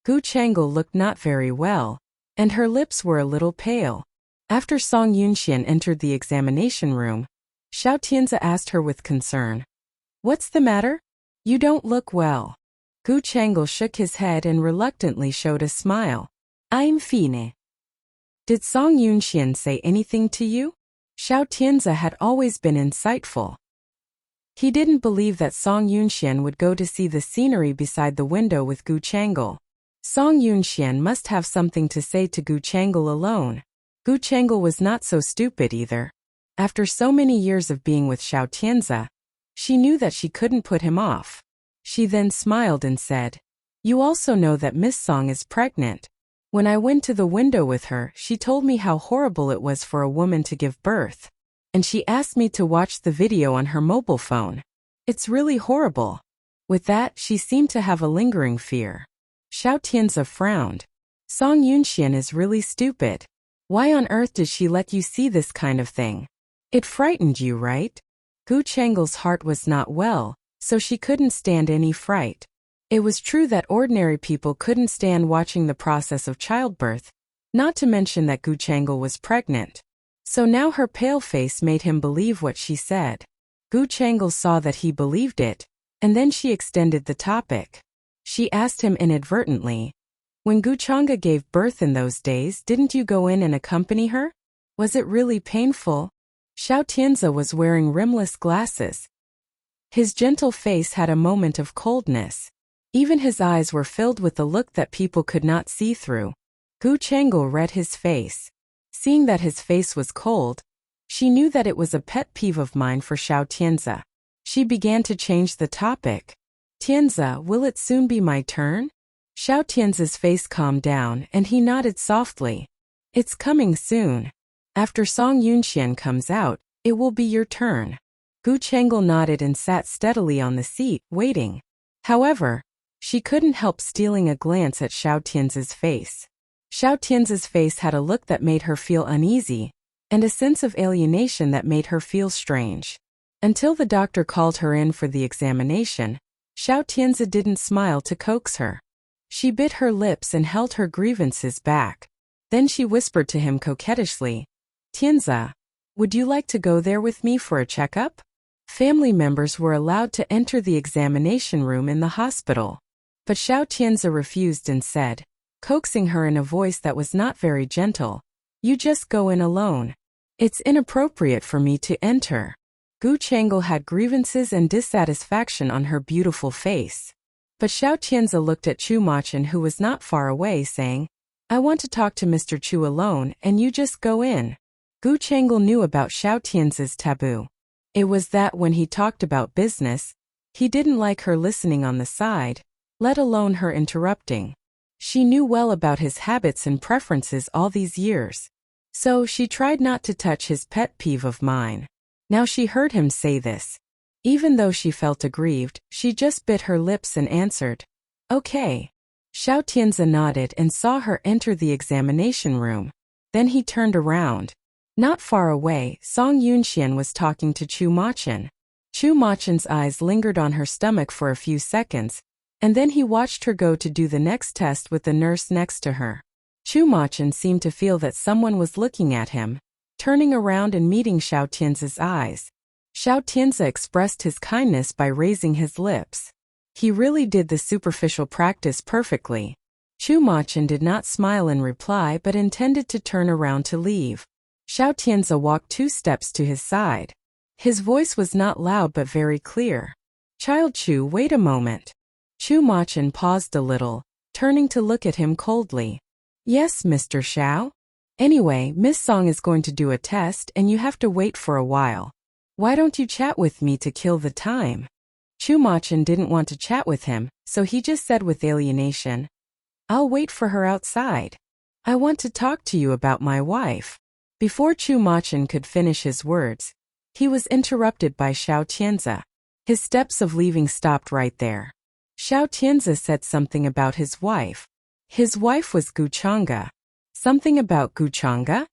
Gu Chang'e looked not very well, and her lips were a little pale. After Song Yunxian entered the examination room, Xiao Tianzi asked her with concern. "What's the matter? You don't look well." Gu Chang'e shook his head and reluctantly showed a smile. "I'm fine." "Did Song Yunxian say anything to you?" Xiao Tianzi had always been insightful. He didn't believe that Song Yunxian would go to see the scenery beside the window with Gu Chang'e. Song Yunxian must have something to say to Gu Chang'e alone. Gu Chang'e was not so stupid either. After so many years of being with Xiao Tianzi, she knew that she couldn't put him off. She then smiled and said, "You also know that Miss Song is pregnant. When I went to the window with her, she told me how horrible it was for a woman to give birth. And she asked me to watch the video on her mobile phone. It's really horrible." With that, she seemed to have a lingering fear. Xiao Tianzi frowned. "Song Yunxian is really stupid. Why on earth did she let you see this kind of thing? It frightened you, right?" Gu Chang'e's heart was not well, so she couldn't stand any fright. It was true that ordinary people couldn't stand watching the process of childbirth, not to mention that Gu Chang'e was pregnant. So now her pale face made him believe what she said. Gu Chang'e saw that he believed it, and then she extended the topic. She asked him inadvertently, "When Gu Chang'e gave birth in those days, didn't you go in and accompany her? Was it really painful?" Xiao Tianzi was wearing rimless glasses. His gentle face had a moment of coldness. Even his eyes were filled with a look that people could not see through. Gu Chang'e read his face. Seeing that his face was cold, she knew that it was a pet peeve of mine for Xiao Tianzi. She began to change the topic. "Tianzi, will it soon be my turn?" Xiao Tianzi's face calmed down and he nodded softly. "It's coming soon. After Song Yunxian comes out, it will be your turn." Gu Chang'e nodded and sat steadily on the seat, waiting. However, she couldn't help stealing a glance at Xiao Tianzi's face. Xiao Tianzi's face had a look that made her feel uneasy, and a sense of alienation that made her feel strange. Until the doctor called her in for the examination, Xiao Tianzi didn't smile to coax her. She bit her lips and held her grievances back. Then she whispered to him coquettishly, "Tianzi, would you like to go there with me for a checkup?" Family members were allowed to enter the examination room in the hospital. But Xiao Tianzi refused and said, coaxing her in a voice that was not very gentle, "You just go in alone. It's inappropriate for me to enter." Gu Chang'e had grievances and dissatisfaction on her beautiful face. But Xiao Tianzi looked at Chu Machin, who was not far away, saying, "I want to talk to Mr. Chu alone and you just go in." Gu Chang'e knew about Xiao Tianzi's taboo. It was that when he talked about business, he didn't like her listening on the side, let alone her interrupting. She knew well about his habits and preferences all these years. So she tried not to touch his pet peeve of mine. Now she heard him say this. Even though she felt aggrieved, she just bit her lips and answered, "Okay." Xiao Tianzi nodded and saw her enter the examination room. Then he turned around. Not far away, Song Yunxian was talking to Chu Machin. Chu Machin's eyes lingered on her stomach for a few seconds, and then he watched her go to do the next test with the nurse next to her. Chu Machin seemed to feel that someone was looking at him, turning around and meeting Xiao Tianzi's eyes. Xiao Tianzi expressed his kindness by raising his lips. He really did the superficial practice perfectly. Chu Machin did not smile in reply but intended to turn around to leave. Xiao Tianzi walked 2 steps to his side. His voice was not loud but very clear. "Child Chu, wait a moment." Chu Machin paused a little, turning to look at him coldly. "Yes, Mr. Xiao? Anyway, Miss Song is going to do a test and you have to wait for a while. Why don't you chat with me to kill the time?" Chu Machin didn't want to chat with him, so he just said with alienation, "I'll wait for her outside. I want to talk to you about my wife." Before Chu Machin could finish his words, he was interrupted by Xiao Tianzi. His steps of leaving stopped right there. Xiao Tianzi said something about his wife. His wife was Gu Chang'e. Something about Gu Chang'e?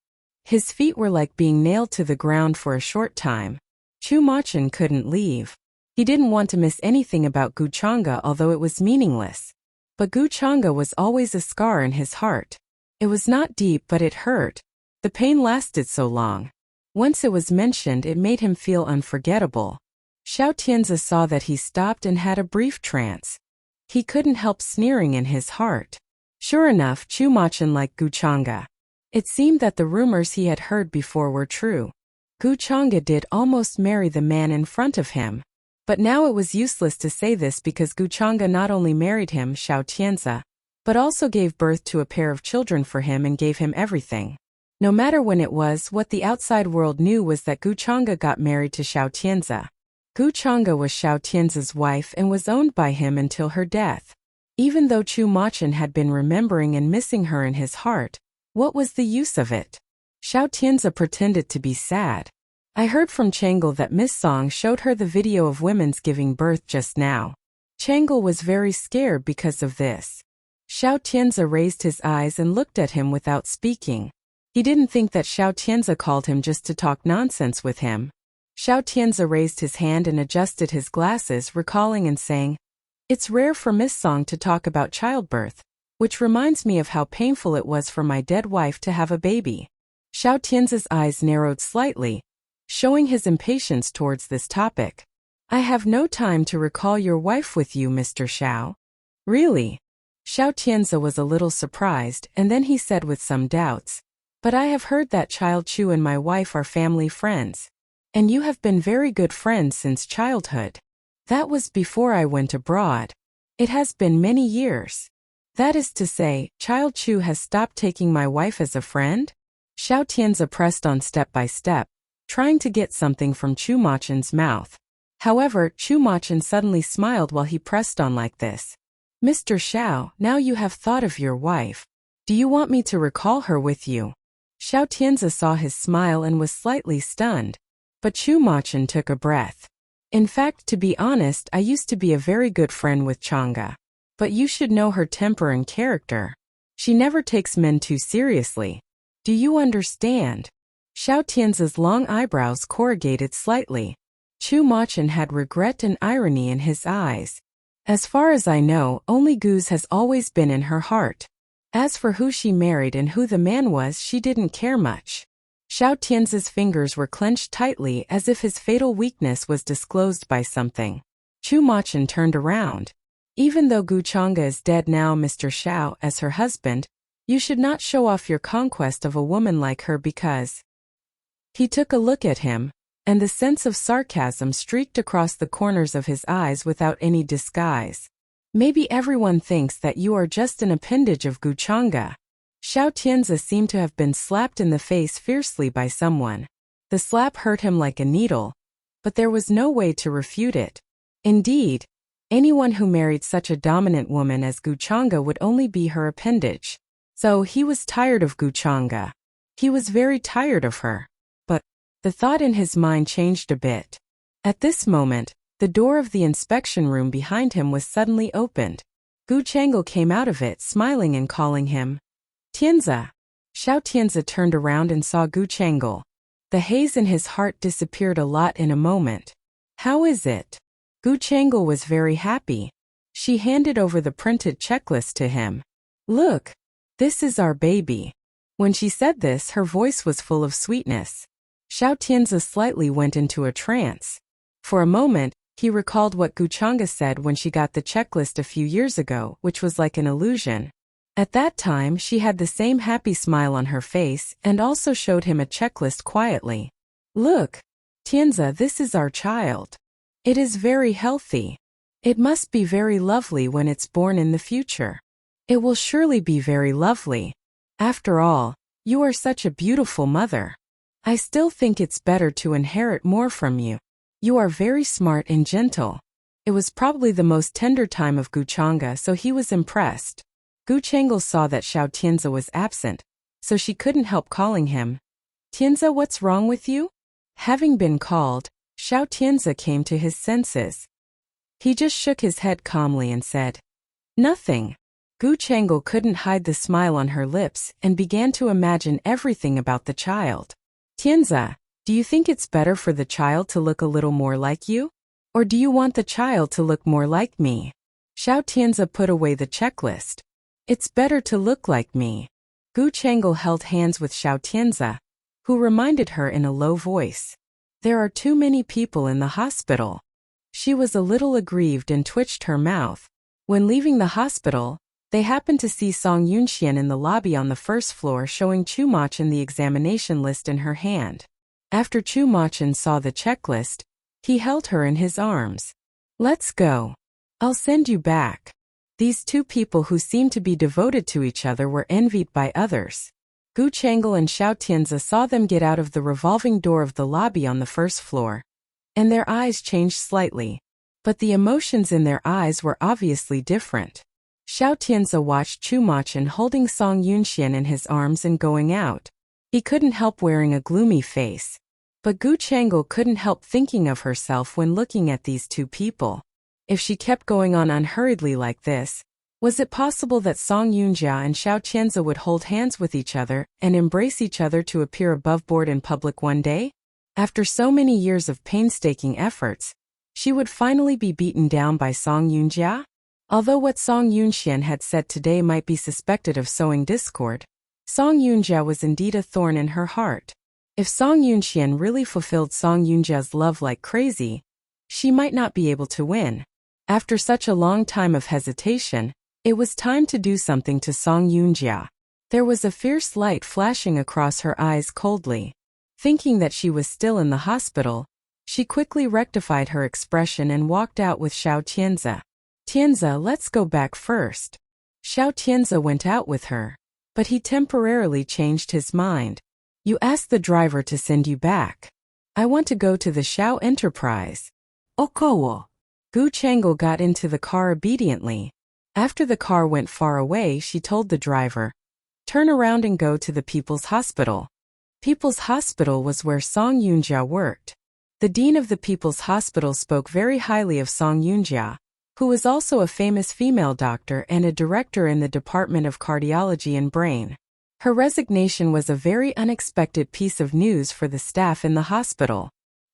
His feet were like being nailed to the ground for a short time. Chu Machin couldn't leave. He didn't want to miss anything about Gu Chang'e, although it was meaningless. But Gu Changa was always a scar in his heart. It was not deep, but it hurt. The pain lasted so long. Once it was mentioned, it made him feel unforgettable. Xiao Tianzi saw that he stopped and had a brief trance. He couldn't help sneering in his heart. Sure enough, Chu Machin liked Gu Changa. It seemed that the rumors he had heard before were true. Gu Changa did almost marry the man in front of him. But now it was useless to say this because Gu Changa not only married him, Xiao Tianzi, but also gave birth to a pair of children for him and gave him everything. No matter when it was, what the outside world knew was that Gu Changa got married to Xiao Tianzi. Gu Changa was Xiao Tianzi's wife and was owned by him until her death. Even though Chu Machin had been remembering and missing her in his heart, what was the use of it? Xiao Tianzi pretended to be sad. I heard from Chang'e that Miss Song showed her the video of women's giving birth just now. Chang'e was very scared because of this. Xiao Tianzi raised his eyes and looked at him without speaking. He didn't think that Xiao Tianzi called him just to talk nonsense with him. Xiao Tianzi raised his hand and adjusted his glasses, recalling and saying, "It's rare for Miss Song to talk about childbirth, which reminds me of how painful it was for my dead wife to have a baby." Xiao Tianzi's eyes narrowed slightly, showing his impatience towards this topic. "I have no time to recall your wife with you, Mr. Xiao." "Really?" Xiao Tianzi was a little surprised, and then he said with some doubts, "But I have heard that Child Chu and my wife are family friends. And you have been very good friends since childhood." "That was before I went abroad. It has been many years." "That is to say, Child Chu has stopped taking my wife as a friend?" Xiao Tianzi pressed on step by step, trying to get something from Chu Machin's mouth. However, Chu Machin suddenly smiled while he pressed on like this. "Mr. Xiao, now you have thought of your wife. Do you want me to recall her with you?" Xiao Tianzi saw his smile and was slightly stunned. But Chu Machin took a breath. "In fact, to be honest, I used to be a very good friend with Chang'e. But you should know her temper and character. She never takes men too seriously. Do you understand?" Xiao Tianzi's long eyebrows corrugated slightly. Chu Machin had regret and irony in his eyes. "As far as I know, only Gu's has always been in her heart. As for who she married and who the man was, she didn't care much." Xiao Tianzi's fingers were clenched tightly as if his fatal weakness was disclosed by something. Chu Machin turned around. "Even though Gu Changa is dead now, Mr. Xiao, as her husband, you should not show off your conquest of a woman like her because—" He took a look at him, and the sense of sarcasm streaked across the corners of his eyes without any disguise. "Maybe everyone thinks that you are just an appendage of Gu Changa." Xiao Tianzi seemed to have been slapped in the face fiercely by someone. The slap hurt him like a needle, but there was no way to refute it. Indeed, anyone who married such a dominant woman as Gu Changa would only be her appendage. So he was tired of Gu Changa. He was very tired of her. But the thought in his mind changed a bit. At this moment, the door of the inspection room behind him was suddenly opened. Gu Chang'e came out of it, smiling and calling him Tianzi. Xiao Tianzi turned around and saw Gu Chang'e. The haze in his heart disappeared a lot in a moment. "How is it?" Gu Chang'e was very happy. She handed over the printed checklist to him. "Look, this is our baby." When she said this, her voice was full of sweetness. Xiao Tianzi slightly went into a trance. For a moment, he recalled what Gu Chang'e said when she got the checklist a few years ago, which was like an illusion. At that time, she had the same happy smile on her face and also showed him a checklist quietly. "Look, Tianzi, this is our child. It is very healthy. It must be very lovely when it's born in the future. It will surely be very lovely. After all, you are such a beautiful mother. I still think it's better to inherit more from you. You are very smart and gentle." It was probably the most tender time of Gu Chang'e, so he was impressed. Gu Chang'e saw that Xiao Tianzi was absent, so she couldn't help calling him. "Tianzi, what's wrong with you?" Having been called, Xiao Tianzi came to his senses. He just shook his head calmly and said, "Nothing." Gu Chang'e couldn't hide the smile on her lips and began to imagine everything about the child. "Tianzi, do you think it's better for the child to look a little more like you? Or do you want the child to look more like me?" Xiao Tianze put away the checklist. It's better to look like me. Gu Chengel held hands with Xiao Tianze, who reminded her in a low voice. There are too many people in the hospital. She was a little aggrieved and twitched her mouth. When leaving the hospital, they happened to see Song Yunxian in the lobby on the first floor showing Chu Machin the examination list in her hand. After Chu Machin saw the checklist, he held her in his arms. Let's go. I'll send you back. These two people who seemed to be devoted to each other were envied by others. Gu Chengel and Xiao Tianze saw them get out of the revolving door of the lobby on the first floor, and their eyes changed slightly. But the emotions in their eyes were obviously different. Xiao Tianze watched Chu Machin holding Song Yunxian in his arms and going out. He couldn't help wearing a gloomy face. But Gu Chengel couldn't help thinking of herself when looking at these two people. If she kept going on unhurriedly like this, was it possible that Song Yunjia and Xiao Tianze would hold hands with each other and embrace each other to appear above board in public one day? After so many years of painstaking efforts, she would finally be beaten down by Song Yunjia? Although what Song Yunxian had said today might be suspected of sowing discord, Song Yunjia was indeed a thorn in her heart. If Song Yunxian really fulfilled Song Yunjia's love like crazy, she might not be able to win. After such a long time of hesitation, it was time to do something to Song Yunjia. There was a fierce light flashing across her eyes coldly. Thinking that she was still in the hospital, she quickly rectified her expression and walked out with Xiao Tianze. Tianze, let's go back first. Xiao Tianze went out with her, but he temporarily changed his mind. You asked the driver to send you back. I want to go to the Xiao Enterprise. Okowo. Gu Chengel got into the car obediently. After the car went far away, she told the driver, turn around and go to the People's Hospital. People's Hospital was where Song Yunjia worked. The dean of the People's Hospital spoke very highly of Song Yunjia, who was also a famous female doctor and a director in the Department of Cardiology and Brain. Her resignation was a very unexpected piece of news for the staff in the hospital.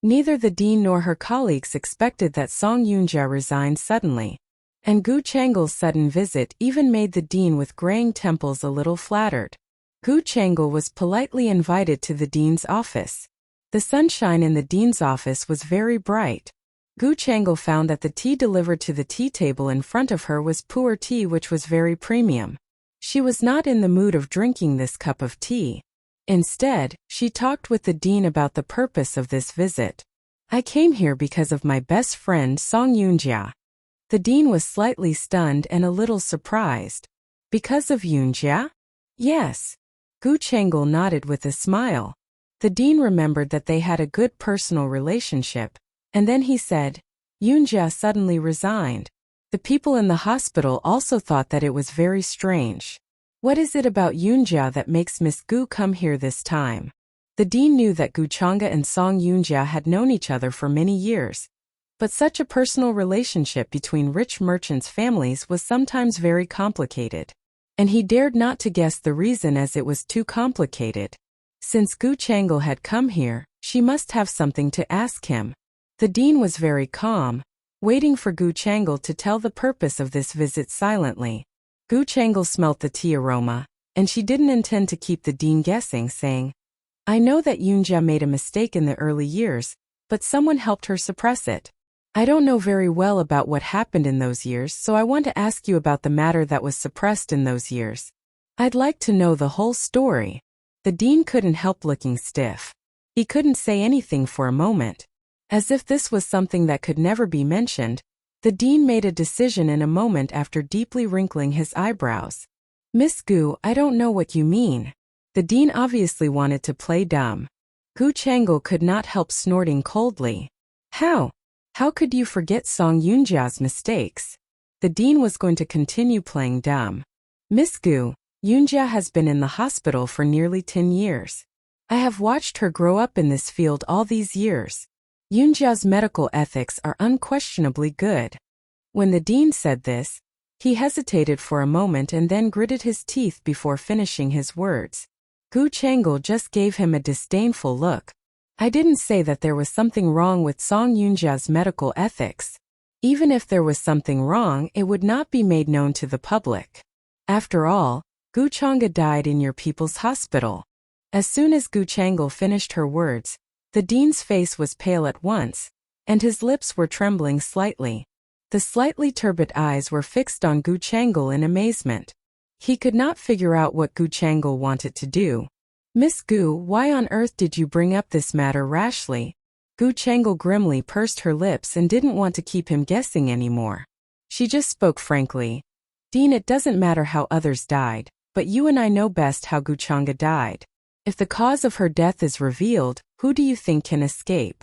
Neither the dean nor her colleagues expected that Song Yunjia resigned suddenly. And Gu Chengel's sudden visit even made the dean with graying temples a little flattered. Gu Chengel was politely invited to the dean's office. The sunshine in the dean's office was very bright. Gu Chengel found that the tea delivered to the tea table in front of her was pu'er tea, which was very premium. She was not in the mood of drinking this cup of tea. Instead, she talked with the dean about the purpose of this visit. I came here because of my best friend Song Yunjia. The dean was slightly stunned and a little surprised. Because of Yunjia? Yes. Gu Chengel nodded with a smile. The dean remembered that they had a good personal relationship, and then he said, Yunjia suddenly resigned. The people in the hospital also thought that it was very strange. What is it about Yunjia that makes Miss Gu come here this time? The dean knew that Gu Chang'e and Song Yunjia had known each other for many years, but such a personal relationship between rich merchants' families was sometimes very complicated, and he dared not to guess the reason as it was too complicated. Since Gu Chengel had come here, she must have something to ask him. The dean was very calm, waiting for Gu Chengel to tell the purpose of this visit silently. Gu Chengel smelt the tea aroma, and she didn't intend to keep the dean guessing, saying, I know that Yunjia made a mistake in the early years, but someone helped her suppress it. I don't know very well about what happened in those years, so I want to ask you about the matter that was suppressed in those years. I'd like to know the whole story. The dean couldn't help looking stiff. He couldn't say anything for a moment. As if this was something that could never be mentioned, the dean made a decision in a moment after deeply wrinkling his eyebrows. Miss Gu, I don't know what you mean. The dean obviously wanted to play dumb. Gu Chengel could not help snorting coldly. How? How could you forget Song Yunjia's mistakes? The dean was going to continue playing dumb. Miss Gu, Yunjia has been in the hospital for nearly 10 years. I have watched her grow up in this field all these years. Yunjia's medical ethics are unquestionably good. When the dean said this, he hesitated for a moment and then gritted his teeth before finishing his words. Gu Chengel just gave him a disdainful look. I didn't say that there was something wrong with Song Yunjia's medical ethics. Even if there was something wrong, it would not be made known to the public. After all, Gu Chang'e died in your people's hospital. As soon as Gu Chang'e finished her words, the dean's face was pale at once, and his lips were trembling slightly. The slightly turbid eyes were fixed on Gu Chang'e in amazement. He could not figure out what Gu Chang'e wanted to do. Miss Gu, why on earth did you bring up this matter rashly? Gu Chang'e grimly pursed her lips and didn't want to keep him guessing anymore. She just spoke frankly. Dean, it doesn't matter how others died, but you and I know best how Gu Chang'e died. If the cause of her death is revealed, who do you think can escape?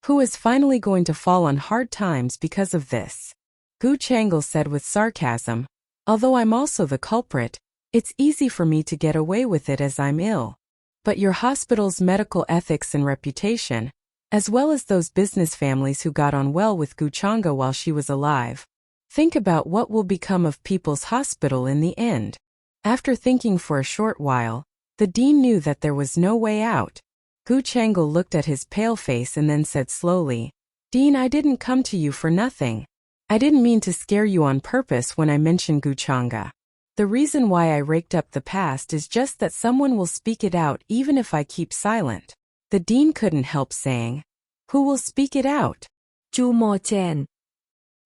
Who is finally going to fall on hard times because of this? Gu Chang'e said with sarcasm. Although I'm also the culprit, it's easy for me to get away with it as I'm ill. But your hospital's medical ethics and reputation, as well as those business families who got on well with Gu Chang'e while she was alive. Think about what will become of People's Hospital in the end. After thinking for a short while, the dean knew that there was no way out. Gu Chang'e looked at his pale face and then said slowly, Dean, I didn't come to you for nothing. I didn't mean to scare you on purpose when I mentioned Gu Chang'e. The reason why I raked up the past is just that someone will speak it out even if I keep silent. The dean couldn't help saying, Who will speak it out? Chu Mo Chen.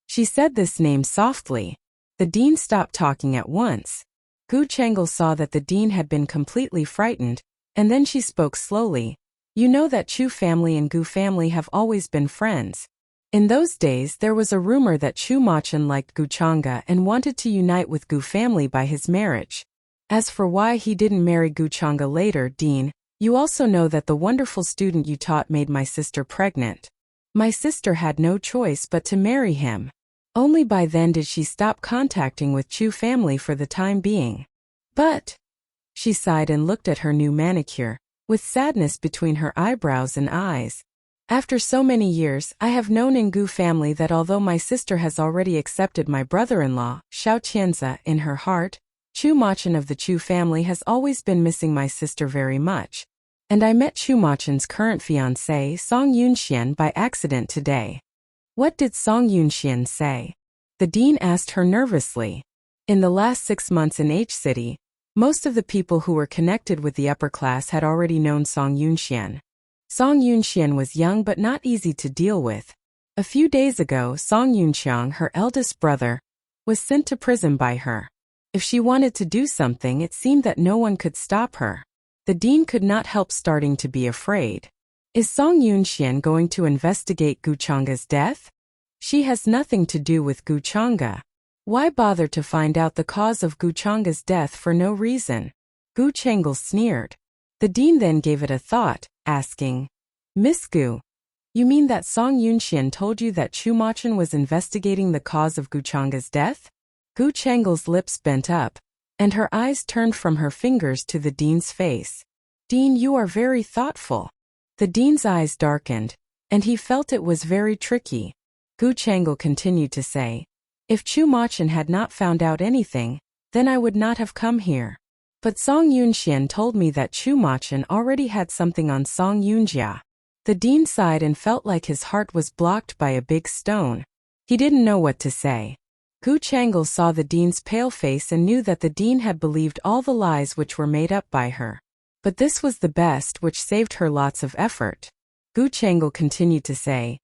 She said this name softly. The dean stopped talking at once. Gu Chang'e saw that the dean had been completely frightened, and then she spoke slowly. You know that Chu family and Gu family have always been friends. In those days there was a rumor that Chu Machen liked Gu Chang'e and wanted to unite with Gu family by his marriage. As for why he didn't marry Gu Chang'e later, Dean, you also know that the wonderful student you taught made my sister pregnant. My sister had no choice but to marry him. Only by then did she stop contacting with Chu family for the time being. But, she sighed and looked at her new manicure, with sadness between her eyebrows and eyes. After so many years, I have known in Gu family that although my sister has already accepted my brother-in-law, Xiao Qianzi, in her heart, Chu Machen of the Chu family has always been missing my sister very much. And I met Chu Machen's current fiancée, Song Yunxian, by accident today. What did Song Yunxian say? The dean asked her nervously. In the last 6 months in H City, most of the people who were connected with the upper class had already known Song Yunxian. Song Yunxian was young but not easy to deal with. A few days ago, Song Yunxiang, her eldest brother, was sent to prison by her. If she wanted to do something, it seemed that no one could stop her. The dean could not help starting to be afraid. Is Song Yunxian going to investigate Gu Chang'e's death? She has nothing to do with Gu Chang'e. Why bother to find out the cause of Gu Chang'e's death for no reason? Gu Chang'e sneered. The dean then gave it a thought, asking, Miss Gu, you mean that Song Yunxian told you that Chu Machen was investigating the cause of Gu Chang'e's death? Gu Chang'e's lips bent up, and her eyes turned from her fingers to the dean's face. Dean, you are very thoughtful. The dean's eyes darkened, and he felt it was very tricky. Gu Chang'e continued to say, If Chu Machen had not found out anything, then I would not have come here. But Song Yunxian told me that Chu Machen already had something on Song Yunjia. The dean sighed and felt like his heart was blocked by a big stone. He didn't know what to say. Gu Chang'e saw the dean's pale face and knew that the dean had believed all the lies which were made up by her. But this was the best, which saved her lots of effort. Gu Chang'e continued to say,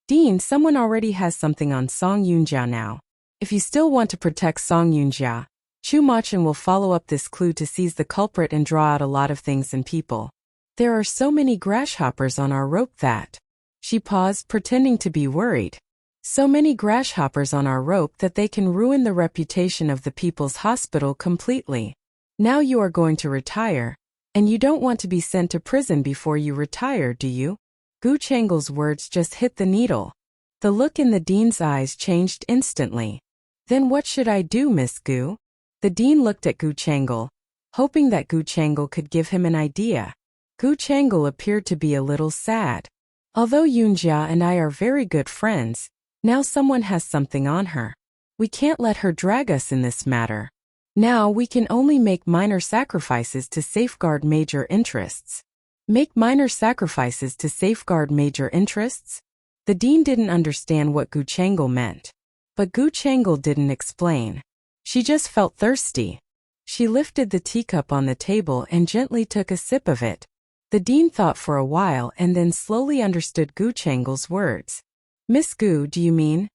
Dean, someone already has something on Song Yunjia now. If you still want to protect Song Yunjia, Chu Machen will follow up this clue to seize the culprit and draw out a lot of things and people. There are so many grasshoppers on our rope that... She paused, pretending to be worried. So many grasshoppers on our rope that they can ruin the reputation of the People's Hospital completely. Now you are going to retire, and you don't want to be sent to prison before you retire, do you? Gu Chang'e's words just hit the needle. The look in the dean's eyes changed instantly. Then what should I do, Miss Gu? The dean looked at Gu Chang'e, hoping that Gu Chang'e could give him an idea. Gu Chang'e appeared to be a little sad. Although Yunjia and I are very good friends, now someone has something on her. We can't let her drag us in this matter. Now we can only make minor sacrifices to safeguard major interests. Make minor sacrifices to safeguard major interests? The dean didn't understand what Gu Chang'e meant. But Gu Changel didn't explain. She just felt thirsty. She lifted the teacup on the table and gently took a sip of it. The dean thought for a while and then slowly understood Gu Changel's words. "Miss Gu, do you mean?"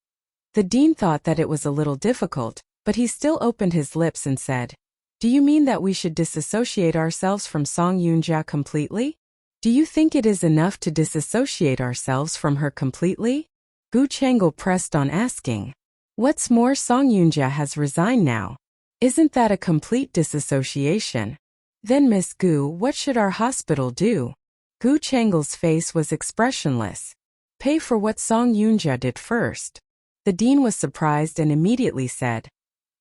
The dean thought that it was a little difficult, but he still opened his lips and said, "Do you mean that we should disassociate ourselves from Song Yunjia completely? Do you think it is enough to disassociate ourselves from her completely?" Gu Changel pressed on asking. "What's more, Song Yunjia has resigned now. Isn't that a complete disassociation? Then Miss Gu, what should our hospital do?" Gu Changel's face was expressionless. "Pay for what Song Yunjia did first." The dean was surprised and immediately said,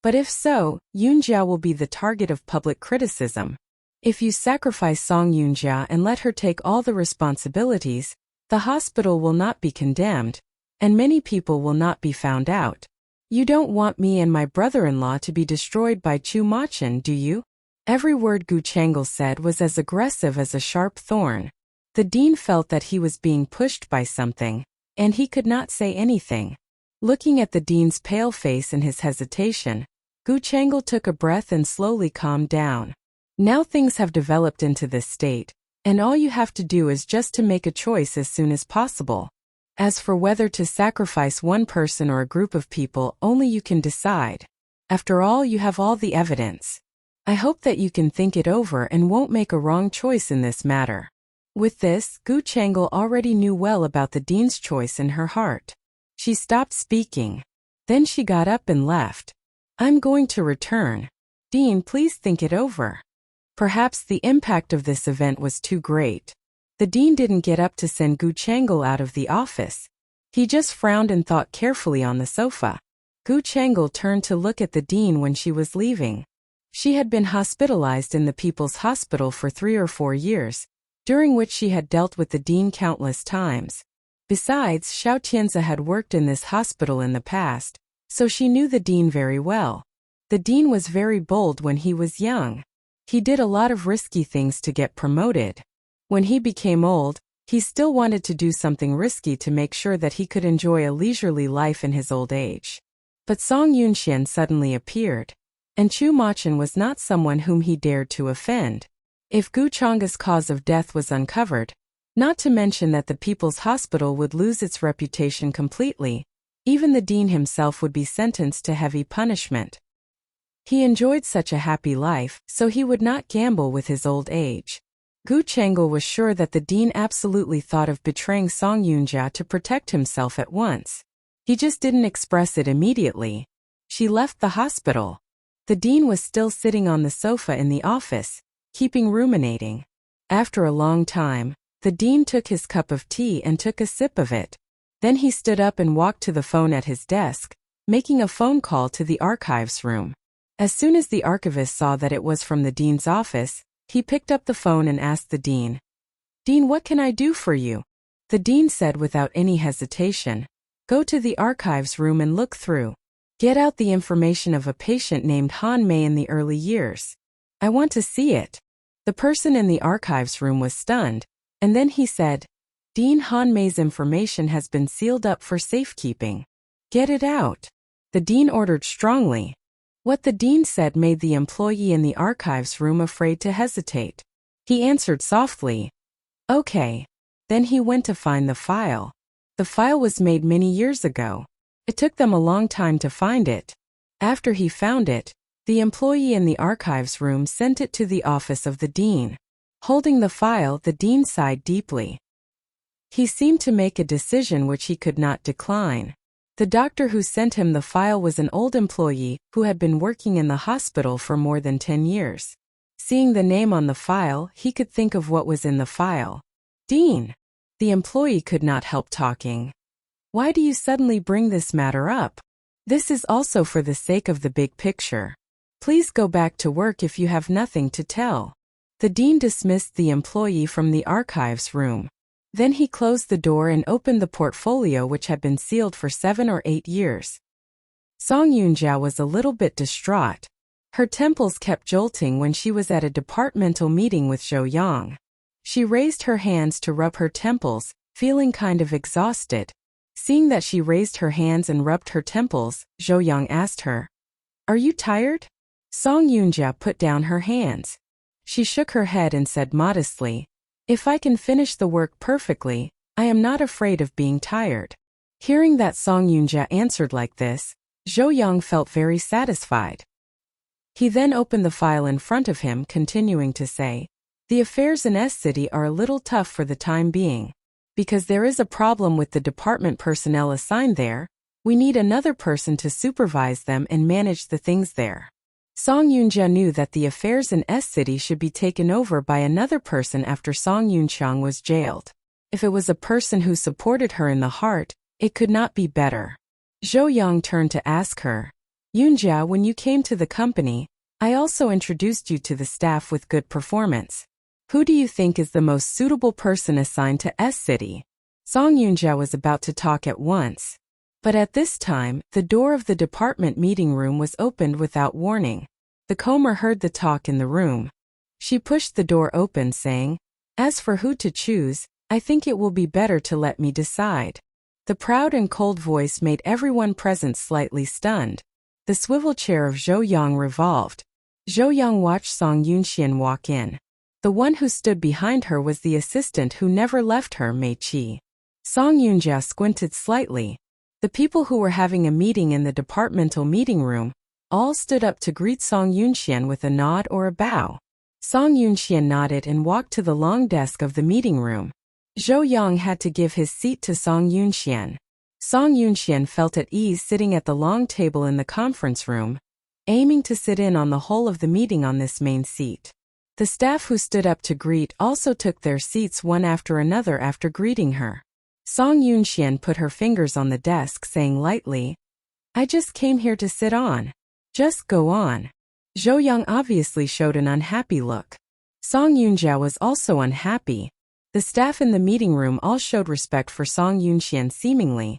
"But if so, Yunjia will be the target of public criticism. If you sacrifice Song Yunjia and let her take all the responsibilities, the hospital will not be condemned, and many people will not be found out. You don't want me and my brother-in-law to be destroyed by Chu Machen, do you?" Every word Gu Changel said was as aggressive as a sharp thorn. The dean felt that he was being pushed by something, and he could not say anything. Looking at the dean's pale face and his hesitation, Gu Changel took a breath and slowly calmed down. Now things have developed into this state, and all you have to do is just to make a choice as soon as possible. As for whether to sacrifice one person or a group of people, only you can decide. After all, you have all the evidence. I hope that you can think it over and won't make a wrong choice in this matter. With this, Gu Changel already knew well about the dean's choice in her heart. She stopped speaking. Then she got up and left. "I'm going to return. Dean, please think it over." Perhaps the impact of this event was too great. The dean didn't get up to send Gu Changel out of the office. He just frowned and thought carefully on the sofa. Gu Changel turned to look at the dean when she was leaving. She had been hospitalized in the People's Hospital for 3 or 4 years, during which she had dealt with the dean countless times. Besides, Xiao Tianzi had worked in this hospital in the past, so she knew the dean very well. The dean was very bold when he was young. He did a lot of risky things to get promoted. When he became old, he still wanted to do something risky to make sure that he could enjoy a leisurely life in his old age. But Song Yunxian suddenly appeared. And Chu Machen was not someone whom he dared to offend. If Gu Chang's cause of death was uncovered, not to mention that the People's Hospital would lose its reputation completely, even the dean himself would be sentenced to heavy punishment. He enjoyed such a happy life, so he would not gamble with his old age. Gu Changel was sure that the dean absolutely thought of betraying Song Yunjia to protect himself at once. He just didn't express it immediately. She left the hospital. The dean was still sitting on the sofa in the office, keeping ruminating. After a long time, the dean took his cup of tea and took a sip of it. Then he stood up and walked to the phone at his desk, making a phone call to the archives room. As soon as the archivist saw that it was from the dean's office, he picked up the phone and asked the dean, "Dean, what can I do for you?" The dean said without any hesitation, "Go to the archives room and look through. Get out the information of a patient named Han Mei in the early years. I want to see it." The person in the archives room was stunned, and then he said, "Dean, Han Mei's information has been sealed up for safekeeping. Get it out." The dean ordered strongly. What the dean said made the employee in the archives room afraid to hesitate. He answered softly, "Okay." Then he went to find the file. The file was made many years ago. It took them a long time to find it. After he found it, the employee in the archives room sent it to the office of the dean. Holding the file, the dean sighed deeply. He seemed to make a decision which he could not decline. The doctor who sent him the file was an old employee who had been working in the hospital for more than 10 years. Seeing the name on the file, he could think of what was in the file. "Dean!" The employee could not help talking. "Why do you suddenly bring this matter up? This is also for the sake of the big picture. Please go back to work if you have nothing to tell." The dean dismissed the employee from the archives room. Then he closed the door and opened the portfolio which had been sealed for 7 or 8 years. Song Yunjia was a little bit distraught. Her temples kept jolting when she was at a departmental meeting with Zhou Yang. She raised her hands to rub her temples, feeling kind of exhausted. Seeing that she raised her hands and rubbed her temples, Zhou Yang asked her, "Are you tired?" Song Yunjia put down her hands. She shook her head and said modestly, "If I can finish the work perfectly, I am not afraid of being tired." Hearing that Song Yunjia answered like this, Zhou Yang felt very satisfied. He then opened the file in front of him, continuing to say, "The affairs in S City are a little tough for the time being. Because there is a problem with the department personnel assigned there, we need another person to supervise them and manage the things there." Song Yunjia knew that the affairs in S City should be taken over by another person after Song Yunqiang was jailed. If it was a person who supported her in the heart, it could not be better. Zhou Yang turned to ask her, "Yunjia, when you came to the company, I also introduced you to the staff with good performance. Who do you think is the most suitable person assigned to S City?" Song Yunjia was about to talk at once. But at this time, the door of the department meeting room was opened without warning. The comer heard the talk in the room. She pushed the door open, saying, "As for who to choose, I think it will be better to let me decide." The proud and cold voice made everyone present slightly stunned. The swivel chair of Zhou Yang revolved. Zhou Yang watched Song Yunxian walk in. The one who stood behind her was the assistant who never left her, Mei Qi. Song Yunjia squinted slightly. The people who were having a meeting in the departmental meeting room all stood up to greet Song Yunxian with a nod or a bow. Song Yunxian nodded and walked to the long desk of the meeting room. Zhou Yang had to give his seat to Song Yunxian. Song Yunxian felt at ease sitting at the long table in the conference room, aiming to sit in on the whole of the meeting on this main seat. The staff who stood up to greet also took their seats one after another after greeting her. Song Yunxian put her fingers on the desk, saying lightly, "I just came here to sit on. Just go on." Zhou Yang obviously showed an unhappy look. Song Yunjia was also unhappy. The staff in the meeting room all showed respect for Song Yunxian seemingly,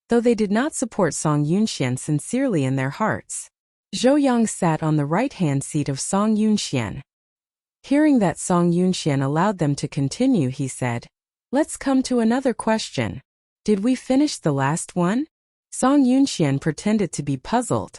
though they did not support Song Yunxian sincerely in their hearts. Zhou Yang sat on the right-hand seat of Song Yunxian. Hearing that Song Yunxian allowed them to continue, he said, "Let's come to another question. Did we finish the last one?" Song Yunxian pretended to be puzzled.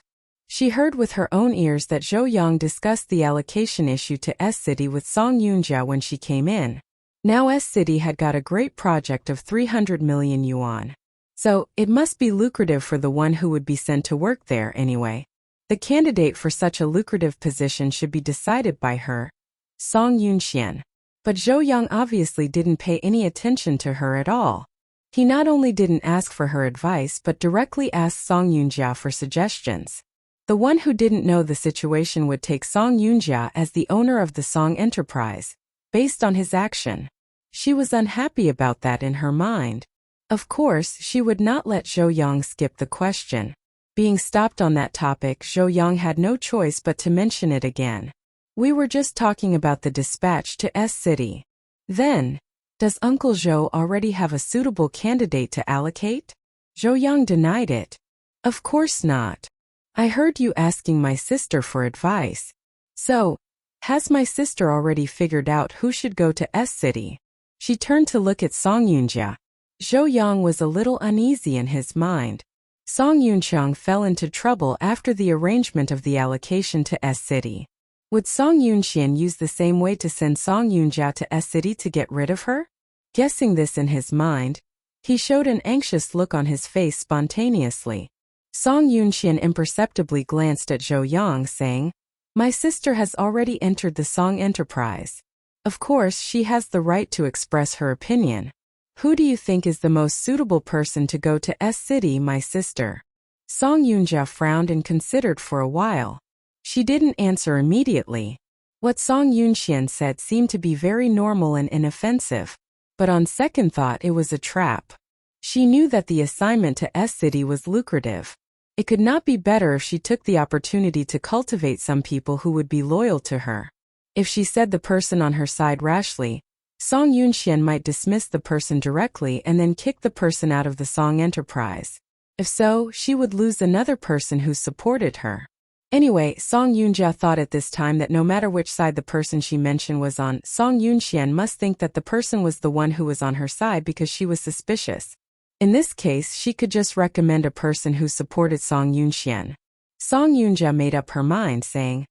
She heard with her own ears that Zhou Yang discussed the allocation issue to S City with Song Yunjia when she came in. Now S City had got a great project of 300 million yuan. So, it must be lucrative for the one who would be sent to work there anyway. The candidate for such a lucrative position should be decided by her, Song Yunxian. But Zhou Yang obviously didn't pay any attention to her at all. He not only didn't ask for her advice but directly asked Song Yunjia for suggestions. The one who didn't know the situation would take Song Yunjia as the owner of the Song enterprise, based on his action. She was unhappy about that in her mind. Of course, she would not let Zhou Yang skip the question. Being stopped on that topic, Zhou Yang had no choice but to mention it again. "We were just talking about the dispatch to S City. Then, does Uncle Zhou already have a suitable candidate to allocate?" Zhou Yang denied it. "Of course not. I heard you asking my sister for advice. So, has my sister already figured out who should go to S City?" She turned to look at Song Yunjia. Zhou Yang was a little uneasy in his mind. Song Yunqiang fell into trouble after the arrangement of the allocation to S City. Would Song Yunxian use the same way to send Song Yunjia to S City to get rid of her? Guessing this in his mind, he showed an anxious look on his face spontaneously. Song Yunxian imperceptibly glanced at Zhou Yang, saying, "My sister has already entered the Song enterprise. Of course, she has the right to express her opinion. Who do you think is the most suitable person to go to S City, my sister?" Song Yunjia frowned and considered for a while. She didn't answer immediately. What Song Yunxian said seemed to be very normal and inoffensive, but on second thought it was a trap. She knew that the assignment to S City was lucrative. It could not be better if she took the opportunity to cultivate some people who would be loyal to her. If she said the person on her side rashly, Song Yunxian might dismiss the person directly and then kick the person out of the Song enterprise. If so, she would lose another person who supported her. Anyway, Song Yunjia thought at this time that no matter which side the person she mentioned was on, Song Yunxian must think that the person was the one who was on her side because she was suspicious. In this case, she could just recommend a person who supported Song Yunxian. Song Yunjia made up her mind, saying,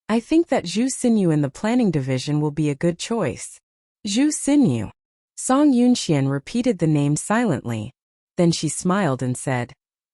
I think that Zhu Xinyu in the planning division will be a good choice. Zhu Xinyu. Song Yunxian repeated the name silently. Then she smiled and said,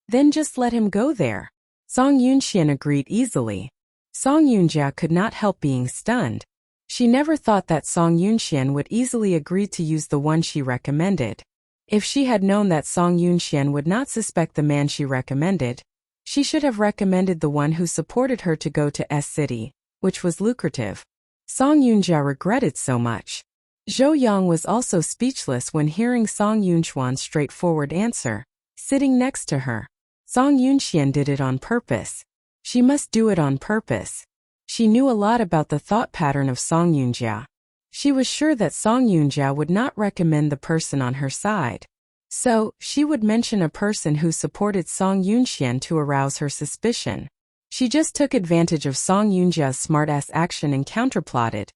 Then just let him go there. Song Yunxian agreed easily. Song Yunjia could not help being stunned. She never thought that Song Yunxian would easily agree to use the one she recommended. If she had known that Song Yunxian would not suspect the man she recommended, she should have recommended the one who supported her to go to S City, which was lucrative. Song Yunjia regretted so much. Zhou Yang was also speechless when hearing Song Yunchuan's straightforward answer. Sitting next to her, Song Yunxian did it on purpose. She must do it on purpose. She knew a lot about the thought pattern of Song Yunjia. She was sure that Song Yunjia would not recommend the person on her side. So, she would mention a person who supported Song Yunxian to arouse her suspicion. She just took advantage of Song Yunjia's smartass action and counterplotted,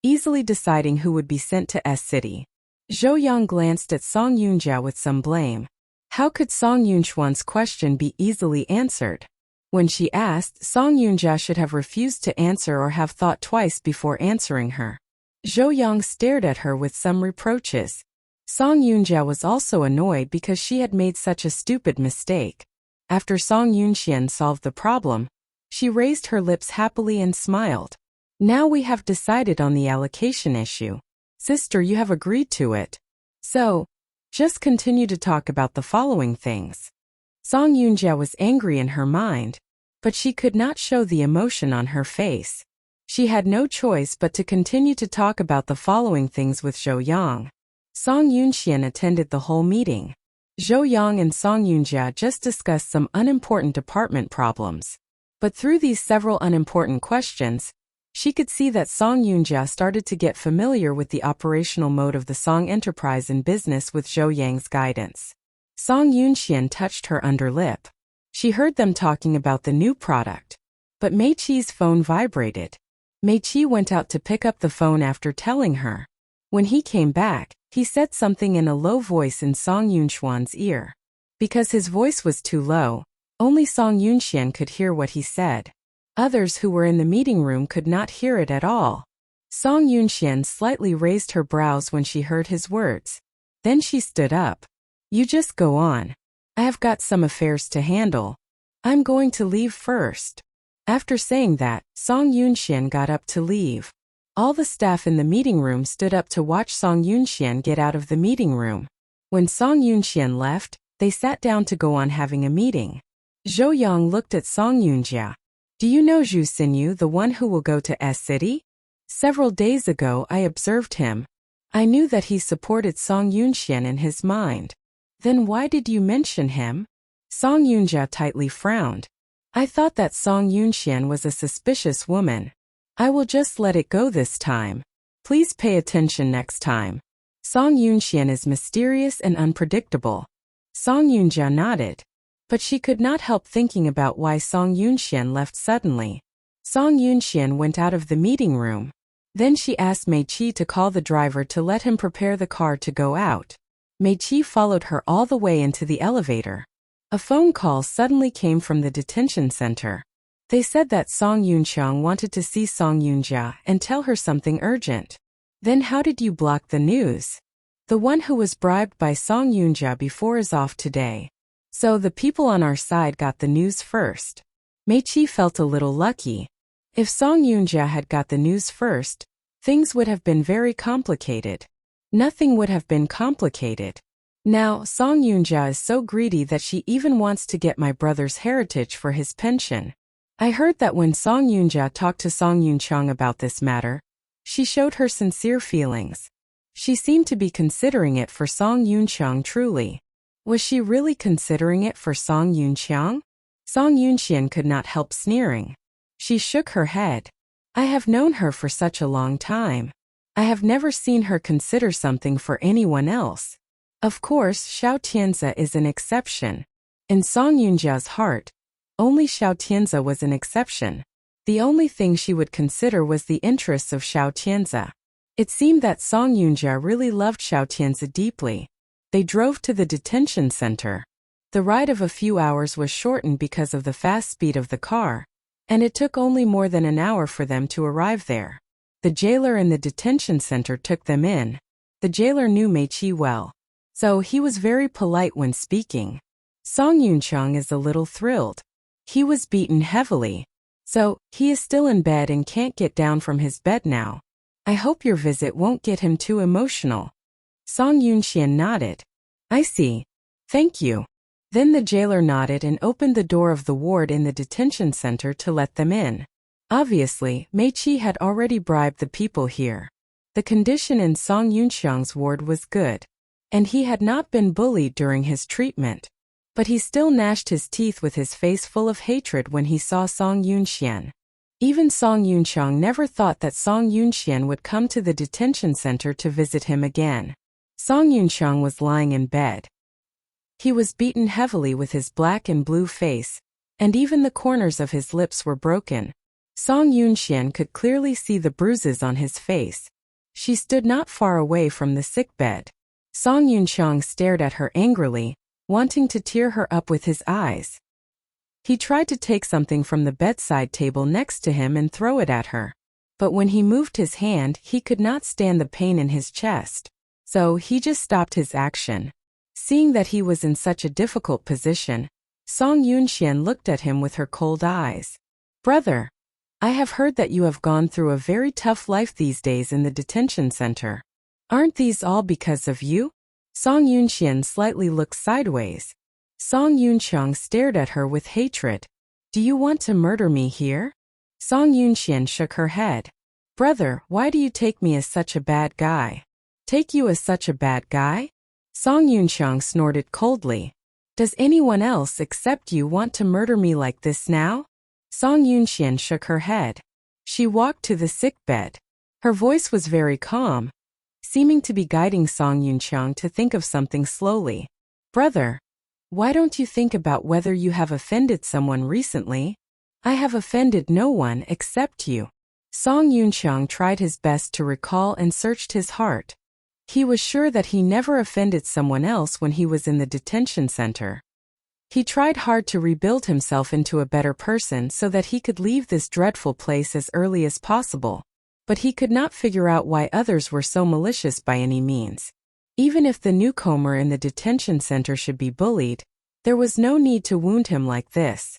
easily deciding who would be sent to S City. Zhou Yang glanced at Song Yunjia with some blame. How could Song Yunchuan's question be easily answered? When she asked, Song Yunjia should have refused to answer or have thought twice before answering her. Zhou Yang stared at her with some reproaches. Song Yunjia was also annoyed because she had made such a stupid mistake. After Song Yunxian solved the problem, she raised her lips happily and smiled. Now we have decided on the allocation issue. Sister, you have agreed to it. So, just continue to talk about the following things. Song Yunjia was angry in her mind, but she could not show the emotion on her face. She had no choice but to continue to talk about the following things with Zhou Yang. Song Yunxian attended the whole meeting. Zhou Yang and Song Yunjia just discussed some unimportant department problems. But through these several unimportant questions, she could see that Song Yunjia started to get familiar with the operational mode of the Song enterprise and business with Zhou Yang's guidance. Song Yunxian touched her underlip. She heard them talking about the new product. But Mei Qi's phone vibrated. Mei Qi went out to pick up the phone after telling her. When he came back, he said something in a low voice in Song Yunchuan's ear. Because his voice was too low, only Song Yunxian could hear what he said. Others who were in the meeting room could not hear it at all. Song Yunxian slightly raised her brows when she heard his words. Then she stood up. You just go on. I have got some affairs to handle. I'm going to leave first. After saying that, Song Yunxian got up to leave. All the staff in the meeting room stood up to watch Song Yunxian get out of the meeting room. When Song Yunxian left, they sat down to go on having a meeting. Zhou Yang looked at Song Yunjia. Do you know Zhu Xinyu, the one who will go to S City? Several days ago I observed him. I knew that he supported Song Yunxian in his mind. Then why did you mention him? Song Yunjia tightly frowned. I thought that Song Yunxian was a suspicious woman. I will just let it go this time. Please pay attention next time. Song Yunxian is mysterious and unpredictable. Song Yunjia nodded. But she could not help thinking about why Song Yunxian left suddenly. Song Yunxian went out of the meeting room. Then she asked Mei Qi to call the driver to let him prepare the car to go out. Mei Qi followed her all the way into the elevator. A phone call suddenly came from the detention center. They said that Song Yunqiang wanted to see Song Yunjia and tell her something urgent. Then how did you block the news? The one who was bribed by Song Yunjia before is off today. So the people on our side got the news first. Mei Qi felt a little lucky. If Song Yunjia had got the news first, things would have been very complicated. Nothing would have been complicated. Now, Song Yunjia is so greedy that she even wants to get my brother's heritage for his pension. I heard that when Song Yunjia talked to Song Yunqiang about this matter, she showed her sincere feelings. She seemed to be considering it for Song Yunqiang truly. Was she really considering it for Song Yunqiang? Song Yunxian could not help sneering. She shook her head. I have known her for such a long time. I have never seen her consider something for anyone else. Of course, Xiao Tianze is an exception. In Song Yunjia's heart, only Xiao Tianze was an exception. The only thing she would consider was the interests of Xiao Tianze. It seemed that Song Yunjia really loved Xiao Tianze deeply. They drove to the detention center. The ride of a few hours was shortened because of the fast speed of the car, and it took only more than an hour for them to arrive there. The jailer in the detention center took them in. The jailer knew Meiqi well, so he was very polite when speaking. Song Yunchang is a little thrilled. He was beaten heavily, so he is still in bed and can't get down from his bed now. I hope your visit won't get him too emotional. Song Yunxian nodded. I see. Thank you. Then the jailer nodded and opened the door of the ward in the detention center to let them in. Obviously, Meiqi had already bribed the people here. The condition in Song Yunxiang's ward was good, and he had not been bullied during his treatment. But he still gnashed his teeth with his face full of hatred when he saw Song Yunxian. Even Song Yunxiang never thought that Song Yunxian would come to the detention center to visit him again. Song Yunxiang was lying in bed. He was beaten heavily with his black and blue face, and even the corners of his lips were broken. Song Yunxian could clearly see the bruises on his face. She stood not far away from the sick bed. Song Yunxiang stared at her angrily, wanting to tear her up with his eyes. He tried to take something from the bedside table next to him and throw it at her. But when he moved his hand, he could not stand the pain in his chest. So he just stopped his action. Seeing that he was in such a difficult position, Song Yunxian looked at him with her cold eyes. Brother, I have heard that you have gone through a very tough life these days in the detention center. Aren't these all because of you? Song Yunxian slightly looked sideways. Song Yunxiang stared at her with hatred. Do you want to murder me here? Song Yunxian shook her head. Brother, why do you take me as such a bad guy? Take you as such a bad guy? Song Yunxiang snorted coldly. Does anyone else except you want to murder me like this now? Song Yunxian shook her head. She walked to the sick bed. Her voice was very calm, seeming to be guiding Song Yunxiang to think of something slowly. Brother, why don't you think about whether you have offended someone recently? I have offended no one except you. Song Yunxiang tried his best to recall and searched his heart. He was sure that he never offended someone else when he was in the detention center. He tried hard to rebuild himself into a better person so that he could leave this dreadful place as early as possible. But he could not figure out why others were so malicious by any means. Even if the newcomer in the detention center should be bullied, there was no need to wound him like this.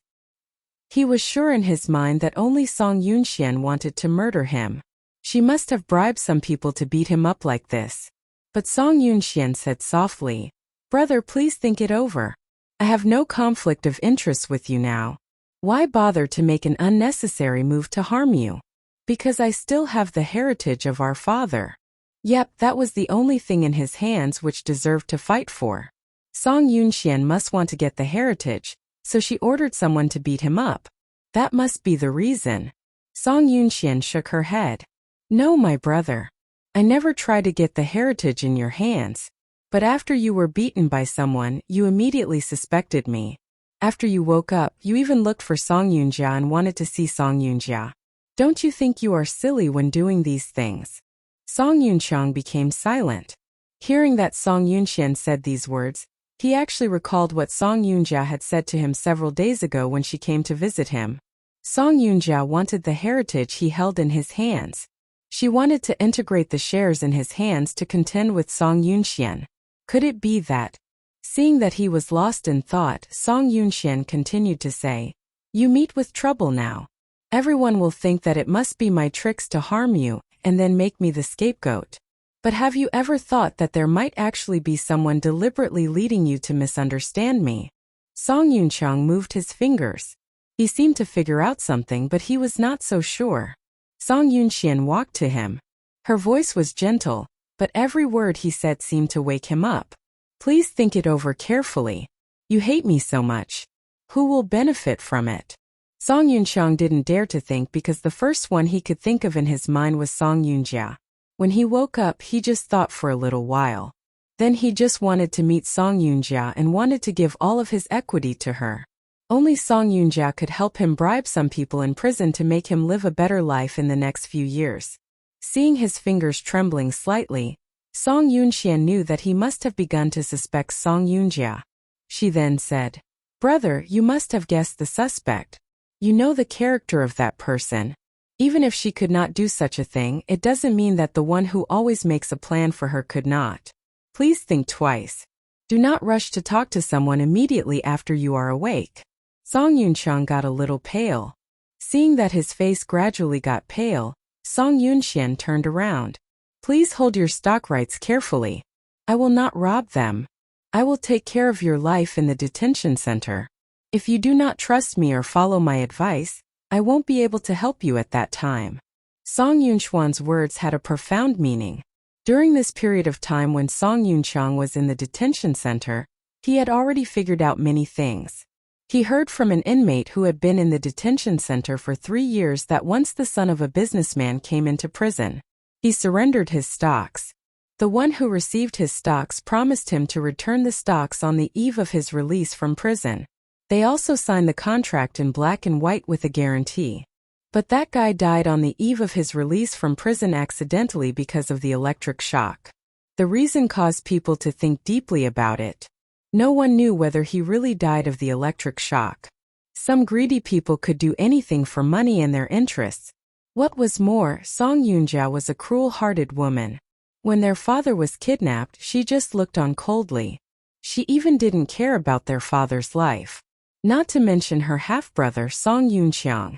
He was sure in his mind that only Song Yunxian wanted to murder him. She must have bribed some people to beat him up like this. But Song Yunxian said softly, Brother, please think it over. I have no conflict of interest with you now. Why bother to make an unnecessary move to harm you? Because I still have the heritage of our father. Yep, that was the only thing in his hands which deserved to fight for. Song Yunxian must want to get the heritage, so she ordered someone to beat him up. That must be the reason. Song Yunxian shook her head. No, my brother. I never tried to get the heritage in your hands. But after you were beaten by someone, you immediately suspected me. After you woke up, you even looked for Song Yunjia and wanted to see Song Yunjia. Don't you think you are silly when doing these things? Song Yunxiang became silent. Hearing that Song Yunxian said these words, he actually recalled what Song Yunjia had said to him several days ago when she came to visit him. Song Yunjia wanted the heritage he held in his hands. She wanted to integrate the shares in his hands to contend with Song Yunxian. Could it be that? Seeing that he was lost in thought, Song Yunxian continued to say, You meet with trouble now. Everyone will think that it must be my tricks to harm you, and then make me the scapegoat. But have you ever thought that there might actually be someone deliberately leading you to misunderstand me? Song Yunxiang moved his fingers. He seemed to figure out something, but he was not so sure. Song Yunxian walked to him. Her voice was gentle, but every word he said seemed to wake him up. Please think it over carefully. You hate me so much. Who will benefit from it? Song Yunxiang didn't dare to think because the first one he could think of in his mind was Song Yunjia. When he woke up, he just thought for a little while. Then he just wanted to meet Song Yunjia and wanted to give all of his equity to her. Only Song Yunjia could help him bribe some people in prison to make him live a better life in the next few years. Seeing his fingers trembling slightly, Song Yunxian knew that he must have begun to suspect Song Yunjia. She then said, "Brother, you must have guessed the suspect. You know the character of that person. Even if she could not do such a thing, it doesn't mean that the one who always makes a plan for her could not. Please think twice. Do not rush to talk to someone immediately after you are awake." Song Yunxian got a little pale. Seeing that his face gradually got pale, Song Yunxian turned around. "Please hold your stock rights carefully. I will not rob them. I will take care of your life in the detention center. If you do not trust me or follow my advice, I won't be able to help you at that time." Song Yunxian's words had a profound meaning. During this period of time when Song Yunxian was in the detention center, he had already figured out many things. He heard from an inmate who had been in the detention center for 3 years that once the son of a businessman came into prison, he surrendered his stocks. The one who received his stocks promised him to return the stocks on the eve of his release from prison. They also signed the contract in black and white with a guarantee. But that guy died on the eve of his release from prison accidentally because of the electric shock. The reason caused people to think deeply about it. No one knew whether he really died of the electric shock. Some greedy people could do anything for money and their interests. What was more, Song Yunjia was a cruel-hearted woman. When their father was kidnapped, she just looked on coldly. She even didn't care about their father's life. Not to mention her half-brother Song Yunxiang.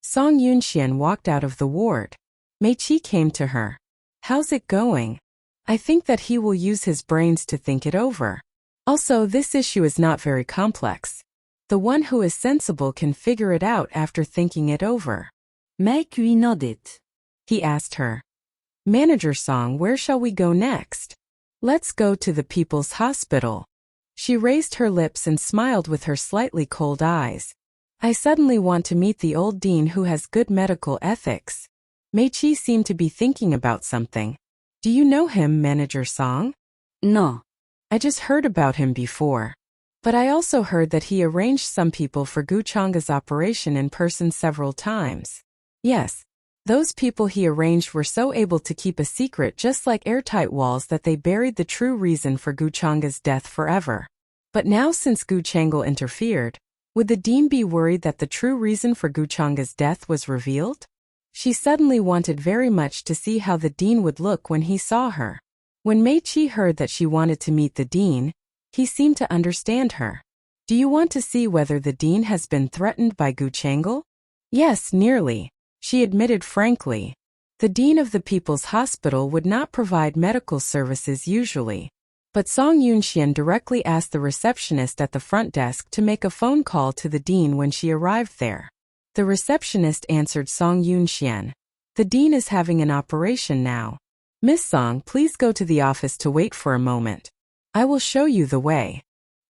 Song Yunxian walked out of the ward. Mei Qi came to her. "How's it going? I think that he will use his brains to think it over. Also, this issue is not very complex. The one who is sensible can figure it out after thinking it over." Mei Qi nodded. He asked her, "Manager Song, where shall we go next?" "Let's go to the People's Hospital." She raised her lips and smiled with her slightly cold eyes. "I suddenly want to meet the old dean who has good medical ethics." Mei Qi seemed to be thinking about something. "Do you know him, Manager Song?" No. "I just heard about him before. But I also heard that he arranged some people for Gu Chang's operation in person several times." "Yes. Those people he arranged were so able to keep a secret just like airtight walls that they buried the true reason for Gu Chang's death forever. But now since Gu Chang'e interfered, would the dean be worried that the true reason for Gu Chang's death was revealed?" She suddenly wanted very much to see how the dean would look when he saw her. When Mei Qi heard that she wanted to meet the dean, he seemed to understand her. "Do you want to see whether the dean has been threatened by Gu Chang'e?" "Yes, nearly," she admitted frankly. The dean of the People's Hospital would not provide medical services usually. But Song Yunxian directly asked the receptionist at the front desk to make a phone call to the dean when she arrived there. The receptionist answered Song Yunxian. "The dean is having an operation now. Miss Song, please go to the office to wait for a moment. I will show you the way."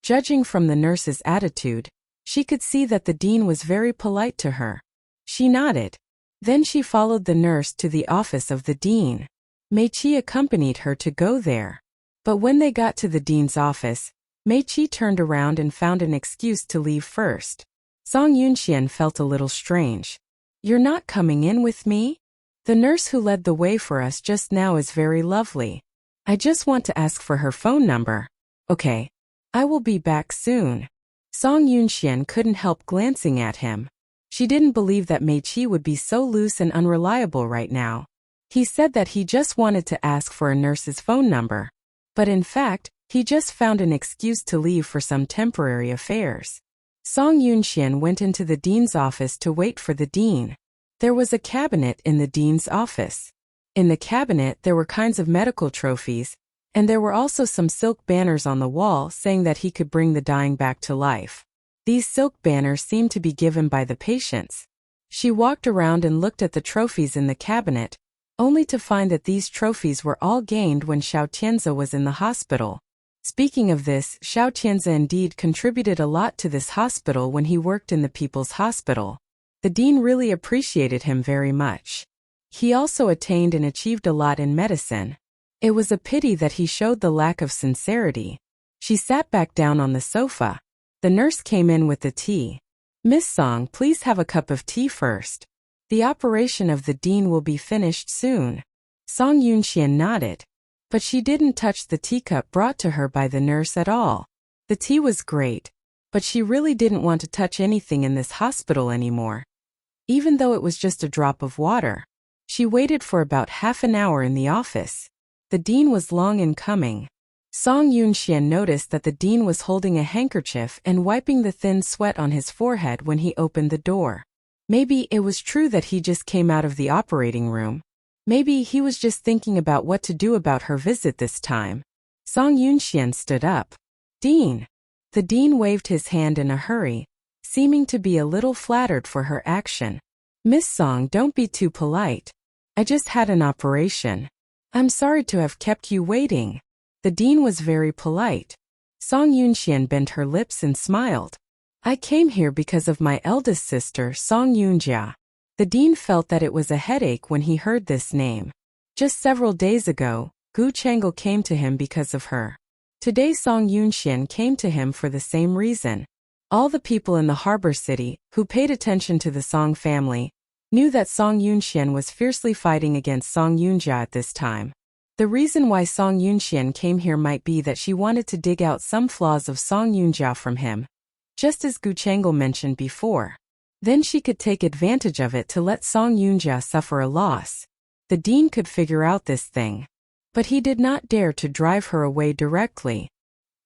Judging from the nurse's attitude, she could see that the dean was very polite to her. She nodded. Then she followed the nurse to the office of the dean. Mei Qi accompanied her to go there. But when they got to the dean's office, Mei Qi turned around and found an excuse to leave first. Song Yunxian felt a little strange. "You're not coming in with me? The nurse who led the way for us just now is very lovely. I just want to ask for her phone number." "Okay. I will be back soon." Song Yunxian couldn't help glancing at him. She didn't believe that Mei Qi would be so loose and unreliable right now. He said that he just wanted to ask for a nurse's phone number. But in fact, he just found an excuse to leave for some temporary affairs. Song Yunxian went into the dean's office to wait for the dean. There was a cabinet in the dean's office. In the cabinet there were kinds of medical trophies, and there were also some silk banners on the wall saying that he could bring the dying back to life. These silk banners seemed to be given by the patients. She walked around and looked at the trophies in the cabinet, only to find that these trophies were all gained when Xiao Tianze was in the hospital. Speaking of this, Xiao Tianze indeed contributed a lot to this hospital when he worked in the People's Hospital. The dean really appreciated him very much. He also attained and achieved a lot in medicine. It was a pity that he showed the lack of sincerity. She sat back down on the sofa. The nurse came in with the tea. "Miss Song, please have a cup of tea first. The operation of the dean will be finished soon." Song Yunxian nodded. But she didn't touch the teacup brought to her by the nurse at all. The tea was great, but she really didn't want to touch anything in this hospital anymore. Even though it was just a drop of water. She waited for about half an hour in the office. The dean was long in coming. Song Yunxian noticed that the dean was holding a handkerchief and wiping the thin sweat on his forehead when he opened the door. Maybe it was true that he just came out of the operating room. Maybe he was just thinking about what to do about her visit this time. Song Yunxian stood up. "Dean." The dean waved his hand in a hurry, seeming to be a little flattered for her action. "Miss Song, don't be too polite. I just had an operation. I'm sorry to have kept you waiting." The dean was very polite. Song Yunxian bent her lips and smiled. "I came here because of my eldest sister, Song Yunjia." The dean felt that it was a headache when he heard this name. Just several days ago, Gu Chang'e came to him because of her. Today Song Yunxian came to him for the same reason. All the people in the harbor city, who paid attention to the Song family, knew that Song Yunxian was fiercely fighting against Song Yunjia at this time. The reason why Song Yunxian came here might be that she wanted to dig out some flaws of Song Yunjia from him, just as Gu Chang'e mentioned before. Then she could take advantage of it to let Song Yunjia suffer a loss. The dean could figure out this thing. But he did not dare to drive her away directly.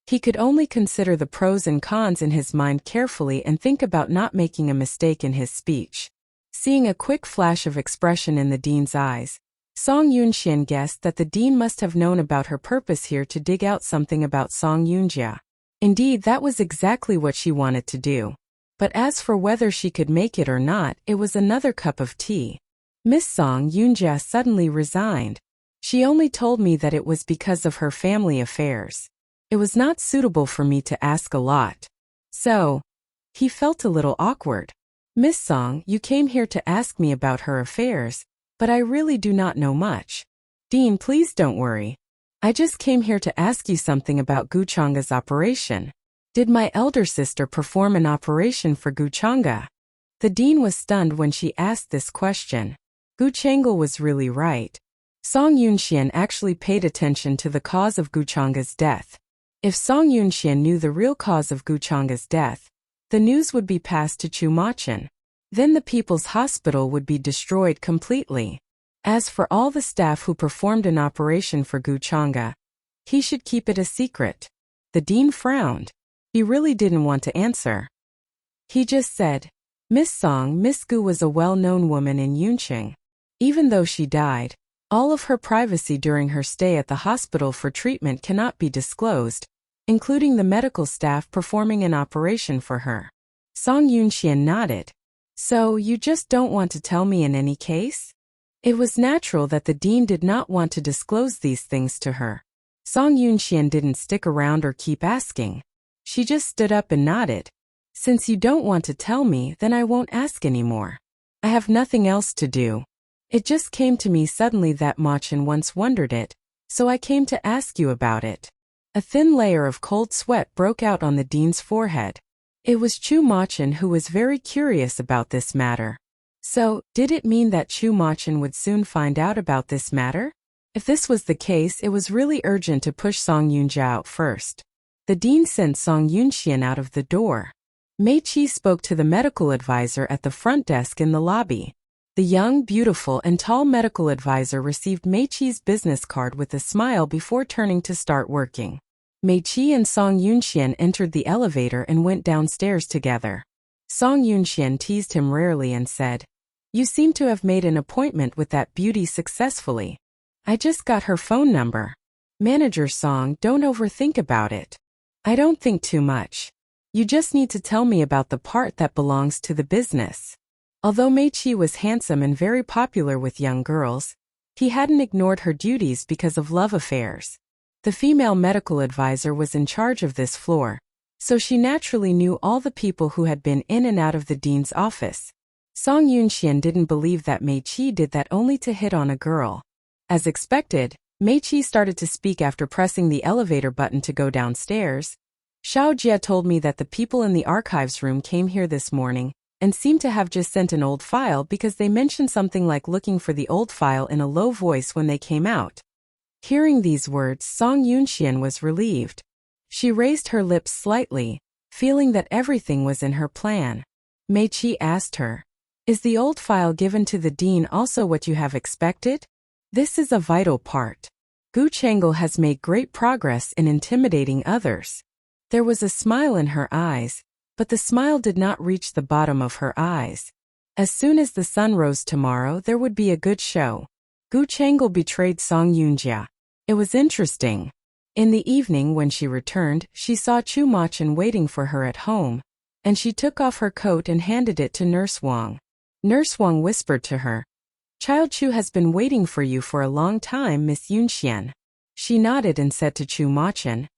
He could only consider the pros and cons in his mind carefully and think about not making a mistake in his speech. Seeing a quick flash of expression in the dean's eyes, Song Yunxian guessed that the dean must have known about her purpose here to dig out something about Song Yunjia. Indeed, that was exactly what she wanted to do. But as for whether she could make it or not, it was another cup of tea. Miss Song Yunjia suddenly resigned. She only told me that it was because of her family affairs. It was not suitable for me to ask a lot. So, he felt a little awkward. "Miss Song, you came here to ask me about her affairs, but I really do not know much." "Dean, please don't worry. I just came here to ask you something about Gu Chang'e's operation. Did my elder sister perform an operation for Gu Chang'e?" The dean was stunned when she asked this question. Gu Chang'e was really right. Song Yunxian actually paid attention to the cause of Gu Chang'e's death. If Song Yunxian knew the real cause of Gu Chang'e's death, the news would be passed to Chu Machin. Then the people's hospital would be destroyed completely. As for all the staff who performed an operation for Gu Chang'e, he should keep it a secret. The dean frowned. He really didn't want to answer. He just said, "Miss Song, Miss Gu was a well-known woman in Yunqing. Even though she died, all of her privacy during her stay at the hospital for treatment cannot be disclosed, including the medical staff performing an operation for her." Song Yunxian nodded. "So, you just don't want to tell me in any case?" It was natural that the dean did not want to disclose these things to her. Song Yunxian didn't stick around or keep asking. She just stood up and nodded. "Since you don't want to tell me, then I won't ask anymore. I have nothing else to do. It just came to me suddenly that Machin once wondered it, so I came to ask you about it." A thin layer of cold sweat broke out on the dean's forehead. It was Chu Machin who was very curious about this matter. So, did it mean that Chu Machin would soon find out about this matter? If this was the case, it was really urgent to push Song Yunjia out first. The dean sent Song Yunxian out of the door. Mei Qi spoke to the medical advisor at the front desk in the lobby. The young, beautiful, and tall medical advisor received Mei Qi's business card with a smile before turning to start working. Mei Qi and Song Yunxian entered the elevator and went downstairs together. Song Yunxian teased him rarely and said, "You seem to have made an appointment with that beauty successfully. I just got her phone number." "Manager Song, don't overthink about it. I don't think too much. You just need to tell me about the part that belongs to the business." Although Mei Qi was handsome and very popular with young girls, he hadn't ignored her duties because of love affairs. The female medical advisor was in charge of this floor, so she naturally knew all the people who had been in and out of the dean's office. Song Yunxian didn't believe that Mei Qi did that only to hit on a girl. As expected, Mei Qi started to speak after pressing the elevator button to go downstairs. "Xiao Jie told me that the people in the archives room came here this morning and seemed to have just sent an old file because they mentioned something like looking for the old file in a low voice when they came out. Hearing these words, Song Yunxian was relieved. She raised her lips slightly, feeling that everything was in her plan. Mei Qi asked her, "Is the old file given to the dean also what you have expected? This is a vital part. Gu Chengel has made great progress in intimidating others." There was a smile in her eyes, but the smile did not reach the bottom of her eyes. As soon as the sun rose tomorrow, there would be a good show. Gu Chengel betrayed Song Yunjia. It was interesting. In the evening when she returned, she saw Chu Machen waiting for her at home, and she took off her coat and handed it to Nurse Wang. Nurse Wang whispered to her, "Child Chu has been waiting for you for a long time, Miss Yunxian." She nodded and said to Chu Machen,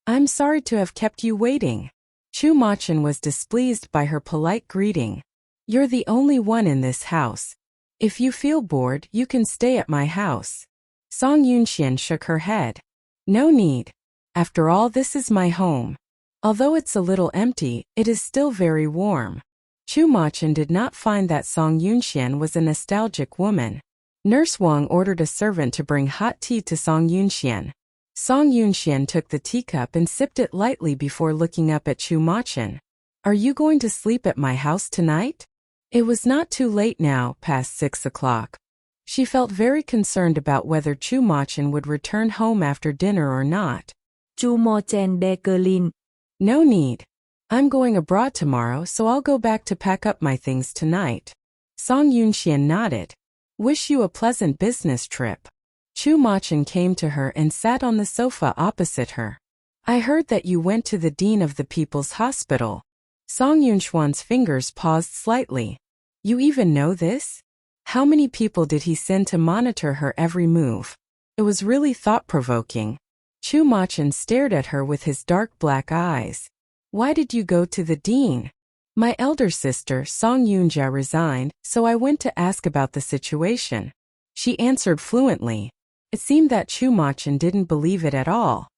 "I'm sorry to have kept you waiting." Chu Machen was displeased by her polite greeting. "You're the only one in this house. If you feel bored, you can stay at my house." Song Yunxian shook her head. "No need. After all, this is my home. Although it's a little empty, it is still very warm." Chu Machen did not find that Song Yunxian was a nostalgic woman. Nurse Wang ordered a servant to bring hot tea to Song Yunxian. Song Yunxian took the teacup and sipped it lightly before looking up at Chu Machen. "Are you going to sleep at my house tonight?" It was not too late now, past 6 o'clock. She felt very concerned about whether Chu Machen would return home after dinner or not. Chu Machen Declin. "No need. I'm going abroad tomorrow, so I'll go back to pack up my things tonight." Song Yunxian nodded. "Wish you a pleasant business trip." Chu Machen came to her and sat on the sofa opposite her. "I heard that you went to the dean of the People's Hospital." Song Yunxuan's fingers paused slightly. "You even know this? How many people did he send to monitor her every move?" It was really thought-provoking. Chu Machen stared at her with his dark black eyes. "Why did you go to the dean?" "My elder sister, Song Yunjia, resigned, so I went to ask about the situation." She answered fluently. It seemed that Chu Machen didn't believe it at all.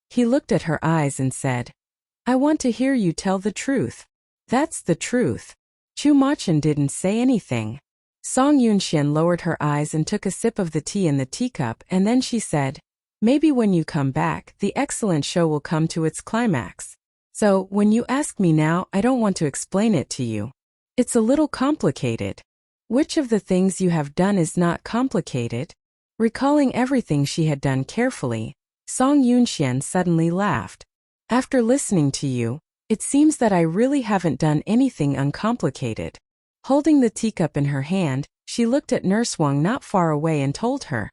He looked at her eyes and said, "I want to hear you tell the truth." "That's the truth." Chu Machen didn't say anything. Song Yunxian lowered her eyes and took a sip of the tea in the teacup, and then she said, "Maybe when you come back, the excellent show will come to its climax. So, when you ask me now, I don't want to explain it to you. It's a little complicated." "Which of the things you have done is not complicated?" Recalling everything she had done carefully, Song Yunxian suddenly laughed. "After listening to you, it seems that I really haven't done anything uncomplicated." Holding the teacup in her hand, she looked at Nurse Wang not far away and told her,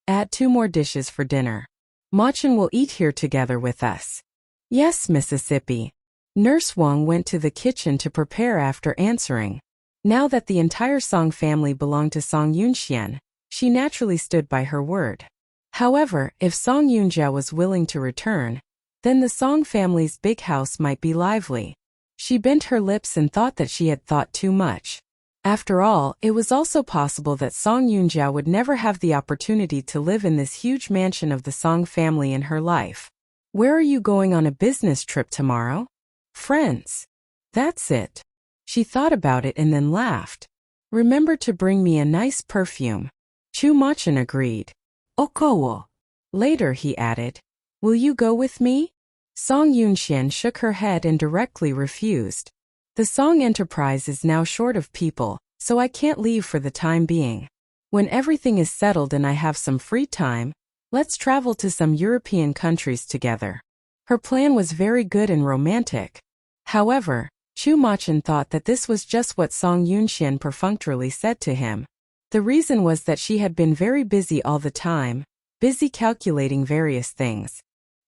"Add 2 more dishes for dinner. Machen will eat here together with us." "Yes, Mississippi." Nurse Wang went to the kitchen to prepare after answering. Now that the entire Song family belonged to Song Yunxian, she naturally stood by her word. However, if Song Yunjia was willing to return, then the Song family's big house might be lively. She bent her lips and thought that she had thought too much. After all, it was also possible that Song Yunjia would never have the opportunity to live in this huge mansion of the Song family in her life. "Where are you going on a business trip tomorrow?" "Friends." "That's it." She thought about it and then laughed. "Remember to bring me a nice perfume." Chu Machen agreed. "Okowo." Later he added, "Will you go with me?" Song Yunxian shook her head and directly refused. "The Song enterprise is now short of people, so I can't leave for the time being. When everything is settled and I have some free time, let's travel to some European countries together." Her plan was very good and romantic. However, Chu Machen thought that this was just what Song Yunxian perfunctorily said to him. The reason was that she had been very busy all the time, busy calculating various things.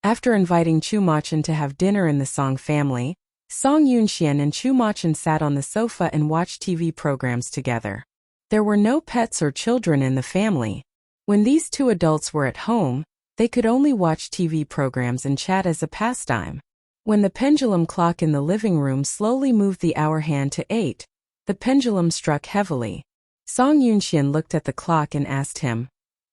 After inviting Chu Machen to have dinner in the Song family, Song Yunxian and Chu Machen sat on the sofa and watched TV programs together. There were no pets or children in the family. When these 2 adults were at home, they could only watch TV programs and chat as a pastime. When the pendulum clock in the living room slowly moved the hour hand to 8, the pendulum struck heavily. Song Yunxian looked at the clock and asked him,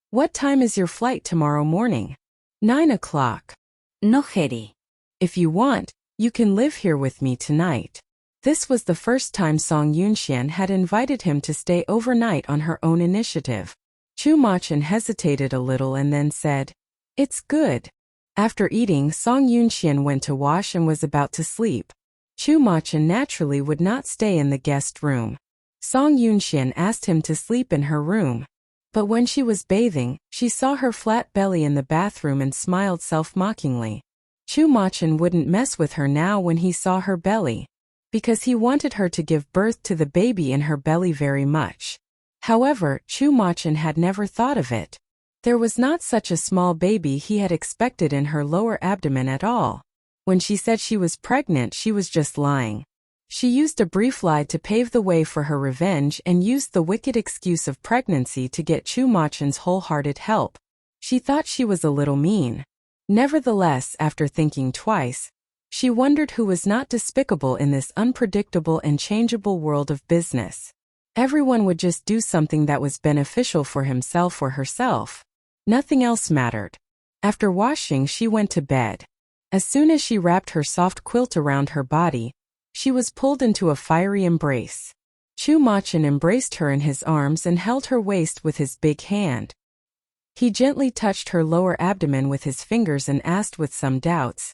"What time is your flight tomorrow morning?" 9 o'clock. No Heri. "If you want, you can live here with me tonight." This was the first time Song Yunxian had invited him to stay overnight on her own initiative. Chu Machin hesitated a little and then said, "It's good." After eating, Song Yunxian went to wash and was about to sleep. Chu Machin naturally would not stay in the guest room. Song Yunxian asked him to sleep in her room. But when she was bathing, she saw her flat belly in the bathroom and smiled self-mockingly. Chu Machin wouldn't mess with her now when he saw her belly, because he wanted her to give birth to the baby in her belly very much. However, Chu Machin had never thought of it. There was not such a small baby he had expected in her lower abdomen at all. When she said she was pregnant, she was just lying. She used a brief lie to pave the way for her revenge and used the wicked excuse of pregnancy to get Chu Machin's wholehearted help. She thought she was a little mean. Nevertheless, after thinking twice, she wondered who was not despicable in this unpredictable and changeable world of business. Everyone would just do something that was beneficial for himself or herself. Nothing else mattered. After washing, she went to bed. As soon as she wrapped her soft quilt around her body, she was pulled into a fiery embrace. Chu Machin embraced her in his arms and held her waist with his big hand. He gently touched her lower abdomen with his fingers and asked with some doubts,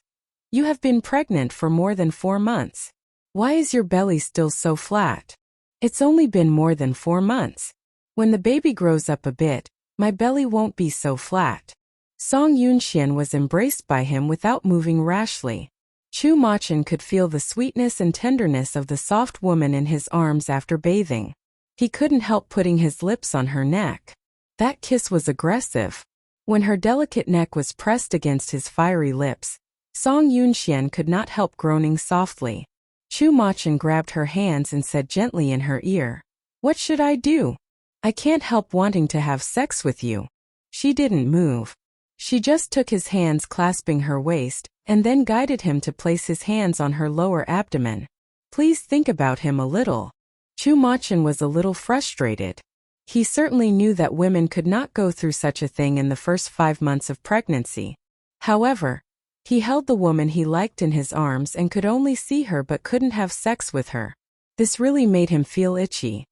"You have been pregnant for more than 4 months. Why is your belly still so flat?" "It's only been more than 4 months. When the baby grows up a bit, my belly won't be so flat." Song Yunxian was embraced by him without moving rashly. Chu Machin could feel the sweetness and tenderness of the soft woman in his arms after bathing. He couldn't help putting his lips on her neck. That kiss was aggressive. When her delicate neck was pressed against his fiery lips, Song Yunxian could not help groaning softly. Chu Machin grabbed her hands and said gently in her ear, "What should I do? I can't help wanting to have sex with you." She didn't move. She just took his hands clasping her waist, and then guided him to place his hands on her lower abdomen. "Please think about him a little." Chu Machin was a little frustrated. He certainly knew that women could not go through such a thing in the first 5 months of pregnancy. However, he held the woman he liked in his arms and could only see her but couldn't have sex with her. This really made him feel itchy.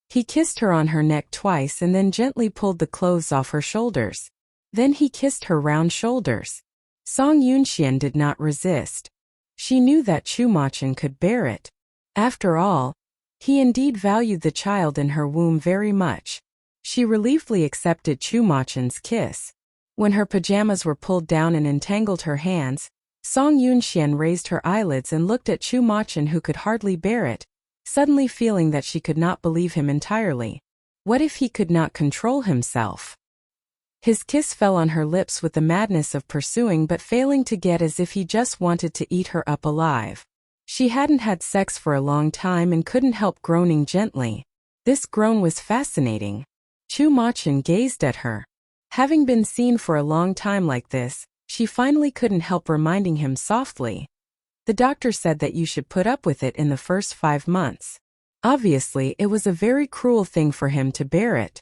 He kissed her on her neck twice and then gently pulled the clothes off her shoulders. Then he kissed her round shoulders. Song Yunxian did not resist. She knew that Chu Machin could bear it. After all, he indeed valued the child in her womb very much. She relievedly accepted Chu Machin's kiss. When her pajamas were pulled down and entangled her hands, Song Yunxian raised her eyelids and looked at Chu Machin, who could hardly bear it, suddenly feeling that she could not believe him entirely. What if he could not control himself? His kiss fell on her lips with the madness of pursuing but failing to get, as if he just wanted to eat her up alive. She hadn't had sex for a long time and couldn't help groaning gently. This groan was fascinating. Chu Machin gazed at her. Having been seen for a long time like this, she finally couldn't help reminding him softly, "The doctor said that you should put up with it in the first 5 months." Obviously, it was a very cruel thing for him to bear it.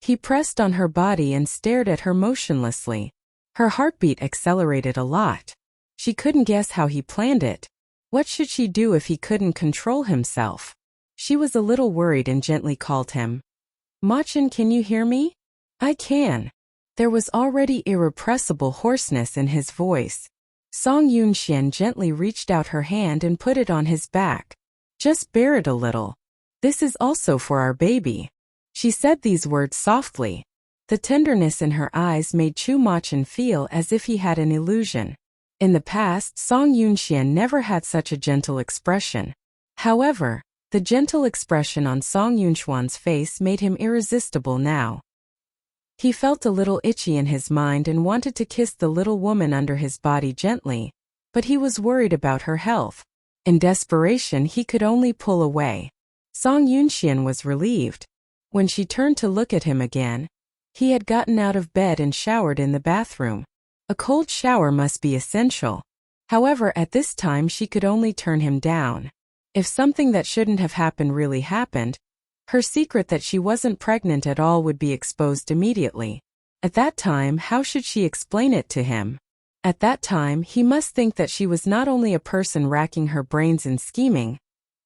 He pressed on her body and stared at her motionlessly. Her heartbeat accelerated a lot. She couldn't guess how he planned it. What should she do if he couldn't control himself? She was a little worried and gently called him. "Machin, can you hear me?" "I can." There was already irrepressible hoarseness in his voice. Song Yunxian gently reached out her hand and put it on his back. "Just bear it a little. This is also for our baby." She said these words softly. The tenderness in her eyes made Chu Machin feel as if he had an illusion. In the past, Song Yunxian never had such a gentle expression. However, the gentle expression on Song Yunxian's face made him irresistible now. He felt a little itchy in his mind and wanted to kiss the little woman under his body gently, but he was worried about her health. In desperation, he could only pull away. Song Yunxian was relieved. When she turned to look at him again, he had gotten out of bed and showered in the bathroom. A cold shower must be essential. However, at this time she could only turn him down. If something that shouldn't have happened really happened, her secret that she wasn't pregnant at all would be exposed immediately. At that time, how should she explain it to him? At that time, he must think that she was not only a person racking her brains and scheming,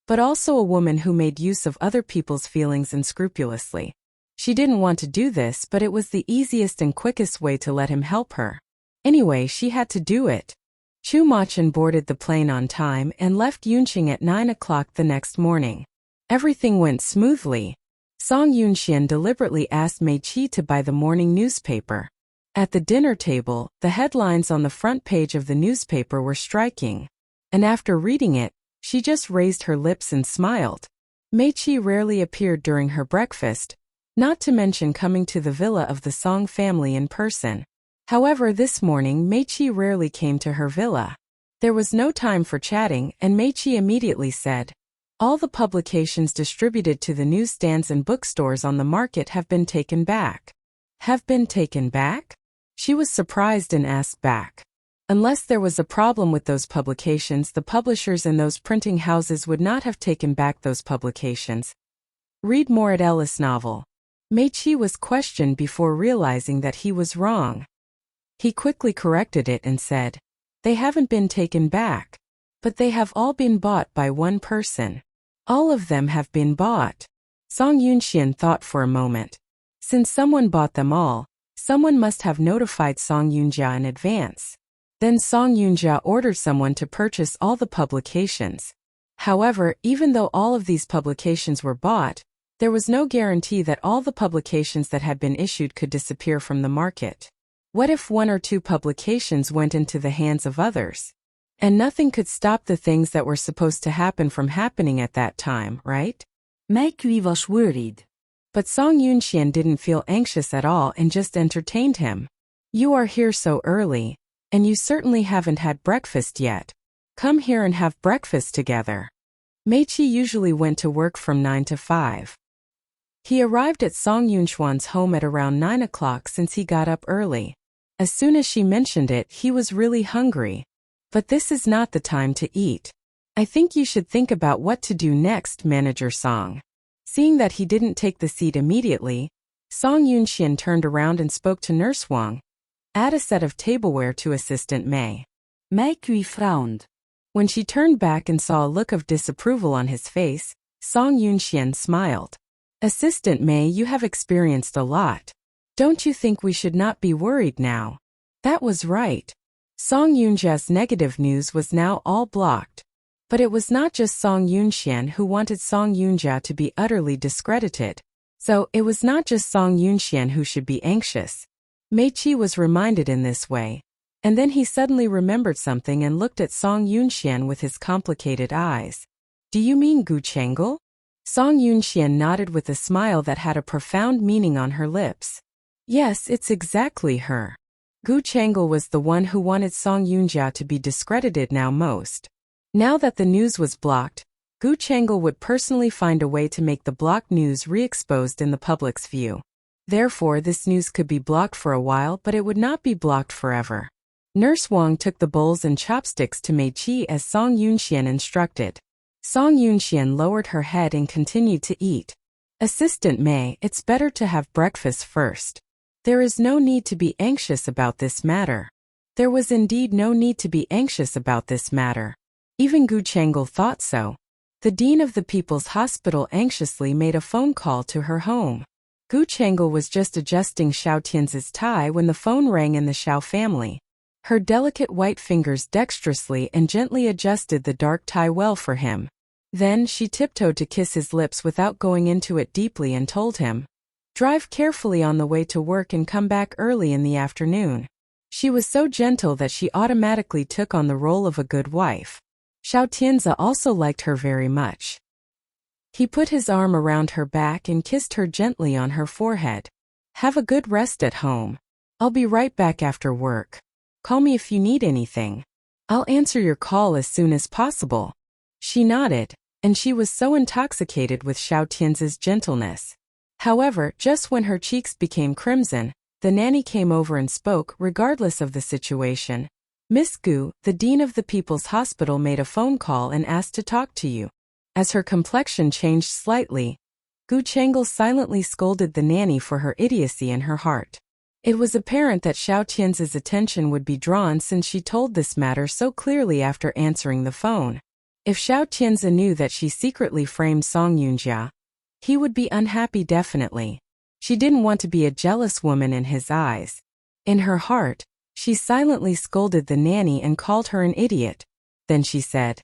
but also a woman who made use of other people's feelings unscrupulously. She didn't want to do this, but it was the easiest and quickest way to let him help her. Anyway, she had to do it. Chu Machan boarded the plane on time and left Yunqing at 9 o'clock the next morning. Everything went smoothly. Song Yunxian deliberately asked Mei Qi to buy the morning newspaper. At the dinner table, the headlines on the front page of the newspaper were striking. And after reading it, she just raised her lips and smiled. Mei Qi rarely appeared during her breakfast, not to mention coming to the villa of the Song family in person. However, this morning Mei Qi rarely came to her villa. There was no time for chatting, and Mei Qi immediately said, "All the publications distributed to the newsstands and bookstores on the market have been taken back." Have been taken back? She was surprised and asked back. Unless there was a problem with those publications, the publishers and those printing houses would not have taken back those publications. Read more at Ellis novel. Mei Qi was questioned before realizing that he was wrong. He quickly corrected it and said, "They haven't been taken back. But they have all been bought by one person." "All of them have been bought." Song Yunxian thought for a moment. Since someone bought them all, someone must have notified Song Yunjia in advance. Then Song Yunjia ordered someone to purchase all the publications. However, even though all of these publications were bought, there was no guarantee that all the publications that had been issued could disappear from the market. What if one or two publications went into the hands of others? And nothing could stop the things that were supposed to happen from happening at that time, right? Mei Qi was worried. But Song Yunxian didn't feel anxious at all and just entertained him. "You are here so early, and you certainly haven't had breakfast yet. Come here and have breakfast together." Mei Qi usually went to work from 9 to 5. He arrived at Song Yunxuan's home at around 9 o'clock since he got up early. As soon as she mentioned it, he was really hungry. "But this is not the time to eat. I think you should think about what to do next, Manager Song." Seeing that he didn't take the seat immediately, Song Yunxian turned around and spoke to Nurse Wang. "Add a set of tableware to Assistant Mei." Mei Qi frowned. When she turned back and saw a look of disapproval on his face, Song Yunxian smiled. "Assistant Mei, you have experienced a lot. Don't you think we should not be worried now?" That was right. Song Yunjia's negative news was now all blocked. But it was not just Song Yunxian who wanted Song Yunjia to be utterly discredited. So, it was not just Song Yunxian who should be anxious. Mei Qi was reminded in this way. And then he suddenly remembered something and looked at Song Yunxian with his complicated eyes. "Do you mean Gu Chengel?" Song Yunxian nodded with a smile that had a profound meaning on her lips. "Yes, it's exactly her. Gu Chengel was the one who wanted Song Yunjia to be discredited now most. Now that the news was blocked, Gu Chengel would personally find a way to make the blocked news re-exposed in the public's view. Therefore, this news could be blocked for a while, but it would not be blocked forever." Nurse Wang took the bowls and chopsticks to Mei Qi as Song Yunxian instructed. Song Yunxian lowered her head and continued to eat. "Assistant Mei, it's better to have breakfast first. There is no need to be anxious about this matter." There was indeed no need to be anxious about this matter. Even Gu Chengel thought so. The dean of the People's Hospital anxiously made a phone call to her home. Gu Chengel was just adjusting Xiao Tianzi's tie when the phone rang in the Xiao family. Her delicate white fingers dexterously and gently adjusted the dark tie well for him. Then she tiptoed to kiss his lips without going into it deeply and told him, "Drive carefully on the way to work and come back early in the afternoon." She was so gentle that she automatically took on the role of a good wife. Xiao Tianzi also liked her very much. He put his arm around her back and kissed her gently on her forehead. "Have a good rest at home. I'll be right back after work. Call me if you need anything. I'll answer your call as soon as possible." She nodded, and she was so intoxicated with Xiao Tianzi's gentleness. However, just when her cheeks became crimson, the nanny came over and spoke regardless of the situation. "Miss Gu, the dean of the People's Hospital made a phone call and asked to talk to you." As her complexion changed slightly, Gu Chengel silently scolded the nanny for her idiocy in her heart. It was apparent that Xiao Tianzi's attention would be drawn since she told this matter so clearly after answering the phone. If Xiao Tianzi knew that she secretly framed Song Yunjia, he would be unhappy definitely. She didn't want to be a jealous woman in his eyes. In her heart, she silently scolded the nanny and called her an idiot. Then she said,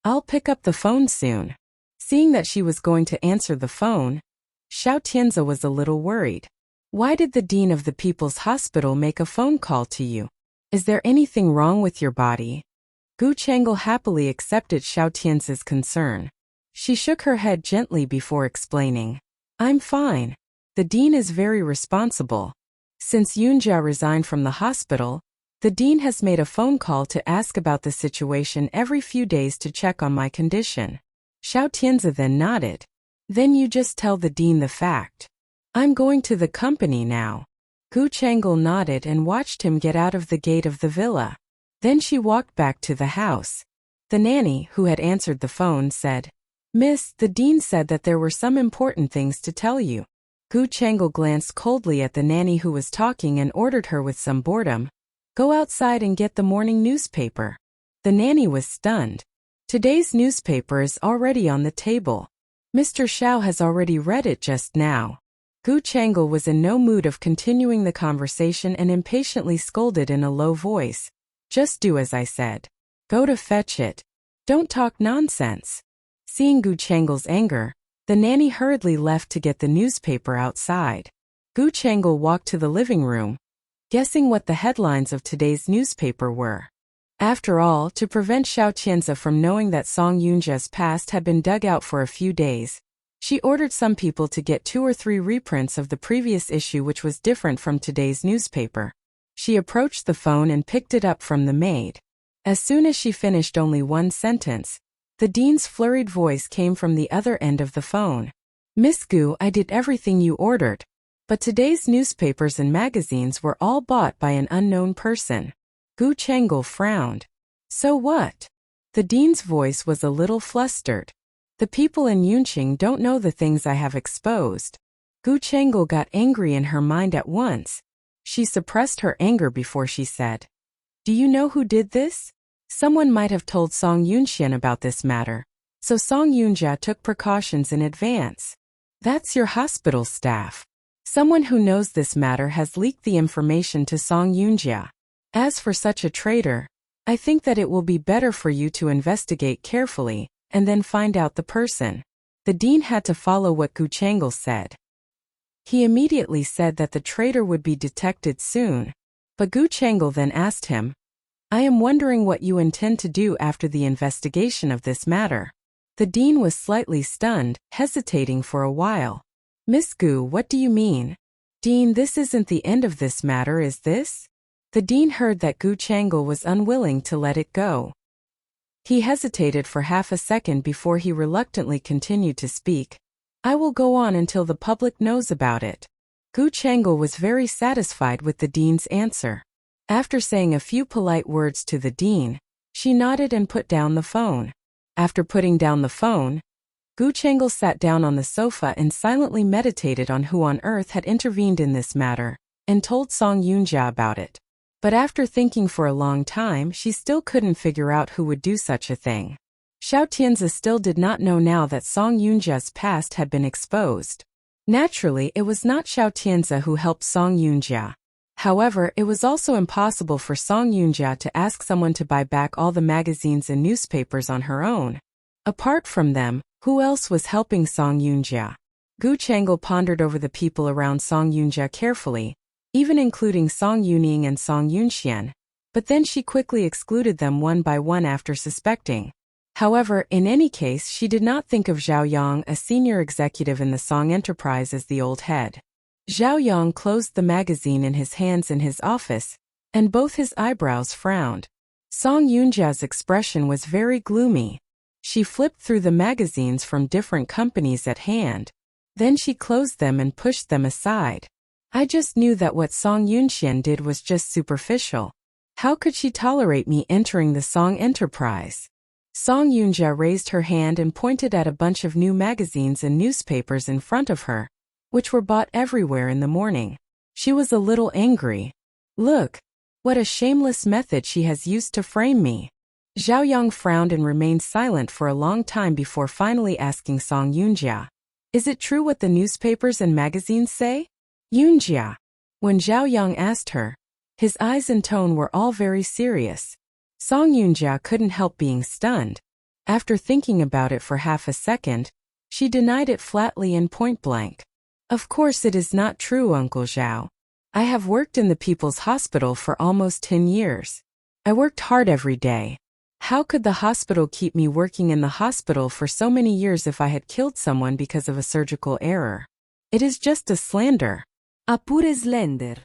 "I'll pick up the phone soon." Seeing that she was going to answer the phone, Xiao Tianzi was a little worried. Why did the dean of the People's Hospital make a phone call to you? Is there anything wrong with your body? Gu Chang'e happily accepted Xiao Tianzi's concern. She shook her head gently before explaining, "I'm fine. The dean is very responsible. Since Yunjia resigned from the hospital, the dean has made a phone call to ask about the situation every few days to check on my condition." Xiao Tianzi then nodded. "Then you just tell the dean the fact. I'm going to the company now." Gu Chang'e nodded and watched him get out of the gate of the villa. Then she walked back to the house. The nanny, who had answered the phone, said, "Miss, the dean said that there were some important things to tell you." Gu Chang'e glanced coldly at the nanny who was talking and ordered her with some boredom, "Go outside and get the morning newspaper." The nanny was stunned. Today's newspaper is already on the table. Mr. Xiao has already read it just now. Gu Chang'e was in no mood of continuing the conversation and impatiently scolded in a low voice, "Just do as I said. Go to fetch it. Don't talk nonsense." Seeing Gu Chang'e's anger, the nanny hurriedly left to get the newspaper outside. Gu Chang'e walked to the living room, guessing what the headlines of today's newspaper were. After all, to prevent Xiao Tianzi from knowing that Song Yunjia's past had been dug out for a few days, she ordered some people to get 2 or 3 reprints of the previous issue which was different from today's newspaper. She approached the phone and picked it up from the maid. As soon as she finished only one sentence, the dean's flurried voice came from the other end of the phone. "Miss Gu, I did everything you ordered, but today's newspapers and magazines were all bought by an unknown person." Gu Chang'e frowned. "So what?" The dean's voice was a little flustered. "The people in Yunqing don't know the things I have exposed." Gu Chang'e got angry in her mind at once. She suppressed her anger before she said, "Do you know who did this? Someone might have told Song Yunxian about this matter, so Song Yunjia took precautions in advance. That's your hospital staff. Someone who knows this matter has leaked the information to Song Yunjia. As for such a traitor, I think that it will be better for you to investigate carefully and then find out the person." The dean had to follow what Gu Chang'e said. He immediately said that the traitor would be detected soon, but Gu Chang'e then asked him, "I am wondering what you intend to do after the investigation of this matter." The dean was slightly stunned, hesitating for a while. "Miss Gu, what do you mean?" "Dean, this isn't the end of this matter, is this?" The dean heard that Gu Chang'e was unwilling to let it go. He hesitated for half a second before he reluctantly continued to speak. "I will go on until the public knows about it." Gu Chang'e was very satisfied with the dean's answer. After saying a few polite words to the dean, she nodded and put down the phone. After putting down the phone, Gu Chang'e sat down on the sofa and silently meditated on who on earth had intervened in this matter, and told Song Yunjia about it. But after thinking for a long time, she still couldn't figure out who would do such a thing. Xiao Tianzi still did not know now that Song Yunjia's past had been exposed. Naturally, it was not Xiao Tianzi who helped Song Yunjia. However, it was also impossible for Song Yunjia to ask someone to buy back all the magazines and newspapers on her own. Apart from them, who else was helping Song Yunjia? Gu Chang'e pondered over the people around Song Yunjia carefully, even including Song Yuning and Song Yunxian, but then she quickly excluded them one by one after suspecting. However, in any case, she did not think of Zhao Yang, a senior executive in the Song enterprise, as the old head. Zhao Yang closed the magazine in his hands in his office, and both his eyebrows frowned. Song Yunjia's expression was very gloomy. She flipped through the magazines from different companies at hand. Then she closed them and pushed them aside. "I just knew that what Song Yunxian did was just superficial. How could she tolerate me entering the Song enterprise?" Song Yunjia raised her hand and pointed at a bunch of new magazines and newspapers in front of her, which were bought everywhere in the morning. She was a little angry. "Look, what a shameless method she has used to frame me." Zhao Yang frowned and remained silent for a long time before finally asking Song Yunjia, "Is it true what the newspapers and magazines say?" Yunjia. When Zhao Yang asked her, his eyes and tone were all very serious. Song Yunjia couldn't help being stunned. After thinking about it for half a second, she denied it flatly and point-blank. Of course it is not true, Uncle Zhao. I have worked in the People's Hospital for almost 10 years. I worked hard every day. How could the hospital keep me working in the hospital for so many years if I had killed someone because of a surgical error? It is just a slander. A pure slander.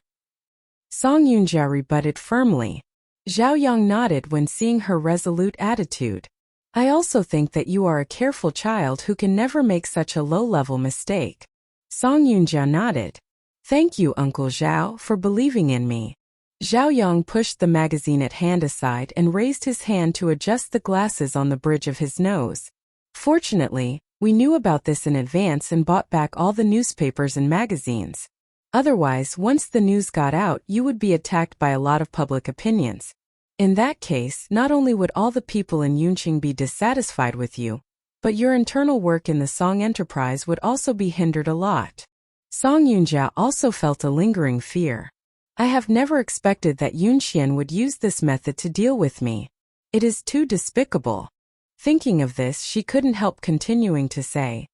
Song Yunjia rebutted firmly. Zhao Yang nodded when seeing her resolute attitude. I also think that you are a careful child who can never make such a low-level mistake. Song Yunjia nodded. Thank you, Uncle Zhao, for believing in me. Zhao Yang pushed the magazine at hand aside and raised his hand to adjust the glasses on the bridge of his nose. Fortunately, we knew about this in advance and bought back all the newspapers and magazines. Otherwise, once the news got out, you would be attacked by a lot of public opinions. In that case, not only would all the people in Yunqing be dissatisfied with you, but your internal work in the Song enterprise would also be hindered a lot. Song Yunjia also felt a lingering fear. I have never expected that Yunxian would use this method to deal with me. It is too despicable. Thinking of this, she couldn't help continuing to say,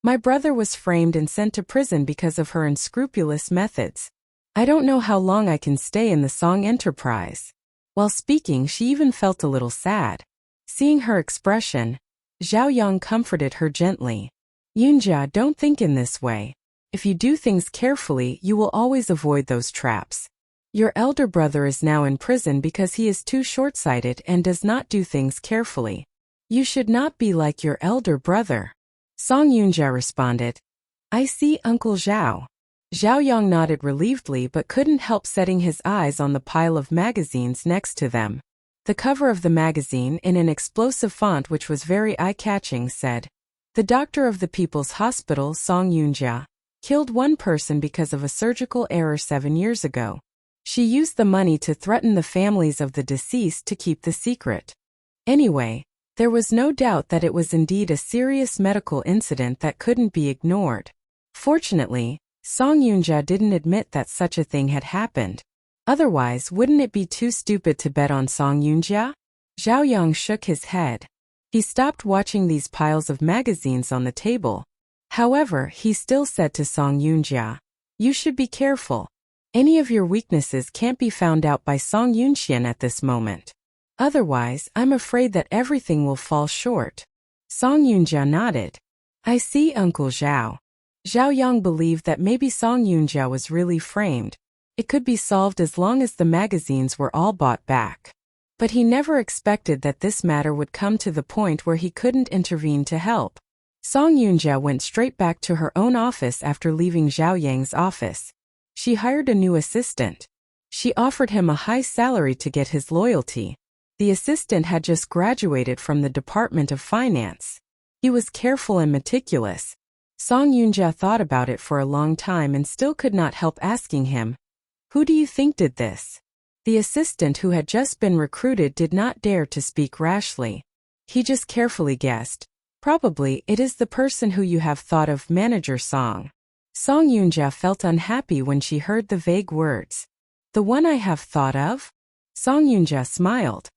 my brother was framed and sent to prison because of her unscrupulous methods. I don't know how long I can stay in the Song enterprise. While speaking, she even felt a little sad. Seeing her expression, Zhao Yang comforted her gently. Yunjia, don't think in this way. If you do things carefully, you will always avoid those traps. Your elder brother is now in prison because he is too short-sighted and does not do things carefully. You should not be like your elder brother. Song Yunjia responded. I see, Uncle Zhao. Zhao Yang nodded relievedly but couldn't help setting his eyes on the pile of magazines next to them. The cover of the magazine, in an explosive font which was very eye-catching, said, The doctor of the People's Hospital, Song Yunjia, killed one person because of a surgical error 7 years ago. She used the money to threaten the families of the deceased to keep the secret. Anyway, there was no doubt that it was indeed a serious medical incident that couldn't be ignored. Fortunately, Song Yunjia didn't admit that such a thing had happened. Otherwise, wouldn't it be too stupid to bet on Song Yunjia? Zhao Yang shook his head. He stopped watching these piles of magazines on the table. However, he still said to Song Yunjia, You should be careful. Any of your weaknesses can't be found out by Song Yunxian at this moment. Otherwise, I'm afraid that everything will fall short. Song Yunjia nodded. I see, Uncle Zhao. Zhao Yang believed that maybe Song Yunjia was really framed. It could be solved as long as the magazines were all bought back. But he never expected that this matter would come to the point where he couldn't intervene to help. Song Yunjia went straight back to her own office after leaving Zhao Yang's office. She hired a new assistant. She offered him a high salary to get his loyalty. The assistant had just graduated from the Department of Finance. He was careful and meticulous. Song Yunjia thought about it for a long time and still could not help asking him, Who do you think did this? The assistant who had just been recruited did not dare to speak rashly. He just carefully guessed, Probably it is the person who you have thought of, Manager Song. Song Yunjia felt unhappy when she heard the vague words. The one I have thought of? Song Yunjia smiled.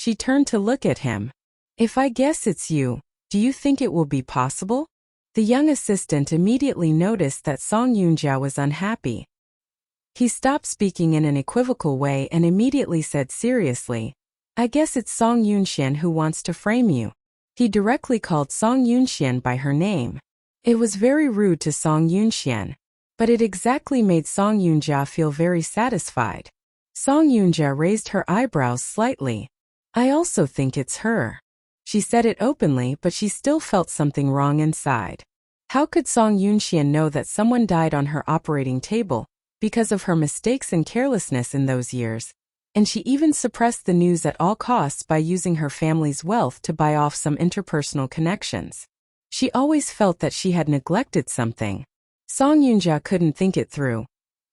She turned to look at him. If I guess it's you, do you think it will be possible? The young assistant immediately noticed that Song Yunjia was unhappy. He stopped speaking in an equivocal way and immediately said seriously, I guess it's Song Yunxian who wants to frame you. He directly called Song Yunxian by her name. It was very rude to Song Yunxian, but it exactly made Song Yunjia feel very satisfied. Song Yunjia raised her eyebrows slightly. I also think it's her. She said it openly, but she still felt something wrong inside. How could Song Yunxian know that someone died on her operating table because of her mistakes and carelessness in those years? And she even suppressed the news at all costs by using her family's wealth to buy off some interpersonal connections. She always felt that she had neglected something. Song Yunjia couldn't think it through.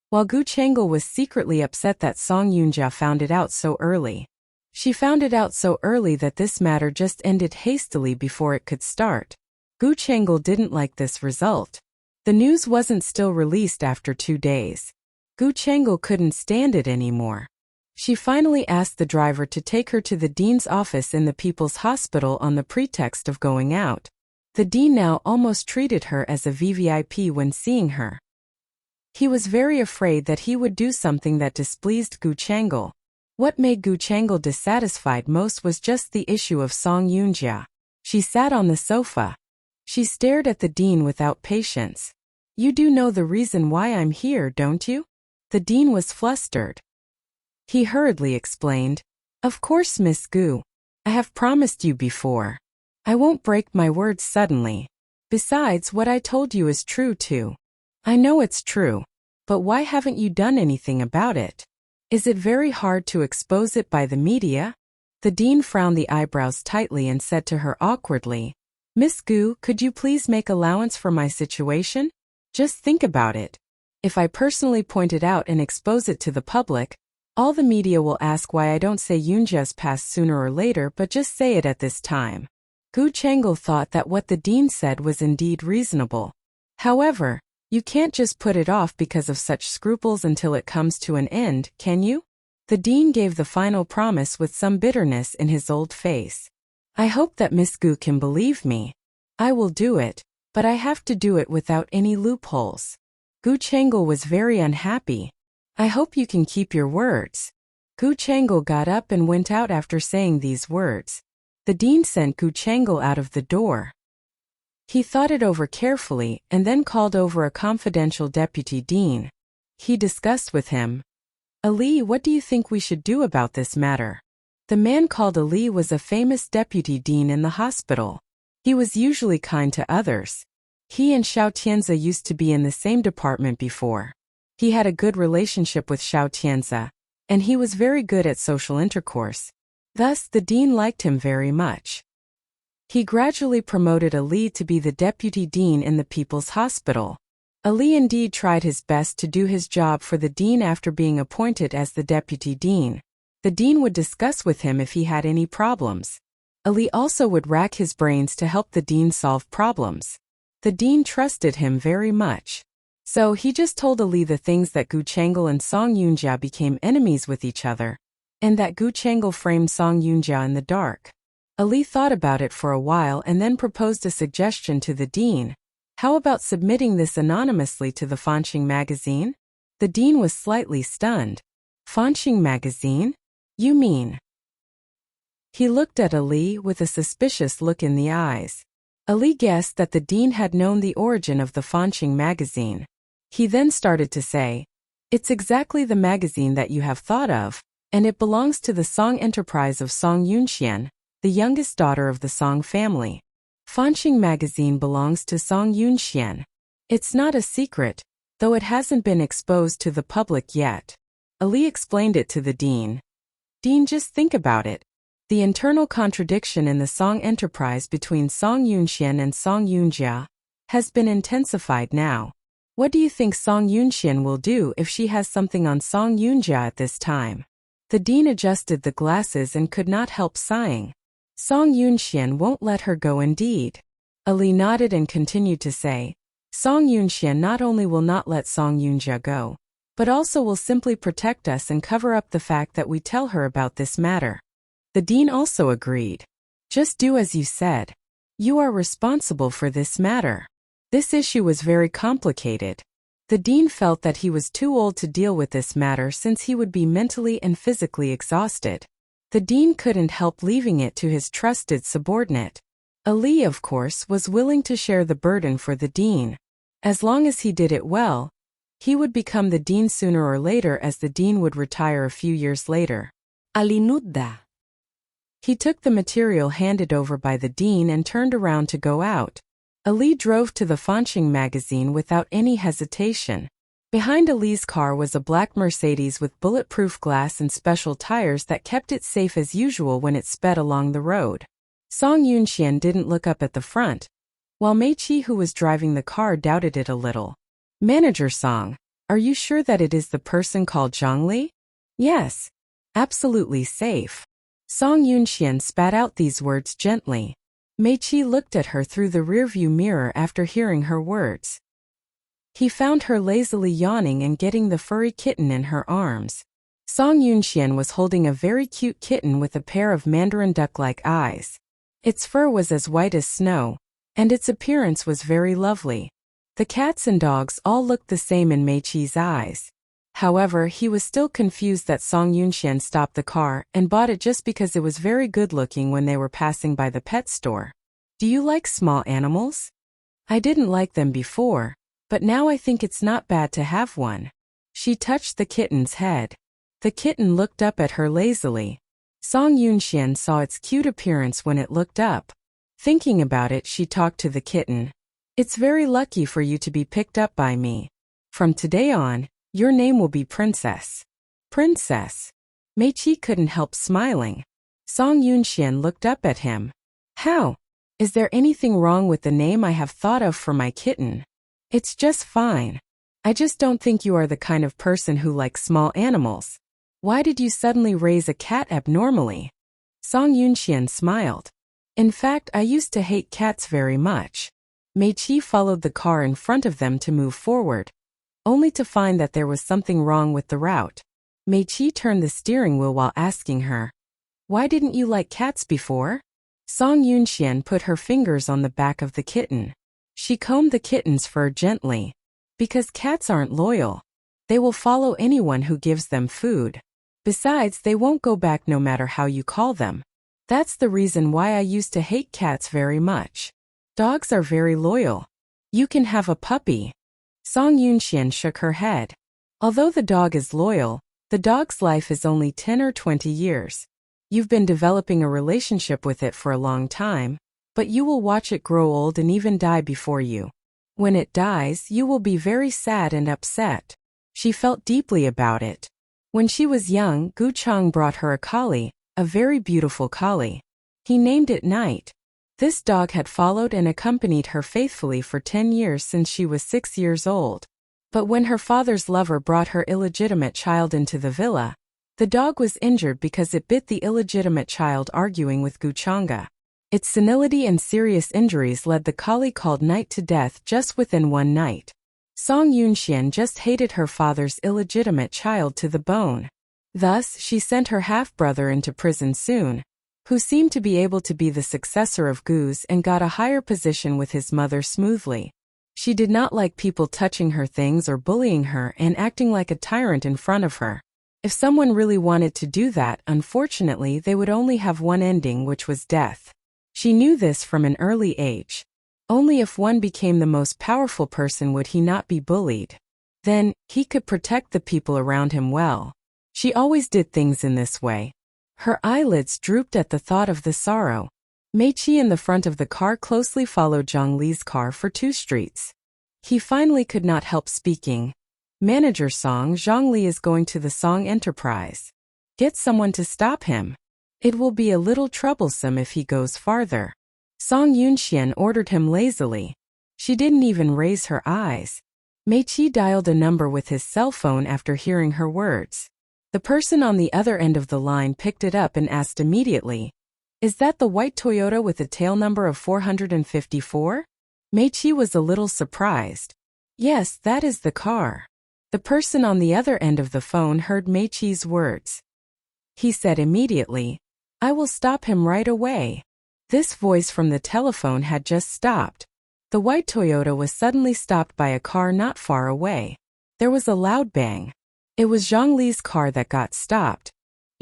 While Gu Changel was secretly upset that Song Yunjia found it out so early. She found it out so early that this matter just ended hastily before it could start. Gu Changel didn't like this result. The news wasn't still released after 2 days. Gu Chengel couldn't stand it anymore. She finally asked the driver to take her to the dean's office in the People's Hospital on the pretext of going out. The dean now almost treated her as a VVIP when seeing her. He was very afraid that he would do something that displeased Gu Chengel. What made Gu Chengel dissatisfied most was just the issue of Song Yunjia. She sat on the sofa. She stared at the dean without patience. "You do know the reason why I'm here, don't you?" The dean was flustered. He hurriedly explained, "Of course, Miss Gu. I have promised you before. I won't break my words suddenly. Besides, what I told you is true too. I know it's true. But why haven't you done anything about it? Is it very hard to expose it by the media?" The dean frowned the eyebrows tightly and said to her awkwardly, "Miss Gu, could you please make allowance for my situation? Just think about it. If I personally point it out and expose it to the public, all the media will ask why I don't say Yunjia's past sooner or later but just say it at this time." Gu Chengel thought that what the dean said was indeed reasonable. However, you can't just put it off because of such scruples until it comes to an end, can you? The dean gave the final promise with some bitterness in his old face. "I hope that Miss Gu can believe me. I will do it, but I have to do it without any loopholes." Gu Chengel was very unhappy. "I hope you can keep your words." Gu Chengel got up and went out after saying these words. The dean sent Gu Chengel out of the door. He thought it over carefully and then called over a confidential deputy dean. He discussed with him, "Ali, what do you think we should do about this matter?" The man called Ali was a famous deputy dean in the hospital. He was usually kind to others. He and Xiao Tianzi used to be in the same department before. He had a good relationship with Xiao Tianzi, and he was very good at social intercourse. Thus, the dean liked him very much. He gradually promoted Ali to be the deputy dean in the People's Hospital. Ali indeed tried his best to do his job for the dean after being appointed as the deputy dean. The dean would discuss with him if he had any problems. Ali also would rack his brains to help the dean solve problems. The dean trusted him very much. So he just told Ali the things that Gu Chengel and Song Yunjia became enemies with each other, and that Gu Chengel framed Song Yunjia in the dark. Ali thought about it for a while and then proposed a suggestion to the dean. "How about submitting this anonymously to the Fanqing magazine?" The dean was slightly stunned. "Fanqing magazine? You mean?" He looked at Ali with a suspicious look in the eyes. Ali guessed that the dean had known the origin of the Fanqing magazine. He then started to say, "It's exactly the magazine that you have thought of, and it belongs to the Song enterprise of Song Yunxian, the youngest daughter of the Song family. Fanqing magazine belongs to Song Yunxian. It's not a secret, though it hasn't been exposed to the public yet." Ali explained it to the dean. "Dean, just think about it. The internal contradiction in the Song enterprise between Song Yunxian and Song Yunjia has been intensified now. What do you think Song Yunxian will do if she has something on Song Yunjia at this time?" The dean adjusted the glasses and could not help sighing. "Song Yunxian won't let her go indeed." Ali nodded and continued to say, "Song Yunxian not only will not let Song Yunjia go, but also will simply protect us and cover up the fact that we tell her about this matter." The dean also agreed. "Just do as you said. You are responsible for this matter." This issue was very complicated. The dean felt that he was too old to deal with this matter since he would be mentally and physically exhausted. The dean couldn't help leaving it to his trusted subordinate. Ali, of course, was willing to share the burden for the dean. As long as he did it well, he would become the dean sooner or later, as the dean would retire a few years later. Ali nudda. He took the material handed over by the dean and turned around to go out. Ali drove to the Fanqing magazine without any hesitation. Behind Ali's car was a black Mercedes with bulletproof glass and special tires that kept it safe as usual when it sped along the road. Song Yunxian didn't look up at the front, while Mei Qi, who was driving the car, doubted it a little. "Manager Song, are you sure that it is the person called Zhongli?" "Yes. Absolutely safe." Song Yunxian spat out these words gently. Mei Qi looked at her through the rearview mirror after hearing her words. He found her lazily yawning and getting the furry kitten in her arms. Song Yunxian was holding a very cute kitten with a pair of mandarin duck-like eyes. Its fur was as white as snow, and its appearance was very lovely. The cats and dogs all looked the same in Meiqi's eyes. However, he was still confused that Song Yunxian stopped the car and bought it just because it was very good-looking when they were passing by the pet store. Do you like small animals? I didn't like them before, but now I think it's not bad to have one. She touched the kitten's head. The kitten looked up at her lazily. Song Yunxian saw its cute appearance when it looked up. Thinking about it, she talked to the kitten. It's very lucky for you to be picked up by me. From today on, your name will be Princess. Princess. Meiqi couldn't help smiling. Song Yunxian looked up at him. How? Is there anything wrong with the name I have thought of for my kitten? It's just fine. I just don't think you are the kind of person who likes small animals. Why did you suddenly raise a cat abnormally? Song Yunxian smiled. In fact, I used to hate cats very much. Meiqi followed the car in front of them to move forward, only to find that there was something wrong with the route. Meiqi turned the steering wheel while asking her, "Why didn't you like cats before?" Song Yunxian put her fingers on the back of the kitten. She combed the kitten's fur gently. Because cats aren't loyal. They will follow anyone who gives them food. Besides, they won't go back no matter how you call them. That's the reason why I used to hate cats very much. Dogs are very loyal. You can have a puppy. Song Yunxian shook her head. Although the dog is loyal, the dog's life is only 10 or 20 years. You've been developing a relationship with it for a long time, but you will watch it grow old and even die before you. When it dies, you will be very sad and upset. She felt deeply about it. When she was young, Gu Chang brought her a collie, a very beautiful collie. He named it Night. This dog had followed and accompanied her faithfully for 10 years since she was 6 years old. But when her father's lover brought her illegitimate child into the villa, the dog was injured because it bit the illegitimate child, arguing with Gu Changa. Its senility and serious injuries led the collie called Night to death just within one night. Song Yunxian just hated her father's illegitimate child to the bone. Thus, she sent her half-brother into prison soon, who seemed to be able to be the successor of Gu's and got a higher position with his mother smoothly. She did not like people touching her things or bullying her and acting like a tyrant in front of her. If someone really wanted to do that, unfortunately, they would only have one ending, which was death. She knew this from an early age. Only if one became the most powerful person would he not be bullied. Then, he could protect the people around him well. She always did things in this way. Her eyelids drooped at the thought of the sorrow. Meiqi in the front of the car closely followed Zhang Li's car for 2 streets. He finally could not help speaking. Manager Song, Zhang Li is going to the Song Enterprise. Get someone to stop him. It will be a little troublesome if he goes farther. Song Yunxian ordered him lazily. She didn't even raise her eyes. Meiqi dialed a number with his cell phone after hearing her words. The person on the other end of the line picked it up and asked immediately, "Is that the white Toyota with a tail number of 454? Meiqi was a little surprised. Yes, that is the car. The person on the other end of the phone heard Meiqi's words. He said immediately, "I will stop him right away." This voice from the telephone had just stopped. The white Toyota was suddenly stopped by a car not far away. There was a loud bang. It was Zhang Li's car that got stopped.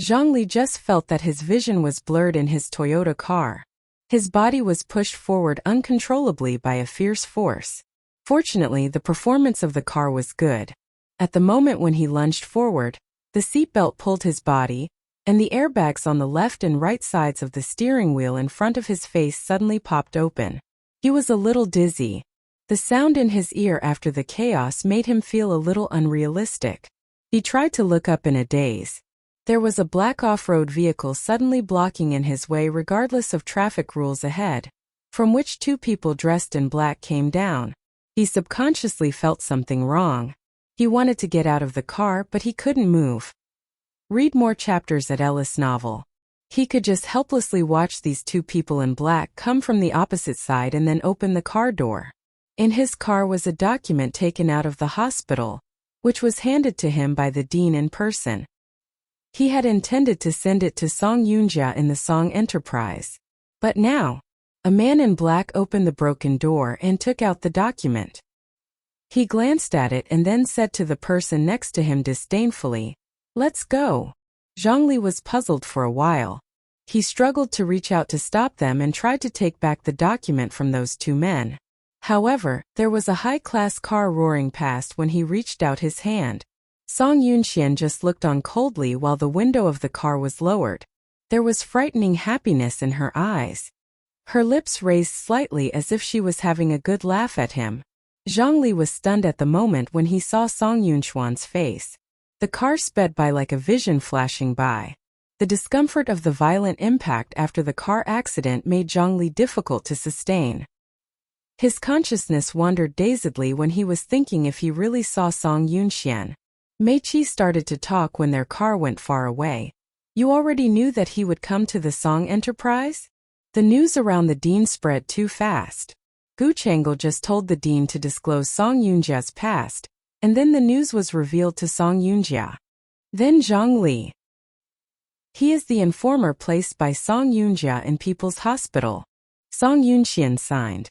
Zhang Li just felt that his vision was blurred in his Toyota car. His body was pushed forward uncontrollably by a fierce force. Fortunately, the performance of the car was good. At the moment when he lunged forward, the seatbelt pulled his body, and the airbags on the left and right sides of the steering wheel in front of his face suddenly popped open. He was a little dizzy. The sound in his ear after the chaos made him feel a little unrealistic. He tried to look up in a daze. There was a black off-road vehicle suddenly blocking in his way regardless of traffic rules ahead, from which 2 people dressed in black came down. He subconsciously felt something wrong. He wanted to get out of the car, but he couldn't move. Read more chapters at Ellis Novel. He could just helplessly watch these 2 people in black come from the opposite side and then open the car door. In his car was a document taken out of the hospital, which was handed to him by the dean in person. He had intended to send it to Song Yoonja in the Song Enterprise. But now, a man in black opened the broken door and took out the document. He glanced at it and then said to the person next to him disdainfully, "Let's go." Zhongli was puzzled for a while. He struggled to reach out to stop them and tried to take back the document from those two men. However, there was a high-class car roaring past when he reached out his hand. Song Yunxian just looked on coldly while the window of the car was lowered. There was frightening happiness in her eyes. Her lips raised slightly as if she was having a good laugh at him. Zhongli was stunned at the moment when he saw Song Yunxuan's face. The car sped by like a vision flashing by. The discomfort of the violent impact after the car accident made Zhongli difficult to sustain. His consciousness wandered dazedly when he was thinking if he really saw Song Yunxian. Meiqi started to talk when their car went far away. "You already knew that he would come to the Song Enterprise?" The news around the dean spread too fast. Gu Chang'e just told the dean to disclose Song Yunjia's past, and then the news was revealed to Song Yunjia. Then Zhang Li. He is the informer placed by Song Yunjia in People's Hospital. Song Yunxian signed.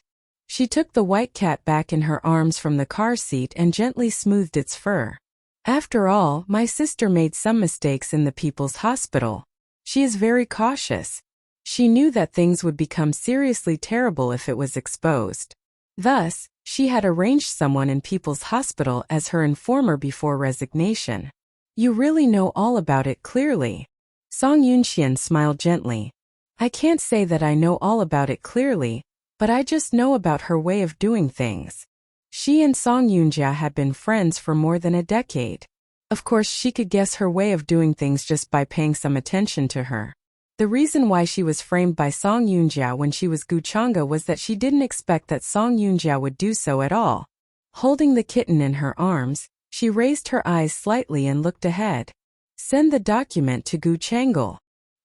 She took the white cat back in her arms from the car seat and gently smoothed its fur. "After all, my sister made some mistakes in the People's Hospital. She is very cautious. She knew that things would become seriously terrible if it was exposed. Thus, she had arranged someone in People's Hospital as her informer before resignation. You really know all about it clearly." Song Yunxian smiled gently. "I can't say that I know all about it clearly, but I just know about her way of doing things." She and Song Yunjia had been friends for more than a decade. Of course, she could guess her way of doing things just by paying some attention to her. The reason why she was framed by Song Yunjia when she was Gu Chang'e was that she didn't expect that Song Yunjia would do so at all. Holding the kitten in her arms, she raised her eyes slightly and looked ahead. "Send the document to Gu Chang'e."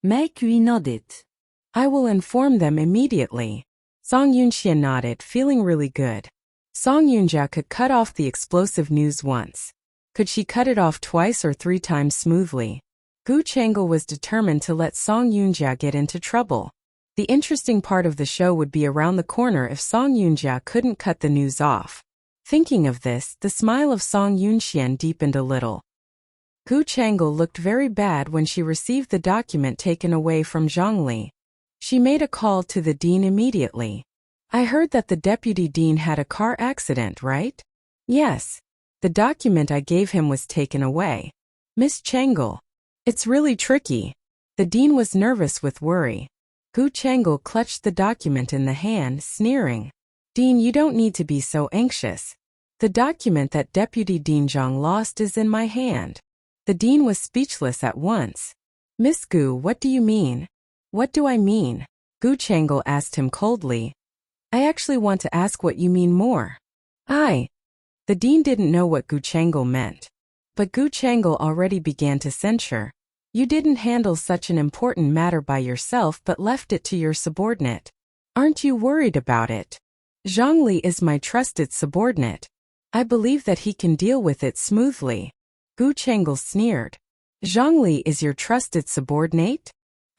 Mei nodded. "I will inform them immediately." Song Yunxian nodded, feeling really good. Song Yunjia could cut off the explosive news once. Could she cut it off twice or 3 times smoothly? Gu Chang'e was determined to let Song Yunjia get into trouble. The interesting part of the show would be around the corner if Song Yunjia couldn't cut the news off. Thinking of this, the smile of Song Yunxian deepened a little. Gu Chang'e looked very bad when she received the document taken away from Zhang Li. She made a call to the dean immediately. "I heard that the deputy dean had a car accident, right?" "Yes. The document I gave him was taken away." "Miss Chang'e. It's really tricky." The dean was nervous with worry. Gu Chang'e clutched the document in the hand, sneering. "Dean, you don't need to be so anxious. The document that Deputy Dean Zhang lost is in my hand." The dean was speechless at once. "Miss Gu, what do you mean?" "What do I mean?" Gu Chang'e asked him coldly. "I actually want to ask what you mean more." The dean didn't know what Gu Chang'e meant. But Gu Chang'e already began to censure. "You didn't handle such an important matter by yourself but left it to your subordinate. Aren't you worried about it?" "Zhang Li is my trusted subordinate. I believe that he can deal with it smoothly." Gu Chang'e sneered. "Zhang Li is your trusted subordinate?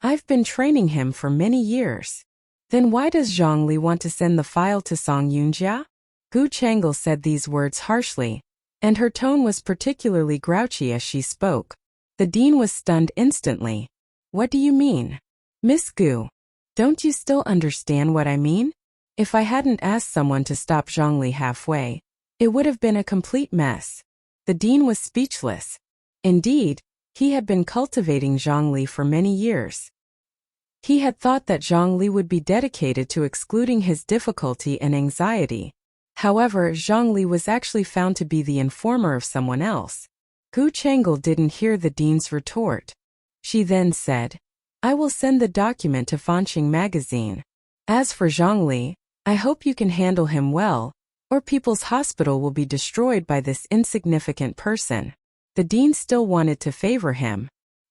I've been training him for many years. Then why does Zhang Li want to send the file to Song Yunjia?" Gu Chang'e said these words harshly, and her tone was particularly grouchy as she spoke. The dean was stunned instantly. "What do you mean?" "Miss Gu, don't you still understand what I mean? If I hadn't asked someone to stop Zhang Li halfway, it would have been a complete mess." The dean was speechless. Indeed, he had been cultivating Zhang Li for many years. He had thought that Zhang Li would be dedicated to excluding his difficulty and anxiety. However, Zhang Li was actually found to be the informer of someone else. Gu Chang'e didn't hear the dean's retort. She then said, "I will send the document to Fanqing magazine. As for Zhang Li, I hope you can handle him well, or People's Hospital will be destroyed by this insignificant person." The dean still wanted to favor him.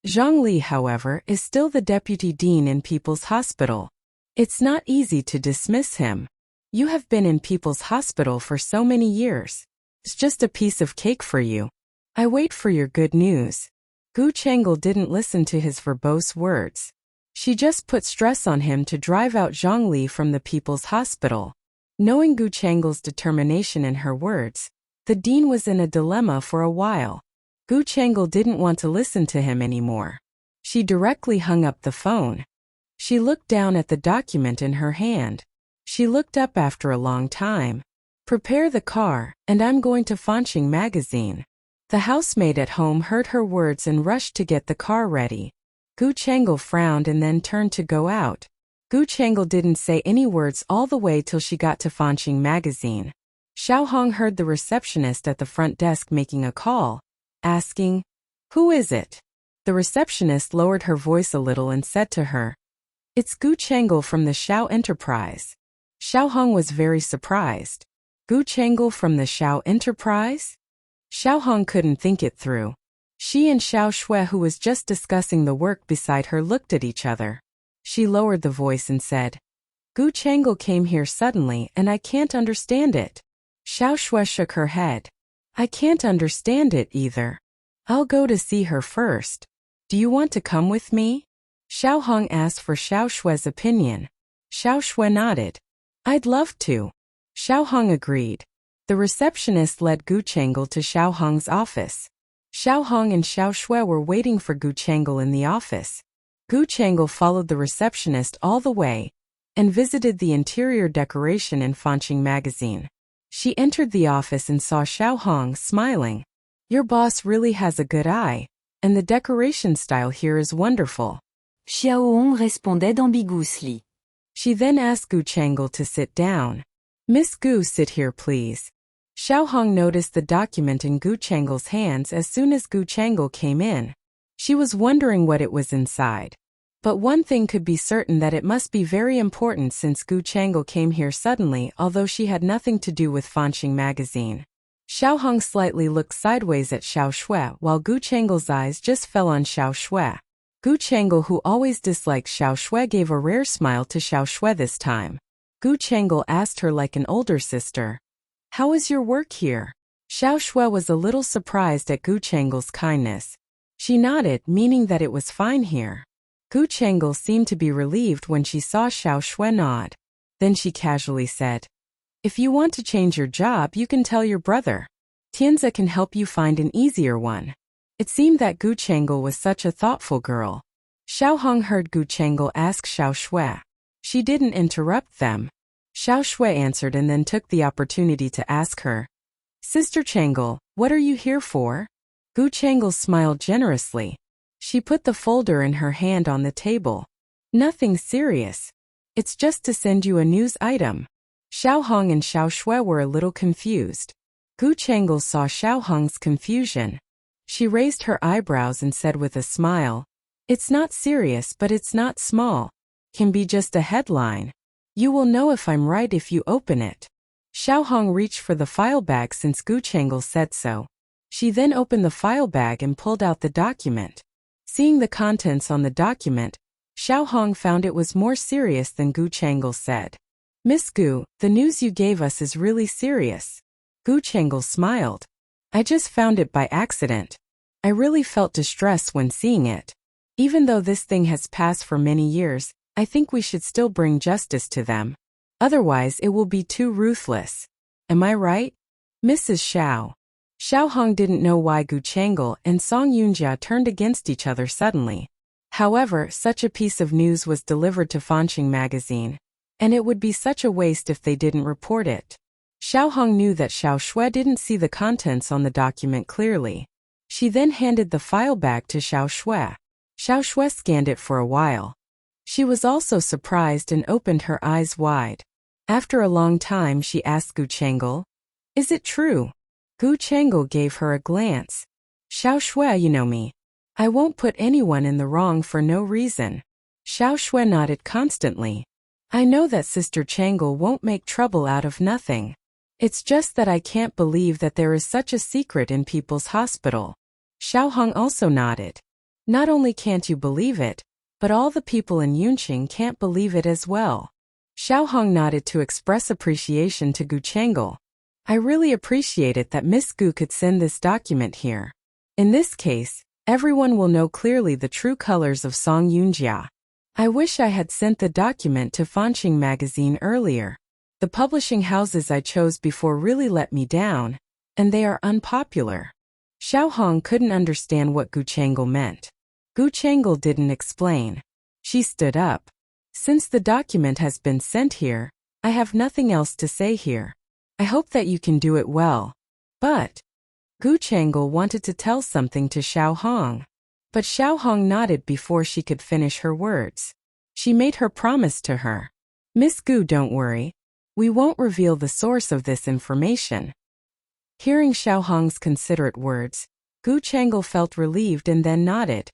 Zhang Li, however, is still the deputy dean in People's Hospital. It's not easy to dismiss him. You have been in people's hospital for so many years. It's just a piece of cake for you. I wait for your good news. Gu Chengel didn't listen to his verbose words. She just put stress on him to drive out Zhongli from the people's hospital. Knowing Gu Chengel's determination in her words, the dean was in a dilemma for a while. Gu Chengel didn't want to listen to him anymore. She directly hung up the phone. She looked down at the document in her hand. She looked up after a long time. Prepare the car, and I'm going to Fanqing magazine. The housemaid at home heard her words and rushed to get the car ready. Gu Chengel frowned and then turned to go out. Gu Chengel didn't say any words all the way till she got to Fanqing magazine. Xiao Hong heard the receptionist at the front desk making a call, asking, "Who is it?" The receptionist lowered her voice a little and said to her, "It's Gu Chengel from the Xiao Enterprise." Xiao Hong was very surprised. Gu Chengel from the Xiao Enterprise? Xiao Hong couldn't think it through. She and Xiao Shui, who was just discussing the work beside her, looked at each other. She lowered the voice and said, "Gu Chengel came here suddenly and I can't understand it." Xiao Shui shook her head. "I can't understand it either. I'll go to see her first. Do you want to come with me?" Xiao Hong asked for Xiao Shui's opinion. Xiao Shui nodded. "I'd love to." Xiao Hong agreed. The receptionist led Gu Chengel to Xiao Hong's office. Xiao Hong and Xiao Shui were waiting for Gu Chengel in the office. Gu Chengel followed the receptionist all the way and visited the interior decoration in Fanqing magazine. She entered the office and saw Xiao Hong smiling. "Your boss really has a good eye, and the decoration style here is wonderful." Xiao Hong répondait ambiguously. She then asked Gu Chengel to sit down. "Miss Gu, sit here please." Xiao Hong noticed the document in Gu Chengel's hands as soon as Gu Chengel came in. She was wondering what it was inside. But one thing could be certain, that it must be very important since Gu Chengel came here suddenly, although she had nothing to do with Fanqing magazine. Xiao Hong slightly looked sideways at Xiao Shui while Gu Chengel's eyes just fell on Xiao Shui. Gu Chengel, who always disliked Xiao Shui, gave a rare smile to Xiao Shui this time. Gu Chengel asked her like an older sister, "How is your work here?" Xiao Shui was a little surprised at Gu Chengel's kindness. She nodded, meaning that it was fine here. Gu Chengel seemed to be relieved when she saw Xiao Shui nod. Then she casually said, "If you want to change your job, you can tell your brother. Tianzi can help you find an easier one." It seemed that Gu Chengel was such a thoughtful girl. Xiao Hong heard Gu Chengel ask Xiao Shui. She didn't interrupt them. Xiao Shui answered and then took the opportunity to ask her, "Sister Chengel, what are you here for?" Gu Chengel smiled generously. She put the folder in her hand on the table. "Nothing serious. It's just to send you a news item." Xiao Hong and Xiao Shui were a little confused. Gu Chengel saw Xiao Hong's confusion. She raised her eyebrows and said with a smile, "It's not serious, but it's not small. Can be just a headline. You will know if I'm right if you open it." Xiao Hong reached for the file bag since Gu Chengel said so. She then opened the file bag and pulled out the document. Seeing the contents on the document, Xiao Hong found it was more serious than Gu Chengel said. "Miss Gu, the news you gave us is really serious." Gu Chengel smiled. "I just found it by accident. I really felt distress when seeing it. Even though this thing has passed for many years, I think we should still bring justice to them. Otherwise it will be too ruthless. Am I right, Mrs. Xiao?" Xiao Hong didn't know why Gu Chengel and Song Yunjia turned against each other suddenly. However, such a piece of news was delivered to Fanqing magazine, and it would be such a waste if they didn't report it. Xiao Hong knew that Xiao Shui didn't see the contents on the document clearly. She then handed the file back to Xiao Shui. Xiao Shui scanned it for a while. She was also surprised and opened her eyes wide. After a long time she asked Gu Chengel, "Is it true?" Gu Chengel gave her a glance. "Xiao Shui, you know me. I won't put anyone in the wrong for no reason." Xiao Shui nodded constantly. "I know that Sister Chengel won't make trouble out of nothing. It's just that I can't believe that there is such a secret in people's hospital." Xiao Hong also nodded. "Not only can't you believe it, but all the people in Yunqing can't believe it as well." Xiao Hong nodded to express appreciation to Gu Changel. I really appreciate it that Miss Gu could send this document here. In this case, everyone will know clearly the true colors of Song Yunjia. I wish I had sent the document to Fanqing magazine earlier. The publishing houses I chose before really let me down, and they are unpopular. Xiao Hong couldn't understand what Gu Changel meant. Gu Changel didn't explain. She stood up. Since the document has been sent here, I have nothing else to say here. I hope that you can do it well. But Gu Changel wanted to tell something to Xiao Hong. But Xiao Hong nodded before she could finish her words. She made her promise to her. Miss Gu, don't worry. We won't reveal the source of this information. Hearing Xiao Hong's considerate words, Gu Changel felt relieved and then nodded.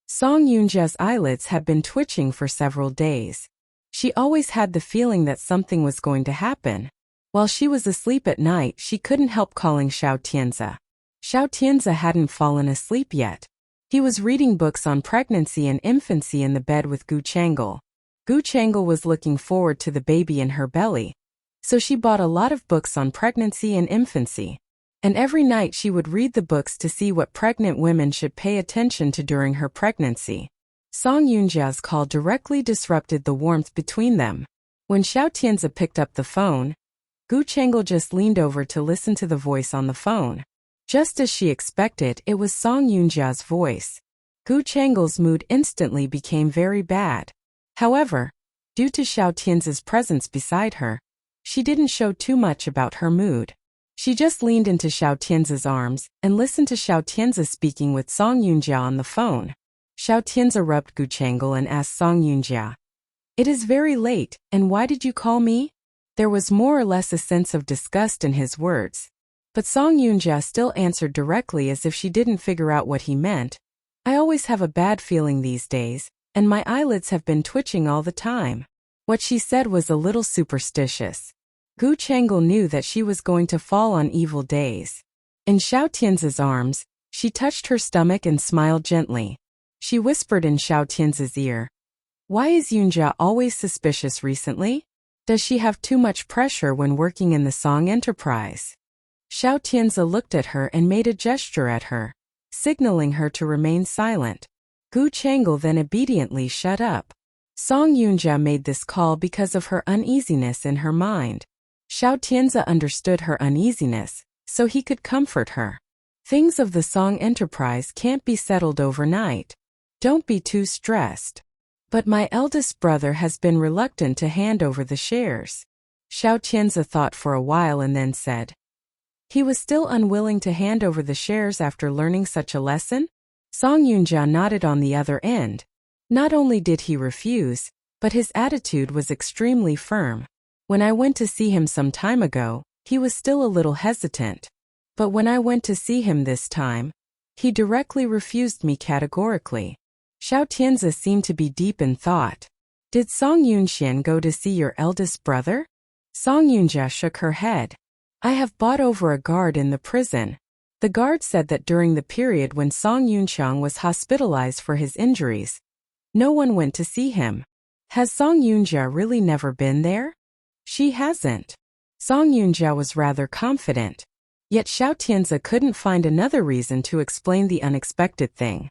Song Yunjia's eyelids had been twitching for several days. She always had the feeling that something was going to happen. While she was asleep at night, she couldn't help calling Xiao Tianzi. Xiao Tianzi hadn't fallen asleep yet. He was reading books on pregnancy and infancy in the bed with Gu Changel. Gu Changel was looking forward to the baby in her belly, so she bought a lot of books on pregnancy and infancy. And every night she would read the books to see what pregnant women should pay attention to during her pregnancy. Song Yunjia's call directly disrupted the warmth between them. When Xiao Tianzi picked up the phone, Gu Changel just leaned over to listen to the voice on the phone. Just as she expected, it was Song Yunjia's voice. Gu Changel's mood instantly became very bad. However, due to Xiao Tianzi's presence beside her, she didn't show too much about her mood. She just leaned into Xiao Tianzi's arms and listened to Xiao Tianzi speaking with Song Yunjia on the phone. Xiao Tianzi rubbed Gu Changel and asked Song Yunjia, "It is very late, and why did you call me?" There was more or less a sense of disgust in his words. But Song Yunjia still answered directly as if she didn't figure out what he meant. "I always have a bad feeling these days, and my eyelids have been twitching all the time." What she said was a little superstitious. Gu Changel knew that she was going to fall on evil days. In Xiao Tianzi's arms, she touched her stomach and smiled gently. She whispered in Xiao Tianzi's ear, "Why is Yunjia always suspicious recently? Does she have too much pressure when working in the Song enterprise?" Xiao Tianzi looked at her and made a gesture at her, signaling her to remain silent. Gu Changel then obediently shut up. Song Yunjia made this call because of her uneasiness in her mind. Xiao Tianzi understood her uneasiness, so he could comfort her. Things of the Song enterprise can't be settled overnight. Don't be too stressed. But my eldest brother has been reluctant to hand over the shares. Xiao Tianzi thought for a while and then said, "He was still unwilling to hand over the shares after learning such a lesson?" Song Yunjia nodded on the other end. Not only did he refuse, but his attitude was extremely firm. When I went to see him some time ago, he was still a little hesitant. But when I went to see him this time, he directly refused me categorically. Xiao Tianzi seemed to be deep in thought. "Did Song Yunxian go to see your eldest brother?" Song Yunjia shook her head. "I have bought over a guard in the prison. The guard said that during the period when Song Yunqiang was hospitalized for his injuries, no one went to see him. Has Song Yunjia really never been there?" "She hasn't." Song Yunjia was rather confident. Yet Xiao Tianzi couldn't find another reason to explain the unexpected thing.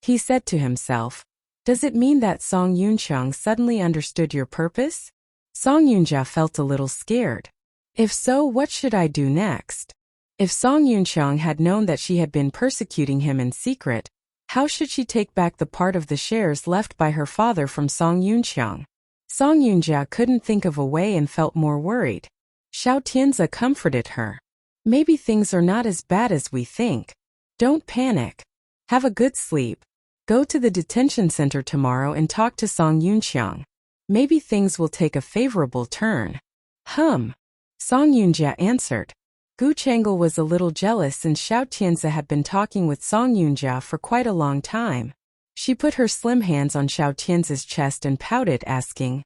He said to himself, "Does it mean that Song Yunqiang suddenly understood your purpose?" Song Yunjia felt a little scared. If so, what should I do next? If Song Yunqiang had known that she had been persecuting him in secret, how should she take back the part of the shares left by her father from Song Yunqiang? Song Yunjia couldn't think of a way and felt more worried. Xiao Tianzi comforted her. "Maybe things are not as bad as we think. Don't panic. Have a good sleep. Go to the detention center tomorrow and talk to Song Yunqiang. Maybe things will take a favorable turn." Song Yunjia answered. Gu Changel was a little jealous since Xiao Tianzi had been talking with Song Yunjia for quite a long time. She put her slim hands on Xiao Tianzi's chest and pouted, asking,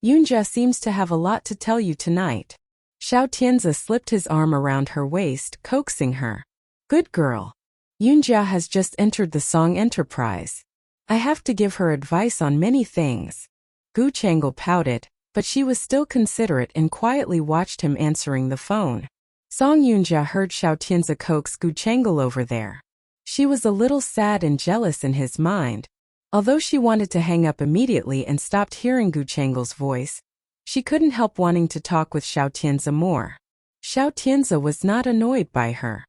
"Yunjia seems to have a lot to tell you tonight." Xiao Tianzi slipped his arm around her waist, coaxing her. "Good girl. Yunjia has just entered the Song enterprise. I have to give her advice on many things." Gu Changel pouted. but she was still considerate and quietly watched him answering the phone. Song Yunjia heard Xiao Tianzi coax Gu Chang'e over there. She was a little sad and jealous in his mind. Although she wanted to hang up immediately and stopped hearing Gu Chang'e's voice, she couldn't help wanting to talk with Xiao Tianzi more. Xiao Tianzi was not annoyed by her.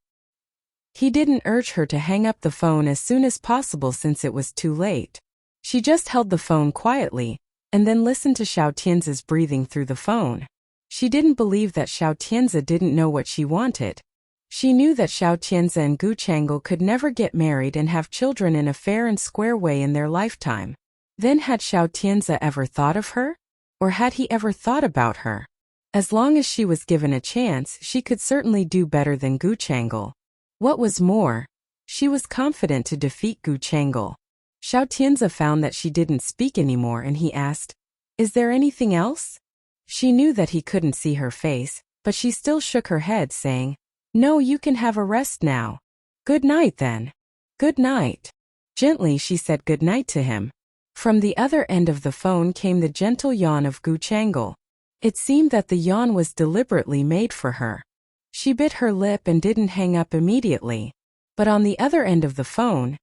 He didn't urge her to hang up the phone as soon as possible since it was too late. She just held the phone quietly, and then listened to Xiao Tianzi's breathing through the phone. She didn't believe that Xiao Tianzi didn't know what she wanted. She knew that Xiao Tianzi and Gu Chang'e could never get married and have children in a fair and square way in their lifetime. Then had Xiao Tianzi ever thought of her? Or had he ever thought about her? As long as she was given a chance, she could certainly do better than Gu Chang'e. What was more, she was confident to defeat Gu Chang'e. Xiao Tianzi found that she didn't speak anymore and he asked, "Is there anything else?" She knew that he couldn't see her face, but she still shook her head saying, "No, you can have a rest now." "Good night then." "Good night." Gently she said good night to him. From the other end of the phone came the gentle yawn of Gu Chang'e. It seemed that the yawn was deliberately made for her. She bit her lip and didn't hang up immediately. But on the other end of the phone,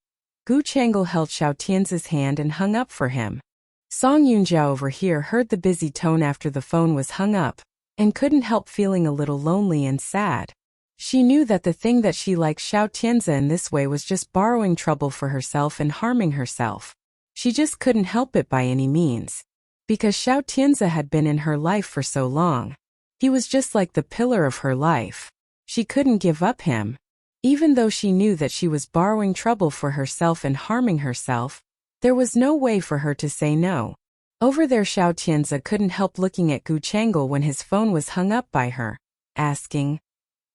Gu Chang'e held Xiao Tianzi's hand and hung up for him. Song Yunjia over here heard the busy tone after the phone was hung up, and couldn't help feeling a little lonely and sad. She knew that the thing that she liked Xiao Tianzi in this way was just borrowing trouble for herself and harming herself. She just couldn't help it by any means. Because Xiao Tianzi had been in her life for so long. He was just like the pillar of her life. She couldn't give up him. Even though she knew that she was borrowing trouble for herself and harming herself, there was no way for her to say no. Over there Xiao Tianzi couldn't help looking at Gu Chang'e when his phone was hung up by her, asking,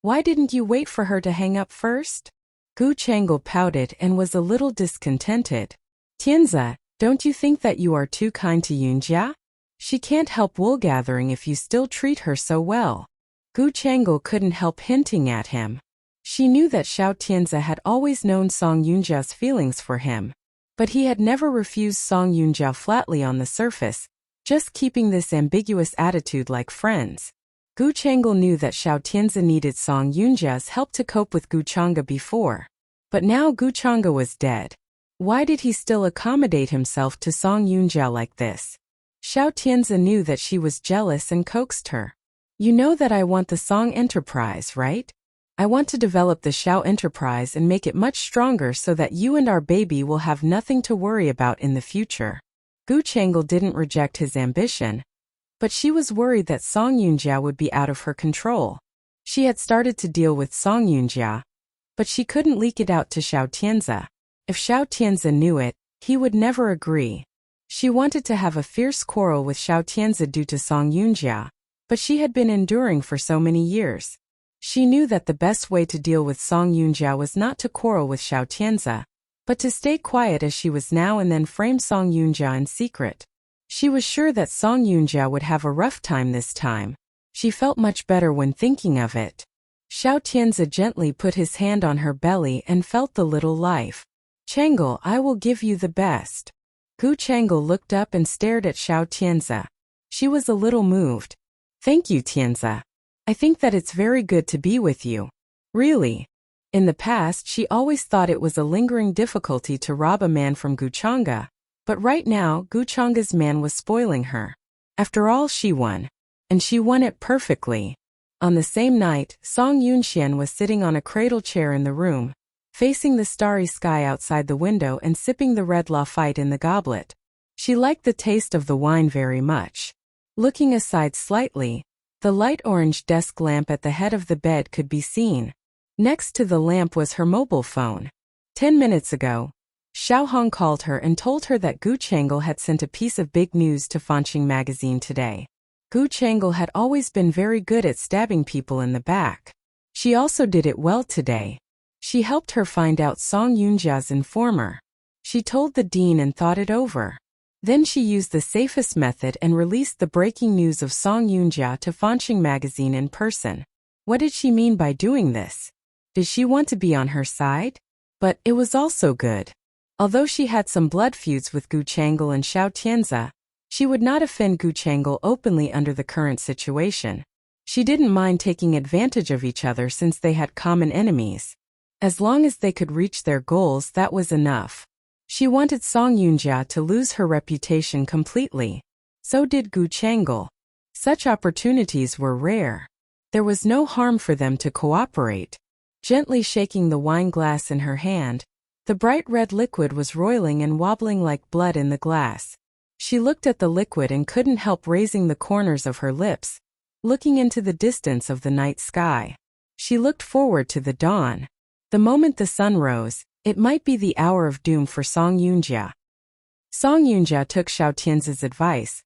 "Why didn't you wait for her to hang up first?" Gu Chang'e pouted and was a little discontented. "Tianzi, don't you think that you are too kind to Yunjia? She can't help wool gathering if you still treat her so well." Gu Chang'e couldn't help hinting at him. She knew that Xiao Tianzi had always known Song Yunjia's feelings for him. But he had never refused Song Yunjia flatly on the surface, just keeping this ambiguous attitude like friends. Gu Chang'e knew that Xiao Tianzi needed Song Yunjia's help to cope with Gu Chang'e before. But now Gu Chang'e was dead. Why did he still accommodate himself to Song Yunjia like this? Xiao Tianzi knew that she was jealous and coaxed her. "You know that I want the Song enterprise, right? I want to develop the Xiao enterprise and make it much stronger so that you and our baby will have nothing to worry about in the future." Gu Chang'e didn't reject his ambition, but she was worried that Song Yunjia would be out of her control. She had started to deal with Song Yunjia, but she couldn't leak it out to Xiao Tianzi. If Xiao Tianzi knew it, he would never agree. She wanted to have a fierce quarrel with Xiao Tianzi due to Song Yunjia, but she had been enduring for so many years. She knew that the best way to deal with Song Yunjia was not to quarrel with Xiao Tianzi, but to stay quiet as she was now and then frame Song Yunjia in secret. She was sure that Song Yunjia would have a rough time this time. She felt much better when thinking of it. Xiao Tianzi gently put his hand on her belly and felt the little life. "Chang'e, I will give you the best." Gu Chang'e looked up and stared at Xiao Tianzi. She was a little moved. "Thank you, Tianzi. I think that it's very good to be with you." Really. In the past she always thought it was a lingering difficulty to rob a man from Gu Chang'e, but right now Gu Chang'e's man was spoiling her. After all, she won. And she won it perfectly. On the same night, Song Yunxian was sitting on a cradle chair in the room, facing the starry sky outside the window and sipping the red Lafite in the goblet. She liked the taste of the wine very much. Looking aside slightly, the light orange desk lamp at the head of the bed could be seen. Next to the lamp was her mobile phone. 10 minutes ago, Xiao Hong called her and told her that Gu Chang'e had sent a piece of big news to Fanqing magazine today. Gu Chang'e had always been very good at stabbing people in the back. She also did it well today. She helped her find out Song Yunjia's informer. She told the dean and thought it over. Then she used the safest method and released the breaking news of Song Yunjia to Fanqing magazine in person. What did she mean by doing this? Did she want to be on her side? But it was also good. Although she had some blood feuds with Gu Chang'e and Xiao Tianzi, She would not offend Gu Chang'e openly under the current situation. She didn't mind taking advantage of each other since they had common enemies. As long as they could reach their goals, that was enough. She wanted Song Yunjia to lose her reputation completely. So did Gu Chang'e. Such opportunities were rare. There was no harm for them to cooperate. Gently shaking the wine glass in her hand, the bright red liquid was roiling and wobbling like blood in the glass. She looked at the liquid and couldn't help raising the corners of her lips, looking into the distance of the night sky. She looked forward to the dawn. The moment the sun rose, it might be the hour of doom for Song Yunjia. Song Yunjia took Xiao Tianzi's advice,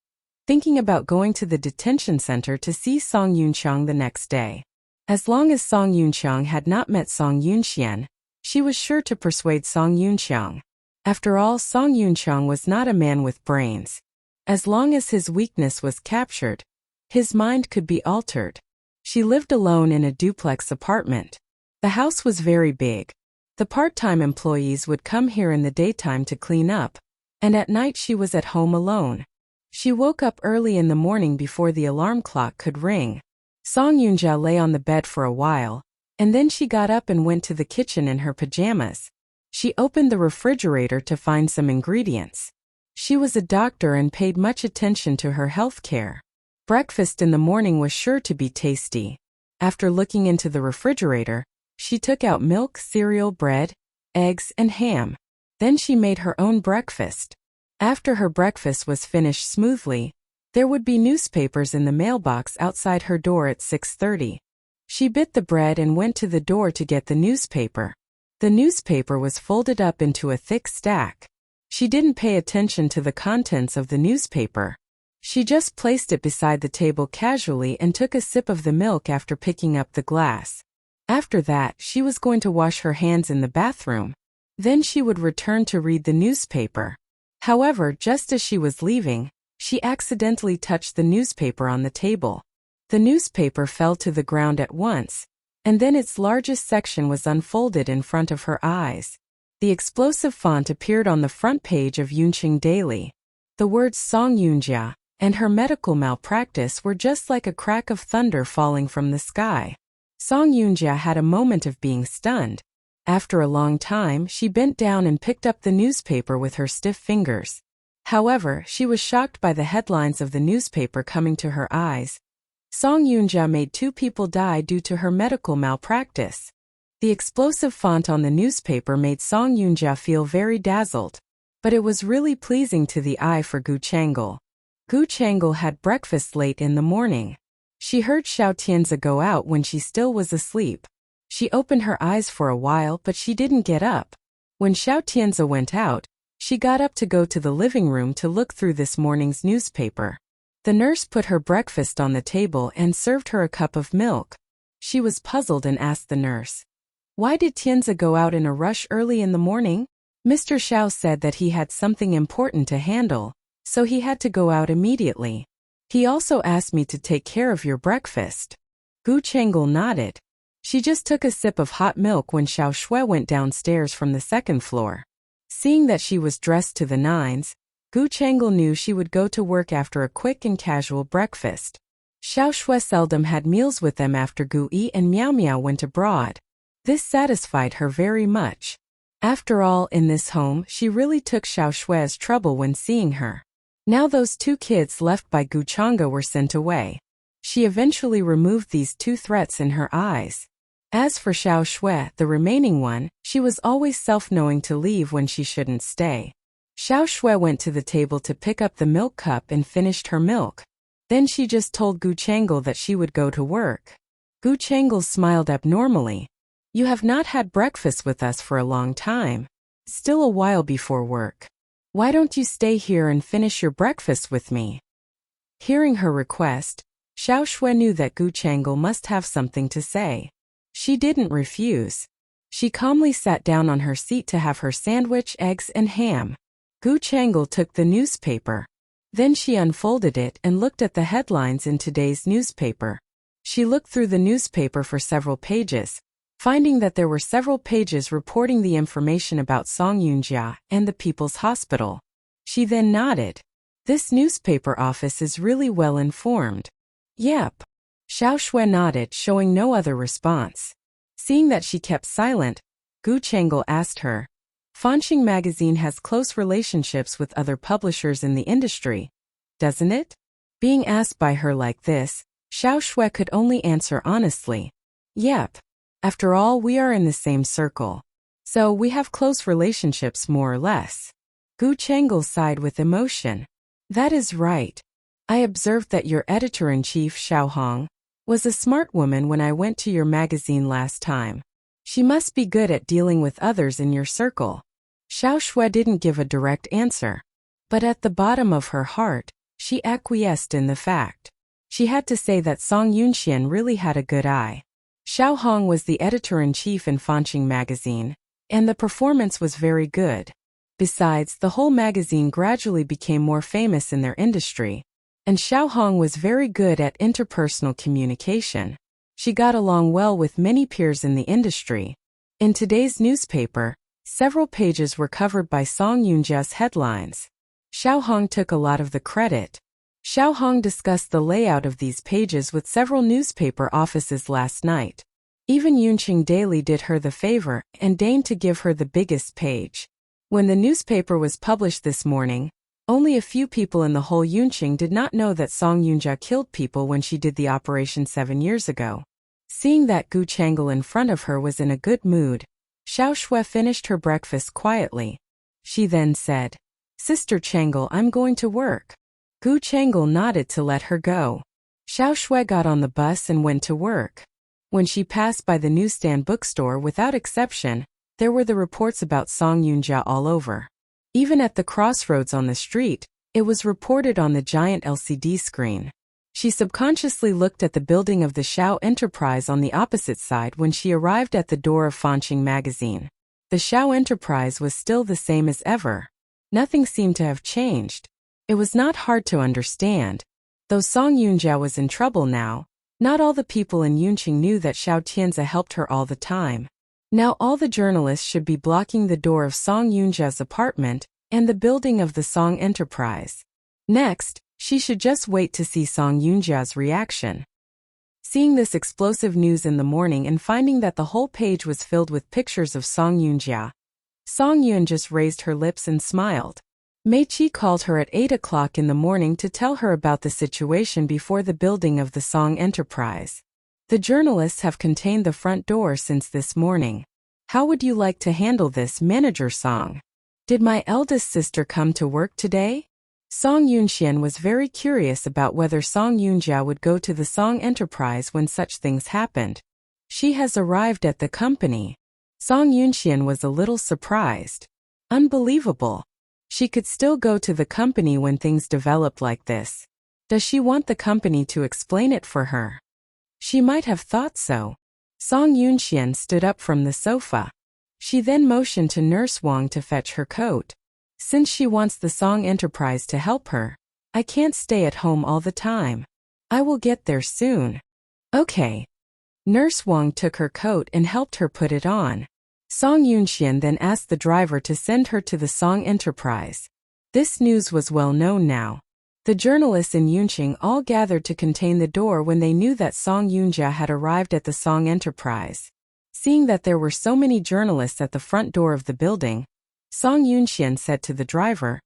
thinking about going to the detention center to see Song Yunqiang the next day. As long as Song Yunqiang had not met Song Yunxian, she was sure to persuade Song Yunqiang. After all, Song Yunqiang was not a man with brains. As long as his weakness was captured, his mind could be altered. She lived alone in a duplex apartment. The house was very big. The part-time employees would come here in the daytime to clean up, and at night she was at home alone. She woke up early in the morning before the alarm clock could ring. Song Yunjia lay on the bed for a while, and then she got up and went to the kitchen in her pajamas. She opened the refrigerator to find some ingredients. She was a doctor and paid much attention to her health care. Breakfast in the morning was sure to be tasty. After looking into the refrigerator, she took out milk, cereal, bread, eggs, and ham. Then she made her own breakfast. After her breakfast was finished smoothly, there would be newspapers in the mailbox outside her door at 6:30. She bit the bread and went to the door to get the newspaper. The newspaper was folded up into a thick stack. She didn't pay attention to the contents of the newspaper. She just placed it beside the table casually and took a sip of the milk after picking up the glass. After that, she was going to wash her hands in the bathroom. Then she would return to read the newspaper. However, just as she was leaving, she accidentally touched the newspaper on the table. The newspaper fell to the ground at once, and then its largest section was unfolded in front of her eyes. The explosive font appeared on the front page of Yunqing Daily. The words Song Yunjia and her medical malpractice were just like a crack of thunder falling from the sky. Song Yunjia had a moment of being stunned. After a long time, she bent down and picked up the newspaper with her stiff fingers. However, she was shocked by the headlines of the newspaper coming to her eyes. Song Yunjia made 2 people die due to her medical malpractice. The explosive font on the newspaper made Song Yunjia feel very dazzled. But it was really pleasing to the eye for Gu Chang'e. Gu Chang'e had breakfast late in the morning. She heard Xiao Tianzi go out when she still was asleep. She opened her eyes for a while, but she didn't get up. When Xiao Tianzi went out, she got up to go to the living room to look through this morning's newspaper. The nurse put her breakfast on the table and served her a cup of milk. She was puzzled and asked the nurse, "Why did Tianzi go out in a rush early in the morning?" Mr. Xiao said that he had something important to handle, so he had to go out immediately. He also asked me to take care of your breakfast. Gu Chang'e nodded. She just took a sip of hot milk when Xiao Shui went downstairs from the second floor. Seeing that she was dressed to the nines, Gu Chang'e knew she would go to work after a quick and casual breakfast. Xiao Shui seldom had meals with them after Gu Yi and Miao Miao went abroad. This satisfied her very much. After all, in this home, she really took Xiao Shui's trouble when seeing her. Now those 2 kids left by Gu Chang'e were sent away. She eventually removed these 2 threats in her eyes. As for Xiao Shui, the remaining one, she was always self-knowing to leave when she shouldn't stay. Xiao Shui went to the table to pick up the milk cup and finished her milk. Then she just told Gu Chang'e that she would go to work. Gu Chang'e smiled abnormally. "You have not had breakfast with us for a long time. Still a while before work. Why don't you stay here and finish your breakfast with me?" Hearing her request, Xiao Shui knew that Gu Chang'e must have something to say. She didn't refuse. She calmly sat down on her seat to have her sandwich, eggs, and ham. Gu Chang'e took the newspaper. Then she unfolded it and looked at the headlines in today's newspaper. She looked through the newspaper for several pages, finding that there were several pages reporting the information about Song Yunjia and the People's Hospital. She then nodded. This newspaper office is really well informed. Yep. Xiao Shui nodded, showing no other response. Seeing that she kept silent, Gu Chengel asked her. Fanxing magazine has close relationships with other publishers in the industry, doesn't it? Being asked by her like this, Xiao Shui could only answer honestly. Yep. After all, we are in the same circle. So we have close relationships more or less. Gu Chengel sighed with emotion. That is right. I observed that your editor-in-chief, Xiao Hong, was a smart woman when I went to your magazine last time. She must be good at dealing with others in your circle. Xiao Shui didn't give a direct answer. But at the bottom of her heart, she acquiesced in the fact. She had to say that Song Yunxian really had a good eye. Xiao Hong was the editor-in-chief in Fanxing magazine, and the performance was very good. Besides, the whole magazine gradually became more famous in their industry, and Xiao Hong was very good at interpersonal communication. She got along well with many peers in the industry. In today's newspaper, several pages were covered by Song Yunjia's headlines. Xiao Hong took a lot of the credit. Xiao Hong discussed the layout of these pages with several newspaper offices last night. Even Yunqing Daily did her the favor and deigned to give her the biggest page. When the newspaper was published this morning, only a few people in the whole Yunqing did not know that Song Yunjia killed people when she did the operation 7 years ago. Seeing that Gu Chengel in front of her was in a good mood, Xiao Shui finished her breakfast quietly. She then said, Sister Chengel, I'm going to work. Gu Chengel nodded to let her go. Xiao Shui got on the bus and went to work. When she passed by the newsstand bookstore, without exception, there were the reports about Song Yunjia all over. Even at the crossroads on the street, it was reported on the giant LCD screen. She subconsciously looked at the building of the Xiao Enterprise on the opposite side when she arrived at the door of Fanxing magazine. The Xiao Enterprise was still the same as ever. Nothing seemed to have changed. It was not hard to understand. Though Song Yunjia was in trouble now, not all the people in Yunqing knew that Xiao Tianzi helped her all the time. Now all the journalists should be blocking the door of Song Yunjia's apartment and the building of the Song Enterprise. Next, she should just wait to see Song Yunjia's reaction. Seeing this explosive news in the morning and finding that the whole page was filled with pictures of Song Yunjia, Song Yun just raised her lips and smiled. Mei Qi called her at 8 o'clock in the morning to tell her about the situation before the building of the Song Enterprise. The journalists have contained the front door since this morning. How would you like to handle this, Manager Song? Did my eldest sister come to work today? Song Yunxian was very curious about whether Song Yunjia would go to the Song Enterprise when such things happened. She has arrived at the company. Song Yunxian was a little surprised. Unbelievable. She could still go to the company when things developed like this. Does she want the company to explain it for her? She might have thought so. Song Yunxian stood up from the sofa. She then motioned to Nurse Wang to fetch her coat. Since she wants the Song Enterprise to help her, I can't stay at home all the time. I will get there soon. Okay. Nurse Wang took her coat and helped her put it on. Song Yunxian then asked the driver to send her to the Song Enterprise. This news was well known now. The journalists in Yunqing all gathered to contain the door when they knew that Song Yunjia had arrived at the Song Enterprise. Seeing that there were so many journalists at the front door of the building, Song Yunxian said to the driver,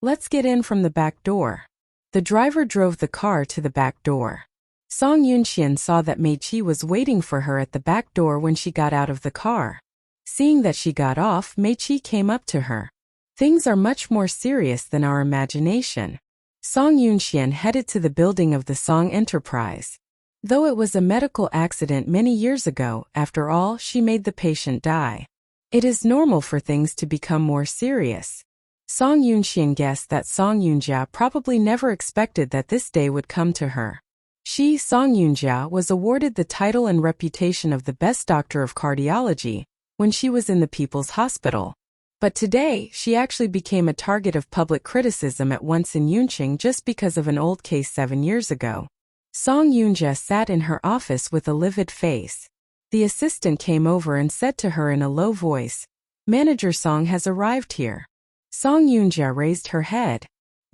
Let's get in from the back door. The driver drove the car to the back door. Song Yunxian saw that Mei Qi was waiting for her at the back door when she got out of the car. Seeing that she got off, Mei Qi came up to her. Things are much more serious than our imagination. Song Yunxian headed to the building of the Song Enterprise. Though it was a medical accident many years ago, after all, she made the patient die. It is normal for things to become more serious. Song Yunxian guessed that Song Yunjia probably never expected that this day would come to her. She, Song Yunjia, was awarded the title and reputation of the best doctor of cardiology when she was in the People's Hospital. But today, she actually became a target of public criticism at once in Yunqing just because of an old case 7 years ago. Song Yunjia sat in her office with a livid face. The assistant came over and said to her in a low voice, Manager Song has arrived here. Song Yunjia raised her head.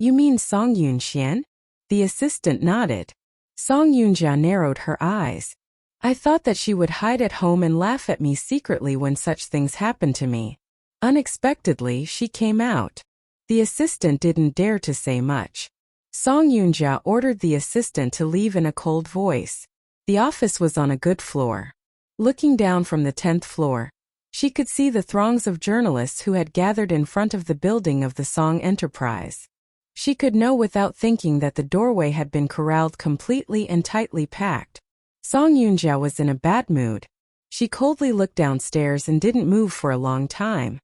You mean Song Yunxian? The assistant nodded. Song Yunjia narrowed her eyes. I thought that she would hide at home and laugh at me secretly when such things happened to me. Unexpectedly, she came out. The assistant didn't dare to say much. Song Yunjia ordered the assistant to leave in a cold voice. The office was on a good floor. Looking down from the 10th floor, she could see the throngs of journalists who had gathered in front of the building of the Song Enterprise. She could know without thinking that the doorway had been corralled completely and tightly packed. Song Yunjia was in a bad mood. She coldly looked downstairs and didn't move for a long time.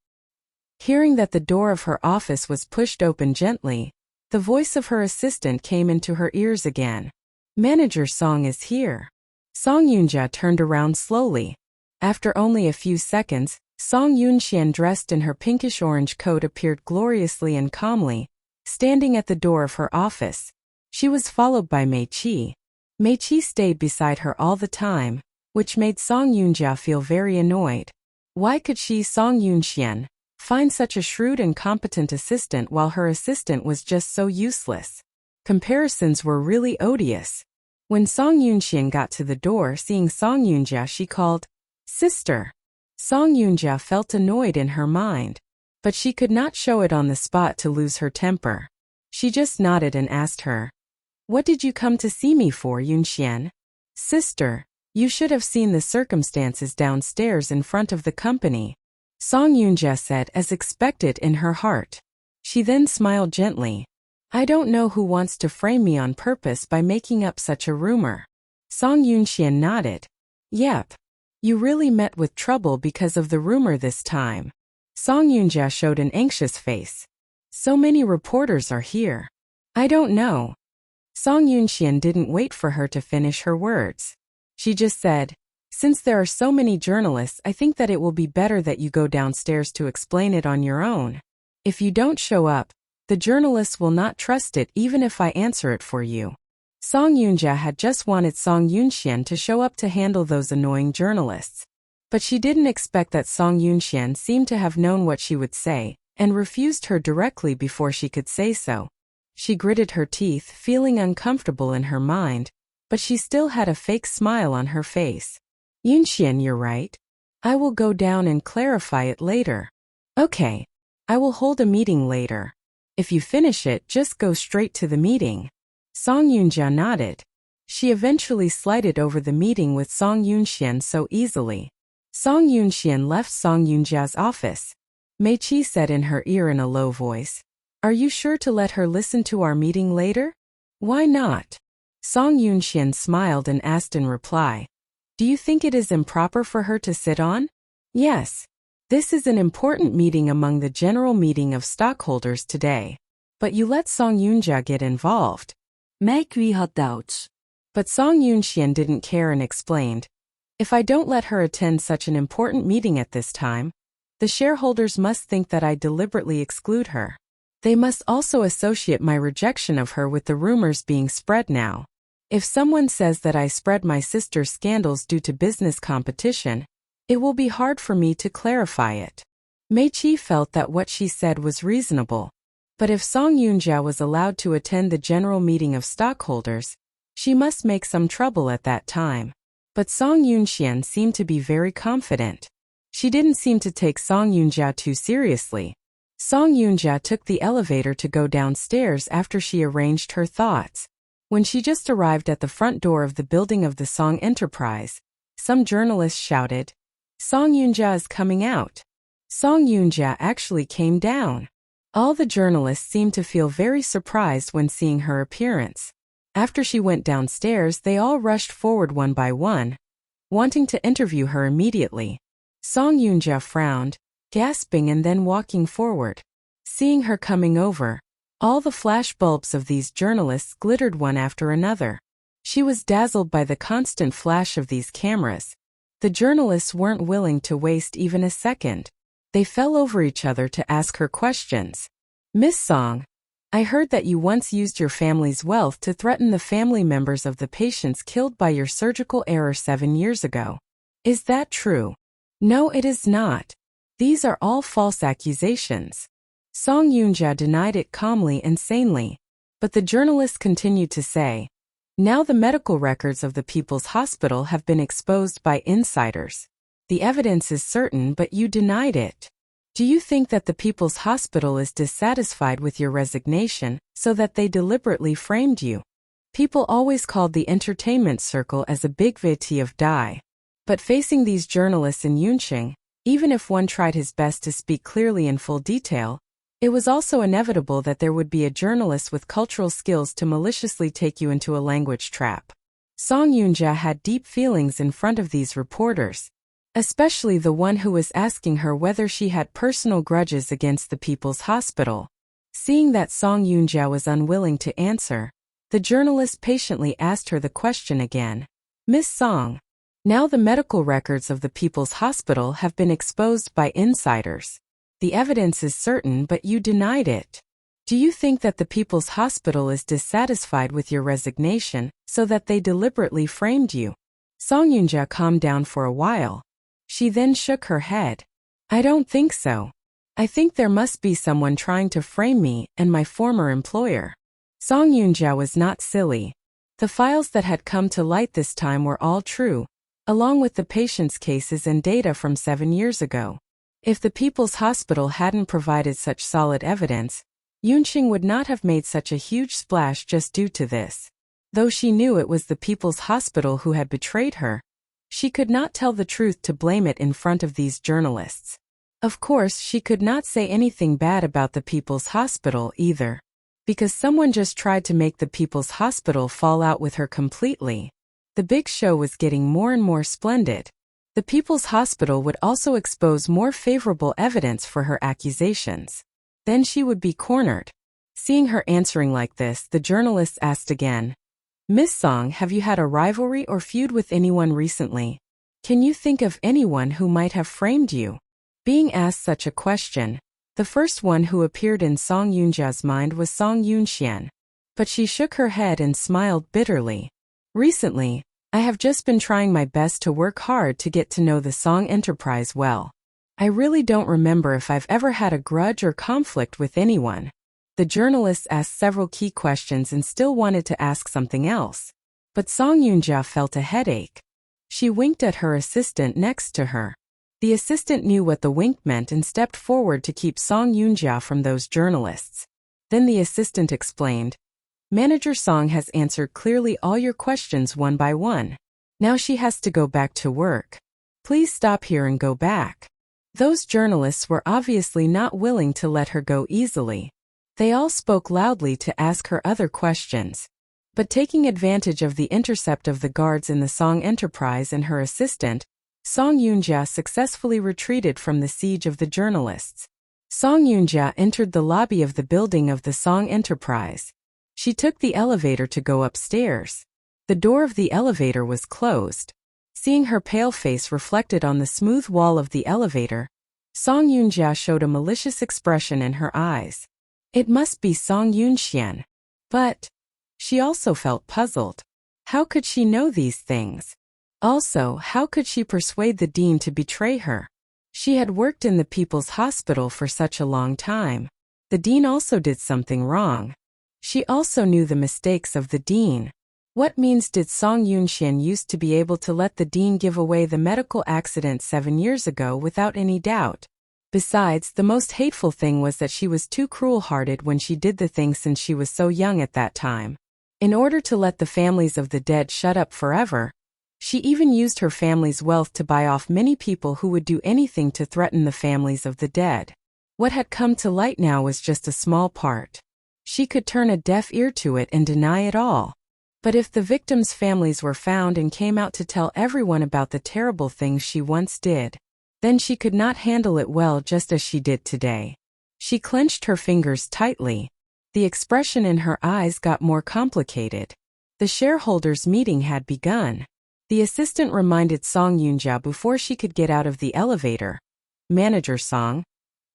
Hearing that the door of her office was pushed open gently, the voice of her assistant came into her ears again. Manager Song is here. Song Yunjia turned around slowly. After only a few seconds, Song Yunxian, dressed in her pinkish-orange coat, appeared gloriously and calmly, standing at the door of her office. She was followed by Mei Qi. Mei Qi stayed beside her all the time, which made Song Yunjia feel very annoyed. Why could she, Song Yunxian, find such a shrewd and competent assistant while her assistant was just so useless? Comparisons were really odious. When Song Yunxian got to the door, seeing Song Yunjia, she called, "Sister." Song Yunjia felt annoyed in her mind, but she could not show it on the spot to lose her temper. She just nodded and asked her, "What did you come to see me for, Yunxian?" "Sister, you should have seen the circumstances downstairs in front of the company," Song Yunjia said as expected in her heart. She then smiled gently. "I don't know who wants to frame me on purpose by making up such a rumor." Song Yunxian nodded. "Yep. You really met with trouble because of the rumor this time." Song Yunjia showed an anxious face. "So many reporters are here." "I don't know." Song Yunxian didn't wait for her to finish her words. She just said, "Since there are so many journalists, I think that it will be better that you go downstairs to explain it on your own. If you don't show up, the journalists will not trust it even if I answer it for you." Song Yunjia had just wanted Song Yunxian to show up to handle those annoying journalists. But she didn't expect that Song Yunxian seemed to have known what she would say, and refused her directly before she could say so. She gritted her teeth, feeling uncomfortable in her mind, but she still had a fake smile on her face. "Yunxian, you're right. I will go down and clarify it later." "Okay. I will hold a meeting later. If you finish it, just go straight to the meeting." Song Yunjia nodded. She eventually slided over the meeting with Song Yunxian so easily. Song Yunxian left Song Yunjia's office. Mei Qi said in her ear in a low voice, "Are you sure to let her listen to our meeting later?" "Why not?" Song Yunxian smiled and asked in reply, "Do you think it is improper for her to sit on?" "Yes. This is an important meeting among the general meeting of stockholders today. But you let Song Yunjia get involved." Mei Qi had doubts. But Song Yunxian didn't care and explained, "If I don't let her attend such an important meeting at this time, the shareholders must think that I deliberately exclude her. They must also associate my rejection of her with the rumors being spread now. If someone says that I spread my sister's scandals due to business competition, it will be hard for me to clarify it." Mei Qi felt that what she said was reasonable. But if Song Yunjia was allowed to attend the general meeting of stockholders, she must make some trouble at that time. But Song Yunxian seemed to be very confident. She didn't seem to take Song Yunjia too seriously. Song Yunjia took the elevator to go downstairs after she arranged her thoughts. When she just arrived at the front door of the building of the Song Enterprise, some journalists shouted, "Song Yunjia is coming out." Song Yunjia actually came down. All the journalists seemed to feel very surprised when seeing her appearance. After she went downstairs, they all rushed forward one by one, wanting to interview her immediately. Song Yunjia frowned, gasping and then walking forward. Seeing her coming over, all the flash bulbs of these journalists glittered one after another. She was dazzled by the constant flash of these cameras. The journalists weren't willing to waste even a second. They fell over each other to ask her questions. "Miss Song, I heard that you once used your family's wealth to threaten the family members of the patients killed by your surgical error 7 years ago. Is that true?" "No, it is not. These are all false accusations." Song Yoonja denied it calmly and sanely. But the journalist continued to say, "Now the medical records of the People's Hospital have been exposed by insiders. The evidence is certain, but you denied it. Do you think that the People's Hospital is dissatisfied with your resignation, so that they deliberately framed you?" People always called the entertainment circle as a big viti of die. But facing these journalists in Yunqing, even if one tried his best to speak clearly in full detail, it was also inevitable that there would be a journalist with cultural skills to maliciously take you into a language trap. Song Yoonja had deep feelings in front of these reporters, especially the one who was asking her whether she had personal grudges against the People's Hospital. Seeing that Song Yoonja was unwilling to answer, the journalist patiently asked her the question again. "Miss Song, now the medical records of the People's Hospital have been exposed by insiders. The evidence is certain, but you denied it. Do you think that the People's Hospital is dissatisfied with your resignation, so that they deliberately framed you?" Song Yoonja calmed down for a while. She then shook her head. "I don't think so. I think there must be someone trying to frame me and my former employer." Song Yoonja was not silly. The files that had come to light this time were all true, along with the patients' cases and data from 7 years ago. If the People's Hospital hadn't provided such solid evidence, Yunqing would not have made such a huge splash just due to this. Though she knew it was the People's Hospital who had betrayed her, she could not tell the truth to blame it in front of these journalists. Of course, she could not say anything bad about the People's Hospital either, because someone just tried to make the People's Hospital fall out with her completely. The big show was getting more and more splendid. The People's Hospital would also expose more favorable evidence for her accusations. Then she would be cornered. Seeing her answering like this, the journalist asked again, "Miss Song, have you had a rivalry or feud with anyone recently? Can you think of anyone who might have framed you?" Being asked such a question, the first one who appeared in Song Yoonja's mind was Song Yoonxian. But she shook her head and smiled bitterly. "Recently, I have just been trying my best to work hard to get to know the Song enterprise well. I really don't remember if I've ever had a grudge or conflict with anyone." The journalist asked several key questions and still wanted to ask something else. But Song Yoonja felt a headache. She winked at her assistant next to her. The assistant knew what the wink meant and stepped forward to keep Song Yoonja from those journalists. Then the assistant explained, "Manager Song has answered clearly all your questions one by one. Now she has to go back to work. Please stop here and go back." Those journalists were obviously not willing to let her go easily. They all spoke loudly to ask her other questions. But taking advantage of the intercept of the guards in the Song enterprise and her assistant, Song Yoonja successfully retreated from the siege of the journalists. Song Yoonja entered the lobby of the building of the Song enterprise. She took the elevator to go upstairs. The door of the elevator was closed. Seeing her pale face reflected on the smooth wall of the elevator, Song Yoonja showed a malicious expression in her eyes. It must be Song Yoonxian. But she also felt puzzled. How could she know these things? Also, how could she persuade the dean to betray her? She had worked in the People's Hospital for such a long time. The dean also did something wrong. She also knew the mistakes of the dean. What means did Song Yoonxian use to be able to let the dean give away the medical accident 7 years ago without any doubt? Besides, the most hateful thing was that she was too cruel-hearted when she did the thing since she was so young at that time. In order to let the families of the dead shut up forever, she even used her family's wealth to buy off many people who would do anything to threaten the families of the dead. What had come to light now was just a small part. She could turn a deaf ear to it and deny it all. But if the victims' families were found and came out to tell everyone about the terrible things she once did, then she could not handle it well, just as she did today. She clenched her fingers tightly. The expression in her eyes got more complicated. The shareholders' meeting had begun. The assistant reminded Song Yoonja before she could get out of the elevator. "Manager Song,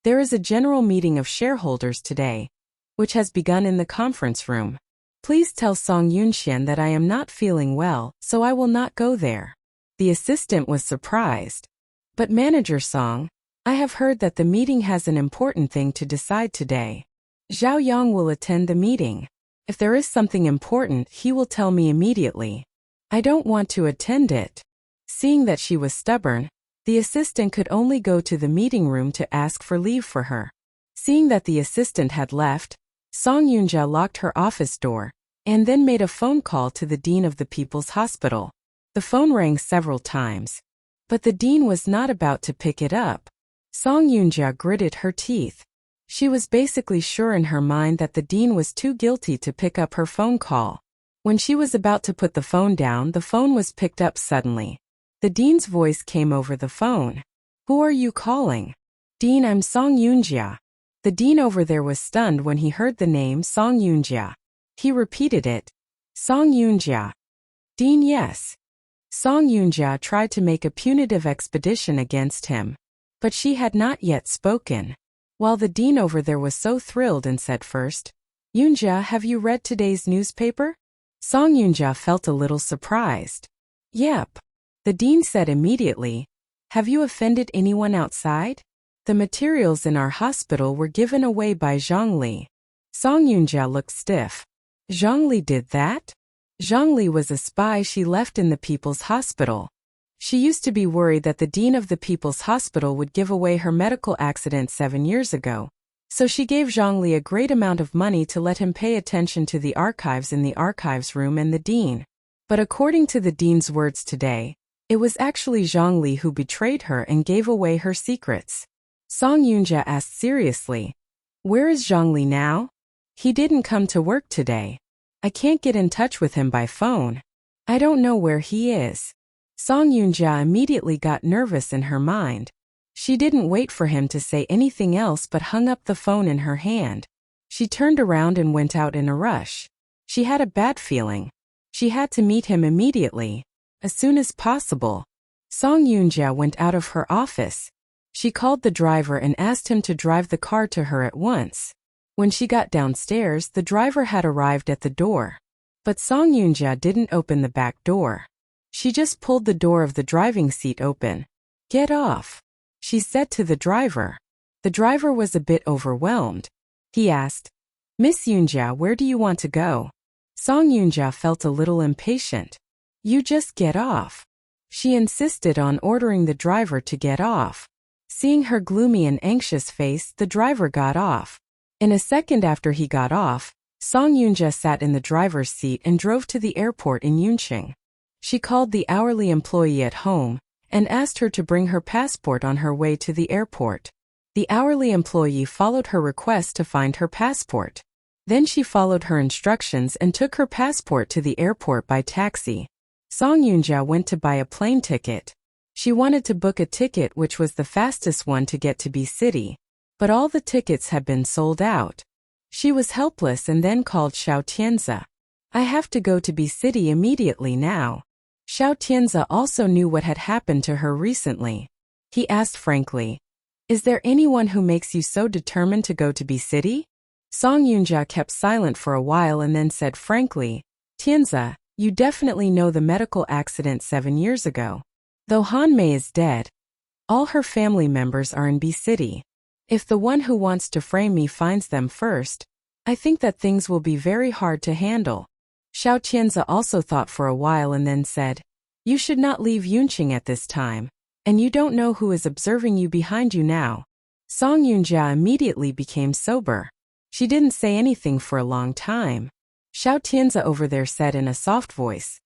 there is a general meeting of shareholders today, which has begun in the conference room. Please tell Song Yoonxian that I am not feeling well, so I will not go there." The assistant was surprised. "But Manager Song, I have heard that the meeting has an important thing to decide today. Zhao Yang will attend the meeting. If there is something important, he will tell me immediately. I don't want to attend it." Seeing that she was stubborn, the assistant could only go to the meeting room to ask for leave for her. Seeing that the assistant had left, Song Yunjia locked her office door and then made a phone call to the dean of the People's Hospital. The phone rang several times, but the dean was not about to pick it up. Song Yunjia gritted her teeth. She was basically sure in her mind that the dean was too guilty to pick up her phone call. When she was about to put the phone down, the phone was picked up suddenly. The dean's voice came over the phone. "Who are you calling?" "Dean, I'm Song Yunjia." The dean over there was stunned when he heard the name Song Yunjia. He repeated it. "Song Yunjia." "Dean, yes." Song Yunjia tried to make a punitive expedition against him, but she had not yet spoken. While the dean over there was so thrilled and said first, "Yunjia, have you read today's newspaper?" Song Yunjia felt a little surprised. "Yep." The dean said immediately, "Have you offended anyone outside? The materials in our hospital were given away by Zhang Li." Song Yunjia looked stiff. Zhang Li did that? Zhang Li was a spy she left in the People's Hospital. She used to be worried that the dean of the People's Hospital would give away her medical accident 7 years ago. So she gave Zhang Li a great amount of money to let him pay attention to the archives in the archives room and the dean. But according to the dean's words today, it was actually Zhang Li who betrayed her and gave away her secrets. Song Yunjia asked seriously, "Where is Zhang Li now?" "He didn't come to work today. I can't get in touch with him by phone. I don't know where he is." Song Yunjia immediately got nervous in her mind. She didn't wait for him to say anything else but hung up the phone in her hand. She turned around and went out in a rush. She had a bad feeling. She had to meet him immediately, as soon as possible. Song Yunjia went out of her office. She called the driver and asked him to drive the car to her at once. When she got downstairs, the driver had arrived at the door. But Song Yunjia didn't open the back door. She just pulled the door of the driving seat open. "Get off," she said to the driver. The driver was a bit overwhelmed. He asked, "Miss Yunjia, where do you want to go?" Song Yunjia felt a little impatient. "You just get off." She insisted on ordering the driver to get off. Seeing her gloomy and anxious face, the driver got off. In a second after he got off, Song Yunjia sat in the driver's seat and drove to the airport in Yunqing. She called the hourly employee at home and asked her to bring her passport on her way to the airport. The hourly employee followed her request to find her passport. Then she followed her instructions and took her passport to the airport by taxi. Song Yunjia went to buy a plane ticket. She wanted to book a ticket which was the fastest one to get to B City, but all the tickets had been sold out. She was helpless and then called Xiao Tianzi. "I have to go to B City immediately now." Xiao Tianzi also knew what had happened to her recently. He asked frankly, "Is there anyone who makes you so determined to go to B City?" Song Yunjia kept silent for a while and then said frankly, "Tianzi, you definitely know the medical accident 7 years ago. Though Han Mei is dead, all her family members are in B City. If the one who wants to frame me finds them first, I think that things will be very hard to handle." Xiao Tianzi also thought for a while and then said, "You should not leave Yunqing at this time, and you don't know who is observing you behind you now." Song Yunjia immediately became sober. She didn't say anything for a long time. Xiao Tianzi over there said in a soft voice,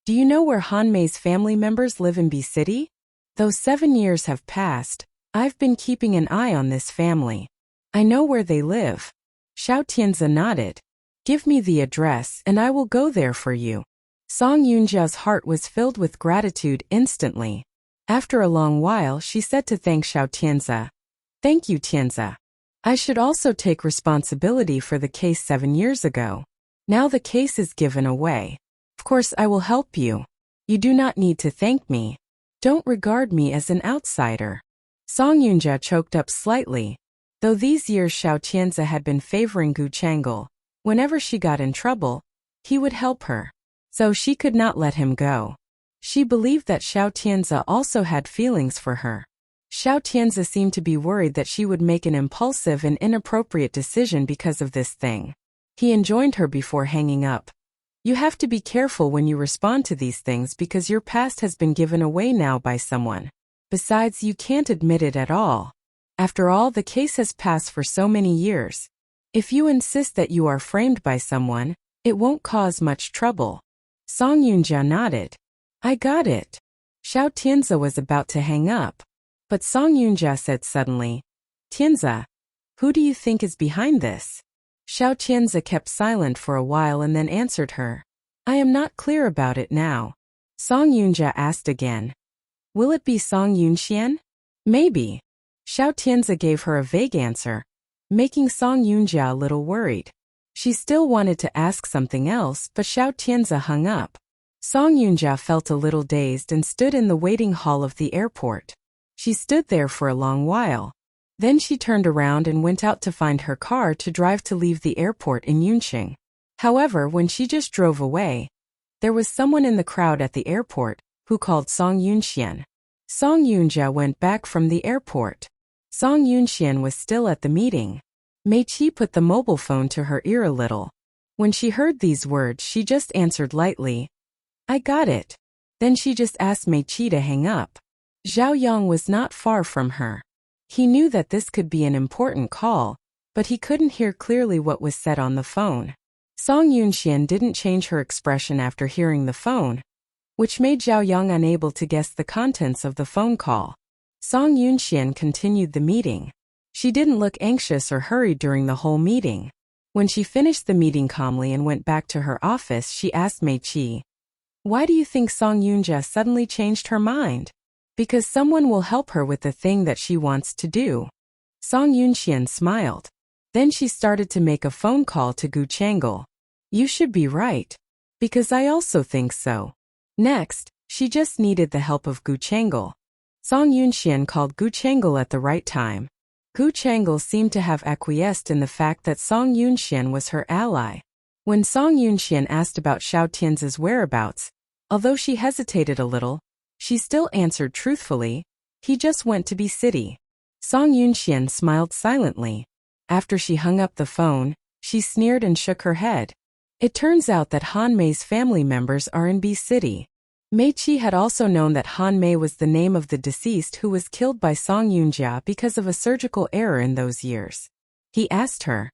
"Do you know where Han Mei's family members live in B City? Though 7 years have passed, I've been keeping an eye on this family. I know where they live." Xiao Tianzi nodded. "Give me the address and I will go there for you." Song Yunjia's heart was filled with gratitude instantly. After a long while, she said to thank Xiao Tianzi, "Thank you, Tianzi. I should also take responsibility for the case 7 years ago. Now the case is given away. Of course I will help you. You do not need to thank me. Don't regard me as an outsider." Song Yunjia choked up slightly. Though these years Xiao Tianzi had been favoring Gu Chang'e, whenever she got in trouble, he would help her. So she could not let him go. She believed that Xiao Tianzi also had feelings for her. Xiao Tianzi seemed to be worried that she would make an impulsive and inappropriate decision because of this thing. He enjoined her before hanging up. You have to be careful when you respond to these things because your past has been given away now by someone. Besides, you can't admit it at all. After all, the case has passed for so many years. If you insist that you are framed by someone, it won't cause much trouble. Song Yunjia nodded. I got it. Xiao Tianzi was about to hang up. But Song Yunjia said suddenly, Tianzi, who do you think is behind this? Xiao Tianzi kept silent for a while and then answered her. I am not clear about it now. Song Yunjia asked again. Will it be Song Yunxian? Maybe. Xiao Tianzi gave her a vague answer, making Song Yunjia a little worried. She still wanted to ask something else, but Xiao Tianzi hung up. Song Yunjia felt a little dazed and stood in the waiting hall of the airport. She stood there for a long while. Then she turned around and went out to find her car to drive to leave the airport in Yunqing. However, when she just drove away, there was someone in the crowd at the airport who called Song Yunxian. Song Yunjia went back from the airport. Song Yunxian was still at the meeting. Mei Qi put the mobile phone to her ear a little. When she heard these words, she just answered lightly, I got it. Then she just asked Mei Qi to hang up. Zhao Yang was not far from her. He knew that this could be an important call, but he couldn't hear clearly what was said on the phone. Song Yunxian didn't change her expression after hearing the phone, which made Zhao Yang unable to guess the contents of the phone call. Song Yunxian continued the meeting. She didn't look anxious or hurried during the whole meeting. When she finished the meeting calmly and went back to her office, she asked Mei Qi, Why do you think Song Yunjia suddenly changed her mind? Because someone will help her with the thing that she wants to do. Song Yunxian smiled. Then she started to make a phone call to Gu Changel. You should be right. Because I also think so. Next, she just needed the help of Gu Changel. Song Yunxian called Gu Changel at the right time. Gu Changel seemed to have acquiesced in the fact that Song Yunxian was her ally. When Song Yunxian asked about Xiao Tianzi's whereabouts, although she hesitated a little, she still answered truthfully, he just went to B City. Song Yunxian smiled silently. After she hung up the phone, she sneered and shook her head. It turns out that Han Mei's family members are in B City. Mei Qi had also known that Han Mei was the name of the deceased who was killed by Song Yunjia because of a surgical error in those years. He asked her,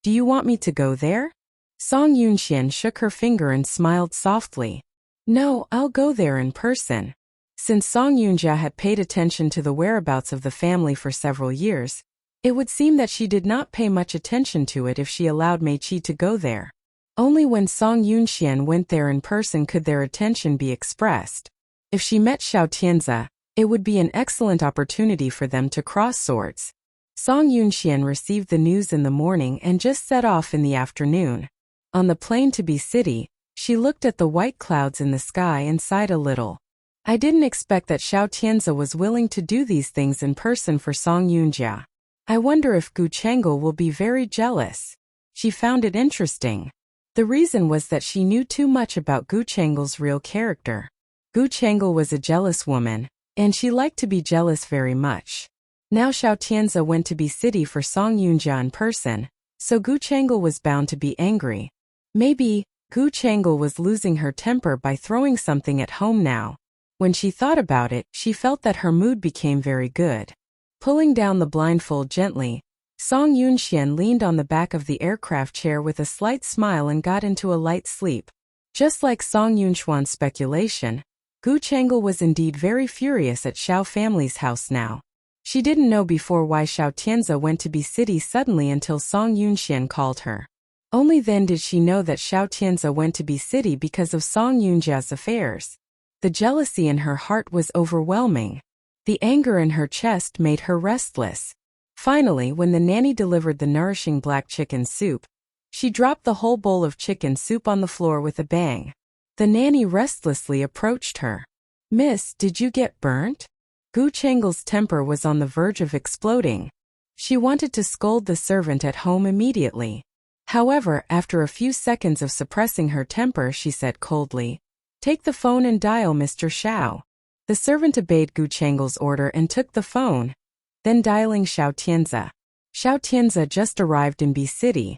Do you want me to go there? Song Yunxian shook her finger and smiled softly. No, I'll go there in person. Since Song Yunjia had paid attention to the whereabouts of the family for several years, it would seem that she did not pay much attention to it if she allowed Mei Qi to go there. Only when Song Yunxian went there in person could their attention be expressed. If she met Xiao Tianzi, it would be an excellent opportunity for them to cross swords. Song Yunxian received the news in the morning and just set off in the afternoon. On the plane to B City, she looked at the white clouds in the sky and sighed a little. I didn't expect that Xiao Tianzi was willing to do these things in person for Song Yunjia. I wonder if Gu Changel will be very jealous. She found it interesting. The reason was that she knew too much about Gu Changel's real character. Gu Changel was a jealous woman, and she liked to be jealous very much. Now Xiao Tianzi went to B City for Song Yunjia in person, so Gu Changel was bound to be angry. Maybe Gu Changel was losing her temper by throwing something at home now. When she thought about it, she felt that her mood became very good. Pulling down the blindfold gently, Song Yunxian leaned on the back of the aircraft chair with a slight smile and got into a light sleep. Just like Song Yunxuan's speculation, Gu Changel was indeed very furious at Xiao family's house now. She didn't know before why Xiao Tianzi went to B City suddenly until Song Yunxian called her. Only then did she know that Xiao Tianzi went to B City because of Song Yunjia's affairs. The jealousy in her heart was overwhelming. The anger in her chest made her restless. Finally, when the nanny delivered the nourishing black chicken soup, she dropped the whole bowl of chicken soup on the floor with a bang. The nanny restlessly approached her. Miss, did you get burnt? Gu Changel's temper was on the verge of exploding. She wanted to scold the servant at home immediately. However, after a few seconds of suppressing her temper, she said coldly, Take the phone and dial Mr. Xiao. The servant obeyed Gu Changle's order and took the phone, then dialing Xiao Tianzi. Xiao Tianzi just arrived in B City.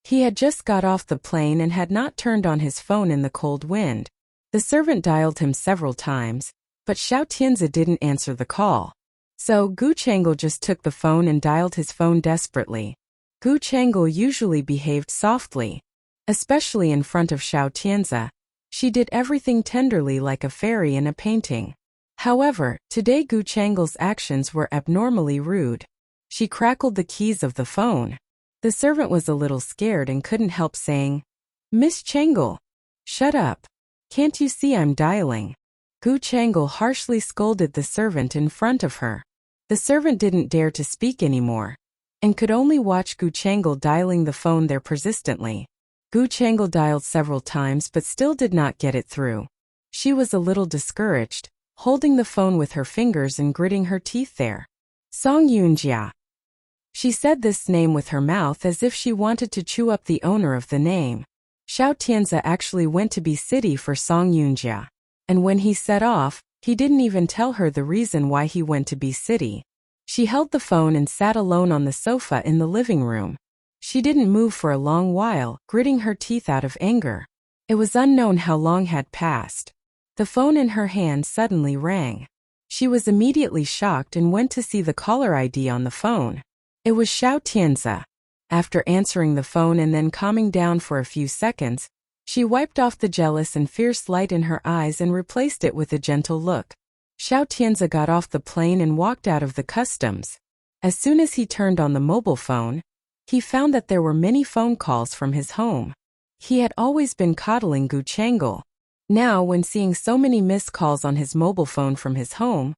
He had just got off the plane and had not turned on his phone in the cold wind. The servant dialed him several times, but Xiao Tianzi didn't answer the call. So Gu Changle just took the phone and dialed his phone desperately. Gu Changle usually behaved softly, especially in front of Xiao Tianzi. She did everything tenderly like a fairy in a painting. However, today Gu Changle's actions were abnormally rude. She crackled the keys of the phone. The servant was a little scared and couldn't help saying, "Miss Changle, shut up. Can't you see I'm dialing?" Gu Changle harshly scolded the servant in front of her. The servant didn't dare to speak anymore, and could only watch Gu Changle dialing the phone there persistently. Gu Changle dialed several times but still did not get it through. She was a little discouraged, holding the phone with her fingers and gritting her teeth there. Song Yunjia. She said this name with her mouth as if she wanted to chew up the owner of the name. Xiao Tianzi actually went to B City for Song Yunjia. And when he set off, he didn't even tell her the reason why he went to B City. She held the phone and sat alone on the sofa in the living room. She didn't move for a long while, gritting her teeth out of anger. It was unknown how long had passed. The phone in her hand suddenly rang. She was immediately shocked and went to see the caller ID on the phone. It was Xiao Tianzi. After answering the phone and then calming down for a few seconds, she wiped off the jealous and fierce light in her eyes and replaced it with a gentle look. Xiao Tianzi got off the plane and walked out of the customs. As soon as he turned on the mobile phone, he found that there were many phone calls from his home. He had always been coddling Gu Changle. Now, when seeing so many missed calls on his mobile phone from his home,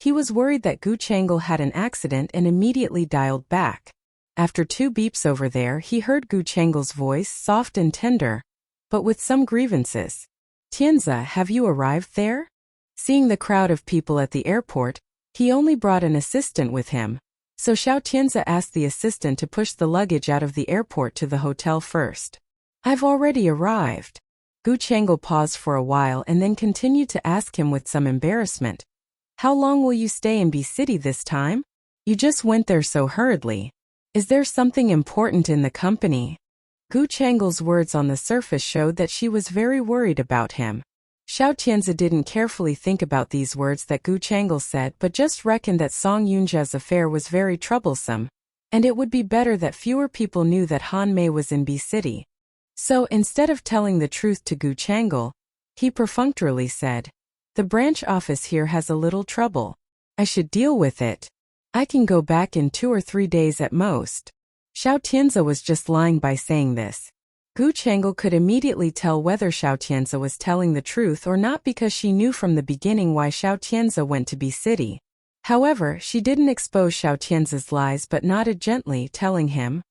he was worried that Gu Changle had an accident and immediately dialed back. After 2 beeps over there, he heard Gu Changle's voice, soft and tender, but with some grievances. "Tianzi, have you arrived there?" Seeing the crowd of people at the airport, he only brought an assistant with him, so Xiao Tianzi asked the assistant to push the luggage out of the airport to the hotel first. "I've already arrived." Gu Changle paused for a while and then continued to ask him with some embarrassment. "How long will you stay in B City this time? You just went there so hurriedly. Is there something important in the company?" Gu Changle's words on the surface showed that she was very worried about him. Xiao Tianzi didn't carefully think about these words that Gu Changle said but just reckoned that Song Yunjia's affair was very troublesome, and it would be better that fewer people knew that Han Mei was in B City. So instead of telling the truth to Gu Changle, he perfunctorily said, "The branch office here has a little trouble. I should deal with it. I can go back in 2 or 3 days at most." Xiao Tianzi was just lying by saying this. Gu Changle could immediately tell whether Xiao Tianzi was telling the truth or not because she knew from the beginning why Xiao Tianzi went to B City. However, she didn't expose Xiao Tianzi's lies but nodded gently, telling him,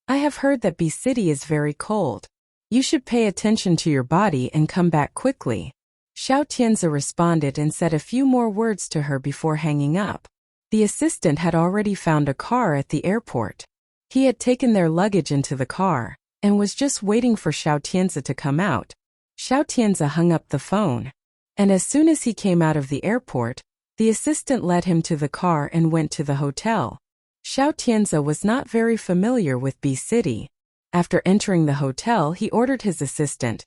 "I have heard that B City is very cold. You should pay attention to your body and come back quickly." Xiao Tianzi responded and said a few more words to her before hanging up. The assistant had already found a car at the airport. He had taken their luggage into the car and was just waiting for Xiao Tianzi to come out. Xiao Tianzi hung up the phone, and as soon as he came out of the airport, the assistant led him to the car and went to the hotel. Xiao Tianzi was not very familiar with B City. After entering the hotel, he ordered his assistant,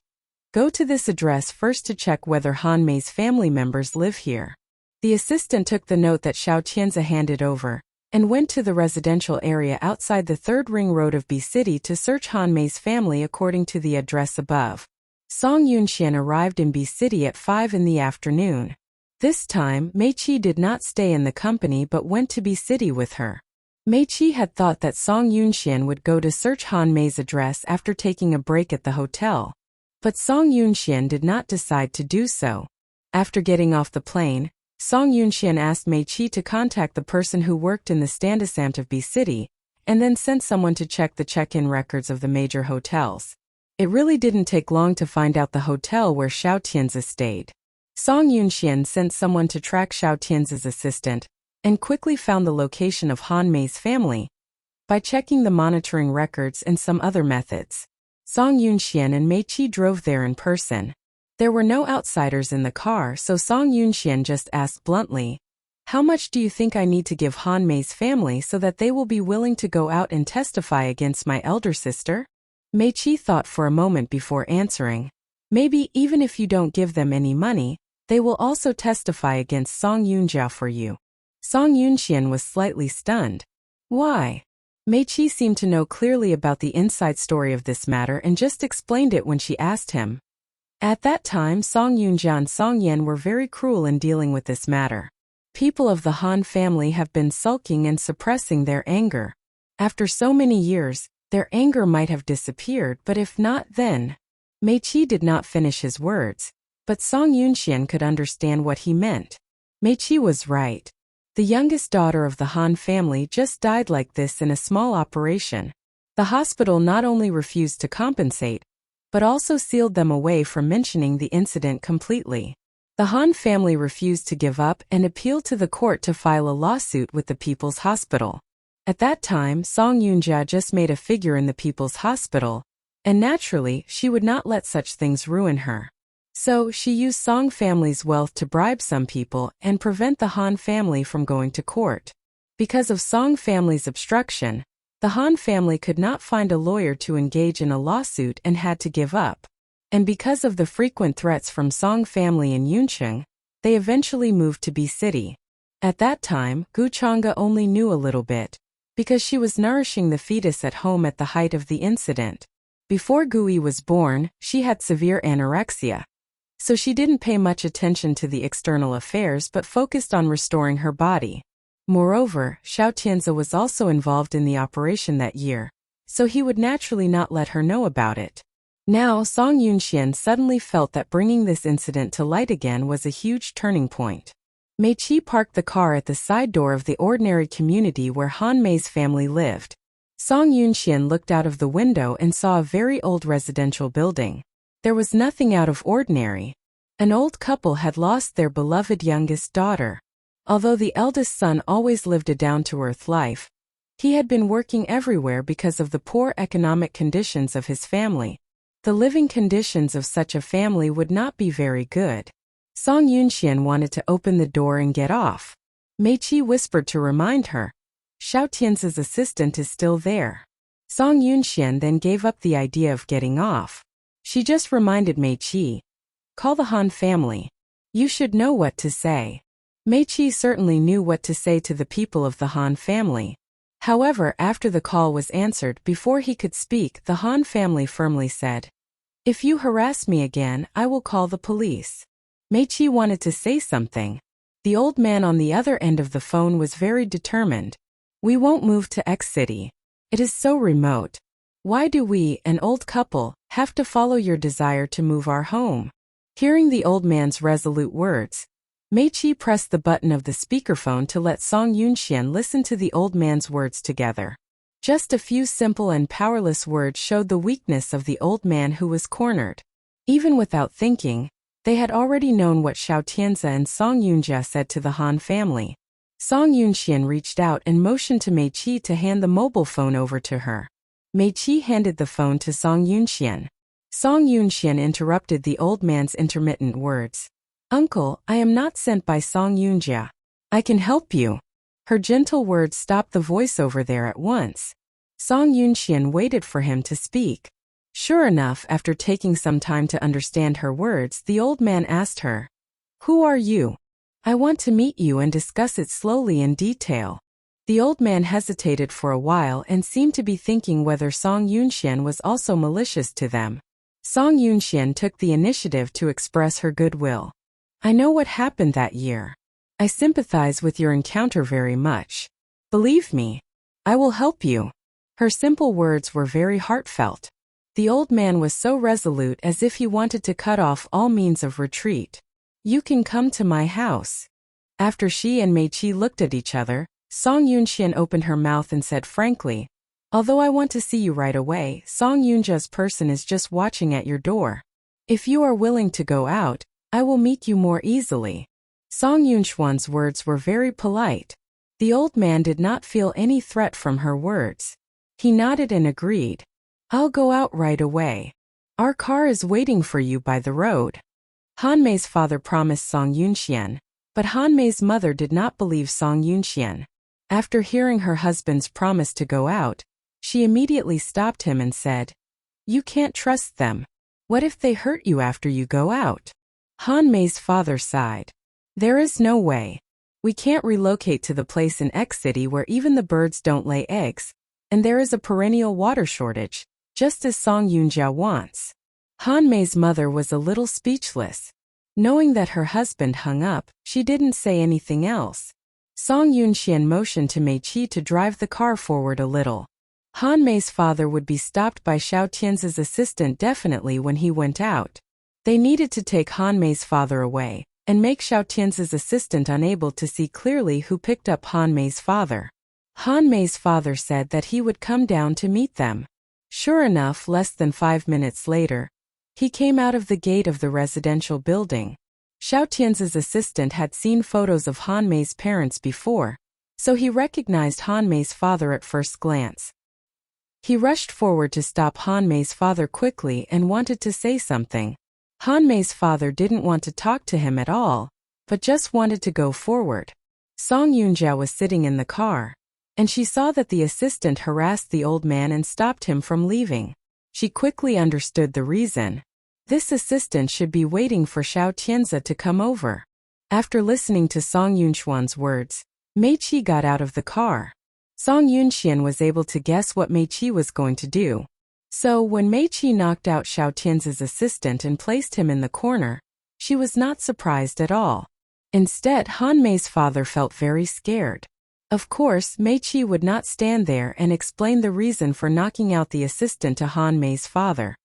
"Go to this address first to check whether Han Mei's family members live here." The assistant took the note that Xiao Tianzi handed over and went to the residential area outside the 3rd ring road of B City to search Han Mei's family according to the address above. Song Yunxian arrived in B City at 5 in the afternoon. This time, Mei Qi did not stay in the company but went to B City with her. Mei Qi had thought that Song Yunxian would go to search Han Mei's address after taking a break at the hotel. But Song Yunxian did not decide to do so. After getting off the plane, Song Yunxian asked Mei Qi to contact the person who worked in the standesant of B City, and then sent someone to check the check-in records of the major hotels. It really didn't take long to find out the hotel where Xiao Tianzi stayed. Song Yunxian sent someone to track Xiao Tianzi's assistant, and quickly found the location of Han Mei's family by checking the monitoring records and some other methods. Song Yunxian and Mei Qi drove there in person. There were no outsiders in the car, so Song Yunxian just asked bluntly, "How much do you think I need to give Han Mei's family so that they will be willing to go out and testify against my elder sister?" Mei Qi thought for a moment before answering, "Maybe even if you don't give them any money, they will also testify against Song Yunjia for you." Song Yunxian was slightly stunned. Why? Mei Qi seemed to know clearly about the inside story of this matter and just explained it when she asked him. At that time, Song Yunjia and Song Yan were very cruel in dealing with this matter. People of the Han family have been sulking and suppressing their anger. After so many years, their anger might have disappeared, but if not, then... Mei Qi did not finish his words, but Song Yunxian could understand what he meant. Mei Qi was right. The youngest daughter of the Han family just died like this in a small operation. The hospital not only refused to compensate, but also sealed them away from mentioning the incident completely. The Han family refused to give up and appealed to the court to file a lawsuit with the People's Hospital. At that time, Song Yunjia just made a figure in the People's Hospital, and naturally, she would not let such things ruin her. So, she used Song family's wealth to bribe some people and prevent the Han family from going to court. Because of Song family's obstruction, the Han family could not find a lawyer to engage in a lawsuit and had to give up. And because of the frequent threats from Song family in Yuncheng, they eventually moved to B City. At that time, Gu Chang'e only knew a little bit, because she was nourishing the fetus at home at the height of the incident. Before Gui was born, she had severe anorexia. So she didn't pay much attention to the external affairs but focused on restoring her body. Moreover, Xiao Tianzi was also involved in the operation that year, so he would naturally not let her know about it. Now, Song Yunxian suddenly felt that bringing this incident to light again was a huge turning point. Mei Qi parked the car at the side door of the ordinary community where Han Mei's family lived. Song Yunxian looked out of the window and saw a very old residential building. There was nothing out of ordinary. An old couple had lost their beloved youngest daughter. Although the eldest son always lived a down-to-earth life, he had been working everywhere because of the poor economic conditions of his family. The living conditions of such a family would not be very good. Song Yunxian wanted to open the door and get off. Mei Qi whispered to remind her. Xiao Tianzi's assistant is still there. Song Yunxian then gave up the idea of getting off. She just reminded Mei Qi. Call the Han family. You should know what to say. Mei Qi certainly knew what to say to the people of the Han family. However, after the call was answered, before he could speak, the Han family firmly said, "If you harass me again, I will call the police." Mei Qi wanted to say something. The old man on the other end of the phone was very determined. "We won't move to X city. It is so remote. Why do we, an old couple, have to follow your desire to move our home?" Hearing the old man's resolute words, Mei Qi pressed the button of the speakerphone to let Song Yunxian listen to the old man's words together. Just a few simple and powerless words showed the weakness of the old man who was cornered. Even without thinking, they had already known what Xiao Tianzi and Song Yunjia said to the Han family. Song Yunxian reached out and motioned to Mei Qi to hand the mobile phone over to her. Mei Qi handed the phone to Song Yunxian. Song Yunxian interrupted the old man's intermittent words. "Uncle, I am not sent by Song Yunjia. I can help you." Her gentle words stopped the voiceover there at once. Song Yunxian waited for him to speak. Sure enough, after taking some time to understand her words, the old man asked her, "Who are you? I want to meet you and discuss it slowly in detail." The old man hesitated for a while and seemed to be thinking whether Song Yunxian was also malicious to them. Song Yunxian took the initiative to express her goodwill. "I know what happened that year. I sympathize with your encounter very much. Believe me, I will help you." Her simple words were very heartfelt. The old man was so resolute as if he wanted to cut off all means of retreat. "You can come to my house." After she and Mei Qi looked at each other, Song Yunxian opened her mouth and said frankly, "Although I want to see you right away, Song Yunjia's person is just watching at your door. If you are willing to go out, I will meet you more easily." Song Yunxuan's words were very polite. The old man did not feel any threat from her words. He nodded and agreed. "I'll go out right away. Our car is waiting for you by the road." Hanmei's father promised Song Yunxian, but Hanmei's mother did not believe Song Yunxian. After hearing her husband's promise to go out, she immediately stopped him and said, "You can't trust them. What if they hurt you after you go out?" Hanmei's father sighed. "There is no way. We can't relocate to the place in X city where even the birds don't lay eggs, and there is a perennial water shortage, just as Song Yunjia wants." Hanmei's mother was a little speechless. Knowing that her husband hung up, she didn't say anything else. Song Yunxian motioned to Mei Qi to drive the car forward a little. Hanmei's father would be stopped by Xiao Tian's assistant definitely when he went out. They needed to take Hanmei's father away and make Xiao Tian's assistant unable to see clearly who picked up Hanmei's father. Hanmei's father said that he would come down to meet them. Sure enough, less than 5 minutes later, he came out of the gate of the residential building. Xiao Tian's assistant had seen photos of Hanmei's parents before, so he recognized Hanmei's father at first glance. He rushed forward to stop Hanmei's father quickly and wanted to say something. Hanmei's father didn't want to talk to him at all, but just wanted to go forward. Song Yunjia was sitting in the car, and she saw that the assistant harassed the old man and stopped him from leaving. She quickly understood the reason. This assistant should be waiting for Xiao Tianzi to come over. After listening to Song Yunxuan's words, Mei Qi got out of the car. Song Yunxian was able to guess what Mei Qi was going to do. So when Mei Qi knocked out Xiao Tian's assistant and placed him in the corner, she was not surprised at all. Instead, Hanmei's father felt very scared. Of course, Mei Qi would not stand there and explain the reason for knocking out the assistant to Hanmei's father.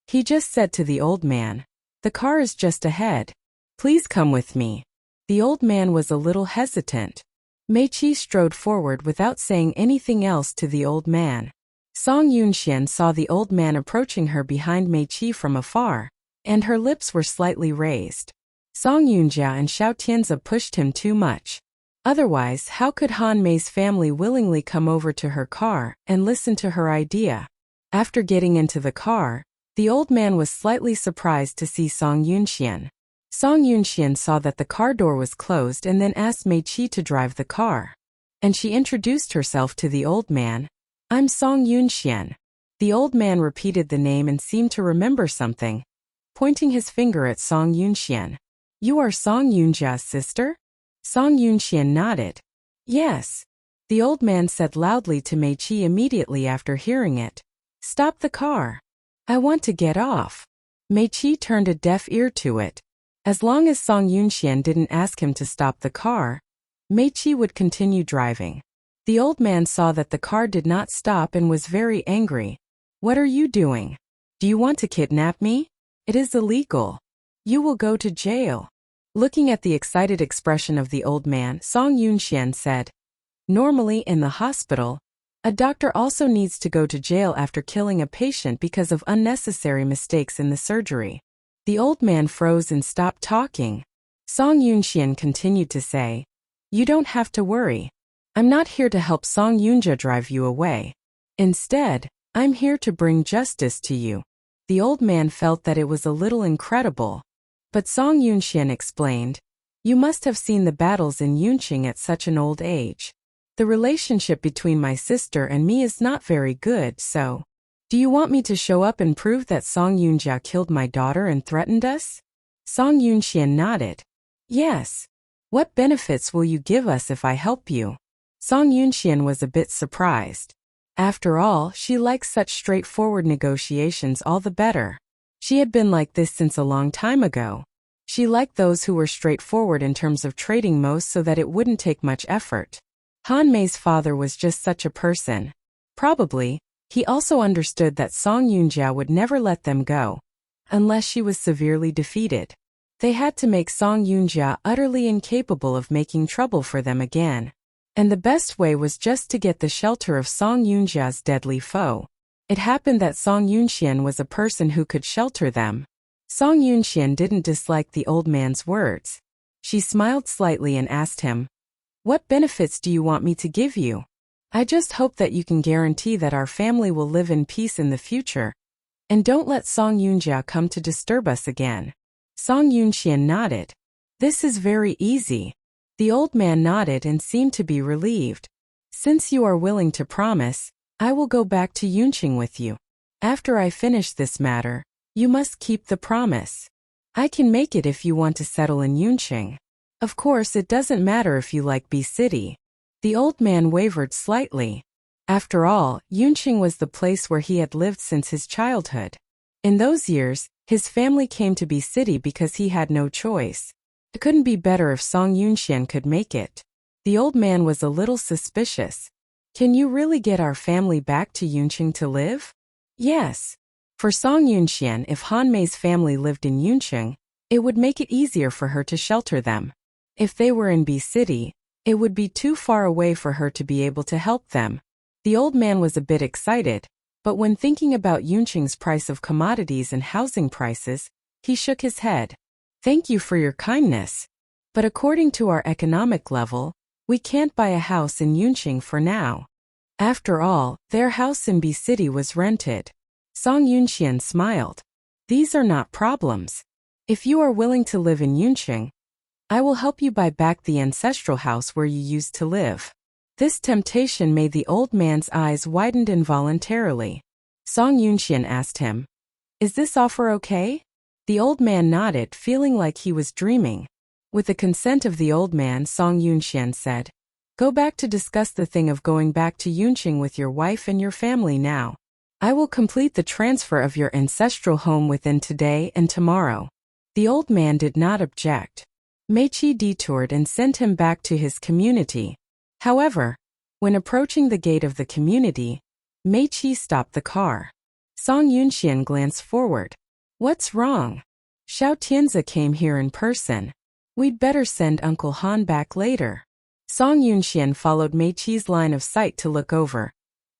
He just said to the old man, "The car is just ahead. Please come with me." The old man was a little hesitant. Mei Qi strode forward without saying anything else to the old man. Song Yunxian saw the old man approaching her behind Mei Qi from afar, and her lips were slightly raised. Song Yunjia and Xiao Tianzi pushed him too much. Otherwise, how could Hanmei's family willingly come over to her car and listen to her idea? After getting into the car, the old man was slightly surprised to see Song Yunxian. Song Yunxian saw that the car door was closed and then asked Mei Qi to drive the car. And she introduced herself to the old man. "I'm Song Yunxian." The old man repeated the name and seemed to remember something, pointing his finger at Song Yunxian. "You are Song Yunjia's sister?" Song Yunxian nodded. "Yes." The old man said loudly to Mei Qi immediately after hearing it. "Stop the car. I want to get off." Mei Qi turned a deaf ear to it. As long as Song Yunxian didn't ask him to stop the car, Mei Qi would continue driving. The old man saw that the car did not stop and was very angry. "What are you doing? Do you want to kidnap me? It is illegal. You will go to jail." Looking at the excited expression of the old man, Song Yunxian said, "Normally in the hospital, a doctor also needs to go to jail after killing a patient because of unnecessary mistakes in the surgery." The old man froze and stopped talking. Song Yunxian continued to say, "You don't have to worry. I'm not here to help Song Yunjia drive you away. Instead, I'm here to bring justice to you." The old man felt that it was a little incredible. But Song Yunxian explained, "You must have seen the battles in Yunqing at such an old age. The relationship between my sister and me is not very good, so do you want me to show up and prove that Song Yunjia killed my daughter and threatened us?" Song Yunxian nodded. "Yes. What benefits will you give us if I help you?" Song Yunxian was a bit surprised. After all, she likes such straightforward negotiations all the better. She had been like this since a long time ago. She liked those who were straightforward in terms of trading most so that it wouldn't take much effort. Hanmei's father was just such a person. Probably, he also understood that Song Yunjia would never let them go, unless she was severely defeated. They had to make Song Yunjia utterly incapable of making trouble for them again. And the best way was just to get the shelter of Song Yunjia's deadly foe. It happened that Song Yunxian was a person who could shelter them. Song Yunxian didn't dislike the old man's words. She smiled slightly and asked him, "What benefits do you want me to give you? I just hope that you can guarantee that our family will live in peace in the future. And don't let Song Yunjia come to disturb us again." Song Yunxian nodded. This is very easy. The old man nodded and seemed to be relieved. Since you are willing to promise, I will go back to Yunqing with you. After I finish this matter, you must keep the promise. I can make it if you want to settle in Yunqing. Of course, it doesn't matter if you like B City. The old man wavered slightly. After all, Yunqing was the place where he had lived since his childhood. In those years, his family came to B City because he had no choice. It couldn't be better if Song Yunxian could make it. The old man was a little suspicious. Can you really get our family back to Yunqing to live? Yes. For Song Yunxian, if Han Mei's family lived in Yunqing, it would make it easier for her to shelter them. If they were in B City, it would be too far away for her to be able to help them. The old man was a bit excited, but when thinking about Yunqing's price of commodities and housing prices, he shook his head. Thank you for your kindness. But according to our economic level, we can't buy a house in Yunqing for now. After all, their house in B City was rented. Song Yunxian smiled. These are not problems. If you are willing to live in Yunqing, I will help you buy back the ancestral house where you used to live. This temptation made the old man's eyes widen involuntarily. Song Yunxian asked him, Is this offer okay? The old man nodded, feeling like he was dreaming. With the consent of the old man, Song Yunxian said, Go back to discuss the thing of going back to Yunqing with your wife and your family now. I will complete the transfer of your ancestral home within today and tomorrow. The old man did not object. Meiqi detoured and sent him back to his community. However, when approaching the gate of the community, Meiqi stopped the car. Song Yunxian glanced forward. What's wrong? Xiao Tianzi came here in person. We'd better send Uncle Han back later. Song Yunxian followed Meiqi's line of sight to look over,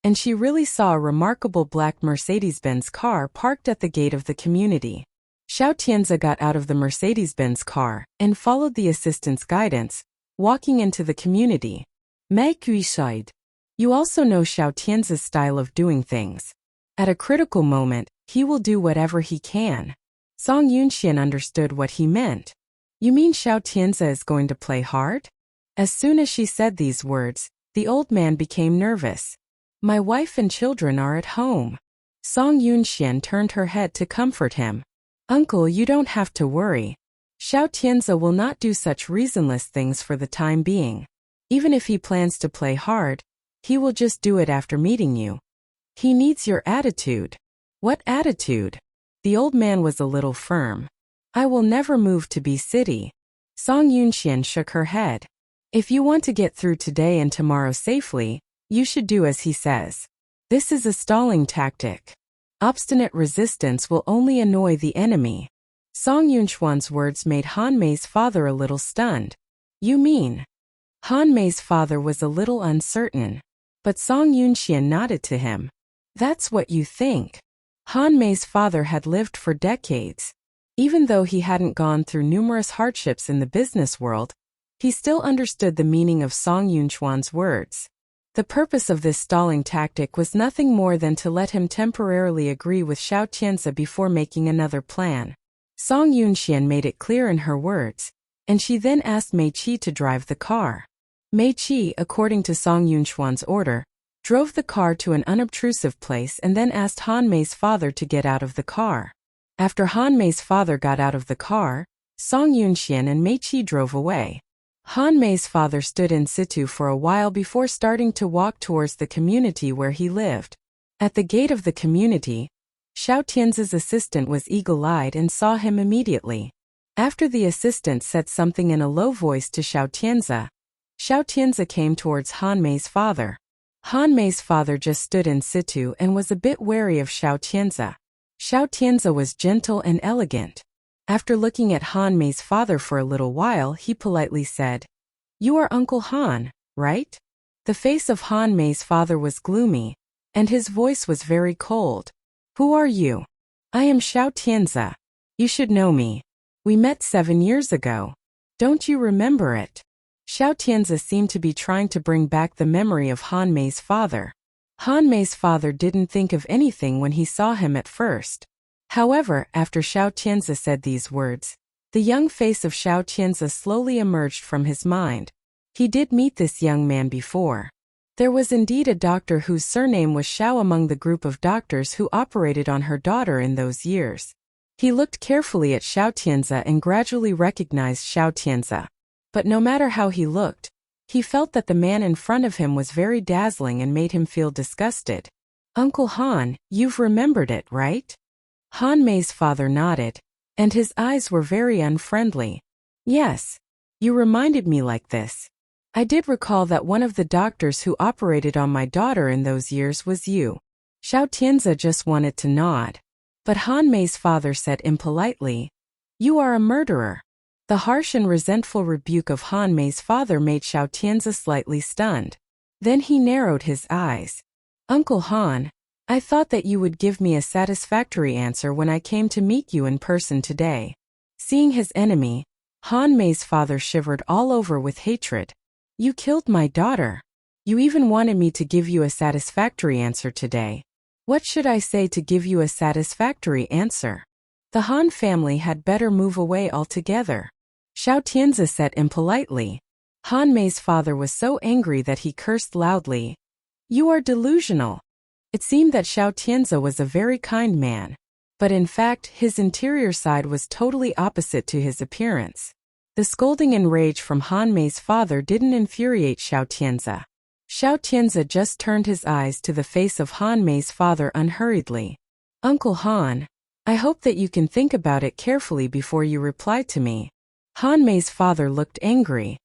and she really saw a remarkable black Mercedes-Benz car parked at the gate of the community. Xiao Tianzi got out of the Mercedes-Benz car and followed the assistant's guidance, walking into the community. Meiqi sighed. You also know Xiao Tianzi's style of doing things. At a critical moment, he will do whatever he can. Song Yunxian understood what he meant. You mean Xiao Tianzi is going to play hard? As soon as she said these words, the old man became nervous. My wife and children are at home. Song Yunxian turned her head to comfort him. Uncle, you don't have to worry. Xiao Tianzi will not do such reasonless things for the time being. Even if he plans to play hard, he will just do it after meeting you. He needs your attitude. What attitude? The old man was a little firm. I will never move to B City. Song Yunxian shook her head. If you want to get through today and tomorrow safely, you should do as he says. This is a stalling tactic. Obstinate resistance will only annoy the enemy. Song Yunxuan's words made Han Mei's father a little stunned. You mean? Han Mei's father was a little uncertain, but Song Yunxian nodded to him. That's what you think. Han Mei's father had lived for decades. Even though he hadn't gone through numerous hardships in the business world, he still understood the meaning of Song Yunxuan's words. The purpose of this stalling tactic was nothing more than to let him temporarily agree with Xiao Tianzi before making another plan. Song Yunxian made it clear in her words, and she then asked Meiqi to drive the car. Meiqi, according to Song Yunxuan's order, drove the car to an unobtrusive place and then asked Han Mei's father to get out of the car. After Han Mei's father got out of the car, Song Yunxian and Meiqi drove away. Han Mei's father stood in situ for a while before starting to walk towards the community where he lived. At the gate of the community, Xiao Tianzi's assistant was eagle-eyed and saw him immediately. After the assistant said something in a low voice to Xiao Tianzi came towards Han Mei's father. Han Mei's father just stood in situ and was a bit wary of Xiao Tianzi. Xiao Tianzi was gentle and elegant. After looking at Han Mei's father for a little while, he politely said, You are Uncle Han, right? The face of Han Mei's father was gloomy, and his voice was very cold. Who are you? I am Xiao Tianzi. You should know me. We met 7 years ago. Don't you remember it? Xiao Tianzi seemed to be trying to bring back the memory of Han Mei's father. Han Mei's father didn't think of anything when he saw him at first. However, after Xiao Tianzi said these words, The young face of Xiao Tianzi slowly emerged from his mind. He did meet this young man before. There was indeed a doctor whose surname was Xiao among the group of doctors who operated on her daughter in those years. He looked carefully at Xiao Tianzi and gradually recognized Xiao Tianzi. But no matter how he looked, he felt that the man in front of him was very dazzling and made him feel disgusted. Uncle Han, you've remembered it, right? Han Mei's father nodded, and his eyes were very unfriendly. Yes. You reminded me like this. I did recall that one of the doctors who operated on my daughter in those years was you. Xiao Tianzi just wanted to nod. But Han Mei's father said impolitely, "You are a murderer." The harsh and resentful rebuke of Han Mei's father made Xiao Tianzi slightly stunned. Then he narrowed his eyes. Uncle Han, I thought that you would give me a satisfactory answer when I came to meet you in person today. Seeing his enemy, Han Mei's father shivered all over with hatred. You killed my daughter. You even wanted me to give you a satisfactory answer today. What should I say to give you a satisfactory answer? The Han family had better move away altogether. Xiao Tianzi said impolitely. Han Mei's father was so angry that he cursed loudly. You are delusional. It seemed that Xiao Tianzi was a very kind man. But in fact, his interior side was totally opposite to his appearance. The scolding and rage from Han Mei's father didn't infuriate Xiao Tianzi. Xiao Tianzi just turned his eyes to the face of Han Mei's father unhurriedly. Uncle Han, I hope that you can think about it carefully before you reply to me. Han Mei's father looked angry.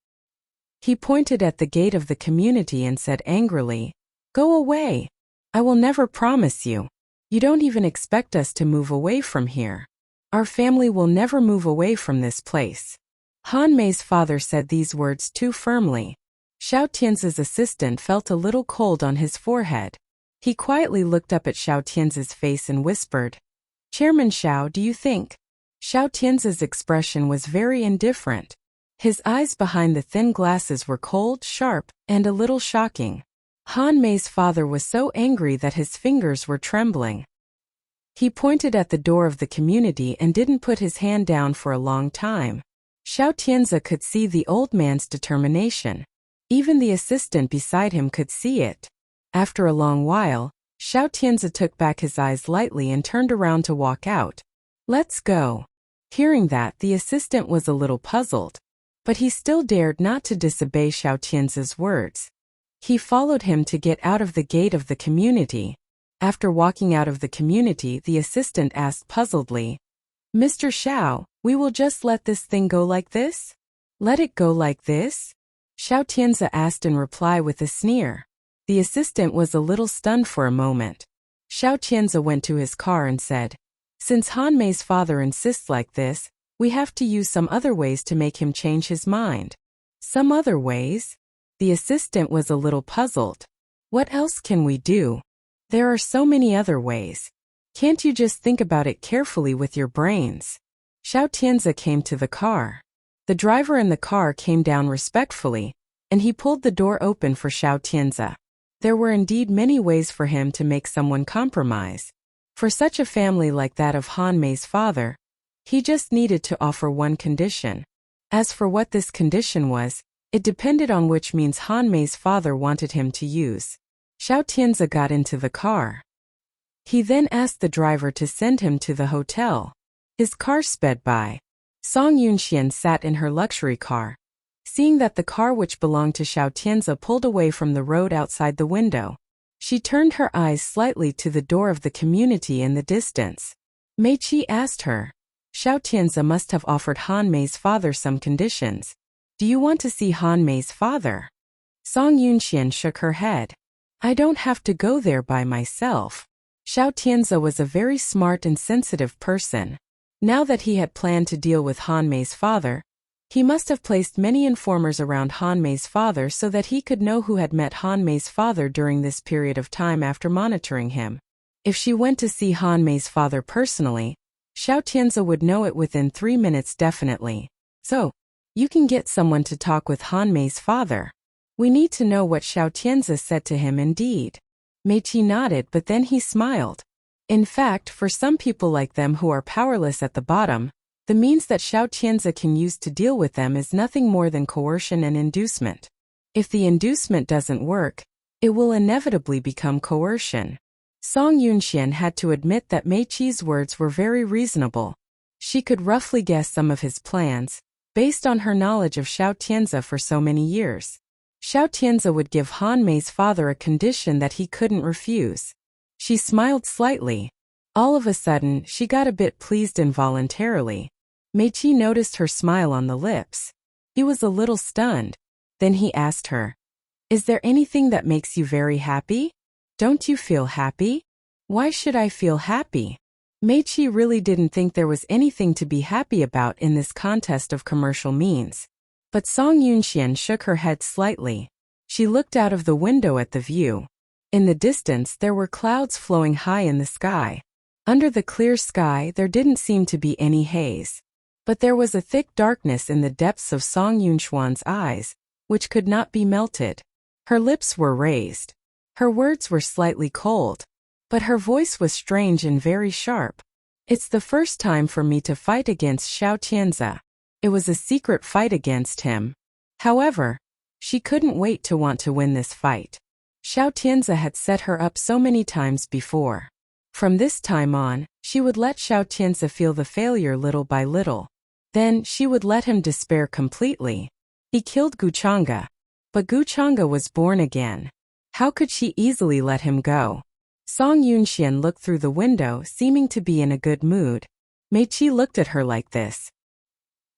He pointed at the gate of the community and said angrily, Go away. I will never promise you. You don't even expect us to move away from here. Our family will never move away from this place. Han Mei's father said these words too firmly. Xiao Tianzi's assistant felt a little cold on his forehead. He quietly looked up at Xiao Tianzi's face and whispered, Chairman Xiao, do you think? Xiao Tianzi's expression was very indifferent. His eyes behind the thin glasses were cold, sharp, and a little shocking. Han Mei's father was so angry that his fingers were trembling. He pointed at the door of the community and didn't put his hand down for a long time. Xiao Tianzi could see the old man's determination. Even the assistant beside him could see it. After a long while, Xiao Tianzi took back his eyes lightly and turned around to walk out. Let's go. Hearing that, the assistant was a little puzzled. But he still dared not to disobey Xiao Tianzi's words. He followed him to get out of the gate of the community. After walking out of the community, the assistant asked puzzledly, Mr. Xiao, we will just let this thing go like this? Let it go like this? Xiao Tianzi asked in reply with a sneer. The assistant was a little stunned for a moment. Xiao Tianzi went to his car and said, Since Han Mei's father insists like this, we have to use some other ways to make him change his mind. Some other ways? The assistant was a little puzzled. What else can we do? There are so many other ways. Can't you just think about it carefully with your brains? Xiao Tianzi came to the car. The driver in the car came down respectfully, and he pulled the door open for Xiao Tianzi. There were indeed many ways for him to make someone compromise. For such a family like that of Han Mei's father, he just needed to offer one condition. As for what this condition was, it depended on which means Han Mei's father wanted him to use. Xiao Tianzi got into the car. He then asked the driver to send him to the hotel. His car sped by. Song Yunxian sat in her luxury car. Seeing that the car which belonged to Xiao Tianzi pulled away from the road outside the window, she turned her eyes slightly to the door of the community in the distance. Mei Qi asked her, Xiao Tianzi must have offered Han Mei's father some conditions. Do you want to see Han Mei's father? Song Yunxian shook her head. I don't have to go there by myself. Xiao Tianzi was a very smart and sensitive person. Now that he had planned to deal with Han Mei's father, he must have placed many informers around Han Mei's father so that he could know who had met Han Mei's father during this period of time after monitoring him. If she went to see Han Mei's father personally, Xiao Tianzi would know it within 3 minutes definitely. So, you can get someone to talk with Han Mei's father. We need to know what Xiao Tianzi said to him indeed. Mei Qi nodded, but then he smiled. In fact, for some people like them who are powerless at the bottom, The means that Xiao Tianzi can use to deal with them is nothing more than coercion and inducement. If the inducement doesn't work, it will inevitably become coercion. Song Yunxian had to admit that Mei Qi's words were very reasonable. She could roughly guess some of his plans, based on her knowledge of Xiao Tianzi for so many years. Xiao Tianzi would give Han Mei's father a condition that he couldn't refuse. She smiled slightly. All of a sudden, she got a bit pleased involuntarily. Mei Qi noticed her smile on the lips. He was a little stunned. Then he asked her, "Is there anything that makes you very happy? Don't you feel happy?" "Why should I feel happy?" Mei Qi really didn't think there was anything to be happy about in this contest of commercial means. But Song Yunxian shook her head slightly. She looked out of the window at the view. In the distance there were clouds flowing high in the sky. Under the clear sky there didn't seem to be any haze. But there was a thick darkness in the depths of Song Yunxuan's eyes, which could not be melted. Her lips were raised. Her words were slightly cold. But her voice was strange and very sharp. "It's the first time for me to fight against Xiao Tianzi." It was a secret fight against him. However, she couldn't wait to want to win this fight. Xiao Tianzi had set her up so many times before. From this time on, she would let Xiao Tianzi feel the failure little by little. Then she would let him despair completely. He killed Guchanga. But Guchanga was born again. How could she easily let him go? Song Yunxian looked through the window, seeming to be in a good mood. Mei Qi looked at her like this.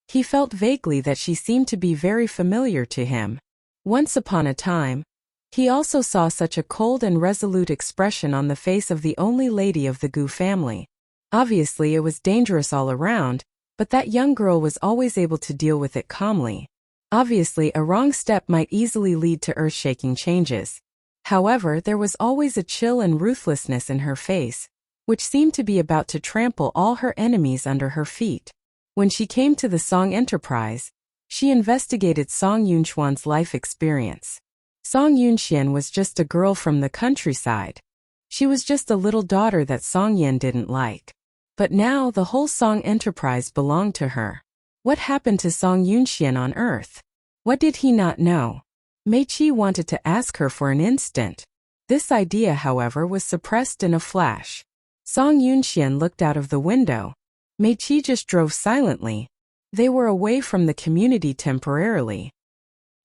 He felt vaguely that she seemed to be very familiar to him. Once upon a time, he also saw such a cold and resolute expression on the face of the only lady of the Gu family. Obviously it was dangerous all around, but that young girl was always able to deal with it calmly. Obviously a wrong step might easily lead to earth-shaking changes. However, there was always a chill and ruthlessness in her face, which seemed to be about to trample all her enemies under her feet. When she came to the Song Enterprise, she investigated Song Yunxuan's life experience. Song Yunxian was just a girl from the countryside. She was just a little daughter that Song Yan didn't like. But now the whole Song Enterprise belonged to her. What happened to Song Yunxian on Earth? What did he not know? Mei Qi wanted to ask her for an instant. This idea, however, was suppressed in a flash. Song Yunxian looked out of the window. Mei Qi just drove silently. They were away from the community temporarily.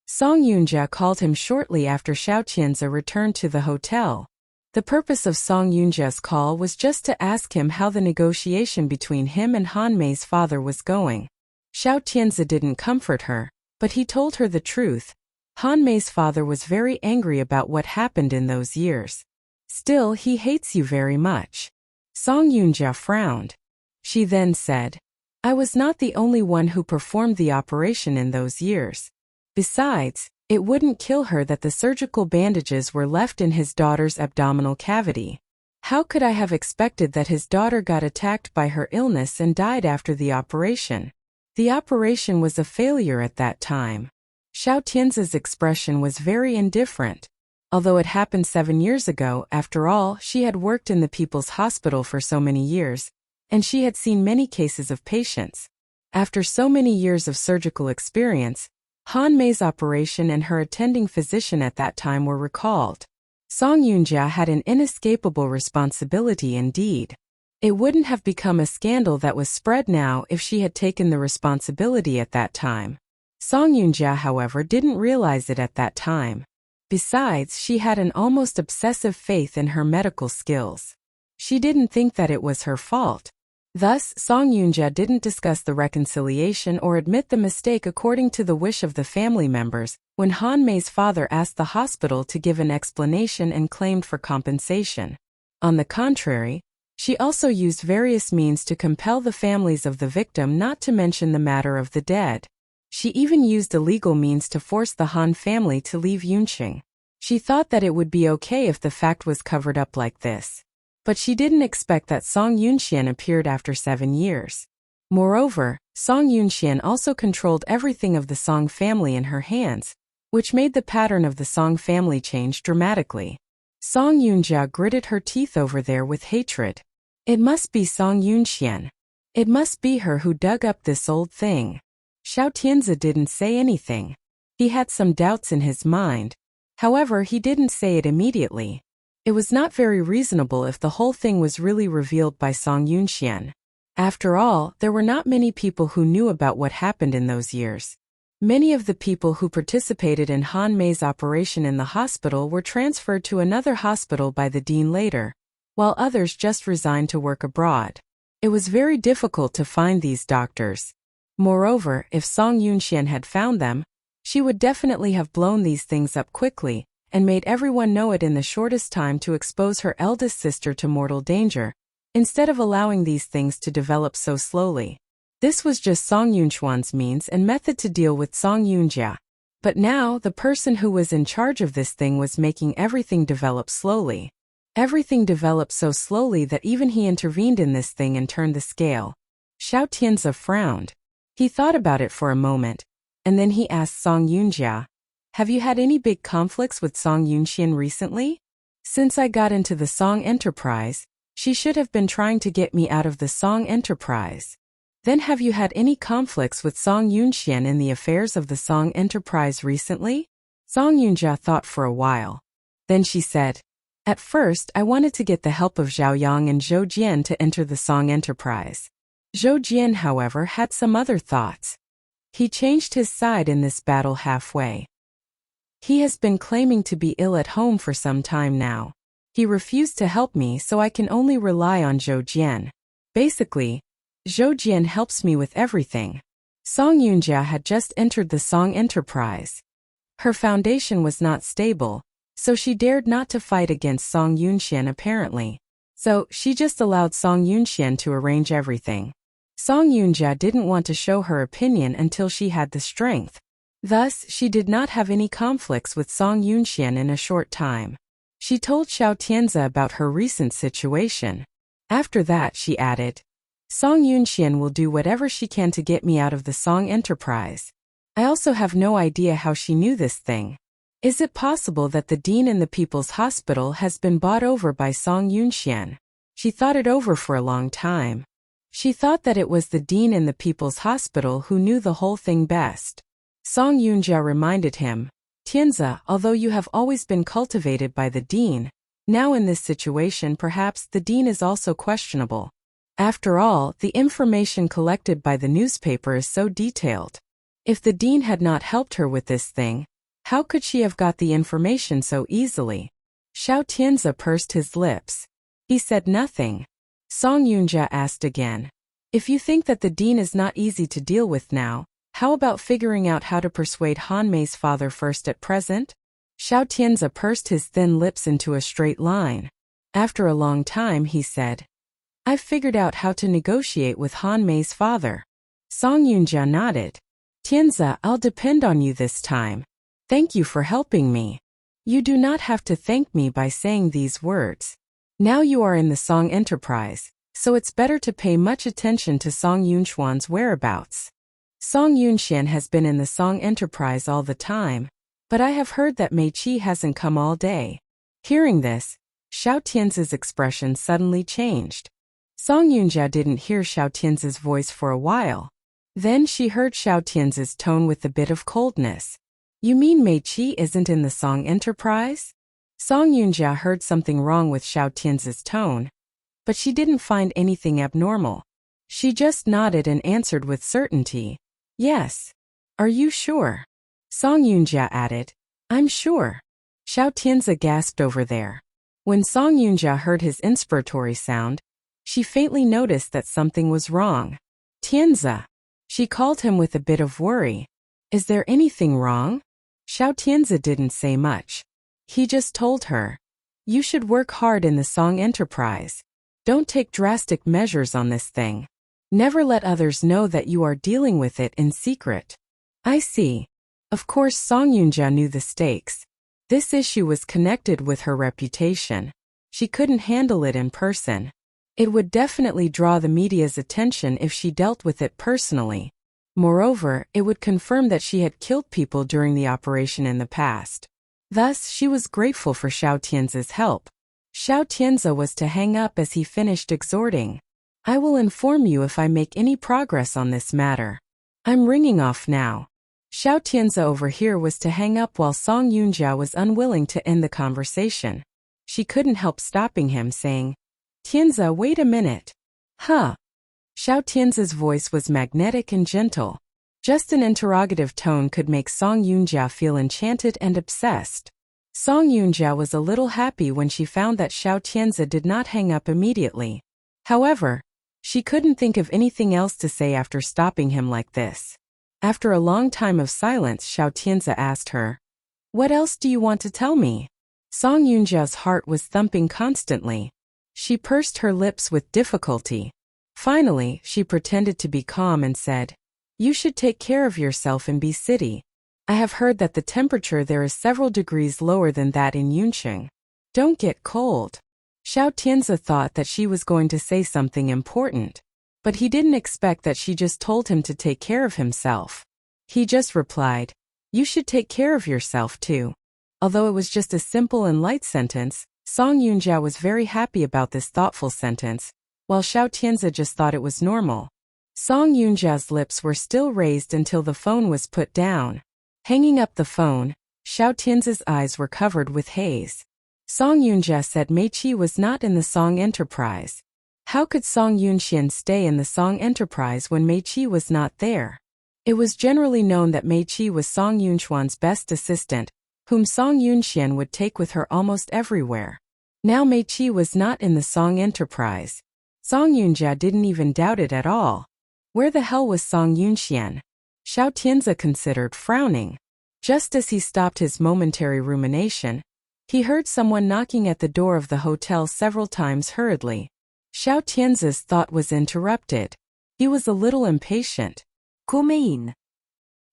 Song Yunjia called him shortly after Xiao Tianzi returned to the hotel. The purpose of Song Yunjia's call was just to ask him how the negotiation between him and Han Mei's father was going. Xiao Tianzi didn't comfort her, but he told her the truth. Han Mei's father was very angry about what happened in those years. Still, he hates you very much. Song Yunjia frowned. She then said, "I was not the only one who performed the operation in those years. Besides, it wouldn't kill her that the surgical bandages were left in his daughter's abdominal cavity. How could I have expected that his daughter got attacked by her illness and died after the operation? The operation was a failure at that time." Xiao Tianzi's expression was very indifferent. Although it happened 7 years ago, after all, she had worked in the People's Hospital for so many years, and she had seen many cases of patients. After so many years of surgical experience, Han Mei's operation and her attending physician at that time were recalled. Song Yunjia had an inescapable responsibility indeed. It wouldn't have become a scandal that was spread now if she had taken the responsibility at that time. Song Yunjia, however, didn't realize it at that time. Besides, she had an almost obsessive faith in her medical skills. She didn't think that it was her fault. Thus, Song Yunjia didn't discuss the reconciliation or admit the mistake according to the wish of the family members when Han Mei's father asked the hospital to give an explanation and claimed for compensation. On the contrary, she also used various means to compel the families of the victim not to mention the matter of the dead. She even used illegal means to force the Han family to leave Yunqing. She thought that it would be okay if the fact was covered up like this. But she didn't expect that Song Yunxian appeared after 7 years. Moreover, Song Yunxian also controlled everything of the Song family in her hands, which made the pattern of the Song family change dramatically. Song Yunjia gritted her teeth over there with hatred. It must be Song Yunxian. It must be her who dug up this old thing. Xiao Tianzi didn't say anything. He had some doubts in his mind. However, he didn't say it immediately. It was not very reasonable if the whole thing was really revealed by Song Yunxian. After all, there were not many people who knew about what happened in those years. Many of the people who participated in Han Mei's operation in the hospital were transferred to another hospital by the dean later, while others just resigned to work abroad. It was very difficult to find these doctors. Moreover, if Song Yunxian had found them, she would definitely have blown these things up quickly and made everyone know it in the shortest time to expose her eldest sister to mortal danger, instead of allowing these things to develop so slowly. This was just Song Yunxuan's means and method to deal with Song Yunjia. But now, the person who was in charge of this thing was making everything develop slowly. Everything developed so slowly that even he intervened in this thing and turned the scale. Xiao Tianzi frowned. He thought about it for a moment, and then he asked Song Yunjia, "Have you had any big conflicts with Song Yunxian recently? Since I got into the Song Enterprise, she should have been trying to get me out of the Song Enterprise. Then have you had any conflicts with Song Yunxian in the affairs of the Song Enterprise recently?" Song Yunjia thought for a while. Then she said, "At first I wanted to get the help of Zhao Yang and Zhou Jian to enter the Song Enterprise. Zhou Jian, however, had some other thoughts. He changed his side in this battle halfway. He has been claiming to be ill at home for some time now. He refused to help me, so I can only rely on Zhou Jian. Basically, Zhou Jian helps me with everything." Song Yunjia had just entered the Song Enterprise. Her foundation was not stable, so she dared not to fight against Song Yunxian apparently. So, she just allowed Song Yunxian to arrange everything. Song Yunjia didn't want to show her opinion until she had the strength. Thus, she did not have any conflicts with Song Yunxian in a short time. She told Xiao Tianzi about her recent situation. After that, she added, "Song Yunxian will do whatever she can to get me out of the Song Enterprise. I also have no idea how she knew this thing. Is it possible that the dean in the People's Hospital has been bought over by Song Yunxian?" She thought it over for a long time. She thought that it was the dean in the People's Hospital who knew the whole thing best. Song Yunjia reminded him, "Tianzi, although you have always been cultivated by the dean, now in this situation perhaps the dean is also questionable. After all, the information collected by the newspaper is so detailed. If the dean had not helped her with this thing, how could she have got the information so easily?" Xiao Tianzi pursed his lips. He said nothing. Song Yunjia asked again, "If you think that the dean is not easy to deal with now, how about figuring out how to persuade Han Mei's father first at present?" Xiao Tianzi pursed his thin lips into a straight line. After a long time he said, "I've figured out how to negotiate with Han Mei's father." Song Yunjia nodded. "Tianzi, I'll depend on you this time. Thank you for helping me. You do not have to thank me by saying these words. Now you are in the Song Enterprise, so it's better to pay much attention to Song Yunxuan's whereabouts. Song Yunxian has been in the Song Enterprise all the time, but I have heard that Mei Qi hasn't come all day." Hearing this, Xiao Tianzi's expression suddenly changed. Song Yunjia didn't hear Xiao Tianzi's voice for a while. Then she heard Xiao Tianzi's tone with a bit of coldness. "You mean Mei Qi isn't in the Song Enterprise?" Song Yunjia heard something wrong with Xiao Tianzi's tone, but she didn't find anything abnormal. She just nodded and answered with certainty, "Yes." "Are you sure?" Song Yunjia added, "I'm sure." Xiao Tianzi gasped over there. When Song Yunjia heard his inspiratory sound, she faintly noticed that something was wrong. "Tianzi." She called him with a bit of worry. "Is there anything wrong?" Xiao Tianzi didn't say much. He just told her, "You should work hard in the Song Enterprise. Don't take drastic measures on this thing. Never let others know that you are dealing with it in secret." "I see." Of course Song Yunjia knew the stakes. This issue was connected with her reputation. She couldn't handle it in person. It would definitely draw the media's attention if she dealt with it personally. Moreover, it would confirm that she had killed people during the operation in the past. Thus, she was grateful for Xiao Tianzi's help. Xiao Tianzi was to hang up as he finished exhorting. I will inform you if I make any progress on this matter. I'm ringing off now. Xiao Tianze over here was to hang up while Song Yunjia was unwilling to end the conversation. She couldn't help stopping him, saying, Tianze, wait a minute. Huh? Xiao Tianze's voice was magnetic and gentle. Just an interrogative tone could make Song Yunjia feel enchanted and obsessed. Song Yunjia was a little happy when she found that Xiao Tianze did not hang up immediately. However, she couldn't think of anything else to say after stopping him like this. After a long time of silence, Xiao Tianze asked her, What else do you want to tell me? Song Yunjia's heart was thumping constantly. She pursed her lips with difficulty. Finally, she pretended to be calm and said, You should take care of yourself in B City. I have heard that the temperature there is several degrees lower than that in Yunqing. Don't get cold. Xiao Tianze thought that she was going to say something important, but he didn't expect that she just told him to take care of himself. He just replied, You should take care of yourself too. Although it was just a simple and light sentence, Song Yunjia was very happy about this thoughtful sentence, while Xiao Tianze just thought it was normal. Song Yunjia's lips were still raised until the phone was put down. Hanging up the phone, Xiao Tianze's eyes were covered with haze. Song Yunjia said Meiqi was not in the Song Enterprise. How could Song Yunxian stay in the Song Enterprise when Meiqi was not there? It was generally known that Meiqi was Song Yunchuan's best assistant, whom Song Yunxian would take with her almost everywhere. Now Meiqi was not in the Song Enterprise. Song Yunjia didn't even doubt it at all. Where the hell was Song Yunxian? Xiao Tianze considered, frowning. Just as he stopped his momentary rumination, he heard someone knocking at the door of the hotel several times hurriedly. Xiao Tianze's thought was interrupted. He was a little impatient. Come in.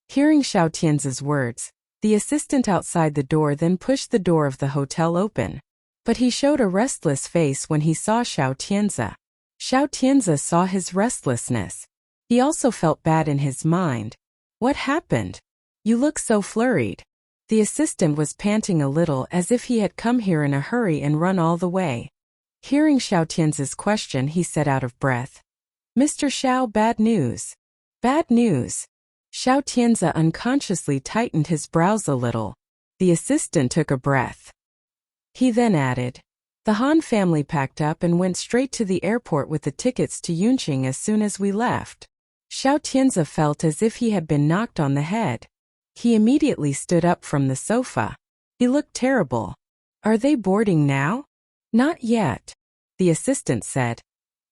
Hearing Xiao Tianze's words, the assistant outside the door then pushed the door of the hotel open. But he showed a restless face when he saw Xiao Tianze. Xiao Tianze saw his restlessness. He also felt bad in his mind. What happened? You look so flurried. The assistant was panting a little as if he had come here in a hurry and run all the way. Hearing Xiao Tianze's question, he said out of breath, Mr. Xiao, bad news. Bad news. Xiao Tianze unconsciously tightened his brows a little. The assistant took a breath. He then added, The Han family packed up and went straight to the airport with the tickets to Yunqing as soon as we left. Xiao Tianze felt as if he had been knocked on the head. He immediately stood up from the sofa. He looked terrible. Are they boarding now? Not yet, the assistant said.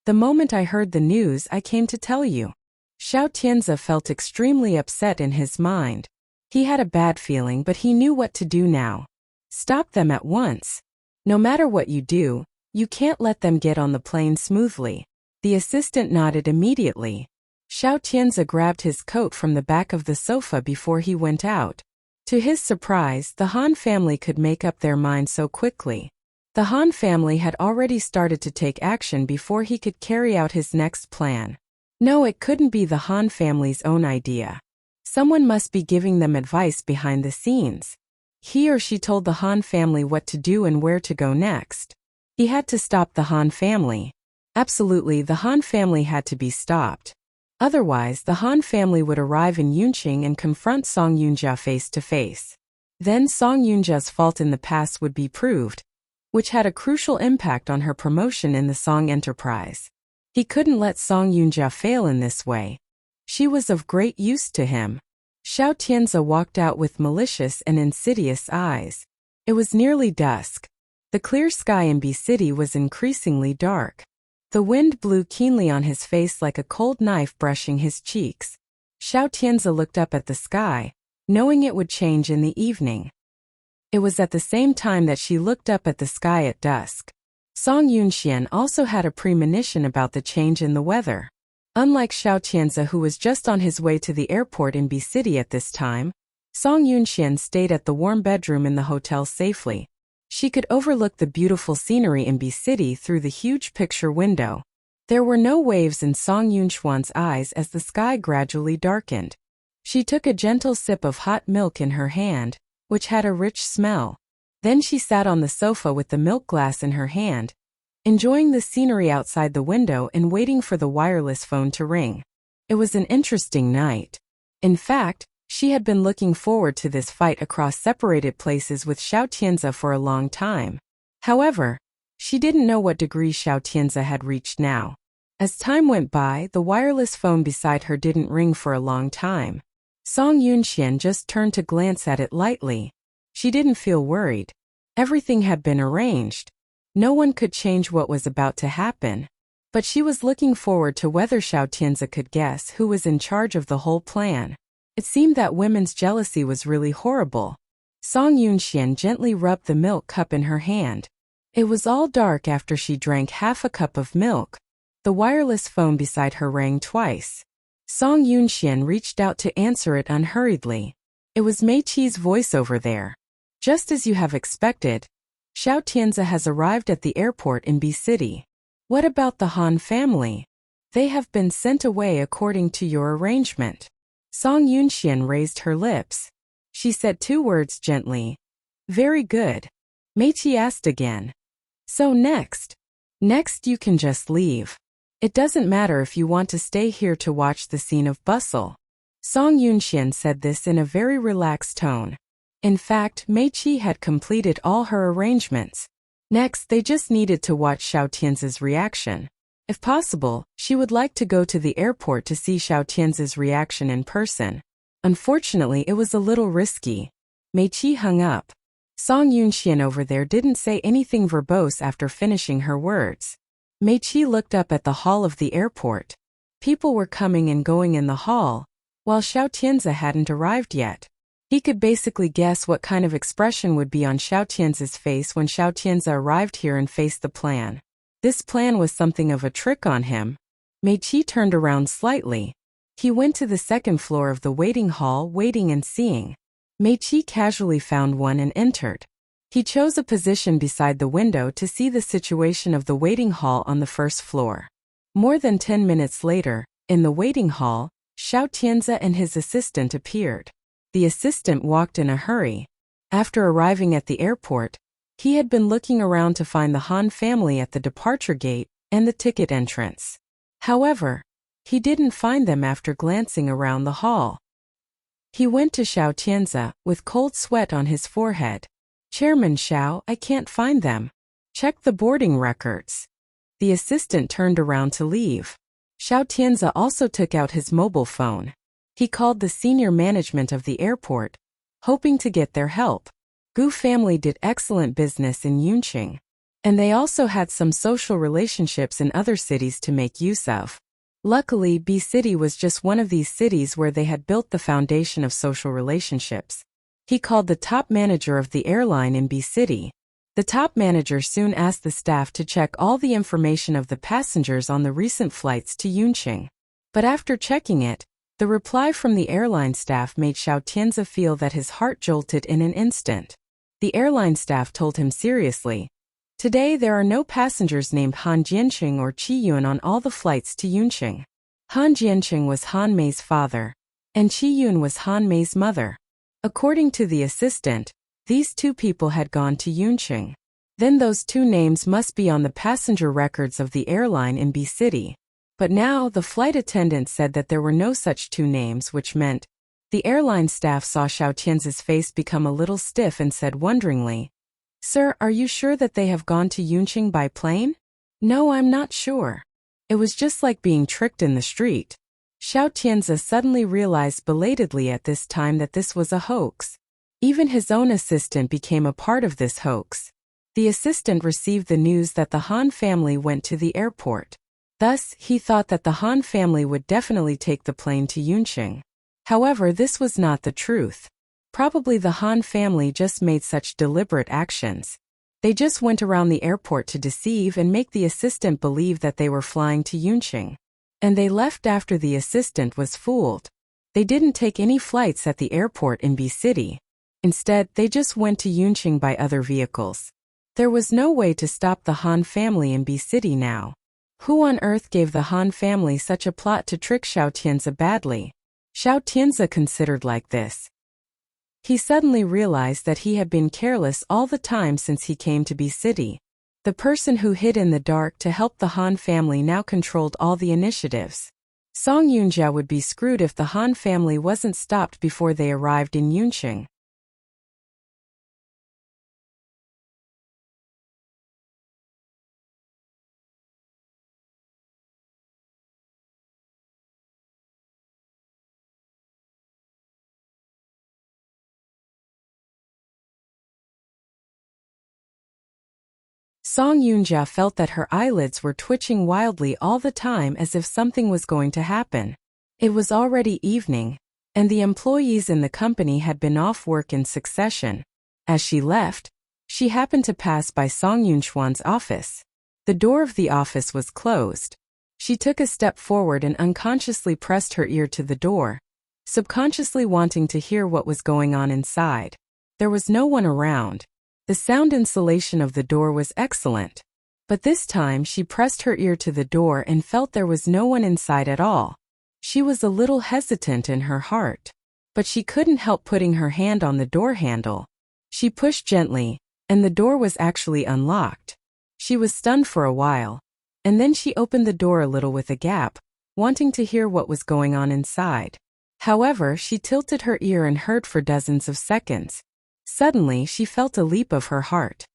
The moment I heard the news, I came to tell you. Xiao Tianze felt extremely upset in his mind. He had a bad feeling, but he knew what to do now. Stop them at once. No matter what you do, you can't let them get on the plane smoothly. The assistant nodded immediately. Xiao Tianze grabbed his coat from the back of the sofa before he went out. To his surprise, the Han family could make up their mind so quickly. The Han family had already started to take action before he could carry out his next plan. No, it couldn't be the Han family's own idea. Someone must be giving them advice behind the scenes. He or she told the Han family what to do and where to go next. He had to stop the Han family. Absolutely, the Han family had to be stopped. Otherwise, the Han family would arrive in Yunqing and confront Song Yunjia face to face. Then Song Yunjia's fault in the past would be proved, which had a crucial impact on her promotion in the Song Enterprise. He couldn't let Song Yunjia fail in this way. She was of great use to him. Xiao Tianze walked out with malicious and insidious eyes. It was nearly dusk. The clear sky in B City was increasingly dark. The wind blew keenly on his face like a cold knife brushing his cheeks. Xiao Tianze looked up at the sky, knowing it would change in the evening. It was at the same time that she looked up at the sky at dusk. Song Yunxian also had a premonition about the change in the weather. Unlike Xiao Tianze, who was just on his way to the airport in B City at this time, Song Yunxian stayed at the warm bedroom in the hotel safely. She could overlook the beautiful scenery in B City through the huge picture window. There were no waves in Song Yunchuan's eyes as the sky gradually darkened. She took a gentle sip of hot milk in her hand, which had a rich smell. Then she sat on the sofa with the milk glass in her hand. enjoying the scenery outside the window and waiting for the wireless phone to ring. It was an interesting night. In fact, she had been looking forward to this fight across separated places with Xiao Tianze for a long time. However, she didn't know what degree Xiao Tianze had reached now. As time went by, the wireless phone beside her didn't ring for a long time. Song Yunxian just turned to glance at it lightly. She didn't feel worried. Everything had been arranged. No one could change what was about to happen. But she was looking forward to whether Xiao Tianze could guess who was in charge of the whole plan. It seemed that women's jealousy was really horrible. Song Yunxian gently rubbed the milk cup in her hand. It was all dark after she drank half a cup of milk. The wireless phone beside her rang twice. Song Yunxian reached out to answer it unhurriedly. It was Mei Qi's voice over there. Just as you have expected, Xiao Tianze has arrived at the airport in B City. What about the Han family? They have been sent away according to your arrangement. Song Yunxian raised her lips. She said 2 words gently. Very good. Mei Qi asked again. So next you can just leave. It doesn't matter if you want to stay here to watch the scene of bustle. Song Yunxian said this in a very relaxed tone. In fact, Mei Qi had completed all her arrangements. Next, they just needed to watch Xiao Tianze's reaction. If possible, she would like to go to the airport to see Xiao Tianze's reaction in person. Unfortunately, it was a little risky. Mei Qi hung up. Song Yunxian over there didn't say anything verbose after finishing her words. Mei Qi looked up at the hall of the airport. People were coming and going in the hall, while Xiao Tianze hadn't arrived yet. He could basically guess what kind of expression would be on Xiao Tianze's face when Xiao Tianze arrived here and faced the plan. This plan was something of a trick on him. Mei Qi turned around slightly. He went to the 2nd floor of the waiting hall, waiting and seeing. Mei Qi casually found one and entered. He chose a position beside the window to see the situation of the waiting hall on the 1st floor. More than 10 minutes later, in the waiting hall, Xiao Tianze and his assistant appeared. The assistant walked in a hurry. After arriving at the airport, he had been looking around to find the Han family at the departure gate and the ticket entrance. However, he didn't find them after glancing around the hall. He went to Xiao Tianze, with cold sweat on his forehead. Chairman Xiao, I can't find them. Check the boarding records. The assistant turned around to leave. Xiao Tianze also took out his mobile phone. He called the senior management of the airport, hoping to get their help. Gu family did excellent business in Yunqing, and they also had some social relationships in other cities to make use of. Luckily, B City was just one of these cities where they had built the foundation of social relationships. He called the top manager of the airline in B City. The top manager soon asked the staff to check all the information of the passengers on the recent flights to Yunqing. But after checking it, the reply from the airline staff made Xiao Tianze feel that his heart jolted in an instant. The airline staff told him seriously, "Today there are no passengers named Han Jianqing or Qi Yun on all the flights to Yunqing." Han Jianqing was Han Mei's father, and Qi Yun was Han Mei's mother. According to the assistant, these 2 people had gone to Yunqing. Then those 2 names must be on the passenger records of the airline in B City. But now the flight attendant said that there were no such 2 names, which meant the airline staff saw Xiao Tianze's face become a little stiff and said wonderingly, "Sir, are you sure that they have gone to Yunqing by plane?" "No, I'm not sure." It was just like being tricked in the street. Xiao Tianze suddenly realized belatedly at this time that this was a hoax. Even his own assistant became a part of this hoax. The assistant received the news that the Han family went to the airport. Thus, he thought that the Han family would definitely take the plane to Yunqing. However, this was not the truth. Probably the Han family just made such deliberate actions. They just went around the airport to deceive and make the assistant believe that they were flying to Yunqing. And they left after the assistant was fooled. They didn't take any flights at the airport in B City. Instead, they just went to Yunqing by other vehicles. There was no way to stop the Han family in B City now. Who on earth gave the Han family such a plot to trick Xiao Tianze badly? Xiao Tianze considered like this. He suddenly realized that he had been careless all the time since he came to B City. The person who hid in the dark to help the Han family now controlled all the initiatives. Song Yoonja would be screwed if the Han family wasn't stopped before they arrived in Yunqing. Song Yoonja felt that her eyelids were twitching wildly all the time as if something was going to happen. It was already evening, and the employees in the company had been off work in succession. As she left, she happened to pass by Song Yunchuan's office. The door of the office was closed. She took a step forward and unconsciously pressed her ear to the door, subconsciously wanting to hear what was going on inside. There was no one around. The sound insulation of the door was excellent. But this time she pressed her ear to the door and felt there was no one inside at all. She was a little hesitant in her heart, but she couldn't help putting her hand on the door handle. She pushed gently, and the door was actually unlocked. She was stunned for a while, and then she opened the door a little with a gap, wanting to hear what was going on inside. However, she tilted her ear and heard for dozens of seconds. Suddenly, she felt a leap of her heart.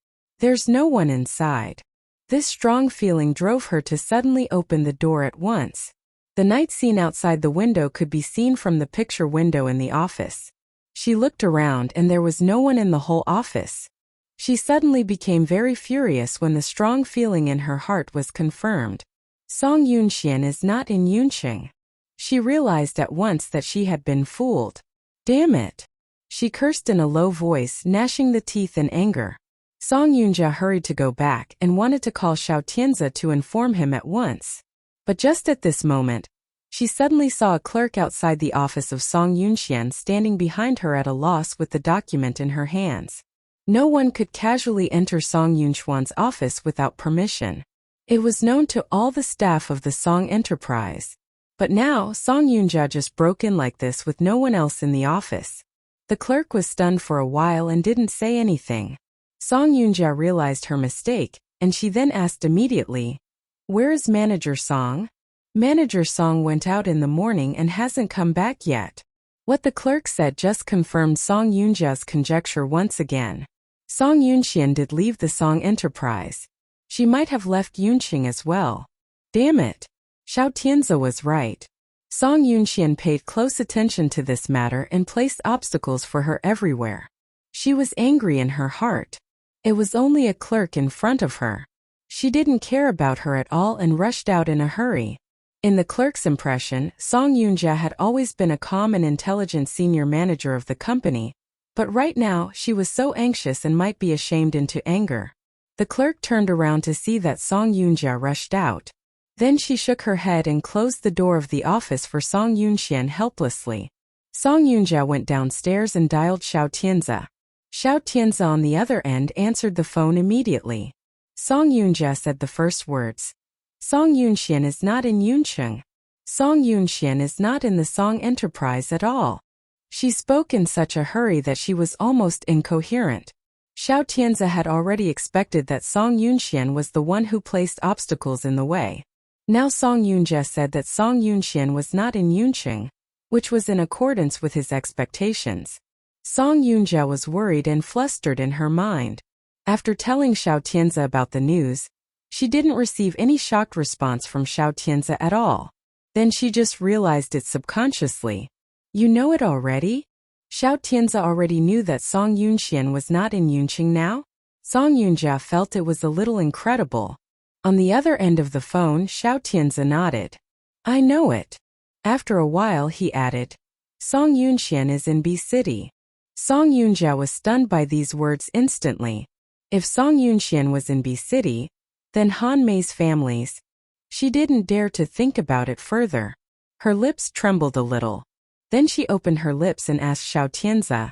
There's no one inside. This strong feeling drove her to suddenly open the door at once. The night scene outside the window could be seen from the picture window in the office. She looked around and there was no one in the whole office. She suddenly became very furious when the strong feeling in her heart was confirmed. Song Yunxian is not in Yunqing. She realized at once that she had been fooled. Damn it! She cursed in a low voice, gnashing the teeth in anger. Song Yoonja hurried to go back and wanted to call Xiao Tianzi to inform him at once. But just at this moment, she suddenly saw a clerk outside the office of Song Yunxian standing behind her at a loss with the document in her hands. No one could casually enter Song Yunxuan's office without permission. It was known to all the staff of the Song Enterprise. But now, Song Yoonja just broke in like this with no one else in the office. The clerk was stunned for a while and didn't say anything. Song Yoonja realized her mistake, and she then asked immediately, "Where is Manager Song?" "Manager Song went out in the morning and hasn't come back yet." What the clerk said just confirmed Song Yoonja's conjecture once again. Song Yunxian did leave the Song Enterprise. She might have left Yunqing as well. Damn it! Xiao Tianzi was right. Song Yunxian paid close attention to this matter and placed obstacles for her everywhere. She was angry in her heart. It was only a clerk in front of her. She didn't care about her at all and rushed out in a hurry. In the clerk's impression, Song Yoonja had always been a calm and intelligent senior manager of the company, but right now she was so anxious and might be ashamed into anger. The clerk turned around to see that Song Yoonja rushed out. Then she shook her head and closed the door of the office for Song Yunxian helplessly. Song Yoonja went downstairs and dialed Xiao Tianzi. Xiao Tianzi on the other end answered the phone immediately. Song Yoonja said the first words. Song Yunxian is not in Yunqing. Song Yunxian is not in the Song Enterprise at all. She spoke in such a hurry that she was almost incoherent. Xiao Tianzi had already expected that Song Yunxian was the one who placed obstacles in the way. Now Song Yoonja said that Song Yunxian was not in Yunqing, which was in accordance with his expectations. Song Yoonja was worried and flustered in her mind. After telling Xiao Tianzi about the news, she didn't receive any shocked response from Xiao Tianzi at all. Then she just realized it subconsciously. You know it already? Xiao Tianzi already knew that Song Yunxian was not in Yunqing now? Song Yoonja felt it was a little incredible. On the other end of the phone, Xiao Tianzi nodded. I know it. After a while he added, Song Yunxian is in B City. Song Yoonja was stunned by these words instantly. If Song Yunxian was in B City, then Han Mei's families. She didn't dare to think about it further. Her lips trembled a little. Then she opened her lips and asked Xiao Tianzi.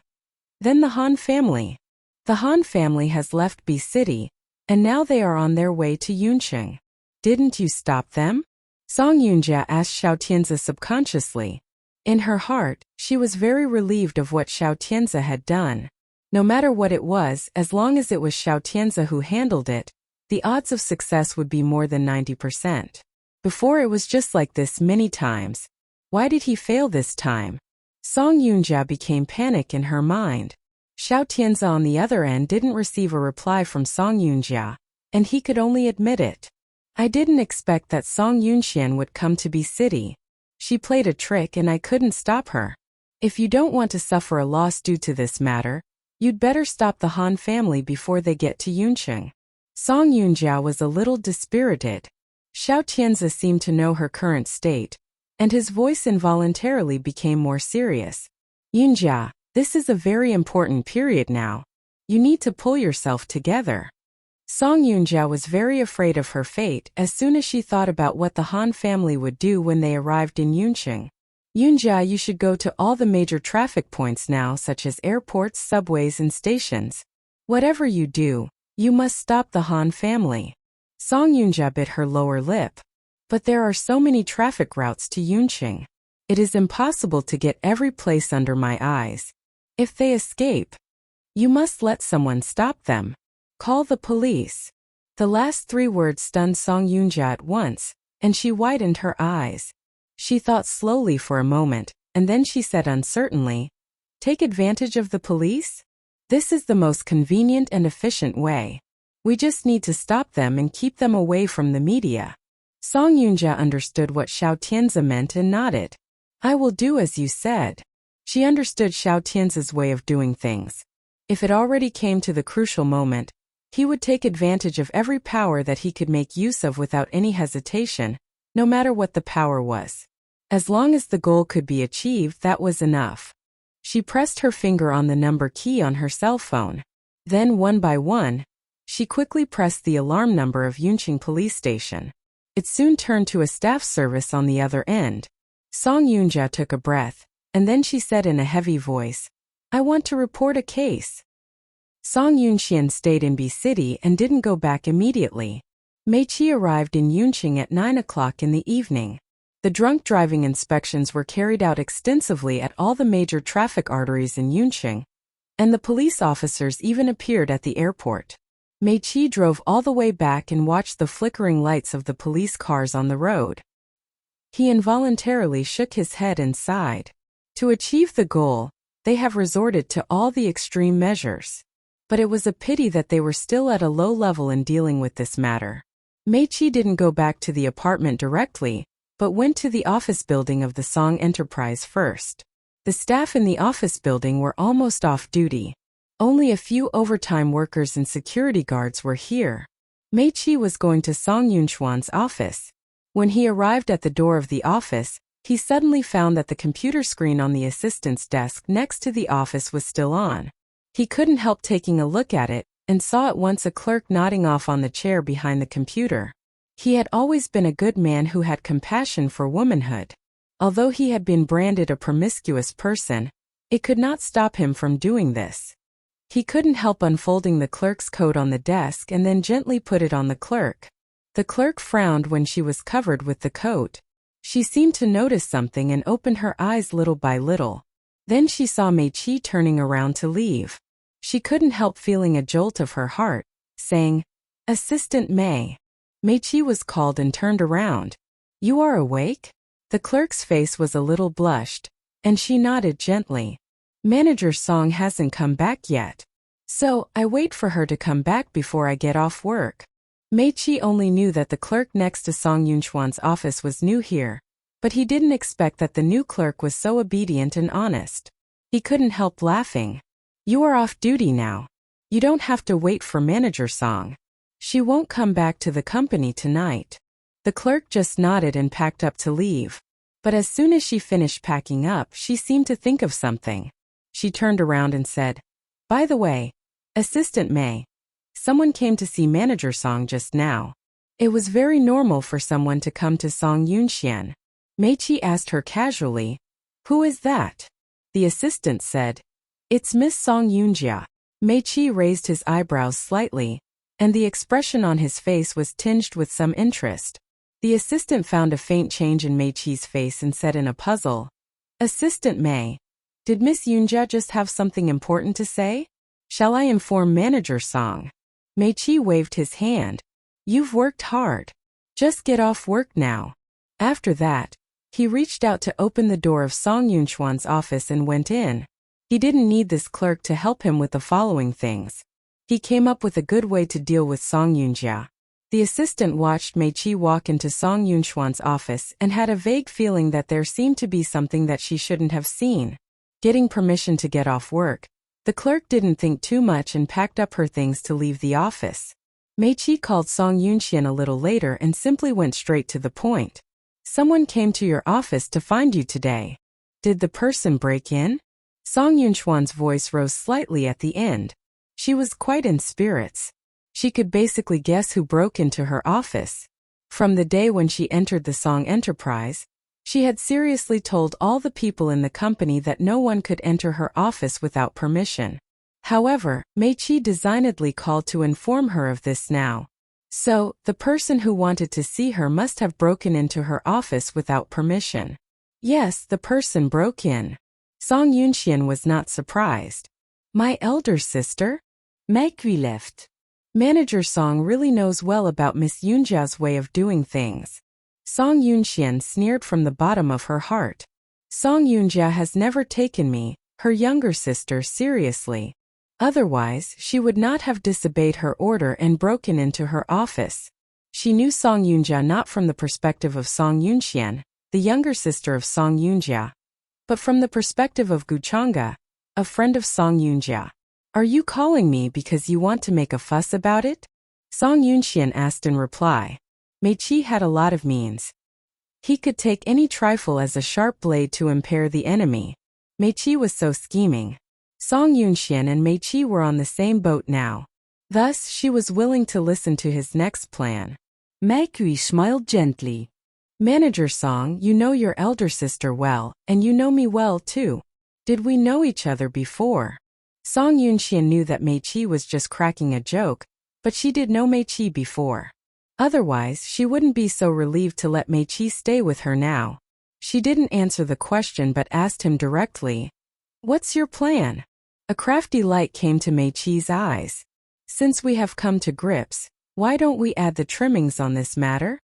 Then the Han family. The Han family has left B City, and now they are on their way to Yunqing. Didn't you stop them? Song Yoonja asked Xiao Tianzi subconsciously. In her heart, she was very relieved of what Xiao Tianzi had done. No matter what it was, as long as it was Xiao Tianzi who handled it, the odds of success would be more than 90%. Before it was just like this many times. Why did he fail this time? Song Yoonja became panic in her mind. Xiao Tianzi on the other end didn't receive a reply from Song Yoonja, and he could only admit it. I didn't expect that Song Yunxian would come to B City. She played a trick and I couldn't stop her. If you don't want to suffer a loss due to this matter, you'd better stop the Han family before they get to Yuncheng. Song Yunjia was a little dispirited. Xiao Tianzi seemed to know her current state, and his voice involuntarily became more serious. Yunjia, this is a very important period now. You need to pull yourself together. Song Yunjia was very afraid of her fate as soon as she thought about what the Han family would do when they arrived in Yuncheng. Yunjia, you should go to all the major traffic points now, such as airports, subways, and stations. Whatever you do, you must stop the Han family. Song Yunjia bit her lower lip. But there are so many traffic routes to Yuncheng. It is impossible to get every place under my eyes. If they escape, you must let someone stop them. Call the police. The last 3 words stunned Song Yunjia at once, and she widened her eyes. She thought slowly for a moment, and then she said uncertainly, "Take advantage of the police? This is the most convenient and efficient way. We just need to stop them and keep them away from the media." Song Yunjia understood what Xiao Tianzi meant and nodded. "I will do as you said." She understood Xiao Tianzi's way of doing things. If it already came to the crucial moment, he would take advantage of every power that he could make use of without any hesitation, no matter what the power was. As long as the goal could be achieved, that was enough. She pressed her finger on the number key on her cell phone. Then, one by one, she quickly pressed the alarm number of Yuncheng Police Station. It soon turned to a staff service on the other end. Song Yunjia took a breath, and then she said in a heavy voice, "I want to report a case." Song Yunxian stayed in B City and didn't go back immediately. Mei Qi arrived in Yuncheng at 9 o'clock in the evening. The drunk driving inspections were carried out extensively at all the major traffic arteries in Yuncheng, and the police officers even appeared at the airport. Mei Qi drove all the way back and watched the flickering lights of the police cars on the road. He involuntarily shook his head and sighed. To achieve the goal, they have resorted to all the extreme measures. But it was a pity that they were still at a low level in dealing with this matter. Mei Qi didn't go back to the apartment directly, but went to the office building of the Song Enterprise first. The staff in the office building were almost off duty. Only a few overtime workers and security guards were here. Mei Qi was going to Song Yunchuan's office. When he arrived at the door of the office, he suddenly found that the computer screen on the assistant's desk next to the office was still on. He couldn't help taking a look at it, and saw at once a clerk nodding off on the chair behind the computer. He had always been a good man who had compassion for womanhood. Although he had been branded a promiscuous person, it could not stop him from doing this. He couldn't help unfolding the clerk's coat on the desk and then gently put it on the clerk. The clerk frowned when she was covered with the coat. She seemed to notice something and opened her eyes little by little. Then she saw Mei Qi turning around to leave. She couldn't help feeling a jolt of her heart, saying, "Assistant Mei." Mei Qi was called and turned around. "You are awake?" The clerk's face was a little blushed, and she nodded gently. "Manager Song hasn't come back yet, so I wait for her to come back before I get off work." Mei Qi only knew that the clerk next to Song Yunchuan's office was new here, but he didn't expect that the new clerk was so obedient and honest. He couldn't help laughing. "You are off duty now. You don't have to wait for Manager Song. She won't come back to the company tonight." The clerk just nodded and packed up to leave. But as soon as she finished packing up, she seemed to think of something. She turned around and said, "By the way, Assistant Mei, someone came to see Manager Song just now." It was very normal for someone to come to Song Yunxian. Mei Qi asked her casually, "Who is that?" The assistant said, "It's Miss Song Yunjia." Mei Qi raised his eyebrows slightly, and the expression on his face was tinged with some interest. The assistant found a faint change in Mei Qi's face and said in a puzzle, "Assistant Mei, did Miss Yunjia just have something important to say? Shall I inform Manager Song?" Mei Qi waved his hand, You've worked hard. Just get off work now. After that, he reached out to open the door of Song Yunchuan's office and went in. He didn't need this clerk to help him with the following things. He came up with a good way to deal with Song Yunjia. The assistant watched Mei Qi walk into Song Yunchuan's office and had a vague feeling that there seemed to be something that she shouldn't have seen. Getting permission to get off work, the clerk didn't think too much and packed up her things to leave the office. Mei Qi called Song Yunxian a little later and simply went straight to the point. Someone came to your office to find you today. Did the person break in? Song Yunchuan's voice rose slightly at the end. She was quite in spirits. She could basically guess who broke into her office. From the day when she entered the Song enterprise, she had seriously told all the people in the company that no one could enter her office without permission. However, Mei Qi designedly called to inform her of this now. So, the person who wanted to see her must have broken into her office without permission. Yes, the person broke in. Song Yunxian was not surprised. My elder sister? Mei Qi left. Manager Song really knows well about Miss Yunjia's way of doing things. Song Yunxian sneered from the bottom of her heart. Song Yunjia has never taken me, her younger sister, seriously. Otherwise, she would not have disobeyed her order and broken into her office. She knew Song Yunjia not from the perspective of Song Yunxian, the younger sister of Song Yunjia, but from the perspective of Gu Chang'e, a friend of Song Yunjia. Are you calling me because you want to make a fuss about it? Song Yunxian asked in reply. Mei Qi had a lot of means. He could take any trifle as a sharp blade to impair the enemy. Mei Qi was so scheming. Song Yunxian and Mei Qi were on the same boat now. Thus, she was willing to listen to his next plan. Mei Qi smiled gently. Manager Song, you know your elder sister well, and you know me well too. Did we know each other before? Song Yunxian knew that Mei Qi was just cracking a joke, but she did know Mei Qi before. Otherwise, she wouldn't be so relieved to let Mei Qi stay with her now. She didn't answer the question but asked him directly. What's your plan? A crafty light came to Mei Qi's eyes. Since we have come to grips, why don't we add the trimmings on this matter?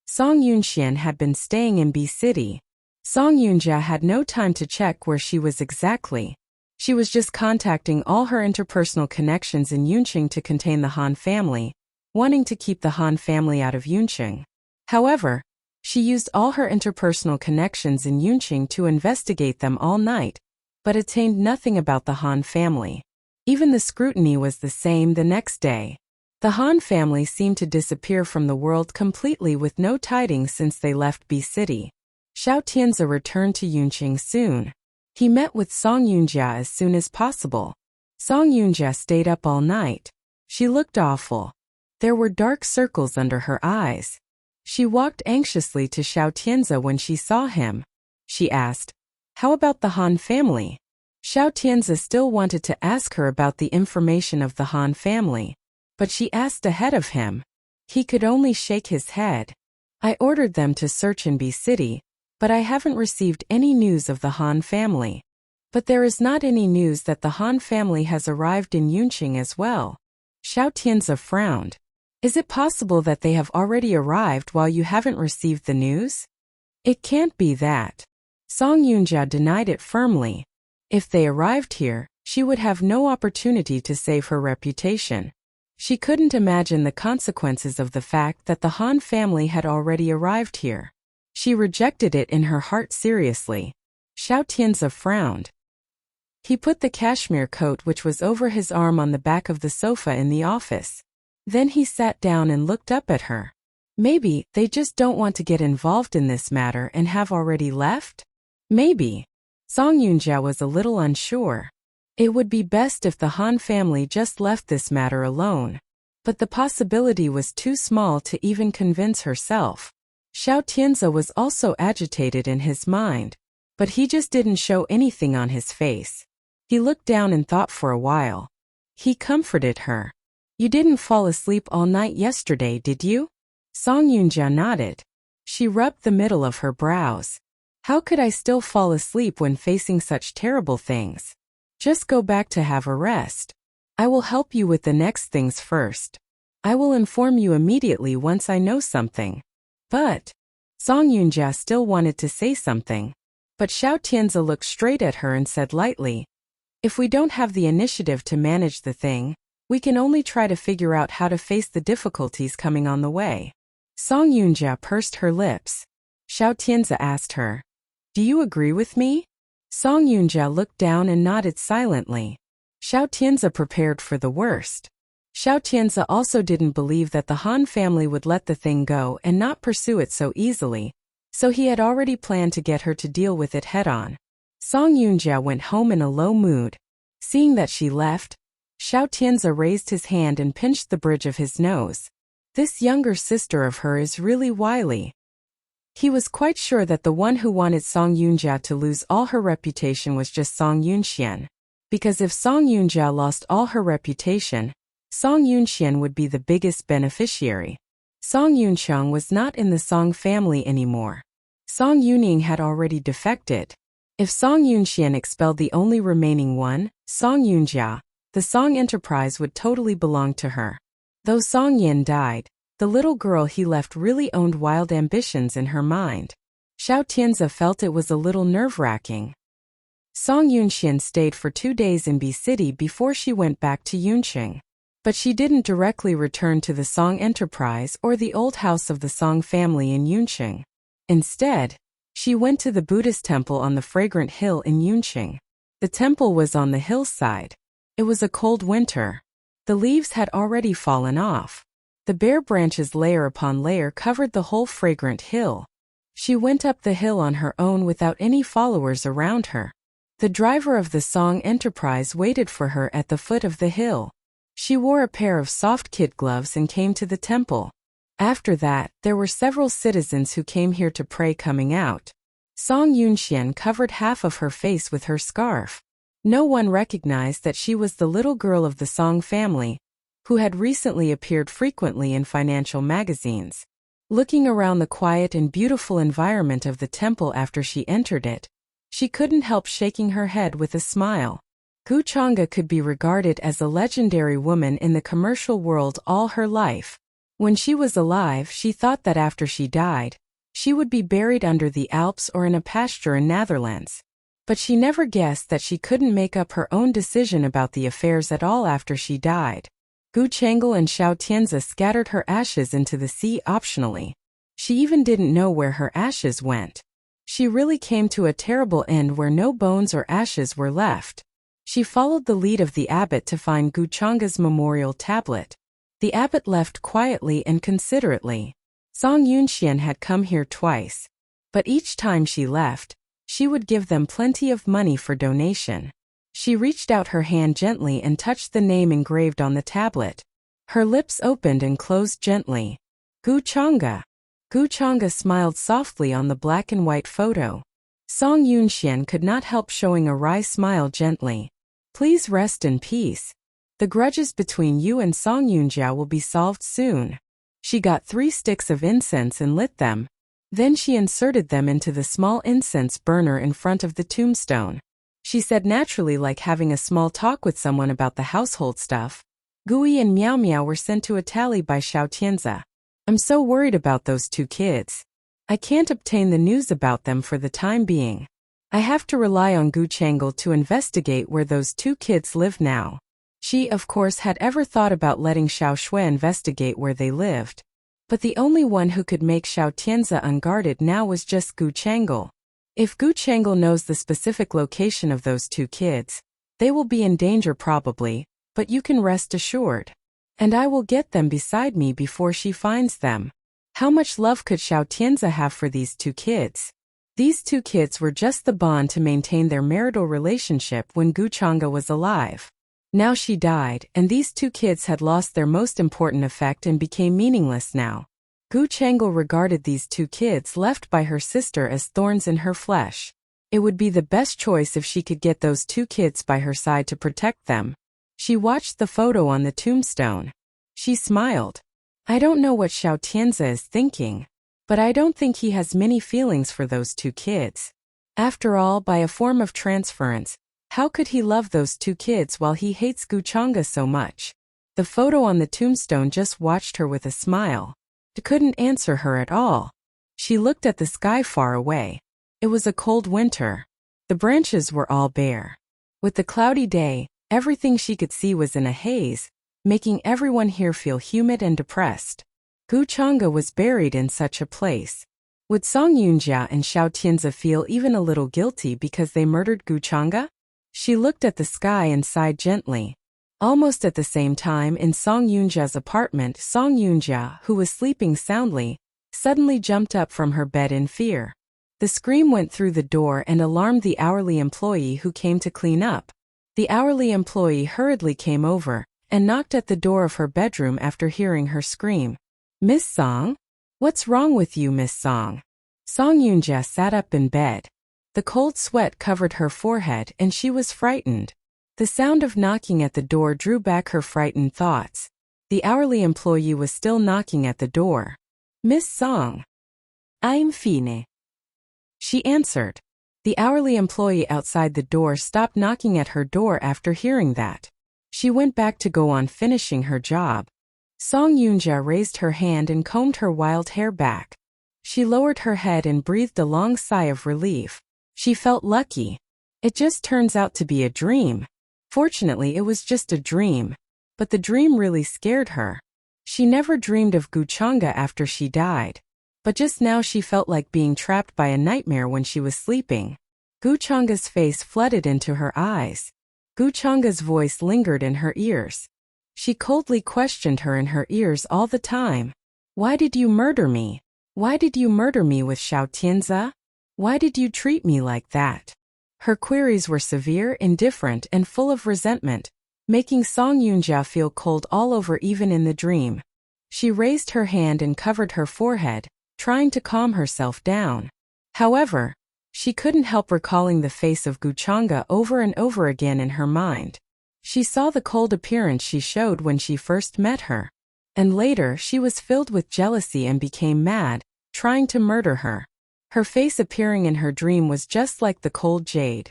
Song Yunxian had been staying in B City. Song Yunjia had no time to check where she was exactly. She was just contacting all her interpersonal connections in Yunqing to contain the Han family, wanting to keep the Han family out of Yunqing. However, she used all her interpersonal connections in Yunqing to investigate them all night, but attained nothing about the Han family. Even the scrutiny was the same the next day. The Han family seemed to disappear from the world completely with no tidings since they left B City. Xiao Tianzi returned to Yunqing soon. He met with Song Yunjia as soon as possible. Song Yunjia stayed up all night. She looked awful. There were dark circles under her eyes. She walked anxiously to Xiao Tianzi when she saw him. She asked, how about the Han family? Xiao Tianzi still wanted to ask her about the information of the Han family, but she asked ahead of him. He could only shake his head. I ordered them to search in B City, but I haven't received any news of the Han family. But there is not any news that the Han family has arrived in Yunqing as well. Xiao Tianzi frowned. Is it possible that they have already arrived while you haven't received the news? It can't be that. Song Yunjia denied it firmly. If they arrived here, she would have no opportunity to save her reputation. She couldn't imagine the consequences of the fact that the Han family had already arrived here. She rejected it in her heart seriously. Xiao Tianzi frowned. He put the cashmere coat which was over his arm on the back of the sofa in the office. Then he sat down and looked up at her. Maybe they just don't want to get involved in this matter and have already left? Maybe. Song Yunjia was a little unsure. It would be best if the Han family just left this matter alone. But the possibility was too small to even convince herself. Xiao Tianzi was also agitated in his mind, but he just didn't show anything on his face. He looked down and thought for a while. He comforted her. You didn't fall asleep all night yesterday, did you? Song Yunjia nodded. She rubbed the middle of her brows. How could I still fall asleep when facing such terrible things? Just go back to have a rest. I will help you with the next things first. I will inform you immediately once I know something. But Song Yunjia still wanted to say something. But Xiao Tianze looked straight at her and said lightly, if we don't have the initiative to manage the thing, we can only try to figure out how to face the difficulties coming on the way. Song Yunjia pursed her lips. Xiao Tianze asked her, do you agree with me? Song Yunjia looked down and nodded silently. Xiao Tianze prepared for the worst. Xiao Tianze also didn't believe that the Han family would let the thing go and not pursue it so easily, so he had already planned to get her to deal with it head-on. Song Yunjia went home in a low mood. Seeing that she left, Xiao Tianze raised his hand and pinched the bridge of his nose. This younger sister of her is really wily. He was quite sure that the one who wanted Song Yunjia to lose all her reputation was just Song Yunxian. Because if Song Yunjia lost all her reputation, Song Yunxian would be the biggest beneficiary. Song Yunxiang was not in the Song family anymore. Song Yuning had already defected. If Song Yunxian expelled the only remaining one, Song Yunjia, the Song enterprise would totally belong to her. Though Song Yin died, the little girl he left really owned wild ambitions in her mind. Xiao Tianze felt it was a little nerve-wracking. Song Yunxian stayed for 2 days in B City before she went back to Yunqing. But she didn't directly return to the Song enterprise or the old house of the Song family in Yunqing. Instead, she went to the Buddhist temple on the Fragrant Hill in Yunqing. The temple was on the hillside. It was a cold winter. The leaves had already fallen off. The bare branches layer upon layer covered the whole fragrant hill. She went up the hill on her own without any followers around her. The driver of the Song enterprise waited for her at the foot of the hill. She wore a pair of soft kid gloves and came to the temple. After that, there were several citizens who came here to pray coming out. Song Yunxian covered half of her face with her scarf. No one recognized that she was the little girl of the Song family, who had recently appeared frequently in financial magazines. Looking around the quiet and beautiful environment of the temple after she entered it, she couldn't help shaking her head with a smile. Gu Chang'e could be regarded as a legendary woman in the commercial world all her life. When she was alive, she thought that after she died, she would be buried under the Alps or in a pasture in Netherlands. But she never guessed that she couldn't make up her own decision about the affairs at all after she died. Gu Chang'e and Xiao Tianze scattered her ashes into the sea optionally. She even didn't know where her ashes went. She really came to a terrible end where no bones or ashes were left. She followed the lead of the abbot to find Gu Chang'e's memorial tablet. The abbot left quietly and considerately. Song Yunxian had come here twice. But each time she left, she would give them plenty of money for donation. She reached out her hand gently and touched the name engraved on the tablet. Her lips opened and closed gently. Gu Chang'e. Gu Chang'e smiled softly on the black and white photo. Song Yunxian could not help showing a wry smile gently. Please rest in peace. The grudges between you and Song Yunjia will be solved soon. She got 3 sticks of incense and lit them. Then she inserted them into the small incense burner in front of the tombstone. She said naturally, like having a small talk with someone about the household stuff. Gui and Miao Miao were sent to Italy by Xiao Tianze. I'm so worried about those 2 kids. I can't obtain the news about them for the time being. I have to rely on Gu Chang'e to investigate where those 2 kids live now. She, of course, had ever thought about letting Xiao Shui investigate where they lived. But the only one who could make Xiao Tianze unguarded now was just Gu Chang'e. If Gu Chang'e knows the specific location of those 2 kids, they will be in danger probably, but you can rest assured. And I will get them beside me before she finds them. How much love could Xiao Tianze have for these 2 kids? These 2 kids were just the bond to maintain their marital relationship when Gu Chang'e was alive. Now she died, and these 2 kids had lost their most important effect and became meaningless now. Gu Chang'e regarded these 2 kids left by her sister as thorns in her flesh. It would be the best choice if she could get those 2 kids by her side to protect them. She watched the photo on the tombstone. She smiled. I don't know what Xiao Tianze is thinking, but I don't think he has many feelings for those 2 kids. After all, by a form of transference, how could he love those 2 kids while he hates Gu Chang'e so much? The photo on the tombstone just watched her with a smile. It couldn't answer her at all. She looked at the sky far away. It was a cold winter. The branches were all bare. With the cloudy day, everything she could see was in a haze, making everyone here feel humid and depressed. Gu Chang'e was buried in such a place. Would Song Yunjia and Xiao Tianze feel even a little guilty because they murdered Gu Chang'e? She looked at the sky and sighed gently. Almost at the same time, in Song Yunjia's apartment, Song Yunjia, who was sleeping soundly, suddenly jumped up from her bed in fear. The scream went through the door and alarmed the hourly employee who came to clean up. The hourly employee hurriedly came over and knocked at the door of her bedroom after hearing her scream. "Miss Song? What's wrong with you, Miss Song?" Song Yunjia sat up in bed. The cold sweat covered her forehead and she was frightened. The sound of knocking at the door drew back her frightened thoughts. The hourly employee was still knocking at the door. "Miss Song." "I'm fine," she answered. The hourly employee outside the door stopped knocking at her door after hearing that. She went back to go on finishing her job. Song Yunjia raised her hand and combed her wild hair back. She lowered her head and breathed a long sigh of relief. She felt lucky. It just turns out to be a dream. Fortunately, it was just a dream. But the dream really scared her. She never dreamed of Gu Chang'e after she died. But just now she felt like being trapped by a nightmare when she was sleeping. Gu Chang'e's face flooded into her eyes. Gu Chang'e's voice lingered in her ears. She coldly questioned her in her ears all the time. "Why did you murder me? Why did you murder me with Xiao Tianze? Why did you treat me like that?" Her queries were severe, indifferent, and full of resentment, making Song Yunjia feel cold all over even in the dream. She raised her hand and covered her forehead, trying to calm herself down. However, she couldn't help recalling the face of Gu Chang'e over and over again in her mind. She saw the cold appearance she showed when she first met her. And later she was filled with jealousy and became mad, trying to murder her. Her face appearing in her dream was just like the cold jade,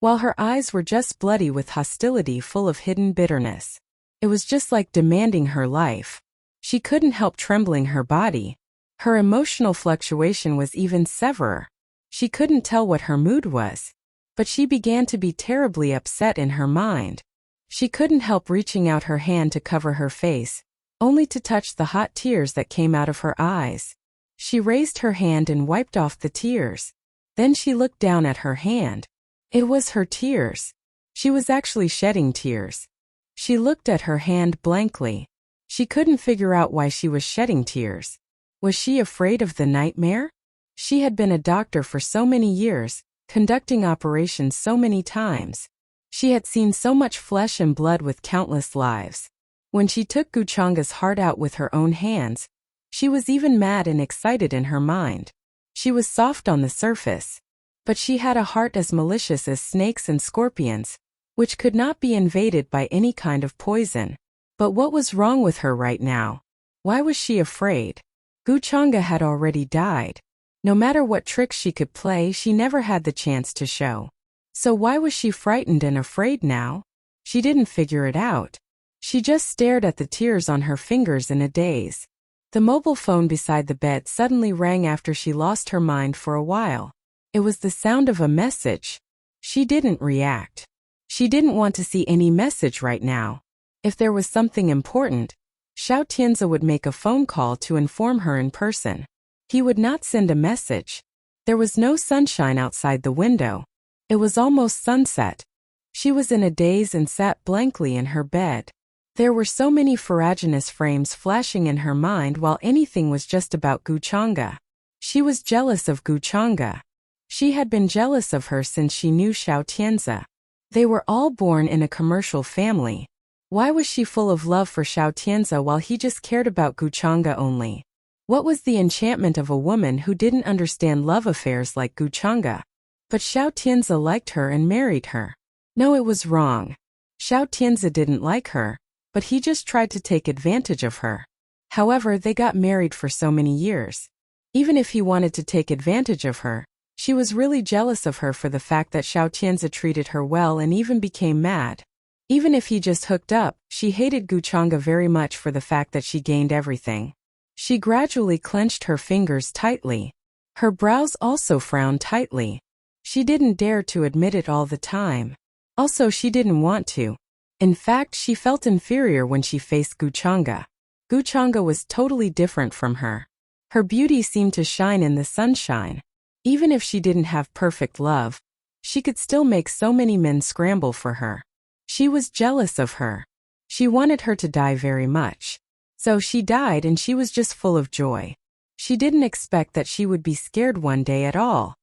while her eyes were just bloody with hostility full of hidden bitterness. It was just like demanding her life. She couldn't help trembling her body. Her emotional fluctuation was even severer. She couldn't tell what her mood was, but she began to be terribly upset in her mind. She couldn't help reaching out her hand to cover her face, only to touch the hot tears that came out of her eyes. She raised her hand and wiped off the tears. Then she looked down at her hand. It was her tears. She was actually shedding tears. She looked at her hand blankly. She couldn't figure out why she was shedding tears. Was she afraid of the nightmare? She had been a doctor for so many years, conducting operations so many times. She had seen so much flesh and blood with countless lives. When she took Gu Chang'e's heart out with her own hands, she was even mad and excited in her mind. She was soft on the surface, but she had a heart as malicious as snakes and scorpions, which could not be invaded by any kind of poison. But what was wrong with her right now? Why was she afraid? Gu Chang'e had already died. No matter what tricks she could play, she never had the chance to show. So why was she frightened and afraid now? She didn't figure it out. She just stared at the tears on her fingers in a daze. The mobile phone beside the bed suddenly rang after she lost her mind for a while. It was the sound of a message. She didn't react. She didn't want to see any message right now. If there was something important, Xiao Tianze would make a phone call to inform her in person. He would not send a message. There was no sunshine outside the window. It was almost sunset. She was in a daze and sat blankly in her bed. There were so many ferruginous frames flashing in her mind while anything was just about Gu Chang'e. She was jealous of Gu Chang'e. She had been jealous of her since she knew Xiao Tianze. They were all born in a commercial family. Why was she full of love for Xiao Tianze while he just cared about Gu Chang'e only? What was the enchantment of a woman who didn't understand love affairs like Gu Chang'e? But Xiao Tianze liked her and married her. No, it was wrong. Xiao Tianze didn't like her, but he just tried to take advantage of her. However, they got married for so many years. Even if he wanted to take advantage of her, she was really jealous of her for the fact that Xiao Tianze treated her well and even became mad. Even if he just hooked up, she hated Guchanga very much for the fact that she gained everything. She gradually clenched her fingers tightly. Her brows also frowned tightly. She didn't dare to admit it all the time. Also, she didn't want to. In fact, she felt inferior when she faced Guchanga. Guchanga was totally different from her. Her beauty seemed to shine in the sunshine. Even if she didn't have perfect love, she could still make so many men scramble for her. She was jealous of her. She wanted her to die very much. So she died and she was just full of joy. She didn't expect that she would be scared one day at all.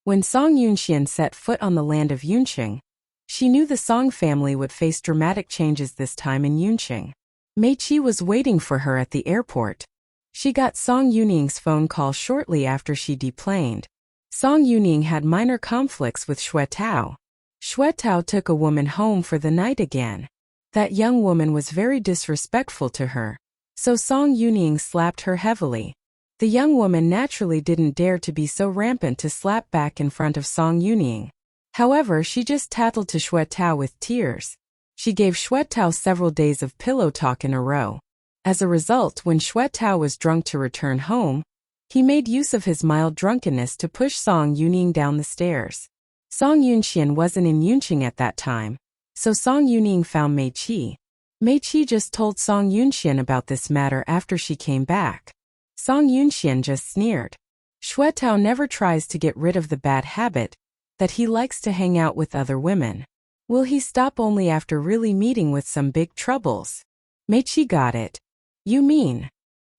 When Song Yunxian set foot on the land of Yunqing, she knew the Song family would face dramatic changes this time in Yunqing. Mei Qi was waiting for her at the airport. She got Song Yuning's phone call shortly after she deplaned. Song Yuning had minor conflicts with Xue Tao. Xue Tao took a woman home for the night again. That young woman was very disrespectful to her, so Song Yuning slapped her heavily. The young woman naturally didn't dare to be so rampant to slap back in front of Song Yuning. However, she just tattled to Xue Tao with tears. She gave Xue Tao several days of pillow talk in a row. As a result, when Xue Tao was drunk to return home, he made use of his mild drunkenness to push Song Yuning down the stairs. Song Yunxian wasn't in Yunqing at that time, so Song Yuning found Mei Qi. Mei Qi just told Song Yunxian about this matter after she came back. Song Yunxian just sneered. Xue Tao never tries to get rid of the bad habit that he likes to hang out with other women. Will he stop only after really meeting with some big troubles? Mei Qi got it. You mean?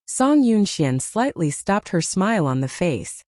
Song Yunxian slightly stopped her smile on the face.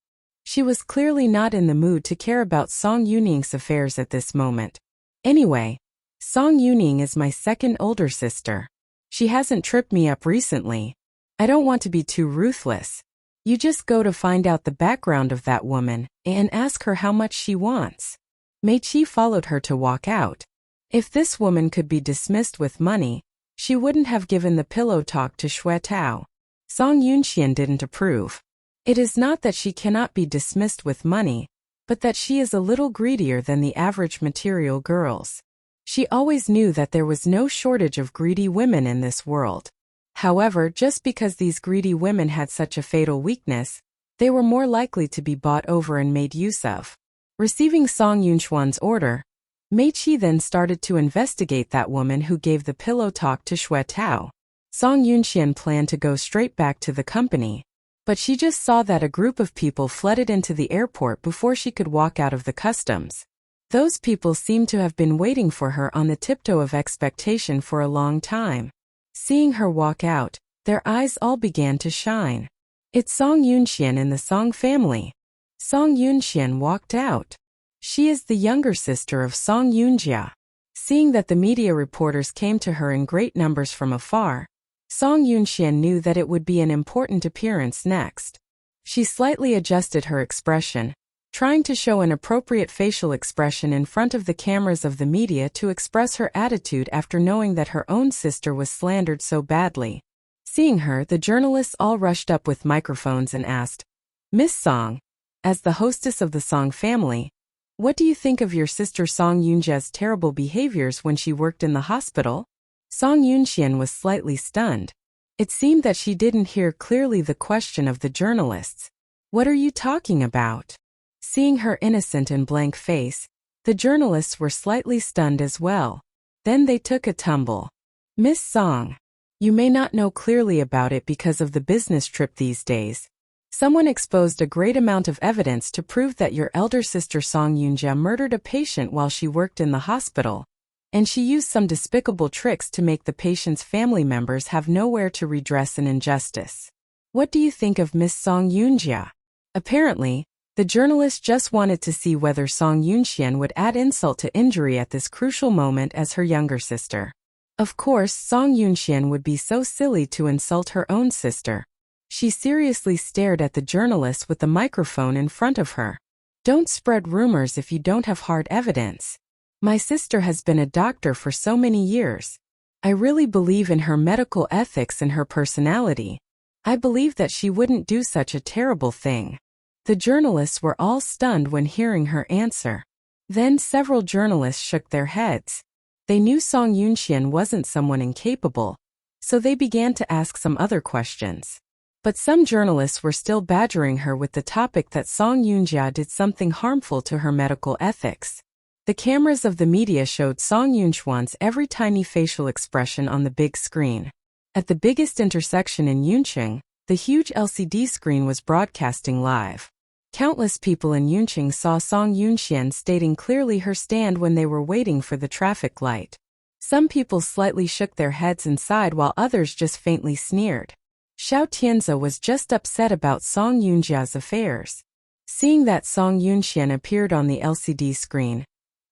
She was clearly not in the mood to care about Song Yuning's affairs at this moment. Anyway, Song Yuning is my second older sister. She hasn't tripped me up recently. I don't want to be too ruthless. You just go to find out the background of that woman and ask her how much she wants. Mei Qi followed her to walk out. If this woman could be dismissed with money, she wouldn't have given the pillow talk to Xue Tao. Song Yunxian didn't approve. It is not that she cannot be dismissed with money, but that she is a little greedier than the average material girls. She always knew that there was no shortage of greedy women in this world. However, just because these greedy women had such a fatal weakness, they were more likely to be bought over and made use of. Receiving Song Yunxuan's order, Mei Qi then started to investigate that woman who gave the pillow talk to Xue Tao. Song Yunxian planned to go straight back to the company, but she just saw that a group of people flooded into the airport before she could walk out of the customs. Those people seemed to have been waiting for her on the tiptoe of expectation for a long time. Seeing her walk out, their eyes all began to shine. It's Song Yunxian in the Song family. Song Yunxian walked out. She is the younger sister of Song Yunjia. Seeing that the media reporters came to her in great numbers from afar, Song Yunxian knew that it would be an important appearance next. She slightly adjusted her expression, trying to show an appropriate facial expression in front of the cameras of the media to express her attitude after knowing that her own sister was slandered so badly. Seeing her, the journalists all rushed up with microphones and asked, "Miss Song, as the hostess of the Song family, what do you think of your sister Song Yunjia's terrible behaviors when she worked in the hospital?" Song Yunxian was slightly stunned. It seemed that she didn't hear clearly the question of the journalists. "What are you talking about?" Seeing her innocent and blank face, the journalists were slightly stunned as well. Then they took a tumble. "Miss Song, you may not know clearly about it because of the business trip these days. Someone exposed a great amount of evidence to prove that your elder sister Song Yunjia murdered a patient while she worked in the hospital, and she used some despicable tricks to make the patient's family members have nowhere to redress an injustice. What do you think of Miss Song Yunjia?" Apparently, the journalist just wanted to see whether Song Yunxian would add insult to injury at this crucial moment as her younger sister. Of course, Song Yunxian would be so silly to insult her own sister. She seriously stared at the journalist with the microphone in front of her. "Don't spread rumors if you don't have hard evidence. My sister has been a doctor for so many years. I really believe in her medical ethics and her personality. I believe that she wouldn't do such a terrible thing." The journalists were all stunned when hearing her answer. Then several journalists shook their heads. They knew Song Yunxian wasn't someone incapable, so they began to ask some other questions. But some journalists were still badgering her with the topic that Song Yunjia did something harmful to her medical ethics. The cameras of the media showed Song Yunxuan's every tiny facial expression on the big screen. At the biggest intersection in Yunqing, the huge LCD screen was broadcasting live. Countless people in Yunqing saw Song Yunxian stating clearly her stand when they were waiting for the traffic light. Some people slightly shook their heads and sighed while others just faintly sneered. Xiao Tianze was just upset about Song Yunjia's affairs. Seeing that Song Yunxian appeared on the LCD screen,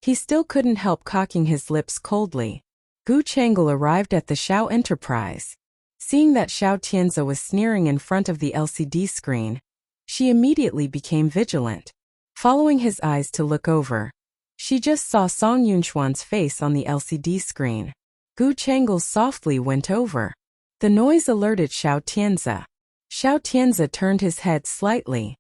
he still couldn't help cocking his lips coldly. Gu Chang'e arrived at the Xiao Enterprise. Seeing that Xiao Tianze was sneering in front of the LCD screen, she immediately became vigilant. Following his eyes to look over, she just saw Song Yunxuan's face on the LCD screen. Gu Chang'e softly went over. The noise alerted Xiao Tianze. Xiao Tianze turned his head slightly.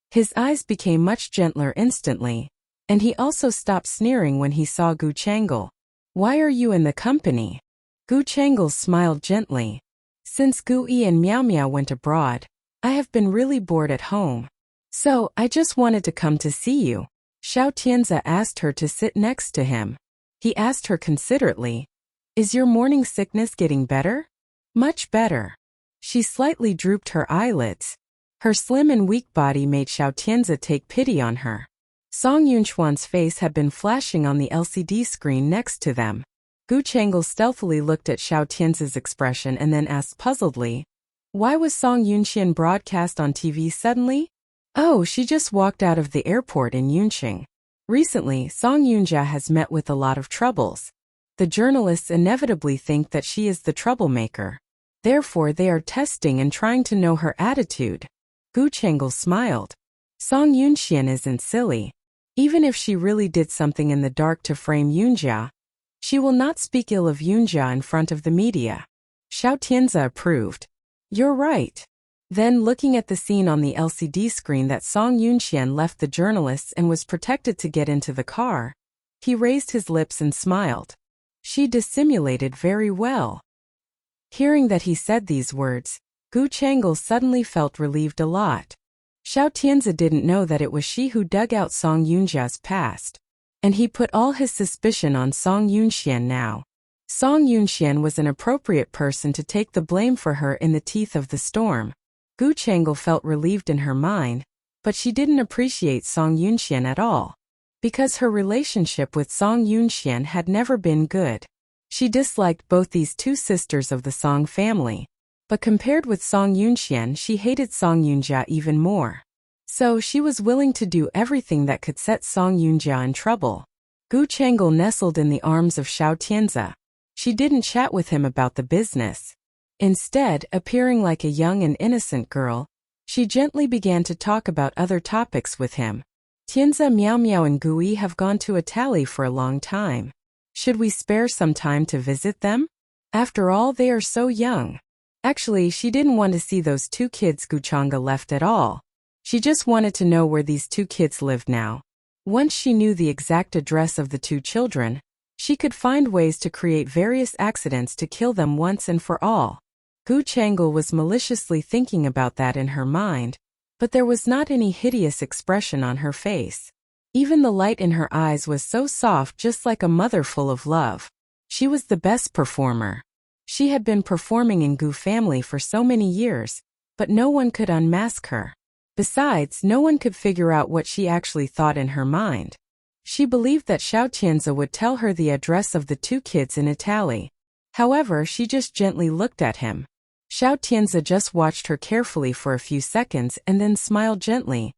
His eyes became much gentler instantly, and he also stopped sneering when he saw Gu Chang'e. "Why are you in the company?" Gu Chang'e smiled gently. "Since Gu Yi and Miao Miao went abroad, I have been really bored at home. So, I just wanted to come to see you." Xiao Tianze asked her to sit next to him. He asked her considerately, "Is your morning sickness getting better?" "Much better." She slightly drooped her eyelids. Her slim and weak body made Xiao Tianze take pity on her. Song Yunxuan's face had been flashing on the LCD screen next to them. Gu Chang'e stealthily looked at Xiao Tianze's expression and then asked puzzledly, "Why was Song Yunxian broadcast on TV suddenly?" "Oh, she just walked out of the airport in Yunqing. Recently, Song Yunjia has met with a lot of troubles. The journalists inevitably think that she is the troublemaker. Therefore, they are testing and trying to know her attitude." Gu Chang'e smiled. Song Yunxian isn't silly. Even if she really did something in the dark to frame Yunjia, she will not speak ill of Yunjia in front of the media. Xiao Tianze approved. "You're right." Then, looking at the scene on the LCD screen that Song Yunxian left the journalists and was protected to get into the car, he raised his lips and smiled. She dissimulated very well. Hearing that he said these words, Gu Chang'e suddenly felt relieved a lot. Xiao Tianze didn't know that it was she who dug out Song Yunjia's past, and he put all his suspicion on Song Yunxian now. Song Yunxian was an appropriate person to take the blame for her in the teeth of the storm. Gu Chang'e felt relieved in her mind, but she didn't appreciate Song Yunxian at all, because her relationship with Song Yunxian had never been good. She disliked both these two sisters of the Song family, but compared with Song Yunxian, she hated Song Yunjia even more. So she was willing to do everything that could set Song Yunjia in trouble. Gu Chang'e nestled in the arms of Xiao Tianze. She didn't chat with him about the business. Instead, appearing like a young and innocent girl, she gently began to talk about other topics with him. "Tianze, Miao Miao and Gui have gone to Italy for a long time. Should we spare some time to visit them? After all, they are so young." Actually, she didn't want to see those two kids Gu Chang'e left at all. She just wanted to know where these two kids lived now. Once she knew the exact address of the two children, she could find ways to create various accidents to kill them once and for all. Gu Chang'e was maliciously thinking about that in her mind, but there was not any hideous expression on her face. Even the light in her eyes was so soft, just like a mother full of love. She was the best performer. She had been performing in Gu family for so many years, but no one could unmask her. Besides, no one could figure out what she actually thought in her mind. She believed that Xiao Tianze would tell her the address of the two kids in Italy. However, she just gently looked at him. Xiao Tianze just watched her carefully for a few seconds and then smiled gently,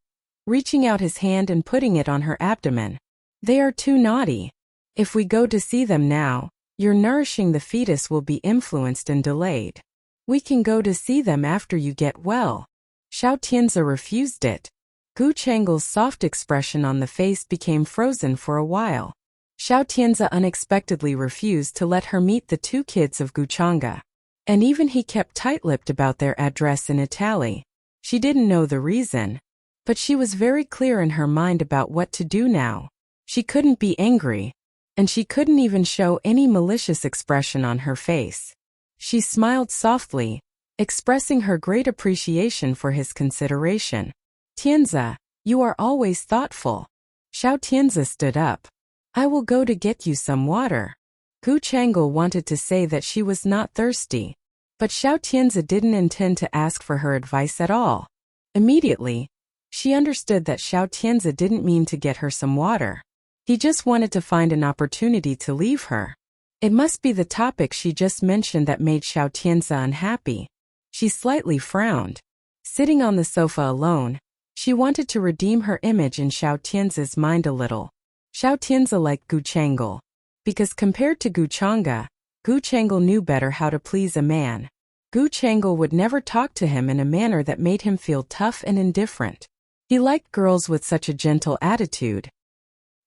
reaching out his hand and putting it on her abdomen. "They are too naughty. If we go to see them now, your nourishing the fetus will be influenced and delayed. We can go to see them after you get well." Xiao Tianze refused it. Gu Chang'e's soft expression on the face became frozen for a while. Xiao Tianze unexpectedly refused to let her meet the two kids of Gu Chang'e. And even he kept tight-lipped about their address in Italy. She didn't know the reason, but she was very clear in her mind about what to do now. She couldn't be angry. and she couldn't even show any malicious expression on her face. She smiled softly, expressing her great appreciation for his consideration. Tianzi, you are always thoughtful. Xiao Tianzi stood up. I will go to get you some water. Gu Chang'e wanted to say that she was not thirsty, but Xiao Tianzi didn't intend to ask for her advice at all. Immediately, she understood that Xiao Tianzi didn't mean to get her some water. He just wanted to find an opportunity to leave her. It must be the topic she just mentioned that made Xiao Tianzi unhappy. She slightly frowned. Sitting on the sofa alone, she wanted to redeem her image in Xiao Tianzi's mind a little. Xiao Tianzi liked Gu Chang'e, because compared to Gu Chang'e, Gu Chang'e knew better how to please a man. Gu Chang'e would never talk to him in a manner that made him feel tough and indifferent. He liked girls with such a gentle attitude.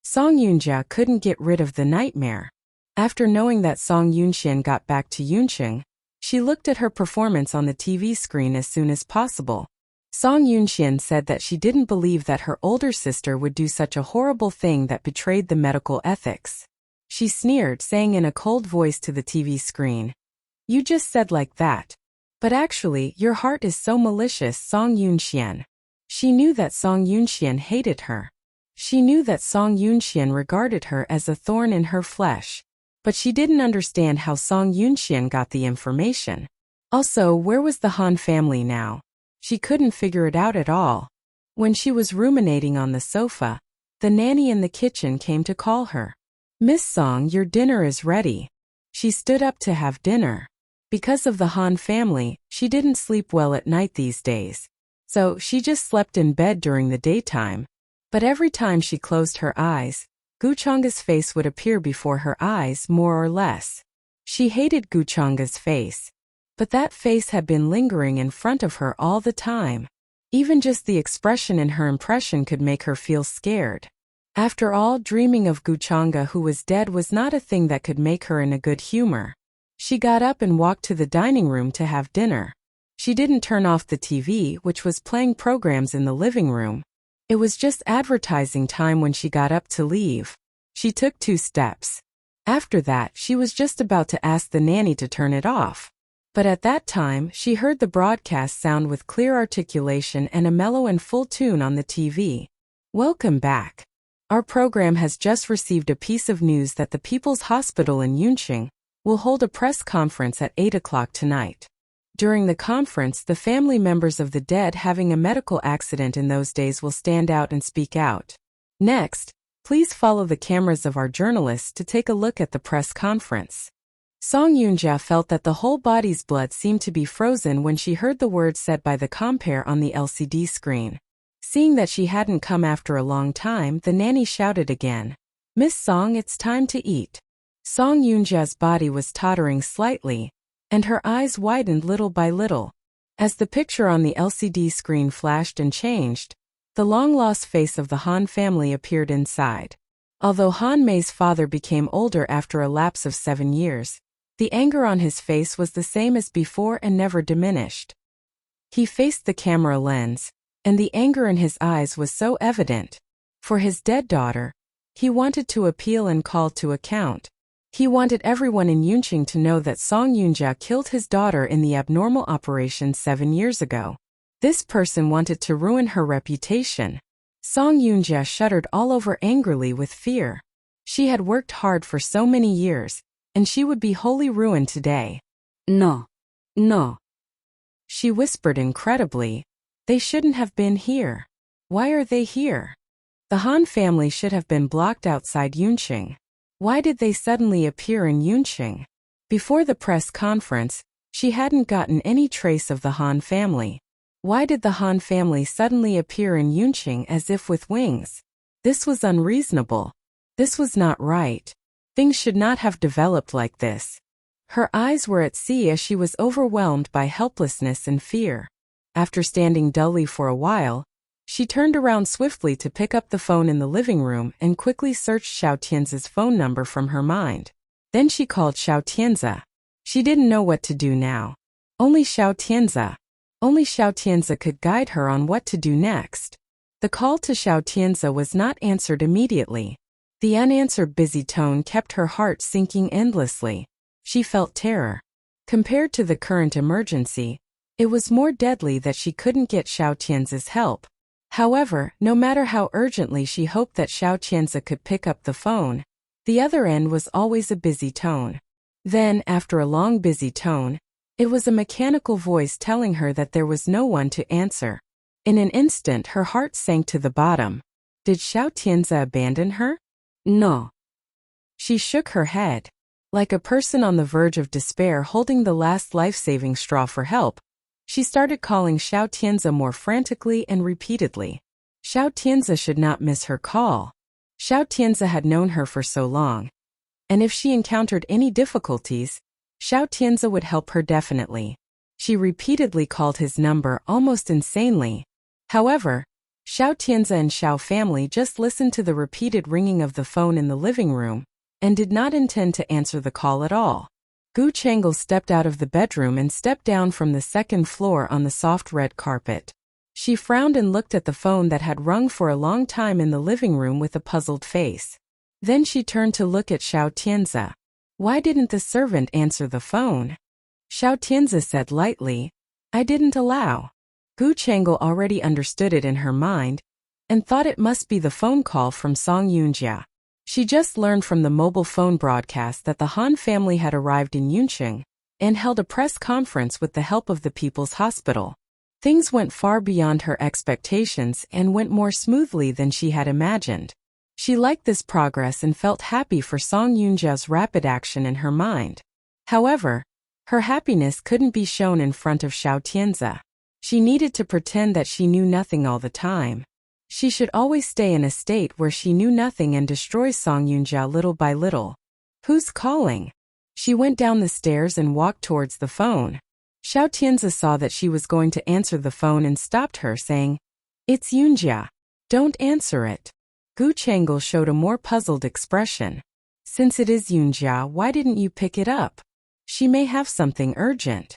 Song Yunjia couldn't get rid of the nightmare. After knowing that Song Yunxian got back to Yunqing, she looked at her performance on the TV screen as soon as possible. Song Yunxian said that she didn't believe that her older sister would do such a horrible thing that betrayed the medical ethics. She sneered, saying in a cold voice to the TV screen, "You just said like that. But actually, your heart is so malicious, Song Yunxian." She knew that Song Yunxian hated her. She knew that Song Yunxian regarded her as a thorn in her flesh. But she didn't understand how Song Yunxian got the information. Also, where was the Han family now? She couldn't figure it out at all. When she was ruminating on the sofa, the nanny in the kitchen came to call her. "Miss Song, your dinner is ready." She stood up to have dinner. Because of the Han family, she didn't sleep well at night these days. So she just slept in bed during the daytime. But every time she closed her eyes, Gu Chang'e's face would appear before her eyes more or less. She hated Gu Chang'e's face. But that face had been lingering in front of her all the time. Even just the expression in her impression could make her feel scared. After all, dreaming of Gu Chang'e who was dead was not a thing that could make her in a good humor. She got up and walked to the dining room to have dinner. She didn't turn off the TV, which was playing programs in the living room. It was just advertising time when she got up to leave. She took 2 steps. After that, she was just about to ask the nanny to turn it off. But at that time, she heard the broadcast sound with clear articulation and a mellow and full tune on the TV. "Welcome back. Our program has just received a piece of news that the People's Hospital in Yunqing will hold a press conference at 8 o'clock tonight. During the conference, the family members of the dead having a medical accident in those days will stand out and speak out. Next, please follow the cameras of our journalists to take a look at the press conference." Song Yunjia felt that the whole body's blood seemed to be frozen when she heard the words said by the compere on the LCD screen. Seeing that she hadn't come after a long time, the nanny shouted again, "Miss Song, it's time to eat." Song Yunjia's body was tottering slightly, and her eyes widened little by little. As the picture on the LCD screen flashed and changed, the long-lost face of the Han family appeared inside. Although Han Mei's father became older after a lapse of 7 years, the anger on his face was the same as before and never diminished. He faced the camera lens, and the anger in his eyes was so evident. For his dead daughter, he wanted to appeal and call to account. He wanted everyone in Yunqing to know that Song Yunjia killed his daughter in the abnormal operation 7 years ago. This person wanted to ruin her reputation. Song Yunjia shuddered all over angrily with fear. She had worked hard for so many years, and she would be wholly ruined today. No. No. She whispered incredibly, "They shouldn't have been here. Why are they here? The Han family should have been blocked outside Yunqing. Why did they suddenly appear in Yunqing?" Before the press conference, she hadn't gotten any trace of the Han family. Why did the Han family suddenly appear in Yunqing as if with wings? This was unreasonable. This was not right. Things should not have developed like this. Her eyes were at sea as she was overwhelmed by helplessness and fear. After standing dully for a while, she turned around swiftly to pick up the phone in the living room and quickly searched Xiao Tianzi's phone number from her mind. Then she called Xiao Tianzi. She didn't know what to do now. Only Xiao Tianzi could guide her on what to do next. The call to Xiao Tianzi was not answered immediately. The unanswered busy tone kept her heart sinking endlessly. She felt terror. Compared to the current emergency, it was more deadly that she couldn't get Xiao Tianzi's help. However, no matter how urgently she hoped that Xiao Tianzi could pick up the phone, the other end was always a busy tone. Then, after a long busy tone, it was a mechanical voice telling her that there was no one to answer. In an instant her heart sank to the bottom. Did Xiao Tianzi abandon her? No. She shook her head. Like a person on the verge of despair holding the last life-saving straw for help, she started calling Xiao Tianzi more frantically and repeatedly. Xiao Tianzi should not miss her call. Xiao Tianzi had known her for so long, and if she encountered any difficulties, Xiao Tianzi would help her definitely. She repeatedly called his number almost insanely. However, Xiao Tianzi and Xiao family just listened to the repeated ringing of the phone in the living room and did not intend to answer the call at all. Gu Chang'e stepped out of the bedroom and stepped down from the second floor on the soft red carpet. She frowned and looked at the phone that had rung for a long time in the living room with a puzzled face. Then she turned to look at Xiao Tianzi. Why didn't the servant answer the phone? Xiao Tianzi said lightly, I didn't allow. Gu Chang'e already understood it in her mind and thought it must be the phone call from Song Yunjia. She just learned from the mobile phone broadcast that the Han family had arrived in Yunqing and held a press conference with the help of the People's Hospital. Things went far beyond her expectations and went more smoothly than she had imagined. She liked this progress and felt happy for Song Yunjia's rapid action in her mind. However, her happiness couldn't be shown in front of Xiao Tianzi. She needed to pretend that she knew nothing all the time. She should always stay in a state where she knew nothing and destroy Song Yunjia little by little. Who's calling? She went down the stairs and walked towards the phone. Xiao Tianzi saw that she was going to answer the phone and stopped her, saying, It's Yunjia. Don't answer it. Gu Chang'e showed a more puzzled expression. Since it is Yunjia, why didn't you pick it up? She may have something urgent.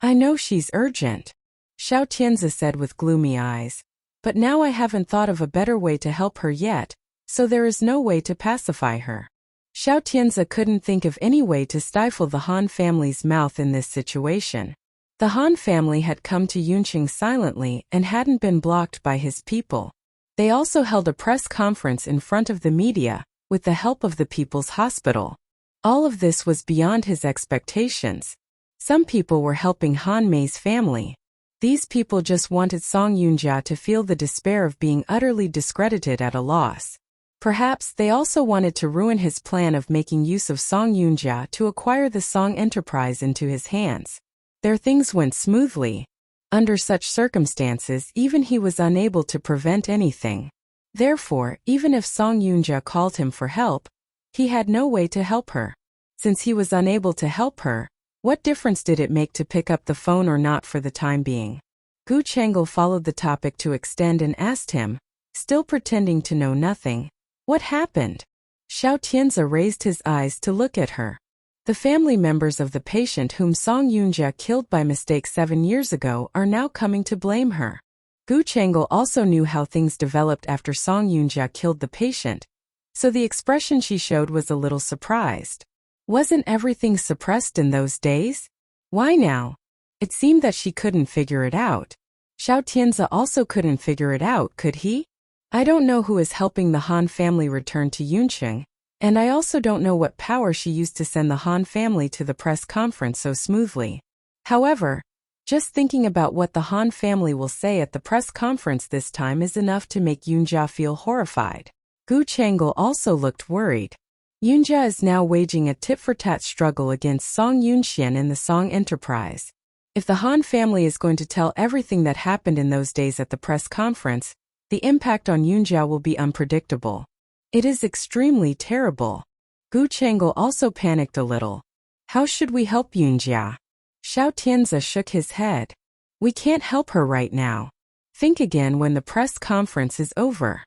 I know she's urgent, Xiao Tianzi said with gloomy eyes. But now I haven't thought of a better way to help her yet, so there is no way to pacify her. Xiao Tianzi couldn't think of any way to stifle the Han family's mouth in this situation. The Han family had come to Yunqing silently and hadn't been blocked by his people. They also held a press conference in front of the media, with the help of the People's Hospital. All of this was beyond his expectations. Some people were helping Han Mei's family. These people just wanted Song Yunjia to feel the despair of being utterly discredited at a loss. Perhaps they also wanted to ruin his plan of making use of Song Yunjia to acquire the Song enterprise into his hands. Their things went smoothly. Under such circumstances, even he was unable to prevent anything. Therefore, even if Song Yunjia called him for help, he had no way to help her. Since he was unable to help her, what difference did it make to pick up the phone or not for the time being? Gu Chang'e followed the topic to extend and asked him, still pretending to know nothing, what happened? Xiao Tianzi raised his eyes to look at her. The family members of the patient whom Song Yunjia killed by mistake 7 years ago are now coming to blame her. Gu Chang'e also knew how things developed after Song Yunjia killed the patient, so the expression she showed was a little surprised. Wasn't everything suppressed in those days? Why now? It seemed that she couldn't figure it out. Xiao Tianzi also couldn't figure it out, could he? I don't know who is helping the Han family return to Yunqing, and I also don't know what power she used to send the Han family to the press conference so smoothly. However, just thinking about what the Han family will say at the press conference this time is enough to make Yunjia feel horrified. Gu Chang'e also looked worried. Yunjia is now waging a tit-for-tat struggle against Song Yunxian and the Song enterprise. If the Han family is going to tell everything that happened in those days at the press conference, the impact on Yunjia will be unpredictable. It is extremely terrible. Gu Chang'e also panicked a little. How should we help Yunjia? Xiao Tianzi shook his head. We can't help her right now. Think again when the press conference is over.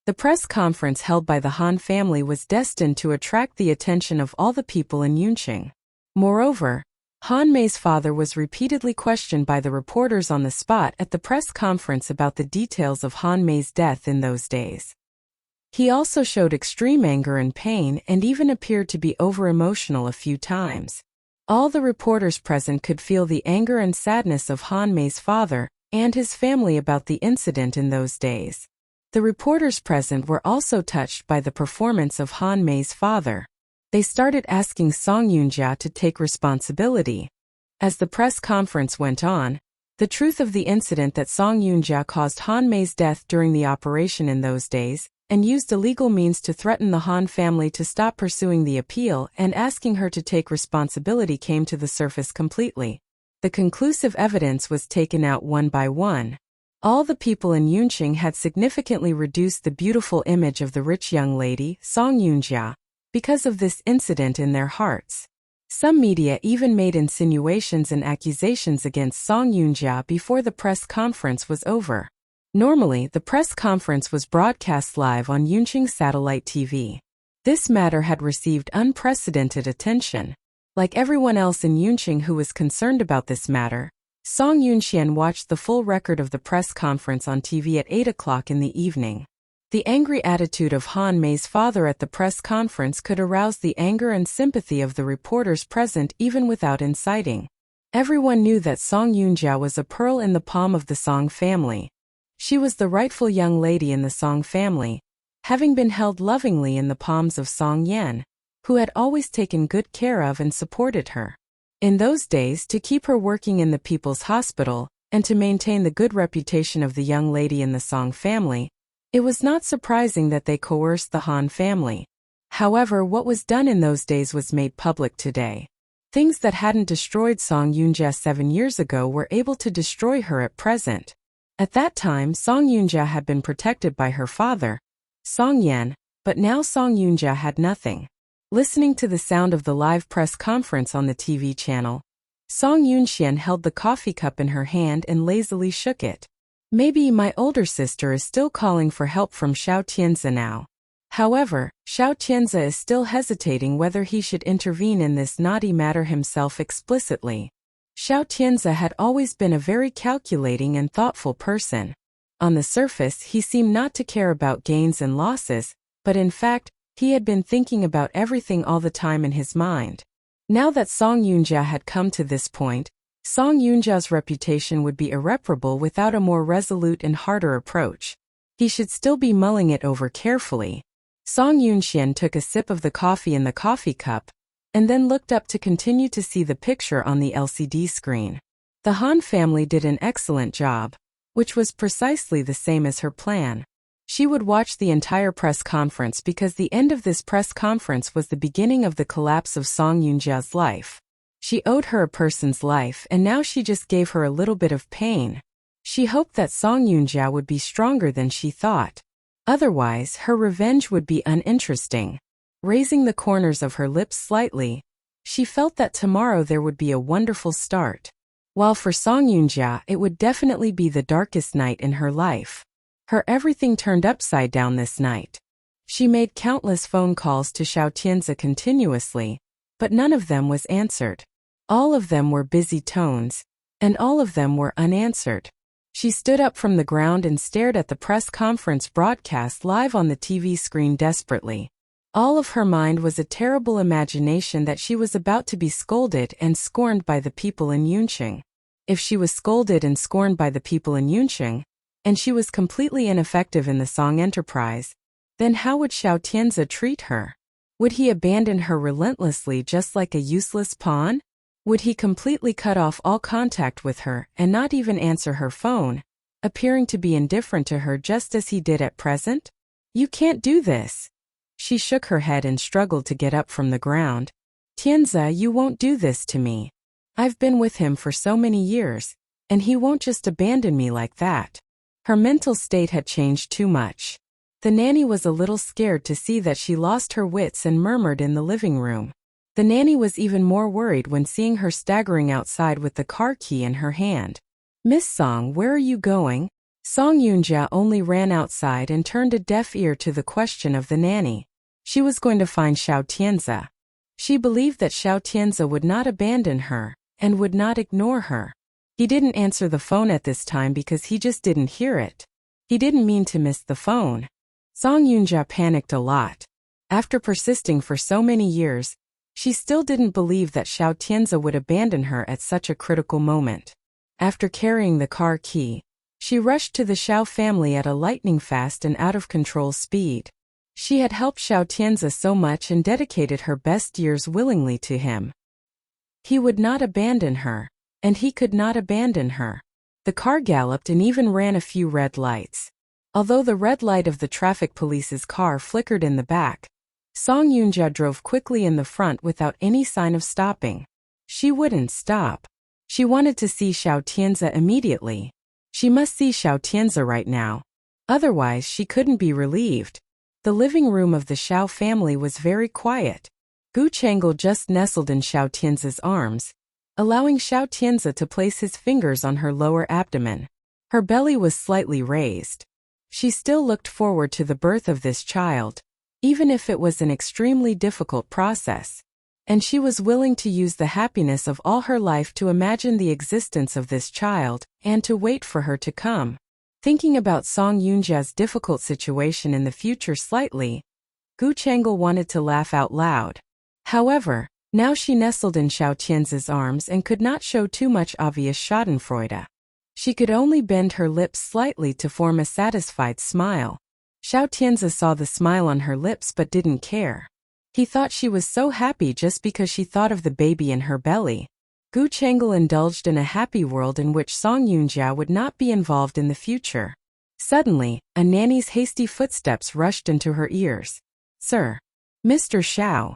The press conference held by the Han family was destined to attract the attention of all the people in Yunqing. Moreover, Han Mei's father was repeatedly questioned by the reporters on the spot at the press conference about the details of Han Mei's death in those days. He also showed extreme anger and pain and even appeared to be over-emotional a few times. All the reporters present could feel the anger and sadness of Han Mei's father and his family about the incident in those days. The reporters present were also touched by the performance of Han Mei's father. They started asking Song Yoon-ja to take responsibility. As the press conference went on, the truth of the incident that Song Yoon-ja caused Han Mei's death during the operation in those days, and used illegal means to threaten the Han family to stop pursuing the appeal and asking her to take responsibility came to the surface completely. The conclusive evidence was taken out one by one. All the people in Yunqing had significantly reduced the beautiful image of the rich young lady, Song Yoon-ja, because of this incident in their hearts. Some media even made insinuations and accusations against Song Yoon-ja before the press conference was over. Normally, the press conference was broadcast live on Yunqing satellite TV. This matter had received unprecedented attention. Like everyone else in Yunqing who was concerned about this matter, Song Yunxian watched the full record of the press conference on TV at 8 o'clock in the evening. The angry attitude of Han Mei's father at the press conference could arouse the anger and sympathy of the reporters present even without inciting. Everyone knew that Song Yoon-ja was a pearl in the palm of the Song family. She was the rightful young lady in the Song family, having been held lovingly in the palms of Song Yan, who had always taken good care of and supported her. In those days, to keep her working in the People's Hospital, and to maintain the good reputation of the young lady in the Song family, it was not surprising that they coerced the Han family. However, what was done in those days was made public today. Things that hadn't destroyed Song Yoon-ja 7 years ago were able to destroy her at present. At that time, Song Yoon-ja had been protected by her father, Song Yan, but now Song Yoon-ja had nothing. Listening to the sound of the live press conference on the TV channel, Song Yoon-xian held the coffee cup in her hand and lazily shook it. Maybe my older sister is still calling for help from Xiao Tianzi now. However, Xiao Tianzi is still hesitating whether he should intervene in this naughty matter himself explicitly. Xiao Tianzi had always been a very calculating and thoughtful person. On the surface, he seemed not to care about gains and losses, but in fact, he had been thinking about everything all the time in his mind. Now that Song Yoon-ja had come to this point, Song Yoon-ja's reputation would be irreparable without a more resolute and harder approach. He should still be mulling it over carefully. Song Yoon-xian took a sip of the coffee in the coffee cup, and then looked up to continue to see the picture on the LCD screen. The Han family did an excellent job, which was precisely the same as her plan. She would watch the entire press conference because the end of this press conference was the beginning of the collapse of Song Yoon-ja's life. She owed her a person's life and now she just gave her a little bit of pain. She hoped that Song Yoon-ja would be stronger than she thought. Otherwise, her revenge would be uninteresting. Raising the corners of her lips slightly, she felt that tomorrow there would be a wonderful start. While for Song Yoon-ja it would definitely be the darkest night in her life. Her everything turned upside down this night. She made countless phone calls to Xiao Tianzi continuously, but none of them was answered. All of them were busy tones, and all of them were unanswered. She stood up from the ground and stared at the press conference broadcast live on the TV screen desperately. All of her mind was a terrible imagination that she was about to be scolded and scorned by the people in Yunqing. If she was scolded and scorned by the people in Yunqing, and she was completely ineffective in the Song enterprise, then how would Xiao Tianzi treat her? Would he abandon her relentlessly just like a useless pawn? Would he completely cut off all contact with her and not even answer her phone, appearing to be indifferent to her just as he did at present? You can't do this. She shook her head and struggled to get up from the ground. Tianzi, you won't do this to me. I've been with him for so many years, and he won't just abandon me like that. Her mental state had changed too much. The nanny was a little scared to see that she lost her wits and murmured in the living room. The nanny was even more worried when seeing her staggering outside with the car key in her hand. Miss Song, where are you going? Song Yoon-ja only ran outside and turned a deaf ear to the question of the nanny. She was going to find Xiao Tianzi. She believed that Xiao Tianzi would not abandon her, and would not ignore her. He didn't answer the phone at this time because he just didn't hear it. He didn't mean to miss the phone. Song Yunja panicked a lot. After persisting for so many years, she still didn't believe that Xiao Tianze would abandon her at such a critical moment. After carrying the car key, she rushed to the Xiao family at a lightning-fast and out-of-control speed. She had helped Xiao Tianze so much and dedicated her best years willingly to him. He would not abandon her, and he could not abandon her. The car galloped and even ran a few red lights. Although the red light of the traffic police's car flickered in the back, Song Yunja drove quickly in the front without any sign of stopping. She wouldn't stop. She wanted to see Xiao Tianze immediately. She must see Xiao Tianze right now. Otherwise, she couldn't be relieved. The living room of the Xiao family was very quiet. Gu Chang'e just nestled in Xiao Tianze's arms, allowing Xiao Tianze to place his fingers on her lower abdomen. Her belly was slightly raised. She still looked forward to the birth of this child, even if it was an extremely difficult process. And she was willing to use the happiness of all her life to imagine the existence of this child, and to wait for her to come. Thinking about Song Yunja's difficult situation in the future slightly, Gu Chang'e wanted to laugh out loud. However, now she nestled in Xiao Tianze's arms and could not show too much obvious schadenfreude. She could only bend her lips slightly to form a satisfied smile. Xiao Tianze saw the smile on her lips but didn't care. He thought she was so happy just because she thought of the baby in her belly. Gu Chang'e indulged in a happy world in which Song Yunja would not be involved in the future. Suddenly, a nanny's hasty footsteps rushed into her ears. "Sir. Mr. Xiao."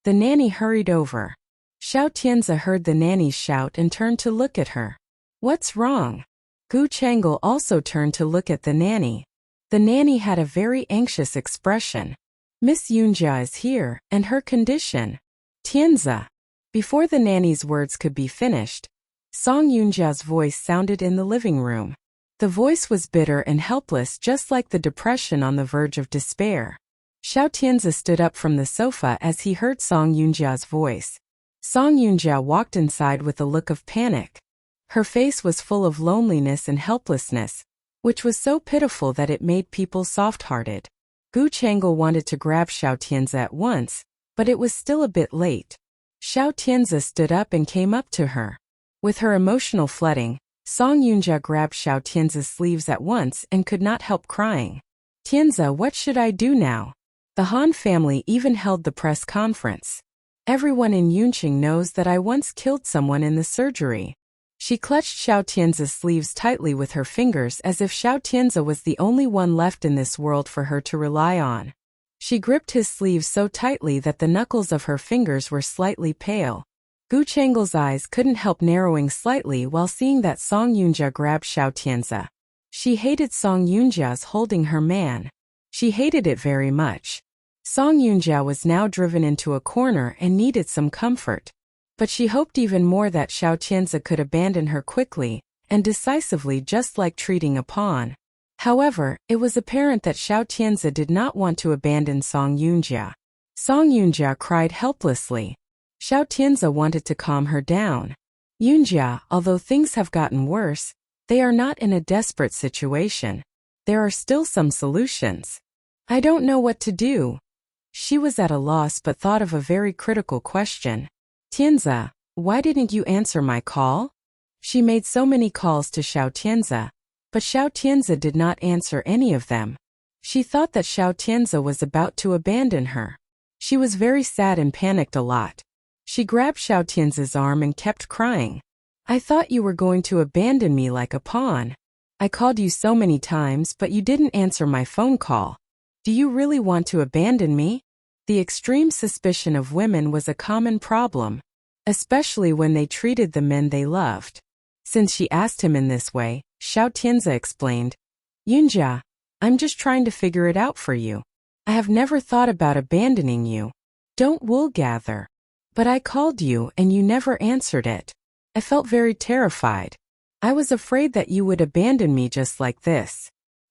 The nanny hurried over. Xiao Tianze heard the nanny's shout and turned to look at her. "What's wrong?" Gu Chang'e also turned to look at the nanny. The nanny had a very anxious expression. "Miss Yunja is here, and her condition." "Tianze." Before the nanny's words could be finished, Song Yunja's voice sounded in the living room. The voice was bitter and helpless, just like the depression on the verge of despair. Xiao Tianze stood up from the sofa as he heard Song Yunja's voice. Song Yunja walked inside with a look of panic. Her face was full of loneliness and helplessness, which was so pitiful that it made people soft-hearted. Gu Chang'e wanted to grab Xiao Tianze at once, but it was still a bit late. Xiao Tianze stood up and came up to her. With her emotional flooding, Song Yunja grabbed Xiao Tianze's sleeves at once and could not help crying. "Tianze, what should I do now?" The Han family even held the press conference. "Everyone in Yunqing knows that I once killed someone in the surgery." She clutched Xiao Tianze's sleeves tightly with her fingers as if Xiao Tianze was the only one left in this world for her to rely on. She gripped his sleeves so tightly that the knuckles of her fingers were slightly pale. Gu Chang'e's eyes couldn't help narrowing slightly while seeing that Song Yunja grabbed Xiao Tianze. She hated Song Yunja's holding her man. She hated it very much. Song Yunja was now driven into a corner and needed some comfort. But she hoped even more that Xiao Tianze could abandon her quickly and decisively, just like treating a pawn. However, it was apparent that Xiao Tianze did not want to abandon Song Yunja. Song Yunja cried helplessly. Xiao Tianze wanted to calm her down. "Yunja, although things have gotten worse, they are not in a desperate situation. There are still some solutions. I don't know what to do." She was at a loss but thought of a very critical question. "Tianze, why didn't you answer my call?" She made so many calls to Xiao Tianze, but Xiao Tianze did not answer any of them. She thought that Xiao Tianze was about to abandon her. She was very sad and panicked a lot. She grabbed Xiao Tianze's arm and kept crying. "I thought you were going to abandon me like a pawn. I called you so many times but you didn't answer my phone call. Do you really want to abandon me?" The extreme suspicion of women was a common problem, especially when they treated the men they loved. Since she asked him in this way, Xiao Tianze explained, "Yunja, I'm just trying to figure it out for you. I have never thought about abandoning you. Don't wool gather. But I called you and you never answered it. I felt very terrified. I was afraid that you would abandon me just like this.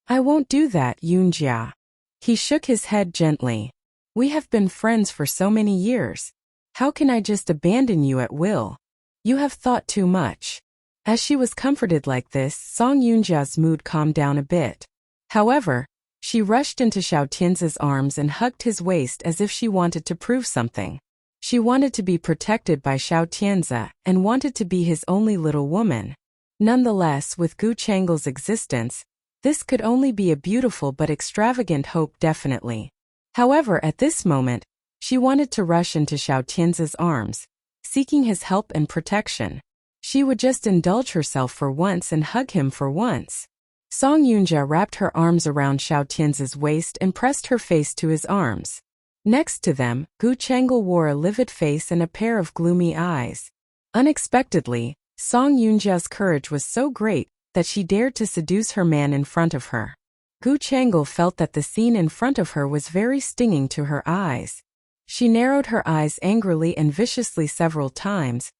I won't do that, Yunjia." He shook his head gently. "We have been friends for so many years. How can I just abandon you at will? You have thought too much." As she was comforted like this, Song Yunja's mood calmed down a bit. However, She rushed into Xiao Tianzi's arms and hugged his waist as if she wanted to prove something. She wanted to be protected by Xiao Tianzi and wanted to be his only little woman. Nonetheless, with Gu Changle's existence, this could only be a beautiful but extravagant hope definitely. However, at this moment, she wanted to rush into Xiao Tianzi's arms, seeking his help and protection. She would just indulge herself for once and hug him for once. Song Yunjia wrapped her arms around Xiao Tianzi's waist and pressed her face to his arms. Next to them, Gu Changle wore a livid face and a pair of gloomy eyes. Unexpectedly, Song Yunjia's courage was so great that she dared to seduce her man in front of her. Gu Changle felt that the scene in front of her was very stinging to her eyes. She narrowed her eyes angrily and viciously several times,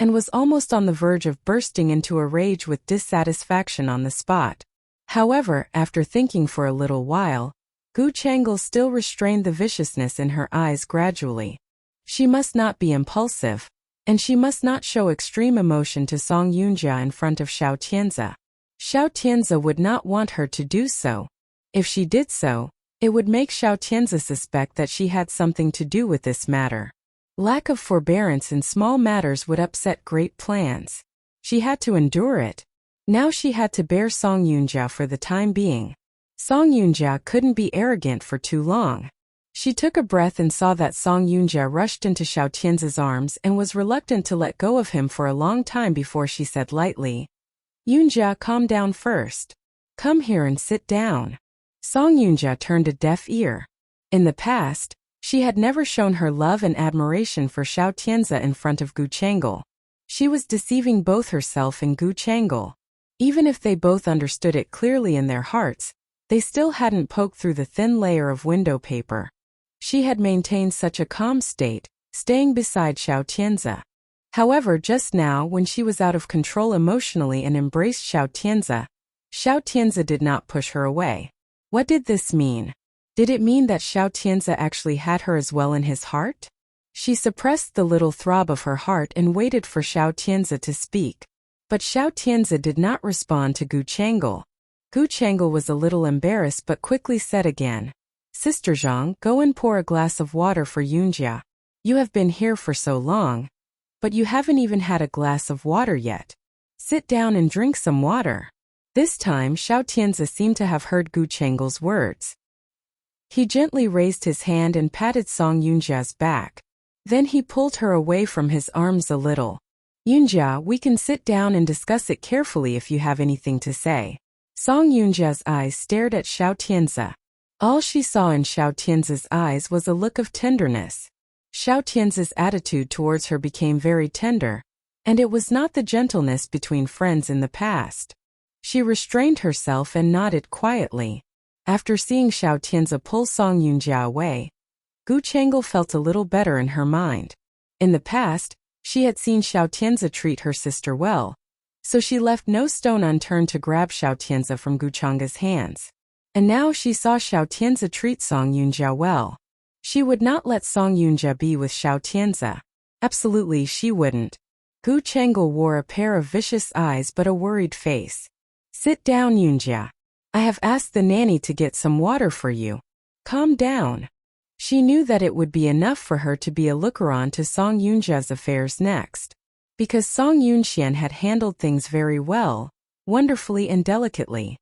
and was almost on the verge of bursting into a rage with dissatisfaction on the spot. However, after thinking for a little while, Gu Changle still restrained the viciousness in her eyes gradually. She must not be impulsive, and she must not show extreme emotion to Song Yunjia in front of Xiao Tianzi. Xiao Tianzi would not want her to do so. If she did so, it would make Xiao Tianzi suspect that she had something to do with this matter. Lack of forbearance in small matters would upset great plans. She had to endure it. Now she had to bear Song Yunjia for the time being. Song Yunjia couldn't be arrogant for too long. She took a breath and saw that Song Yunjia rushed into Xiao Tianzi's arms and was reluctant to let go of him for a long time before she said lightly, "Yunjia, calm down first. Come here and sit down." Song Yunjia turned a deaf ear. In the past, she had never shown her love and admiration for Xiao Tianzi in front of Gu Changle. She was deceiving both herself and Gu Changle. Even if they both understood it clearly in their hearts, they still hadn't poked through the thin layer of window paper. She had maintained such a calm state, staying beside Xiao Tianzi. However, just now when she was out of control emotionally and embraced Xiao Tianzi did not push her away. What did this mean? Did it mean that Xiao Tianzi actually had her as well in his heart? She suppressed the little throb of her heart and waited for Xiao Tianzi to speak. But Xiao Tianzi did not respond to Gu Changle. Gu Changle was a little embarrassed but quickly said again, "Sister Zhang, go and pour a glass of water for Yunjia. You have been here for so long, but you haven't even had a glass of water yet. Sit down and drink some water." This time Xiao Tianzi seemed to have heard Gu Changle's words. He gently raised his hand and patted Song Yunjia's back. Then he pulled her away from his arms a little. "Yunjia, we can sit down and discuss it carefully if you have anything to say." Song Yunjia's eyes stared at Xiao Tianzi. All she saw in Xiao Tianzi's eyes was a look of tenderness. Xiao Tianzi's attitude towards her became very tender, and it was not the gentleness between friends in the past. She restrained herself and nodded quietly. After seeing Xiao Tianzi pull Song Yunjia away, Gu Changle felt a little better in her mind. In the past, she had seen Xiao Tianzi treat her sister well, so she left no stone unturned to grab Xiao Tianzi from Gu Chang's hands. And now she saw Xiao Tianzi treat Song Yunjia well. She would not let Song Yunjia be with Xiao Tianzi. Absolutely she wouldn't. Gu Changle wore a pair of vicious eyes but a worried face. "Sit down, Yunjia. I have asked the nanny to get some water for you. Calm down." She knew that it would be enough for her to be a looker-on to Song Yunjia's affairs next. Because Song Yunxian had handled things very well, wonderfully and delicately.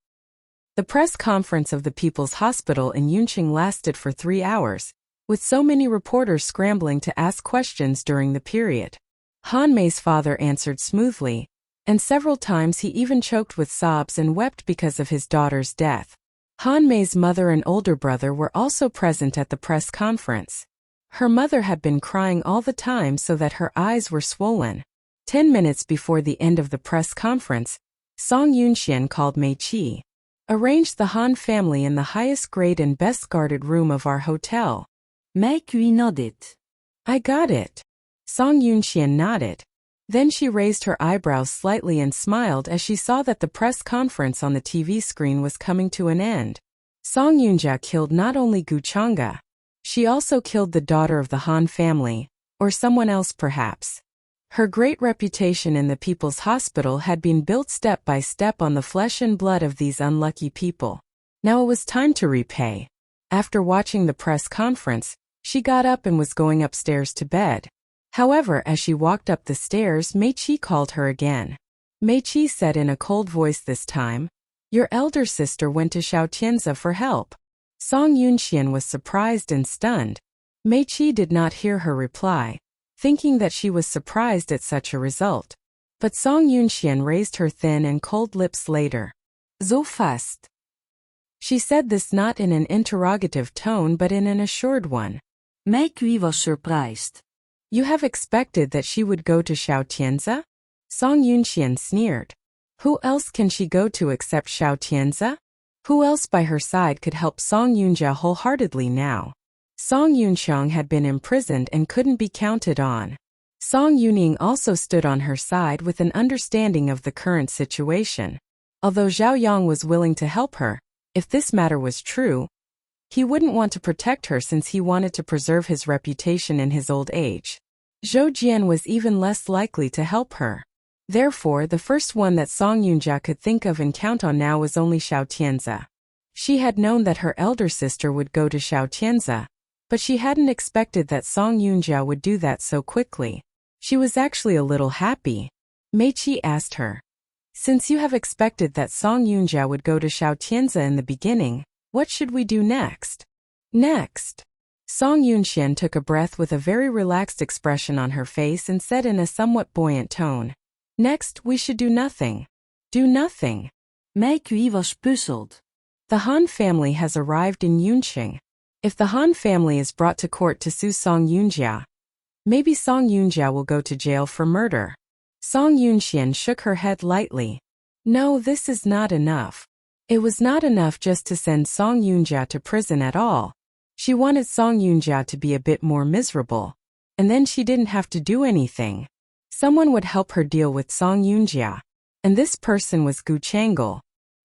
The press conference of the People's Hospital in Yunqing lasted for 3 hours, with so many reporters scrambling to ask questions during the period. Han Mei's father answered smoothly, and several times he even choked with sobs and wept because of his daughter's death. Han Mei's mother and older brother were also present at the press conference. Her mother had been crying all the time so that her eyes were swollen. 10 minutes before the end of the press conference, Song Yunxian called Mei Qi. "Arrange the Han family in the highest grade and best guarded room of our hotel." Mei Qi nodded. "I got it." Song Yunxian nodded. Then she raised her eyebrows slightly and smiled as she saw that the press conference on the TV screen was coming to an end. Song Yunjia killed not only Gu Chang'e, she also killed the daughter of the Han family, or someone else perhaps. Her great reputation in the People's Hospital had been built step by step on the flesh and blood of these unlucky people. Now it was time to repay. After watching the press conference, she got up and was going upstairs to bed. However, as she walked up the stairs, Mei-chi called her again. Mei-chi said in a cold voice this time, "Your elder sister went to Xiaotianza for help." Song Yunxian was surprised and stunned. Mei-chi did not hear her reply, thinking that she was surprised at such a result. But Song Yunxian raised her thin and cold lips later. "So fast?" She said this not in an interrogative tone but in an assured one. Mei-kui was surprised. "You have expected that she would go to Xiaotianza?" Song Yunxian sneered. Who else can she go to except Xiaotianza? Who else by her side could help Song Yunjia wholeheartedly now? Song Yunxiang had been imprisoned and couldn't be counted on. Song Yuning also stood on her side with an understanding of the current situation. Although Zhao Yang was willing to help her, if this matter was true, he wouldn't want to protect her since he wanted to preserve his reputation in his old age. Zhou Jian was even less likely to help her. Therefore, the first one that Song Yunjia could think of and count on now was only Xiaotianza. She had known that her elder sister would go to Xiaotianza, but she hadn't expected that Song Yunjia would do that so quickly. She was actually a little happy. Mei-chi asked her, "Since you have expected that Song Yunjia would go to Xiaotianza in the beginning, what should we do next?" Next. Song Yunxian took a breath with a very relaxed expression on her face and said in a somewhat buoyant tone, "Next, we should do nothing." Do nothing. Mei-kui was puzzled. The Han family has arrived in Yunqing. If the Han family is brought to court to sue Song Yunjia, maybe Song Yunjia will go to jail for murder. Song Yunxian shook her head lightly. No, this is not enough. It was not enough just to send Song Yunjia to prison at all. She wanted Song Yunjia to be a bit more miserable. And then she didn't have to do anything. Someone would help her deal with Song Yunjia. And this person was Gu Chang'e.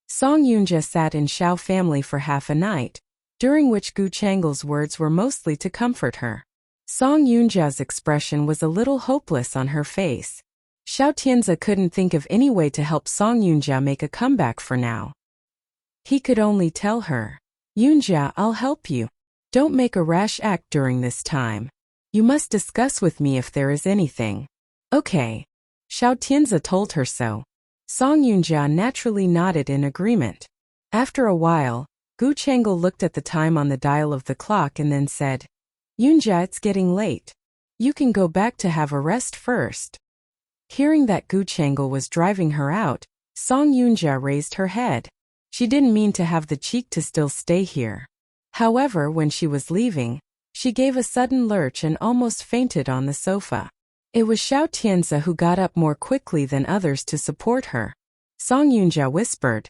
Song Yunjia sat in Xiao family for half a night, during which Gu Chang'e's words were mostly to comfort her. Song Yunjia's expression was a little hopeless on her face. Xiaotianza couldn't think of any way to help Song Yunjia make a comeback for now. He could only tell her, "Yunjia, I'll help you. Don't make a rash act during this time. You must discuss with me if there is anything." Okay. Xiaotianza told her so. Song Yunjia naturally nodded in agreement. After a while, Gu Chang'e looked at the time on the dial of the clock and then said, "Yunjia, it's getting late. You can go back to have a rest first." Hearing that Gu Chang'e was driving her out, Song Yunjia raised her head. She didn't mean to have the cheek to still stay here. However, when she was leaving, she gave a sudden lurch and almost fainted on the sofa. It was Xiaotianza who got up more quickly than others to support her. Song Yunjia whispered,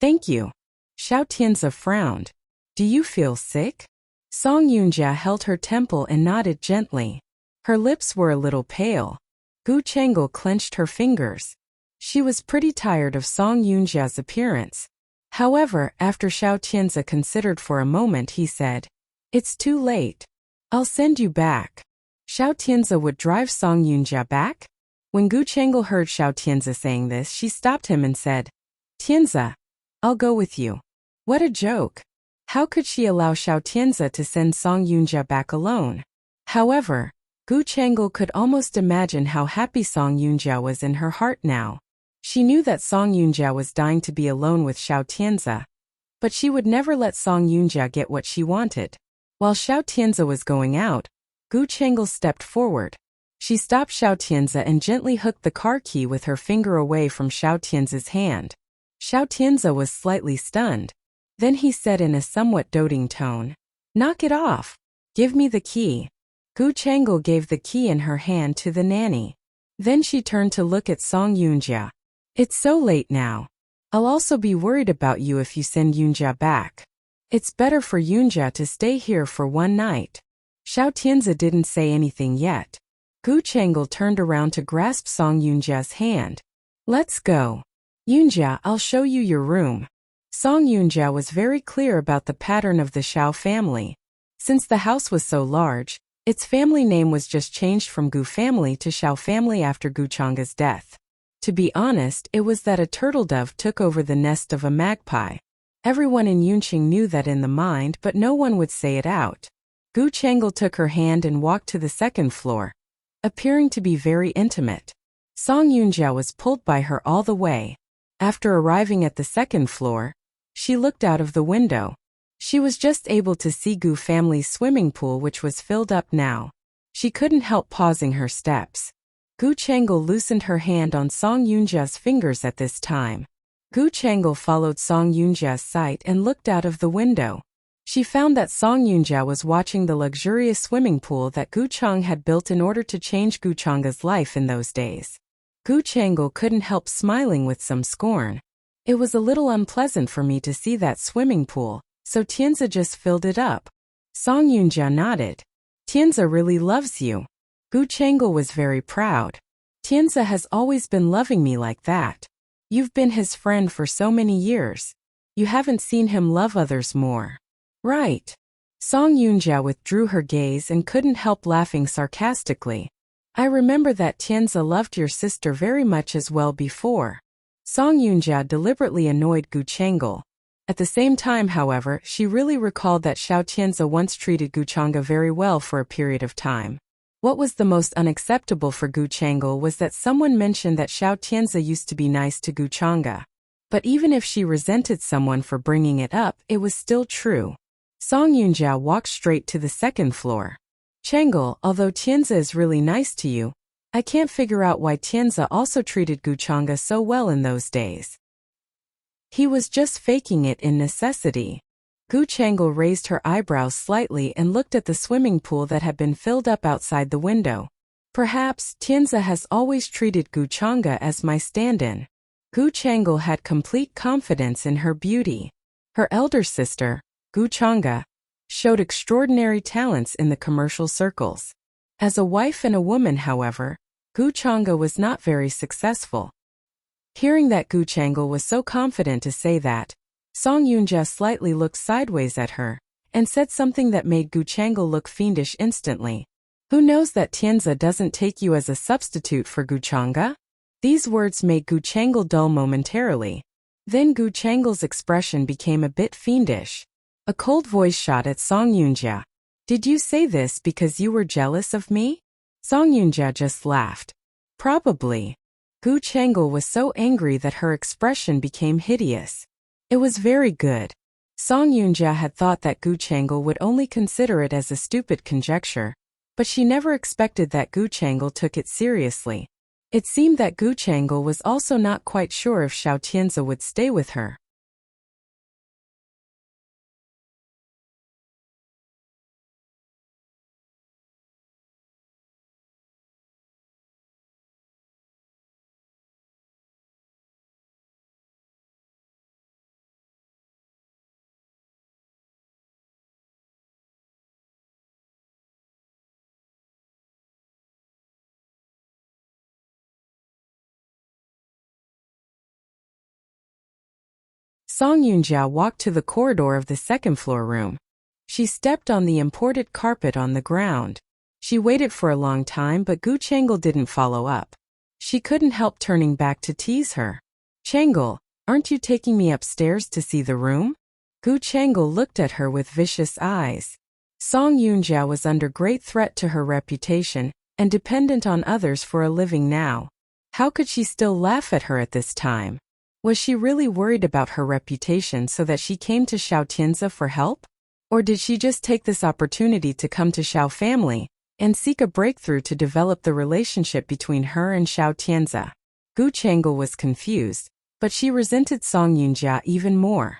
"Thank you." Xiaotianza frowned. "Do you feel sick?" Song Yunjia held her temple and nodded gently. Her lips were a little pale. Gu Chang'e clenched her fingers. She was pretty tired of Song Yunjia's appearance. However, after Xiaotianza considered for a moment, he said, "It's too late. I'll send you back." Xiaotianza would drive Song Yunjia back? When Gu Chang'e heard Xiaotianza saying this, she stopped him and said, "Tianza, I'll go with you." What a joke. How could she allow Xiaotianza to send Song Yunjia back alone? However, Gu Chang'e could almost imagine how happy Song Yunjia was in her heart now. She knew that Song Yunjia was dying to be alone with Xiaotianza, but she would never let Song Yunjia get what she wanted. While Xiaotianza was going out, Gu Chang'e stepped forward. She stopped Xiaotianza and gently hooked the car key with her finger away from Xiaotianza's hand. Xiaotianza was slightly stunned. Then he said in a somewhat doting tone, "Knock it off. Give me the key." Gu Chang'e gave the key in her hand to the nanny. Then she turned to look at Song Yunjia. "It's so late now. I'll also be worried about you if you send Yunjia back. It's better for Yunjia to stay here for one night." Xiaotianza didn't say anything yet. Gu Chang'e turned around to grasp Song Yunjia's hand. "Let's go. Yunjia, I'll show you your room." Song Yunjia was very clear about the pattern of the Xiao family. Since the house was so large, its family name was just changed from Gu family to Xiao family after Gu Chang'e's death. To be honest, it was that a turtle dove took over the nest of a magpie. Everyone in Yunqing knew that in the mind, but no one would say it out. Gu Changel took her hand and walked to the second floor, appearing to be very intimate. Song Yunjia was pulled by her all the way. After arriving at the second floor, she looked out of the window. She was just able to see Gu family's swimming pool, which was filled up now. She couldn't help pausing her steps. Gu Changel loosened her hand on Song Yunjia's fingers at this time. Gu Changel followed Song Yunjia's sight and looked out of the window. She found that Song Yunjia was watching the luxurious swimming pool that Gu Chang had built in order to change Gu Changa's life in those days. Gu Changel couldn't help smiling with some scorn. It was a little unpleasant for me to see that swimming pool, so Tianzi just filled it up. Song Yunjia nodded. Tianzi really loves you. Gu Changel was very proud. Tianzi has always been loving me like that. You've been his friend for so many years. You haven't seen him love others more. Right. Song Yunjia withdrew her gaze and couldn't help laughing sarcastically. I remember that Tianzi loved your sister very much as well before. Song Yunjia deliberately annoyed Gu Changel. At the same time, however, she really recalled that Xiao Tianzi once treated Gu Changa very well for a period of time. What was the most unacceptable for Gu Changel was that someone mentioned that Xiao Tianzi used to be nice to Gu Changa. But even if she resented someone for bringing it up, it was still true. Song Yunjia walked straight to the second floor. Changel, although Tianzi is really nice to you, I can't figure out why Tianzi also treated Gu Changa so well in those days. He was just faking it in necessity. Gu Changel raised her eyebrows slightly and looked at the swimming pool that had been filled up outside the window. Perhaps Tianzi has always treated Gu Changa as my stand-in. Gu Changel had complete confidence in her beauty. Her elder sister, Gu Changa, showed extraordinary talents in the commercial circles. As a wife and a woman, however, Gu Changa was not very successful. Hearing that Gu Changel was so confident to say that, Song Yunjia slightly looked sideways at her, and said something that made Gu Changel look fiendish instantly. Who knows that Tianzi doesn't take you as a substitute for Gu Changa? These words made Gu Changel dull momentarily. Then Gu Changel's expression became a bit fiendish. A cold voice shot at Song Yunjia. Did you say this because you were jealous of me? Song Yunjia just laughed. Probably. Gu Changel was so angry that her expression became hideous. It was very good. Song Yunjia had thought that Gu Changel would only consider it as a stupid conjecture, but she never expected that Gu Changel took it seriously. It seemed that Gu Changel was also not quite sure if Xiao Tianzi would stay with her. Song Yunjia walked to the corridor of the second-floor room. She stepped on the imported carpet on the ground. She waited for a long time, but Gu Changel didn't follow up. She couldn't help turning back to tease her. Changel, aren't you taking me upstairs to see the room? Gu Changel looked at her with vicious eyes. Song Yunjia was under great threat to her reputation, and dependent on others for a living now. How could she still laugh at her at this time? Was she really worried about her reputation so that she came to Xiao Tianzi for help? Or did she just take this opportunity to come to Xiao family and seek a breakthrough to develop the relationship between her and Xiao Tianzi? Gu Changel was confused, but she resented Song Yunjia even more.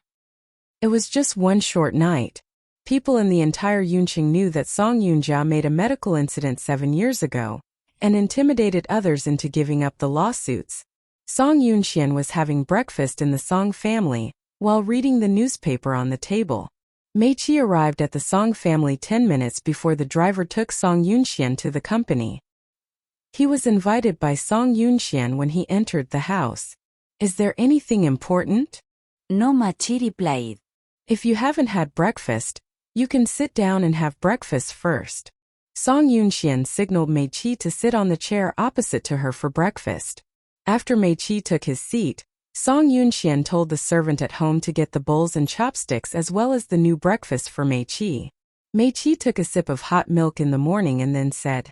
It was just one short night. People in the entire Yunqing knew that Song Yunjia made a medical incident 7 years ago and intimidated others into giving up the lawsuits. Song Yunxian was having breakfast in the Song family while reading the newspaper on the table. Mei Qi arrived at the Song family 10 minutes before the driver took Song Yunxian to the company. He was invited by Song Yunxian when he entered the house. Is there anything important? No, Mei Qi replied. If you haven't had breakfast, you can sit down and have breakfast first. Song Yunxian signaled Mei Qi to sit on the chair opposite to her for breakfast. After Mei Qi took his seat, Song Yunxian told the servant at home to get the bowls and chopsticks as well as the new breakfast for Mei Qi. Mei Qi took a sip of hot milk in the morning and then said,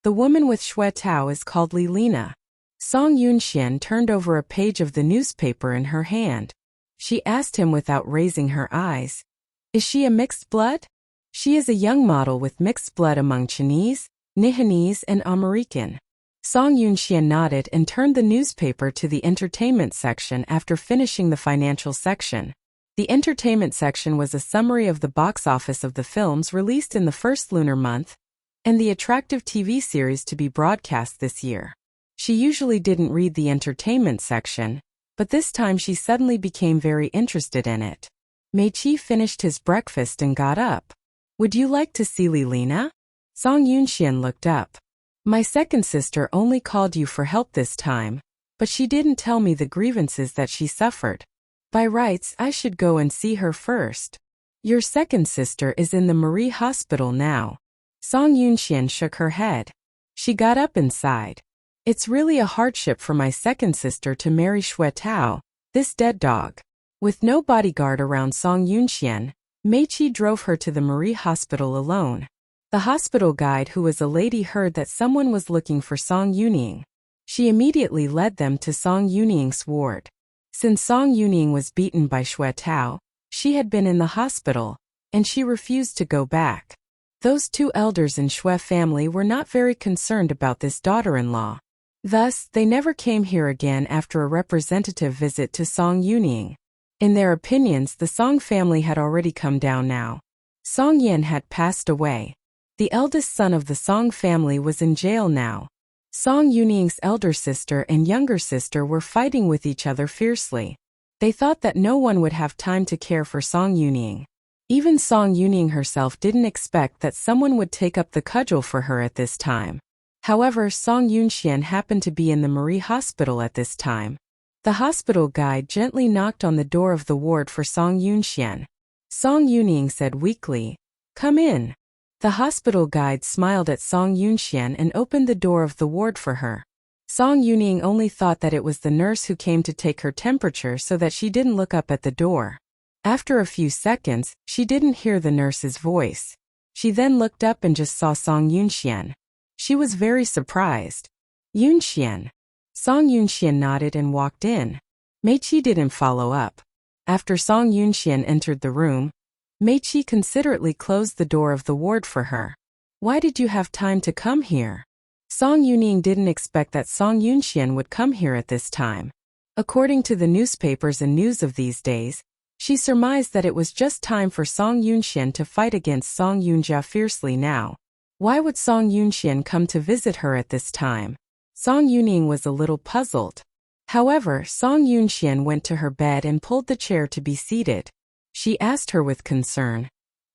"The woman with Xue Tao is called Li Lina." Song Yunxian turned over a page of the newspaper in her hand. She asked him without raising her eyes, "Is she a mixed blood?" "She is a young model with mixed blood among Chinese, Nihanese and American." Song Yunxian nodded and turned the newspaper to the entertainment section after finishing the financial section. The entertainment section was a summary of the box office of the films released in the first lunar month and the attractive TV series to be broadcast this year. She usually didn't read the entertainment section, but this time she suddenly became very interested in it. Mei Qi finished his breakfast and got up. "Would you like to see Li Lina?" Song Yunxian looked up. "My second sister only called you for help this time, but she didn't tell me the grievances that she suffered. By rights, I should go and see her first." "Your second sister is in the Marie Hospital now." Song Yunxian shook her head. She got up and sighed. "It's really a hardship for my second sister to marry Xue Tao, this dead dog." With no bodyguard around Song Yunxian, Mei Qi drove her to the Marie Hospital alone. The hospital guide, who was a lady, heard that someone was looking for Song Yuning. She immediately led them to Song Yuning's ward. Since Song Yuning was beaten by Xue Tao, she had been in the hospital, and she refused to go back. Those two elders in Xue family were not very concerned about this daughter-in-law. Thus, they never came here again after a representative visit to Song Yuning. In their opinions, the Song family had already come down now. Song Yin had passed away. The eldest son of the Song family was in jail now. Song Yuning's elder sister and younger sister were fighting with each other fiercely. They thought that no one would have time to care for Song Yuning. Even Song Yuning herself didn't expect that someone would take up the cudgel for her at this time. However, Song Yunxian happened to be in the Marie Hospital at this time. The hospital guide gently knocked on the door of the ward for Song Yunxian. Song Yuning said weakly, "Come in." The hospital guide smiled at Song Yunxian and opened the door of the ward for her. Song Yuning only thought that it was the nurse who came to take her temperature, so that she didn't look up at the door. After a few seconds, she didn't hear the nurse's voice. She then looked up and just saw Song Yunxian. She was very surprised. "Yunxian." Song Yunxian nodded and walked in. Mei Qi didn't follow up. After Song Yunxian entered the room, Mei Qi considerately closed the door of the ward for her. "Why did you have time to come here?" Song Yuning didn't expect that Song Yunxian would come here at this time. According to the newspapers and news of these days, she surmised that it was just time for Song Yunxian to fight against Song Yunjia fiercely now. Why would Song Yunxian come to visit her at this time? Song Yuning was a little puzzled. However, Song Yunxian went to her bed and pulled the chair to be seated. She asked her with concern,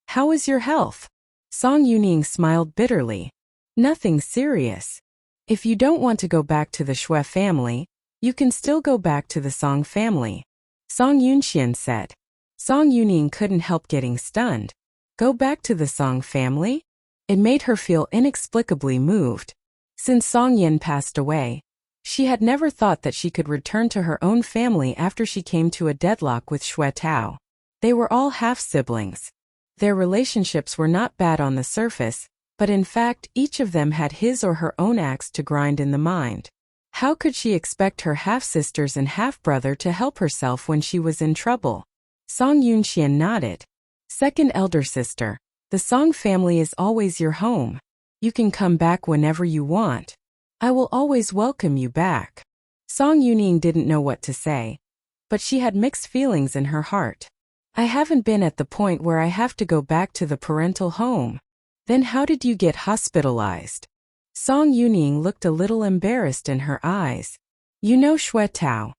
"How is your health?" Song Yuning smiled bitterly. "Nothing serious. If you don't want to go back to the Xue family, you can still go back to the Song family," Song Yunxian said. Song Yuning couldn't help getting stunned. Go back to the Song family? It made her feel inexplicably moved. Since Song Yin passed away, she had never thought that she could return to her own family after she came to a deadlock with Xue Tao. They were all half-siblings. Their relationships were not bad on the surface, but in fact each of them had his or her own axe to grind in the mind. How could she expect her half-sisters and half-brother to help herself when she was in trouble? Song Yunxian nodded. "Second elder sister, the Song family is always your home. You can come back whenever you want. I will always welcome you back." Song Yuning didn't know what to say, but she had mixed feelings in her heart. "I haven't been at the point where I have to go back to the parental home." "Then how did you get hospitalized?" Song Yuning looked a little embarrassed in her eyes. "You know Xue Tao.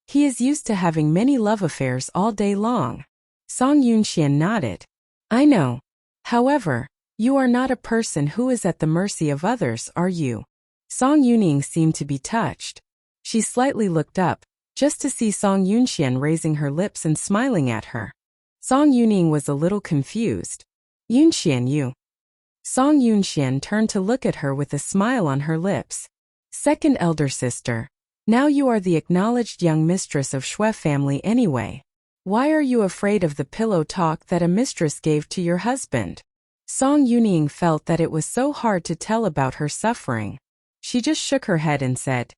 He is used to having many love affairs all day long." Song Yunxian nodded. "I know. However, you are not a person who is at the mercy of others, are you?" Song Yuning seemed to be touched. She slightly looked up, just to see Song Yunxian raising her lips and smiling at her. Song Yuning was a little confused. "Yunxian, you." Song Yunxian turned to look at her with a smile on her lips. "Second elder sister, Now you are the acknowledged young mistress of Shui family anyway. Why are you afraid of the pillow talk that a mistress gave to your husband? Song Yuning felt that it was so hard to tell about her suffering. She just shook her head and said,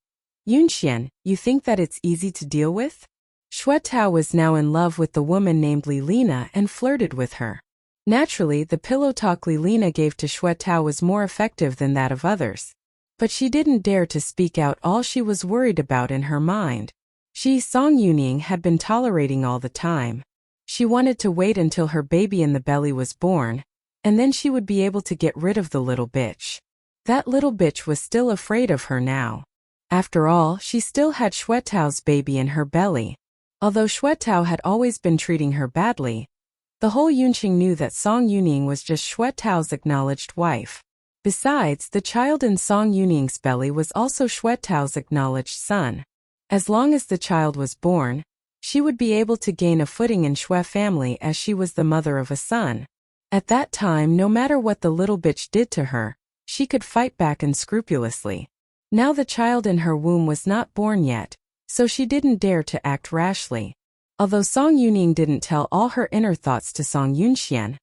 Yunxian, you think that it's easy to deal with? Shui Tao was now in love with the woman named Lilina and flirted with her. Naturally, the pillow talk Lilina gave to Shui Tao was more effective than that of others. But she didn't dare to speak out all she was worried about in her mind. She, Song Yuning, had been tolerating all the time. She wanted to wait until her baby in the belly was born, and then she would be able to get rid of the little bitch. That little bitch was still afraid of her now. After all, she still had Shui Tao's baby in her belly. Although Shui Tao had always been treating her badly, the whole Yunqing knew that Song Yuning was just Shui Tao's acknowledged wife. Besides, the child in Song Yuning's belly was also Shui Tao's acknowledged son. As long as the child was born, she would be able to gain a footing in Shui family as she was the mother of a son. At that time, no matter what the little bitch did to her, she could fight back unscrupulously. Now the child in her womb was not born yet, so she didn't dare to act rashly. Although Song Yuning didn't tell all her inner thoughts to Song Yunxian,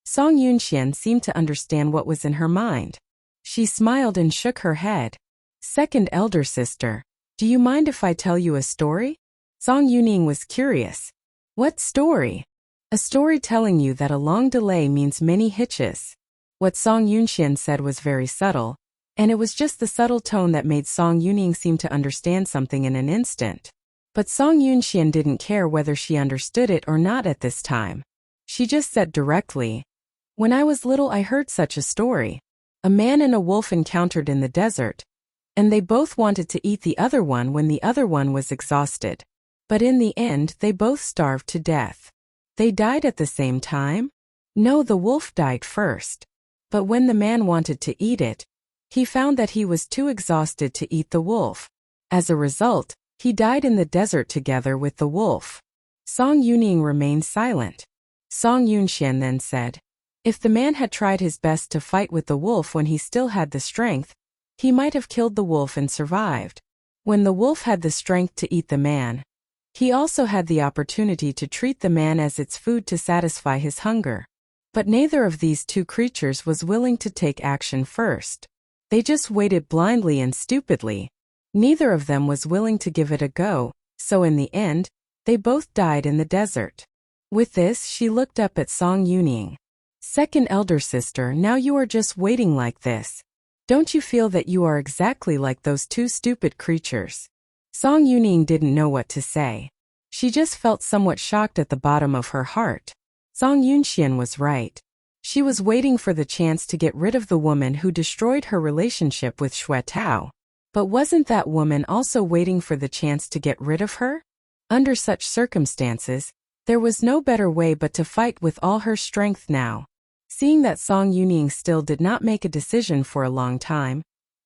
Song Yunxian seemed to understand what was in her mind. She smiled and shook her head. Second elder sister, do you mind if I tell you a story? Song Yuning was curious. What story? A story telling you that a long delay means many hitches. What Song Yunxian said was very subtle, and it was just the subtle tone that made Song Yuning seem to understand something in an instant. But Song Yunxian didn't care whether she understood it or not at this time. She just said directly, when I was little I heard such a story. A man and a wolf encountered in the desert, and they both wanted to eat the other one when the other one was exhausted. But in the end they both starved to death. They died at the same time? No, the wolf died first. But when the man wanted to eat it, he found that he was too exhausted to eat the wolf. As a result, he died in the desert together with the wolf. Song Yuning remained silent. Song Yunxian then said, if the man had tried his best to fight with the wolf when he still had the strength, he might have killed the wolf and survived. When the wolf had the strength to eat the man, he also had the opportunity to treat the man as its food to satisfy his hunger. But neither of these two creatures was willing to take action first. They just waited blindly and stupidly. Neither of them was willing to give it a go, so in the end, they both died in the desert. With this, she looked up at Song Yuning. Second elder sister, now you are just waiting like this. Don't you feel that you are exactly like those two stupid creatures? Song Yuning didn't know what to say. She just felt somewhat shocked at the bottom of her heart. Song Yunxian was right. She was waiting for the chance to get rid of the woman who destroyed her relationship with Shui Tao. But wasn't that woman also waiting for the chance to get rid of her? Under such circumstances, there was no better way but to fight with all her strength now. Seeing that Song Yuning still did not make a decision for a long time,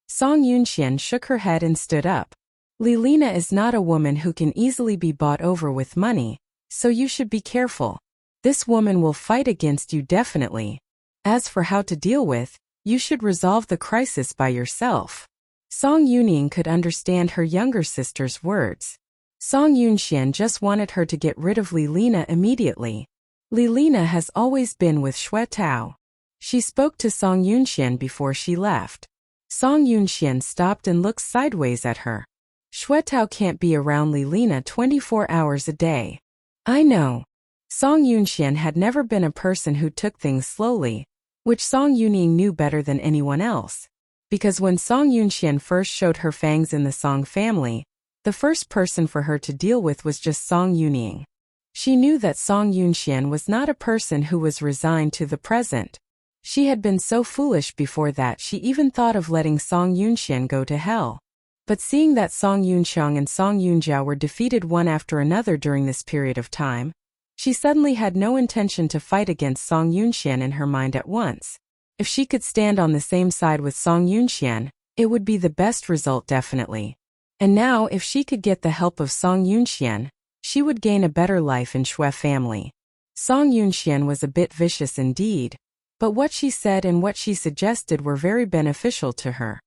Song Yunxian shook her head and stood up. Lilina is not a woman who can easily be bought over with money, so you should be careful. This woman will fight against you definitely. As for how to deal with, you should resolve the crisis by yourself. Song Yuning could understand her younger sister's words. Song Yunxian just wanted her to get rid of Lilina immediately. Lilina has always been with Shui Tao. She spoke to Song Yunxian before she left. Song Yunxian stopped and looked sideways at her. Shui Tao can't be around Lilina 24 hours a day. I know. Song Yunxian had never been a person who took things slowly, which Song Yuning knew better than anyone else. Because when Song Yunxian first showed her fangs in the Song family, the first person for her to deal with was just Song Yuning. She knew that Song Yunxian was not a person who was resigned to the present. She had been so foolish before that she even thought of letting Song Yunxian go to hell. But seeing that Song Yunxiang and Song Yunjiao were defeated one after another during this period of time, she suddenly had no intention to fight against Song Yunxian in her mind at once. If she could stand on the same side with Song Yunxian, it would be the best result definitely. And now if she could get the help of Song Yunxian, she would gain a better life in Shui family. Song Yunxian was a bit vicious indeed, but what she said and what she suggested were very beneficial to her.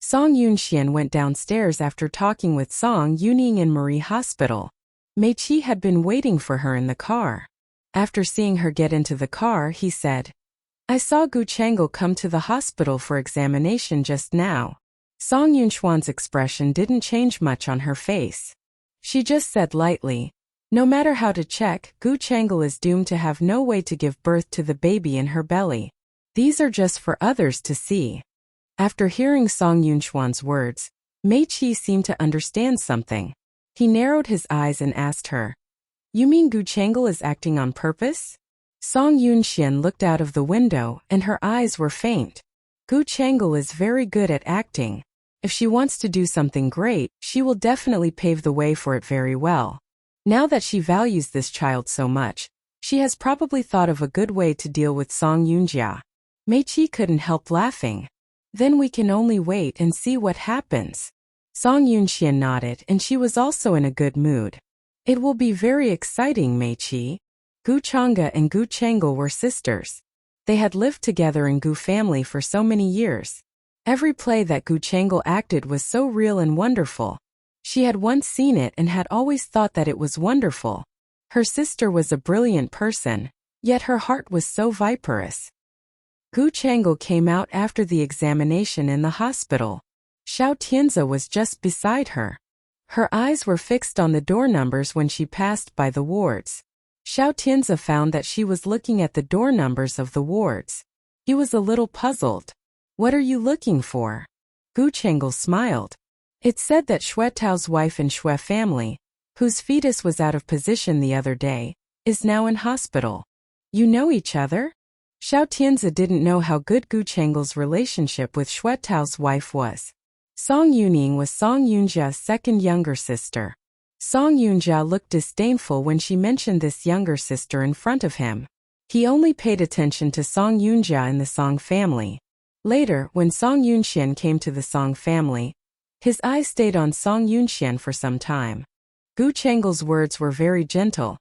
Song Yunxian went downstairs after talking with Song Yuning in Marie Hospital. Mei Qi had been waiting for her in the car. After seeing her get into the car, he said, "I saw Gu Chang'e come to the hospital for examination just now." Song Yunxuan's expression didn't change much on her face. She just said lightly, "No matter how to check, Gu Chang'e is doomed to have no way to give birth to the baby in her belly. These are just for others to see." After hearing Song Yunxuan's words, Mei Qi seemed to understand something. He narrowed his eyes and asked her, "You mean Gu Chang'e is acting on purpose?" Song Yunxian looked out of the window and her eyes were faint. Gu Chang'e is very good at acting. If she wants to do something great, she will definitely pave the way for it very well. Now that she values this child so much, she has probably thought of a good way to deal with Song Yunjia. Mei Qi couldn't help laughing. "Then we can only wait and see what happens." Song Yunxian nodded and she was also in a good mood. "It will be very exciting, Mei Qi." Gu Chang'e and Gu Chang'e were sisters. They had lived together in Gu family for so many years. Every play that Gu Chang'e acted was so real and wonderful. She had once seen it and had always thought that it was wonderful. Her sister was a brilliant person, yet her heart was so viperous. Gu Chang'e came out after the examination in the hospital. Xiao Tianze was just beside her. Her eyes were fixed on the door numbers when she passed by the wards. Xiao Tianze found that she was looking at the door numbers of the wards. He was a little puzzled. "What are you looking for?" Gu Chang'e smiled. It said that Xue Tao's wife in Xue family, whose fetus was out of position the other day, is now in hospital. "You know each other?" Xiao Tianze didn't know how good Gu Chang'e's relationship with Xue Tao's wife was. Song Yuning was Song Yunjia's second younger sister. Song Yunjia looked disdainful when she mentioned this younger sister in front of him. He only paid attention to Song Yunjia in the Song family. Later, when Song Yunxian came to the Song family, his eyes stayed on Song Yunxian for some time. Gu Chang'e's words were very gentle,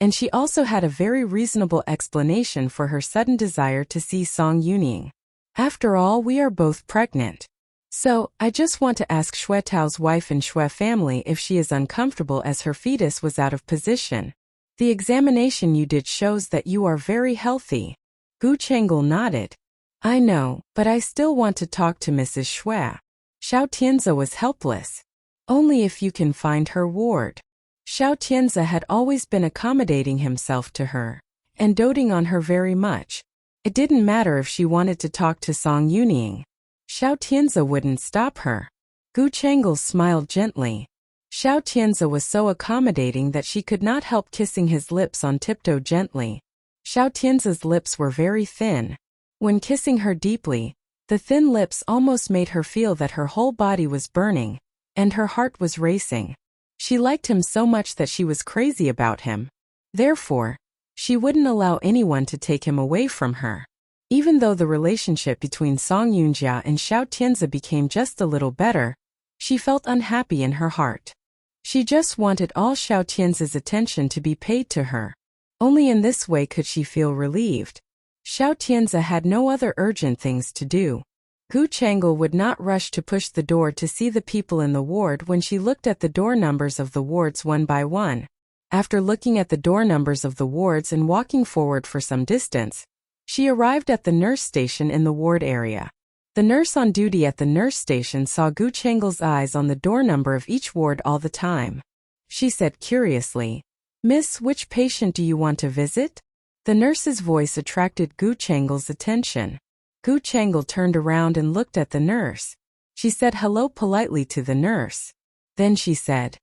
and she also had a very reasonable explanation for her sudden desire to see Song Yuning. "After all, we are both pregnant. So, I just want to ask Xue Tao's wife in Xue family if she is uncomfortable as her fetus was out of position. The examination you did shows that you are very healthy." Gu Chang'e nodded. "I know, but I still want to talk to Mrs. Xue." Xiao Tianze was helpless. "Only if you can find her ward." Xiao Tianze had always been accommodating himself to her, and doting on her very much. It didn't matter if she wanted to talk to Song Yuning. Xiao Tianze wouldn't stop her. Gu Chang'e smiled gently. Xiao Tianze was so accommodating that she could not help kissing his lips on tiptoe gently. Xiao Tianze's lips were very thin. When kissing her deeply, the thin lips almost made her feel that her whole body was burning, and her heart was racing. She liked him so much that she was crazy about him. Therefore, she wouldn't allow anyone to take him away from her. Even though the relationship between Song Yunjia and Xiao Tianze became just a little better, she felt unhappy in her heart. She just wanted all Xiao Tianze's attention to be paid to her. Only in this way could she feel relieved. Xiao Tianze had no other urgent things to do. Gu Chang'e would not rush to push the door to see the people in the ward when she looked at the door numbers of the wards one by one. After looking at the door numbers of the wards and walking forward for some distance, she arrived at the nurse station in the ward area. The nurse on duty at the nurse station saw Gu Chang'e's eyes on the door number of each ward all the time. She said curiously, "Miss, which patient do you want to visit?" The nurse's voice attracted Gu Chang'e's attention. Gu Chang'e turned around and looked at the nurse. She said hello politely to the nurse. Then she said,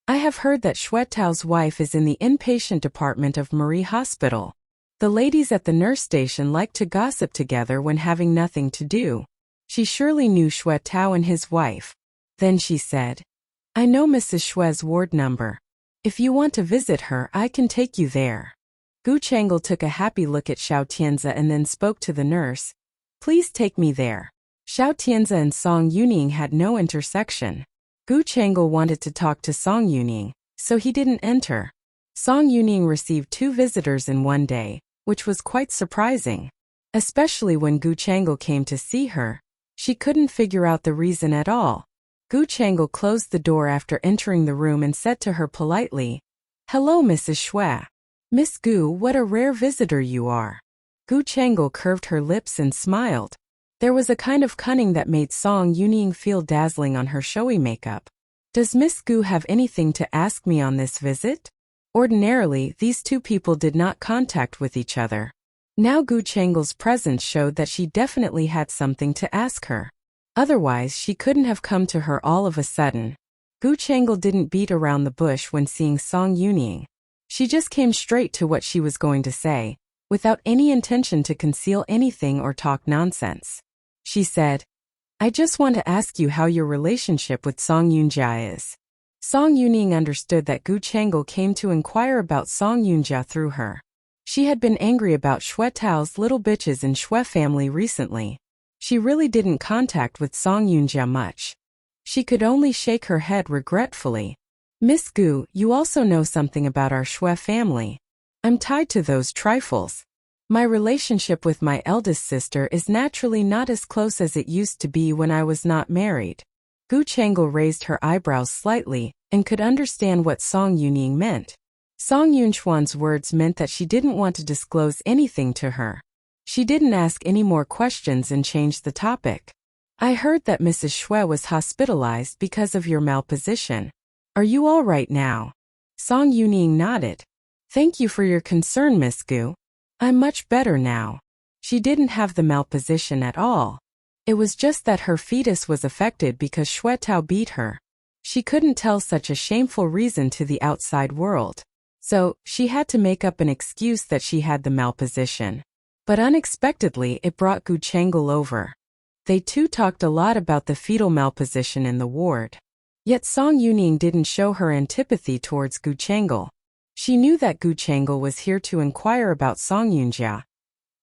"I have heard that Xue Tao's wife is in the inpatient department of Marie Hospital. The ladies at the nurse station like to gossip together when having nothing to do." She surely knew Xue Tao and his wife. Then she said, "I know Mrs. Xue's ward number. If you want to visit her, I can take you there." Gu Chang'e took a happy look at Xiao Tianze and then spoke to the nurse, "Please take me there." Xiao Tianze and Song Yuning had no intersection. Gu Chang'e wanted to talk to Song Yuning, so he didn't enter. Song Yuning received 2 visitors in one day, which was quite surprising. Especially when Gu Chang'e came to see her, She couldn't figure out the reason at all. Gu Changel closed the door after entering the room and said to her politely, "Hello, Mrs. Xue. Miss Gu, what a rare visitor you are." Gu Changel curved her lips and smiled. There was a kind of cunning that made Song Yuning feel dazzling on her showy makeup. "Does Miss Gu have anything to ask me on this visit?" Ordinarily, these two people did not contact with each other. Now Gu Changel's presence showed that she definitely had something to ask her. Otherwise, she couldn't have come to her all of a sudden. Gu Changel didn't beat around the bush when seeing Song Yuning. She just came straight to what she was going to say, without any intention to conceal anything or talk nonsense. She said, "I just want to ask you how your relationship with Song Yunjia is." Song Yuning understood that Gu Changel came to inquire about Song Yunjia through her. She had been angry about Xue Tao's little bitches in Xue family recently. She really didn't contact with Song Yunjia much. She could only shake her head regretfully. "Miss Gu, you also know something about our Xue family. I'm tied to those trifles. My relationship with my eldest sister is naturally not as close as it used to be when I was not married." Gu Changel raised her eyebrows slightly and could understand what Song Yuning meant. Song Yunxuan's words meant that she didn't want to disclose anything to her. She didn't ask any more questions and changed the topic. "I heard that Mrs. Xue was hospitalized because of your malposition. Are you all right now?" Song Yuning nodded. "Thank you for your concern, Miss Gu. I'm much better now." She didn't have the malposition at all. It was just that her fetus was affected because Xue Tao beat her. She couldn't tell such a shameful reason to the outside world. So, she had to make up an excuse that she had the malposition. But unexpectedly, it brought Gu Changel over. They too talked a lot about the fetal malposition in the ward. Yet Song Yuning didn't show her antipathy towards Gu Changel. She knew that Gu Changel was here to inquire about Song Yunjia.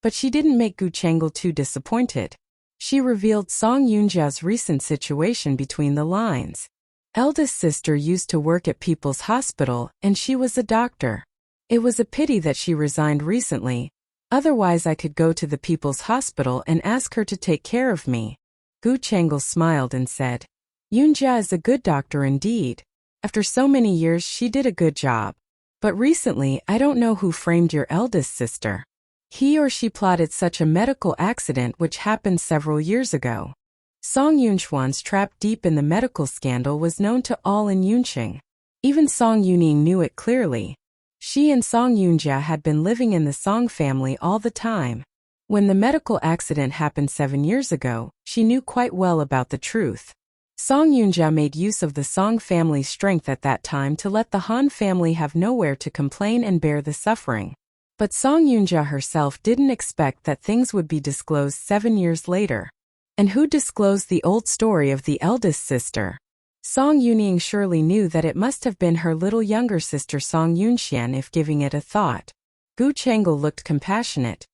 But she didn't make Gu Changel too disappointed. She revealed Song Yunjia's recent situation between the lines. Eldest sister used to work at People's Hospital, and she was a doctor. It was a pity that she resigned recently. Otherwise I could go to the People's Hospital and ask her to take care of me. Gu Changel smiled and said, "Yunjia is a good doctor indeed. After so many years she did a good job. But recently I don't know who framed your eldest sister. He or she plotted such a medical accident which happened several years ago." Song Yunxuan's trap deep in the medical scandal was known to all in Yunqing. Even Song Yuning knew it clearly. She and Song Yunjia had been living in the Song family all the time. When the medical accident happened 7 years ago, she knew quite well about the truth. Song Yunjia made use of the Song family's strength at that time to let the Han family have nowhere to complain and bear the suffering. But Song Yunjia herself didn't expect that things would be disclosed 7 years later. And who disclosed the old story of the eldest sister? Song Yuning surely knew that it must have been her little younger sister Song Yunxian if giving it a thought. Gu Changel looked compassionate.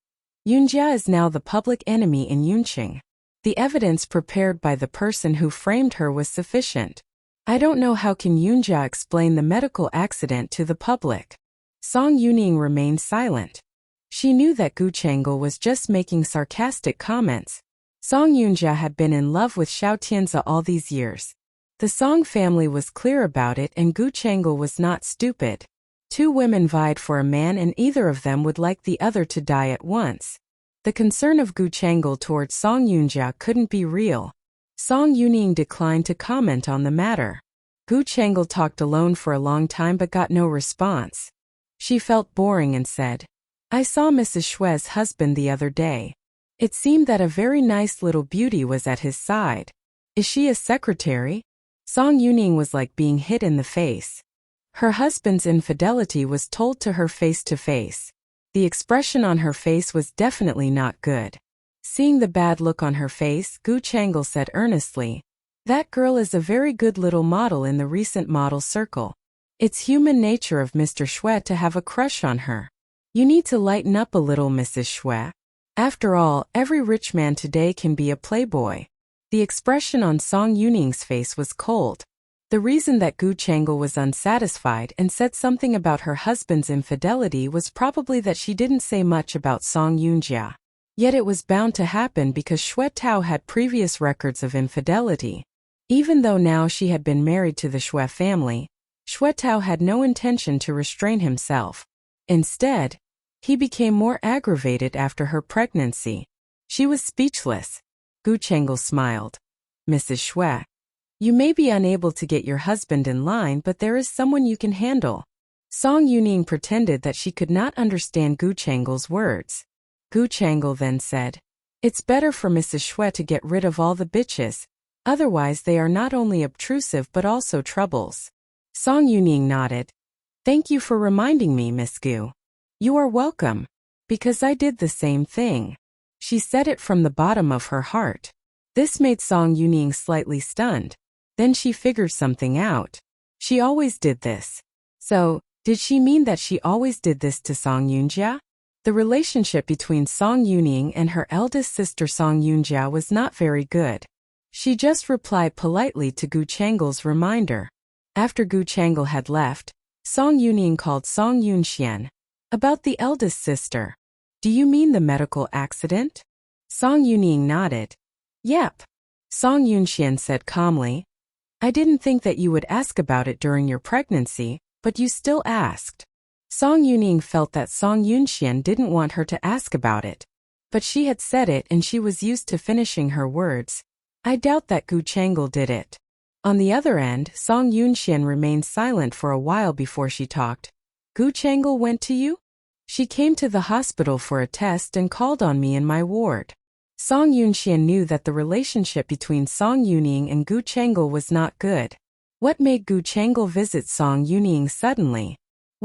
Yunjia is now the public enemy in Yunqing. The evidence prepared by the person who framed her was sufficient. I don't know how can Yunjia explain the medical accident to the public. Song Yuning remained silent. She knew that Gu Changel was just making sarcastic comments. Song Yunjia had been in love with Xiao Tianzi all these years. The Song family was clear about it and Gu Changel was not stupid. 2 women vied for a man and either of them would like the other to die at once. The concern of Gu Changel towards Song Yunjia couldn't be real. Song Yuning declined to comment on the matter. Gu Changel talked alone for a long time but got no response. She felt boring and said, "I saw Mrs. Xue's husband the other day. It seemed that a very nice little beauty was at his side. Is she a secretary?" Song Yuning was like being hit in the face. Her husband's infidelity was told to her face to face. The expression on her face was definitely not good. Seeing the bad look on her face, Gu Changel said earnestly, "That girl is a very good little model in the recent model circle. It's human nature of Mr. Xue to have a crush on her. You need to lighten up a little, Mrs. Xue. After all, every rich man today can be a playboy." The expression on Song Yuning's face was cold. The reason that Gu Changel was unsatisfied and said something about her husband's infidelity was probably that she didn't say much about Song Yunjia. Yet it was bound to happen because Xue Tao had previous records of infidelity. Even though now she had been married to the Xue family, Xue Tao had no intention to restrain himself. Instead, he became more aggravated after her pregnancy. She was speechless. Gu Chengel smiled. Mrs. Xue, you may be unable to get your husband in line, but there is someone you can handle. Song Yuning pretended that she could not understand Gu Chengel's words. Gu Chengel then said, "It's better for Mrs. Xue to get rid of all the bitches, otherwise they are not only obtrusive but also troubles." Song Yuning nodded. "Thank you for reminding me, Miss Gu. You are welcome, because I did the same thing." She said it from the bottom of her heart. This made Song Yuning slightly stunned. Then she figured something out. She always did this. So, did she mean that she always did this to Song Yunjia? The relationship between Song Yuning and her eldest sister Song Yunjia was not very good. She just replied politely to Gu Chengel's reminder. After Gu Chengel had left, Song Yuning called Song Yunxian. "About the eldest sister. Do you mean the medical accident?" Song Yuning nodded. "Yep." Song Yunxian said calmly, "I didn't think that you would ask about it during your pregnancy, but you still asked." Song Yuning felt that Song Yunxian didn't want her to ask about it. But she had said it and she was used to finishing her words. I doubt that Gu Chengel did it. On the other end, Song Yunxian remained silent for a while before she talked. "Gu Chengel went to you?" "She came to the hospital for a test and called on me in my ward." Song Yunxian knew that the relationship between Song Yuning and Gu Chengel was not good. What made Gu Chengel visit Song Yuning suddenly?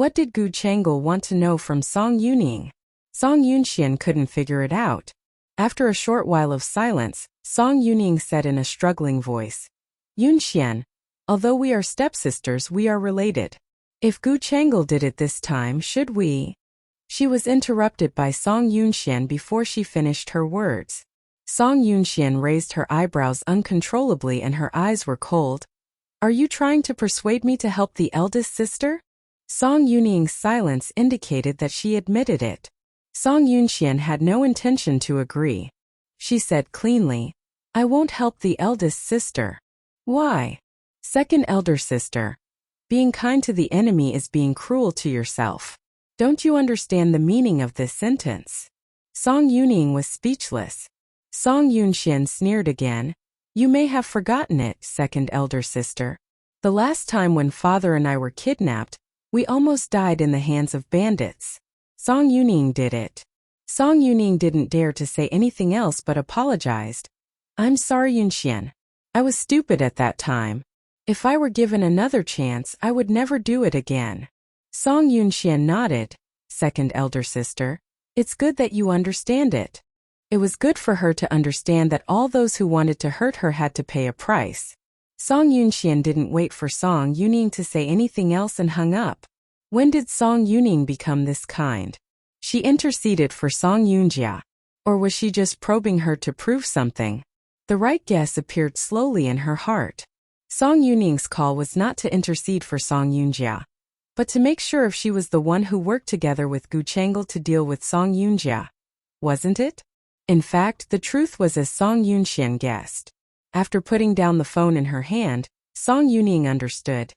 What did Gu Chengel want to know from Song Yuning? Song Yunxian couldn't figure it out. After a short while of silence, Song Yuning said in a struggling voice, "Yunxian, although we are stepsisters, we are related. If Gu Chengel did it this time, should we?" She was interrupted by Song Yunxian before she finished her words. Song Yunxian raised her eyebrows uncontrollably and her eyes were cold. "Are you trying to persuade me to help the eldest sister?" Song Yuning's silence indicated that she admitted it. Song Yunxian had no intention to agree. She said cleanly, "I won't help the eldest sister." "Why?" "Second elder sister. Being kind to the enemy is being cruel to yourself. Don't you understand the meaning of this sentence?" Song Yuning was speechless. Song Yunxian sneered again. "You may have forgotten it, second elder sister. The last time when father and I were kidnapped, we almost died in the hands of bandits. Song Yuning did it." Song Yuning didn't dare to say anything else but apologized. "I'm sorry, Yunxian. I was stupid at that time. If I were given another chance, I would never do it again." Song Yunxian nodded. "Second elder sister, it's good that you understand it." It was good for her to understand that all those who wanted to hurt her had to pay a price. Song Yunxian didn't wait for Song Yuning to say anything else and hung up. When did Song Yuning become this kind? She interceded for Song Yunjia. Or was she just probing her to prove something? The right guess appeared slowly in her heart. Song Yuning's call was not to intercede for Song Yunjia, but to make sure if she was the one who worked together with Gu Chengel to deal with Song Yunjia. Wasn't it? In fact, the truth was as Song Yunxian guessed. After putting down the phone in her hand, Song Yuning understood.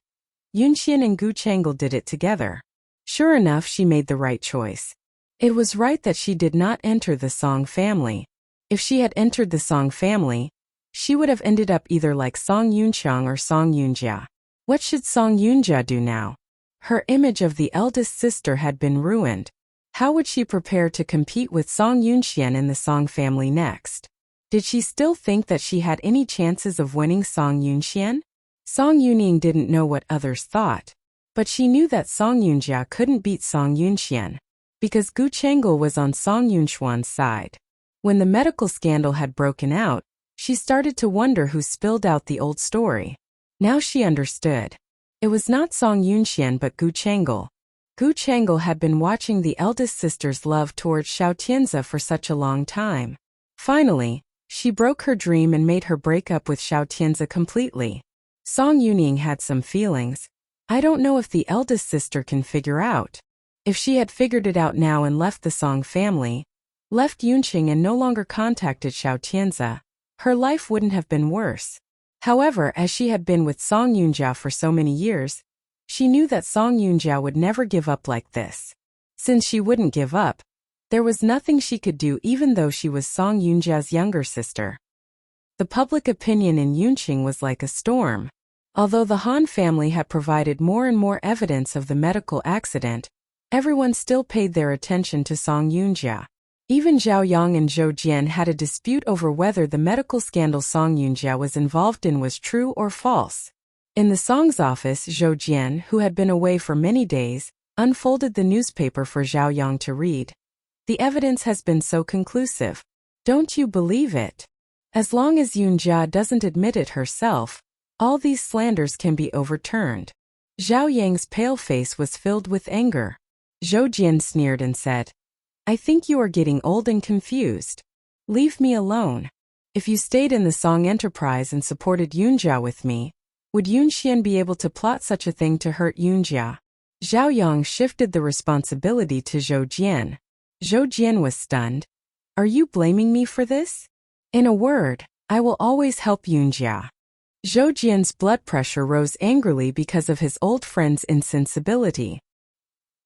Yunxian and Gu Chengel did it together. Sure enough, she made the right choice. It was right that she did not enter the Song family. If she had entered the Song family, she would have ended up either like Song Yunxiang or Song Yunjia. What should Song Yunjia do now? Her image of the eldest sister had been ruined. How would she prepare to compete with Song Yunxian in the Song family next? Did she still think that she had any chances of winning Song Yunxian? Song Yuning didn't know what others thought, but she knew that Song Yunjia couldn't beat Song Yunxian, because Gu Chengel was on Song Yunxuan's side. When the medical scandal had broken out, she started to wonder who spilled out the old story. Now she understood. It was not Song Yunxian but Gu Chengel. Gu Chengel had been watching the eldest sister's love towards Xiao Tianzi for such a long time. Finally, she broke her dream and made her break up with Xiao Tianzi completely. Song Yuning had some feelings. I don't know if the eldest sister can figure out. If she had figured it out now and left the Song family, left Yunqing and no longer contacted Xiao Tianzi, her life wouldn't have been worse. However, as she had been with Song Yunjia for so many years, she knew that Song Yunjia would never give up like this. Since she wouldn't give up, there was nothing she could do even though she was Song Yunjia's younger sister. The public opinion in Yunqing was like a storm. Although the Han family had provided more and more evidence of the medical accident, everyone still paid their attention to Song Yunjia. Even Zhao Yang and Zhou Jian had a dispute over whether the medical scandal Song Yunjia was involved in was true or false. In the Song's office, Zhou Jian, who had been away for many days, unfolded the newspaper for Zhao Yang to read. The evidence has been so conclusive. Don't you believe it? As long as Yunjia doesn't admit it herself, all these slanders can be overturned. Zhao Yang's pale face was filled with anger. Zhou Jian sneered and said, I think you are getting old and confused. Leave me alone. If you stayed in the Song Enterprise and supported Yunjia with me, would Yunxian be able to plot such a thing to hurt Yunjia? Zhao Yang shifted the responsibility to Zhou Jian. Zhou Jian was stunned. Are you blaming me for this? In a word, I will always help Yunjia. Zhou Jian's blood pressure rose angrily because of his old friend's insensibility.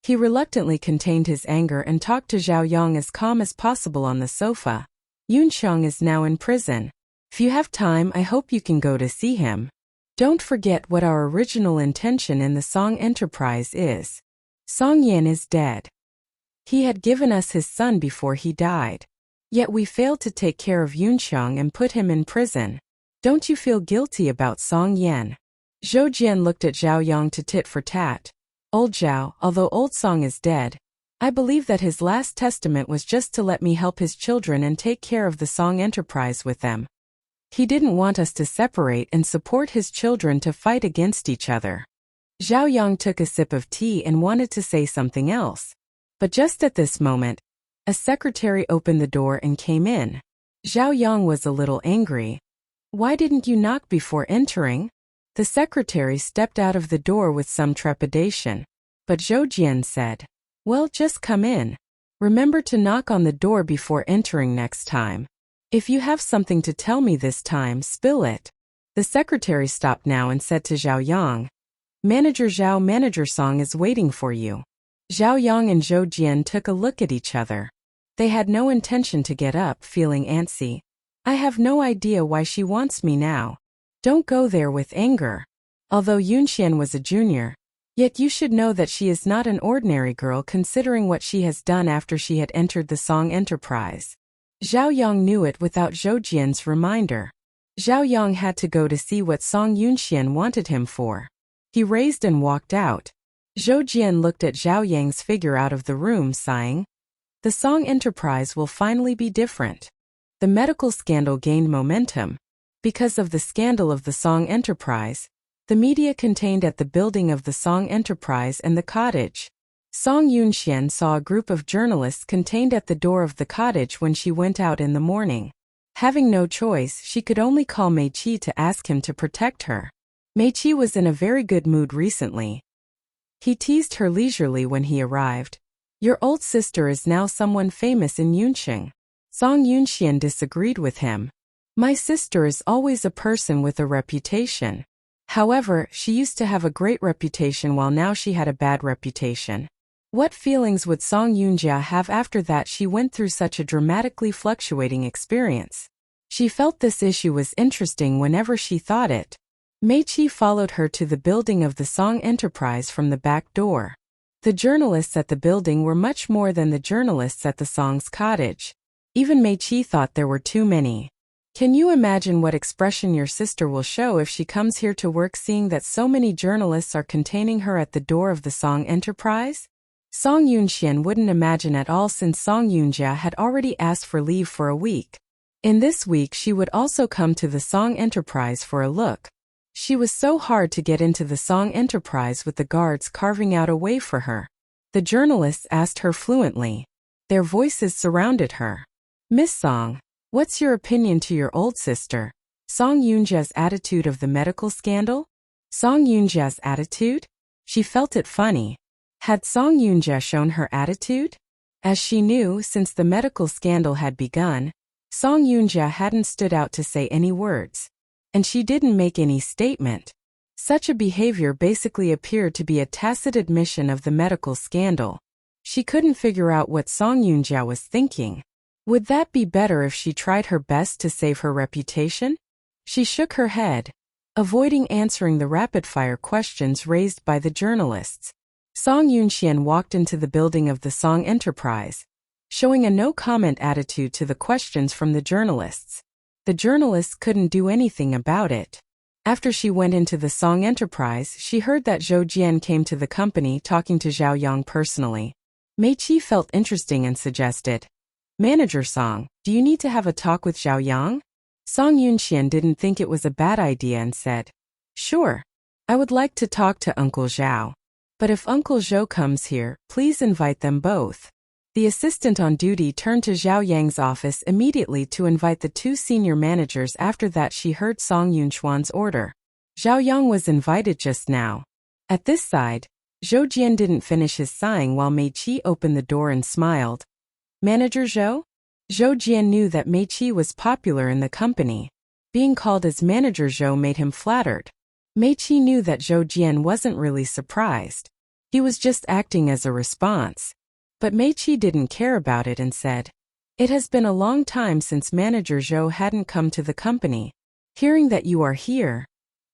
He reluctantly contained his anger and talked to Zhao Yang as calm as possible on the sofa. Yunqiang is now in prison. If you have time, I hope you can go to see him. Don't forget what our original intention in the Song Enterprise is. Song Yan is dead. He had given us his son before he died. Yet we failed to take care of Yunqiang and put him in prison. Don't you feel guilty about Song Yan? Zhou Jian looked at Zhao Yang to tit for tat. Old Zhao, although old Song is dead, I believe that his last testament was just to let me help his children and take care of the Song Enterprise with them. He didn't want us to separate and support his children to fight against each other. Zhao Yang took a sip of tea and wanted to say something else. But just at this moment, a secretary opened the door and came in. Zhao Yang was a little angry. Why didn't you knock before entering? The secretary stepped out of the door with some trepidation. But Zhou Jian said, well, just come in. Remember to knock on the door before entering next time. If you have something to tell me this time, spill it. The secretary stopped now and said to Zhao Yang, Manager Zhao, Manager Song is waiting for you. Zhao Yang and Zhou Jian took a look at each other. They had no intention to get up, feeling antsy. I have no idea why she wants me now. Don't go there with anger. Although Yunxian was a junior, yet you should know that she is not an ordinary girl considering what she has done after she had entered the Song Enterprise. Zhao Yang knew it without Zhou Jian's reminder. Zhao Yang had to go to see what Song Yunxian wanted him for. He raised and walked out. Zhou Jian looked at Zhao Yang's figure out of the room, sighing. The Song Enterprise will finally be different. The medical scandal gained momentum. Because of the scandal of the Song Enterprise, the media contained at the building of the Song Enterprise and the cottage. Song Yunxian saw a group of journalists contained at the door of the cottage when she went out in the morning. Having no choice, she could only call Mei Qi to ask him to protect her. Mei Qi was in a very good mood recently. He teased her leisurely when he arrived. Your old sister is now someone famous in Yunqing. Song Yunxian disagreed with him. My sister is always a person with a reputation. However, she used to have a great reputation while now she had a bad reputation. What feelings would Song Yunjia have after that she went through such a dramatically fluctuating experience? She felt this issue was interesting whenever she thought it. Mei Qi followed her to the building of the Song Enterprise from the back door. The journalists at the building were much more than the journalists at the Song's cottage. Even Mei Qi thought there were too many. Can you imagine what expression your sister will show if she comes here to work seeing that so many journalists are containing her at the door of the Song Enterprise? Song Yunxian wouldn't imagine at all since Song Yunjia had already asked for leave for a week. In this week she would also come to the Song Enterprise for a look. She was so hard to get into the Song Enterprise with the guards carving out a way for her. The journalists asked her fluently. Their voices surrounded her. Miss Song, what's your opinion to your old sister? Song Yunjia's attitude of the medical scandal? Song Yunjia's attitude? She felt it funny. Had Song Yunjia shown her attitude? As she knew, since the medical scandal had begun, Song Yoonja hadn't stood out to say any words. And she didn't make any statement. Such a behavior basically appeared to be a tacit admission of the medical scandal. She couldn't figure out what Song Yoonja was thinking. Would that be better if she tried her best to save her reputation? She shook her head, avoiding answering the rapid-fire questions raised by the journalists. Song Yoonxian walked into the building of the Song Enterprise, showing a no-comment attitude to the questions from the journalists. The journalists couldn't do anything about it. After she went into the Song Enterprise, she heard that Zhou Jian came to the company talking to Zhao Yang personally. Mei Qi felt interesting and suggested, "Manager Song, do you need to have a talk with Zhao Yang?" Song Yunxian didn't think it was a bad idea and said, "Sure. I would like to talk to Uncle Zhao. But if Uncle Zhou comes here, please invite them both." The assistant on duty turned to Zhao Yang's office immediately to invite the two senior managers. After that she heard Song Yunxuan's order. Zhao Yang was invited just now. At this side, Zhou Jian didn't finish his sighing while Mei Qi opened the door and smiled. "Manager Zhou?" Zhou Jian knew that Mei Qi was popular in the company. Being called as Manager Zhou made him flattered. Mei Qi knew that Zhou Jian wasn't really surprised. He was just acting as a response. But Mei Qi didn't care about it and said, "It has been a long time since Manager Zhou hadn't come to the company. Hearing that you are here,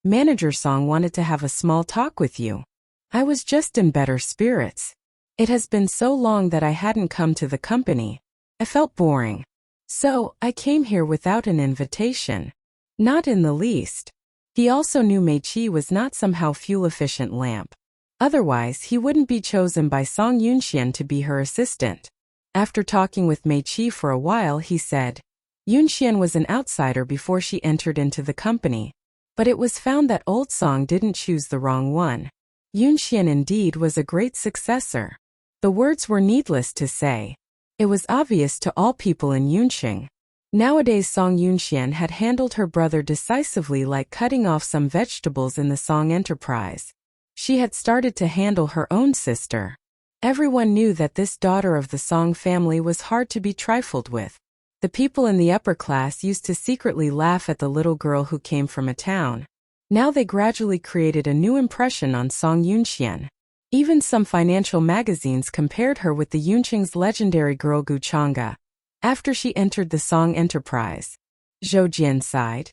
Manager Song wanted to have a small talk with you. I was just in better spirits. It has been so long that I hadn't come to the company. I felt boring. So, I came here without an invitation." Not in the least. He also knew Mei Qi was not somehow fuel-efficient lamp. Otherwise, he wouldn't be chosen by Song Yunxian to be her assistant. After talking with Mei Qi for a while, he said, Yunxian was an outsider before she entered into the company. But it was found that old Song didn't choose the wrong one. Yunxian indeed was a great successor. The words were needless to say. It was obvious to all people in Yunqing. Nowadays Song Yunxian had handled her brother decisively, like cutting off some vegetables in the Song Enterprise. She had started to handle her own sister. Everyone knew that this daughter of the Song family was hard to be trifled with. The people in the upper class used to secretly laugh at the little girl who came from a town. Now they gradually created a new impression on Song Yunxian. Even some financial magazines compared her with the Yunqing's legendary girl Gu Chang'e. After she entered the Song Enterprise, Zhou Jian sighed.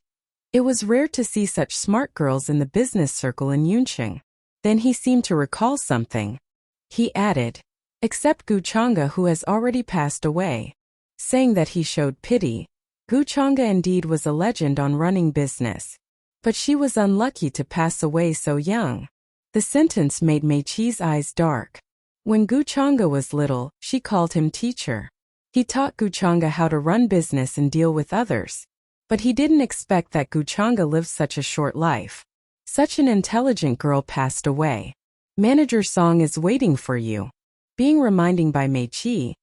It was rare to see such smart girls in the business circle in Yunqing. Then he seemed to recall something. He added, "Except Gu Chang'e, who has already passed away," saying that he showed pity. Gu Chang'e indeed was a legend on running business. But she was unlucky to pass away so young. The sentence made Mei Qi's eyes dark. When Gu Chang'e was little, she called him teacher. He taught Gu Chang'e how to run business and deal with others. But he didn't expect that Gu Chang'e lived such a short life. Such an intelligent girl passed away. Manager Song is waiting for you. Being reminded by Mei Qi,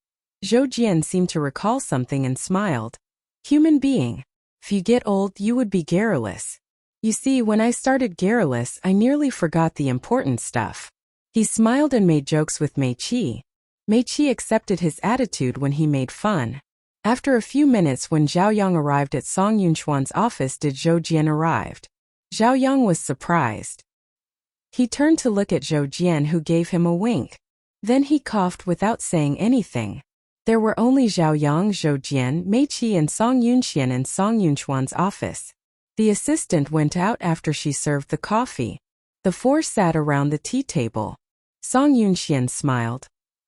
Zhou Jian seemed to recall something and smiled. Human being. If you get old, you would be garrulous. You see, when I started garrulous, I nearly forgot the important stuff. He smiled and made jokes with Mei Qi. Mei Qi accepted his attitude when he made fun. After a few minutes, when Zhao Yang arrived at Song Yunxuan's office, did Zhou Jian arrived. Zhao Yang was surprised. He turned to look at Zhou Jian, who gave him a wink. Then he coughed without saying anything. There were only Zhao Yang, Zhou Jian, Mei Qi and Song Yunxian in Song Yunxuan's office. The assistant went out after she served the coffee. The four sat around the tea table. Song Yunxian smiled.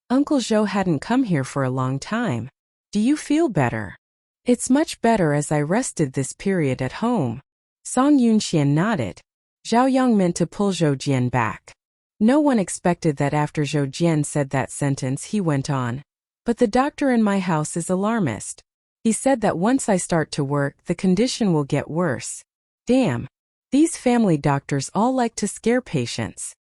Uncle Zhou hadn't come here for a long time. Do you feel better? It's much better, as I rested this period at home. Song Yunxian nodded. Zhao Yang meant to pull Zhou Jian back. No one expected that. After Zhou Jian said that sentence, he went on. But the doctor in my house is alarmist. He said that once I start to work, the condition will get worse. Damn. These family doctors all like to scare patients.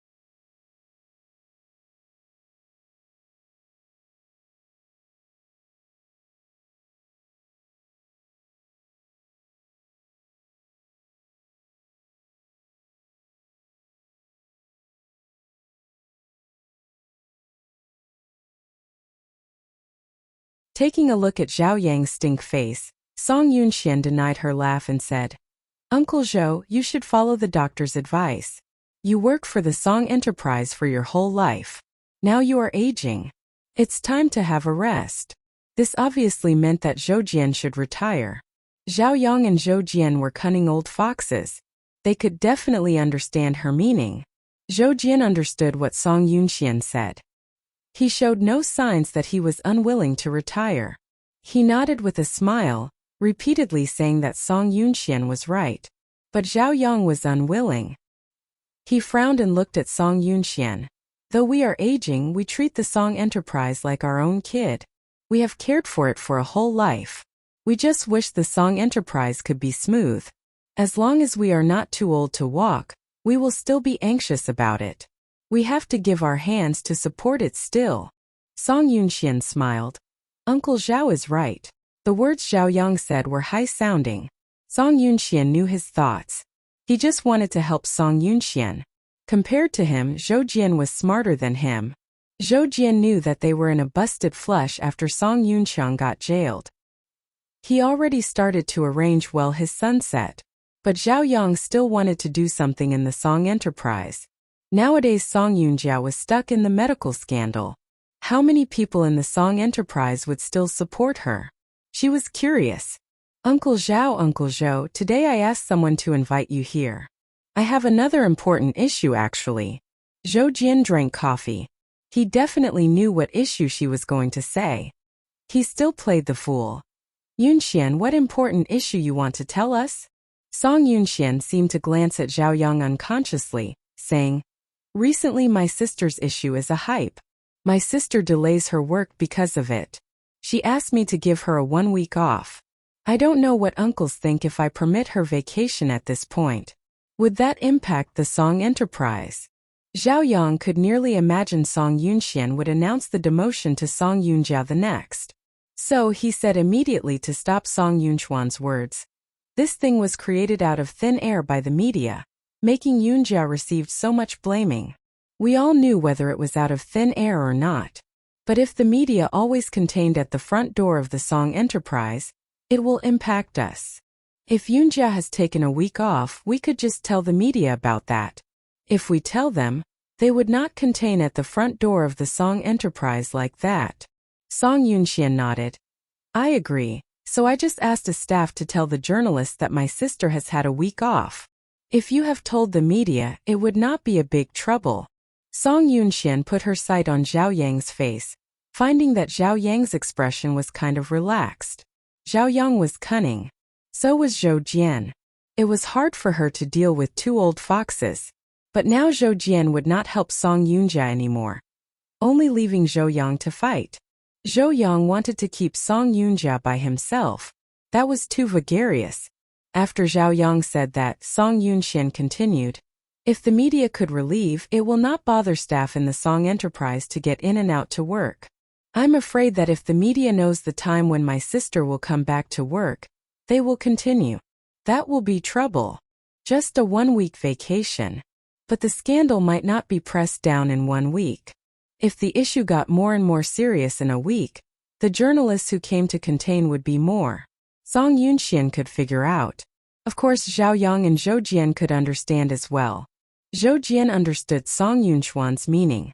Taking a look at Zhao Yang's stink face, Song Yunxian denied her laugh and said, Uncle Zhou, you should follow the doctor's advice. You work for the Song enterprise for your whole life. Now you are aging. It's time to have a rest. This obviously meant that Zhou Jian should retire. Zhao Yang and Zhou Jian were cunning old foxes. They could definitely understand her meaning. Zhou Jian understood what Song Yunxian said. He showed no signs that he was unwilling to retire. He nodded with a smile, repeatedly saying that Song Yunxian was right. But Zhao Yang was unwilling. He frowned and looked at Song Yunxian. Though we are aging, we treat the Song enterprise like our own kid. We have cared for it for a whole life. We just wish the Song enterprise could be smooth. As long as we are not too old to walk, we will still be anxious about it. We have to give our hands to support it still. Song Yunxian smiled. Uncle Zhao is right. The words Zhao Yang said were high-sounding. Song Yunxian knew his thoughts. He just wanted to help Song Yunxian. Compared to him, Zhou Jian was smarter than him. Zhou Jian knew that they were in a busted flush after Song Yunxian got jailed. He already started to arrange well his sunset. But Zhao Yang still wanted to do something in the Song enterprise. Nowadays Song Yunjia was stuck in the medical scandal. How many people in the Song enterprise would still support her? She was curious. Uncle Zhou, today I asked someone to invite you here. I have another important issue actually. Zhou Jian drank coffee. He definitely knew what issue she was going to say. He still played the fool. Yunxian, what important issue you want to tell us? Song Yunxian seemed to glance at Zhao Yang unconsciously, saying, Recently my sister's issue is a hype. My sister delays her work because of it. She asked me to give her a 1 week off. I don't know what uncles think if I permit her vacation at this point. Would that impact the Song enterprise? Zhao Yang could nearly imagine Song Yunxian would announce the demotion to Song Yunjia the next. So he said immediately to stop Song Yunxuan's words. This thing was created out of thin air by the media, making Yunjia received so much blaming. We all knew whether it was out of thin air or not. But if the media always contained at the front door of the Song enterprise, it will impact us. If Yunjia has taken a week off, we could just tell the media about that. If we tell them, they would not contain at the front door of the Song enterprise like that. Song Yunxian nodded. I agree. So I just asked a staff to tell the journalists that my sister has had a week off. If you have told the media, it would not be a big trouble. Song Yunxian put her sight on Zhao Yang's face, finding that Zhao Yang's expression was kind of relaxed. Zhao Yang was cunning. So was Zhou Jian. It was hard for her to deal with two old foxes. But now Zhou Jian would not help Song Yunjia anymore, only leaving Zhou Yang to fight. Zhou Yang wanted to keep Song Yunjia by himself. That was too vagarious. After Zhao Yang said that, Song Yunxian continued, If the media could relieve, it will not bother staff in the Song enterprise to get in and out to work. I'm afraid that if the media knows the time when my sister will come back to work, they will continue. That will be trouble. Just a 1 week vacation. But the scandal might not be pressed down in 1 week. If the issue got more and more serious in a week, the journalists who came to contain would be more. Song Yunxian could figure out. Of course Zhao Yang and Zhou Jian could understand as well. Zhou Jian understood Song Yunxuan's meaning.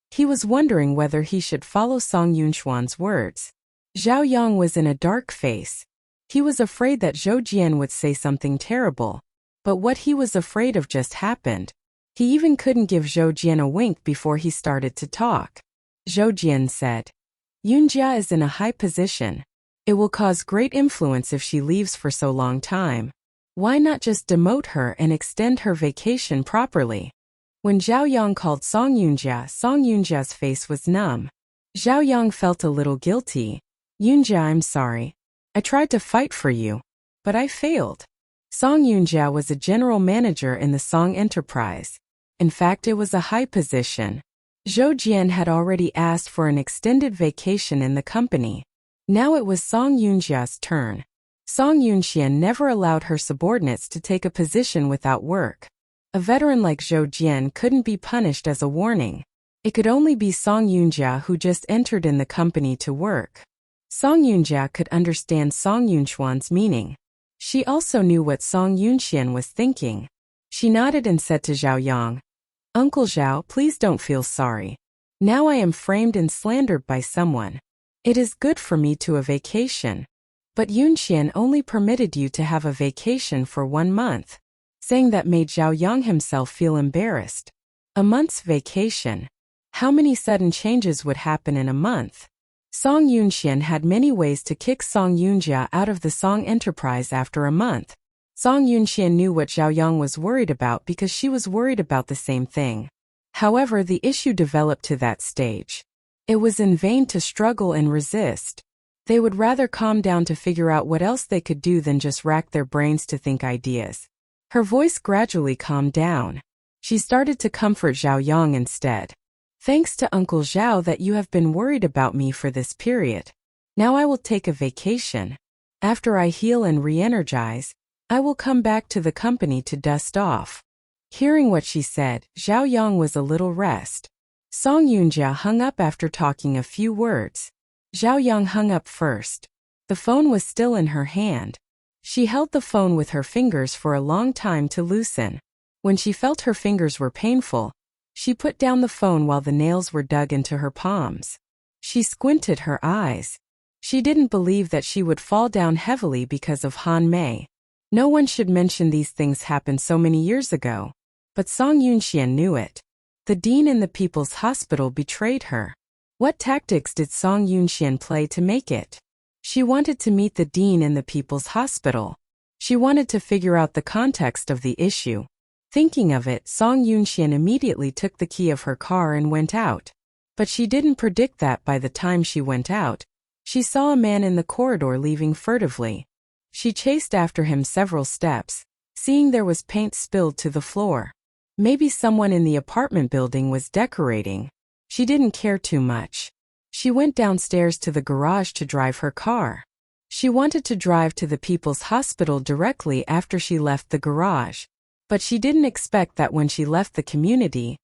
He was wondering whether he should follow Song Yunxuan's words. Zhao Yang was in a dark face. He was afraid that Zhou Jian would say something terrible. But what he was afraid of just happened. He even couldn't give Zhou Jian a wink before he started to talk. Zhou Jian said, Yunjia is in a high position. It will cause great influence if she leaves for so long time. Why not just demote her and extend her vacation properly? When Zhao Yang called Song Yunjia's face was numb. Zhao Yang felt a little guilty. Yunjia, I'm sorry. I tried to fight for you, but I failed. Song Yunjia was a general manager in the Song enterprise. In fact, it was a high position. Zhou Jian had already asked for an extended vacation in the company. Now it was Song Yunjia's turn. Song Yunxian never allowed her subordinates to take a position without work. A veteran like Zhou Jian couldn't be punished as a warning. It could only be Song Yunjia who just entered in the company to work. Song Yunjia could understand Song Yunxuan's meaning. She also knew what Song Yunxian was thinking. She nodded and said to Zhao Yang, "Uncle Zhao, please don't feel sorry. Now I am framed and slandered by someone. It is good for me to a vacation. But Yunxian only permitted you to have a vacation for 1 month." Saying that made Zhao Yang himself feel embarrassed. A month's vacation. How many sudden changes would happen in a month? Song Yunxian had many ways to kick Song Yunjia out of the Song enterprise after a month. Song Yunxian knew what Zhao Yang was worried about because she was worried about the same thing. However, the issue developed to that stage. It was in vain to struggle and resist. They would rather calm down to figure out what else they could do than just rack their brains to think ideas. Her voice gradually calmed down. She started to comfort Zhao Yang instead. "Thanks to Uncle Zhao that you have been worried about me for this period. Now I will take a vacation. After I heal and re-energize, I will come back to the company to dust off." Hearing what she said, Zhao Yang was a little rest. Song Yunjia hung up after talking a few words. Zhao Yang hung up first. The phone was still in her hand. She held the phone with her fingers for a long time to loosen. When she felt her fingers were painful, she put down the phone while the nails were dug into her palms. She squinted her eyes. She didn't believe that she would fall down heavily because of Han Mei. No one should mention these things happened so many years ago. But Song Yunxian knew it. The dean in the People's Hospital betrayed her. What tactics did Song Yunxian play to make it? She wanted to meet the dean in the People's Hospital. She wanted to figure out the context of the issue. Thinking of it, Song Yunxian immediately took the key of her car and went out. But she didn't predict that by the time she went out, she saw a man in the corridor leaving furtively. She chased after him several steps, seeing there was paint spilled to the floor. Maybe someone in the apartment building was decorating. She didn't care too much. She went downstairs to the garage to drive her car. She wanted to drive to the People's Hospital directly after she left the garage. But she didn't expect that when she left the community,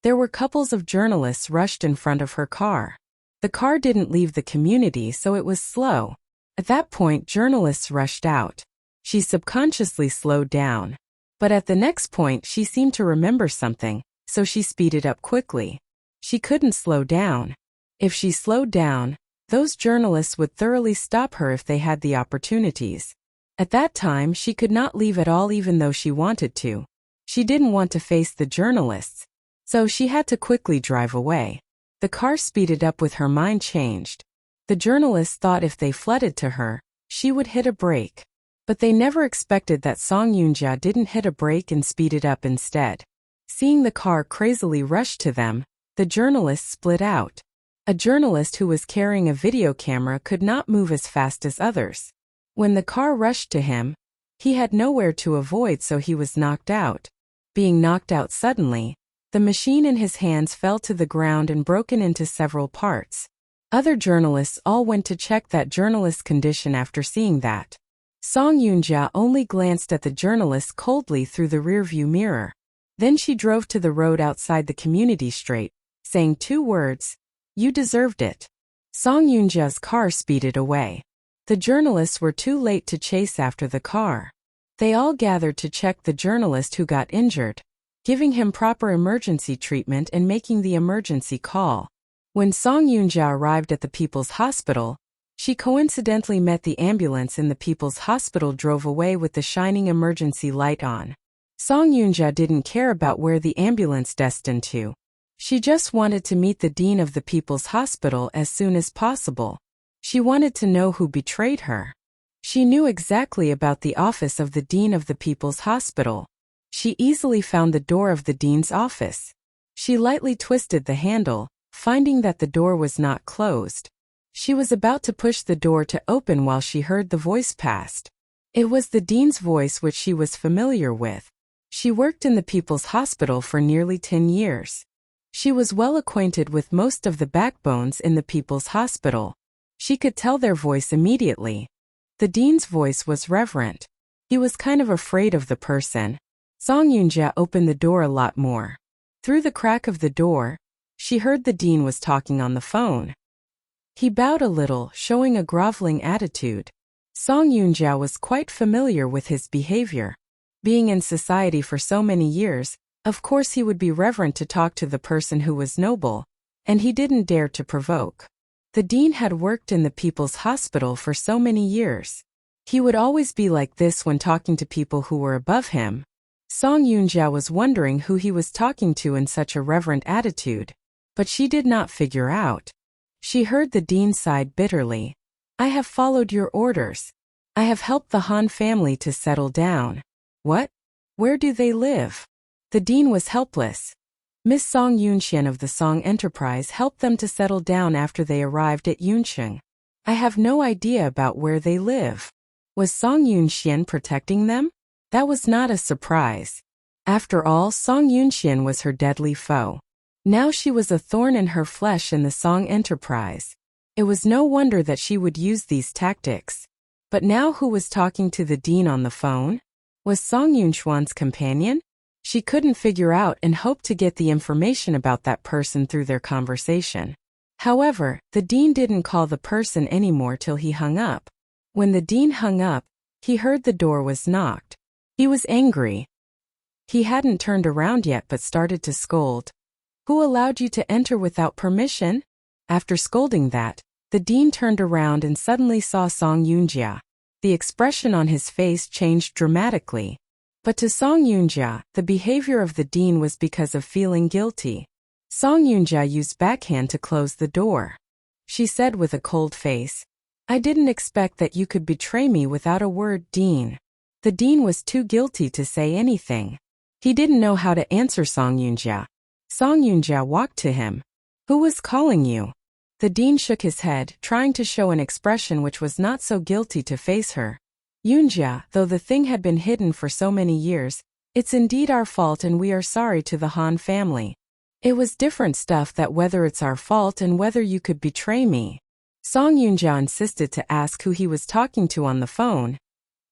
there were couples of journalists rushed in front of her car. The car didn't leave the community, so it was slow. At that point, journalists rushed out. She subconsciously slowed down. But at the next point, she seemed to remember something, so she speeded up quickly. She couldn't slow down. If she slowed down, those journalists would thoroughly stop her if they had the opportunities. At that time, she could not leave at all even though she wanted to. She didn't want to face the journalists, so she had to quickly drive away. The car speeded up with her mind changed. The journalists thought if they flooded to her, she would hit a brake. But they never expected that Song Yunjia didn't hit a brake and speeded up instead. Seeing the car crazily rush to them, the journalists split out. A journalist who was carrying a video camera could not move as fast as others. When the car rushed to him, he had nowhere to avoid, so he was knocked out. Being knocked out suddenly, the machine in his hands fell to the ground and broken into several parts. Other journalists all went to check that journalist's condition after seeing that. Song Yunjia only glanced at the journalist coldly through the rearview mirror. Then she drove to the road outside the community straight, saying 2 words, "You deserved it." Song Yunjia's car speeded away. The journalists were too late to chase after the car. They all gathered to check the journalist who got injured, giving him proper emergency treatment and making the emergency call. When Song Yunjia arrived at the People's Hospital, she coincidentally met the ambulance in the People's Hospital drove away with the shining emergency light on. Song Yunjia didn't care about where the ambulance destined to. She just wanted to meet the dean of the People's Hospital as soon as possible. She wanted to know who betrayed her. She knew exactly about the office of the dean of the People's Hospital. She easily found the door of the dean's office. She lightly twisted the handle, finding that the door was not closed. She was about to push the door to open while she heard the voice passed. It was the dean's voice, which she was familiar with. She worked in the People's Hospital for nearly 10 years. She was well acquainted with most of the backbones in the People's Hospital. She could tell their voice immediately. The dean's voice was reverent. He was kind of afraid of the person. Song Yunjia opened the door a lot more. Through the crack of the door, she heard the dean was talking on the phone. He bowed a little, showing a groveling attitude. Song Yunjia was quite familiar with his behavior. Being in society for so many years, of course he would be reverent to talk to the person who was noble, and he didn't dare to provoke. The dean had worked in the people's hospital for so many years. He would always be like this when talking to people who were above him. Song Yunjia was wondering who he was talking to in such a reverent attitude, but she did not figure out. She heard the dean sighed bitterly. I have followed your orders. I have helped the Han family to settle down. What? Where do they live? The dean was helpless. Miss Song Yunxian of the Song Enterprise helped them to settle down after they arrived at Yuncheng. I have no idea about where they live. Was Song Yunxian protecting them? That was not a surprise. After all, Song Yunxian was her deadly foe. Now she was a thorn in her flesh in the Song Enterprise. It was no wonder that she would use these tactics. But now who was talking to the dean on the phone? Was Song Yunxuan's companion? She couldn't figure out and hoped to get the information about that person through their conversation. However, the dean didn't call the person anymore till he hung up. When the dean hung up, he heard the door was knocked. He was angry. He hadn't turned around yet but started to scold. Who allowed you to enter without permission? After scolding that, the dean turned around and suddenly saw Song Yunjia. The expression on his face changed dramatically. But to Song Yunjia, the behavior of the dean was because of feeling guilty. Song Yunjia used backhand to close the door. She said with a cold face, I didn't expect that you could betray me without a word, Dean. The dean was too guilty to say anything. He didn't know how to answer Song Yunjia. Song Yunjia walked to him. Who was calling you? The dean shook his head, trying to show an expression which was not so guilty to face her. Yunjia, though the thing had been hidden for so many years, it's indeed our fault and we are sorry to the Han family. It was different stuff that whether it's our fault and whether you could betray me. Song Yunjia insisted to ask who he was talking to on the phone.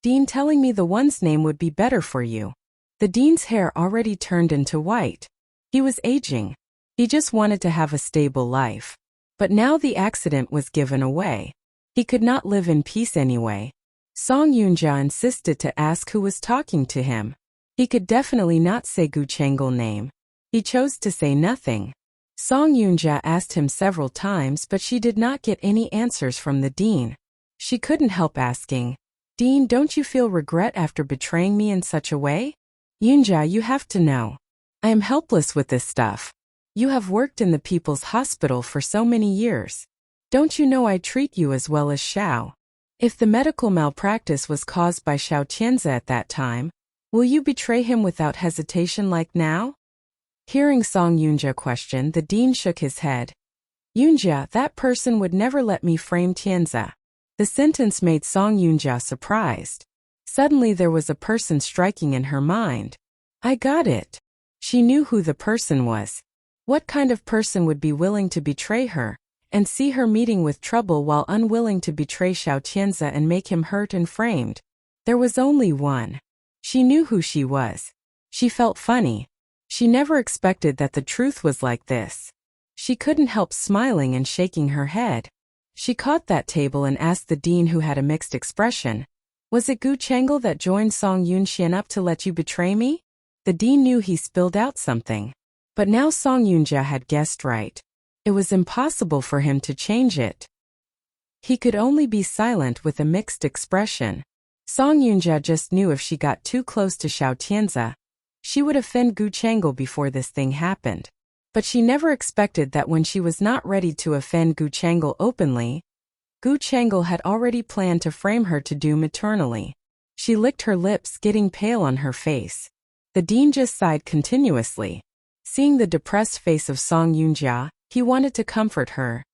Dean telling me the one's name would be better for you. The dean's hair already turned into white. He was aging. He just wanted to have a stable life. But now the accident was given away. He could not live in peace anyway. Song Yunjia insisted to ask who was talking to him. He could definitely not say Gu Chengel name. He chose to say nothing. Song Yunjia asked him several times but she did not get any answers from the dean. She couldn't help asking, Dean, don't you feel regret after betraying me in such a way? Yunjia, you have to know. I am helpless with this stuff. You have worked in the people's hospital for so many years. Don't you know I treat you as well as Xiao? If the medical malpractice was caused by Xiao Tianzi at that time, will you betray him without hesitation like now? Hearing Song Yunjia question, the dean shook his head. Yunjia, that person would never let me frame Tianzi. The sentence made Song Yunjia surprised. Suddenly there was a person striking in her mind. I got it. She knew who the person was. What kind of person would be willing to betray her, and see her meeting with trouble while unwilling to betray Xiao Tianzi and make him hurt and framed? There was only one. She knew who she was. She felt funny. She never expected that the truth was like this. She couldn't help smiling and shaking her head. She caught that table and asked the dean, who had a mixed expression, was it Gu Chengel that joined Song Yunxian up to let you betray me? The dean knew he spilled out something. But now Song Yunjia had guessed right. It was impossible for him to change it. He could only be silent with a mixed expression. Song Yunjia just knew if she got too close to Xiao Tianzi, she would offend Gu Chengel before this thing happened. But she never expected that when she was not ready to offend Gu Chengel openly, Gu Chengel had already planned to frame her to doom eternally. She licked her lips, getting pale on her face. The dean just sighed continuously. Seeing the depressed face of Song Yunjia, he wanted to comfort her.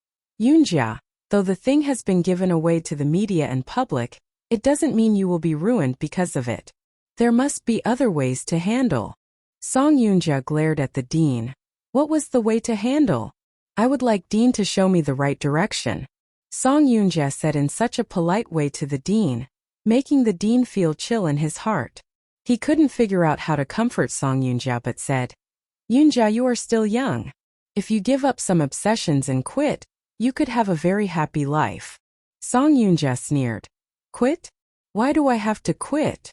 Yunjia, though the thing has been given away to the media and public, it doesn't mean you will be ruined because of it. There must be other ways to handle. Song Yunjia glared at the dean. What was the way to handle? I would like Dean to show me the right direction. Song Yunjia said in such a polite way to the dean, making the dean feel chill in his heart. He couldn't figure out how to comfort Song Yunjia but said, Yunjia, you are still young. If you give up some obsessions and quit, You could have a very happy life. Song Yoonja sneered. Quit? Why do I have to quit?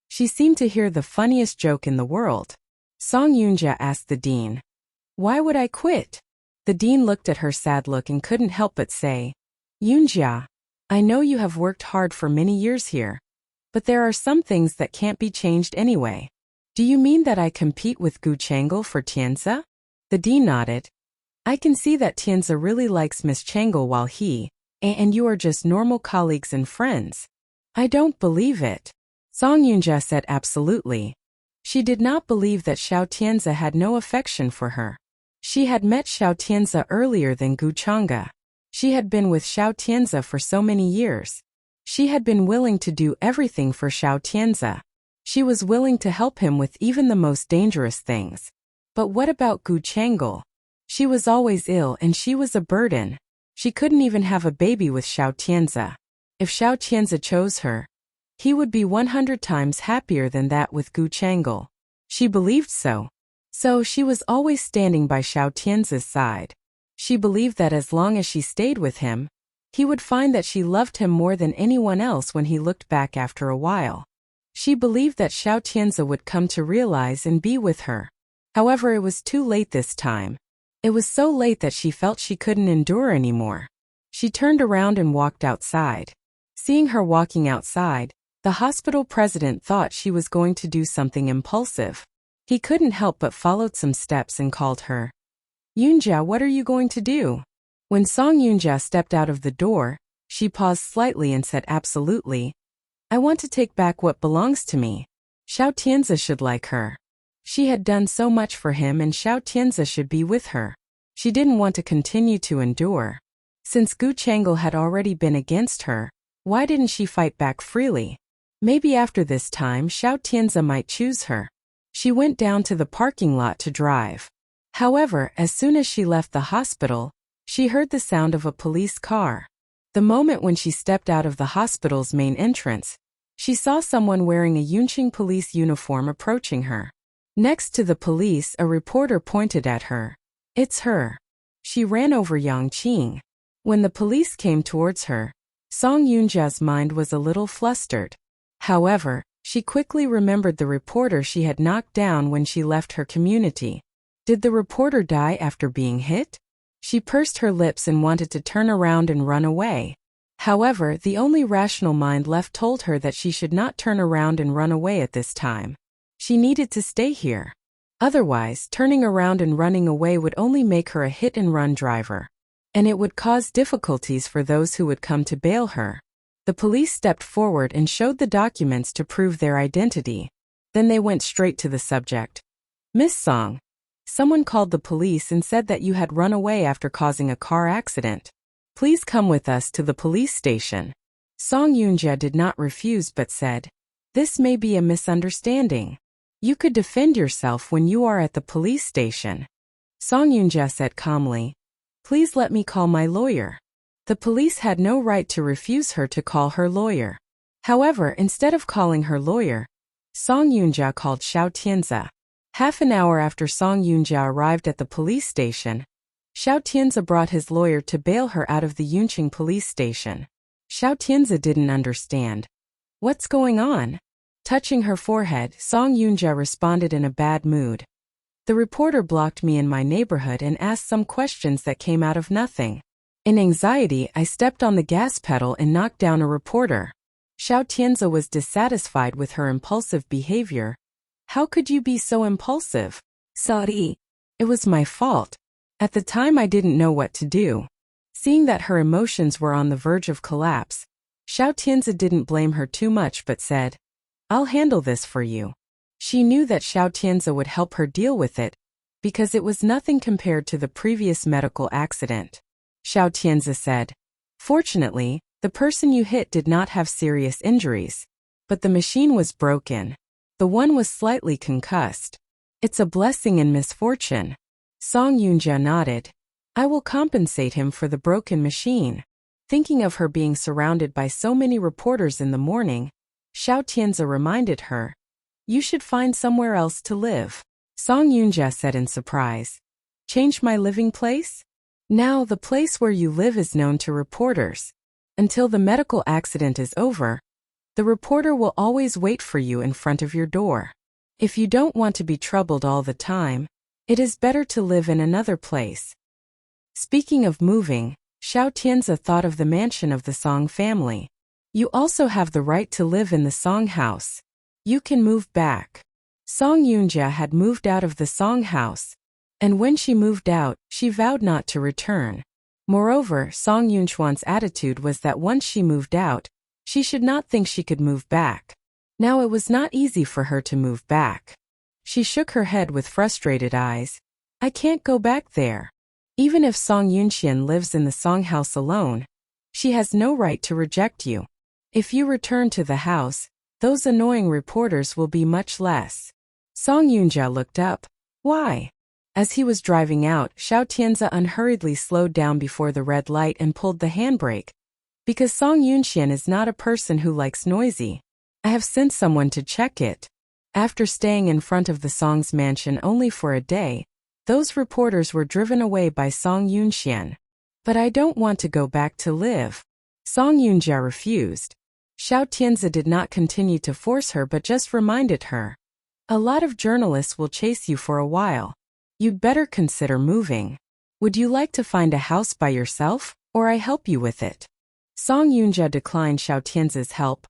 She seemed to hear the funniest joke in the world. Song Yoonja asked the dean. Why would I quit? The dean looked at her sad look and couldn't help but say, Yoonja, I know you have worked hard for many years here, but there are some things that can't be changed anyway. Do you mean that I compete with Gu Changle for Tianza? The dean nodded. I can see that Tianza really likes Miss Changle while he and you are just normal colleagues and friends. I don't believe it. Song Yoonja said absolutely. She did not believe that Xiao Tianza had no affection for her. She had met Xiao Tianza earlier than Gu Changge. She had been with Xiao Tianza for so many years. She had been willing to do everything for Xiao Tianza. She was willing to help him with even the most dangerous things. But what about Gu Changle? She was always ill and she was a burden. She couldn't even have a baby with Xiao Tianza. If Xiao Tianza chose her, he would be 100 times happier than that with Gu Changle. She believed so. So she was always standing by Xiao Tianza's side. She believed that as long as she stayed with him, he would find that she loved him more than anyone else when he looked back after a while. She believed that Xiao Tianza would come to realize and be with her. However, it was too late this time. It was so late that she felt she couldn't endure anymore. She turned around and walked outside. Seeing her walking outside, the hospital president thought she was going to do something impulsive. He couldn't help but followed some steps and called her. Yoonja, what are you going to do? When Song Yoonja stepped out of the door, she paused slightly and said absolutely. I want to take back what belongs to me. Xiao Tianza should like her. She had done so much for him and Xiao Tianza should be with her. She didn't want to continue to endure. Since Gu Changle had already been against her, why didn't she fight back freely? Maybe after this time Xiao Tianza might choose her. She went down to the parking lot to drive. However, as soon as she left the hospital, she heard the sound of a police car. The moment when she stepped out of the hospital's main entrance, she saw someone wearing a Yunqing police uniform approaching her. Next to the police, a reporter pointed at her. It's her. She ran over Yang Qing. When the police came towards her, Song Yoonja's mind was a little flustered. However, she quickly remembered the reporter she had knocked down when she left her community. Did the reporter die after being hit? She pursed her lips and wanted to turn around and run away. However, the only rational mind left told her that she should not turn around and run away at this time. She needed to stay here. Otherwise, turning around and running away would only make her a hit-and-run driver. And it would cause difficulties for those who would come to bail her. The police stepped forward and showed the documents to prove their identity. Then they went straight to the subject. Miss Song, someone called the police and said that you had run away after causing a car accident. Please come with us to the police station. Song Yoonja did not refuse but said, this may be a misunderstanding. You could defend yourself when you are at the police station. Song Yoonja said calmly, please let me call my lawyer. The police had no right to refuse her to call her lawyer. However, instead of calling her lawyer, Song Yoonja called Xiao Tianza. Half an hour after Song Yoonja arrived at the police station, Xiao Tianza brought his lawyer to bail her out of the Yunqing police station. Xiao Tianza didn't understand. What's going on? Touching her forehead, Song Yoonja responded in a bad mood. The reporter blocked me in my neighborhood and asked some questions that came out of nothing. In anxiety, I stepped on the gas pedal and knocked down a reporter. Xiao Tianza was dissatisfied with her impulsive behavior. How could you be so impulsive? Sorry. It was my fault. At the time I didn't know what to do. Seeing that her emotions were on the verge of collapse, Xiao Tianza didn't blame her too much but said, I'll handle this for you. She knew that Xiao Tianza would help her deal with it, because it was nothing compared to the previous medical accident. Xiao Tianza said, fortunately, the person you hit did not have serious injuries, but the machine was broken. The one was slightly concussed. It's a blessing and misfortune. Song Yoonja nodded. I will compensate him for the broken machine. Thinking of her being surrounded by so many reporters in the morning, Xiao Tianza reminded her, you should find somewhere else to live. Song Yoonja said in surprise. Change my living place? Now the place where you live is known to reporters. Until the medical accident is over, the reporter will always wait for you in front of your door. If you don't want to be troubled all the time, it is better to live in another place. Speaking of moving, Xiao Tianzi thought of the mansion of the Song family. You also have the right to live in the Song house. You can move back. Song Yunjia had moved out of the Song house, and when she moved out, she vowed not to return. Moreover, Song Yunchuan's attitude was that once she moved out, she should not think she could move back. Now it was not easy for her to move back. She shook her head with frustrated eyes. I can't go back there. Even if Song Yunxian lives in the Song house alone, she has no right to reject you. If you return to the house, those annoying reporters will be much less. Song Yunjia looked up. Why? As he was driving out, Xiao Tianzi unhurriedly slowed down before the red light and pulled the handbrake. Because Song Yunxian is not a person who likes noisy. I have sent someone to check it. After staying in front of the Song's mansion only for a day, those reporters were driven away by Song Yunxian. But I don't want to go back to live. Song Yunjia refused. Xiao Tianzi did not continue to force her but just reminded her. A lot of journalists will chase you for a while. You'd better consider moving. Would you like to find a house by yourself, or I help you with it? Song Yunjia declined Xiao Tianzi's help.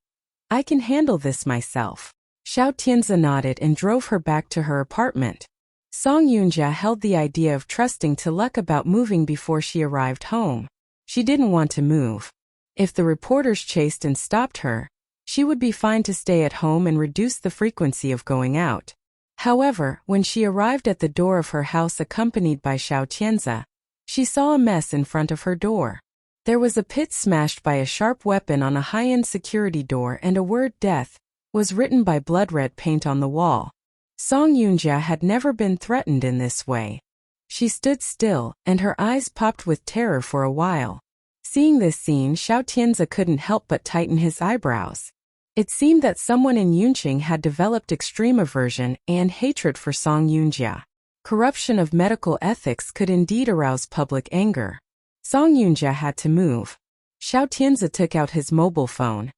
I can handle this myself. Xiao Tianzi nodded and drove her back to her apartment. Song Yunjia held the idea of trusting to luck about moving before she arrived home. She didn't want to move. If the reporters chased and stopped her, she would be fine to stay at home and reduce the frequency of going out. However, when she arrived at the door of her house accompanied by Xiao Tianzi, she saw a mess in front of her door. There was a pit smashed by a sharp weapon on a high-end security door, and a word "death" was written by blood-red paint on the wall. Song Yunjia had never been threatened in this way. She stood still, and her eyes popped with terror for a while. Seeing this scene, Xiao Tianzi couldn't help but tighten his eyebrows. It seemed that someone in Yunqing had developed extreme aversion and hatred for Song Yunjia. Corruption of medical ethics could indeed arouse public anger. Song Yunjia had to move. Xiao Tianzi took out his mobile phone.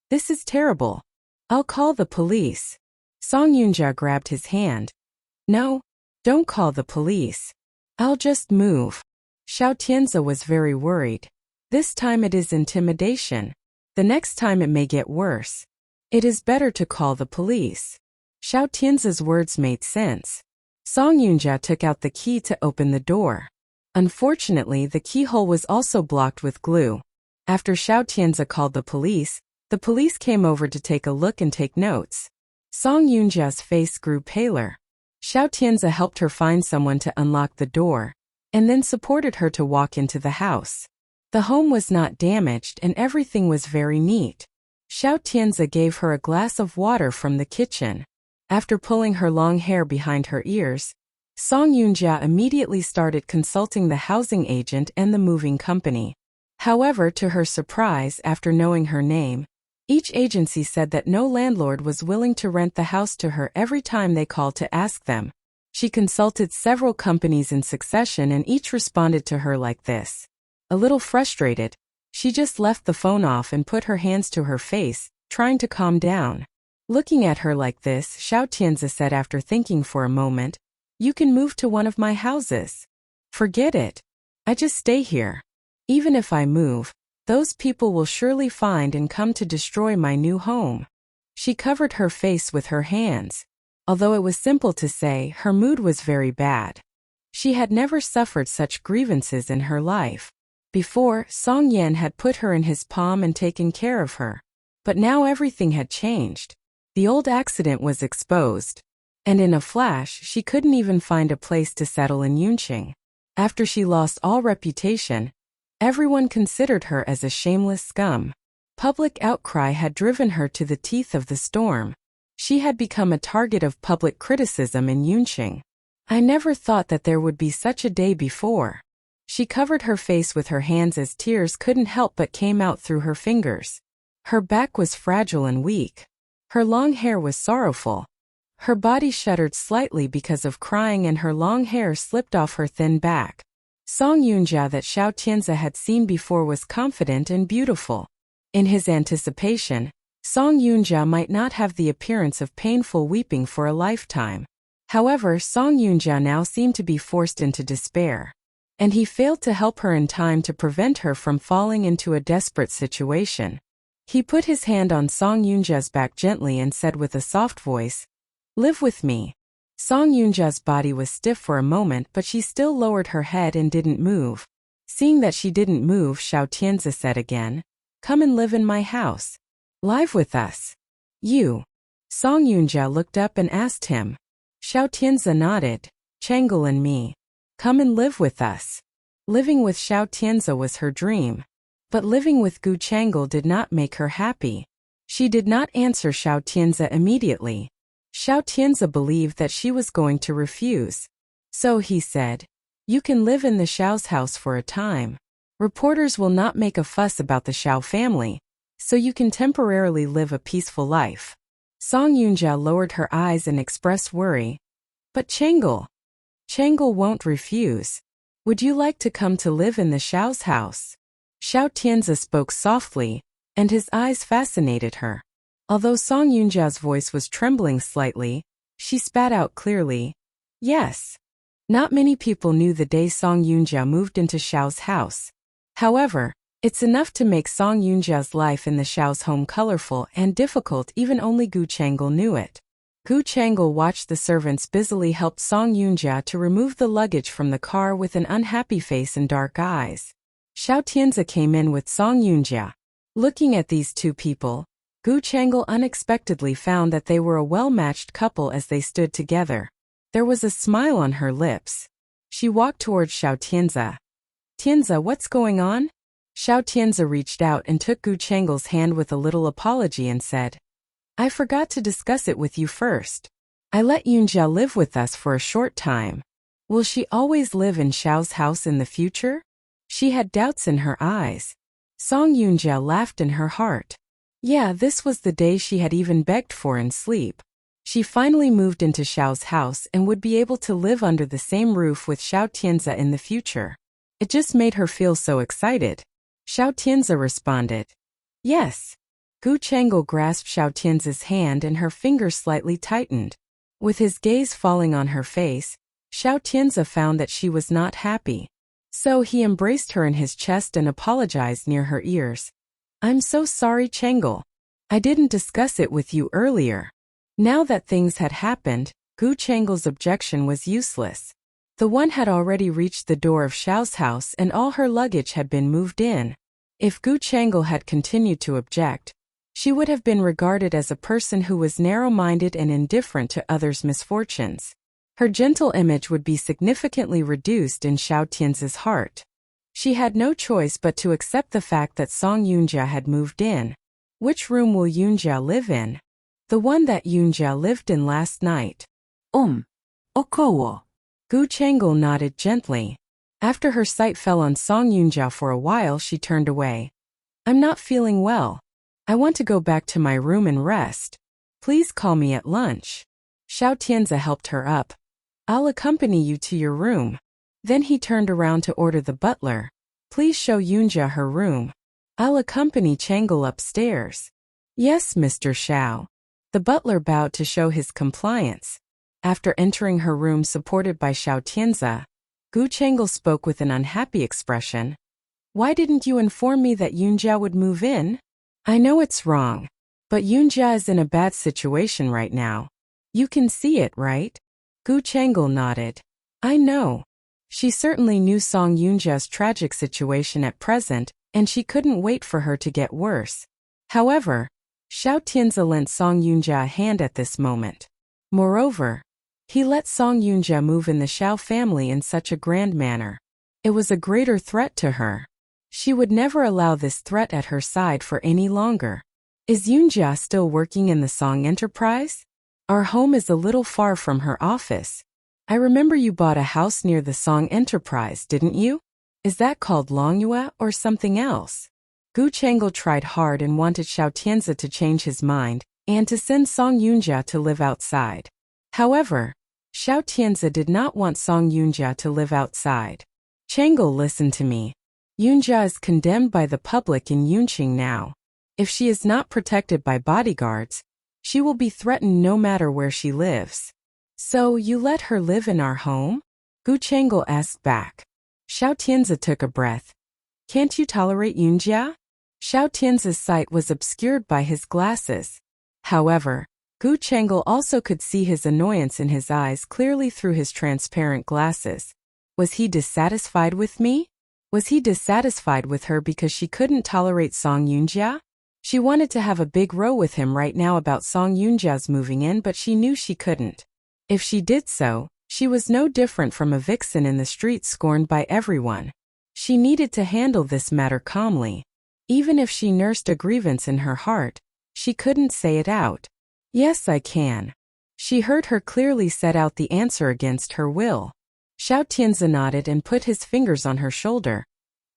This is terrible. I'll call the police. Song Yunjia grabbed his hand. No, don't call the police. I'll just move. Xiao Tianzi was very worried. This time it is intimidation. The next time it may get worse. It is better to call the police. Xiao Tianzi's words made sense. Song Yunjia took out the key to open the door. Unfortunately, the keyhole was also blocked with glue. After Xiao Tianzi called the police came over to take a look and take notes. Song Yunjia's face grew paler. Xiao Tianzi helped her find someone to unlock the door, and then supported her to walk into the house. The home was not damaged and everything was very neat. Xiao Tianzi gave her a glass of water from the kitchen. After pulling her long hair behind her ears, Song Yunjia immediately started consulting the housing agent and the moving company. However, to her surprise, after knowing her name, each agency said that no landlord was willing to rent the house to her every time they called to ask them. She consulted several companies in succession and each responded to her like this. A little frustrated, she just left the phone off and put her hands to her face, trying to calm down. Looking at her like this, Xiao Tianzi said after thinking for a moment, "You can move to one of my houses. Forget it. I just stay here. Even if I move, those people will surely find and come to destroy my new home." She covered her face with her hands. Although it was simple to say, her mood was very bad. She had never suffered such grievances in her life. Before, Song Yan had put her in his palm and taken care of her. But now everything had changed. The old accident was exposed. And in a flash, she couldn't even find a place to settle in Yunqing. After she lost all reputation, everyone considered her as a shameless scum. Public outcry had driven her to the teeth of the storm. She had become a target of public criticism in Yunqing. I never thought that there would be such a day before. She covered her face with her hands as tears couldn't help but came out through her fingers. Her back was fragile and weak. Her long hair was sorrowful. Her body shuddered slightly because of crying and her long hair slipped off her thin back. Song Yunjia that Xiao Tianze had seen before was confident and beautiful. In his anticipation, Song Yunjia might not have the appearance of painful weeping for a lifetime. However, Song Yunjia now seemed to be forced into despair. And he failed to help her in time to prevent her from falling into a desperate situation. He put his hand on Song Yunjia's back gently and said with a soft voice, "Live with me." Song Yunjia's body was stiff for a moment, but she still lowered her head and didn't move. Seeing that she didn't move, Xiao Tianze said again, "Come and live in my house. Live with us." "You?" Song Yunjia looked up and asked him. Xiao Tianze nodded. "Changel and me. Come and live with us." Living with Xiao Tianze was her dream. But living with Gu Changel did not make her happy. She did not answer Xiao Tianze immediately. Xiao Tianze believed that she was going to refuse. So he said, "You can live in the Xiao's house for a time. Reporters will not make a fuss about the Xiao family, so you can temporarily live a peaceful life." Song Yunjia lowered her eyes and expressed worry. "But Changel won't refuse. Would you like to come to live in the Xiao's house?" Xiao Tianze spoke softly, and his eyes fascinated her. Although Song Yunjia's voice was trembling slightly, she spat out clearly, "Yes." Not many people knew the day Song Yunjia moved into Xiao's house. However, it's enough to make Song Yunjia's life in the Xiao's home colorful and difficult. Even only Gu Changel knew it. Gu Changel watched the servants busily help Song Yunjia to remove the luggage from the car with an unhappy face and dark eyes. Xiao Tianze came in with Song Yunjia. Looking at these two people, Gu Changel unexpectedly found that they were a well-matched couple as they stood together. There was a smile on her lips. She walked towards Xiao Tianze. "Tianze, what's going on?" Xiao Tianze reached out and took Gu Changel's hand with a little apology and said, "I forgot to discuss it with you first. I let Yunjia live with us for a short time. Will she always live in Xiao's house in the future?" She had doubts in her eyes. Song Yunjia laughed in her heart. Yeah, this was the day she had even begged for in sleep. She finally moved into Xiao's house and would be able to live under the same roof with Xiao Tianze in the future. It just made her feel so excited. Xiao Tianze responded, "Yes." Gu Changel grasped Xiao Tianze's hand and her fingers slightly tightened. With his gaze falling on her face, Xiao Tianze found that she was not happy. So he embraced her in his chest and apologized near her ears. "I'm so sorry, Changel. I didn't discuss it with you earlier." Now that things had happened, Gu Changel's objection was useless. The one had already reached the door of Xiao's house and all her luggage had been moved in. If Gu Changel had continued to object, she would have been regarded as a person who was narrow-minded and indifferent to others' misfortunes. Her gentle image would be significantly reduced in Xiao Tianze's heart. She had no choice but to accept the fact that Song Yunjia had moved in. Which room will Yunjia live in? The one that Yunjia lived in last night. Okowo. Gu Changel nodded gently. After her sight fell on Song Yunjia for a while, she turned away. "I'm not feeling well. I want to go back to my room and rest. Please call me at lunch." Xiao Tianze helped her up. "I'll accompany you to your room." Then he turned around to order the butler. "Please show Yunjia her room. I'll accompany Changel upstairs." "Yes, Mr. Xiao." The butler bowed to show his compliance. After entering her room supported by Xiao Tianze, Gu Changel spoke with an unhappy expression. "Why didn't you inform me that Yunjia would move in? I know it's wrong, but Yunjia is in a bad situation right now. You can see it, right?" Gu Changel nodded. "I know." She certainly knew Song Yunjia's tragic situation at present, and she couldn't wait for her to get worse. However, Xiao Tianze lent Song Yunjia a hand at this moment. Moreover, he let Song Yunjia move in the Xiao family in such a grand manner. It was a greater threat to her. She would never allow this threat at her side for any longer. "Is Yunjia still working in the Song enterprise? Our home is a little far from her office. I remember you bought a house near the Song enterprise, didn't you? Is that called Longyue or something else?" Gu Changel tried hard and wanted Xiao Tianze to change his mind and to send Song Yunjia to live outside. However, Xiao Tianze did not want Song Yunjia to live outside. Changle, listen to me. Yunjia is condemned by the public in Yunqing now. If she is not protected by bodyguards, she will be threatened no matter where she lives. So you let her live in our home? Gu Changle asked back. Xiao Tianzi took a breath. Can't you tolerate Yunjia? Xiao Tianzi's sight was obscured by his glasses. However, Gu Changle also could see his annoyance in his eyes clearly through his transparent glasses. Was he dissatisfied with me? Was he dissatisfied with her because she couldn't tolerate Song Yunjia? She wanted to have a big row with him right now about Song Yunjia's moving in, but she knew she couldn't. If she did so, she was no different from a vixen in the street scorned by everyone. She needed to handle this matter calmly. Even if she nursed a grievance in her heart, she couldn't say it out. Yes, I can. She heard her clearly set out the answer against her will. Xiao Tianzi nodded and put his fingers on her shoulder.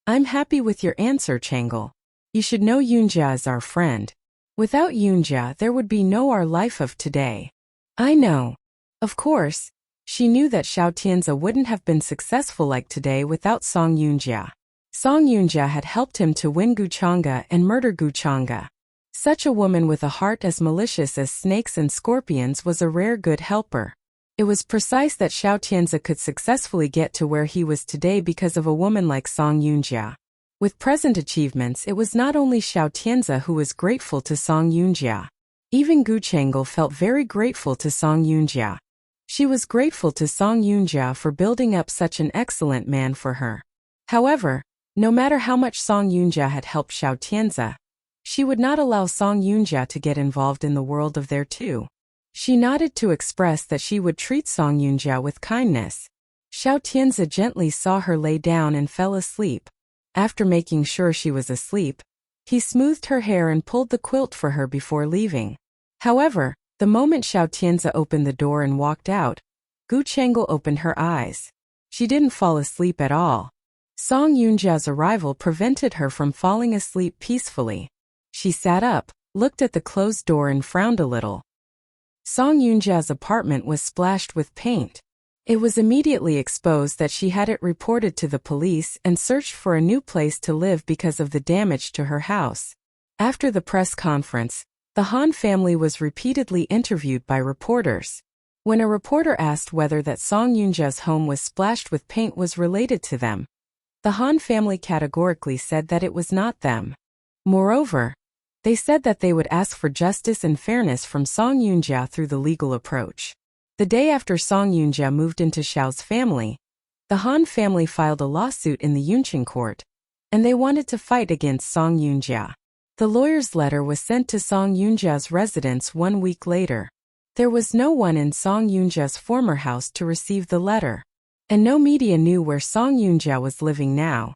I'm happy with your answer, Changle. You should know Yunjia is our friend. Without Yunjia, there would be no our life of today. I know. Of course, she knew that Xiao Tianzi wouldn't have been successful like today without Song Yunjia. Song Yunjia had helped him to win Guchanga and murder Guchanga. Such a woman with a heart as malicious as snakes and scorpions was a rare good helper. It was precise that Xiao Tianzi could successfully get to where he was today because of a woman like Song Yunjia. With present achievements, it was not only Xiao Tianzi who was grateful to Song Yunjia. Even Gu Changle felt very grateful to Song Yunjia. She was grateful to Song Yunjia for building up such an excellent man for her. However, no matter how much Song Yunjia had helped Xiao Tianzi, she would not allow Song Yunjia to get involved in the world of their two. She nodded to express that she would treat Song Yunjia with kindness. Xiao Tianzi gently saw her lay down and fell asleep. After making sure she was asleep, he smoothed her hair and pulled the quilt for her before leaving. However, the moment Xiao Tianzi opened the door and walked out, Gu Changle opened her eyes. She didn't fall asleep at all. Song Yunjia's arrival prevented her from falling asleep peacefully. She sat up, looked at the closed door and frowned a little. Song Yunjia's apartment was splashed with paint. It was immediately exposed that she had it reported to the police and searched for a new place to live because of the damage to her house. After the press conference, the Han family was repeatedly interviewed by reporters. When a reporter asked whether that Song Yunjia's home was splashed with paint was related to them, the Han family categorically said that it was not them. Moreover, they said that they would ask for justice and fairness from Song Yunjia through the legal approach. The day after Song Yunjia moved into Xiao's family, the Han family filed a lawsuit in the Yunqing court, and they wanted to fight against Song Yunjia. The lawyer's letter was sent to Song Yunjia's residence 1 week later. There was no one in Song Yunjia's former house to receive the letter, and no media knew where Song Yunjia was living now.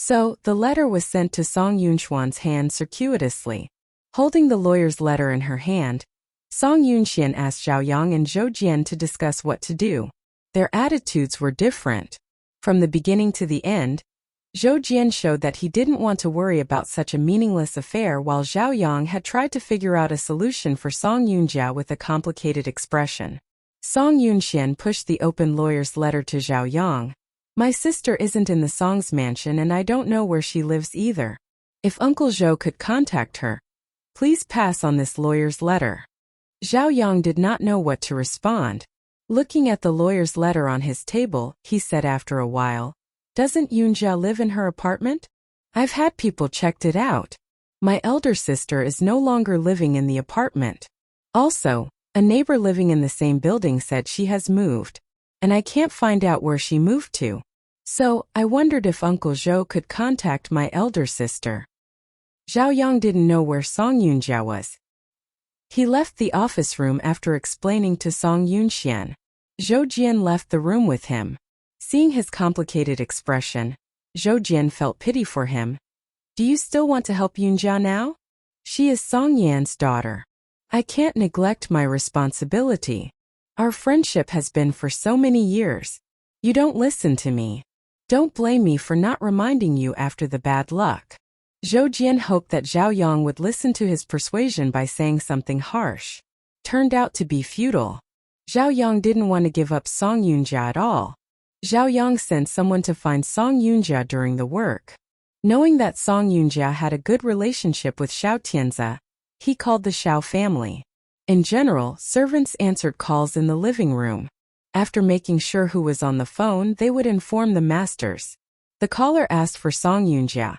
So, the letter was sent to Song Yunxuan's hand circuitously. Holding the lawyer's letter in her hand, Song Yunxian asked Zhao Yang and Zhou Jian to discuss what to do. Their attitudes were different. From the beginning to the end, Zhou Jian showed that he didn't want to worry about such a meaningless affair, while Zhao Yang had tried to figure out a solution for Song Yunjia with a complicated expression. Song Yunxian pushed the open lawyer's letter to Zhao Yang. My sister isn't in the Song's mansion and I don't know where she lives either. If Uncle Zhou could contact her, please pass on this lawyer's letter. Zhao Yang did not know what to respond. Looking at the lawyer's letter on his table, he said after a while, Doesn't Yunjia live in her apartment? I've had people checked it out. My elder sister is no longer living in the apartment. Also, a neighbor living in the same building said she has moved, and I can't find out where she moved to. So, I wondered if Uncle Zhou could contact my elder sister. Zhao Yang didn't know where Song Yunjia was. He left the office room after explaining to Song Yunxian. Zhou Jian left the room with him. Seeing his complicated expression, Zhou Jian felt pity for him. Do you still want to help Yunjia now? She is Song Yan's daughter. I can't neglect my responsibility. Our friendship has been for so many years. You don't listen to me. Don't blame me for not reminding you after the bad luck. Zhou Jian hoped that Zhao Yang would listen to his persuasion by saying something harsh. Turned out to be futile. Zhao Yang didn't want to give up Song Yunjia at all. Zhao Yang sent someone to find Song Yunjia during the work. Knowing that Song Yunjia had a good relationship with Xiao Tianze, he called the Xiao family. In general, servants answered calls in the living room. After making sure who was on the phone, they would inform the masters. The caller asked for Song Yunjia.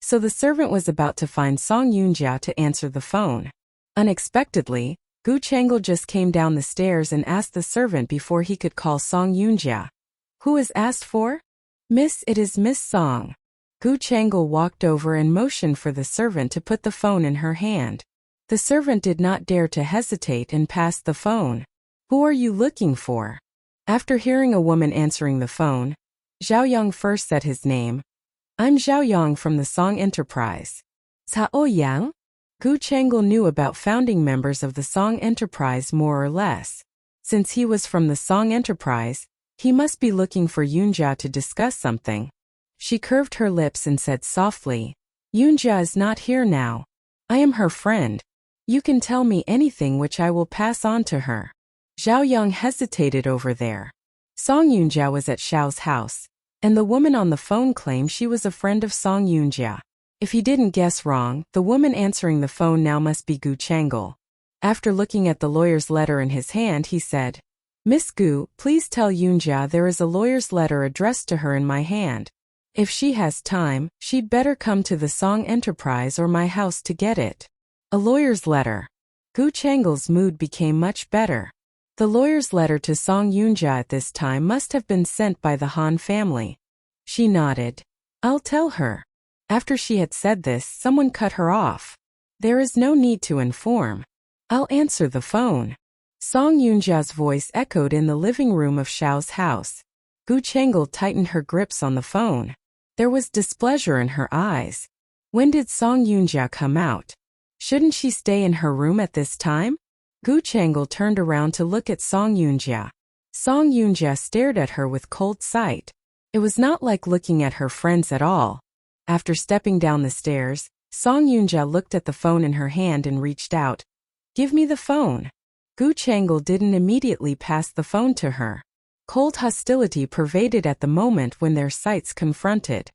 So the servant was about to find Song Yunjia to answer the phone. Unexpectedly, Gu Chang'e just came down the stairs and asked the servant before he could call Song Yunjia. Who is asked for? Miss, it is Miss Song. Gu Chang'e walked over and motioned for the servant to put the phone in her hand. The servant did not dare to hesitate and passed the phone. Who are you looking for? After hearing a woman answering the phone, Zhao Yang first said his name. I'm Zhao Yang from the Song Enterprise. Cao Yang? Gu Chang'e knew about founding members of the Song Enterprise more or less. Since he was from the Song Enterprise, he must be looking for Yunjia to discuss something. She curved her lips and said softly, Yunjia is not here now. I am her friend. You can tell me anything which I will pass on to her. Zhao Yang hesitated over there. Song Yunjia was at Xiao's house, and the woman on the phone claimed she was a friend of Song Yunjia. If he didn't guess wrong, the woman answering the phone now must be Gu Chang'e. After looking at the lawyer's letter in his hand, he said, Miss Gu, please tell Yunjia there is a lawyer's letter addressed to her in my hand. If she has time, she'd better come to the Song Enterprise or my house to get it. A lawyer's letter. Gu Chang'e's mood became much better. The lawyer's letter to Song Yunjia at this time must have been sent by the Han family. She nodded. I'll tell her. After she had said this, someone cut her off. There is no need to inform. I'll answer the phone. Song Yunjia's voice echoed in the living room of Xiao's house. Gu Chang'e tightened her grips on the phone. There was displeasure in her eyes. When did Song Yunjia come out? Shouldn't she stay in her room at this time? Gu Chang'e turned around to look at Song Yunjia. Song Yunjia stared at her with cold sight. It was not like looking at her friends at all. After stepping down the stairs, Song Yunjia looked at the phone in her hand and reached out. Give me the phone. Gu Chang'e didn't immediately pass the phone to her. Cold hostility pervaded at the moment when their sights confronted.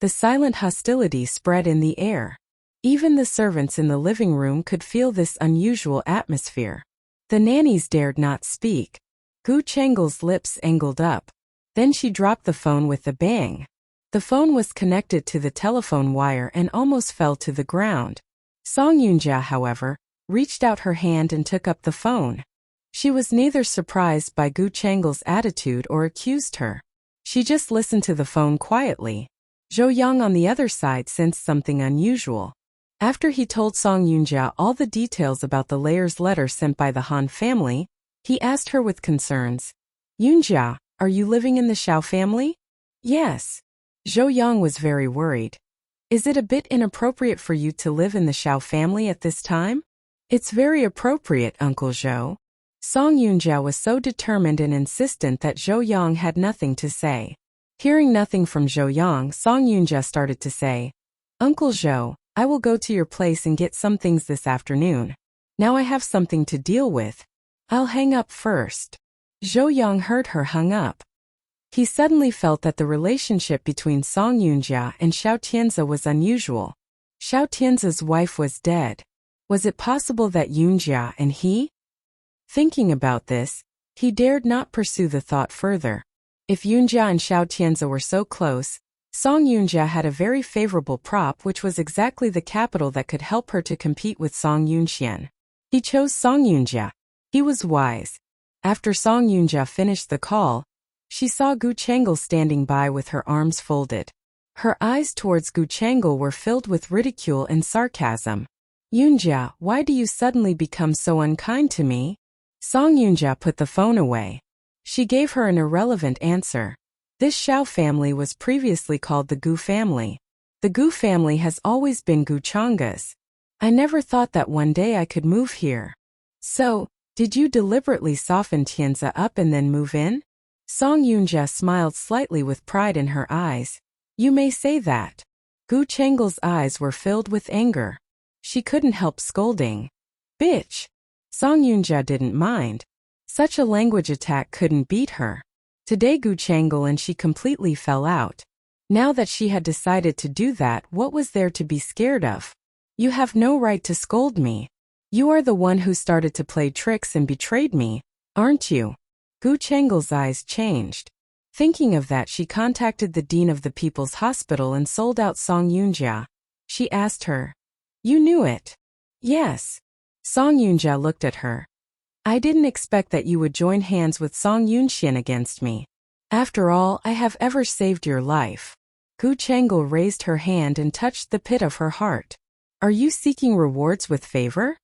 The silent hostility spread in the air. Even the servants in the living room could feel this unusual atmosphere. The nannies dared not speak. Gu Chang'e's lips angled up. Then she dropped the phone with a bang. The phone was connected to the telephone wire and almost fell to the ground. Song Yunjia, however, reached out her hand and took up the phone. She was neither surprised by Gu Chang'e's attitude or accused her. She just listened to the phone quietly. Zhou Yang on the other side sensed something unusual. After he told Song Yunjia all the details about the lawyer's letter sent by the Han family, he asked her with concerns. Yunjia, are you living in the Xiao family? Yes. Zhou Yang was very worried. Is it a bit inappropriate for you to live in the Xiao family at this time? It's very appropriate, Uncle Zhou. Song Yunjia was so determined and insistent that Zhou Yang had nothing to say. Hearing nothing from Zhou Yang, Song Yunjia started to say, Uncle Zhou, I will go to your place and get some things this afternoon. Now I have something to deal with. I'll hang up first. Zhou Yang heard her hung up. He suddenly felt that the relationship between Song Yunjia and Xiao Tianze was unusual. Xiao Tianze's wife was dead. Was it possible that Yunjia and he? Thinking about this, he dared not pursue the thought further. If Yunjia and Xiao Tianze were so close, Song Yunjia had a very favorable prop, which was exactly the capital that could help her to compete with Song Yunxian. He chose Song Yunjia. He was wise. After Song Yunjia finished the call, she saw Gu Chang'e standing by with her arms folded. Her eyes towards Gu Chang'e were filled with ridicule and sarcasm. Yunjia, why do you suddenly become so unkind to me? Song Yunjia put the phone away. She gave her an irrelevant answer. This Xiao family was previously called the Gu family. The Gu family has always been Gu Chang'e's. I never thought that one day I could move here. So, did you deliberately soften Tianze up and then move in? Song Yunjia smiled slightly with pride in her eyes. You may say that. Gu Chang'e's eyes were filled with anger. She couldn't help scolding. Bitch! Song Yunjia didn't mind. Such a language attack couldn't beat her. Today Gu Chang'e and she completely fell out. Now that she had decided to do that, what was there to be scared of? You have no right to scold me. You are the one who started to play tricks and betrayed me, aren't you? Gu Chang'e's eyes changed. Thinking of that, she contacted the dean of the People's Hospital and sold out Song Yunjia. She asked her, "You knew it?" "Yes." Song Yunjia looked at her. "I didn't expect that you would join hands with Song Yunxian against me. After all, I have ever saved your life." Gu Chang'e raised her hand and touched the pit of her heart. "Are you seeking rewards with favor?"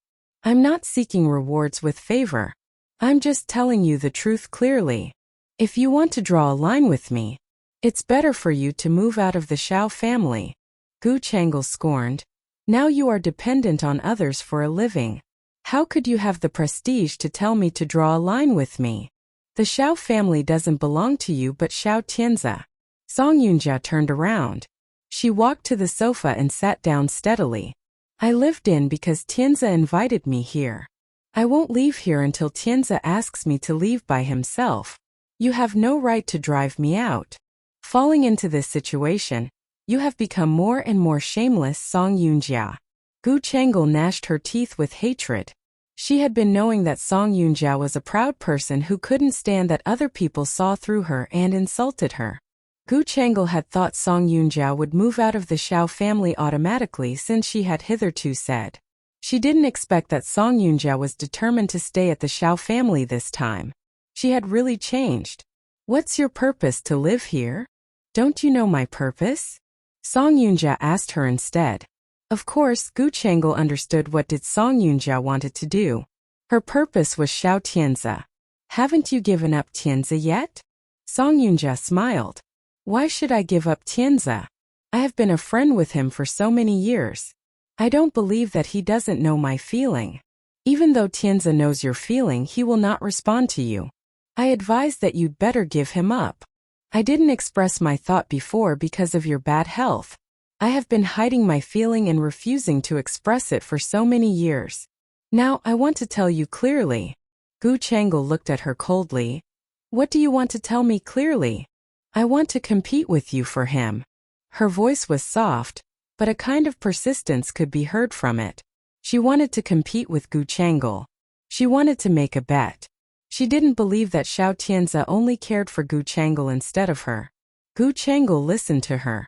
"I'm not seeking rewards with favor. I'm just telling you the truth clearly. If you want to draw a line with me, it's better for you to move out of the Xiao family." Gu Chang'e scorned. "Now you are dependent on others for a living. How could you have the prestige to tell me to draw a line with me? The Xiao family doesn't belong to you but Xiao Tianzi." Song Yunjia turned around. She walked to the sofa and sat down steadily. "I lived in because Tianzi invited me here. I won't leave here until Tianzi asks me to leave by himself. You have no right to drive me out. Falling into this situation, you have become more and more shameless." Song Yunjia. Gu Chang'e gnashed her teeth with hatred. She had been knowing that Song Yunjia was a proud person who couldn't stand that other people saw through her and insulted her. Gu Chang'e had thought Song Yunjia would move out of the Xiao family automatically since she had hitherto said. She didn't expect that Song Yunjia was determined to stay at the Xiao family this time. She had really changed. "What's your purpose to live here? Don't you know my purpose?" Song Yunjia asked her instead. Of course, Gu Chang'e understood what did Song Yunjia wanted to do. Her purpose was Xiao Tianzi. "Haven't you given up Tianzi yet?" Song Yunjia smiled. "Why should I give up Tianzi? I have been a friend with him for so many years. I don't believe that he doesn't know my feeling. Even though Tianzi knows your feeling, he will not respond to you. I advise that you'd better give him up. I didn't express my thought before because of your bad health. I have been hiding my feeling and refusing to express it for so many years. Now I want to tell you clearly." Gu Chang'e looked at her coldly. "What do you want to tell me clearly?" "I want to compete with you for him." Her voice was soft, but a kind of persistence could be heard from it. She wanted to compete with Gu Chang'e. She wanted to make a bet. She didn't believe that Xiao Tianzi only cared for Gu Chang'e instead of her. Gu Chang'e listened to her.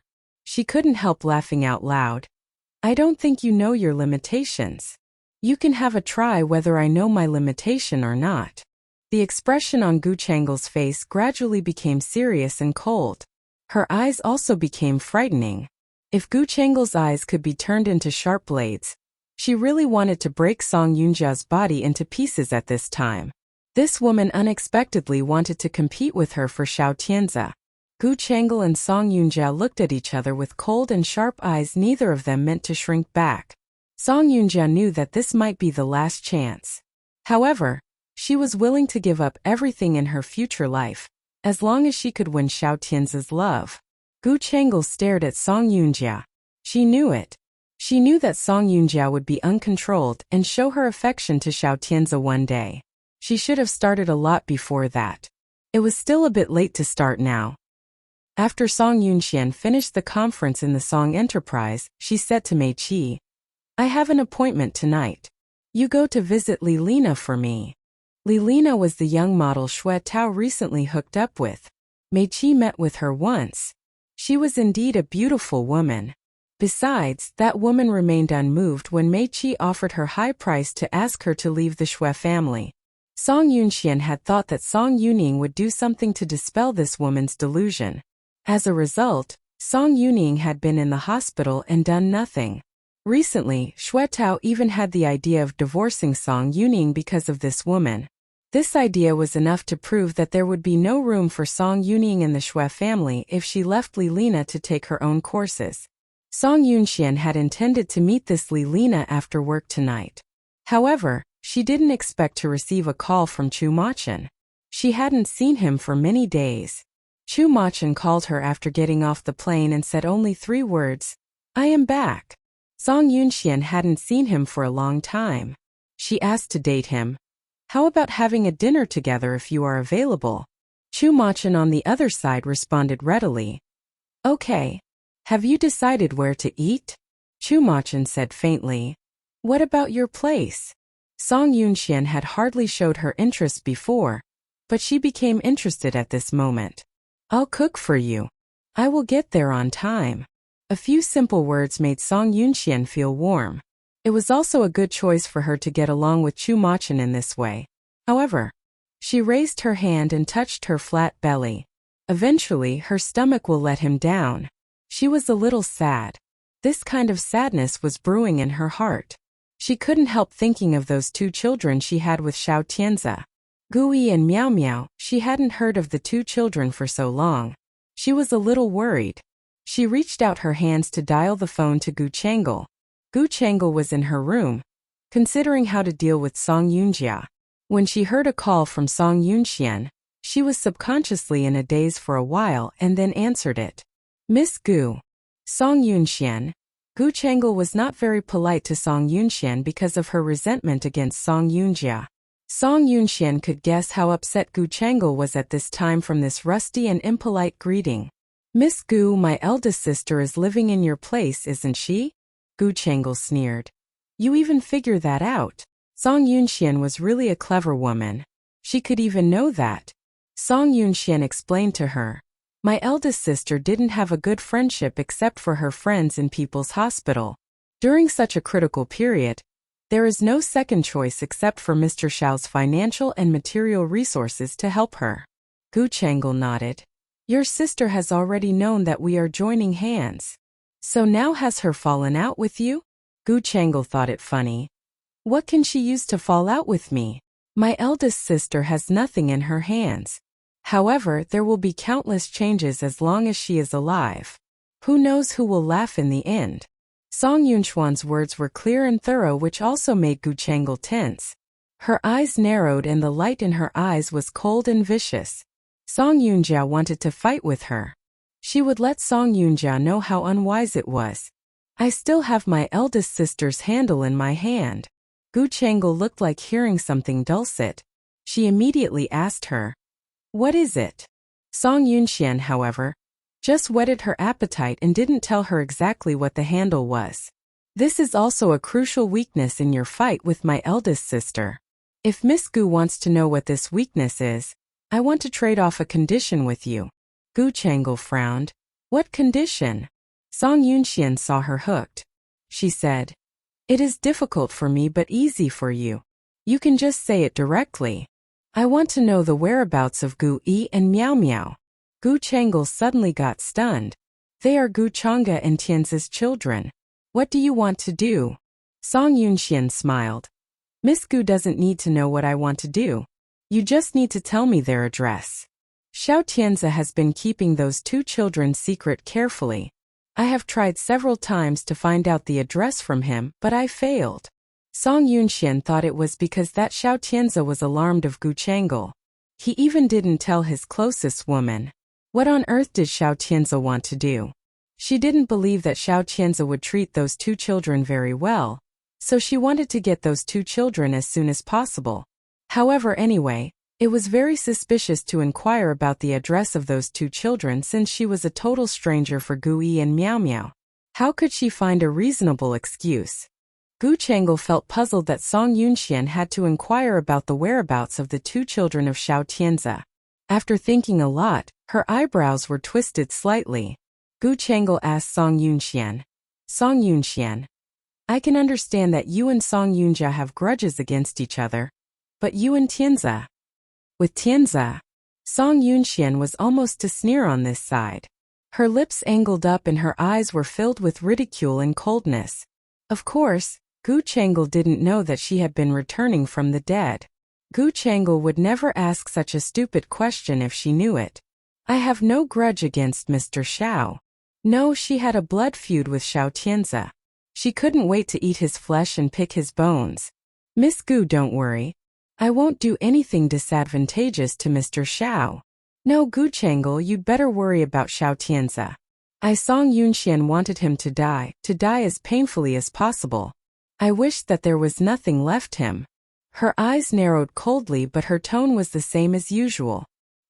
She couldn't help laughing out loud. "I don't think you know your limitations. You can have a try whether I know my limitation or not." The expression on Gu Chang'e's face gradually became serious and cold. Her eyes also became frightening. If Gu Chang'e's eyes could be turned into sharp blades, she really wanted to break Song Yunjia's body into pieces at this time. This woman unexpectedly wanted to compete with her for Xiao Tianzi. Gu Chang'e and Song Yunjia looked at each other with cold and sharp eyes. Neither of them meant to shrink back. Song Yunjia knew that this might be the last chance. However, she was willing to give up everything in her future life, as long as she could win Xiao Tianzi's love. Gu Chang'e stared at Song Yunjia. She knew it. She knew that Song Yunjia would be uncontrolled and show her affection to Xiao Tianzi one day. She should have started a lot before that. It was still a bit late to start now. After Song Yunxian finished the conference in the Song Enterprise, she said to Mei Qi, "I have an appointment tonight. You go to visit Li Lina for me." Li Lina was the young model Xue Tao recently hooked up with. Mei Qi met with her once. She was indeed a beautiful woman. Besides, that woman remained unmoved when Mei Qi offered her high price to ask her to leave the Xue family. Song Yunxian had thought that Song Yuning would do something to dispel this woman's delusion. As a result, Song Yuning had been in the hospital and done nothing. Recently, Xue Tao even had the idea of divorcing Song Yuning because of this woman. This idea was enough to prove that there would be no room for Song Yuning in the Xue family if she left Li Lina to take her own courses. Song Yunxian had intended to meet this Li Lina after work tonight. However, she didn't expect to receive a call from Chu Machen. She hadn't seen him for many days. Chu Machen called her after getting off the plane and said only 3 words, "I am back." Song Yunxian hadn't seen him for a long time. She asked to date him. "How about having a dinner together if you are available?" Chu Machin on the other side responded readily. Okay. Have you decided where to eat? Chu Machin said faintly. What about your place? Song Yunxian had hardly showed her interest before, but she became interested at this moment. I'll cook for you. I will get there on time. A few simple words made Song Yunxian feel warm. It was also a good choice for her to get along with Chu Machin in this way. However, she raised her hand and touched her flat belly. Eventually, her stomach will let him down. She was a little sad. This kind of sadness was brewing in her heart. She couldn't help thinking of those two children she had with Xiao Tianze. Gui and Miao Miao. She hadn't heard of the two children for so long. She was a little worried. She reached out her hands to dial the phone to Gu Changel. Gu Changel was in her room, considering how to deal with Song Yunjia. When she heard a call from Song Yunxian, she was subconsciously in a daze for a while and then answered it. Miss Gu. Song Yunxian. Gu Changel was not very polite to Song Yunxian because of her resentment against Song Yunjia. Song Yunxian could guess how upset Gu Changel was at this time from this rusty and impolite greeting. Miss Gu, my eldest sister is living in your place, isn't she? Gu Changel sneered. You even figure that out. Song Yunxian was really a clever woman. She could even know that. Song Yunxian explained to her. My eldest sister didn't have a good friendship except for her friends in People's Hospital. During such a critical period, there is no second choice except for Mr. Xiao's financial and material resources to help her. Gu Changel nodded. Your sister has already known that we are joining hands. So now has her fallen out with you? Gu Changel thought it funny. What can she use to fall out with me? My eldest sister has nothing in her hands. However, there will be countless changes as long as she is alive. Who knows who will laugh in the end? Song Yunxuan's words were clear and thorough, which also made Gu Changel tense. Her eyes narrowed and the light in her eyes was cold and vicious. Song Yunjia wanted to fight with her. She would let Song Yunjia know how unwise it was. I still have my eldest sister's handle in my hand. Gu Changel looked like hearing something dulcet. She immediately asked her, what is it? Song Yunxian, however, just whetted her appetite and didn't tell her exactly what the handle was. This is also a crucial weakness in your fight with my eldest sister. If Miss Gu wants to know what this weakness is, I want to trade off a condition with you. Gu Changel frowned. What condition? Song Yunxian saw her hooked. She said, it is difficult for me but easy for you. You can just say it directly. I want to know the whereabouts of Gu Yi and Miao Miao. Gu Changel suddenly got stunned. They are Gu Changge and Tianzi's children. What do you want to do? Song Yunxian smiled. Miss Gu doesn't need to know what I want to do. You just need to tell me their address. Xiao Tianze has been keeping those two children's secret carefully. I have tried several times to find out the address from him, but I failed. Song Yunxian thought it was because that Xiao Tianze was alarmed of Gu Changel. He even didn't tell his closest woman. What on earth did Xiao Tianze want to do? She didn't believe that Xiao Tianze would treat those two children very well, so she wanted to get those two children as soon as possible. However, anyway, it was very suspicious to inquire about the address of those two children since she was a total stranger for Gu Yi and Miao Miao. How could she find a reasonable excuse? Gu Changel felt puzzled that Song Yunxian had to inquire about the whereabouts of the two children of Xiao Tianze. After thinking a lot, her eyebrows were twisted slightly. Gu Changel asked Song Yunxian, Song Yunxian, I can understand that you and Song Yunjia have grudges against each other. But you and Tianze? With Tianze? Song Yunxian was almost to sneer on this side. Her lips angled up and her eyes were filled with ridicule and coldness. Of course, Gu Changel didn't know that she had been returning from the dead. Gu Changel would never ask such a stupid question if she knew it. I have no grudge against Mr. Xiao. No, she had a blood feud with Xiao Tianze. She couldn't wait to eat his flesh and pick his bones. Miss Gu, don't worry. I won't do anything disadvantageous to Mr. Xiao. No, Gu Changel, you'd better worry about Xiao Tianze. Song Yunxian wanted him to die as painfully as possible. I wished that there was nothing left him. Her eyes narrowed coldly, but her tone was the same as usual.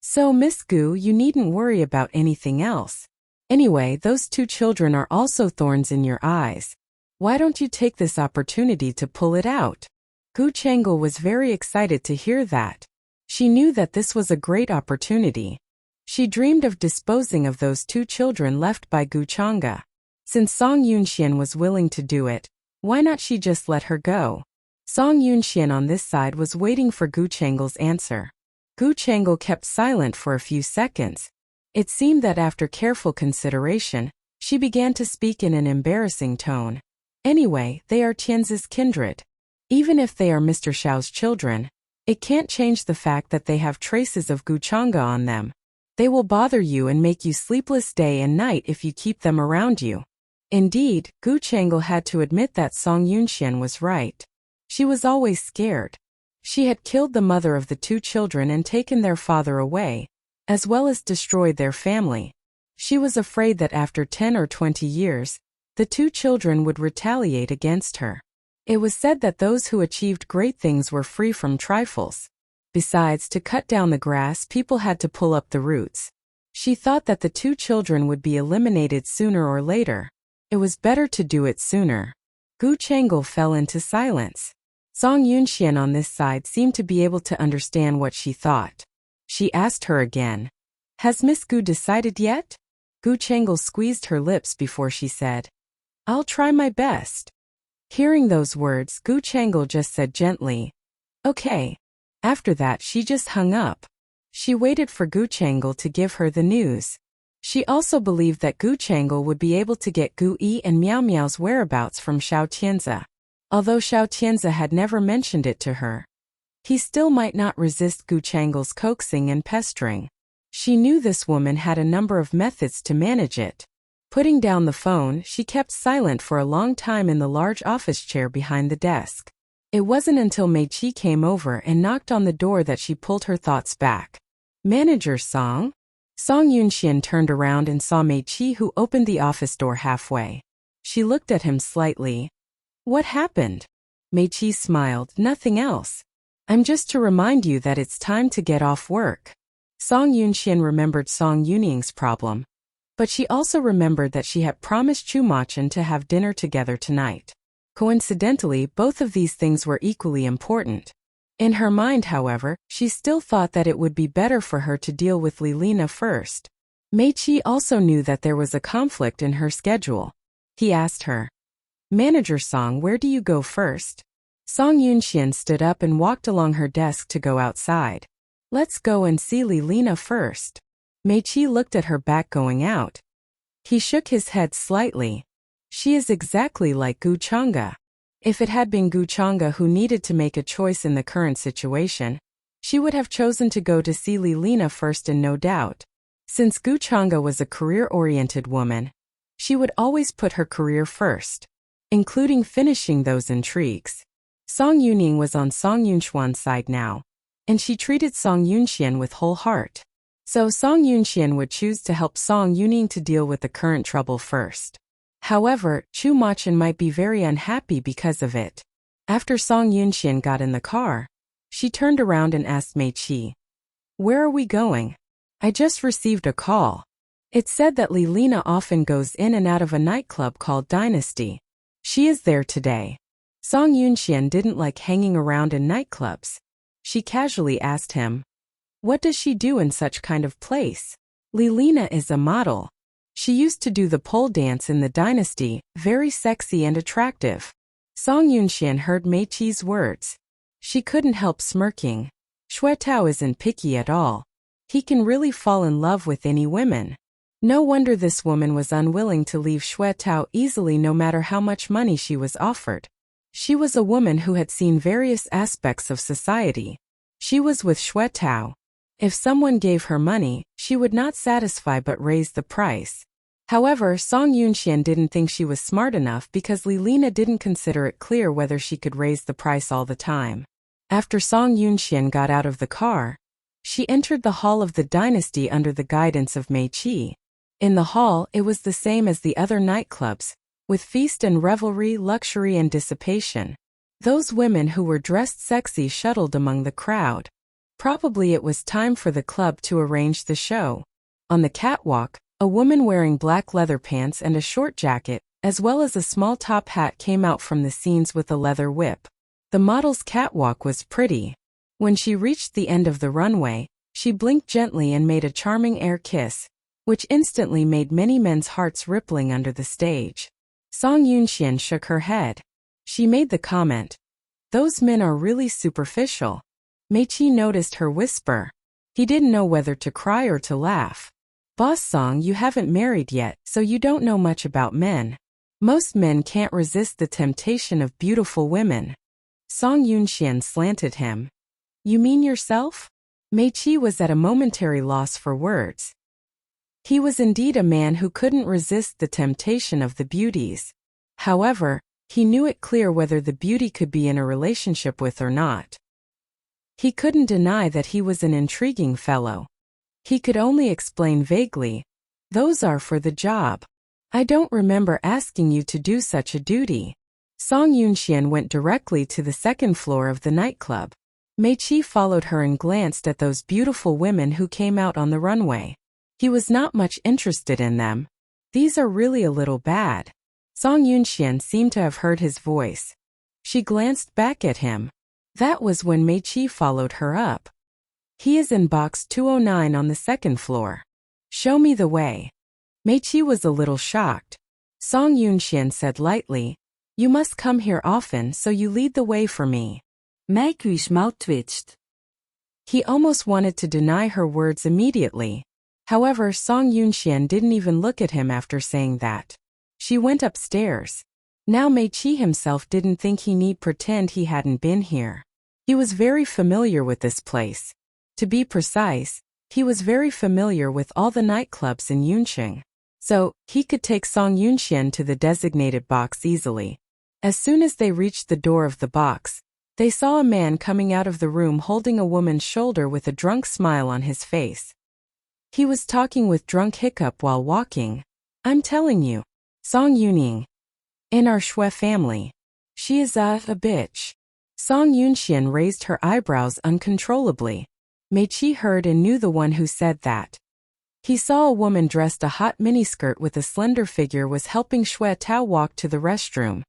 So Miss Gu, you needn't worry about anything else. Anyway, those two children are also thorns in your eyes. Why don't you take this opportunity to pull it out? Gu Changel was very excited to hear that. She knew that this was a great opportunity. She dreamed of disposing of those two children left by Gu Chang'e. Since Song Yunxian was willing to do it, why not she just let her go? Song Yunxian on this side was waiting for Gu Changel's answer. Gu Changel kept silent for a few seconds. It seemed that after careful consideration, she began to speak in an embarrassing tone. Anyway, they are Tianzi's kindred. Even if they are Mr. Xiao's children, it can't change the fact that they have traces of Gu Chang'e on them. They will bother you and make you sleepless day and night if you keep them around you. Indeed, Gu Changel had to admit that Song Yunxian was right. She was always scared. She had killed the mother of the two children and taken their father away, as well as destroyed their family. She was afraid that after 10 or 20 years, the two children would retaliate against her. It was said that those who achieved great things were free from trifles. Besides, to cut down the grass, people had to pull up the roots. She thought that the two children would be eliminated sooner or later. It was better to do it sooner. Gu Changel fell into silence. Song Yunxian on this side seemed to be able to understand what she thought. She asked her again, "Has Miss Gu decided yet?" Gu Changel squeezed her lips before she said, "I'll try my best." Hearing those words, Gu Changel just said gently, "Okay." After that, she just hung up. She waited for Gu Changel to give her the news. She also believed that Gu Changel would be able to get Gu Yi and Miao Miao's whereabouts from Xiao Tianzi. Although Xiao Tianzi had never mentioned it to her, he still might not resist Gu Changel's coaxing and pestering. She knew this woman had a number of methods to manage it. Putting down the phone, she kept silent for a long time in the large office chair behind the desk. It wasn't until Mei Qi came over and knocked on the door that she pulled her thoughts back. "Manager Song?" Song Yunxian turned around and saw Mei Qi, who opened the office door halfway. She looked at him slightly. "What happened?" Mei Qi smiled. "Nothing else. I'm just to remind you that it's time to get off work." Song Yunxian remembered Song Yuning's problem, but she also remembered that she had promised Chu Machin to have dinner together tonight. Coincidentally, both of these things were equally important. In her mind, however, she still thought that it would be better for her to deal with Lilina first. Mei Qi also knew that there was a conflict in her schedule. He asked her, "Manager Song, where do you go first?" Song Yunxian stood up and walked along her desk to go outside. "Let's go and see Lilina first." Mei Qi looked at her back going out. He shook his head slightly. "She is exactly like Gu Chang'e." If it had been Gu Chang'e who needed to make a choice in the current situation, she would have chosen to go to see Lilina first, and no doubt. Since Gu Chang'e was a career-oriented woman, she would always put her career first, including finishing those intrigues. Song Yuning was on Song Yunxuan's side now, and she treated Song Yunxian with whole heart. So Song Yunxian would choose to help Song Yuning to deal with the current trouble first. However, Chu Machin might be very unhappy because of it. After Song Yunxian got in the car, she turned around and asked Mei Qi, "Where are we going?" "I just received a call. It said that Lilina often goes in and out of a nightclub called Dynasty. She is there today." Song Yunxian didn't like hanging around in nightclubs. She casually asked him, "What does she do in such kind of place?" "Lilina is a model. She used to do the pole dance in the Dynasty, very sexy and attractive." Song Yunxian heard Mei Qi's words. She couldn't help smirking. Xue Tao isn't picky at all. He can really fall in love with any women. No wonder this woman was unwilling to leave Xue Tao easily, no matter how much money she was offered. She was a woman who had seen various aspects of society. She was with Xue Tao. If someone gave her money, she would not satisfy but raise the price. However, Song Yunxian didn't think she was smart enough because Lilina didn't consider it clear whether she could raise the price all the time. After Song Yunxian got out of the car, she entered the hall of the Dynasty under the guidance of Mei Qi. In the hall, it was the same as the other nightclubs, with feast and revelry, luxury and dissipation. Those women who were dressed sexy shuttled among the crowd. Probably it was time for the club to arrange the show. On the catwalk, a woman wearing black leather pants and a short jacket, as well as a small top hat, came out from the scenes with a leather whip. The model's catwalk was pretty. When she reached the end of the runway, she blinked gently and made a charming air kiss, which instantly made many men's hearts rippling under the stage. Song Yunxian shook her head. She made the comment, "Those men are really superficial." Meiqi noticed her whisper. He didn't know whether to cry or to laugh. "Boss Song, you haven't married yet, so you don't know much about men. Most men can't resist the temptation of beautiful women." Song Yunxian slanted him. "You mean yourself?" Meiqi was at a momentary loss for words. He was indeed a man who couldn't resist the temptation of the beauties. However, he knew it clear whether the beauty could be in a relationship with or not. He couldn't deny that he was an intriguing fellow. He could only explain vaguely, "Those are for the job. I don't remember asking you to do such a duty." Song Yunxian went directly to the second floor of the nightclub. Meiqi followed her and glanced at those beautiful women who came out on the runway. He was not much interested in them. "These are really a little bad." Song Yunxian seemed to have heard his voice. She glanced back at him. That was when Meiqi followed her up. "He is in box 209 on the second floor. Show me the way." Meiqi was a little shocked. Song Yunxian said lightly, "You must come here often, so you lead the way for me." Meiqi's mouth twitched. He almost wanted to deny her words immediately. However, Song Yunxian didn't even look at him after saying that. She went upstairs. Now Meiqi himself didn't think he need pretend he hadn't been here. He was very familiar with this place. To be precise, he was very familiar with all the nightclubs in Yunqing. So, he could take Song Yunxian to the designated box easily. As soon as they reached the door of the box, they saw a man coming out of the room holding a woman's shoulder with a drunk smile on his face. He was talking with drunk hiccup while walking. "I'm telling you, Song Yuning. In our Shui family. She is a bitch." Song Yunxian raised her eyebrows uncontrollably. Meiqi heard and knew the one who said that. He saw a woman dressed a hot miniskirt with a slender figure was helping Shui Tao walk to the restroom.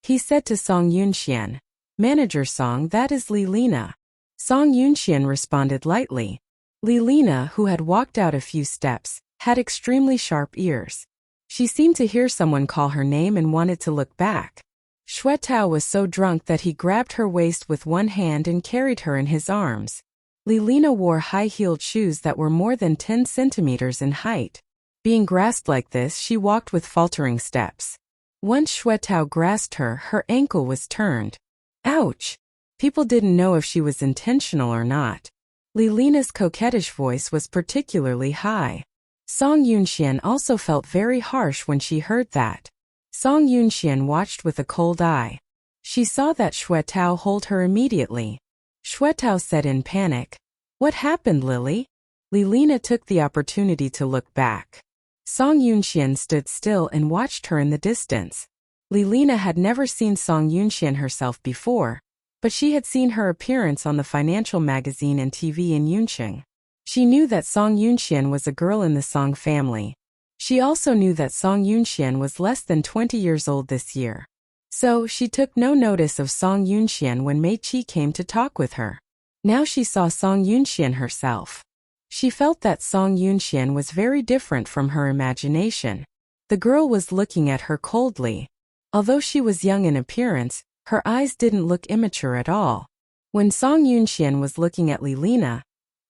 He said to Song Yunxian, "Manager Song, that is Li Lina." Song Yunxian responded lightly. Li Lina, who had walked out a few steps, had extremely sharp ears. She seemed to hear someone call her name and wanted to look back. Shui Tao was so drunk that he grabbed her waist with one hand and carried her in his arms. Li Lina wore high-heeled shoes that were more than 10 centimeters in height. Being grasped like this, she walked with faltering steps. Once Shui Tao grasped her, her ankle was turned. Ouch! People didn't know if she was intentional or not. Li Lina's coquettish voice was particularly high. Song Yunxian also felt very harsh when she heard that. Song Yunxian watched with a cold eye. She saw that Shui Tao hold her immediately. Shui Tao said in panic, "What happened, Lily?" Li Lina took the opportunity to look back. Song Yunxian stood still and watched her in the distance. Li Lina had never seen Song Yunxian herself before, but she had seen her appearance on the financial magazine and TV in Yunqing. She knew that Song Yunxian was a girl in the Song family. She also knew that Song Yunxian was less than 20 years old this year. So, she took no notice of Song Yunxian when Meiqi came to talk with her. Now she saw Song Yunxian herself. She felt that Song Yunxian was very different from her imagination. The girl was looking at her coldly. Although she was young in appearance, her eyes didn't look immature at all. When Song Yunxian was looking at Li Lina,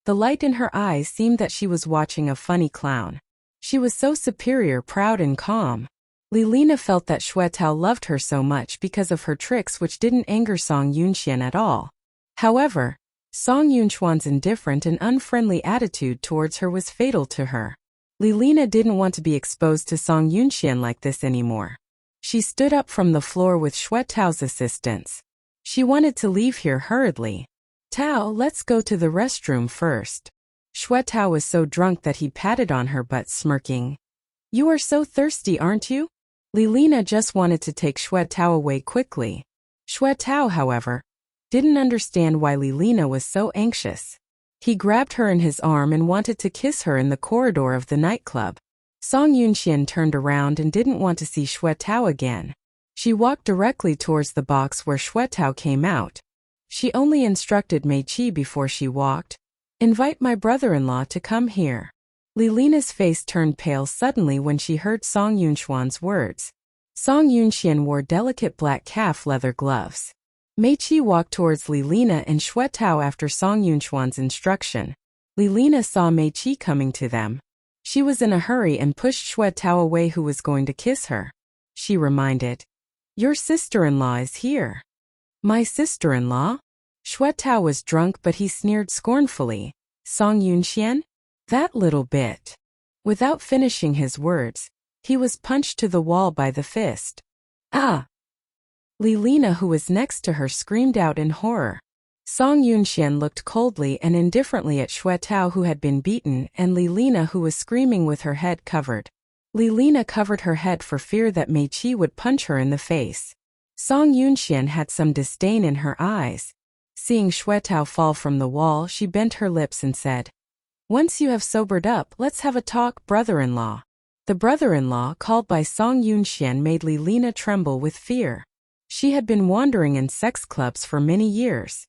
the light in her eyes seemed that she was watching a funny clown. She was so superior, proud and calm. Li Lina felt that Shui Tao loved her so much because of her tricks which didn't anger Song Yunxian at all. However, Song Yunxuan's indifferent and unfriendly attitude towards her was fatal to her. Li Lina didn't want to be exposed to Song Yunxian like this anymore. She stood up from the floor with Shui Tao's assistance. She wanted to leave here hurriedly. "Tao, let's go to the restroom first." Shui Tao was so drunk that he patted on her butt, smirking. "You are so thirsty, aren't you?" Li Lina just wanted to take Shui Tao away quickly. Shui Tao, however, didn't understand why Lilina was so anxious. He grabbed her in his arm and wanted to kiss her in the corridor of the nightclub. Song Yunxian turned around and didn't want to see Xue Tao again. She walked directly towards the box where Xue Tao came out. She only instructed Mei Qi before she walked. "Invite my brother-in-law to come here." Lilina's face turned pale suddenly when she heard Song Yunxuan's words. Song Yunxian wore delicate black calf leather gloves. Mei Qi walked towards Lilina and Xue Tao after Song Yunxuan's instruction. Lilina saw Mei Qi coming to them. She was in a hurry and pushed Xue Tao away, who was going to kiss her. She reminded, "Your sister-in-law is here." "My sister-in-law?" Xue Tao was drunk, but he sneered scornfully. "Song Yunxian? That little bit." Without finishing his words, he was punched to the wall by the fist. "Ah!" Lilina, who was next to her, screamed out in horror. Song Yunxian looked coldly and indifferently at Xue Tao, who had been beaten, and Lilina, who was screaming with her head covered. Lilina covered her head for fear that Mei Qi would punch her in the face. Song Yunxian had some disdain in her eyes. Seeing Xue Tao fall from the wall, she bent her lips and said, "Once you have sobered up, let's have a talk, brother-in-law." The brother-in-law, called by Song Yunxian, made Lilina tremble with fear. She had been wandering in sex clubs for many years.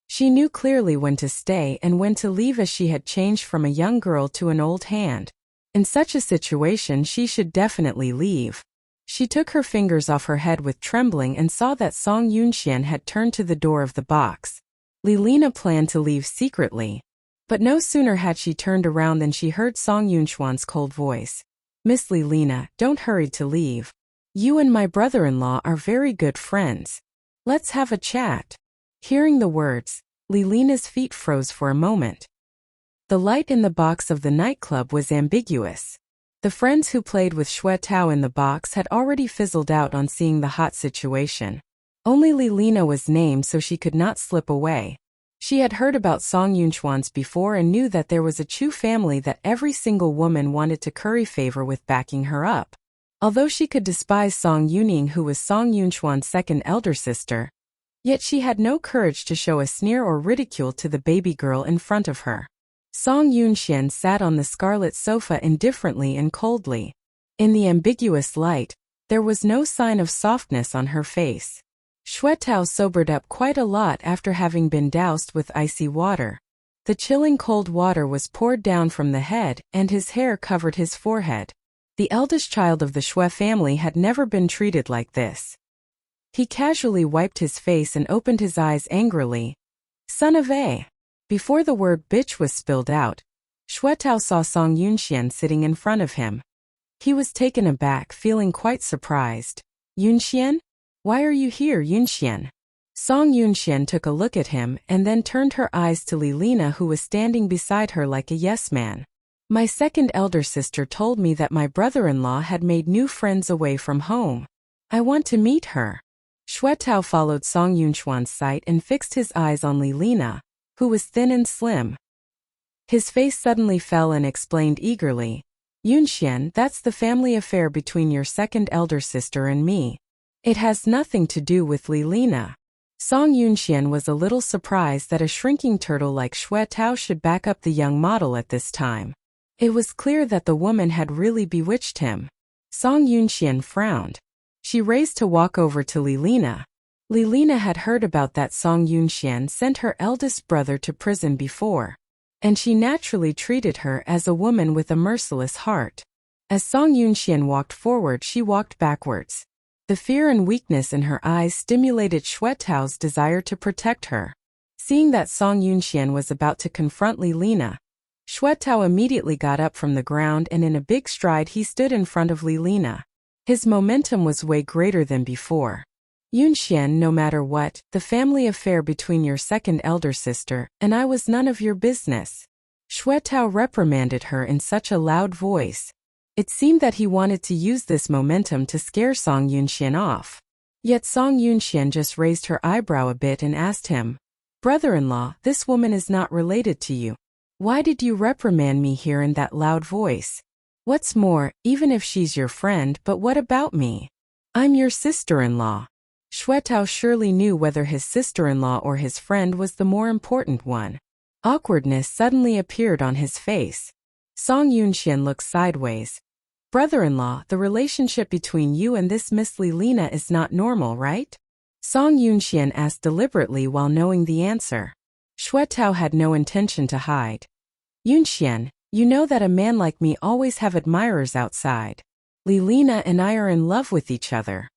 She knew clearly when to stay and when to leave, as she had changed from a young girl to an old hand. In such a situation, she should definitely leave. She took her fingers off her head with trembling and saw that Song Yunxian had turned to the door of the box. Lilina planned to leave secretly. But no sooner had she turned around than she heard Song Yunxuan's cold voice. "Miss Lilina, don't hurry to leave. You and my brother-in-law are very good friends. Let's have a chat." Hearing the words, Lilina's feet froze for a moment. The light in the box of the nightclub was ambiguous. The friends who played with Xue Tao in the box had already fizzled out on seeing the hot situation. Only Lilina was named, so she could not slip away. She had heard about Song Yunxuan's before and knew that there was a Chu family that every single woman wanted to curry favor with, backing her up. Although she could despise Song Yuning, who was Song Yunxuan's second elder sister, yet she had no courage to show a sneer or ridicule to the baby girl in front of her. Song Yunxian sat on the scarlet sofa indifferently and coldly. In the ambiguous light, there was no sign of softness on her face. Xue Tao sobered up quite a lot after having been doused with icy water. The chilling cold water was poured down from the head, and his hair covered his forehead. The eldest child of the Xue family had never been treated like this. He casually wiped his face and opened his eyes angrily. "Son of a..." Before the word bitch was spilled out, Xue Tao saw Song Yunxian sitting in front of him. He was taken aback, feeling quite surprised. "Yunxian? Why are you here, Yunxian?" Song Yunxian took a look at him and then turned her eyes to Lilina, who was standing beside her like a yes man. "My second elder sister told me that my brother-in-law had made new friends away from home. I want to meet her." Xue Tao followed Song Yunxuan's sight and fixed his eyes on Lilina, who was thin and slim. His face suddenly fell and explained eagerly, "Yunxian, that's the family affair between your second elder sister and me. It has nothing to do with Lilina." Song Yunxian was a little surprised that a shrinking turtle like Xue Tao should back up the young model at this time. It was clear that the woman had really bewitched him. Song Yunxian frowned. She raised to walk over to Lilina. Lilina had heard about that Song Yunxian sent her eldest brother to prison before, and she naturally treated her as a woman with a merciless heart. As Song Yunxian walked forward, she walked backwards. The fear and weakness in her eyes stimulated Xue Tao's desire to protect her. Seeing that Song Yunxian was about to confront Lilina, Xue Tao immediately got up from the ground and in a big stride he stood in front of Lilina. His momentum was way greater than before. "Yunxian, no matter what, the family affair between your second elder sister and I was none of your business." Xue Tao reprimanded her in such a loud voice. It seemed that he wanted to use this momentum to scare Song Yunxian off. Yet Song Yunxian just raised her eyebrow a bit and asked him, "Brother-in-law, this woman is not related to you. Why did you reprimand me here in that loud voice? What's more, even if she's your friend, but what about me? I'm your sister-in-law." Xuetao surely knew whether his sister-in-law or his friend was the more important one. Awkwardness suddenly appeared on his face. Song Yunxian looked sideways. Brother-in-law, the relationship between you and this Miss Lilina is not normal, right? Song Yunxian asked deliberately while knowing the answer. Xuetao had no intention to hide. Yunxian, you know that a man like me always have admirers outside. Lilina and I are in love with each other.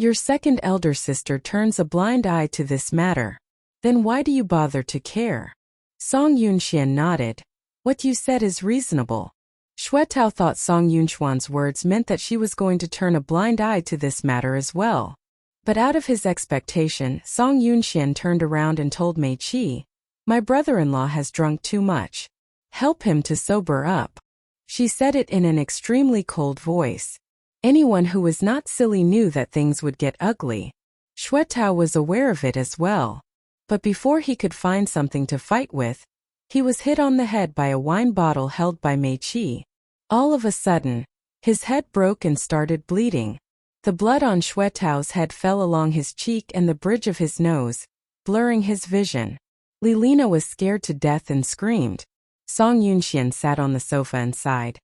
Your second elder sister turns a blind eye to this matter. Then why do you bother to care? Song Yunxian nodded. What you said is reasonable. Xuetao thought Song Yunxuan's words meant that she was going to turn a blind eye to this matter as well. But out of his expectation, Song Yunxian turned around and told Mei Qi, my brother-in-law has drunk too much. Help him to sober up. She said it in an extremely cold voice. Anyone who was not silly knew that things would get ugly. Xuetao was aware of it as well. But before he could find something to fight with, he was hit on the head by a wine bottle held by Mei Qi. All of a sudden, his head broke and started bleeding. The blood on Xuetao's head fell along his cheek and the bridge of his nose, blurring his vision. Lilina was scared to death and screamed. Song Yunxian sat on the sofa and sighed.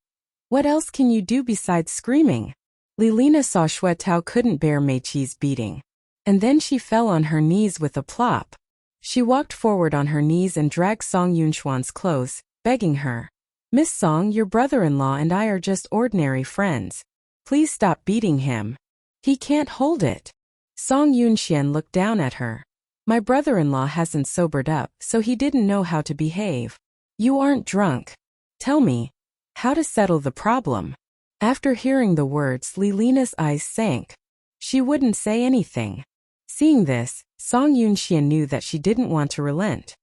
What else can you do besides screaming? Lilina saw Xuetao couldn't bear Mei Qi's beating. And then she fell on her knees with a plop. She walked forward on her knees and dragged Song Yunxuan's clothes, begging her. Miss Song, your brother-in-law and I are just ordinary friends. Please stop beating him. He can't hold it. Song Yunxian looked down at her. My brother-in-law hasn't sobered up, so he didn't know how to behave. You aren't drunk. Tell me how to settle the problem. After hearing the words, Lilina's eyes sank. She wouldn't say anything. Seeing this, Song Yunxian knew that she didn't want to relent.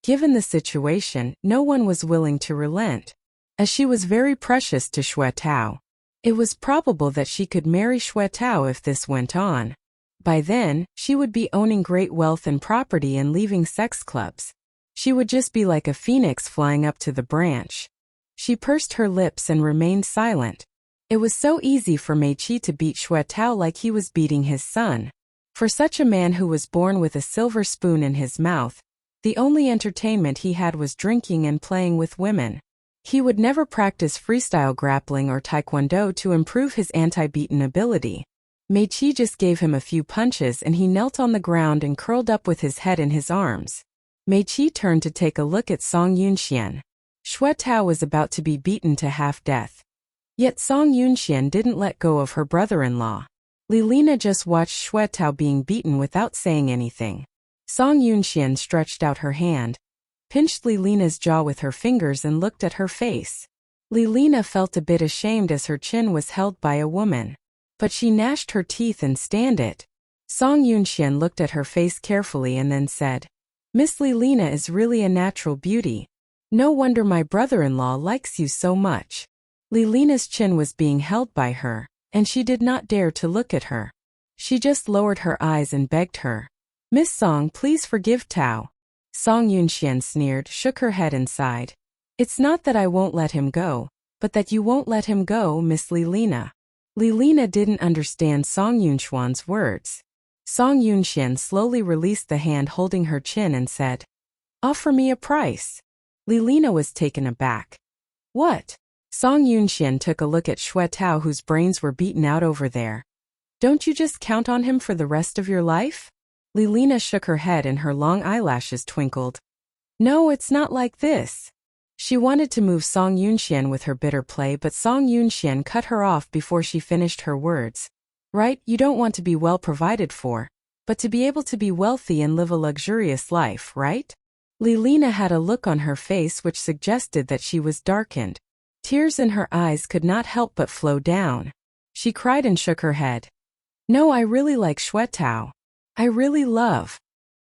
Given the situation, no one was willing to relent, as she was very precious to Xuetao. It was probable that she could marry Xuetao if this went on. By then, she would be owning great wealth and property and leaving sex clubs. She would just be like a phoenix flying up to the branch. She pursed her lips and remained silent. It was so easy for Mei Qi to beat Xuetao like he was beating his son. For such a man who was born with a silver spoon in his mouth, the only entertainment he had was drinking and playing with women. He would never practice freestyle grappling or taekwondo to improve his anti-beaten ability. Mei Qi just gave him a few punches and he knelt on the ground and curled up with his head in his arms. Mei Qi turned to take a look at Song Yunxian. Xuetao was about to be beaten to half-death. Yet Song Yunxian didn't let go of her brother-in-law. Lilina just watched Xuetao being beaten without saying anything. Song Yunxian stretched out her hand, pinched Lilina's jaw with her fingers and looked at her face. Lilina felt a bit ashamed as her chin was held by a woman. But she gnashed her teeth and stand it. Song Yunxian looked at her face carefully and then said, Miss Lilina is really a natural beauty. No wonder my brother-in-law likes you so much. Lilina's chin was being held by her, and she did not dare to look at her. She just lowered her eyes and begged her. Miss Song, please forgive Tao. Song Yunxian sneered, shook her head and sighed. It's not that I won't let him go, but that you won't let him go, Miss Lilina. Lilina didn't understand Song Yunxuan's words. Song Yunxian slowly released the hand holding her chin and said, Offer me a price. Lilina was taken aback. What? Song Yunxian took a look at Xuetao whose brains were beaten out over there. Don't you just count on him for the rest of your life? Lilina shook her head and her long eyelashes twinkled. No, it's not like this. She wanted to move Song Yunxian with her bitter play, but Song Yunxian cut her off before she finished her words. Right, you don't want to be well provided for, but to be able to be wealthy and live a luxurious life, right? Lilina had a look on her face which suggested that she was darkened. Tears in her eyes could not help but flow down. She cried and shook her head. No, I really like Xuetao. I really love.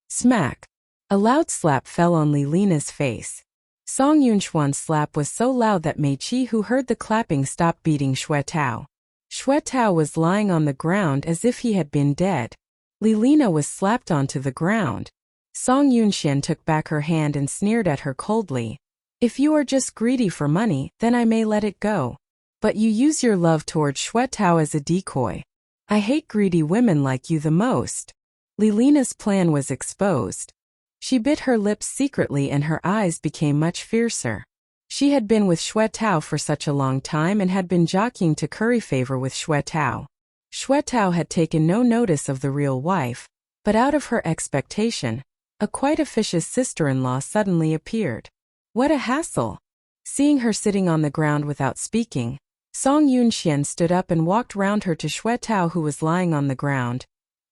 Smack. A loud slap fell on Lilina's face. Song Yunxuan's slap was so loud that Mei Qi, who heard the clapping, stopped beating Xuetao. Xuetao was lying on the ground as if he had been dead. Lilina was slapped onto the ground. Song Yunxian took back her hand and sneered at her coldly. If you are just greedy for money, then I may let it go. But you use your love towards Xuetao as a decoy. I hate greedy women like you the most. Lilina's plan was exposed. She bit her lips secretly and her eyes became much fiercer. She had been with Xue Tao for such a long time and had been jockeying to curry favor with Xue Tao. Xue Tao had taken no notice of the real wife, but out of her expectation, a quite officious sister-in-law suddenly appeared. What a hassle! Seeing her sitting on the ground without speaking, Song Yunxian stood up and walked round her to Xue Tao, who was lying on the ground.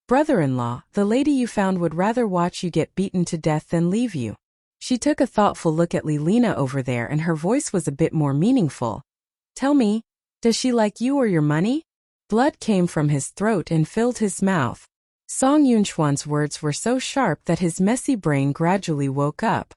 Brother-in-law, the lady you found would rather watch you get beaten to death than leave you. She took a thoughtful look at Lilina over there and her voice was a bit more meaningful. Tell me, does she like you or your money? Blood came from his throat and filled his mouth. Song Yunxuan's words were so sharp that his messy brain gradually woke up.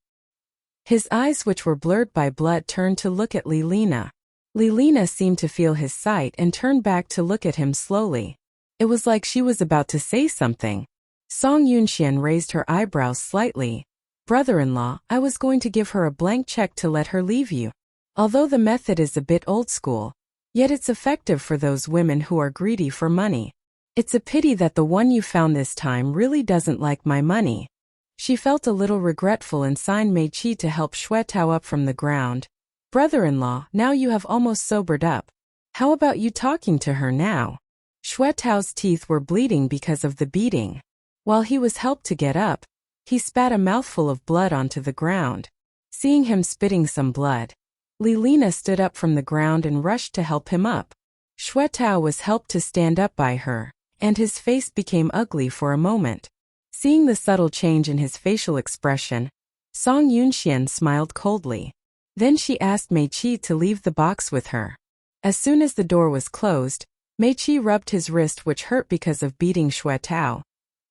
His eyes, which were blurred by blood, turned to look at Lilina. Lilina seemed to feel his sight and turned back to look at him slowly. It was like she was about to say something. Song Yunxian raised her eyebrows slightly. Brother-in-law, I was going to give her a blank check to let her leave you. Although the method is a bit old school, yet it's effective for those women who are greedy for money. It's a pity that the one you found this time really doesn't like my money. She felt a little regretful and signed Mei Qi to help Xue Tao up from the ground. Brother-in-law, now you have almost sobered up. How about you talking to her now? Xue Tao's teeth were bleeding because of the beating. While he was helped to get up, he spat a mouthful of blood onto the ground. Seeing him spitting some blood, Lilina stood up from the ground and rushed to help him up. Xue Tao was helped to stand up by her, and his face became ugly for a moment. Seeing the subtle change in his facial expression, Song Yunxian smiled coldly. Then she asked Mei Qi to leave the box with her. As soon as the door was closed, Mei Qi rubbed his wrist, which hurt because of beating Xue Tao.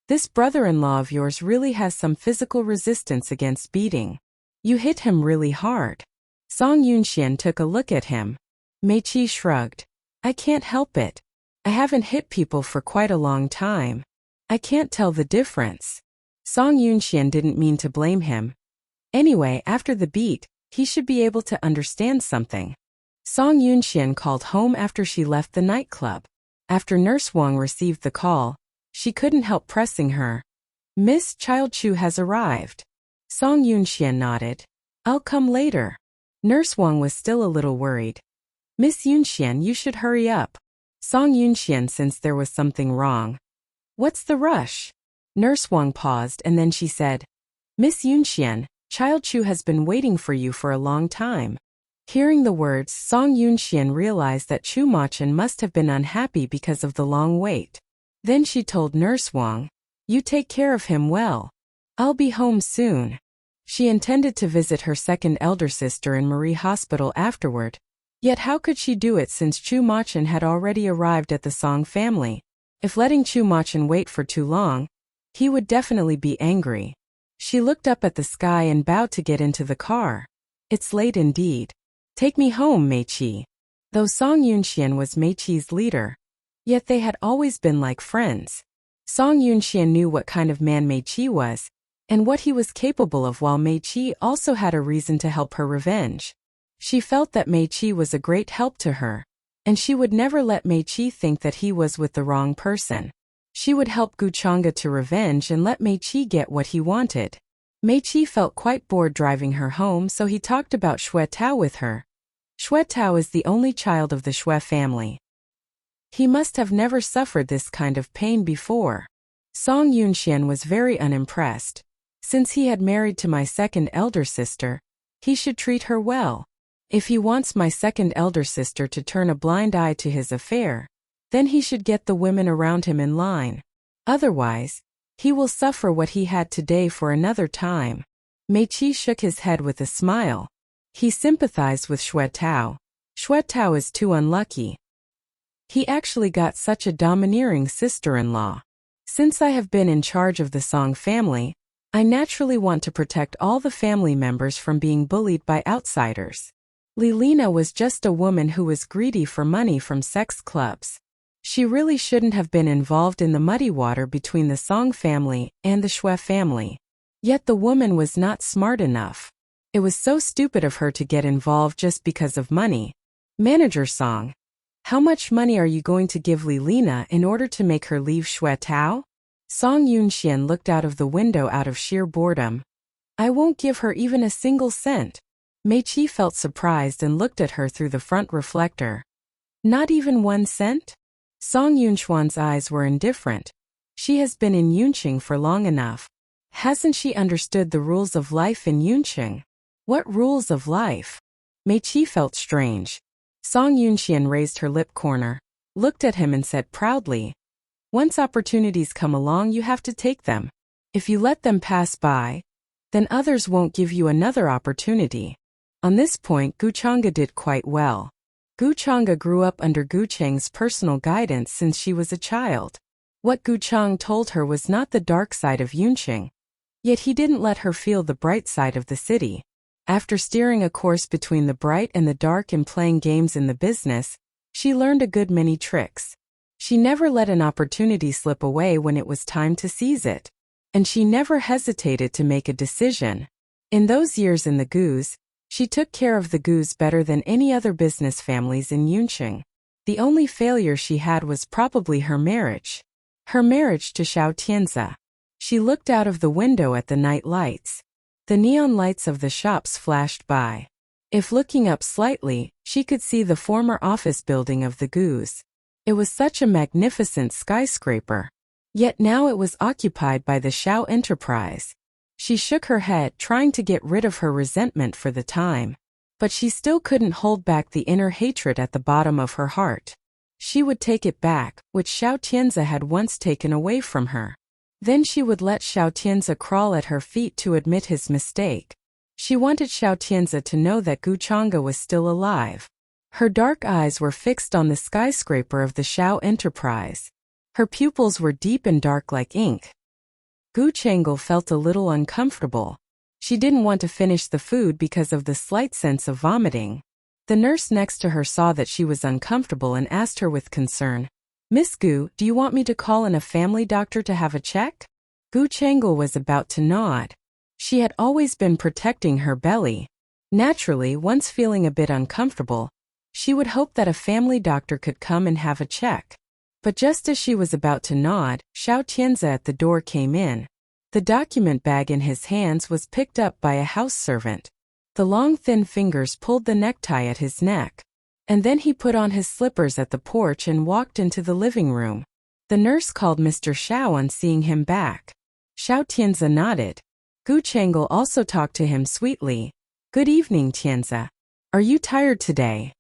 This brother-in-law of yours really has some physical resistance against beating. You hit him really hard. Song Yunxian took a look at him. Mei Qi shrugged. I can't help it. I haven't hit people for quite a long time. I can't tell the difference. Song Yunxian didn't mean to blame him. Anyway, after the beat, he should be able to understand something. Song Yunxian called home after she left the nightclub. After Nurse Wang received the call, she couldn't help pressing her. Miss Child Chu has arrived. Song Yunxian nodded. I'll come later. Nurse Wang was still a little worried. Miss Yunxian, you should hurry up. Song Yunxian sensed there was something wrong. What's the rush? Nurse Wang paused and then she said, Miss Yunxian, Child Chu has been waiting for you for a long time. Hearing the words, Song Yunxian realized that Chu Machin must have been unhappy because of the long wait. Then she told Nurse Wang, you take care of him well. I'll be home soon. She intended to visit her second elder sister in Marie Hospital afterward. Yet how could she do it since Chu Machin had already arrived at the Song family? If letting Chu Machin wait for too long, he would definitely be angry. She looked up at the sky and bowed to get into the car. It's late indeed. Take me home, Mei Qi. Though Song Yunxian was Mei Qi's leader, yet they had always been like friends. Song Yunxian knew what kind of man Mei Qi was, and what he was capable of, while Mei Qi also had a reason to help her revenge. She felt that Mei Qi was a great help to her, and she would never let Mei Qi think that he was with the wrong person. She would help Guchanga to revenge and let Mei Qi get what he wanted. Mei Qi felt quite bored driving her home, so he talked about Xue Tao with her. Xue Tao is the only child of the Xue family. He must have never suffered this kind of pain before. Song Yunxian was very unimpressed. Since he had married to my second elder sister, he should treat her well. If he wants my second elder sister to turn a blind eye to his affair, then he should get the women around him in line. Otherwise, he will suffer what he had today for another time. Mei Qi shook his head with a smile. He sympathized with Xue Tao. Xue Tao is too unlucky. He actually got such a domineering sister-in-law. Since I have been in charge of the Song family, I naturally want to protect all the family members from being bullied by outsiders. Lilina was just a woman who was greedy for money from sex clubs. She really shouldn't have been involved in the muddy water between the Song family and the Xue family. Yet the woman was not smart enough. It was so stupid of her to get involved just because of money. Manager Song, how much money are you going to give Lilina in order to make her leave Xue Tao? Song Yunxian looked out of the window out of sheer boredom. I won't give her even a single cent. Mei Qi felt surprised and looked at her through the front reflector. Not even 1 cent? Song Yunxuan's eyes were indifferent. She has been in Yunqing for long enough. Hasn't she understood the rules of life in Yunqing? What rules of life? Mei Qi felt strange. Song Yunxian raised her lip corner, looked at him and said proudly, once opportunities come along you have to take them. If you let them pass by, then others won't give you another opportunity. On this point Gu Chang'e did quite well. Gu Chang'e grew up under Gu Cheng's personal guidance since she was a child. What Gu Chang told her was not the dark side of Yunqing. Yet he didn't let her feel the bright side of the city. After steering a course between the bright and the dark and playing games in the business, she learned a good many tricks. She never let an opportunity slip away when it was time to seize it. And she never hesitated to make a decision. In those years in the Gus, she took care of the Gus better than any other business families in Yunqing. The only failure she had was probably her marriage. Her marriage to Xiao Tianze. She looked out of the window at the night lights. The neon lights of the shops flashed by. If looking up slightly, she could see the former office building of the Gus. It was such a magnificent skyscraper. Yet now it was occupied by the Xiao Enterprise. She shook her head, trying to get rid of her resentment for the time. But she still couldn't hold back the inner hatred at the bottom of her heart. She would take it back, which Xiao Tianze had once taken away from her. Then she would let Xiao Tianze crawl at her feet to admit his mistake. She wanted Xiao Tianze to know that Gu Chang'e was still alive. Her dark eyes were fixed on the skyscraper of the Xiao Enterprise. Her pupils were deep and dark like ink. Gu Chang'e felt a little uncomfortable. She didn't want to finish the food because of the slight sense of vomiting. The nurse next to her saw that she was uncomfortable and asked her with concern, Miss Gu, do you want me to call in a family doctor to have a check? Gu Chang'e was about to nod. She had always been protecting her belly. Naturally, once feeling a bit uncomfortable, she would hope that a family doctor could come and have a check. But just as she was about to nod, Xiao Tianze at the door came in. The document bag in his hands was picked up by a house servant. The long thin fingers pulled the necktie at his neck. And then he put on his slippers at the porch and walked into the living room. The nurse called Mr. Xiao on seeing him back. Xiao Tianze nodded. Gu Chang'e also talked to him sweetly. Good evening, Tianze. Are you tired today?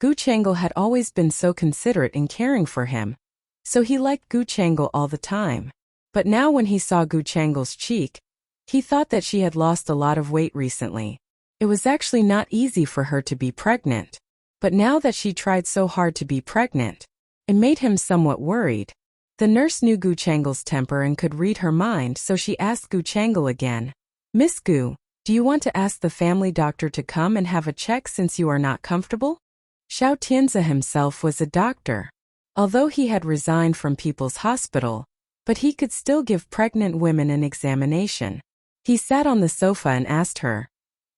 Gu Chang'e had always been so considerate in caring for him. So he liked Gu Chang'e all the time. But now when he saw Gu Chang'e's cheek, he thought that she had lost a lot of weight recently. It was actually not easy for her to be pregnant. But now that she tried so hard to be pregnant, it made him somewhat worried. The nurse knew Gu Chang'e's temper and could read her mind, so she asked Gu Chang'e again, Miss Gu, do you want to ask the family doctor to come and have a check since you are not comfortable? Xiao Tianze himself was a doctor. Although he had resigned from People's Hospital, but he could still give pregnant women an examination. He sat on the sofa and asked her,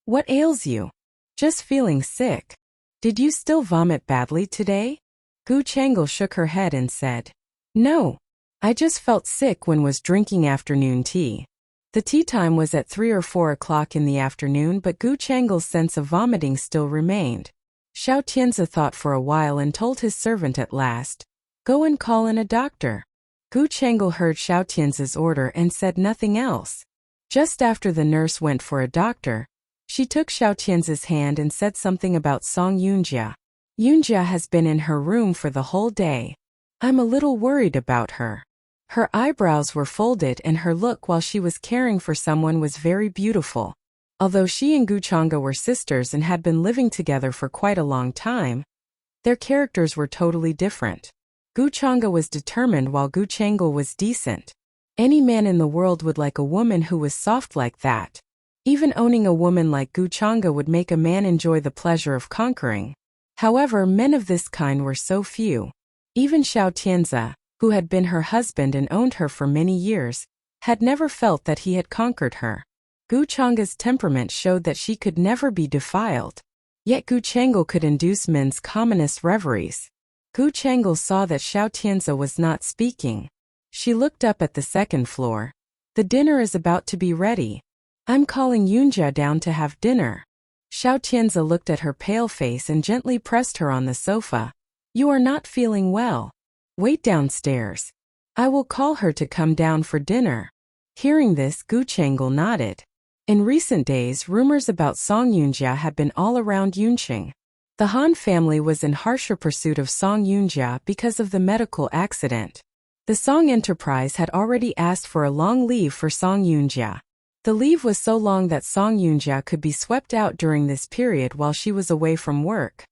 What ails you? Just feeling sick. Did you still vomit badly today? Gu Chang'e shook her head and said, No. I just felt sick when was drinking afternoon tea. The tea time was at 3 or 4 o'clock in the afternoon, but Gu Chang'e's sense of vomiting still remained. Xiao Tianze thought for a while and told his servant at last, Go and call in a doctor. Gu Chang'e heard Xiao Tianze's order and said nothing else. Just after the nurse went for a doctor, she took Xiao Tianze's hand and said something about Song Yunjia. Yunjia has been in her room for the whole day. I'm a little worried about her. Her eyebrows were folded and her look while she was caring for someone was very beautiful. Although she and Gu Chang'e were sisters and had been living together for quite a long time, their characters were totally different. Gu Chang'e was determined while Gu Chang'e was decent. Any man in the world would like a woman who was soft like that. Even owning a woman like Gu Chang'e would make a man enjoy the pleasure of conquering. However, men of this kind were so few. Even Xiao Tianze, who had been her husband and owned her for many years, had never felt that he had conquered her. Gu Chang'e's temperament showed that she could never be defiled. Yet Gu Chang'e could induce men's commonest reveries. Gu Chang'e saw that Xiao Tianze was not speaking. She looked up at the second floor. The dinner is about to be ready. I'm calling Yunjia down to have dinner. Xiao Tianze looked at her pale face and gently pressed her on the sofa. You are not feeling well. Wait downstairs. I will call her to come down for dinner. Hearing this, Gu Changel nodded. In recent days, rumors about Song Yunjia had been all around Yunqing. The Han family was in harsher pursuit of Song Yunjia because of the medical accident. The Song Enterprise had already asked for a long leave for Song Yunjia. The leave was so long that Song Yunjia could be swept out during this period while she was away from work.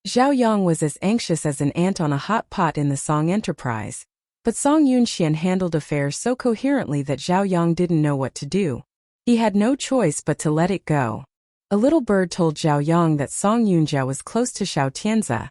Zhao Yang was as anxious as an ant on a hot pot in the Song Enterprise. But Song Yunxian handled affairs so coherently that Zhao Yang didn't know what to do. He had no choice but to let it go. A little bird told Zhao Yang that Song Yunjia was close to Xiao Tianze.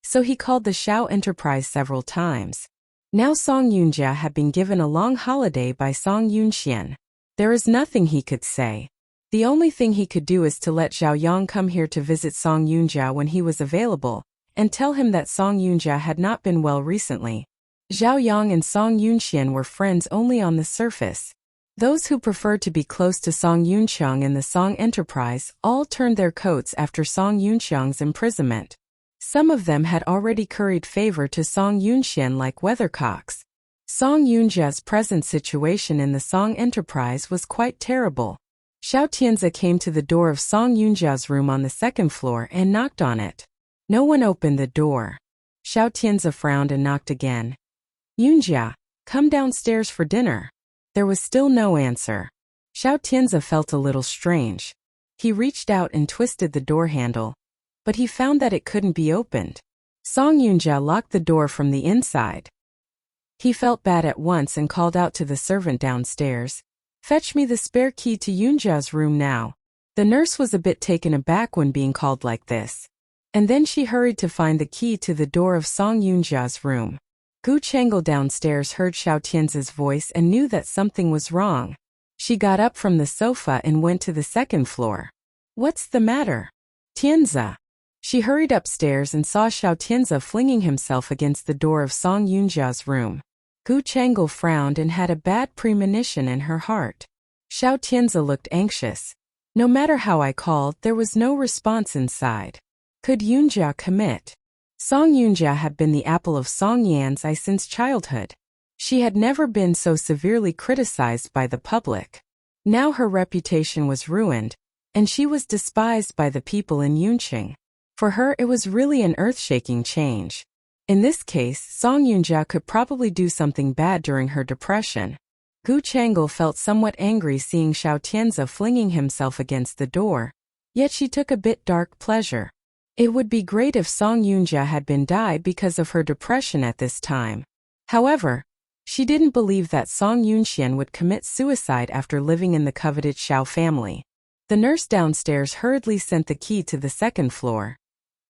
So he called the Xiao Enterprise several times. Now Song Yunjia had been given a long holiday by Song Yunxian. There is nothing he could say. The only thing he could do is to let Zhao Yang come here to visit Song Yunjia when he was available, and tell him that Song Yunjia had not been well recently. Zhao Yang and Song Yunxian were friends only on the surface. Those who preferred to be close to Song Yunqiang in the Song Enterprise all turned their coats after Song Yunqiang's imprisonment. Some of them had already curried favor to Song Yunxian like weathercocks. Song Yunjia's present situation in the Song Enterprise was quite terrible. Xiao Tianze came to the door of Song Yunjia's room on the second floor and knocked on it. No one opened the door. Xiao Tianze frowned and knocked again. Yunjia, come downstairs for dinner. There was still no answer. Xiao Tianze felt a little strange. He reached out and twisted the door handle, but he found that it couldn't be opened. Song Yunjia locked the door from the inside. He felt bad at once and called out to the servant downstairs. Fetch me the spare key to Yunjia's room now. The nurse was a bit taken aback when being called like this. And then she hurried to find the key to the door of Song Yunjia's room. Gu Changel downstairs heard Xiao Tianze's voice and knew that something was wrong. She got up from the sofa and went to the second floor. What's the matter? Tianze. She hurried upstairs and saw Xiao Tianze flinging himself against the door of Song Yunjia's room. Gu Changel frowned and had a bad premonition in her heart. Xiao Tianze looked anxious. No matter how I called, there was no response inside. Could Yunjia commit? Song Yunjia had been the apple of Song Yan's eye since childhood. She had never been so severely criticized by the public. Now her reputation was ruined, and she was despised by the people in Yunqing. For her, it was really an earth-shaking change. In this case, Song Yunjia could probably do something bad during her depression. Gu Changel felt somewhat angry seeing Xiao Tianze flinging himself against the door, yet she took a bit dark pleasure. It would be great if Song Yunjia had been died because of her depression at this time. However, she didn't believe that Song Yunxian would commit suicide after living in the coveted Xiao family. The nurse downstairs hurriedly sent the key to the second floor.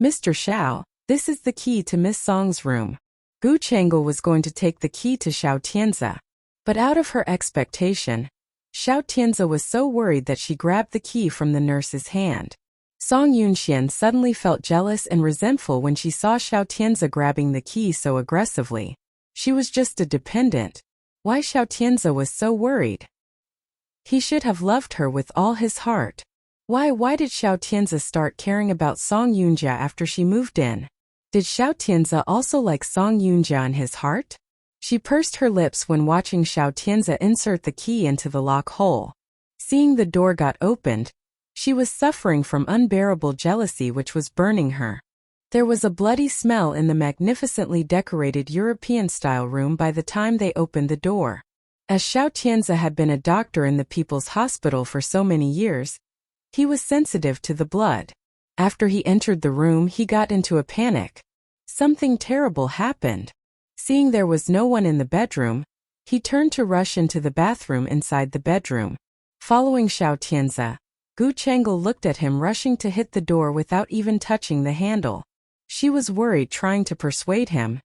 Mr. Xiao, this is the key to Miss Song's room. Gu Changel was going to take the key to Xiao Tianze. But out of her expectation, Xiao Tianze was so worried that she grabbed the key from the nurse's hand. Song Yunxian suddenly felt jealous and resentful when she saw Xiao Tianze grabbing the key so aggressively. She was just a dependent. Why Xiao Tianze was so worried? He should have loved her with all his heart. Why did Xiao Tianze start caring about Song Yunjia after she moved in? Did Xiao Tianze also like Song Yunjia in his heart? She pursed her lips when watching Xiao Tianze insert the key into the lock hole. Seeing the door got opened, she was suffering from unbearable jealousy which was burning her. There was a bloody smell in the magnificently decorated European-style room by the time they opened the door. As Xiao Tianze had been a doctor in the People's Hospital for so many years, he was sensitive to the blood. After he entered the room, he got into a panic. Something terrible happened. Seeing there was no one in the bedroom, he turned to rush into the bathroom inside the bedroom. Following Xiao Tianze, Gu Changel looked at him rushing to hit the door without even touching the handle. She was worried, trying to persuade him.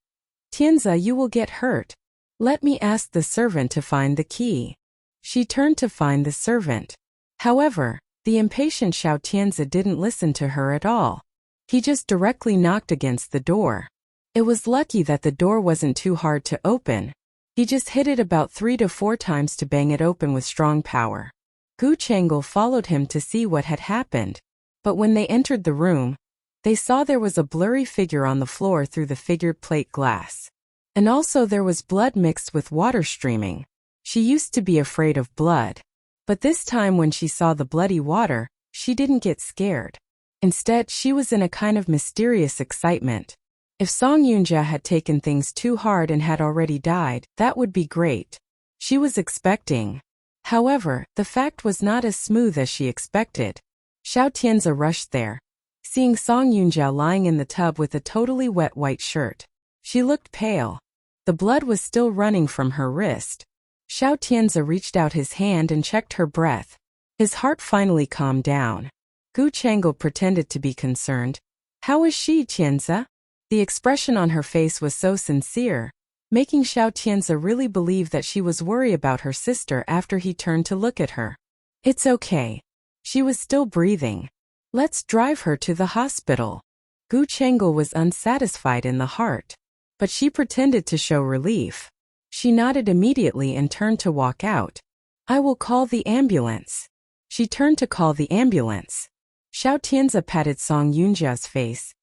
Tianze, you will get hurt. Let me ask the servant to find the key. She turned to find the servant. However, the impatient Xiao Tianze didn't listen to her at all. He just directly knocked against the door. It was lucky that the door wasn't too hard to open. He just hit it about 3 to 4 times to bang it open with strong power. Gu Changel followed him to see what had happened. But when they entered the room, they saw there was a blurry figure on the floor through the figured plate glass. And also there was blood mixed with water streaming. She used to be afraid of blood. But this time when she saw the bloody water, she didn't get scared. Instead, she was in a kind of mysterious excitement. If Song Yoonja had taken things too hard and had already died, that would be great. She was expecting. However, the fact was not as smooth as she expected. Xiao Tianzi rushed there. Seeing Song Yoonja lying in the tub with a totally wet white shirt, she looked pale. The blood was still running from her wrist. Xiao Tianzi reached out his hand and checked her breath. His heart finally calmed down. Gu Changel pretended to be concerned. How is she, Tianzi? The expression on her face was so sincere, making Xiao Tianzi really believe that she was worried about her sister after he turned to look at her. It's okay. She was still breathing. Let's drive her to the hospital. Gu Changel was unsatisfied in the heart, but she pretended to show relief. She nodded immediately and turned to walk out. I will call the ambulance. She turned to call the ambulance. Xiao Tianzi patted Song Yoonja's face.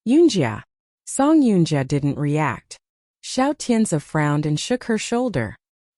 Yoonja. Song Yoonja didn't react. Xiao Tianzi frowned and shook her shoulder.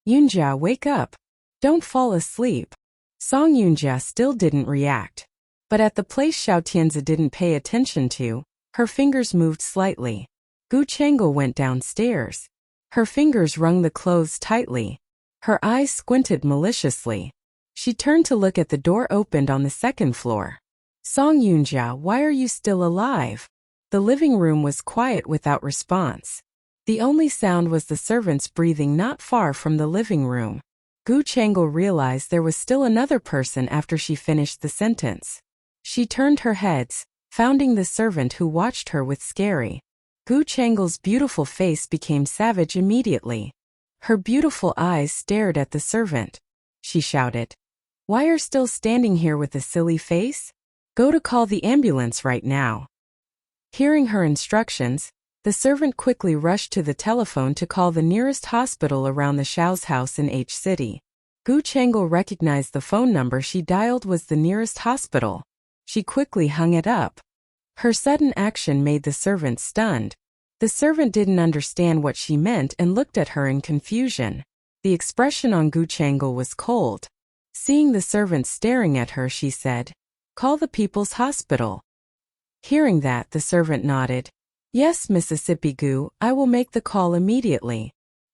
Yoonja, wake up. Don't fall asleep. Song Yoonja still didn't react. But at the place Xiao Tianzi didn't pay attention to, her fingers moved slightly. Gu Changel went downstairs. Her fingers wrung the clothes tightly. Her eyes squinted maliciously. She turned to look at the door opened on the second floor. Song Yoonja, why are you still alive? The living room was quiet without response. The only sound was the servants breathing not far from the living room. Gu Changel realized there was still another person after she finished the sentence. She turned her heads, finding the servant who watched her with scary. Gu Changel's beautiful face became savage immediately. Her beautiful eyes stared at the servant. She shouted, "Why are still standing here with a silly face? Go to call the ambulance right now." Hearing her instructions, the servant quickly rushed to the telephone to call the nearest hospital around the Xiao's house in H City. Gu Changel recognized the phone number she dialed was the nearest hospital. She quickly hung it up. Her sudden action made the servant stunned. The servant didn't understand what she meant and looked at her in confusion. The expression on Gu Changel was cold. Seeing the servant staring at her, she said, "Call the People's Hospital." Hearing that, the servant nodded. "Yes, Mississippi Gu, I will make the call immediately."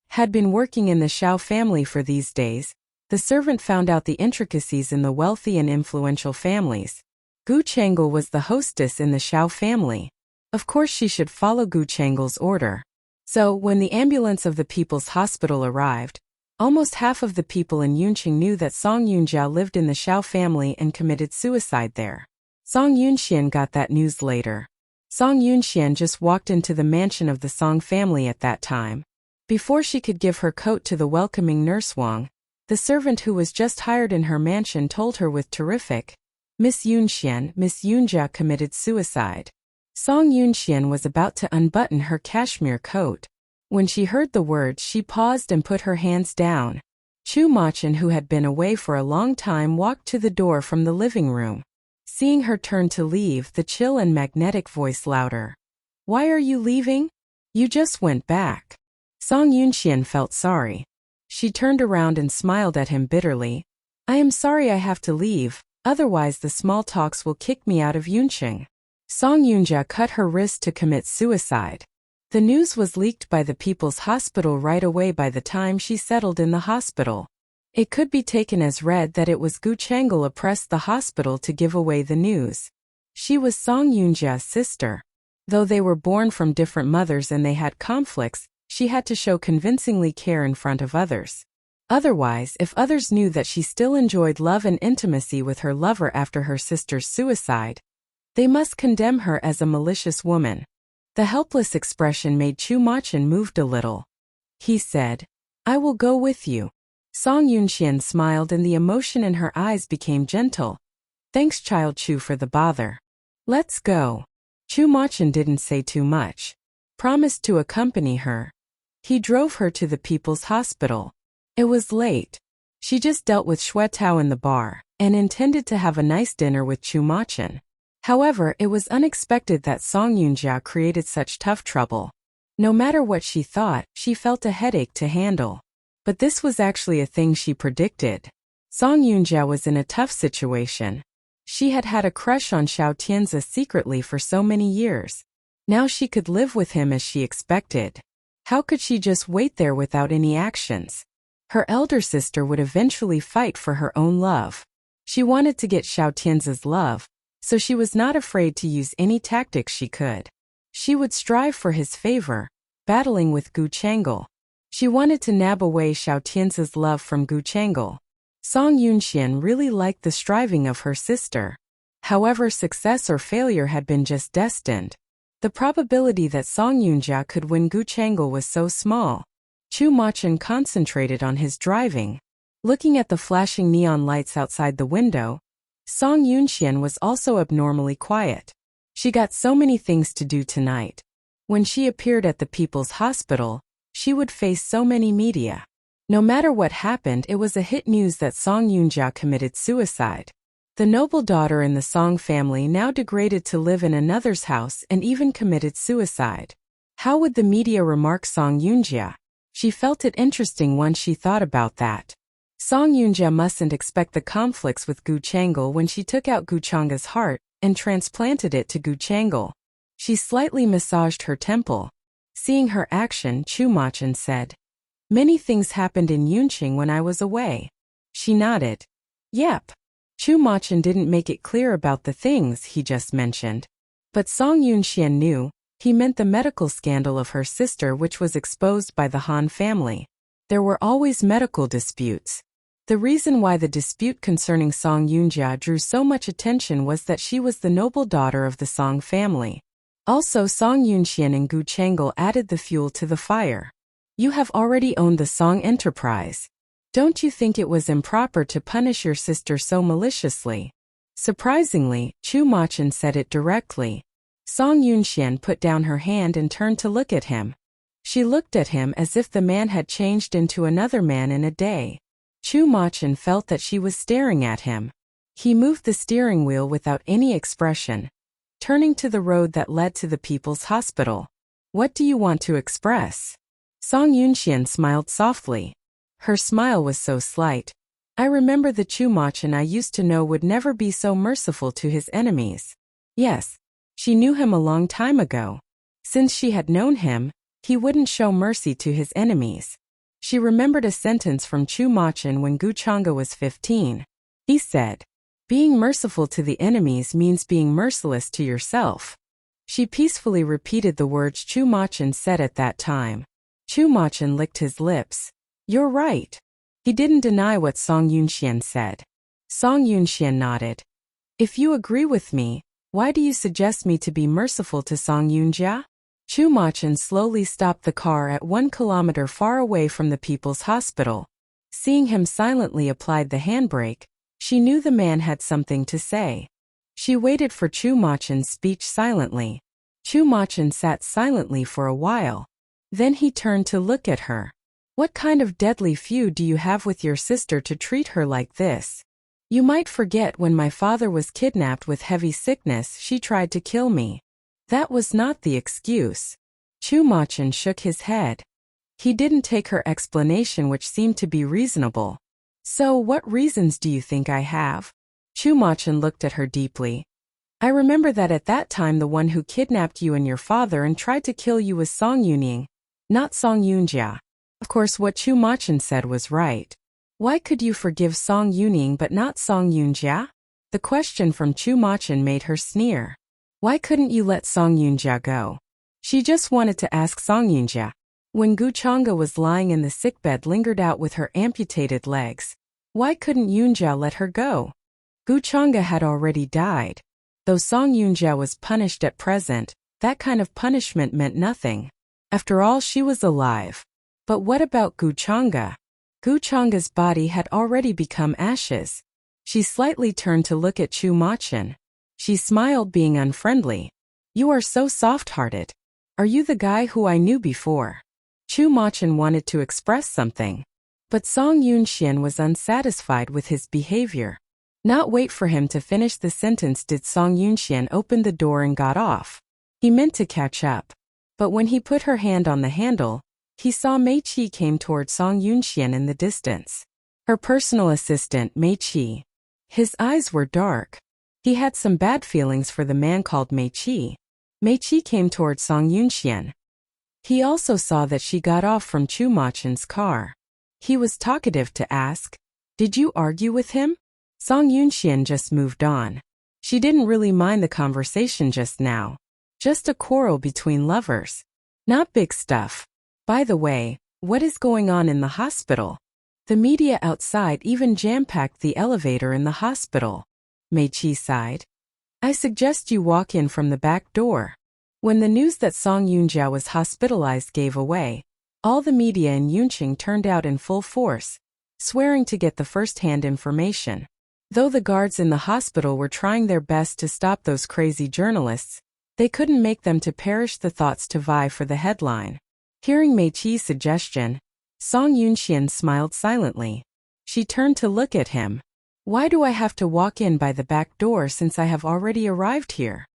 Had been working in the Xiao family for these days, the servant found out the intricacies in the wealthy and influential families. Gu Changel was the hostess in the Xiao family. Of course she should follow Gu Changel's order. So, when the ambulance of the People's Hospital arrived, almost half of the people in Yunqing knew that Song Yoonja lived in the Xiao family and committed suicide there. Song Yunxian got that news later. Song Yunxian just walked into the mansion of the Song family at that time. Before she could give her coat to the welcoming nurse Wang, the servant who was just hired in her mansion told her with terrific, "Miss Yunxian, Miss Yoonja committed suicide." Song Yunxian was about to unbutton her cashmere coat. When she heard the words, she paused and put her hands down. Chu Machin, who had been away for a long time, walked to the door from the living room. Seeing her turn to leave, the chill and magnetic voice louder. "Why are you leaving? You just went back." Song Yunxian felt sorry. She turned around and smiled at him bitterly. "I am sorry I have to leave, otherwise the small talks will kick me out of Yunqing." Song Yoonja cut her wrist to commit suicide. The news was leaked by the People's Hospital right away. By the time she settled in the hospital, it could be taken as read that it was Gu Changel oppressed the hospital to give away the news. She was Song Yoonja's sister. Though they were born from different mothers and they had conflicts, she had to show convincingly care in front of others. Otherwise, if others knew that she still enjoyed love and intimacy with her lover after her sister's suicide, they must condemn her as a malicious woman. The helpless expression made Chu Machin moved a little. He said, "I will go with you." Song Yunxian smiled and the emotion in her eyes became gentle. "Thanks, child Chu, for the bother. Let's go." Chu Machin didn't say too much. Promised to accompany her. He drove her to the People's Hospital. It was late. She just dealt with Shuetao in the bar and intended to have a nice dinner with Chu Machin. However, it was unexpected that Song Yunjia created such tough trouble. No matter what she thought, she felt a headache to handle. But this was actually a thing she predicted. Song Yunjia was in a tough situation. She had had a crush on Xiao Tianzi secretly for so many years. Now she could live with him as she expected. How could she just wait there without any actions? Her elder sister would eventually fight for her own love. She wanted to get Xiao Tianzi's love, so she was not afraid to use any tactics she could. She would strive for his favor, battling with Gu Chang'e. She wanted to nab away Xiao Tianzi's love from Gu Chang'e. Song Yunxian really liked the striving of her sister. However, success or failure had been just destined. The probability that Song Yunjia could win Gu Chang'e was so small. Chu Machin concentrated on his driving. Looking at the flashing neon lights outside the window, Song Yunxian was also abnormally quiet. She got so many things to do tonight. When she appeared at the People's Hospital, she would face so many media. No matter what happened, it was a hit news that Song Yunjia committed suicide. The noble daughter in the Song family now degraded to live in another's house and even committed suicide. How would the media remark Song Yunjia? She felt it interesting once she thought about that. Song Yunjia mustn't expect the conflicts with Gu Chang'e when she took out Gu Chang'e's heart and transplanted it to Gu Chang'e. She slightly massaged her temple. Seeing her action, Chu Machin said, "Many things happened in Yunqing when I was away." She nodded. Yep. Chu Machin didn't make it clear about the things he just mentioned. But Song Yunxian knew. He meant the medical scandal of her sister, which was exposed by the Han family. There were always medical disputes. The reason why the dispute concerning Song Yunjia drew so much attention was that she was the noble daughter of the Song family. Also, Song Yunxian and Gu Chang'e added the fuel to the fire. You have already owned the Song enterprise. Don't you think it was improper to punish your sister so maliciously? Surprisingly, Chu Machin said it directly. Song Yunxian put down her hand and turned to look at him. She looked at him as if the man had changed into another man in a day. Chu Machin felt that she was staring at him. He moved the steering wheel without any expression, turning to the road that led to the People's Hospital. What do you want to express? Song Yunxian smiled softly. Her smile was so slight. I remember the Chu Machin I used to know would never be so merciful to his enemies. Yes, she knew him a long time ago. Since she had known him, he wouldn't show mercy to his enemies. She remembered a sentence from Chu Machin when Gu Chang'e was 15. He said, "Being merciful to the enemies means being merciless to yourself." She peacefully repeated the words Chu Machin said at that time. Chu Machin licked his lips. You're right. He didn't deny what Song Yunxian said. Song Yunxian nodded. If you agree with me, why do you suggest me to be merciful to Song Yunjia? Chu Machin slowly stopped the car at 1 kilometer far away from the People's Hospital. Seeing him silently applied the handbrake, she knew the man had something to say. She waited for Chu Machin's speech silently. Chu Machin sat silently for a while. Then he turned to look at her. What kind of deadly feud do you have with your sister to treat her like this? You might forget when my father was kidnapped with heavy sickness, she tried to kill me. That was not the excuse. Chu Machin shook his head. He didn't take her explanation, which seemed to be reasonable. So what reasons do you think I have? Chu Machin looked at her deeply. I remember that at that time the one who kidnapped you and your father and tried to kill you was Song Yuning, not Song Yunjia. Of course, what Chu Machin said was right. Why could you forgive Song Yuning but not Song Yunjia? The question from Chu Machin made her sneer. Why couldn't you let Song Yunjia go? She just wanted to ask Song Yunjia. When Gu Chang'e was lying in the sickbed lingered out with her amputated legs, why couldn't Yunjia let her go? Gu Chang'e had already died. Though Song Yunjia was punished at present, that kind of punishment meant nothing. After all, she was alive. But what about Gu Chang'e? Gu Chang'e's body had already become ashes. She slightly turned to look at Chu Machin. She smiled, being unfriendly. You are so soft-hearted. Are you the guy who I knew before? Chu Machan wanted to express something, but Song Yunxian was unsatisfied with his behavior. Not wait for him to finish the sentence did Song Yunxian open the door and got off. He meant to catch up, but when he put her hand on the handle, he saw Mei Qi came toward Song Yunxian in the distance. Her personal assistant, Mei Qi. His eyes were dark. He had some bad feelings for the man called Mei Qi. Mei Qi came toward Song Yunxian. He also saw that she got off from Chu Machan's car. He was talkative to ask, "Did you argue with him?" Song Yunxian just moved on. She didn't really mind the conversation just now. Just a quarrel between lovers. Not big stuff. By the way, what is going on in the hospital? The media outside even jam-packed the elevator in the hospital. Mei Qi sighed. I suggest you walk in from the back door. When the news that Song Yunjia was hospitalized gave away, all the media in Yunqing turned out in full force, swearing to get the first-hand information. Though the guards in the hospital were trying their best to stop those crazy journalists, they couldn't make them to perish the thoughts to vie for the headline. Hearing Mei Qi's suggestion, Song Yunxian smiled silently. She turned to look at him. Why do I have to walk in by the back door since I have already arrived here?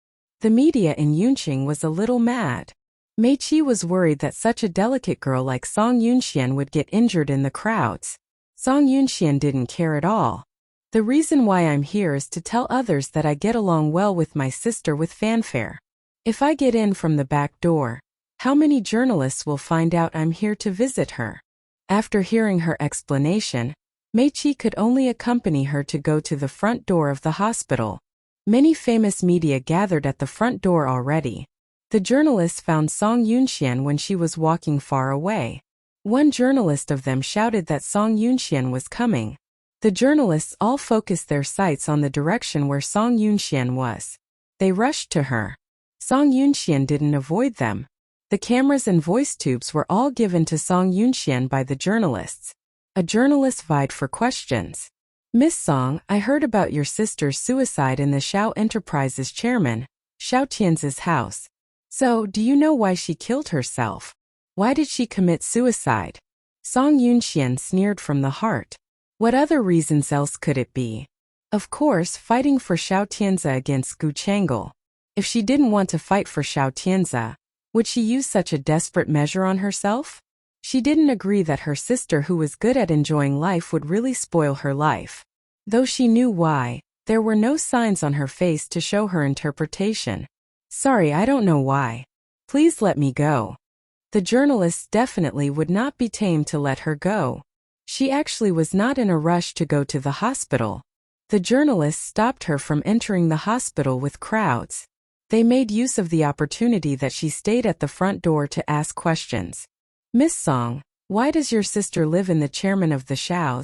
The media in Yunqing was a little mad. Mei Qi was worried that such a delicate girl like Song Yunxian would get injured in the crowds. Song Yunxian didn't care at all. The reason why I'm here is to tell others that I get along well with my sister with fanfare. If I get in from the back door, how many journalists will find out I'm here to visit her? After hearing her explanation, Mei Qi could only accompany her to go to the front door of the hospital. Many famous media gathered at the front door already. The journalists found Song Yunxian when she was walking far away. One journalist of them shouted that Song Yunxian was coming. The journalists all focused their sights on the direction where Song Yunxian was. They rushed to her. Song Yunxian didn't avoid them. The cameras and voice tubes were all given to Song Yunxian by the journalists. A journalist vied for questions. Miss Song, I heard about your sister's suicide in the Shao Enterprises chairman, Shao Tian's house. So, do you know why she killed herself? Why did she commit suicide? Song Yunxian sneered from the heart. What other reasons else could it be? Of course, fighting for Shao Tianzi against Gu Chang'e. If she didn't want to fight for Shao Tianzi, would she use such a desperate measure on herself? She didn't agree that her sister who was good at enjoying life would really spoil her life. Though she knew why, there were no signs on her face to show her interpretation. Sorry, I don't know why. Please let me go. The journalists definitely would not be tamed to let her go. She actually was not in a rush to go to the hospital. The journalists stopped her from entering the hospital with crowds. They made use of the opportunity that she stayed at the front door to ask questions. Miss Song, why does your sister live in the chairman of the Shao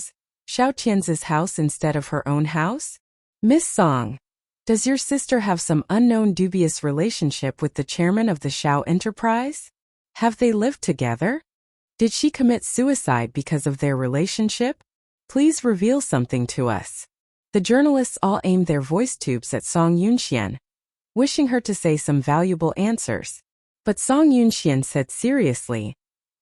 Tian's house instead of her own house? Miss Song, does your sister have some unknown dubious relationship with the chairman of the Shao Enterprise? Have they lived together? Did she commit suicide because of their relationship? Please reveal something to us. The journalists all aimed their voice tubes at Song Yunxian, wishing her to say some valuable answers. But Song Yunxian said seriously,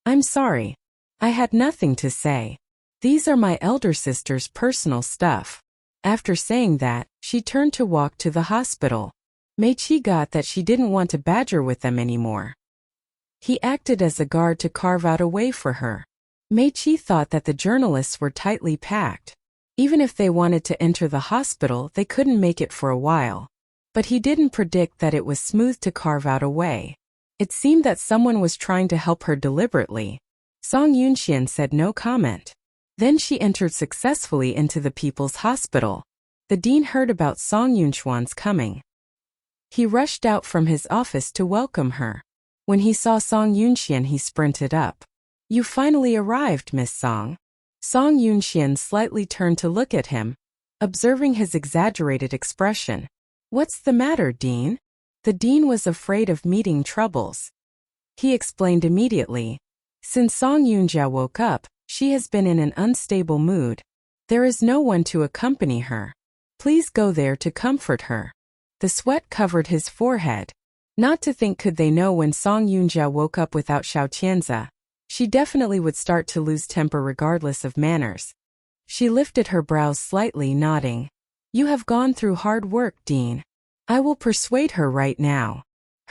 I'm sorry. I had nothing to say. These are my elder sister's personal stuff. After saying that, she turned to walk to the hospital. Mei Qi got that she didn't want to badger with them anymore. He acted as a guard to carve out a way for her. Mei Qi thought that the journalists were tightly packed. Even if they wanted to enter the hospital, they couldn't make it for a while. But he didn't predict that it was smooth to carve out a way. It seemed that someone was trying to help her deliberately. Song Yunxian said no comment. Then she entered successfully into the People's Hospital. The dean heard about Song Yunxuan's coming. He rushed out from his office to welcome her. When he saw Song Yunxian, he sprinted up. You finally arrived, Miss Song. Song Yunxian slightly turned to look at him, observing his exaggerated expression. What's the matter, Dean? The dean was afraid of meeting troubles. He explained immediately. Since Song Yunjia woke up, she has been in an unstable mood. There is no one to accompany her. Please go there to comfort her. The sweat covered his forehead. Not to think could they know when Song Yunjia woke up without Shao Tianzi. She definitely would start to lose temper regardless of manners. She lifted her brows slightly, nodding. You have gone through hard work, Dean. I will persuade her right now.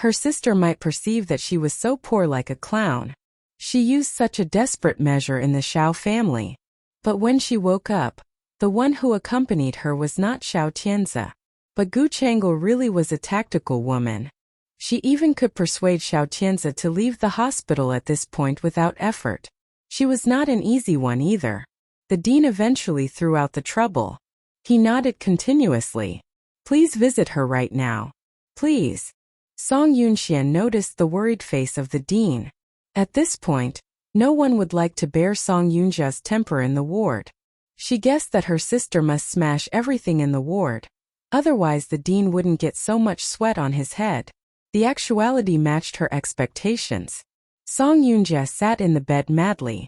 Her sister might perceive that she was so poor, like a clown. She used such a desperate measure in the Xiao family. But when she woke up, the one who accompanied her was not Xiao Tianzi. But Gu Chang'e really was a tactical woman. She even could persuade Xiao Tianzi to leave the hospital at this point without effort. She was not an easy one either. The dean eventually threw out the trouble. He nodded continuously. Please visit her right now. Please. Song Yunxian noticed the worried face of the dean. At this point, no one would like to bear Song Yunjia's temper in the ward. She guessed that her sister must smash everything in the ward. Otherwise the dean wouldn't get so much sweat on his head. The actuality matched her expectations. Song Yunjia sat in the bed madly.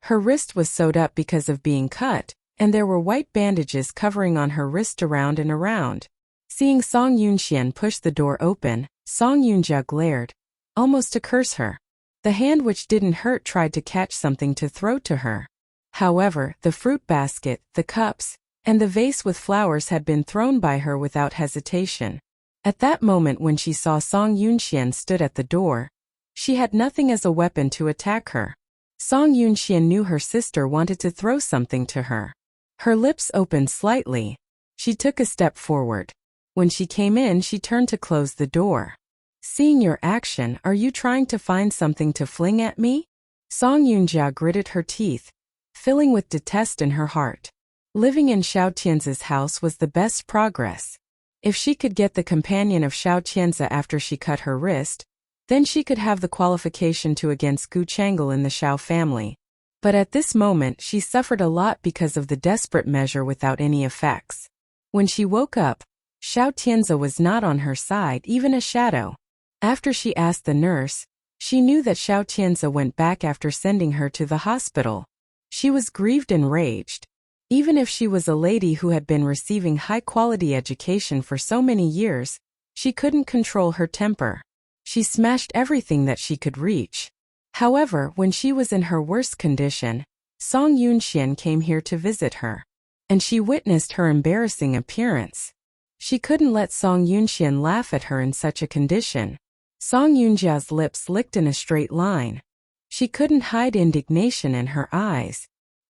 Her wrist was sewed up because of being cut, and there were white bandages covering on her wrist around and around. Seeing Song Yunxian push the door open, Song Yunjia glared, almost to curse her. The hand which didn't hurt tried to catch something to throw to her. However, the fruit basket, the cups, and the vase with flowers had been thrown by her without hesitation. At that moment when she saw Song Yunxian stood at the door, she had nothing as a weapon to attack her. Song Yunxian knew her sister wanted to throw something to her. Her lips opened slightly. She took a step forward. When she came in, she turned to close the door. Seeing your action, are you trying to find something to fling at me? Song Yunjia gritted her teeth, filling with detest in her heart. Living in Xiao Tianzi's house was the best progress. If she could get the companion of Xiao Tianzi after she cut her wrist, then she could have the qualification to against Gu Chang'e in the Xiao family. But at this moment she suffered a lot because of the desperate measure without any effects. When she woke up, Xiao Tianzi was not on her side, even a shadow. After she asked the nurse, she knew that Xiao Tianzi went back after sending her to the hospital. She was grieved and raged. Even if she was a lady who had been receiving high-quality education for so many years, she couldn't control her temper. She smashed everything that she could reach. However, when she was in her worst condition, Song Yunxian came here to visit her. And she witnessed her embarrassing appearance. She couldn't let Song Yunxian laugh at her in such a condition. Song Yunjia's lips licked in a straight line. She couldn't hide indignation in her eyes.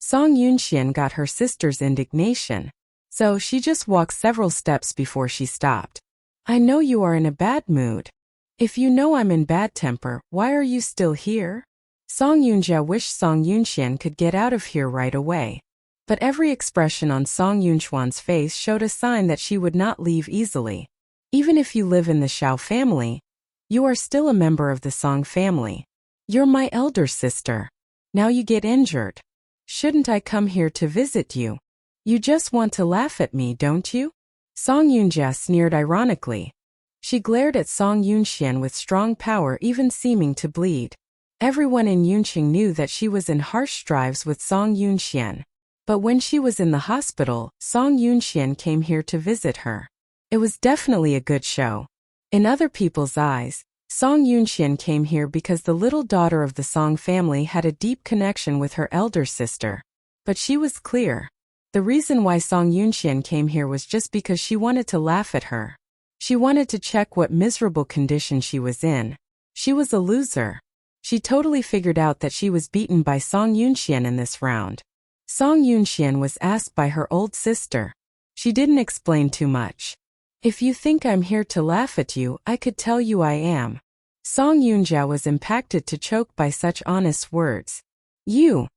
Song Yunxian got her sister's indignation, so she just walked several steps before she stopped. I know you are in a bad mood. If you know I'm in bad temper, why are you still here? Song Yunjia wished Song Yunxian could get out of here right away. But every expression on Song Yunxuan's face showed a sign that she would not leave easily. Even if you live in the Xiao family, you are still a member of the Song family. You're my elder sister. Now you get injured. Shouldn't I come here to visit you? You just want to laugh at me, don't you? Song Yunjia sneered ironically. She glared at Song Yunxian with strong power, even seeming to bleed. Everyone in Yunqing knew that she was in harsh strives with Song Yunxian. But when she was in the hospital, Song Yunxian came here to visit her. It was definitely a good show. In other people's eyes, Song Yunxian came here because the little daughter of the Song family had a deep connection with her elder sister. But she was clear. The reason why Song Yunxian came here was just because she wanted to laugh at her. She wanted to check what miserable condition she was in. She was a loser. She totally figured out that she was beaten by Song Yunxian in this round. Song Yunxian was asked by her old sister. She didn't explain too much. If you think I'm here to laugh at you, I could tell you I am. Song Yunjia was impacted to choke by such honest words. You.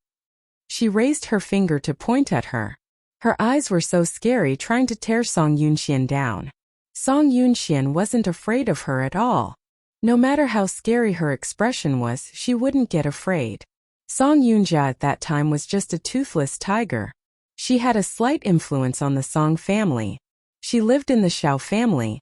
She raised her finger to point at her. Her eyes were so scary, trying to tear Song Yunxian down. Song Yunxian wasn't afraid of her at all. No matter how scary her expression was, she wouldn't get afraid. Song Yunjia at that time was just a toothless tiger. She had a slight influence on the Song family. She lived in the Xiao family,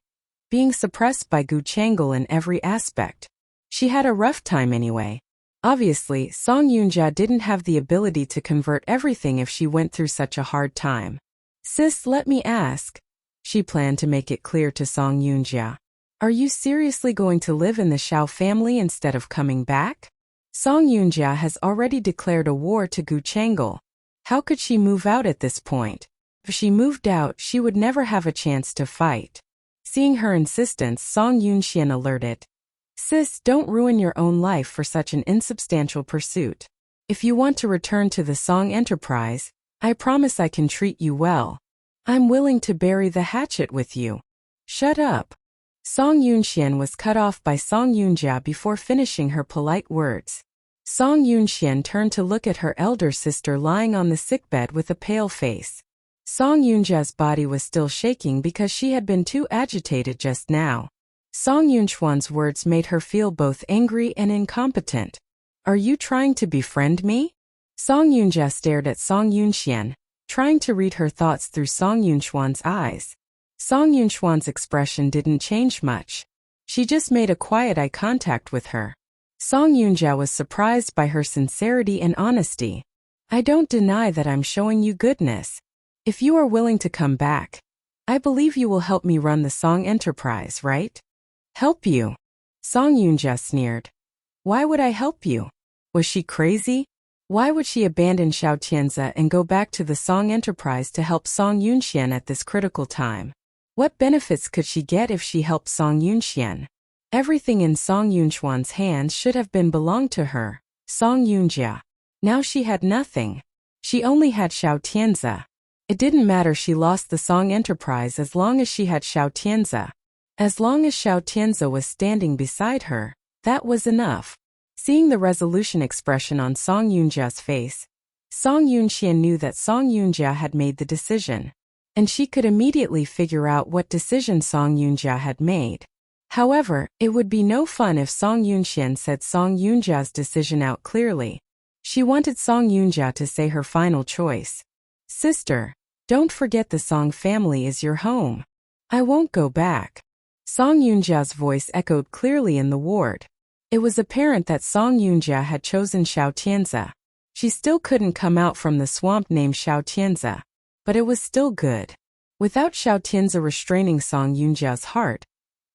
being suppressed by Gu Chang'e in every aspect. She had a rough time anyway. Obviously, Song Yunjia didn't have the ability to convert everything if she went through such a hard time. Sis, let me ask. She planned to make it clear to Song Yunjia. Are you seriously going to live in the Xiao family instead of coming back? Song Yoonja has already declared a war to Gu Changal. How could she move out at this point? If she moved out, she would never have a chance to fight. Seeing her insistence, Song Yoonxian alerted. Sis, don't ruin your own life for such an insubstantial pursuit. If you want to return to the Song Enterprise, I promise I can treat you well. I'm willing to bury the hatchet with you. Shut up. Song Yoonxian was cut off by Song Yoonja before finishing her polite words. Song Yoonxian turned to look at her elder sister lying on the sickbed with a pale face. Song Yoonja's body was still shaking because she had been too agitated just now. Song Yoonchuan's words made her feel both angry and incompetent. Are you trying to befriend me? Song Yoonja stared at Song Yoonxian, trying to read her thoughts through Song Yoonchuan's eyes. Song Yoonchuan's expression didn't change much. She just made a quiet eye contact with her. Song Yoonja was surprised by her sincerity and honesty. I don't deny that I'm showing you goodness. If you are willing to come back, I believe you will help me run the Song Enterprise, right? Help you? Song Yoonja sneered. Why would I help you? Was she crazy? Why would she abandon Xiao Tianze and go back to the Song Enterprise to help Song Yoonxian at this critical time? What benefits could she get if she helped Song Yoonxian? Everything in Song Yoonchuan's hands should have been belonged to her, Song Yoonja. Now she had nothing. She only had Xiao Tianze. It didn't matter she lost the Song Enterprise as long as she had Xiao Tianze. As long as Xiao Tianze was standing beside her, that was enough. Seeing the resolution expression on Song Yoonja's face, Song Yoonxian knew that Song Yoonja had made the decision. And she could immediately figure out what decision Song Yoonja had made. However, it would be no fun if Song Yoonxian said Song Yoonja's decision out clearly. She wanted Song Yoonja to say her final choice. Sister, don't forget the Song family is your home. I won't go back. Song Yoonja's voice echoed clearly in the ward. It was apparent that Song Yoonja had chosen Xiao Tianze. She still couldn't come out from the swamp named Xiao Tianze. But it was still good. Without Xiao Tianze restraining Song Yoonja's heart,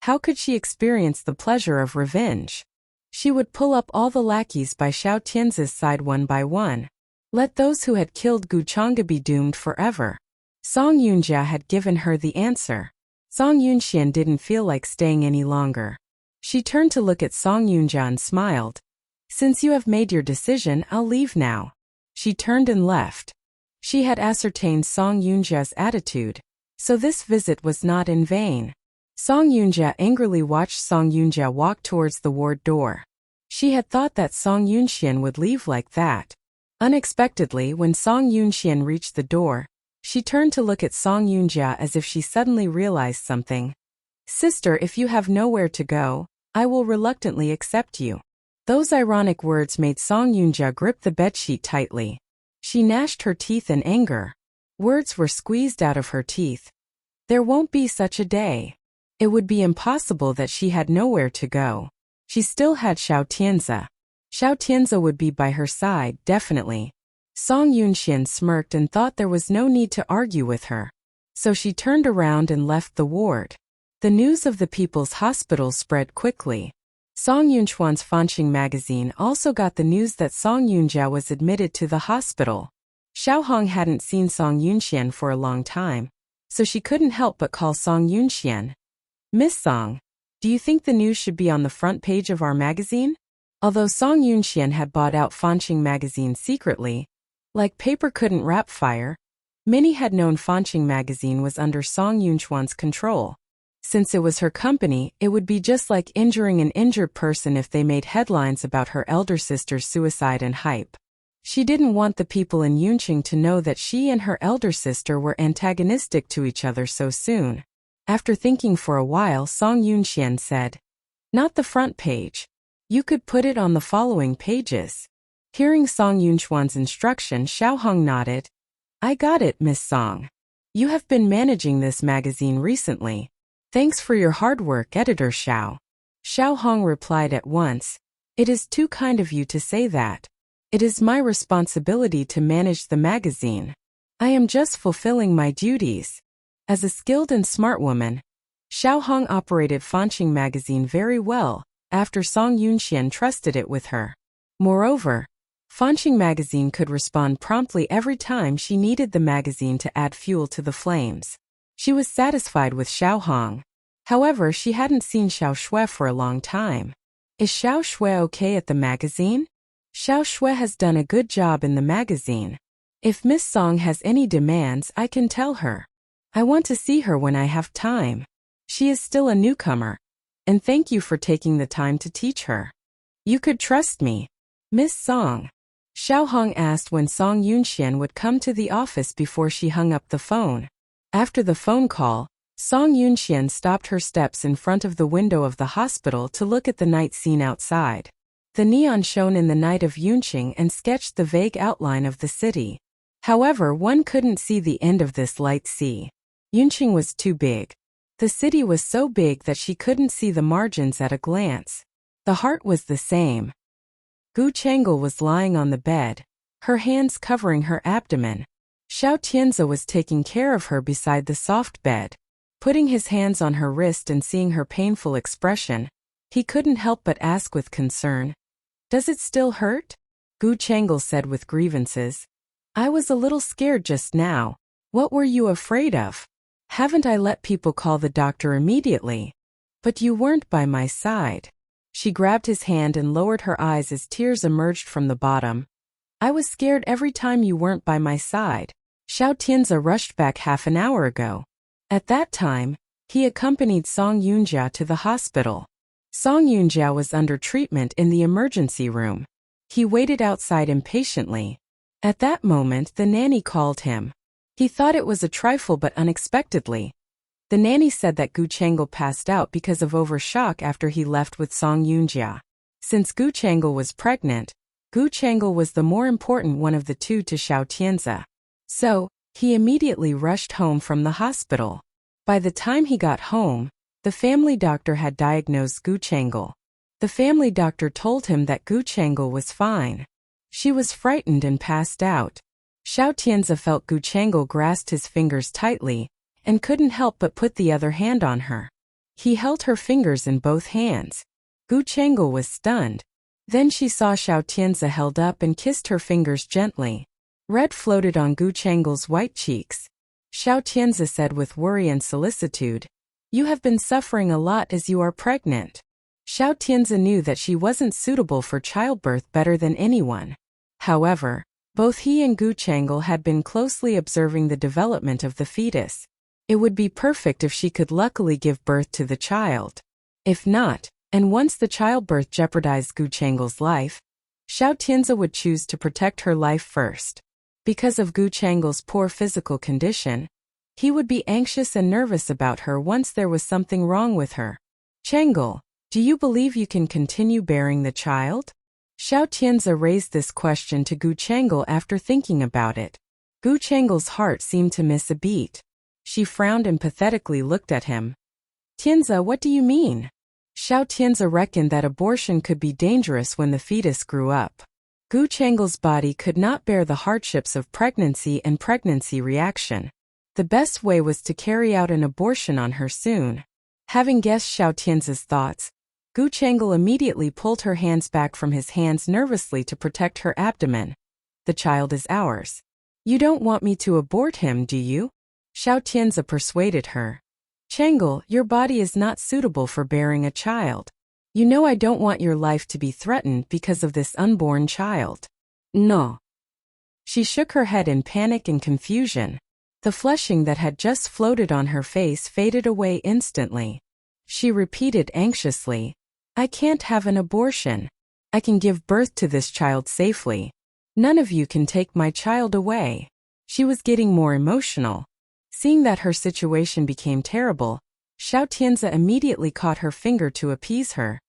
how could she experience the pleasure of revenge? She would pull up all the lackeys by Xiao Tianze's side one by one. Let those who had killed Gu Chang'e be doomed forever. Song Yoonja had given her the answer. Song Yoonxian didn't feel like staying any longer. She turned to look at Song Yoonja and smiled. Since you have made your decision, I'll leave now. She turned and left. She had ascertained Song Yoonja's attitude, so this visit was not in vain. Song Yoonja angrily watched Song Yoonja walk towards the ward door. She had thought that Song Yoonxian would leave like that. Unexpectedly, when Song Yoonxian reached the door, she turned to look at Song Yoonja as if she suddenly realized something. Sister, if you have nowhere to go, I will reluctantly accept you. Those ironic words made Song Yoonja grip the bedsheet tightly. She gnashed her teeth in anger. Words were squeezed out of her teeth. There won't be such a day. It would be impossible that she had nowhere to go. She still had Xiao Tianze. Xiao Tianze would be by her side, definitely. Song Yoonxian smirked and thought there was no need to argue with her. So she turned around and left the ward. The news of the People's Hospital spread quickly. Song Yoonchuan's Fanqing magazine also got the news that Song Yoonja was admitted to the hospital. Xiao Hong hadn't seen Song Yoonxian for a long time, so she couldn't help but call Song Yoonxian. Miss Song, do you think the news should be on the front page of our magazine? Although Song Yoonxian had bought out Fanqing magazine secretly, like paper couldn't wrap fire, many had known Fanqing magazine was under Song Yoonchuan's control. Since it was her company, it would be just like injuring an injured person if they made headlines about her elder sister's suicide and hype. She didn't want the people in Yunqing to know that she and her elder sister were antagonistic to each other so soon. After thinking for a while, Song Yoonxian said, "Not the front page. You could put it on the following pages." Hearing Song Yoonchuan's instruction, Xiao Hong nodded. "I got it, Miss Song. You have been managing this magazine recently. Thanks for your hard work, Editor Xiao." Xiao Hong replied at once, "It is too kind of you to say that. It is my responsibility to manage the magazine. I am just fulfilling my duties." As a skilled and smart woman, Xiao Hong operated Fanqing magazine very well, after Song Yoonxian trusted it with her. Moreover, Fanqing magazine could respond promptly every time she needed the magazine to add fuel to the flames. She was satisfied with Xiaohong. However, she hadn't seen Xiao Shui for a long time. Is Xiao Shui okay at the magazine? Xiao Shui has done a good job in the magazine. If Miss Song has any demands, I can tell her. I want to see her when I have time. She is still a newcomer. And thank you for taking the time to teach her. You could trust me. Miss Song. Xiaohong asked when Song Yunxian would come to the office before she hung up the phone. After the phone call, Song Yunxian stopped her steps in front of the window of the hospital to look at the night scene outside. The neon shone in the night of Yunqing and sketched the vague outline of the city. However, one couldn't see the end of this light sea. Yunqing was too big. The city was so big that she couldn't see the margins at a glance. The heart was the same. Gu Changel was lying on the bed, her hands covering her abdomen. Xiao Tianzi was taking care of her beside the soft bed. Putting his hands on her wrist and seeing her painful expression, he couldn't help but ask with concern, "Does it still hurt?" Gu Changel said with grievances. "I was a little scared just now. What were you afraid of? Haven't I let people call the doctor immediately? But you weren't by my side." She grabbed his hand and lowered her eyes as tears emerged from the bottom. "I was scared every time you weren't by my side." Xiao Tianzi rushed back half an hour ago. At that time, he accompanied Song Yunjia to the hospital. Song Yunjia was under treatment in the emergency room. He waited outside impatiently. At that moment, the nanny called him. He thought it was a trifle, but unexpectedly, the nanny said that Gu Changel passed out because of overshock after he left with Song Yunjia. Since Gu Changel was pregnant, Gu Changel was the more important one of the two to Xiao Tianzi. So, he immediately rushed home from the hospital. By the time he got home, the family doctor had diagnosed Gu Changel. The family doctor told him that Gu Changel was fine. She was frightened and passed out. Xiao Tianzi felt Gu Changel grasped his fingers tightly, and couldn't help but put the other hand on her. He held her fingers in both hands. Gu Changel was stunned. Then she saw Xiao Tianzi held up and kissed her fingers gently. Red floated on Gu Changel's white cheeks. Xiao Tianzi said with worry and solicitude, "You have been suffering a lot as you are pregnant." Xiao Tianzi knew that she wasn't suitable for childbirth better than anyone. However, both he and Gu Changel had been closely observing the development of the fetus. It would be perfect if she could luckily give birth to the child. If not, and once the childbirth jeopardized Gu Changel's life, Xiao Tianzi would choose to protect her life first. Because of Gu Changel's poor physical condition, he would be anxious and nervous about her once there was something wrong with her. "Changel, do you believe you can continue bearing the child?" Xiao Tianzi raised this question to Gu Changel after thinking about it. Gu Changel's heart seemed to miss a beat. She frowned and pathetically looked at him. "Tianzi, what do you mean?" Xiao Tianzi reckoned that abortion could be dangerous when the fetus grew up. Gu Changel's body could not bear the hardships of pregnancy and pregnancy reaction. The best way was to carry out an abortion on her soon. Having guessed Xiao Tianzi's thoughts, Gu Changel immediately pulled her hands back from his hands nervously to protect her abdomen. "The child is ours. You don't want me to abort him, do you?" Xiao Tianzi persuaded her. "Changel, your body is not suitable for bearing a child. You know I don't want your life to be threatened because of this unborn child." "No." She shook her head in panic and confusion. The flushing that had just floated on her face faded away instantly. She repeated anxiously, "I can't have an abortion. I can give birth to this child safely. None of you can take my child away." She was getting more emotional. Seeing that her situation became terrible, Xiao Tianzi immediately caught her finger to appease her.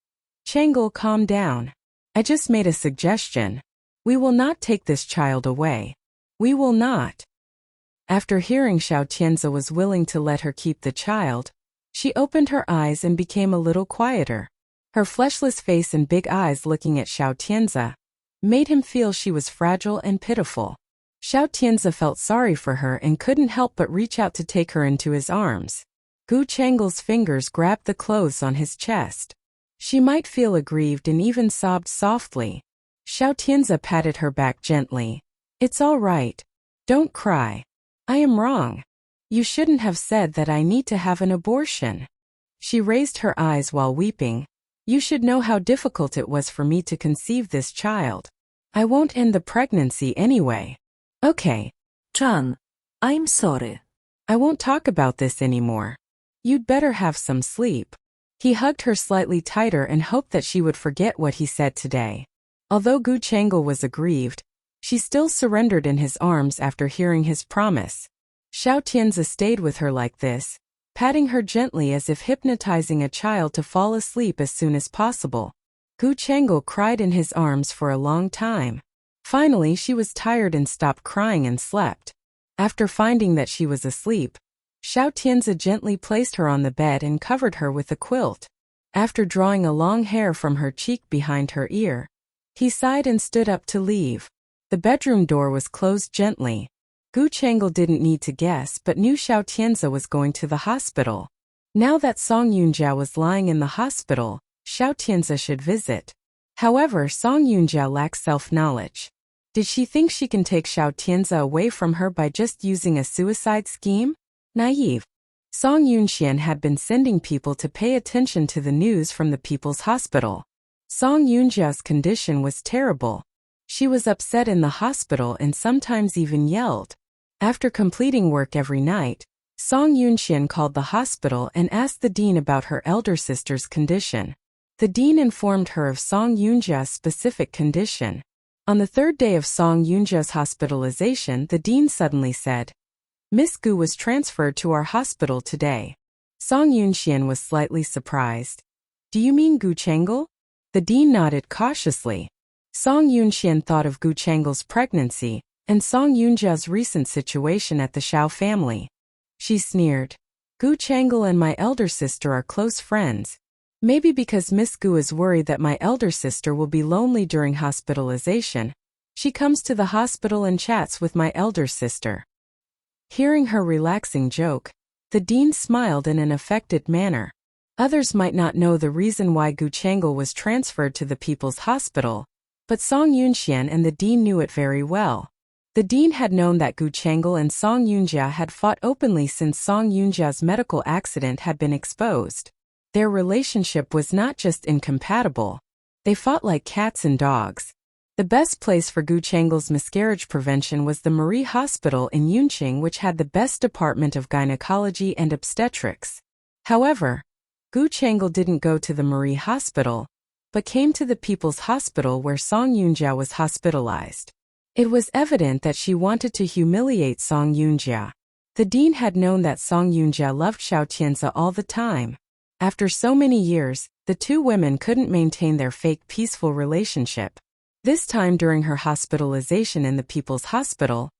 "Changel, calm down. I just made a suggestion. We will not take this child away. We will not." After hearing Xiao Tianzi was willing to let her keep the child, she opened her eyes and became a little quieter. Her fleshless face and big eyes looking at Xiao Tianzi made him feel she was fragile and pitiful. Xiao Tianzi felt sorry for her and couldn't help but reach out to take her into his arms. Gu Changel's fingers grabbed the clothes on his chest. She might feel aggrieved and even sobbed softly. Xiao Tianze patted her back gently. It's all right. Don't cry. I am wrong. You shouldn't have said that I need to have an abortion. She raised her eyes while weeping. You should know how difficult it was for me to conceive this child. I won't end the pregnancy anyway. Okay. Chan, I'm sorry. I won't talk about this anymore. You'd better have some sleep. He hugged her slightly tighter and hoped that she would forget what he said today. Although Gu Chang'e was aggrieved, she still surrendered in his arms after hearing his promise. Xiao Tianze stayed with her like this, patting her gently as if hypnotizing a child to fall asleep as soon as possible. Gu Chang'e cried in his arms for a long time. Finally, she was tired and stopped crying and slept. After finding that she was asleep, Xiao Tianze gently placed her on the bed and covered her with a quilt. After drawing a long hair from her cheek behind her ear, he sighed and stood up to leave. The bedroom door was closed gently. Gu Chang'e didn't need to guess but knew Xiao Tianze was going to the hospital. Now that Song Yunjia was lying in the hospital, Xiao Tianze should visit. However, Song Yunjia lacks self-knowledge. Did she think she can take Xiao Tianze away from her by just using a suicide scheme? Naive. Song Yunxian had been sending people to pay attention to the news from the People's Hospital. Song Yunjia's condition was terrible. She was upset in the hospital and sometimes even yelled. After completing work every night, Song Yunxian called the hospital and asked the dean about her elder sister's condition. The dean informed her of Song Yunjia's specific condition. On the third day of Song Yunjia's hospitalization, the dean suddenly said, Miss Gu was transferred to our hospital today. Song Yunxian was slightly surprised. Do you mean Gu Chang'e? The dean nodded cautiously. Song Yunxian thought of Gu Chang'e's pregnancy and Song Yunjia's recent situation at the Xiao family. She sneered. Gu Chang'e and my elder sister are close friends. Maybe because Miss Gu is worried that my elder sister will be lonely during hospitalization, she comes to the hospital and chats with my elder sister. Hearing her relaxing joke, the dean smiled in an affected manner. Others might not know the reason why Gu Chang'e was transferred to the People's Hospital, but Song Yunxian and the dean knew it very well. The dean had known that Gu Chang'e and Song Yunjia had fought openly since Song Yunjia's medical accident had been exposed. Their relationship was not just incompatible. They fought like cats and dogs. The best place for Gu Chang'e's miscarriage prevention was the Marie Hospital in Yunqing, which had the best department of gynecology and obstetrics. However, Gu Chang'e didn't go to the Marie Hospital, but came to the People's Hospital where Song Yunjia was hospitalized. It was evident that she wanted to humiliate Song Yunjia. The dean had known that Song Yunjia loved Xiao Tianze all the time. After so many years, the two women couldn't maintain their fake peaceful relationship. This time during her hospitalization in the People's Hospital,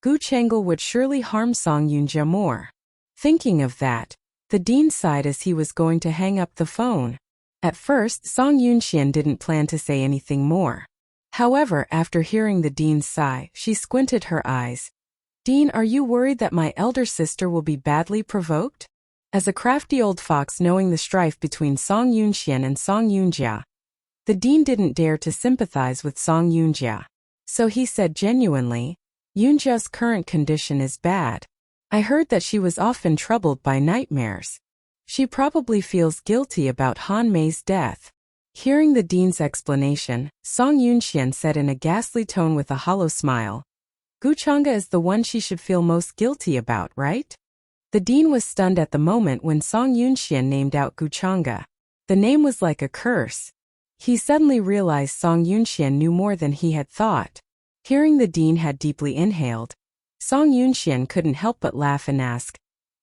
Gu Chang'e would surely harm Song Yunjia more. Thinking of that, the dean sighed as he was going to hang up the phone. At first, Song Yunxian didn't plan to say anything more. However, after hearing the dean's sigh, she squinted her eyes. Dean, are you worried that my elder sister will be badly provoked? As a crafty old fox knowing the strife between Song Yunxian and Song Yunjia, the dean didn't dare to sympathize with Song Yunjia. So he said genuinely, Yunjia's current condition is bad. I heard that she was often troubled by nightmares. She probably feels guilty about Han Mei's death. Hearing the dean's explanation, Song Yunxian said in a ghastly tone with a hollow smile, Gu Chang'e is the one she should feel most guilty about, right? The dean was stunned at the moment when Song Yunxian named out Gu Chang'e. The name was like a curse. He suddenly realized Song Yunxian knew more than he had thought. Hearing the dean had deeply inhaled, Song Yunxian couldn't help but laugh and ask,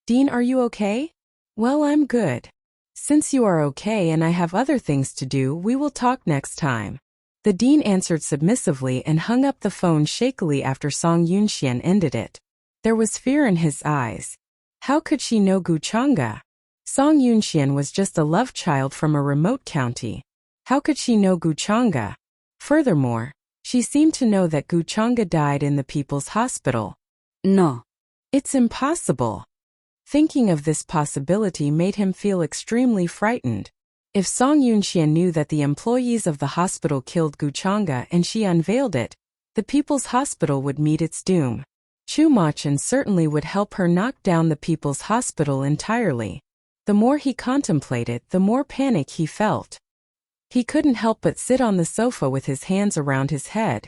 Dean, are you okay? Well, I'm good. Since you are okay and I have other things to do, we will talk next time. The dean answered submissively and hung up the phone shakily after Song Yunxian ended it. There was fear in his eyes. How could she know Gu Chang'e? Song Yunxian was just a love child from a remote county. How could she know Gu Chang'e? Furthermore, she seemed to know that Gu Chang'e died in the People's Hospital. No. It's impossible. Thinking of this possibility made him feel extremely frightened. If Song Yunxian knew that the employees of the hospital killed Gu Chang'e and she unveiled it, the People's Hospital would meet its doom. Chu Machun certainly would help her knock down the People's Hospital entirely. The more he contemplated, the more panic he felt. He couldn't help but sit on the sofa with his hands around his head.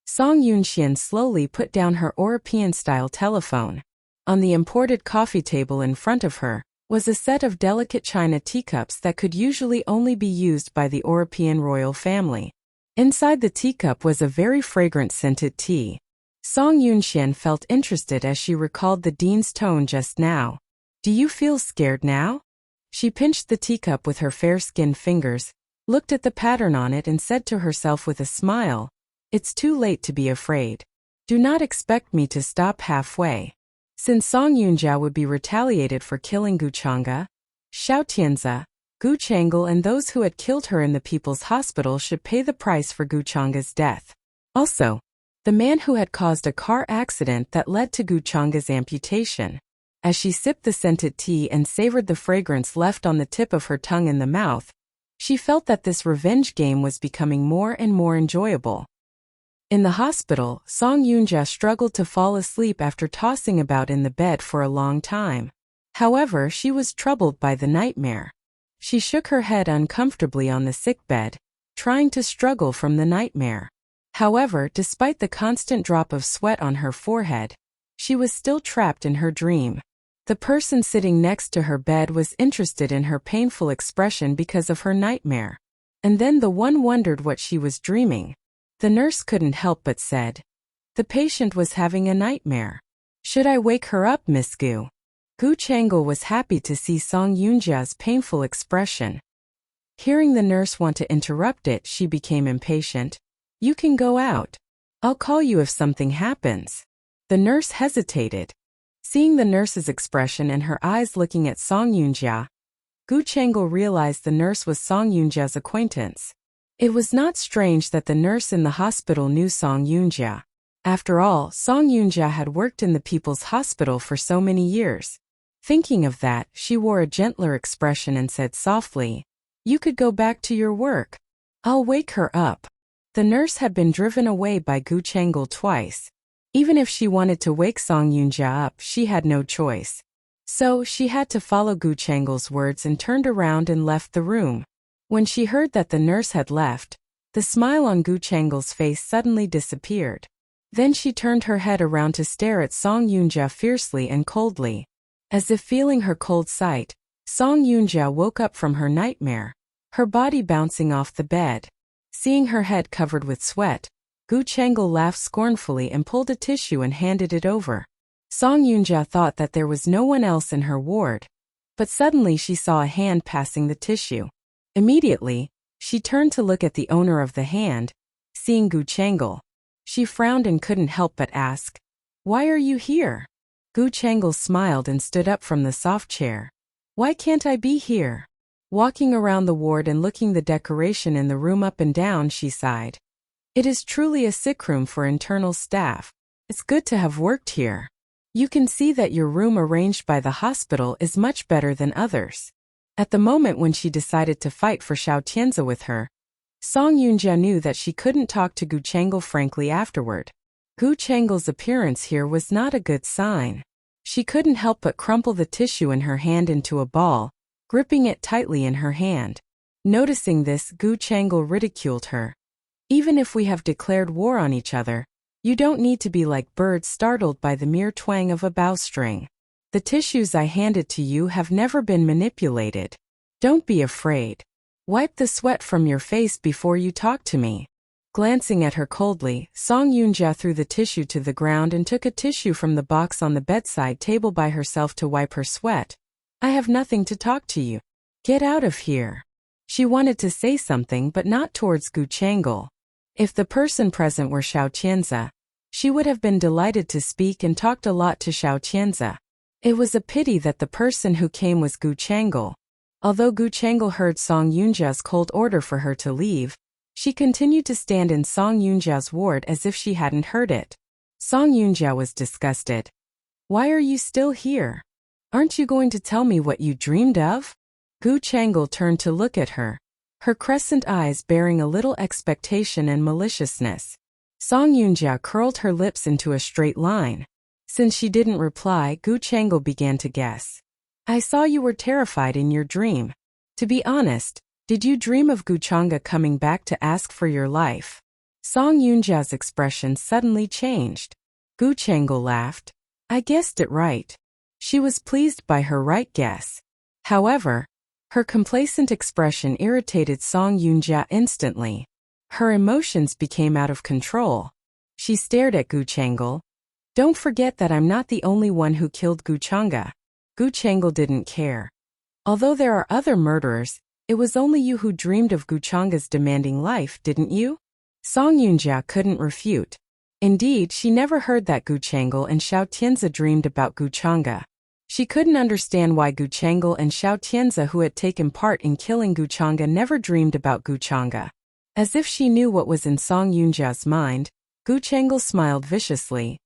Song Yunxian slowly put down her European-style telephone. On the imported coffee table in front of her was a set of delicate china teacups that could usually only be used by the European royal family. Inside the teacup was a very fragrant scented tea. Song Yunxian felt interested as she recalled the dean's tone just now. "Do you feel scared now?" She pinched the teacup with her fair-skinned fingers, looked at the pattern on it and said to herself with a smile, "It's too late to be afraid. Do not expect me to stop halfway." Since Song Yunjia would be retaliated for killing Gu Chang'e, Xiao Tianze, Gu Chang'e and those who had killed her in the People's Hospital should pay the price for Gu Chang'e's death. Also, the man who had caused a car accident that led to Gu Chang'e's amputation. As she sipped the scented tea and savored the fragrance left on the tip of her tongue in the mouth, she felt that this revenge game was becoming more and more enjoyable. In the hospital, Song Yunjia struggled to fall asleep after tossing about in the bed for a long time. However, she was troubled by the nightmare. She shook her head uncomfortably on the sickbed, trying to struggle from the nightmare. However, despite the constant drop of sweat on her forehead, she was still trapped in her dream. The person sitting next to her bed was interested in her painful expression because of her nightmare. And then the one wondered what she was dreaming. The nurse couldn't help but said, "The patient was having a nightmare. Should I wake her up, Miss Gu?" Gu Chang'e was happy to see Song Yunjia's painful expression. Hearing the nurse want to interrupt it, she became impatient. "You can go out. I'll call you if something happens." The nurse hesitated. Seeing the nurse's expression and her eyes looking at Song Yunjia, Gu Chang'e realized the nurse was Song Yunjia's acquaintance. It was not strange that the nurse in the hospital knew Song Yunjia. After all, Song Yunjia had worked in the People's Hospital for so many years. Thinking of that, she wore a gentler expression and said softly, "You could go back to your work. I'll wake her up." The nurse had been driven away by Gu Chang'e twice. Even if she wanted to wake Song Yunjia up, she had no choice. So, she had to follow Gu Chang'e's words and turned around and left the room. When she heard that the nurse had left, the smile on Gu Chang'e's face suddenly disappeared. Then she turned her head around to stare at Song Yunjia fiercely and coldly. As if feeling her cold sight, Song Yunjia woke up from her nightmare, her body bouncing off the bed. Seeing her head covered with sweat, Gu Chang'e laughed scornfully and pulled a tissue and handed it over. Song Yunjia thought that there was no one else in her ward, but suddenly she saw a hand passing the tissue. Immediately, she turned to look at the owner of the hand. Seeing Gu Chang'e, she frowned and couldn't help but ask, "Why are you here?" Gu Chang'e smiled and stood up from the soft chair. "Why can't I be here?" Walking around the ward and looking the decoration in the room up and down, she sighed. "It is truly a sick room for internal staff. It's good to have worked here. You can see that your room arranged by the hospital is much better than others." At the moment when she decided to fight for Xiao Tianze with her, Song Yunjia knew that she couldn't talk to Gu Chang'e frankly afterward. Gu Chang'e's appearance here was not a good sign. She couldn't help but crumple the tissue in her hand into a ball, gripping it tightly in her hand. Noticing this, Gu Chang'e ridiculed her. "Even if we have declared war on each other, you don't need to be like birds startled by the mere twang of a bowstring. The tissues I handed to you have never been manipulated. Don't be afraid. Wipe the sweat from your face before you talk to me." Glancing at her coldly, Song Yunjia threw the tissue to the ground and took a tissue from the box on the bedside table by herself to wipe her sweat. "I have nothing to talk to you. Get out of here." She wanted to say something but not towards Gu Chang'e. If the person present were Xiao Tianze, she would have been delighted to speak and talked a lot to Xiao Tianze. It was a pity that the person who came was Gu Chang'e. Although Gu Chang'e heard Song Yunjia's cold order for her to leave, she continued to stand in Song Yunjia's ward as if she hadn't heard it. Song Yunjia was disgusted. "Why are you still here? Aren't you going to tell me what you dreamed of?" Gu Chang'e turned to look at her, her crescent eyes bearing a little expectation and maliciousness. Song Yunjia curled her lips into a straight line. Since she didn't reply, Gu Chang'e began to guess. I saw you were terrified in your dream. To be honest, did you dream of Gu Chang'e coming back to ask for your life? Song Yunjia's expression suddenly changed. Gu Chang'e laughed. I guessed it right. She was pleased by her right guess. However, her complacent expression irritated Song Yunjia instantly. Her emotions became out of control. She stared at Gu Chang'e. Don't forget that I'm not the only one who killed Gu Chang'e. Gu Chang'e didn't care. Although there are other murderers, it was only you who dreamed of Gu Chang'e's demanding life, didn't you? Song Yunjia couldn't refute. Indeed, she never heard that Gu Chang'e and Xiao Tianzi dreamed about Gu Chang'e. She couldn't understand why Gu Chang'e and Xiao Tianzi, who had taken part in killing Gu Chang'e, never dreamed about Gu Chang'e. As if she knew what was in Song Yunjia's mind, Gu Chang'e smiled viciously.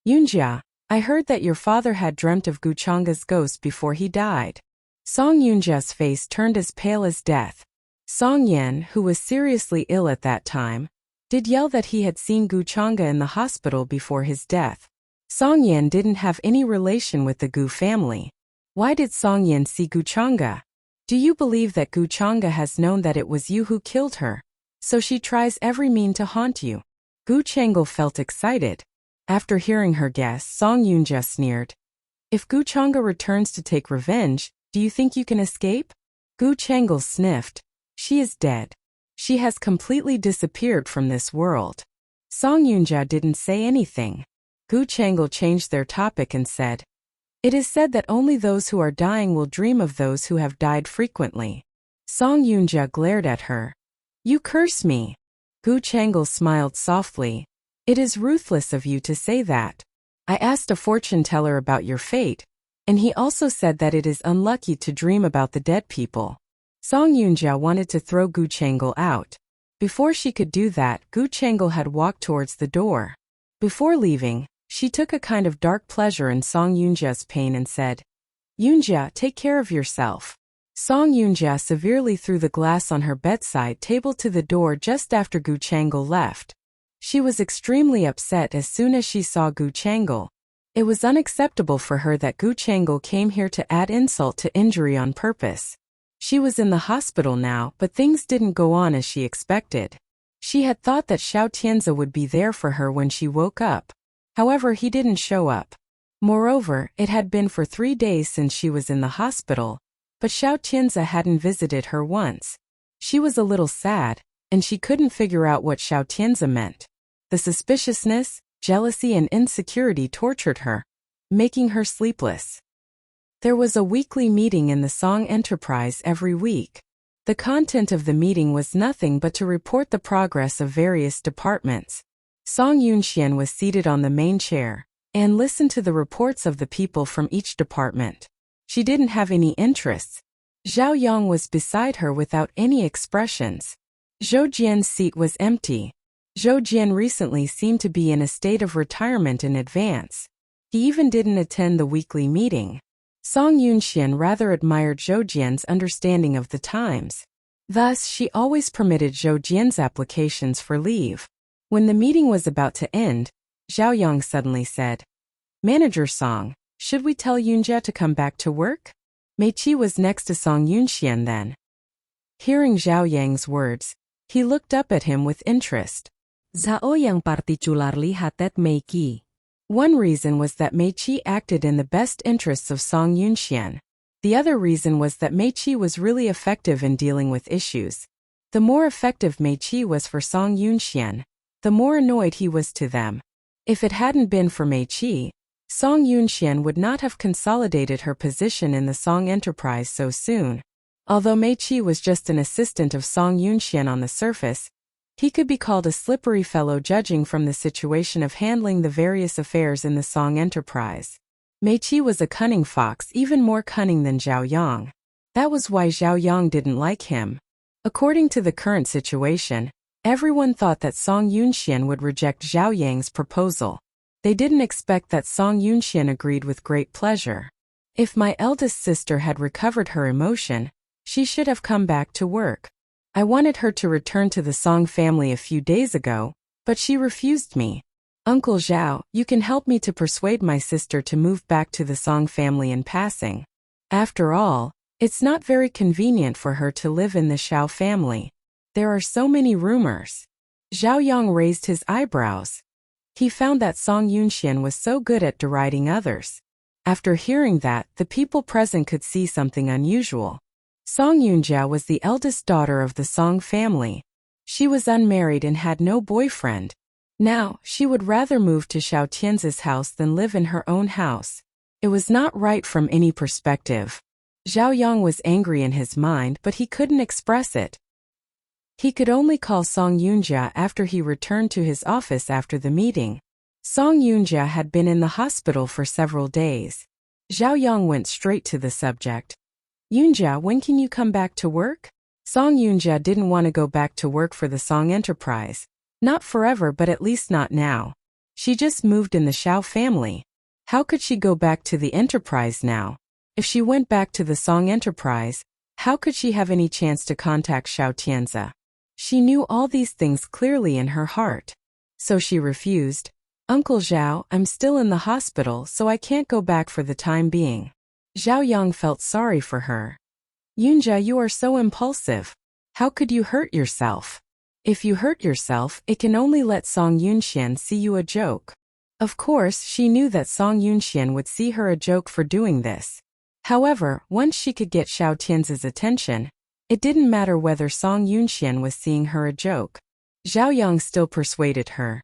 Yunjia, I heard that your father had dreamt of Gu Chang'e's ghost before he died. Song Yunjia's face turned as pale as death. Song Yan, who was seriously ill at that time, did yell that he had seen Gu Chang'e in the hospital before his death. Song Yan didn't have any relation with the Gu family. Why did Song Yan see Gu Chang'e? Do you believe that Gu Chang'e has known that it was you who killed her? So she tries every mean to haunt you. Gu Chang'e felt excited. After hearing her guess, Song Yunjia sneered. If Gu Chang'e returns to take revenge, do you think you can escape? Gu Chang'e sniffed. She is dead. She has completely disappeared from this world. Song Yunjia didn't say anything. Gu Chang'e changed their topic and said, It is said that only those who are dying will dream of those who have died frequently. Song Yunjia glared at her. You curse me. Gu Chang'e smiled softly. It is ruthless of you to say that. I asked a fortune teller about your fate, and he also said that it is unlucky to dream about the dead people. Song Yunjia wanted to throw Gu Chang'e out. Before she could do that, Gu Chang'e had walked towards the door. Before leaving, she took a kind of dark pleasure in Song Yunjia's pain and said, Yunjia, take care of yourself. Song Yunjia severely threw the glass on her bedside table to the door just after Gu Chang'e left. She was extremely upset as soon as she saw Gu Chang'e. It was unacceptable for her that Gu Chang'e came here to add insult to injury on purpose. She was in the hospital now, but things didn't go on as she expected. She had thought that Xiao Tianzi would be there for her when she woke up. However, he didn't show up. Moreover, it had been for 3 days since she was in the hospital, but Xiao Tianzi hadn't visited her once. She was a little sad, and she couldn't figure out what Xiao Tianzi meant. The suspiciousness, jealousy and insecurity tortured her, making her sleepless. There was a weekly meeting in the Song Enterprise every week. The content of the meeting was nothing but to report the progress of various departments. Song Yunxian was seated on the main chair and listened to the reports of the people from each department. She didn't have any interests. Zhao Yang was beside her without any expressions. Zhou Jian's seat was empty. Zhou Jian recently seemed to be in a state of retirement in advance. He even didn't attend the weekly meeting. Song Yunxian rather admired Zhou Jian's understanding of the times. Thus, she always permitted Zhou Jian's applications for leave. When the meeting was about to end, Zhao Yang suddenly said, Manager Song, should we tell Yunjia to come back to work? Mei Qi was next to Song Yunxian then. Hearing Zhao Yang's words, he looked up at him with interest. Zhao Yang particularly hated Mei Qi. One reason was that Mei Qi acted in the best interests of Song Yunxian. The other reason was that Mei Qi was really effective in dealing with issues. The more effective Mei Qi was for Song Yunxian, the more annoyed he was to them. If it hadn't been for Mei Qi, Song Yunxian would not have consolidated her position in the Song Enterprise so soon. Although Mei Qi was just an assistant of Song Yunxian on the surface, he could be called a slippery fellow judging from the situation of handling the various affairs in the Song Enterprise. Mei Qi was a cunning fox, even more cunning than Zhao Yang. That was why Zhao Yang didn't like him. According to the current situation, everyone thought that Song Yunxian would reject Zhao Yang's proposal. They didn't expect that Song Yunxian agreed with great pleasure. If my eldest sister had recovered her emotion, She should have come back to work. I wanted her to return to the Song family a few days ago, but she refused me. Uncle Zhao, you can help me to persuade my sister to move back to the Song family in passing. After all, it's not very convenient for her to live in the Xiao family. There are so many rumors. Zhao Yang raised his eyebrows. He found that Song Yunxian was so good at deriding others. After hearing that, the people present could see something unusual. Song Yunjia was the eldest daughter of the Song family. She was unmarried and had no boyfriend. Now, she would rather move to Xiao Tianzi's house than live in her own house. It was not right from any perspective. Zhao Yang was angry in his mind, but he couldn't express it. He could only call Song Yunjia after he returned to his office after the meeting. Song Yunjia had been in the hospital for several days. Zhao Yang went straight to the subject. Yunjia, when can you come back to work? Song Yunjia didn't want to go back to work for the Song enterprise. Not forever, but at least not now. She just moved in the Xiao family. How could she go back to the enterprise now? If she went back to the Song enterprise, how could she have any chance to contact Xiao Tianzi? She knew all these things clearly in her heart. So she refused. Uncle Zhao, I'm still in the hospital, so I can't go back for the time being. Zhao Yang felt sorry for her. Yunjia, you are so impulsive. How could you hurt yourself? If you hurt yourself, it can only let Song Yunxian see you a joke. Of course, she knew that Song Yunxian would see her a joke for doing this. However, once she could get Xiao Tianzi's attention, it didn't matter whether Song Yunxian was seeing her a joke. Zhao Yang still persuaded her.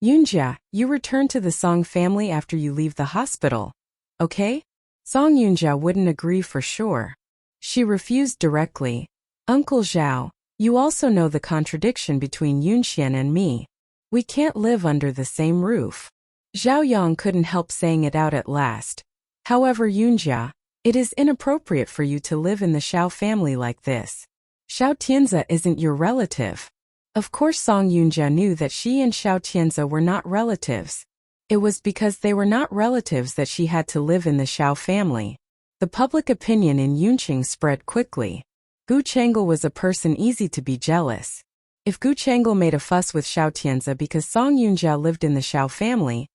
Yunjia, you return to the Song family after you leave the hospital. Okay? Song Yunjia wouldn't agree for sure. She refused directly. Uncle Zhao, you also know the contradiction between Yunxian and me. We can't live under the same roof. Zhao Yang couldn't help saying it out at last. However, Yunjia, it is inappropriate for you to live in the Xiao family like this. Xiao Tianzi isn't your relative. Of course, Song Yunjia knew that she and Xiao Tianzi were not relatives. It was because they were not relatives that she had to live in the Xiao family. The public opinion in Yunqing spread quickly. Gu Chengel was a person easy to be jealous. If Gu Chengel made a fuss with Xiao Tianzi because Song Yunjia lived in the Xiao family,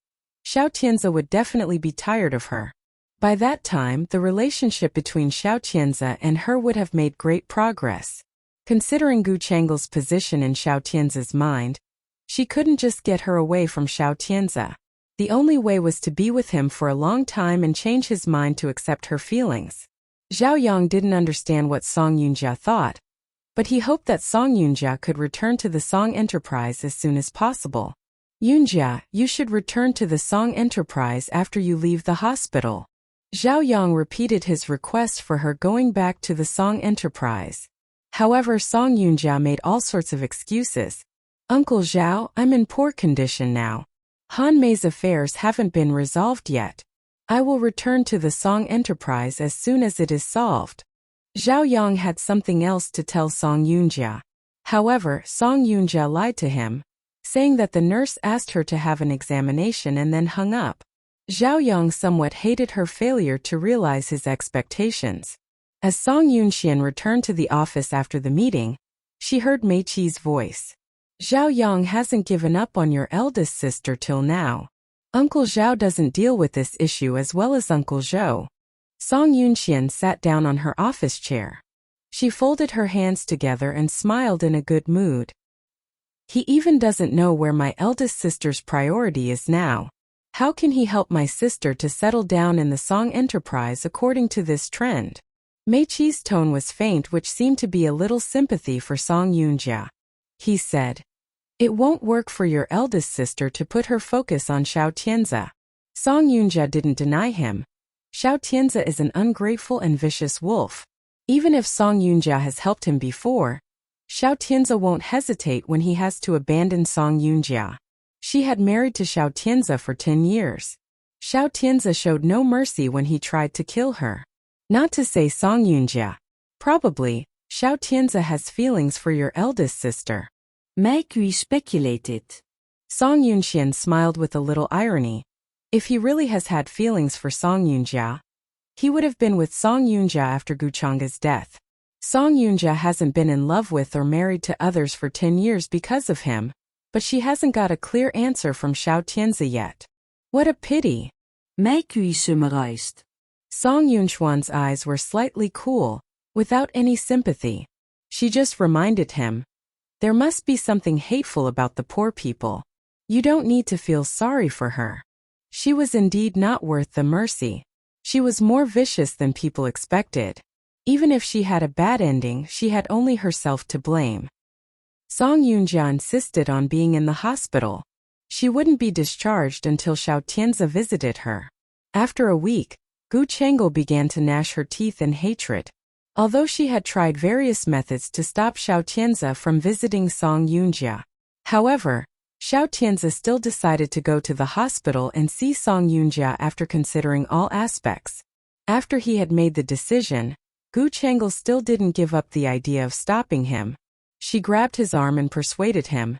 Xiao Tianzi would definitely be tired of her. By that time, the relationship between Xiao Tianzi and her would have made great progress. Considering Gu Chengel's position in Xiao Tianzi's mind, she couldn't just get her away from Xiao Tianzi. The only way was to be with him for a long time and change his mind to accept her feelings. Zhao Yang didn't understand what Song Yunjia thought, but he hoped that Song Yunjia could return to the Song enterprise as soon as possible. Yunjia, you should return to the Song enterprise after you leave the hospital. Zhao Yang repeated his request for her going back to the Song enterprise. However, Song Yunjia made all sorts of excuses. Uncle Zhao, I'm in poor condition now. Han Mei's affairs haven't been resolved yet. I will return to the Song enterprise as soon as it is solved. Zhao Yang had something else to tell Song Yunjia. However, Song Yunjia lied to him, saying that the nurse asked her to have an examination and then hung up. Zhao Yang somewhat hated her failure to realize his expectations. As Song Yunxian returned to the office after the meeting, she heard Mei Qi's voice. Zhao Yang hasn't given up on your eldest sister till now. Uncle Zhao doesn't deal with this issue as well as Uncle Zhou. Song Yunxian sat down on her office chair. She folded her hands together and smiled in a good mood. He even doesn't know where my eldest sister's priority is now. How can he help my sister to settle down in the Song enterprise according to this trend? Mei Qi's tone was faint, which seemed to be a little sympathy for Song Yunjia. He said, it won't work for your eldest sister to put her focus on Xiao Tianzi. Song Yunjia didn't deny him. Xiao Tianzi is an ungrateful and vicious wolf. Even if Song Yunjia has helped him before, Xiao Tianzi won't hesitate when he has to abandon Song Yunjia. She had married to Xiao Tianzi for 10 years. Xiao Tianzi showed no mercy when he tried to kill her. Not to say Song Yunjia. Probably, Xiao Tianzi has feelings for your eldest sister. Mei Qi speculated. Song Yunxian smiled with a little irony. If he really has had feelings for Song Yunjia, he would have been with Song Yunjia after Gu Chang's death. Song Yoonja hasn't been in love with or married to others for 10 years because of him, but she hasn't got a clear answer from Xiao Tianzi yet. What a pity. Meikuisummereist. Song Yunchuan's eyes were slightly cool, without any sympathy. She just reminded him, there must be something hateful about the poor people. You don't need to feel sorry for her. She was indeed not worth the mercy. She was more vicious than people expected. Even if she had a bad ending, she had only herself to blame. Song Yoonja insisted on being in the hospital. She wouldn't be discharged until Xiao Tianzi visited her. After a week, Gu Chengel began to gnash her teeth in hatred. Although she had tried various methods to stop Xiao Tianzi from visiting Song Yoonja. However, Xiao Tianzi still decided to go to the hospital and see Song Yoonja after considering all aspects. After he had made the decision, Gu Chengel still didn't give up the idea of stopping him. She grabbed his arm and persuaded him.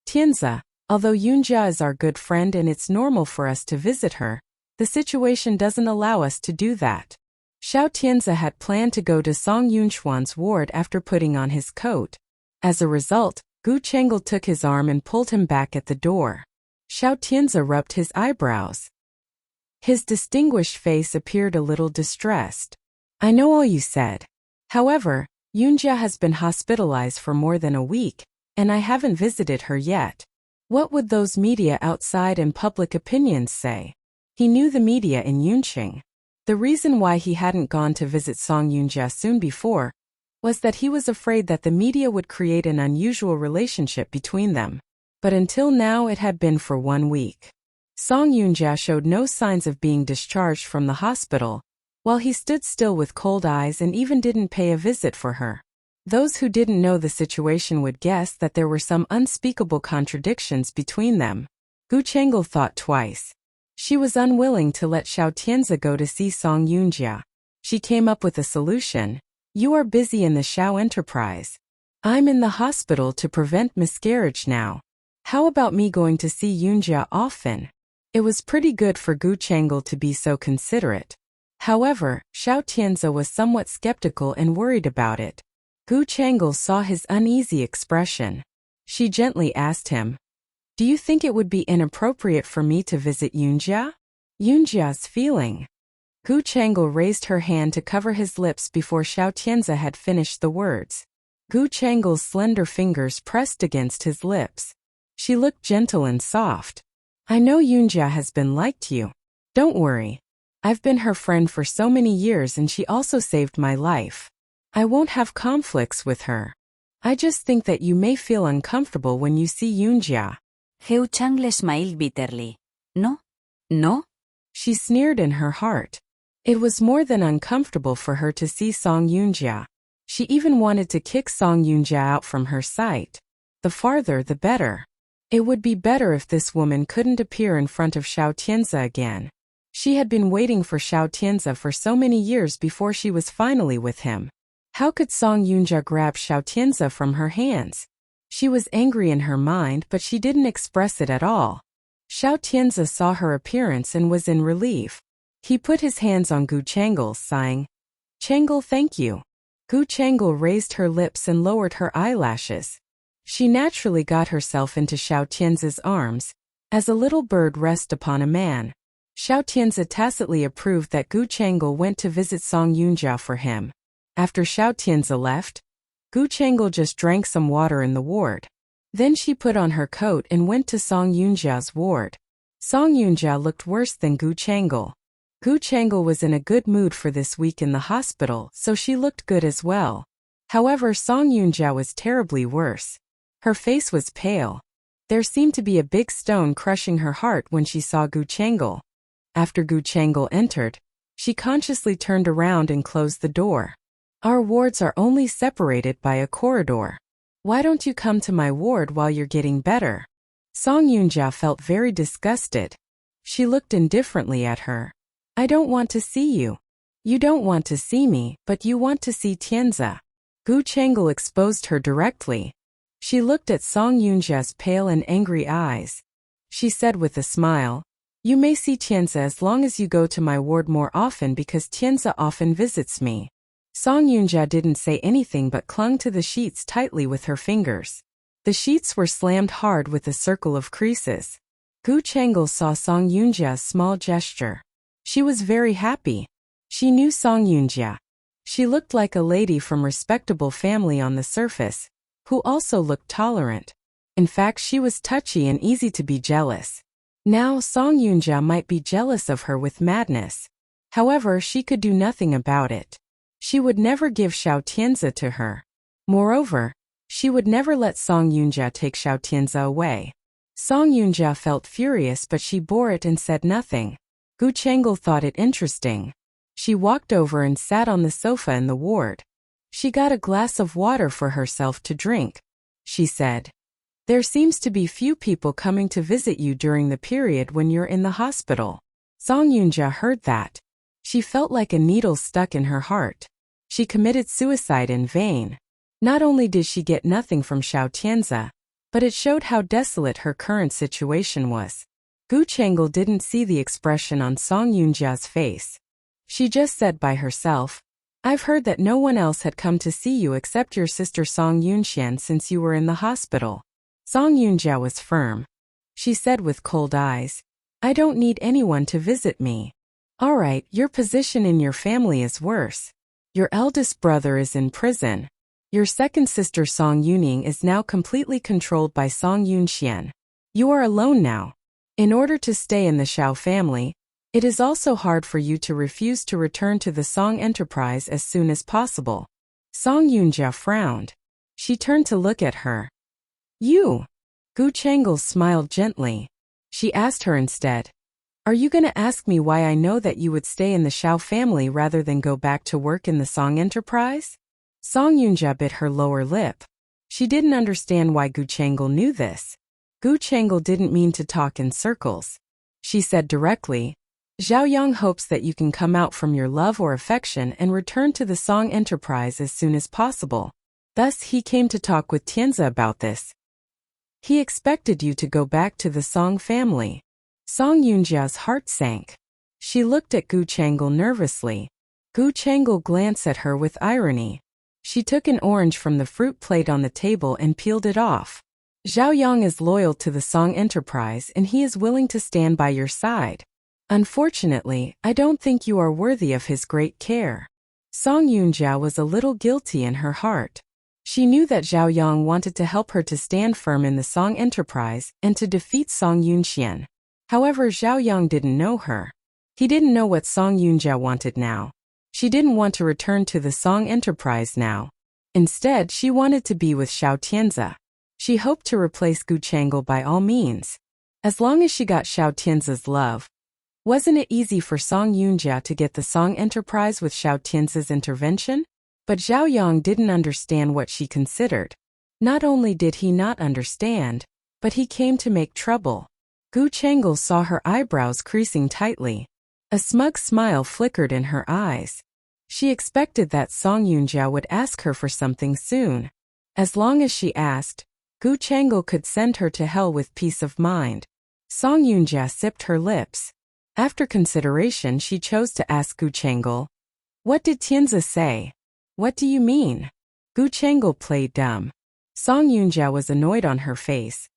Tianzi, although Yoonja is our good friend and it's normal for us to visit her, the situation doesn't allow us to do that. Xiao Tianzi had planned to go to Song Yunchuan's ward after putting on his coat. As a result, Gu Chengel took his arm and pulled him back at the door. Xiao Tianzi rubbed his eyebrows. His distinguished face appeared a little distressed. I know all you said. However, Yoonja has been hospitalized for more than a week, and I haven't visited her yet. What would those media outside and public opinions say? He knew the media in Yunqing. The reason why he hadn't gone to visit Song Yoonja soon before was that he was afraid that the media would create an unusual relationship between them. But until now it had been for 1 week. Song Yoonja showed no signs of being discharged from the hospital, while he stood still with cold eyes and even didn't pay a visit for her. Those who didn't know the situation would guess that there were some unspeakable contradictions between them. Gu Chengel thought twice. She was unwilling to let Xiao Tianzi go to see Song Yoonja. She came up with a solution. You are busy in the Xiao enterprise. I'm in the hospital to prevent miscarriage now. How about me going to see Yoonja often? It was pretty good for Gu Chengel to be so considerate. However, Xiao Tianzi was somewhat skeptical and worried about it. Gu Chengel saw his uneasy expression. She gently asked him, do you think it would be inappropriate for me to visit Yoonja? Yoonja's feeling. Gu Chengel raised her hand to cover his lips before Xiao Tianzi had finished the words. Gu Chengel's slender fingers pressed against his lips. She looked gentle and soft. I know Yoonja has been like you. Don't worry. I've been her friend for so many years and she also saved my life. I won't have conflicts with her. I just think that you may feel uncomfortable when you see Yoonja. Gu Chengel smiled bitterly. No? No? She sneered in her heart. It was more than uncomfortable for her to see Song Yoonja. She even wanted to kick Song Yoonja out from her sight. The farther the better. It would be better if this woman couldn't appear in front of Xiao Tianzi again. She had been waiting for Xiao Tianzi for so many years before she was finally with him. How could Song Yoonja grab Xiao Tianzi from her hands? She was angry in her mind, but she didn't express it at all. Xiao Tianzi saw her appearance and was in relief. He put his hands on Gu Chengel, sighing, Chengel, thank you. Gu Chengel raised her lips and lowered her eyelashes. She naturally got herself into Xiao Tianzi's arms, as a little bird rests upon a man. Xiao Tianzi tacitly approved that Gu Chengel went to visit Song Yoonja for him. After Xiao Tianzi left, Gu Chengel just drank some water in the ward. Then she put on her coat and went to Song Yoonja's ward. Song Yoonja looked worse than Gu Chengel. Gu Chengel was in a good mood for this week in the hospital, so she looked good as well. However, Song Yoonja was terribly worse. Her face was pale. There seemed to be a big stone crushing her heart when she saw Gu Chengel. After Gu Chengel entered, she consciously turned around and closed the door. Our wards are only separated by a corridor. Why don't you come to my ward while you're getting better? Song Yoonja felt very disgusted. She looked indifferently at her. I don't want to see you. You don't want to see me, but you want to see Tianzi. Gu Chengel exposed her directly. She looked at Song Yoonja's pale and angry eyes. She said with a smile, you may see Tianzi as long as you go to my ward more often because Tianzi often visits me. Song Yunja didn't say anything but clung to the sheets tightly with her fingers. The sheets were slammed hard with a circle of creases. Gu Changel saw Song Yunja's small gesture. She was very happy. She knew Song Yunja. She looked like a lady from respectable family on the surface, who also looked tolerant. In fact, she was touchy and easy to be jealous. Now Song Yunja might be jealous of her with madness. However, she could do nothing about it. She would never give Xiao Tianzi to her. Moreover, she would never let Song Yunja take Xiao Tianzi away. Song Yunja felt furious, but she bore it and said nothing. Gu Changel thought it interesting. She walked over and sat on the sofa in the ward. She got a glass of water for herself to drink. She said, "There seems to be few people coming to visit you during the period when you're in the hospital." Song Yunja heard that. She felt like a needle stuck in her heart. She committed suicide in vain. Not only did she get nothing from Xiao Tianzi, but it showed how desolate her current situation was. Gu Changel didn't see the expression on Song Yunja's face. She just said by herself, "I've heard that no one else had come to see you except your sister Song Yunxian since you were in the hospital." Song Yunja was firm. She said with cold eyes, "I don't need anyone to visit me." "All right, your position in your family is worse. Your eldest brother is in prison. Your second sister Song Yuning is now completely controlled by Song Yunxian. You are alone now. In order to stay in the Xiao family, it is also hard for you to refuse to return to the Song enterprise as soon as possible." Song Yunja frowned. She turned to look at her. "You?" Gu Changel smiled gently. She asked her instead, "Are you going to ask me why I know that you would stay in the Xiao family rather than go back to work in the Song enterprise?" Song Yunja bit her lower lip. She didn't understand why Gu Changel knew this. Gu Changel didn't mean to talk in circles. She said directly, "Zhao Yang hopes that you can come out from your love or affection and return to the Song enterprise as soon as possible. Thus he came to talk with Tianzi about this. He expected you to go back to the Song family." Song Yunja's heart sank. She looked at Gu Changel nervously. Gu Changel glanced at her with irony. She took an orange from the fruit plate on the table and peeled it off. "Zhao Yang is loyal to the Song enterprise and he is willing to stand by your side. Unfortunately, I don't think you are worthy of his great care." Song Yunja was a little guilty in her heart. She knew that Zhao Yang wanted to help her to stand firm in the Song enterprise and to defeat Song Yunxian. However, Zhao Yang didn't know her. He didn't know what Song Yunja wanted now. She didn't want to return to the Song enterprise now. Instead, she wanted to be with Xiao Tianzi. She hoped to replace Gu Changel by all means. As long as she got Xiao Tianzi's love. Wasn't it easy for Song Yunja to get the Song enterprise with Xiao Tianzi's intervention? But Zhao Yang didn't understand what she considered. Not only did he not understand, but he came to make trouble. Gu Changel saw her eyebrows creasing tightly. A smug smile flickered in her eyes. She expected that Song Yunja would ask her for something soon. As long as she asked, Gu Changel could send her to hell with peace of mind. Song Yunja sipped her lips. After consideration, she chose to ask Gu Changel, "What did Tianzi say?" "What do you mean?" Gu Changel played dumb. Song Yunja was annoyed on her face.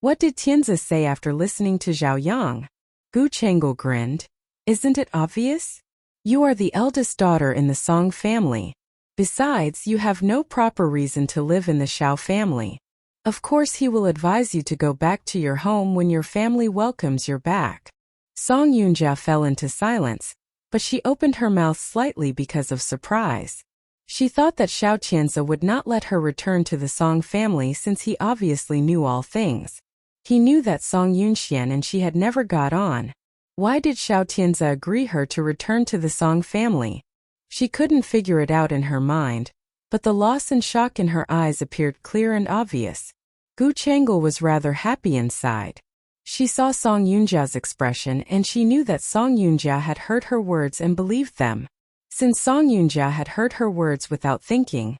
"What did Tianzi say after listening to Zhao Yang?" Gu Changel grinned. "Isn't it obvious? You are the eldest daughter in the Song family. Besides, you have no proper reason to live in the Xiao family. Of course he will advise you to go back to your home when your family welcomes you back." Song Yunja fell into silence, but she opened her mouth slightly because of surprise. She thought that Xiao Tianzi would not let her return to the Song family since he obviously knew all things. He knew that Song Yunxian and she had never got on. Why did Xiao Tianzi agree her to return to the Song family? She couldn't figure it out in her mind, but the loss and shock in her eyes appeared clear and obvious. Gu Changel was rather happy inside. She saw Song Yunja's expression and she knew that Song Yunja had heard her words and believed them. Since Song Yunja had heard her words without thinking,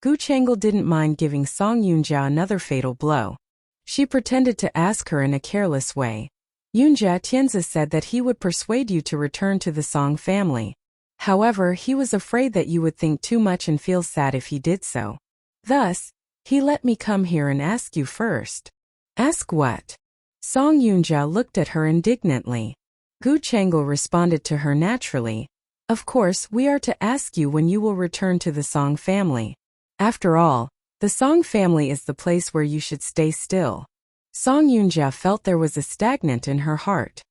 Gu Changel didn't mind giving Song Yunja another fatal blow. She pretended to ask her in a careless way, "Yunja, Tianzi said that he would persuade you to return to the Song family. However, he was afraid that you would think too much and feel sad if he did so. Thus, he let me come here and ask you first. Ask what? Song Yoonja looked at her indignantly. Gu Changel responded to her naturally. Of course, we are to ask you when you will return to the Song family. After all, the Song family is the place where you should stay still. Song Yoonja felt there was a stagnant in her heart.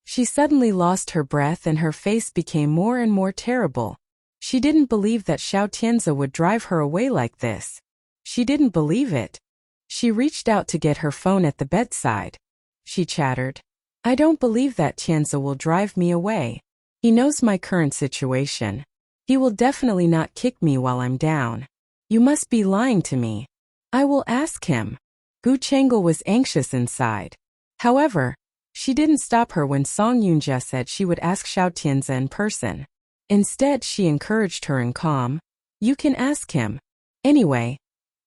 She suddenly lost her breath and her face became more and more terrible. She didn't believe that Xiao Tianze would drive her away like this. She didn't believe it. She reached out to get her phone at the bedside. She chattered. I don't believe that Tianze will drive me away. He knows my current situation. He will definitely not kick me while I'm down. You must be lying to me. I will ask him. Gu Changel was anxious inside. However, she didn't stop her when Song Yoonja said she would ask Xiao Tianze in person. Instead, she encouraged her in calm. You can ask him. Anyway,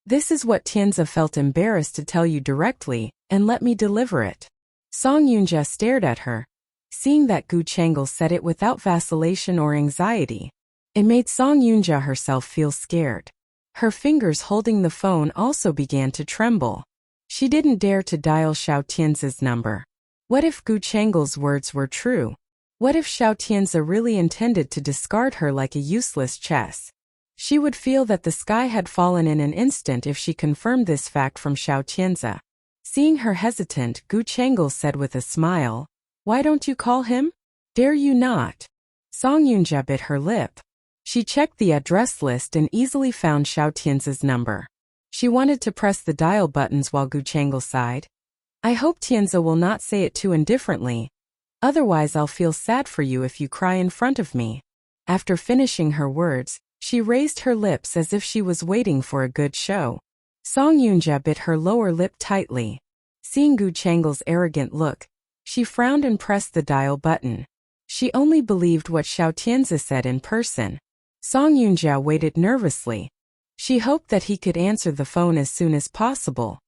this is what Tianze felt embarrassed to tell you directly, and let me deliver it. Song Yoonja stared at her. Seeing that Gu Changel said it without vacillation or anxiety, it made Song Yoonja herself feel scared. Her fingers holding the phone also began to tremble. She didn't dare to dial Xiao Tianze's number. What if Gu Changel's words were true? What if Xiao Tianze really intended to discard her like a useless chess? She would feel that the sky had fallen in an instant if she confirmed this fact from Xiao Tianze. Seeing her hesitant, Gu Changel said with a smile, Why don't you call him? Dare you not? Song Yoonja bit her lip. She checked the address list and easily found Xiao Tianze's number. She wanted to press the dial buttons while Gu Changel sighed. I hope Tianze will not say it too indifferently. Otherwise I'll feel sad for you if you cry in front of me. After finishing her words, she raised her lips as if she was waiting for a good show. Song Yoonja bit her lower lip tightly. Seeing Gu Changel's arrogant look, she frowned and pressed the dial button. She only believed what Xiao Tianze said in person. Song Yoonja waited nervously. She hoped that he could answer the phone as soon as possible.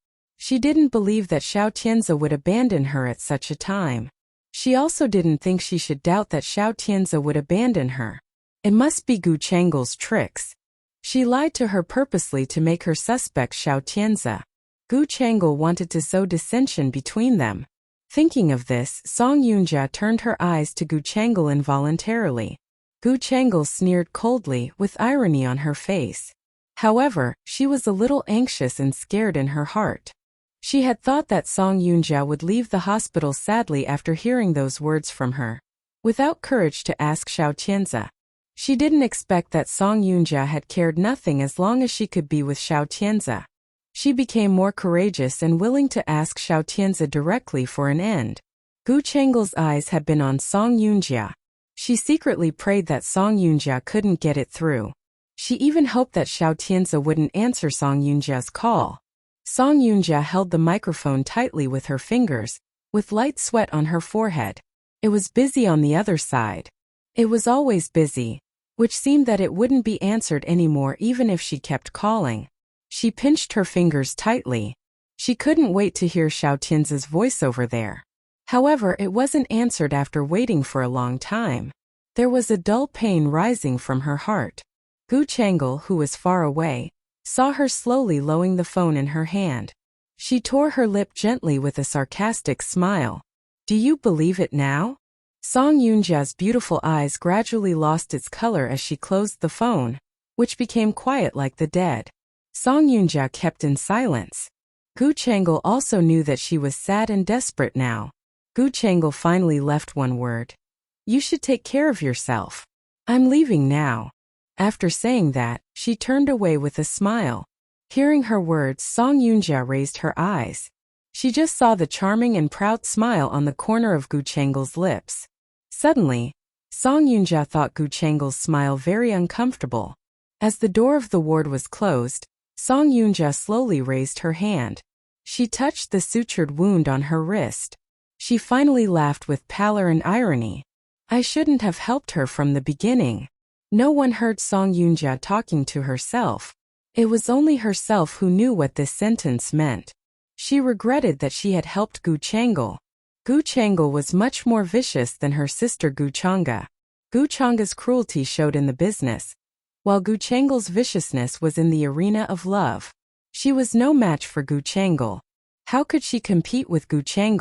She didn't believe that Xiao Tianze would abandon her at such a time. She also didn't think she should doubt that Xiao Tianze would abandon her. It must be Gu Changel's tricks. She lied to her purposely to make her suspect Xiao Tianze. Gu Changel wanted to sow dissension between them. Thinking of this, Song Yoonja turned her eyes to Gu Changel involuntarily. Gu Changel sneered coldly, with irony on her face. However, she was a little anxious and scared in her heart. She had thought that Song Yoonja would leave the hospital sadly after hearing those words from her, without courage to ask Xiao Tianze. She didn't expect that Song Yoonja had cared nothing as long as she could be with Xiao Tianze. She became more courageous and willing to ask Xiao Tianze directly for an end. Gu Changel's eyes had been on Song Yoonja. She secretly prayed that Song Yoonja couldn't get it through. She even hoped that Xiao Tianze wouldn't answer Song Yoonja's call. Song Yoonja held the microphone tightly with her fingers, with light sweat on her forehead. It was busy on the other side. It was always busy, which seemed that it wouldn't be answered anymore even if she kept calling. She pinched her fingers tightly. She couldn't wait to hear Xiao Tianze's voice over there. However, it wasn't answered after waiting for a long time. There was a dull pain rising from her heart. Gu Changel, who was far away, saw her slowly lowering the phone in her hand. She tore her lip gently with a sarcastic smile. Do you believe it now? Song Yoonja's beautiful eyes gradually lost its color as she closed the phone, which became quiet like the dead. Song Yoonja kept in silence. Gu Changel also knew that she was sad and desperate now. Gu Changel finally left one word. You should take care of yourself. I'm leaving now. After saying that, she turned away with a smile. Hearing her words, Song Yoonja raised her eyes. She just saw the charming and proud smile on the corner of Gu Changel's lips. Suddenly, Song Yoonja thought Gu Changel's smile very uncomfortable. As the door of the ward was closed, Song Yoonja slowly raised her hand. She touched the sutured wound on her wrist. She finally laughed with pallor and irony. I shouldn't have helped her from the beginning. No one heard Song Yoonja talking to herself. It was only herself who knew what this sentence meant. She regretted that she had helped Gu Changel. Gu Changel was much more vicious than her sister Gu Changa. Gu Chang's cruelty showed in the business, while Gu Chang's viciousness was in the arena of love. She was no match for Gu Chang. How could she compete with Gu Chang?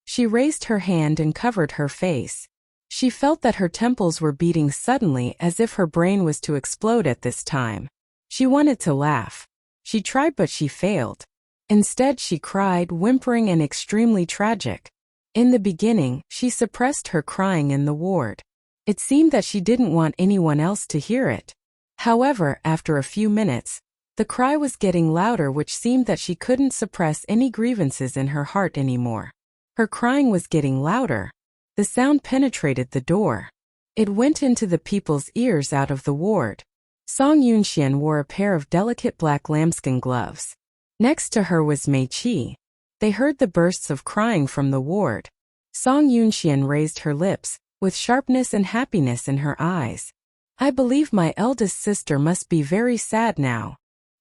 She raised her hand and covered her face. She felt that her temples were beating suddenly as if her brain was to explode at this time. She wanted to laugh. She tried but she failed. Instead she cried, whimpering and extremely tragic. In the beginning, she suppressed her crying in the ward. It seemed that she didn't want anyone else to hear it. However, after a few minutes, the cry was getting louder, which seemed that she couldn't suppress any grievances in her heart anymore. Her crying was getting louder. The sound penetrated the door. It went into the people's ears out of the ward. Song Yunxian wore a pair of delicate black lambskin gloves. Next to her was Mei Qi. They heard the bursts of crying from the ward. Song Yunxian raised her lips, with sharpness and happiness in her eyes. I believe my eldest sister must be very sad now.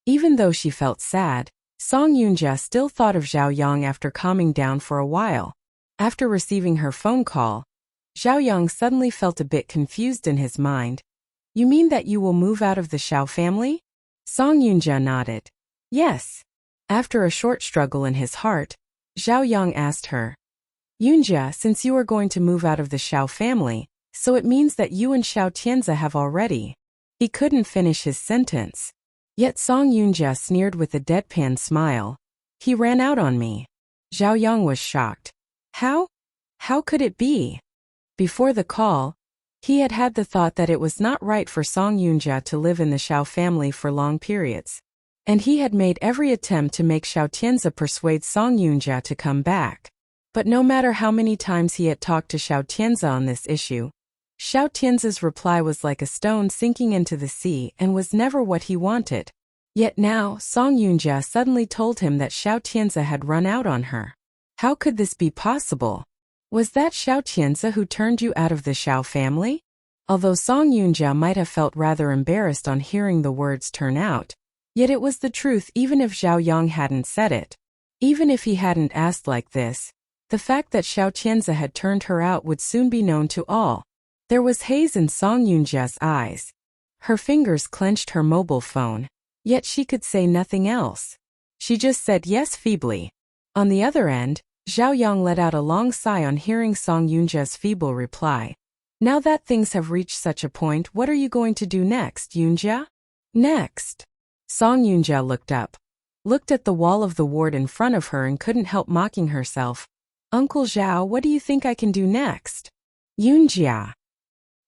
Even though she felt sad, Song Yunjia still thought of Zhao Yang after calming down for a while. After receiving her phone call, Zhao Yang suddenly felt a bit confused in his mind. You mean that you will move out of the Xiao family? Song Yunjia nodded. Yes. After a short struggle in his heart, Zhao Yang asked her. Yunjia, since you are going to move out of the Xiao family, so it means that you and Xiao Tianzi have already. He couldn't finish his sentence. Yet Song Yunjia sneered with a deadpan smile. He ran out on me. Zhao Yang was shocked. How? How could it be? Before the call, he had had the thought that it was not right for Song Yunjia to live in the Xiao family for long periods. And he had made every attempt to make Xiao Tianzi persuade Song Yunjia to come back. But no matter how many times he had talked to Xiao Tianzi on this issue, Xiao Tianzi's reply was like a stone sinking into the sea and was never what he wanted. Yet now, Song Yunjia suddenly told him that Xiao Tianzi had run out on her. How could this be possible? Was that Xiao Tianzi who turned you out of the Xiao family? Although Song Yunjia might have felt rather embarrassed on hearing the words turn out, yet it was the truth even if Zhao Yang hadn't said it. Even if he hadn't asked like this, the fact that Xiao Tianzi had turned her out would soon be known to all. There was haze in Song Yunjia's eyes. Her fingers clenched her mobile phone, yet she could say nothing else. She just said yes feebly. On the other end, Zhao Yang let out a long sigh on hearing Song Yunjia's feeble reply. Now that things have reached such a point, what are you going to do next, Yunjia? Next. Song Yunjia looked up, looked at the wall of the ward in front of her and couldn't help mocking herself. Uncle Zhao, what do you think I can do next? Yunjia.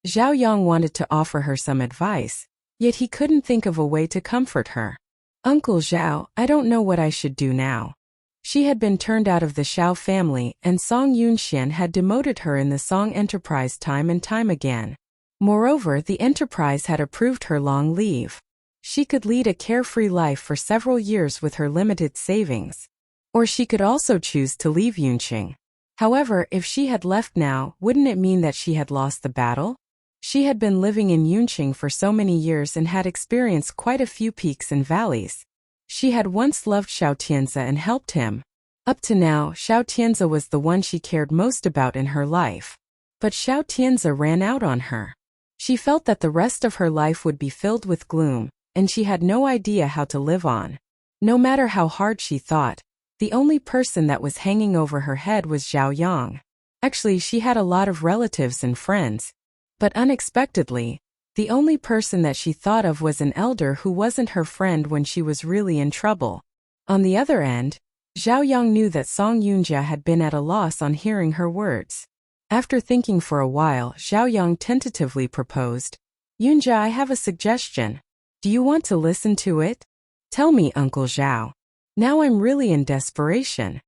Zhao Yang wanted to offer her some advice, yet he couldn't think of a way to comfort her. Uncle Zhao, I don't know what I should do now. She had been turned out of the Xiao family and Song Yunxian had demoted her in the Song enterprise time and time again. Moreover, the enterprise had approved her long leave. She could lead a carefree life for several years with her limited savings. Or she could also choose to leave Yunqing. However, if she had left now, wouldn't it mean that she had lost the battle? She had been living in Yunqing for so many years and had experienced quite a few peaks and valleys. She had once loved Xiao Tianzi and helped him. Up to now, Xiao Tianzi was the one she cared most about in her life. But Xiao Tianzi ran out on her. She felt that the rest of her life would be filled with gloom, and she had no idea how to live on. No matter how hard she thought, the only person that was hanging over her head was Zhao Yang. Actually, she had a lot of relatives and friends. But unexpectedly, the only person that she thought of was an elder who wasn't her friend when she was really in trouble. On the other end, Zhao Yang knew that Song Yunjia had been at a loss on hearing her words. After thinking for a while, Zhao Yang tentatively proposed, Yunjia, I have a suggestion. Do you want to listen to it? Tell me, Uncle Zhao. Now I'm really in desperation.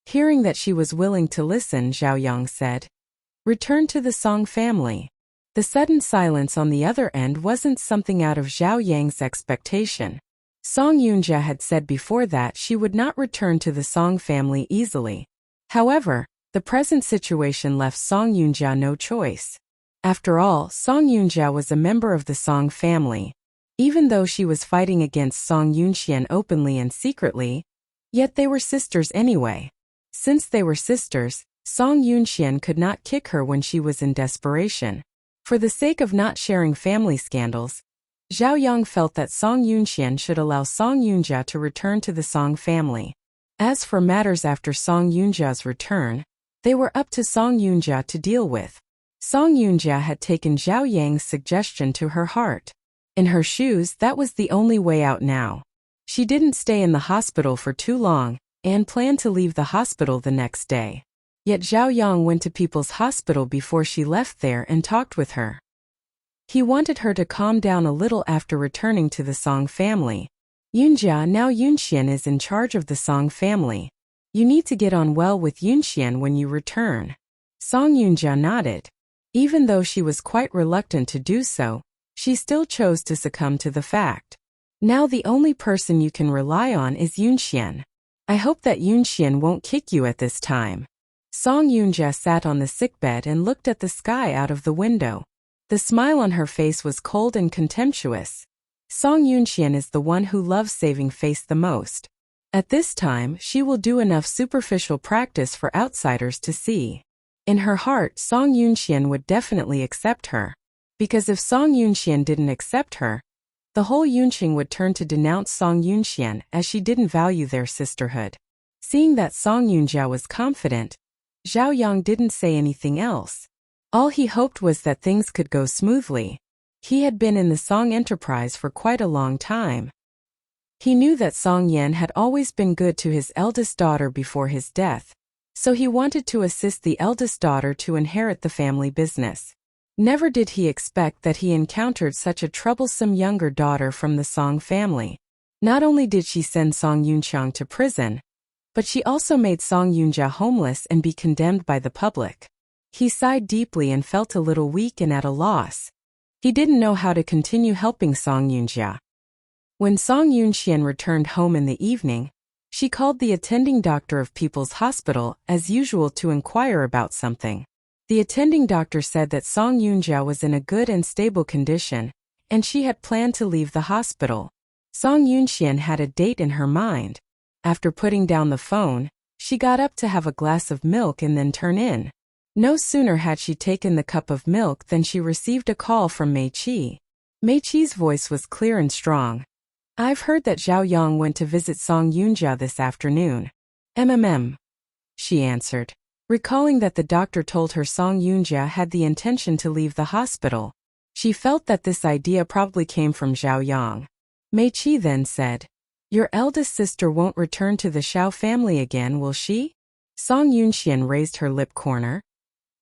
Hearing that she was willing to listen, Zhao Yang said, Return to the Song family. The sudden silence on the other end wasn't something out of Zhao Yang's expectation. Song Yunjia had said before that she would not return to the Song family easily. However, the present situation left Song Yunjia no choice. After all, Song Yunjia was a member of the Song family. Even though she was fighting against Song Yunxian openly and secretly, yet they were sisters anyway. Since they were sisters, Song Yunxian could not kick her when she was in desperation. For the sake of not sharing family scandals, Zhao Yang felt that Song Yunxian should allow Song Yunjia to return to the Song family. As for matters after Song Yunjia's return, they were up to Song Yunjia to deal with. Song Yunjia had taken Zhao Yang's suggestion to her heart. In her shoes, that was the only way out now. She didn't stay in the hospital for too long and planned to leave the hospital the next day. Yet Zhao Yang went to People's Hospital before she left there and talked with her. He wanted her to calm down a little after returning to the Song family. Yunjia, now Yunxian is in charge of the Song family. You need to get on well with Yunxian when you return. Song Yunjia nodded. Even though she was quite reluctant to do so, she still chose to succumb to the fact. Now the only person you can rely on is Yunxian. I hope that Yunxian won't kick you at this time. Song Yunjia sat on the sickbed and looked at the sky out of the window. The smile on her face was cold and contemptuous. Song Yunxian is the one who loves saving face the most. At this time, she will do enough superficial practice for outsiders to see. In her heart, Song Yunxian would definitely accept her. Because if Song Yunxian didn't accept her, the whole Yunqing would turn to denounce Song Yunxian as she didn't value their sisterhood. Seeing that Song Yunjia was confident, Zhao Yang didn't say anything else. All he hoped was that things could go smoothly. He had been in the Song enterprise for quite a long time. He knew that Song Yan had always been good to his eldest daughter before his death, so he wanted to assist the eldest daughter to inherit the family business. Never did he expect that he encountered such a troublesome younger daughter from the Song family. Not only did she send Song Yunqiang to prison, but she also made Song Yunjia homeless and be condemned by the public. He sighed deeply and felt a little weak and at a loss. He didn't know how to continue helping Song Yunjia. When Song Yunxian returned home in the evening, she called the attending doctor of People's Hospital as usual to inquire about something. The attending doctor said that Song Yunjia was in a good and stable condition, and she had planned to leave the hospital. Song Yunxian had a date in her mind. After putting down the phone, she got up to have a glass of milk and then turn in. No sooner had she taken the cup of milk than she received a call from Mei Qi. Mei Qi's voice was clear and strong. I've heard that Zhao Yang went to visit Song Yunjia this afternoon. She answered, recalling that the doctor told her Song Yunjia had the intention to leave the hospital. She felt that this idea probably came from Zhao Yang. Mei Qi then said, your eldest sister won't return to the Xiao family again, will she? Song Yunxian raised her lip corner.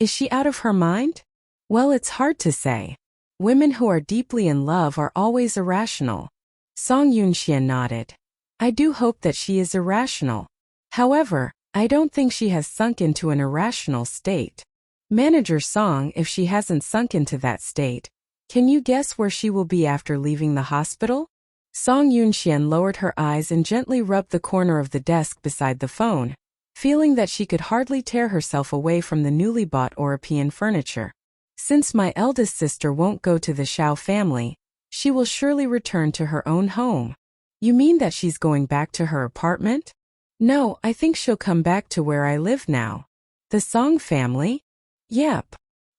Is she out of her mind? Well, it's hard to say. Women who are deeply in love are always irrational. Song Yunxian nodded. I do hope that she is irrational. However, I don't think she has sunk into an irrational state. Manager Song, if she hasn't sunk into that state, can you guess where she will be after leaving the hospital? Song Yunxian lowered her eyes and gently rubbed the corner of the desk beside the phone, feeling that she could hardly tear herself away from the newly bought European furniture. Since my eldest sister won't go to the Xiao family, she will surely return to her own home. You mean that she's going back to her apartment? No, I think she'll come back to where I live now. The Song family? Yep.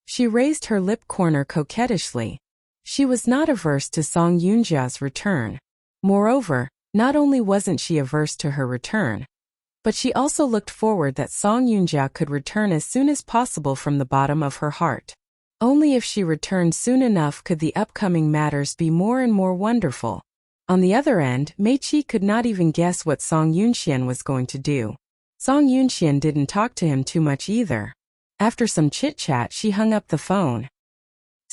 She raised her lip corner coquettishly. She was not averse to Song Yunjia's return. Moreover, not only wasn't she averse to her return, but she also looked forward that Song Yunjia could return as soon as possible from the bottom of her heart. Only if she returned soon enough could the upcoming matters be more and more wonderful. On the other end, Mei Qi could not even guess what Song Yunxian was going to do. Song Yunxian didn't talk to him too much either. After some chit-chat, she hung up the phone.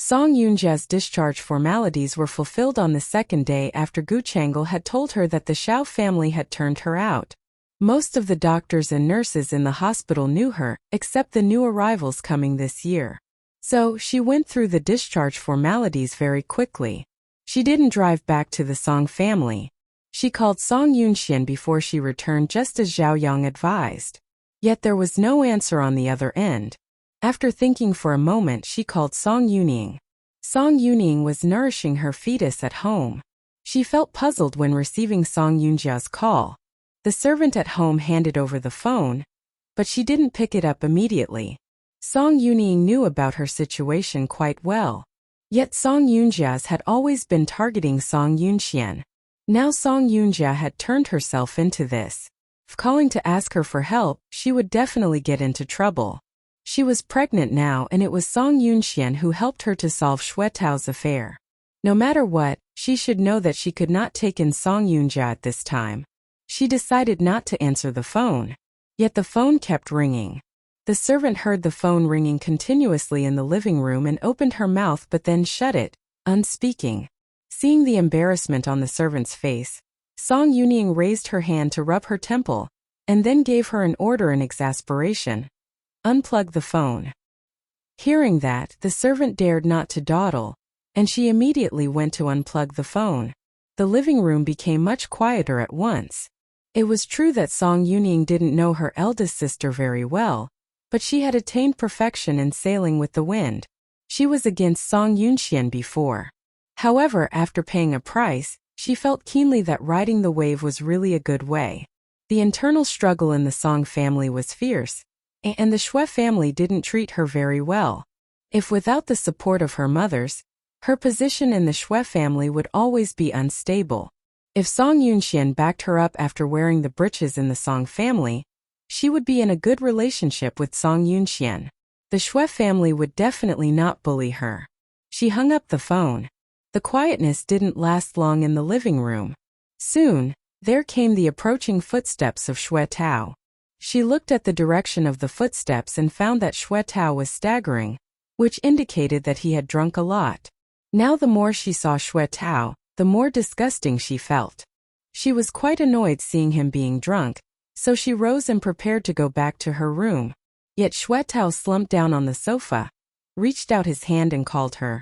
Song Yunjia's discharge formalities were fulfilled on the second day after Gu Chang'e had told her that the Xiao family had turned her out. Most of the doctors and nurses in the hospital knew her, except the new arrivals coming this year. So, she went through the discharge formalities very quickly. She didn't drive back to the Song family. She called Song Yunxian before she returned just as Zhao Yang advised. Yet there was no answer on the other end. After thinking for a moment, she called Song Yuning. Song Yuning was nourishing her fetus at home. She felt puzzled when receiving Song Yunjia's call. The servant at home handed over the phone, but she didn't pick it up immediately. Song Yuning knew about her situation quite well. Yet Song Yunjia had always been targeting Song Yunxian. Now Song Yunjia had turned herself into this. If calling to ask her for help, she would definitely get into trouble. She was pregnant now, and it was Song Yunxian who helped her to solve Xue Tao's affair. No matter what, she should know that she could not take in Song Yunjia at this time. She decided not to answer the phone. Yet the phone kept ringing. The servant heard the phone ringing continuously in the living room and opened her mouth but then shut it, unspeaking. Seeing the embarrassment on the servant's face, Song Yuning raised her hand to rub her temple, and then gave her an order in exasperation. Unplug the phone. Hearing that, the servant dared not to dawdle, and she immediately went to unplug the phone. The living room became much quieter at once. It was true that Song Yuning didn't know her eldest sister very well, but she had attained perfection in sailing with the wind. She was against Song Yunxian before. However, after paying a price, she felt keenly that riding the wave was really a good way. The internal struggle in the Song family was fierce, and the Xue family didn't treat her very well. If without the support of her mothers, her position in the Xue family would always be unstable. If Song Yunxian backed her up after wearing the breeches in the Song family, she would be in a good relationship with Song Yunxian. The Xue family would definitely not bully her. She hung up the phone. The quietness didn't last long in the living room. Soon, there came the approaching footsteps of Xue Tao. She looked at the direction of the footsteps and found that Xue Tao was staggering, which indicated that he had drunk a lot. Now the more she saw Xue Tao, the more disgusting she felt. She was quite annoyed seeing him being drunk, so she rose and prepared to go back to her room. Yet Xue Tao slumped down on the sofa, reached out his hand and called her.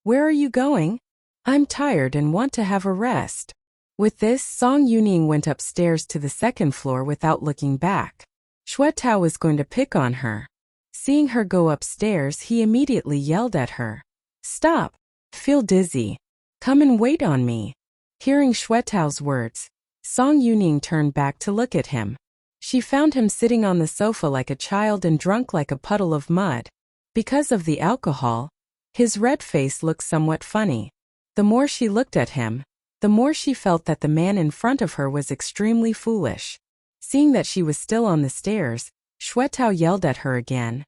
"Where are you going? I'm tired and want to have a rest." With this, Song Yuning went upstairs to the second floor without looking back. Xue Tao was going to pick on her. Seeing her go upstairs, he immediately yelled at her. "Stop! Feel dizzy. Come and wait on me." Hearing Xue Tao's words, Song Yuning turned back to look at him. She found him sitting on the sofa like a child and drunk like a puddle of mud. Because of the alcohol, his red face looked somewhat funny. The more she looked at him, the more she felt that the man in front of her was extremely foolish. Seeing that she was still on the stairs, Xue Tao yelled at her again.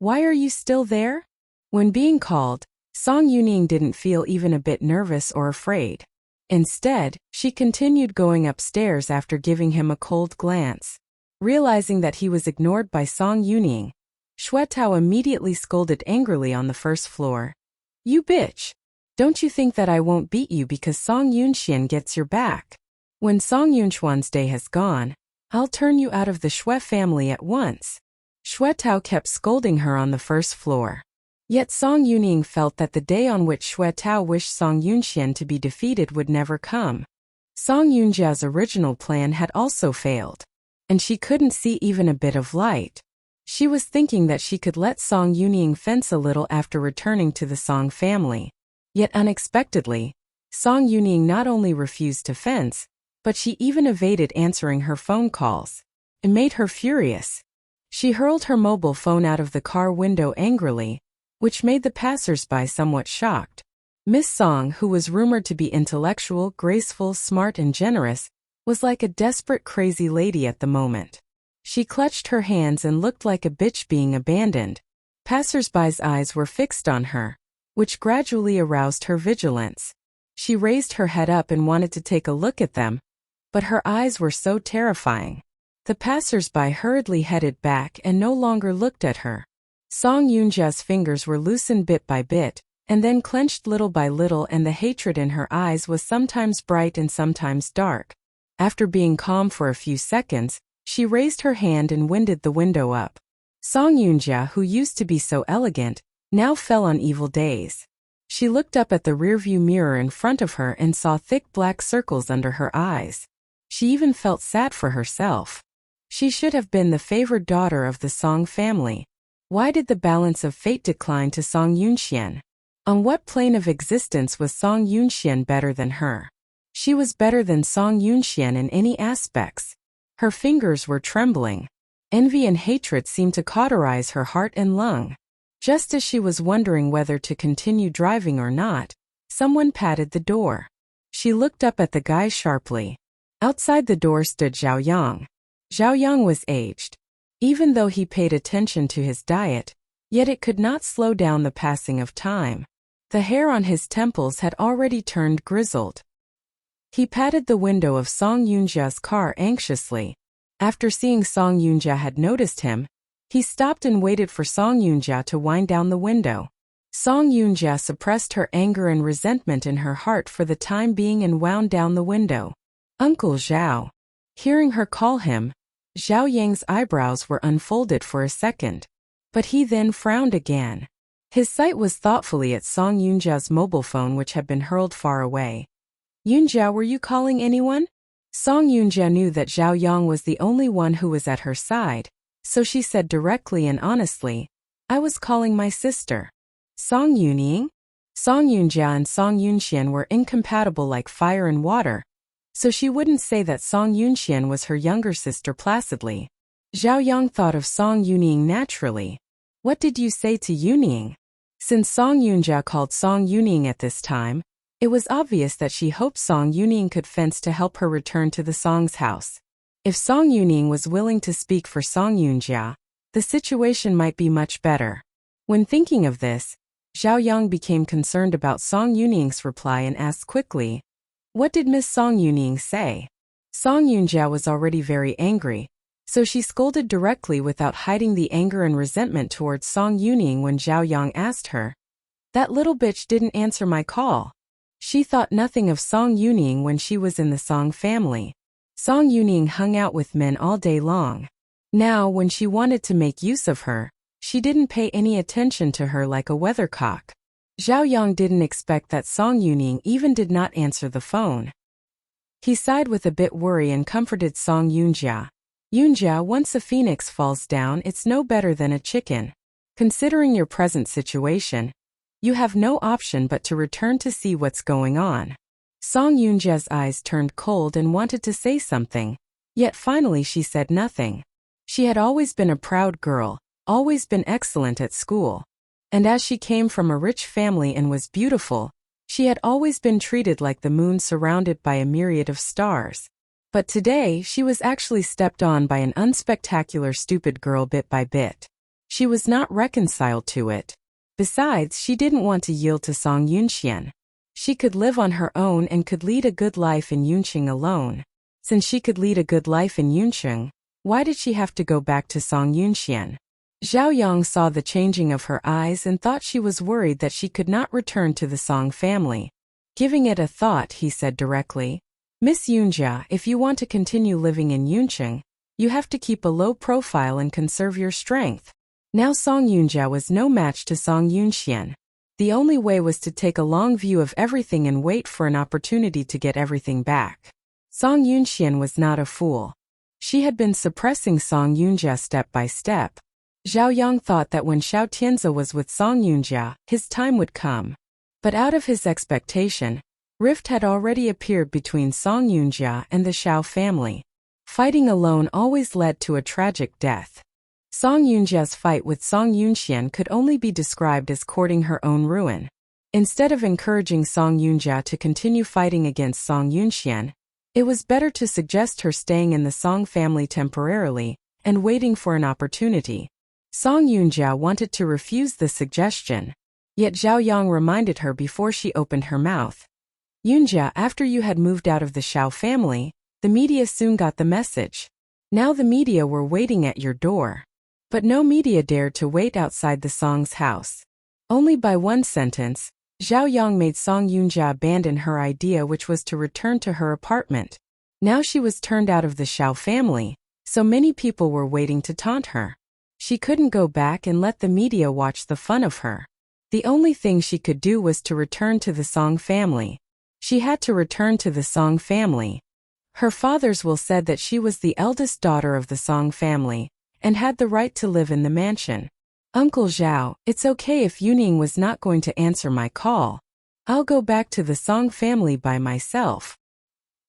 "Why are you still there?" When being called, Song Yuning didn't feel even a bit nervous or afraid. Instead, she continued going upstairs after giving him a cold glance. Realizing that he was ignored by Song Yuning, Xue Tao immediately scolded angrily on the first floor. "You bitch! Don't you think that I won't beat you because Song Yunxian gets your back? When Song Yunxuan's day has gone, I'll turn you out of the Xue family at once." Xue Tao kept scolding her on the first floor. Yet Song Yuning felt that the day on which Xue Tao wished Song Yunxian to be defeated would never come. Song Yunjia's original plan had also failed, and she couldn't see even a bit of light. She was thinking that she could let Song Yuning fence a little after returning to the Song family. Yet unexpectedly, Song Yuning not only refused to fence, but she even evaded answering her phone calls. It made her furious. She hurled her mobile phone out of the car window angrily, which made the passers-by somewhat shocked. Miss Song, who was rumored to be intellectual, graceful, smart and generous, was like a desperate crazy lady at the moment. She clutched her hands and looked like a bitch being abandoned. Passers-by's eyes were fixed on her, which gradually aroused her vigilance. She raised her head up and wanted to take a look at them, but her eyes were so terrifying. The passers-by hurriedly headed back and no longer looked at her. Song Yunjia's fingers were loosened bit by bit, and then clenched little by little, and the hatred in her eyes was sometimes bright and sometimes dark. After being calm for a few seconds, she raised her hand and winded the window up. Song Yunjia, who used to be so elegant, now fell on evil days. She looked up at the rearview mirror in front of her and saw thick black circles under her eyes. She even felt sad for herself. She should have been the favored daughter of the Song family. Why did the balance of fate decline to Song Yunxian? On what plane of existence was Song Yunxian better than her? She was better than Song Yunxian in any aspects. Her fingers were trembling. Envy and hatred seemed to cauterize her heart and lung. Just as she was wondering whether to continue driving or not, someone patted the door. She looked up at the guy sharply. Outside the door stood Zhao Yang. Zhao Yang was aged. Even though he paid attention to his diet, yet it could not slow down the passing of time. The hair on his temples had already turned grizzled. He patted the window of Song Yunjia's car anxiously. After seeing Song Yunjia had noticed him, he stopped and waited for Song Yunjia to wind down the window. Song Yunjia suppressed her anger and resentment in her heart for the time being and wound down the window. Uncle Zhao. Hearing her call him, Zhao Yang's eyebrows were unfolded for a second. But he then frowned again. His sight was thoughtfully at Song Yunjia's mobile phone, which had been hurled far away. Yunjia, were you calling anyone? Song Yunjia knew that Zhao Yang was the only one who was at her side, so she said directly and honestly, I was calling my sister. Song Yuning? Song Yunjia and Song Yunxian were incompatible like fire and water, so she wouldn't say that Song Yunxian was her younger sister placidly. Zhao Yang thought of Song Yuning naturally. What did you say to Yuning? Since Song Yunjia called Song Yuning at this time, it was obvious that she hoped Song Yuning could fence to help her return to the Song's house. If Song Yuning was willing to speak for Song Yunjia, the situation might be much better. When thinking of this, Zhao Yang became concerned about Song Yuning's reply and asked quickly, what did Miss Song Yuning say? Song Yunjia was already very angry, so she scolded directly without hiding the anger and resentment towards Song Yuning when Zhao Yang asked her. That little bitch didn't answer my call. She thought nothing of Song Yuning when she was in the Song family. Song Yuning hung out with men all day long. Now, when she wanted to make use of her, she didn't pay any attention to her like a weathercock. Zhao Yang didn't expect that Song Yuning even did not answer the phone. He sighed with a bit worry and comforted Song Yunjia. Yunjia, once a phoenix falls down, it's no better than a chicken. Considering your present situation, you have no option but to return to see what's going on. Song Yunjia's eyes turned cold and wanted to say something, yet finally she said nothing. She had always been a proud girl, always been excellent at school. And as she came from a rich family and was beautiful, she had always been treated like the moon surrounded by a myriad of stars. But today she was actually stepped on by an unspectacular stupid girl bit by bit. She was not reconciled to it. Besides, she didn't want to yield to Song Yunxian. She could live on her own and could lead a good life in Yunqing alone. Since she could lead a good life in Yunqing, why did she have to go back to Song Yunxian? Zhao Yang saw the changing of her eyes and thought she was worried that she could not return to the Song family. Giving it a thought, he said directly, Miss Yunjia, if you want to continue living in Yunqing, you have to keep a low profile and conserve your strength. Now Song Yunjia was no match to Song Yunxian. The only way was to take a long view of everything and wait for an opportunity to get everything back. Song Yunxian was not a fool. She had been suppressing Song Yunjia step by step. Zhao Yang thought that when Xiao Tianzi was with Song Yunjia, his time would come. But out of his expectation, rift had already appeared between Song Yunjia and the Xiao family. Fighting alone always led to a tragic death. Song Yunjia's fight with Song Yunxian could only be described as courting her own ruin. Instead of encouraging Song Yunjia to continue fighting against Song Yunxian, it was better to suggest her staying in the Song family temporarily and waiting for an opportunity. Song Yunjia wanted to refuse the suggestion, yet Zhao Yang reminded her before she opened her mouth. Yunjia, after you had moved out of the Xiao family, the media soon got the message. Now the media were waiting at your door. But no media dared to wait outside the Song's house. Only by one sentence, Zhao Yang made Song Yunjia abandon her idea, which was to return to her apartment. Now she was turned out of the Xiao family, so many people were waiting to taunt her. She couldn't go back and let the media watch the fun of her. The only thing she could do was to return to the Song family. She had to return to the Song family. Her father's will said that she was the eldest daughter of the Song family, and had the right to live in the mansion. Uncle Zhao, it's okay if Yuning was not going to answer my call. I'll go back to the Song family by myself.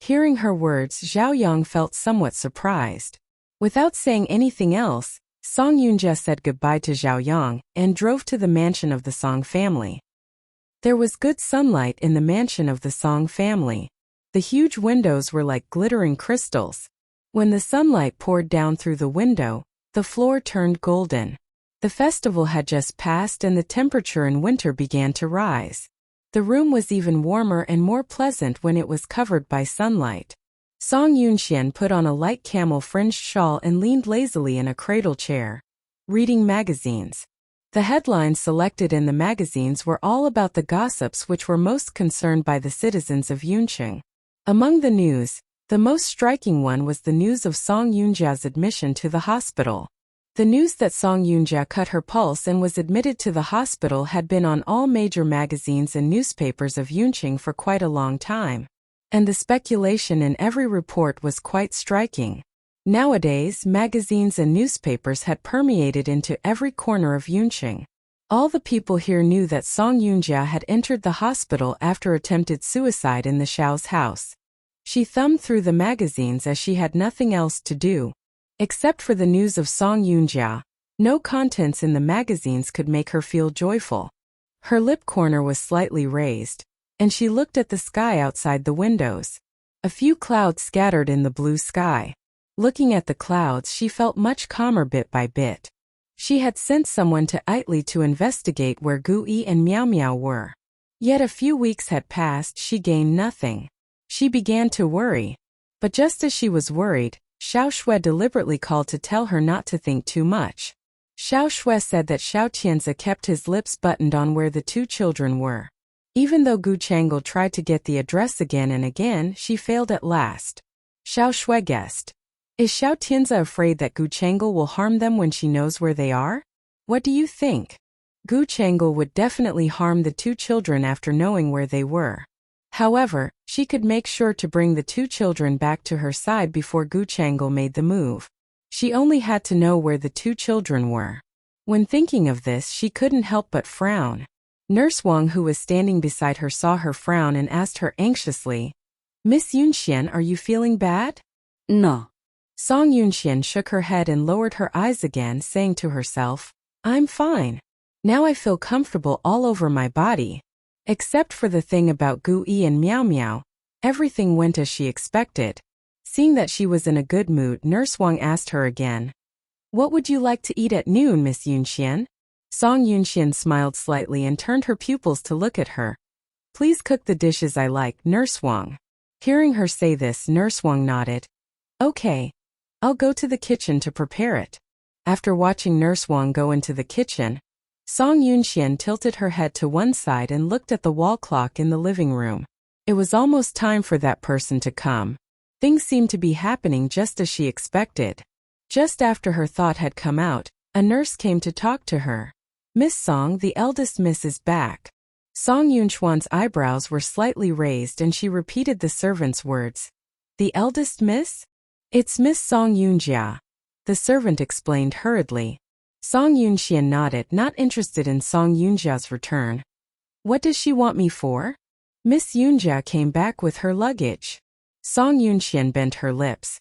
Hearing her words, Zhao Yang felt somewhat surprised. Without saying anything else, Song Yoonja said goodbye to Zhao Yang and drove to the mansion of the Song family. There was good sunlight in the mansion of the Song family. The huge windows were like glittering crystals. When the sunlight poured down through the window, the floor turned golden. The festival had just passed and the temperature in winter began to rise. The room was even warmer and more pleasant when it was covered by sunlight. Song Yunxian put on a light camel-fringed shawl and leaned lazily in a cradle chair, reading magazines. The headlines selected in the magazines were all about the gossips which were most concerned by the citizens of Yuncheng. Among the news, the most striking one was the news of Song Yunjia's admission to the hospital. The news that Song Yunjia cut her pulse and was admitted to the hospital had been on all major magazines and newspapers of Yuncheng for quite a long time. And the speculation in every report was quite striking. Nowadays, magazines and newspapers had permeated into every corner of Yuncheng. All the people here knew that Song Yunjia had entered the hospital after attempted suicide in the Xiao's house. She thumbed through the magazines as she had nothing else to do. Except for the news of Song Yunjia, no contents in the magazines could make her feel joyful. Her lip corner was slightly raised, and she looked at the sky outside the windows. A few clouds scattered in the blue sky. Looking at the clouds, she felt much calmer bit by bit. She had sent someone to Itli to investigate where Gu Yi and Miao Miao were. Yet a few weeks had passed, she gained nothing. She began to worry. But just as she was worried, Xiao Shui deliberately called to tell her not to think too much. Xiao Shui said that Xiao Tianzi kept his lips buttoned on where the two children were. Even though Gu Chang'e tried to get the address again and again, she failed at last. Xiao Shui guessed. Is Xiao Tianzi afraid that Gu Chang'e will harm them when she knows where they are? What do you think? Gu Chang'e would definitely harm the two children after knowing where they were. However, she could make sure to bring the two children back to her side before Gu Chang'e made the move. She only had to know where the two children were. When thinking of this, she couldn't help but frown. Nurse Wang, who was standing beside her, saw her frown and asked her anxiously, "Miss Yunxian, are you feeling bad?" No. Song Yunxian shook her head and lowered her eyes again, saying to herself, "I'm fine. Now I feel comfortable all over my body." Except for the thing about Gu Yi and Miao Miao, everything went as she expected. Seeing that she was in a good mood, Nurse Wang asked her again, "What would you like to eat at noon, Miss Yunxian?" Song Yunxian smiled slightly and turned her pupils to look at her. "Please cook the dishes I like, Nurse Wang." Hearing her say this, Nurse Wang nodded. "Okay. I'll go to the kitchen to prepare it." After watching Nurse Wang go into the kitchen, Song Yunxian tilted her head to one side and looked at the wall clock in the living room. It was almost time for that person to come. Things seemed to be happening just as she expected. Just after her thought had come out, a nurse came to talk to her. "Miss Song, the eldest miss is back." Song Yunxuan's eyebrows were slightly raised and she repeated the servant's words. "The eldest miss? It's Miss Song Yunjia," the servant explained hurriedly. Song Yunxian nodded, not interested in Song Yunjia's return. "What does she want me for?" Miss Yunjia came back with her luggage. Song Yunxian bent her lips.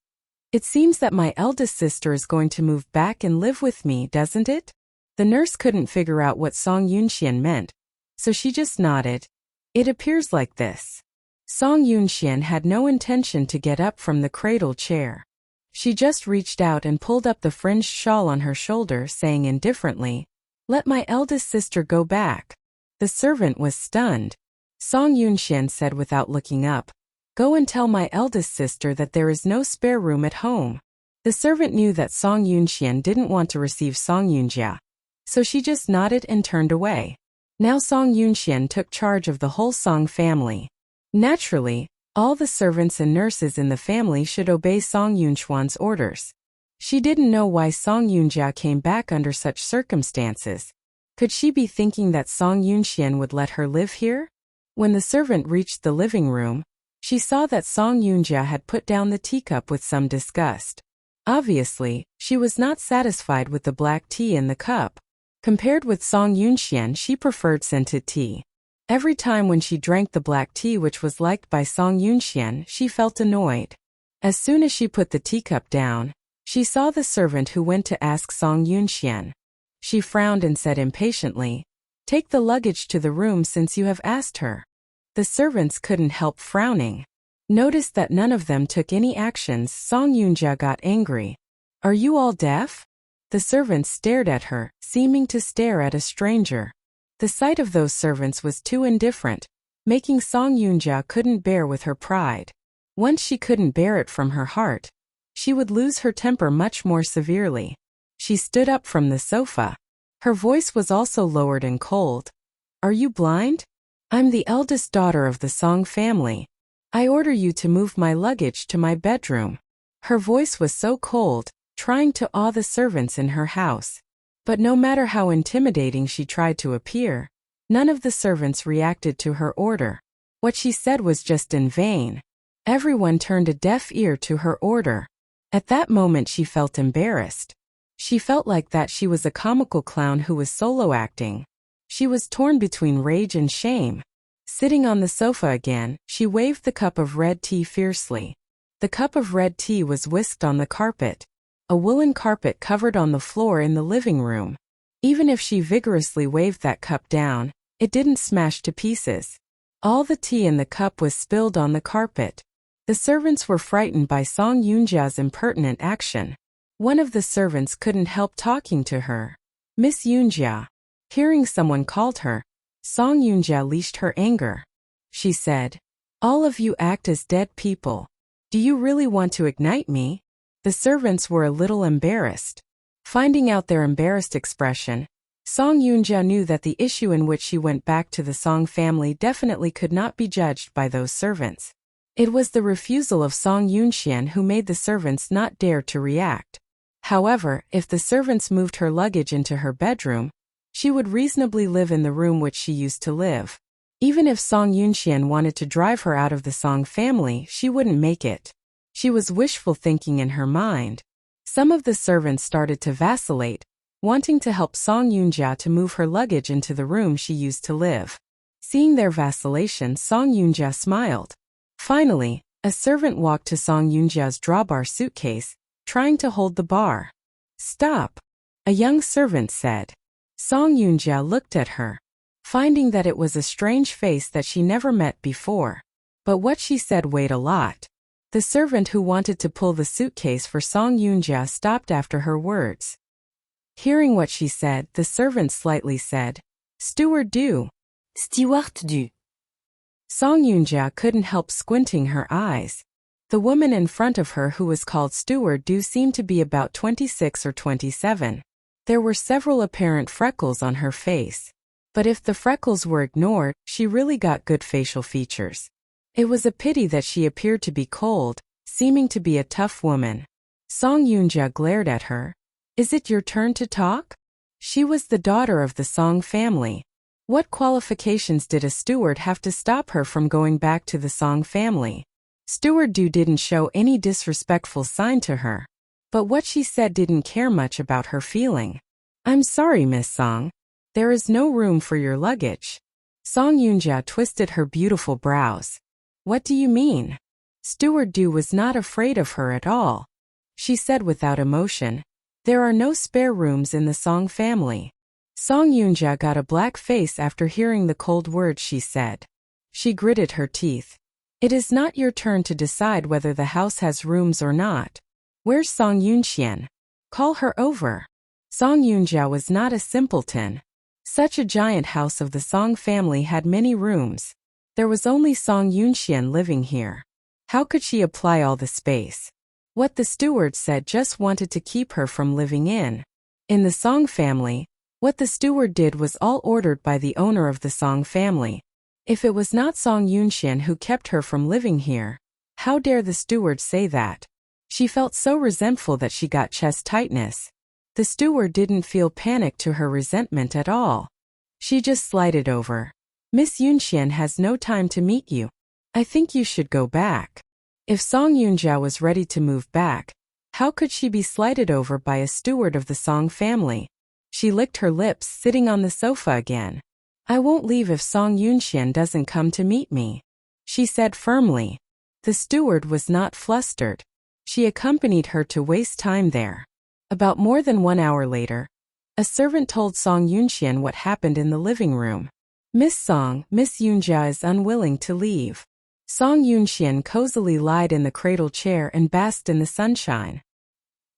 "It seems that my eldest sister is going to move back and live with me, doesn't it?" The nurse couldn't figure out what Song Yunxian meant, so she just nodded. "It appears like this." Song Yunxian had no intention to get up from the cradle chair. She just reached out and pulled up the fringed shawl on her shoulder, saying indifferently, "Let my eldest sister go back." The servant was stunned. Song Yunxian said without looking up, "Go and tell my eldest sister that there is no spare room at home." The servant knew that Song Yunxian didn't want to receive Song Yunjia, so she just nodded and turned away. Now Song Yunxian took charge of the whole Song family. Naturally, all the servants and nurses in the family should obey Song Yunxuan's orders. She didn't know why Song Yunjia came back under such circumstances. Could she be thinking that Song Yunxian would let her live here? When the servant reached the living room, she saw that Song Yunjia had put down the teacup with some disgust. Obviously, she was not satisfied with the black tea in the cup. Compared with Song Yunxian, she preferred scented tea. Every time when she drank the black tea which was liked by Song Yunxian, she felt annoyed. As soon as she put the teacup down, She saw the servant who went to ask Song Yunxian. She frowned and said impatiently, "Take the luggage to the room since you have asked her." The servants couldn't help frowning. Noticed that none of them took any actions. Song Yunjia got angry. "Are you all deaf?" The servants stared at her, seeming to stare at a stranger. The sight of those servants was too indifferent, making Song Yunjia couldn't bear with her pride. Once she couldn't bear it from her heart, she would lose her temper much more severely. She stood up from the sofa. Her voice was also lowered and cold. "Are you blind? I'm the eldest daughter of the Song family. I order you to move my luggage to my bedroom." Her voice was so cold, trying to awe the servants in her house. But no matter how intimidating she tried to appear, none of the servants reacted to her order. What she said was just in vain. Everyone turned a deaf ear to her order. At that moment she felt embarrassed. She felt like that she was a comical clown who was solo acting. She was torn between rage and shame. Sitting on the sofa again, she waved the cup of red tea fiercely. The cup of red tea was whisked on the carpet. A woolen carpet covered on the floor in the living room. Even if she vigorously waved that cup down, it didn't smash to pieces. All the tea in the cup was spilled on the carpet. The servants were frightened by Song Yunjia's impertinent action. One of the servants couldn't help talking to her. "Miss Yunjia." Hearing someone called her, Song Yunjia leashed her anger. She said, "All of you act as dead people. Do you really want to ignite me?" The servants were a little embarrassed. Finding out their embarrassed expression, Song Yunjia knew that the issue in which she went back to the Song family definitely could not be judged by those servants. It was the refusal of Song Yunxian who made the servants not dare to react. However, if the servants moved her luggage into her bedroom, she would reasonably live in the room which she used to live. Even if Song Yunxian wanted to drive her out of the Song family, she wouldn't make it. She was wishful thinking in her mind. Some of the servants started to vacillate, wanting to help Song Yunjia to move her luggage into the room she used to live. Seeing their vacillation, Song Yunjia smiled. Finally, a servant walked to Song Yunjia's drawbar suitcase, trying to hold the bar. "Stop," a young servant said. Song Yunjia looked at her, finding that it was a strange face that she never met before. But what she said weighed a lot. The servant who wanted to pull the suitcase for Song Yunjia stopped after her words. Hearing what she said, the servant slightly said, "Steward du." Steward du. Song Yunjia couldn't help squinting her eyes. The woman in front of her who was called Steward Du seemed to be about 26 or 27. There were several apparent freckles on her face. But if the freckles were ignored, she really got good facial features. It was a pity that she appeared to be cold, seeming to be a tough woman. Song Yunjia glared at her. "Is it your turn to talk?" She was the daughter of the Song family. What qualifications did a steward have to stop her from going back to the Song family? Steward Du didn't show any disrespectful sign to her. But what she said didn't care much about her feeling. "I'm sorry, Miss Song. There is no room for your luggage." Song Yunjia twisted her beautiful brows. "What do you mean?" Steward Du was not afraid of her at all. She said without emotion, "There are no spare rooms in the Song family." Song Yunjia got a black face after hearing the cold words she said. She gritted her teeth. "It is not your turn to decide whether the house has rooms or not. Where's Song Yunxian? Call her over." Song Yunjia was not a simpleton. Such a giant house of the Song family had many rooms. There was only Song Yunxian living here. How could she apply all the space? What the steward said just wanted to keep her from living in. In the Song family, what the steward did was all ordered by the owner of the Song family. If it was not Song Yunxian who kept her from living here, how dare the steward say that? She felt so resentful that she got chest tightness. The steward didn't feel panic to her resentment at all. She just slided over. "Miss Yunxian has no time to meet you. I think you should go back." If Song Yunjia was ready to move back, how could she be slighted over by a steward of the Song family? She licked her lips, sitting on the sofa again. "I won't leave if Song Yunxian doesn't come to meet me," she said firmly. The steward was not flustered. She accompanied her to waste time there. About more than 1 hour later, a servant told Song Yunxian what happened in the living room. Miss Yunjia is unwilling to leave. Song Yunxian cozily lied in the cradle chair and basked in the sunshine.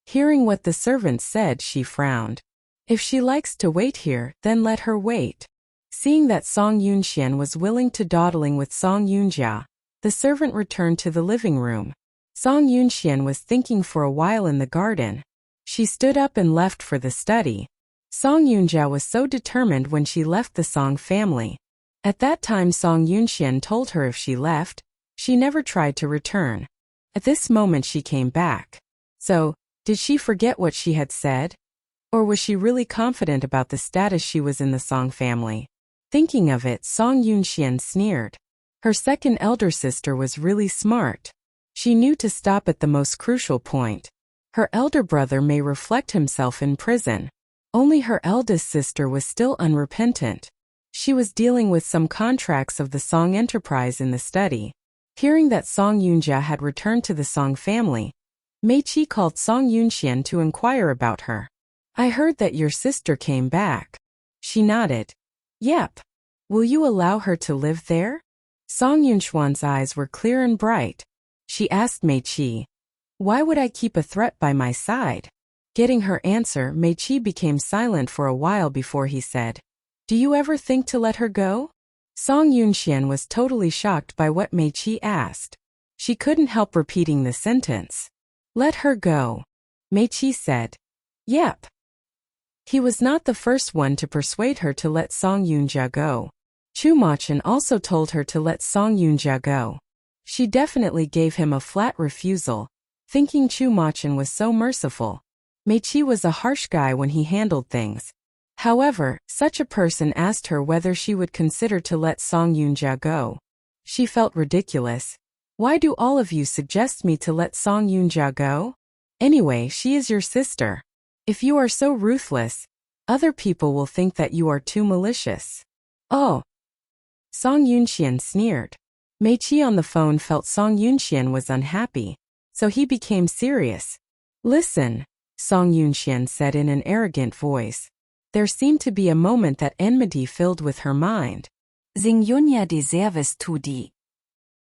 Hearing what the servant said, she frowned. If she likes to wait here, then let her wait. Seeing that Song Yunxian was willing to dawdling with Song Yunjia, the servant returned to the living room. Song Yunxian was thinking for a while in the garden. She stood up and left for the study. Song Yunjia was so determined when she left the Song family. At that time Song Yunxian told her if she left, she never tried to return. At this moment she came back. So, did she forget what she had said? Or was she really confident about the status she was in the Song family? Thinking of it, Song Yunxian sneered. Her second elder sister was really smart. She knew to stop at the most crucial point. Her elder brother may reflect himself in prison. Only her eldest sister was still unrepentant. She was dealing with some contracts of the Song enterprise in the study. Hearing that Song Yunjia had returned to the Song family, Mei Qi called Song Yunxian to inquire about her. I heard that your sister came back. She nodded. Yep. Will you allow her to live there? Song Yunxian's eyes were clear and bright. She asked Mei Qi, why would I keep a threat by my side? Getting her answer, Mei Qi became silent for a while before he said, do you ever think to let her go? Song Yunxian was totally shocked by what Mei Qi asked. She couldn't help repeating the sentence. Let her go. Mei Qi said. Yep. He was not the first one to persuade her to let Song Yunjia go. Chu Machan also told her to let Song Yunjia go. She definitely gave him a flat refusal, thinking Chu Machan was so merciful. Mei Qi was a harsh guy when he handled things. However, such a person asked her whether she would consider to let Song Yunjia go. She felt ridiculous. Why do all of you suggest me to let Song Yunjia go? Anyway, she is your sister. If you are so ruthless, other people will think that you are too malicious. Oh. Song Yunxian sneered. Mei Qi on the phone felt Song Yunxian was unhappy, so he became serious. Listen, Song Yunxian said in an arrogant voice. There seemed to be a moment that enmity filled with her mind. Sing Yunya deserves to di.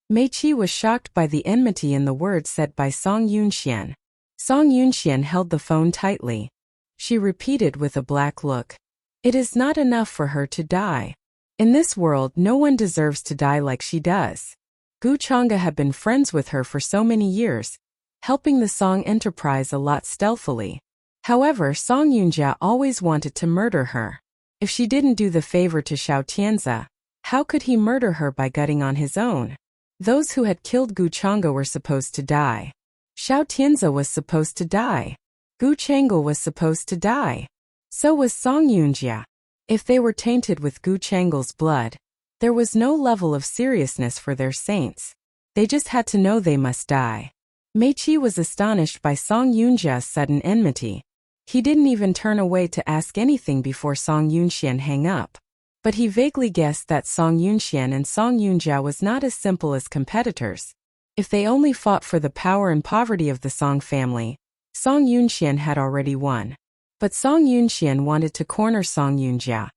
Mei Qi was shocked by the enmity in the words said by Song Yunxian. Song Yunxian held the phone tightly. She repeated with a black look. It is not enough for her to die. In this world no one deserves to die like she does. Gu Chang'e had been friends with her for so many years, helping the Song enterprise a lot stealthily. However, Song Yunjia always wanted to murder her. If she didn't do the favor to Xiao Tianzi, how could he murder her by gutting on his own? Those who had killed Gu Chang'e were supposed to die. Xiao Tianzi was supposed to die. Gu Chang'e was supposed to die. So was Song Yunjia. If they were tainted with Gu Chang'e's blood, there was no level of seriousness for their saints. They just had to know they must die. Mei Qi was astonished by Song Yunjia's sudden enmity. He didn't even turn away to ask anything before Song Yunxian hang up. But he vaguely guessed that Song Yunxian and Song Yunjia was not as simple as competitors. If they only fought for the power and poverty of the Song family, Song Yunxian had already won. But Song Yunxian wanted to corner Song Yunjia,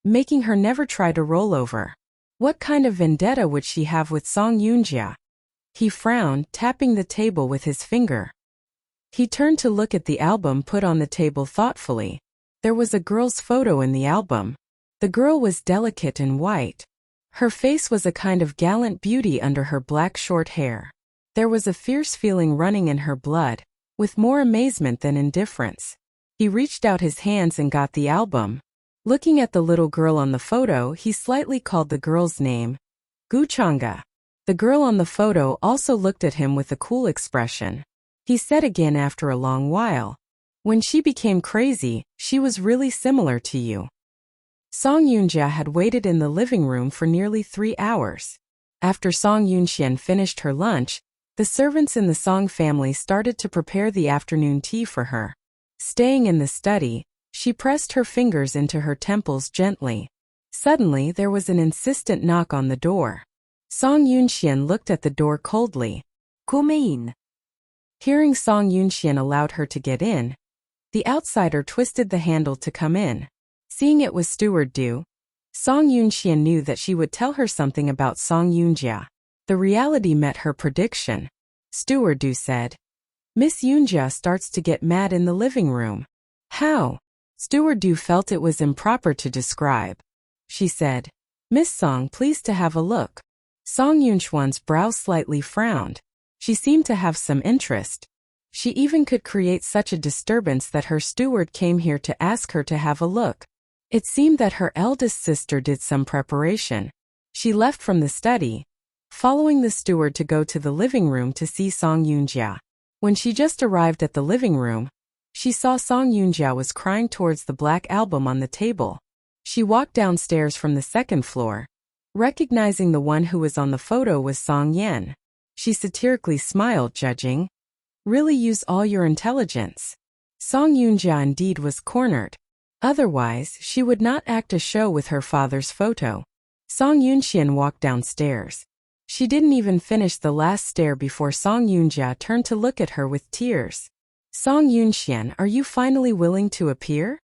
making her never try to roll over. What kind of vendetta would she have with Song Yunjia? He frowned, tapping the table with his finger. He turned to look at the album put on the table thoughtfully. There was a girl's photo in the album. The girl was delicate and white. Her face was a kind of gallant beauty under her black short hair. There was a fierce feeling running in her blood, with more amazement than indifference. He reached out his hands and got the album. Looking at the little girl on the photo, he slightly called the girl's name, Gu Chang'e. The girl on the photo also looked at him with a cool expression. He said again after a long while, when she became crazy, she was really similar to you. Song Yunjia had waited in the living room for nearly 3 hours. After Song Yunxian finished her lunch, the servants in the Song family started to prepare the afternoon tea for her. Staying in the study, she pressed her fingers into her temples gently. Suddenly there was an insistent knock on the door. Song Yunxian looked at the door coldly. Come in. Hearing Song Yunxian allowed her to get in, the outsider twisted the handle to come in. Seeing it was Steward Du, Song Yunxian knew that she would tell her something about Song Yunjia. The reality met her prediction. Steward Du said, Miss Yunjia starts to get mad in the living room. How? Steward Du felt it was improper to describe. She said, Miss Song, please to have a look. Song Yunxuan's brow slightly frowned. She seemed to have some interest. She even could create such a disturbance that her steward came here to ask her to have a look. It seemed that her eldest sister did some preparation. She left from the study, following the steward to go to the living room to see Song Yunjia. When she just arrived at the living room, she saw Song Yunjia was crying towards the black album on the table. She walked downstairs from the second floor. Recognizing the one who was on the photo was Song Yan. She satirically smiled, judging. Really use all your intelligence. Song Yunjia indeed was cornered. Otherwise, she would not act a show with her father's photo. Song Yunxian walked downstairs. She didn't even finish the last stair before Song Yunjia turned to look at her with tears. Song Yunxian, are you finally willing to appear?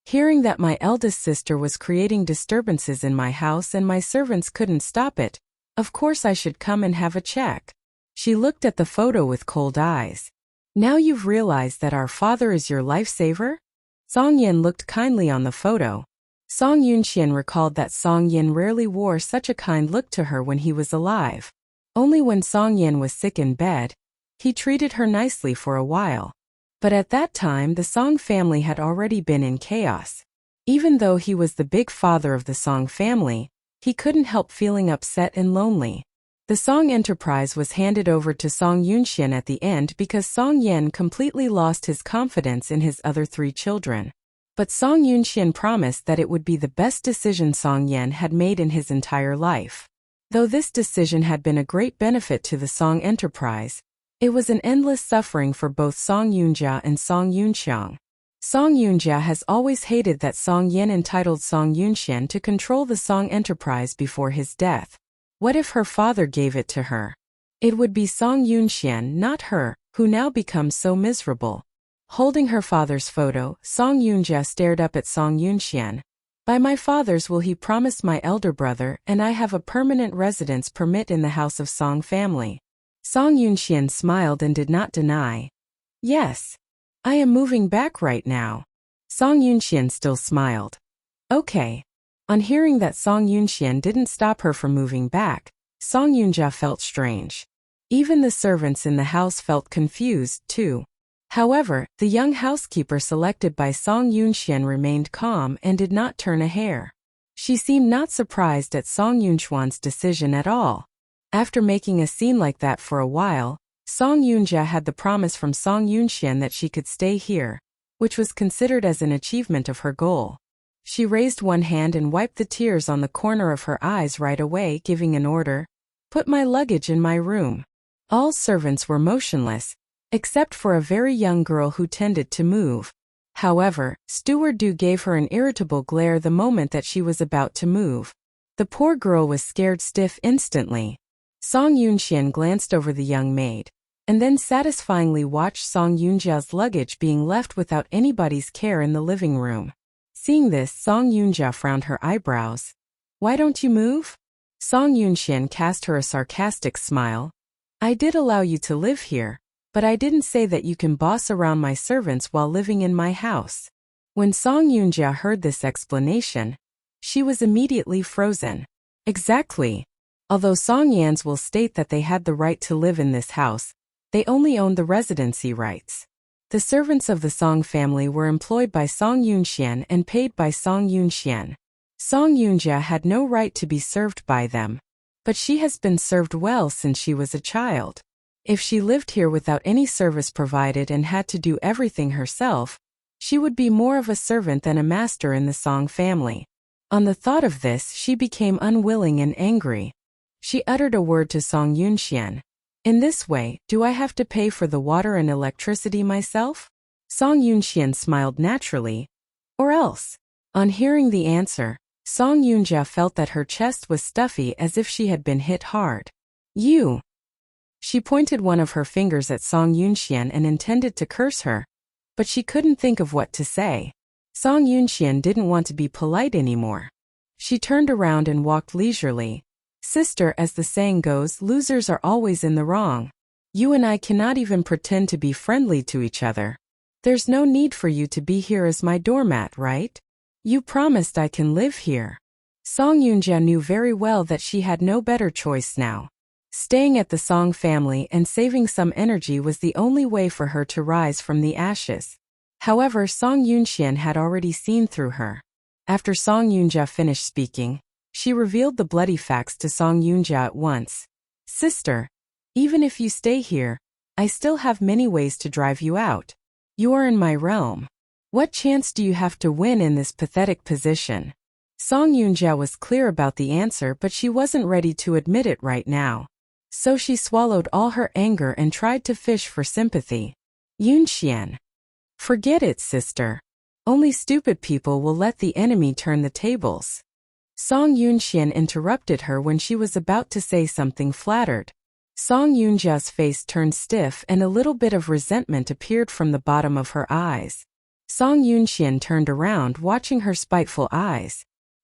Hearing that my eldest sister was creating disturbances in my house and my servants couldn't stop it, of course I should come and have a check. She looked at the photo with cold eyes. Now you've realized that our father is your lifesaver? Song Yin looked kindly on the photo. Song Yunxian recalled that Song Yin rarely wore such a kind look to her when he was alive. Only when Song Yin was sick in bed, he treated her nicely for a while. But at that time the Song family had already been in chaos. Even though he was the big father of the Song family, he couldn't help feeling upset and lonely. The Song enterprise was handed over to Song Yunxian at the end because Song Yen completely lost his confidence in his other 3 children. But Song Yunxian promised that it would be the best decision Song Yen had made in his entire life. Though this decision had been a great benefit to the Song enterprise, it was an endless suffering for both Song Yunjia and Song Yunxiang. Song Yunjia has always hated that Song Yen entitled Song Yunxian to control the Song enterprise before his death. What if her father gave it to her? It would be Song Yunxian, not her, who now becomes so miserable. Holding her father's photo, Song Yunjia stared up at Song Yunxian. By my father's will he promised my elder brother and I have a permanent residence permit in the house of Song family. Song Yunxian smiled and did not deny. Yes. I am moving back right now. Song Yunxian still smiled. Okay. On hearing that Song Yunxian didn't stop her from moving back, Song Yunjia felt strange. Even the servants in the house felt confused, too. However, the young housekeeper selected by Song Yunxian remained calm and did not turn a hair. She seemed not surprised at Song Yunxuan's decision at all. After making a scene like that for a while, Song Yunjia had the promise from Song Yunxian that she could stay here, which was considered as an achievement of her goal. She raised one hand and wiped the tears on the corner of her eyes right away, giving an order. Put my luggage in my room. All servants were motionless, except for a very young girl who tended to move. However, Steward Du gave her an irritable glare the moment that she was about to move. The poor girl was scared stiff instantly. Song Yunxian glanced over the young maid, and then satisfyingly watched Song Yunjia's luggage being left without anybody's care in the living room. Seeing this, Song Yunjia frowned her eyebrows. Why don't you move? Song Yunxian cast her a sarcastic smile. I did allow you to live here, but I didn't say that you can boss around my servants while living in my house. When Song Yunjia heard this explanation, she was immediately frozen. Exactly. Although Song Yans will state that they had the right to live in this house, they only owned the residency rights. The servants of the Song family were employed by Song Yunxian and paid by Song Yunxian. Song Yunjia had no right to be served by them, but she has been served well since she was a child. If she lived here without any service provided and had to do everything herself, she would be more of a servant than a master in the Song family. On the thought of this, she became unwilling and angry. She uttered a word to Song Yunxian. In this way, do I have to pay for the water and electricity myself? Song Yunxian smiled naturally. Or else. On hearing the answer, Song Yunjia felt that her chest was stuffy as if she had been hit hard. You. She pointed one of her fingers at Song Yunxian and intended to curse her, but she couldn't think of what to say. Song Yunxian didn't want to be polite anymore. She turned around and walked leisurely. Sister, as the saying goes, losers are always in the wrong. You and I cannot even pretend to be friendly to each other. There's no need for you to be here as my doormat, right? You promised I can live here. Song Yunjia knew very well that she had no better choice now. Staying at the Song family and saving some energy was the only way for her to rise from the ashes. However, Song Yunxian had already seen through her. After Song Yunjia finished speaking, she revealed the bloody facts to Song Yunjia at once. Sister, even if you stay here, I still have many ways to drive you out. You are in my realm. What chance do you have to win in this pathetic position? Song Yunjia was clear about the answer, but she wasn't ready to admit it right now. So she swallowed all her anger and tried to fish for sympathy. Yunxian. Forget it, sister. Only stupid people will let the enemy turn the tables. Song Yunxian interrupted her when she was about to say something flattered. Song Yunjia's face turned stiff and a little bit of resentment appeared from the bottom of her eyes. Song Yunxian turned around, watching her spiteful eyes.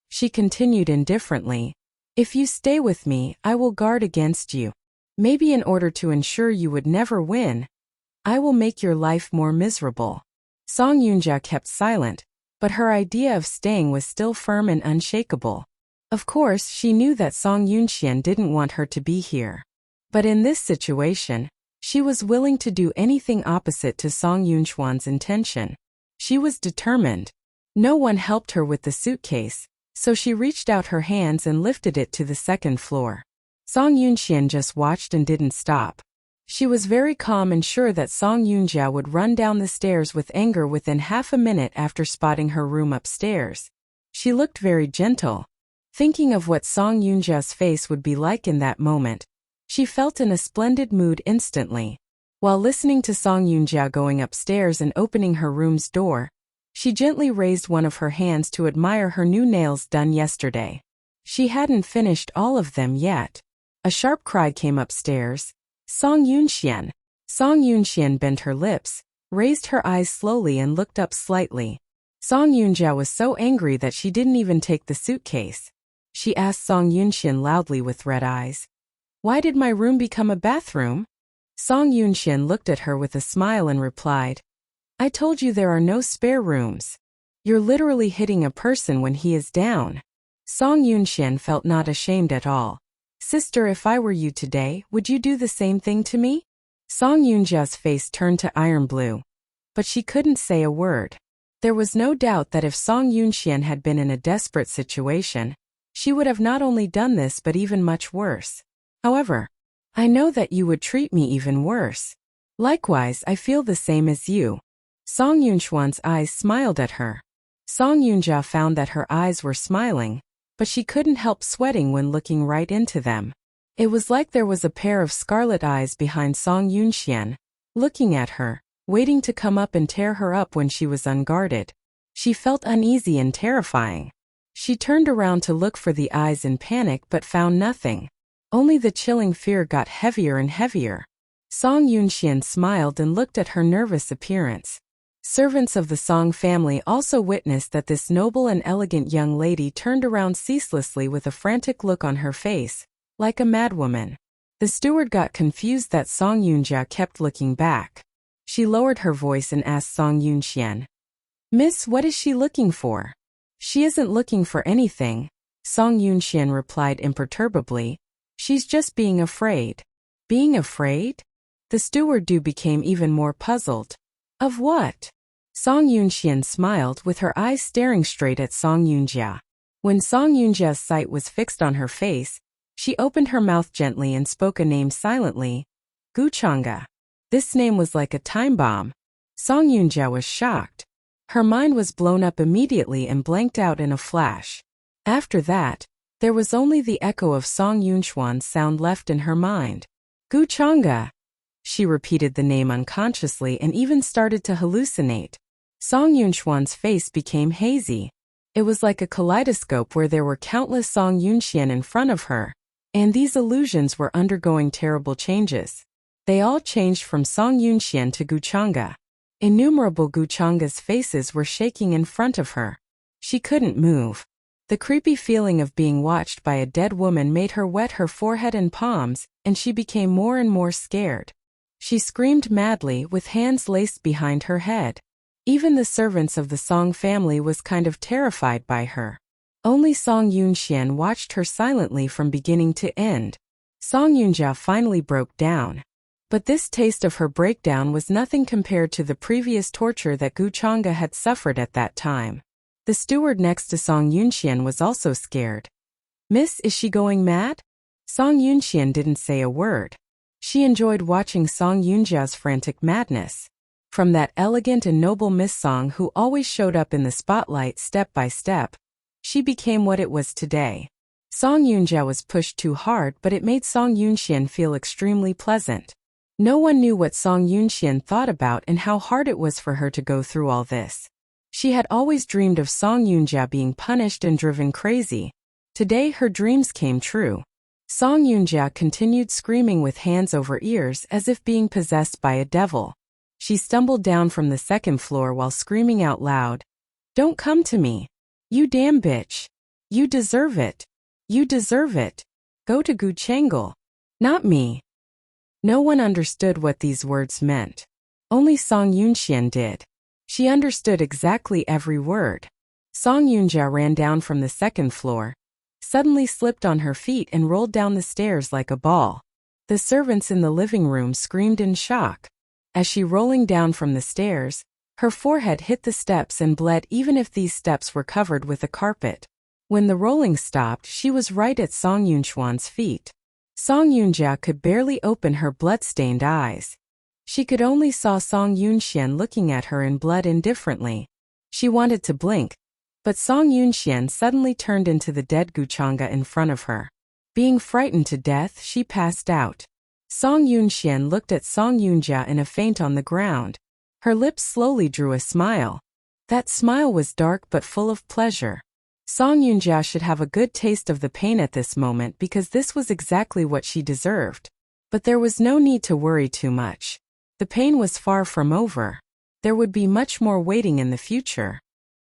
She continued indifferently, "If you stay with me, I will guard against you. Maybe in order to ensure you would never win, I will make your life more miserable." Song Yunjia kept silent, but her idea of staying was still firm and unshakable. Of course, she knew that Song Yunxian didn't want her to be here. But in this situation, she was willing to do anything opposite to Song Yunxuan's intention. She was determined. No one helped her with the suitcase, so she reached out her hands and lifted it to the second floor. Song Yunxian just watched and didn't stop. She was very calm and sure that Song Yunjia would run down the stairs with anger within half a minute after spotting her room upstairs. She looked very gentle. Thinking of what Song Yunjia's face would be like in that moment, she felt in a splendid mood instantly. While listening to Song Yunjia going upstairs and opening her room's door, she gently raised one of her hands to admire her new nails done yesterday. She hadn't finished all of them yet. A sharp cry came upstairs. Song Yunxian. Song Yunxian bent her lips, raised her eyes slowly and looked up slightly. Song Yunjia was so angry that she didn't even take the suitcase. She asked Song Yunxian loudly with red eyes, "Why did my room become a bathroom?" Song Yunxian looked at her with a smile and replied, "I told you there are no spare rooms. You're literally hitting a person when he is down." Song Yunxian felt not ashamed at all. "Sister, if I were you today, would you do the same thing to me?" Song Yunjia's face turned to iron blue, but she couldn't say a word. There was no doubt that if Song Yunxian had been in a desperate situation, she would have not only done this but even much worse. However, "I know that you would treat me even worse. Likewise, I feel the same as you." Song Yunxuan's eyes smiled at her. Song Yunjia found that her eyes were smiling, but she couldn't help sweating when looking right into them. It was like there was a pair of scarlet eyes behind Song Yunxian, looking at her, waiting to come up and tear her up when she was unguarded. She felt uneasy and terrifying. She turned around to look for the eyes in panic but found nothing. Only the chilling fear got heavier and heavier. Song Yunxian smiled and looked at her nervous appearance. Servants of the Song family also witnessed that this noble and elegant young lady turned around ceaselessly with a frantic look on her face, like a madwoman. The steward got confused that Song Yunjia kept looking back. She lowered her voice and asked Song Yunxian, "Miss, what is she looking for?" "She isn't looking for anything," Song Yunxian replied imperturbably. "She's just being afraid." "Being afraid?" The steward became even more puzzled. "Of what?" Song Yunxian smiled with her eyes staring straight at Song Yunjia. When Song Yunjia's sight was fixed on her face, she opened her mouth gently and spoke a name silently, Guchanga. This name was like a time bomb. Song Yunjia was shocked. Her mind was blown up immediately and blanked out in a flash. After that, there was only the echo of Song Yunxuan's sound left in her mind. Guchanga. She repeated the name unconsciously and even started to hallucinate. Song Yunxuan's face became hazy. It was like a kaleidoscope where there were countless Song Yunxian in front of her, and these illusions were undergoing terrible changes. They all changed from Song Yunxian to Guchanga. Innumerable Guchanga's faces were shaking in front of her. She couldn't move. The creepy feeling of being watched by a dead woman made her wet her forehead and palms, and she became more and more scared. She screamed madly with hands laced behind her head. Even the servants of the Song family was kind of terrified by her. Only Song Yunxian watched her silently from beginning to end. Song Yunjia finally broke down. But this taste of her breakdown was nothing compared to the previous torture that Guchanga had suffered at that time. The steward next to Song Yunxian was also scared. "Miss, is she going mad?" Song Yunxian didn't say a word. She enjoyed watching Song Yunjia's frantic madness. From that elegant and noble Miss Song who always showed up in the spotlight step by step, she became what it was today. Song Yunjia was pushed too hard, but it made Song Yunxian feel extremely pleasant. No one knew what Song Yunxian thought about and how hard it was for her to go through all this. She had always dreamed of Song Yunjia being punished and driven crazy. Today her dreams came true. Song Yunjia continued screaming with hands over ears as if being possessed by a devil. She stumbled down from the second floor while screaming out loud, "Don't come to me! You damn bitch! You deserve it! You deserve it! Go to Guchanga! Not me!" No one understood what these words meant. Only Song Yunxian did. She understood exactly every word. Song Yunjia ran down from the second floor, suddenly slipped on her feet and rolled down the stairs like a ball. The servants in the living room screamed in shock. As she rolling down from the stairs, her forehead hit the steps and bled even if these steps were covered with a carpet. When the rolling stopped, she was right at Song Yunxuan's feet. Song Yunjia could barely open her blood-stained eyes. She could only saw Song Yunxian looking at her in blood indifferently. She wanted to blink, but Song Yunxian suddenly turned into the dead Guchanga in front of her. Being frightened to death, she passed out. Song Yunxian looked at Song Yunjia in a faint on the ground. Her lips slowly drew a smile. That smile was dark but full of pleasure. Song Yunjia should have a good taste of the pain at this moment because this was exactly what she deserved. But there was no need to worry too much. The pain was far from over. There would be much more waiting in the future.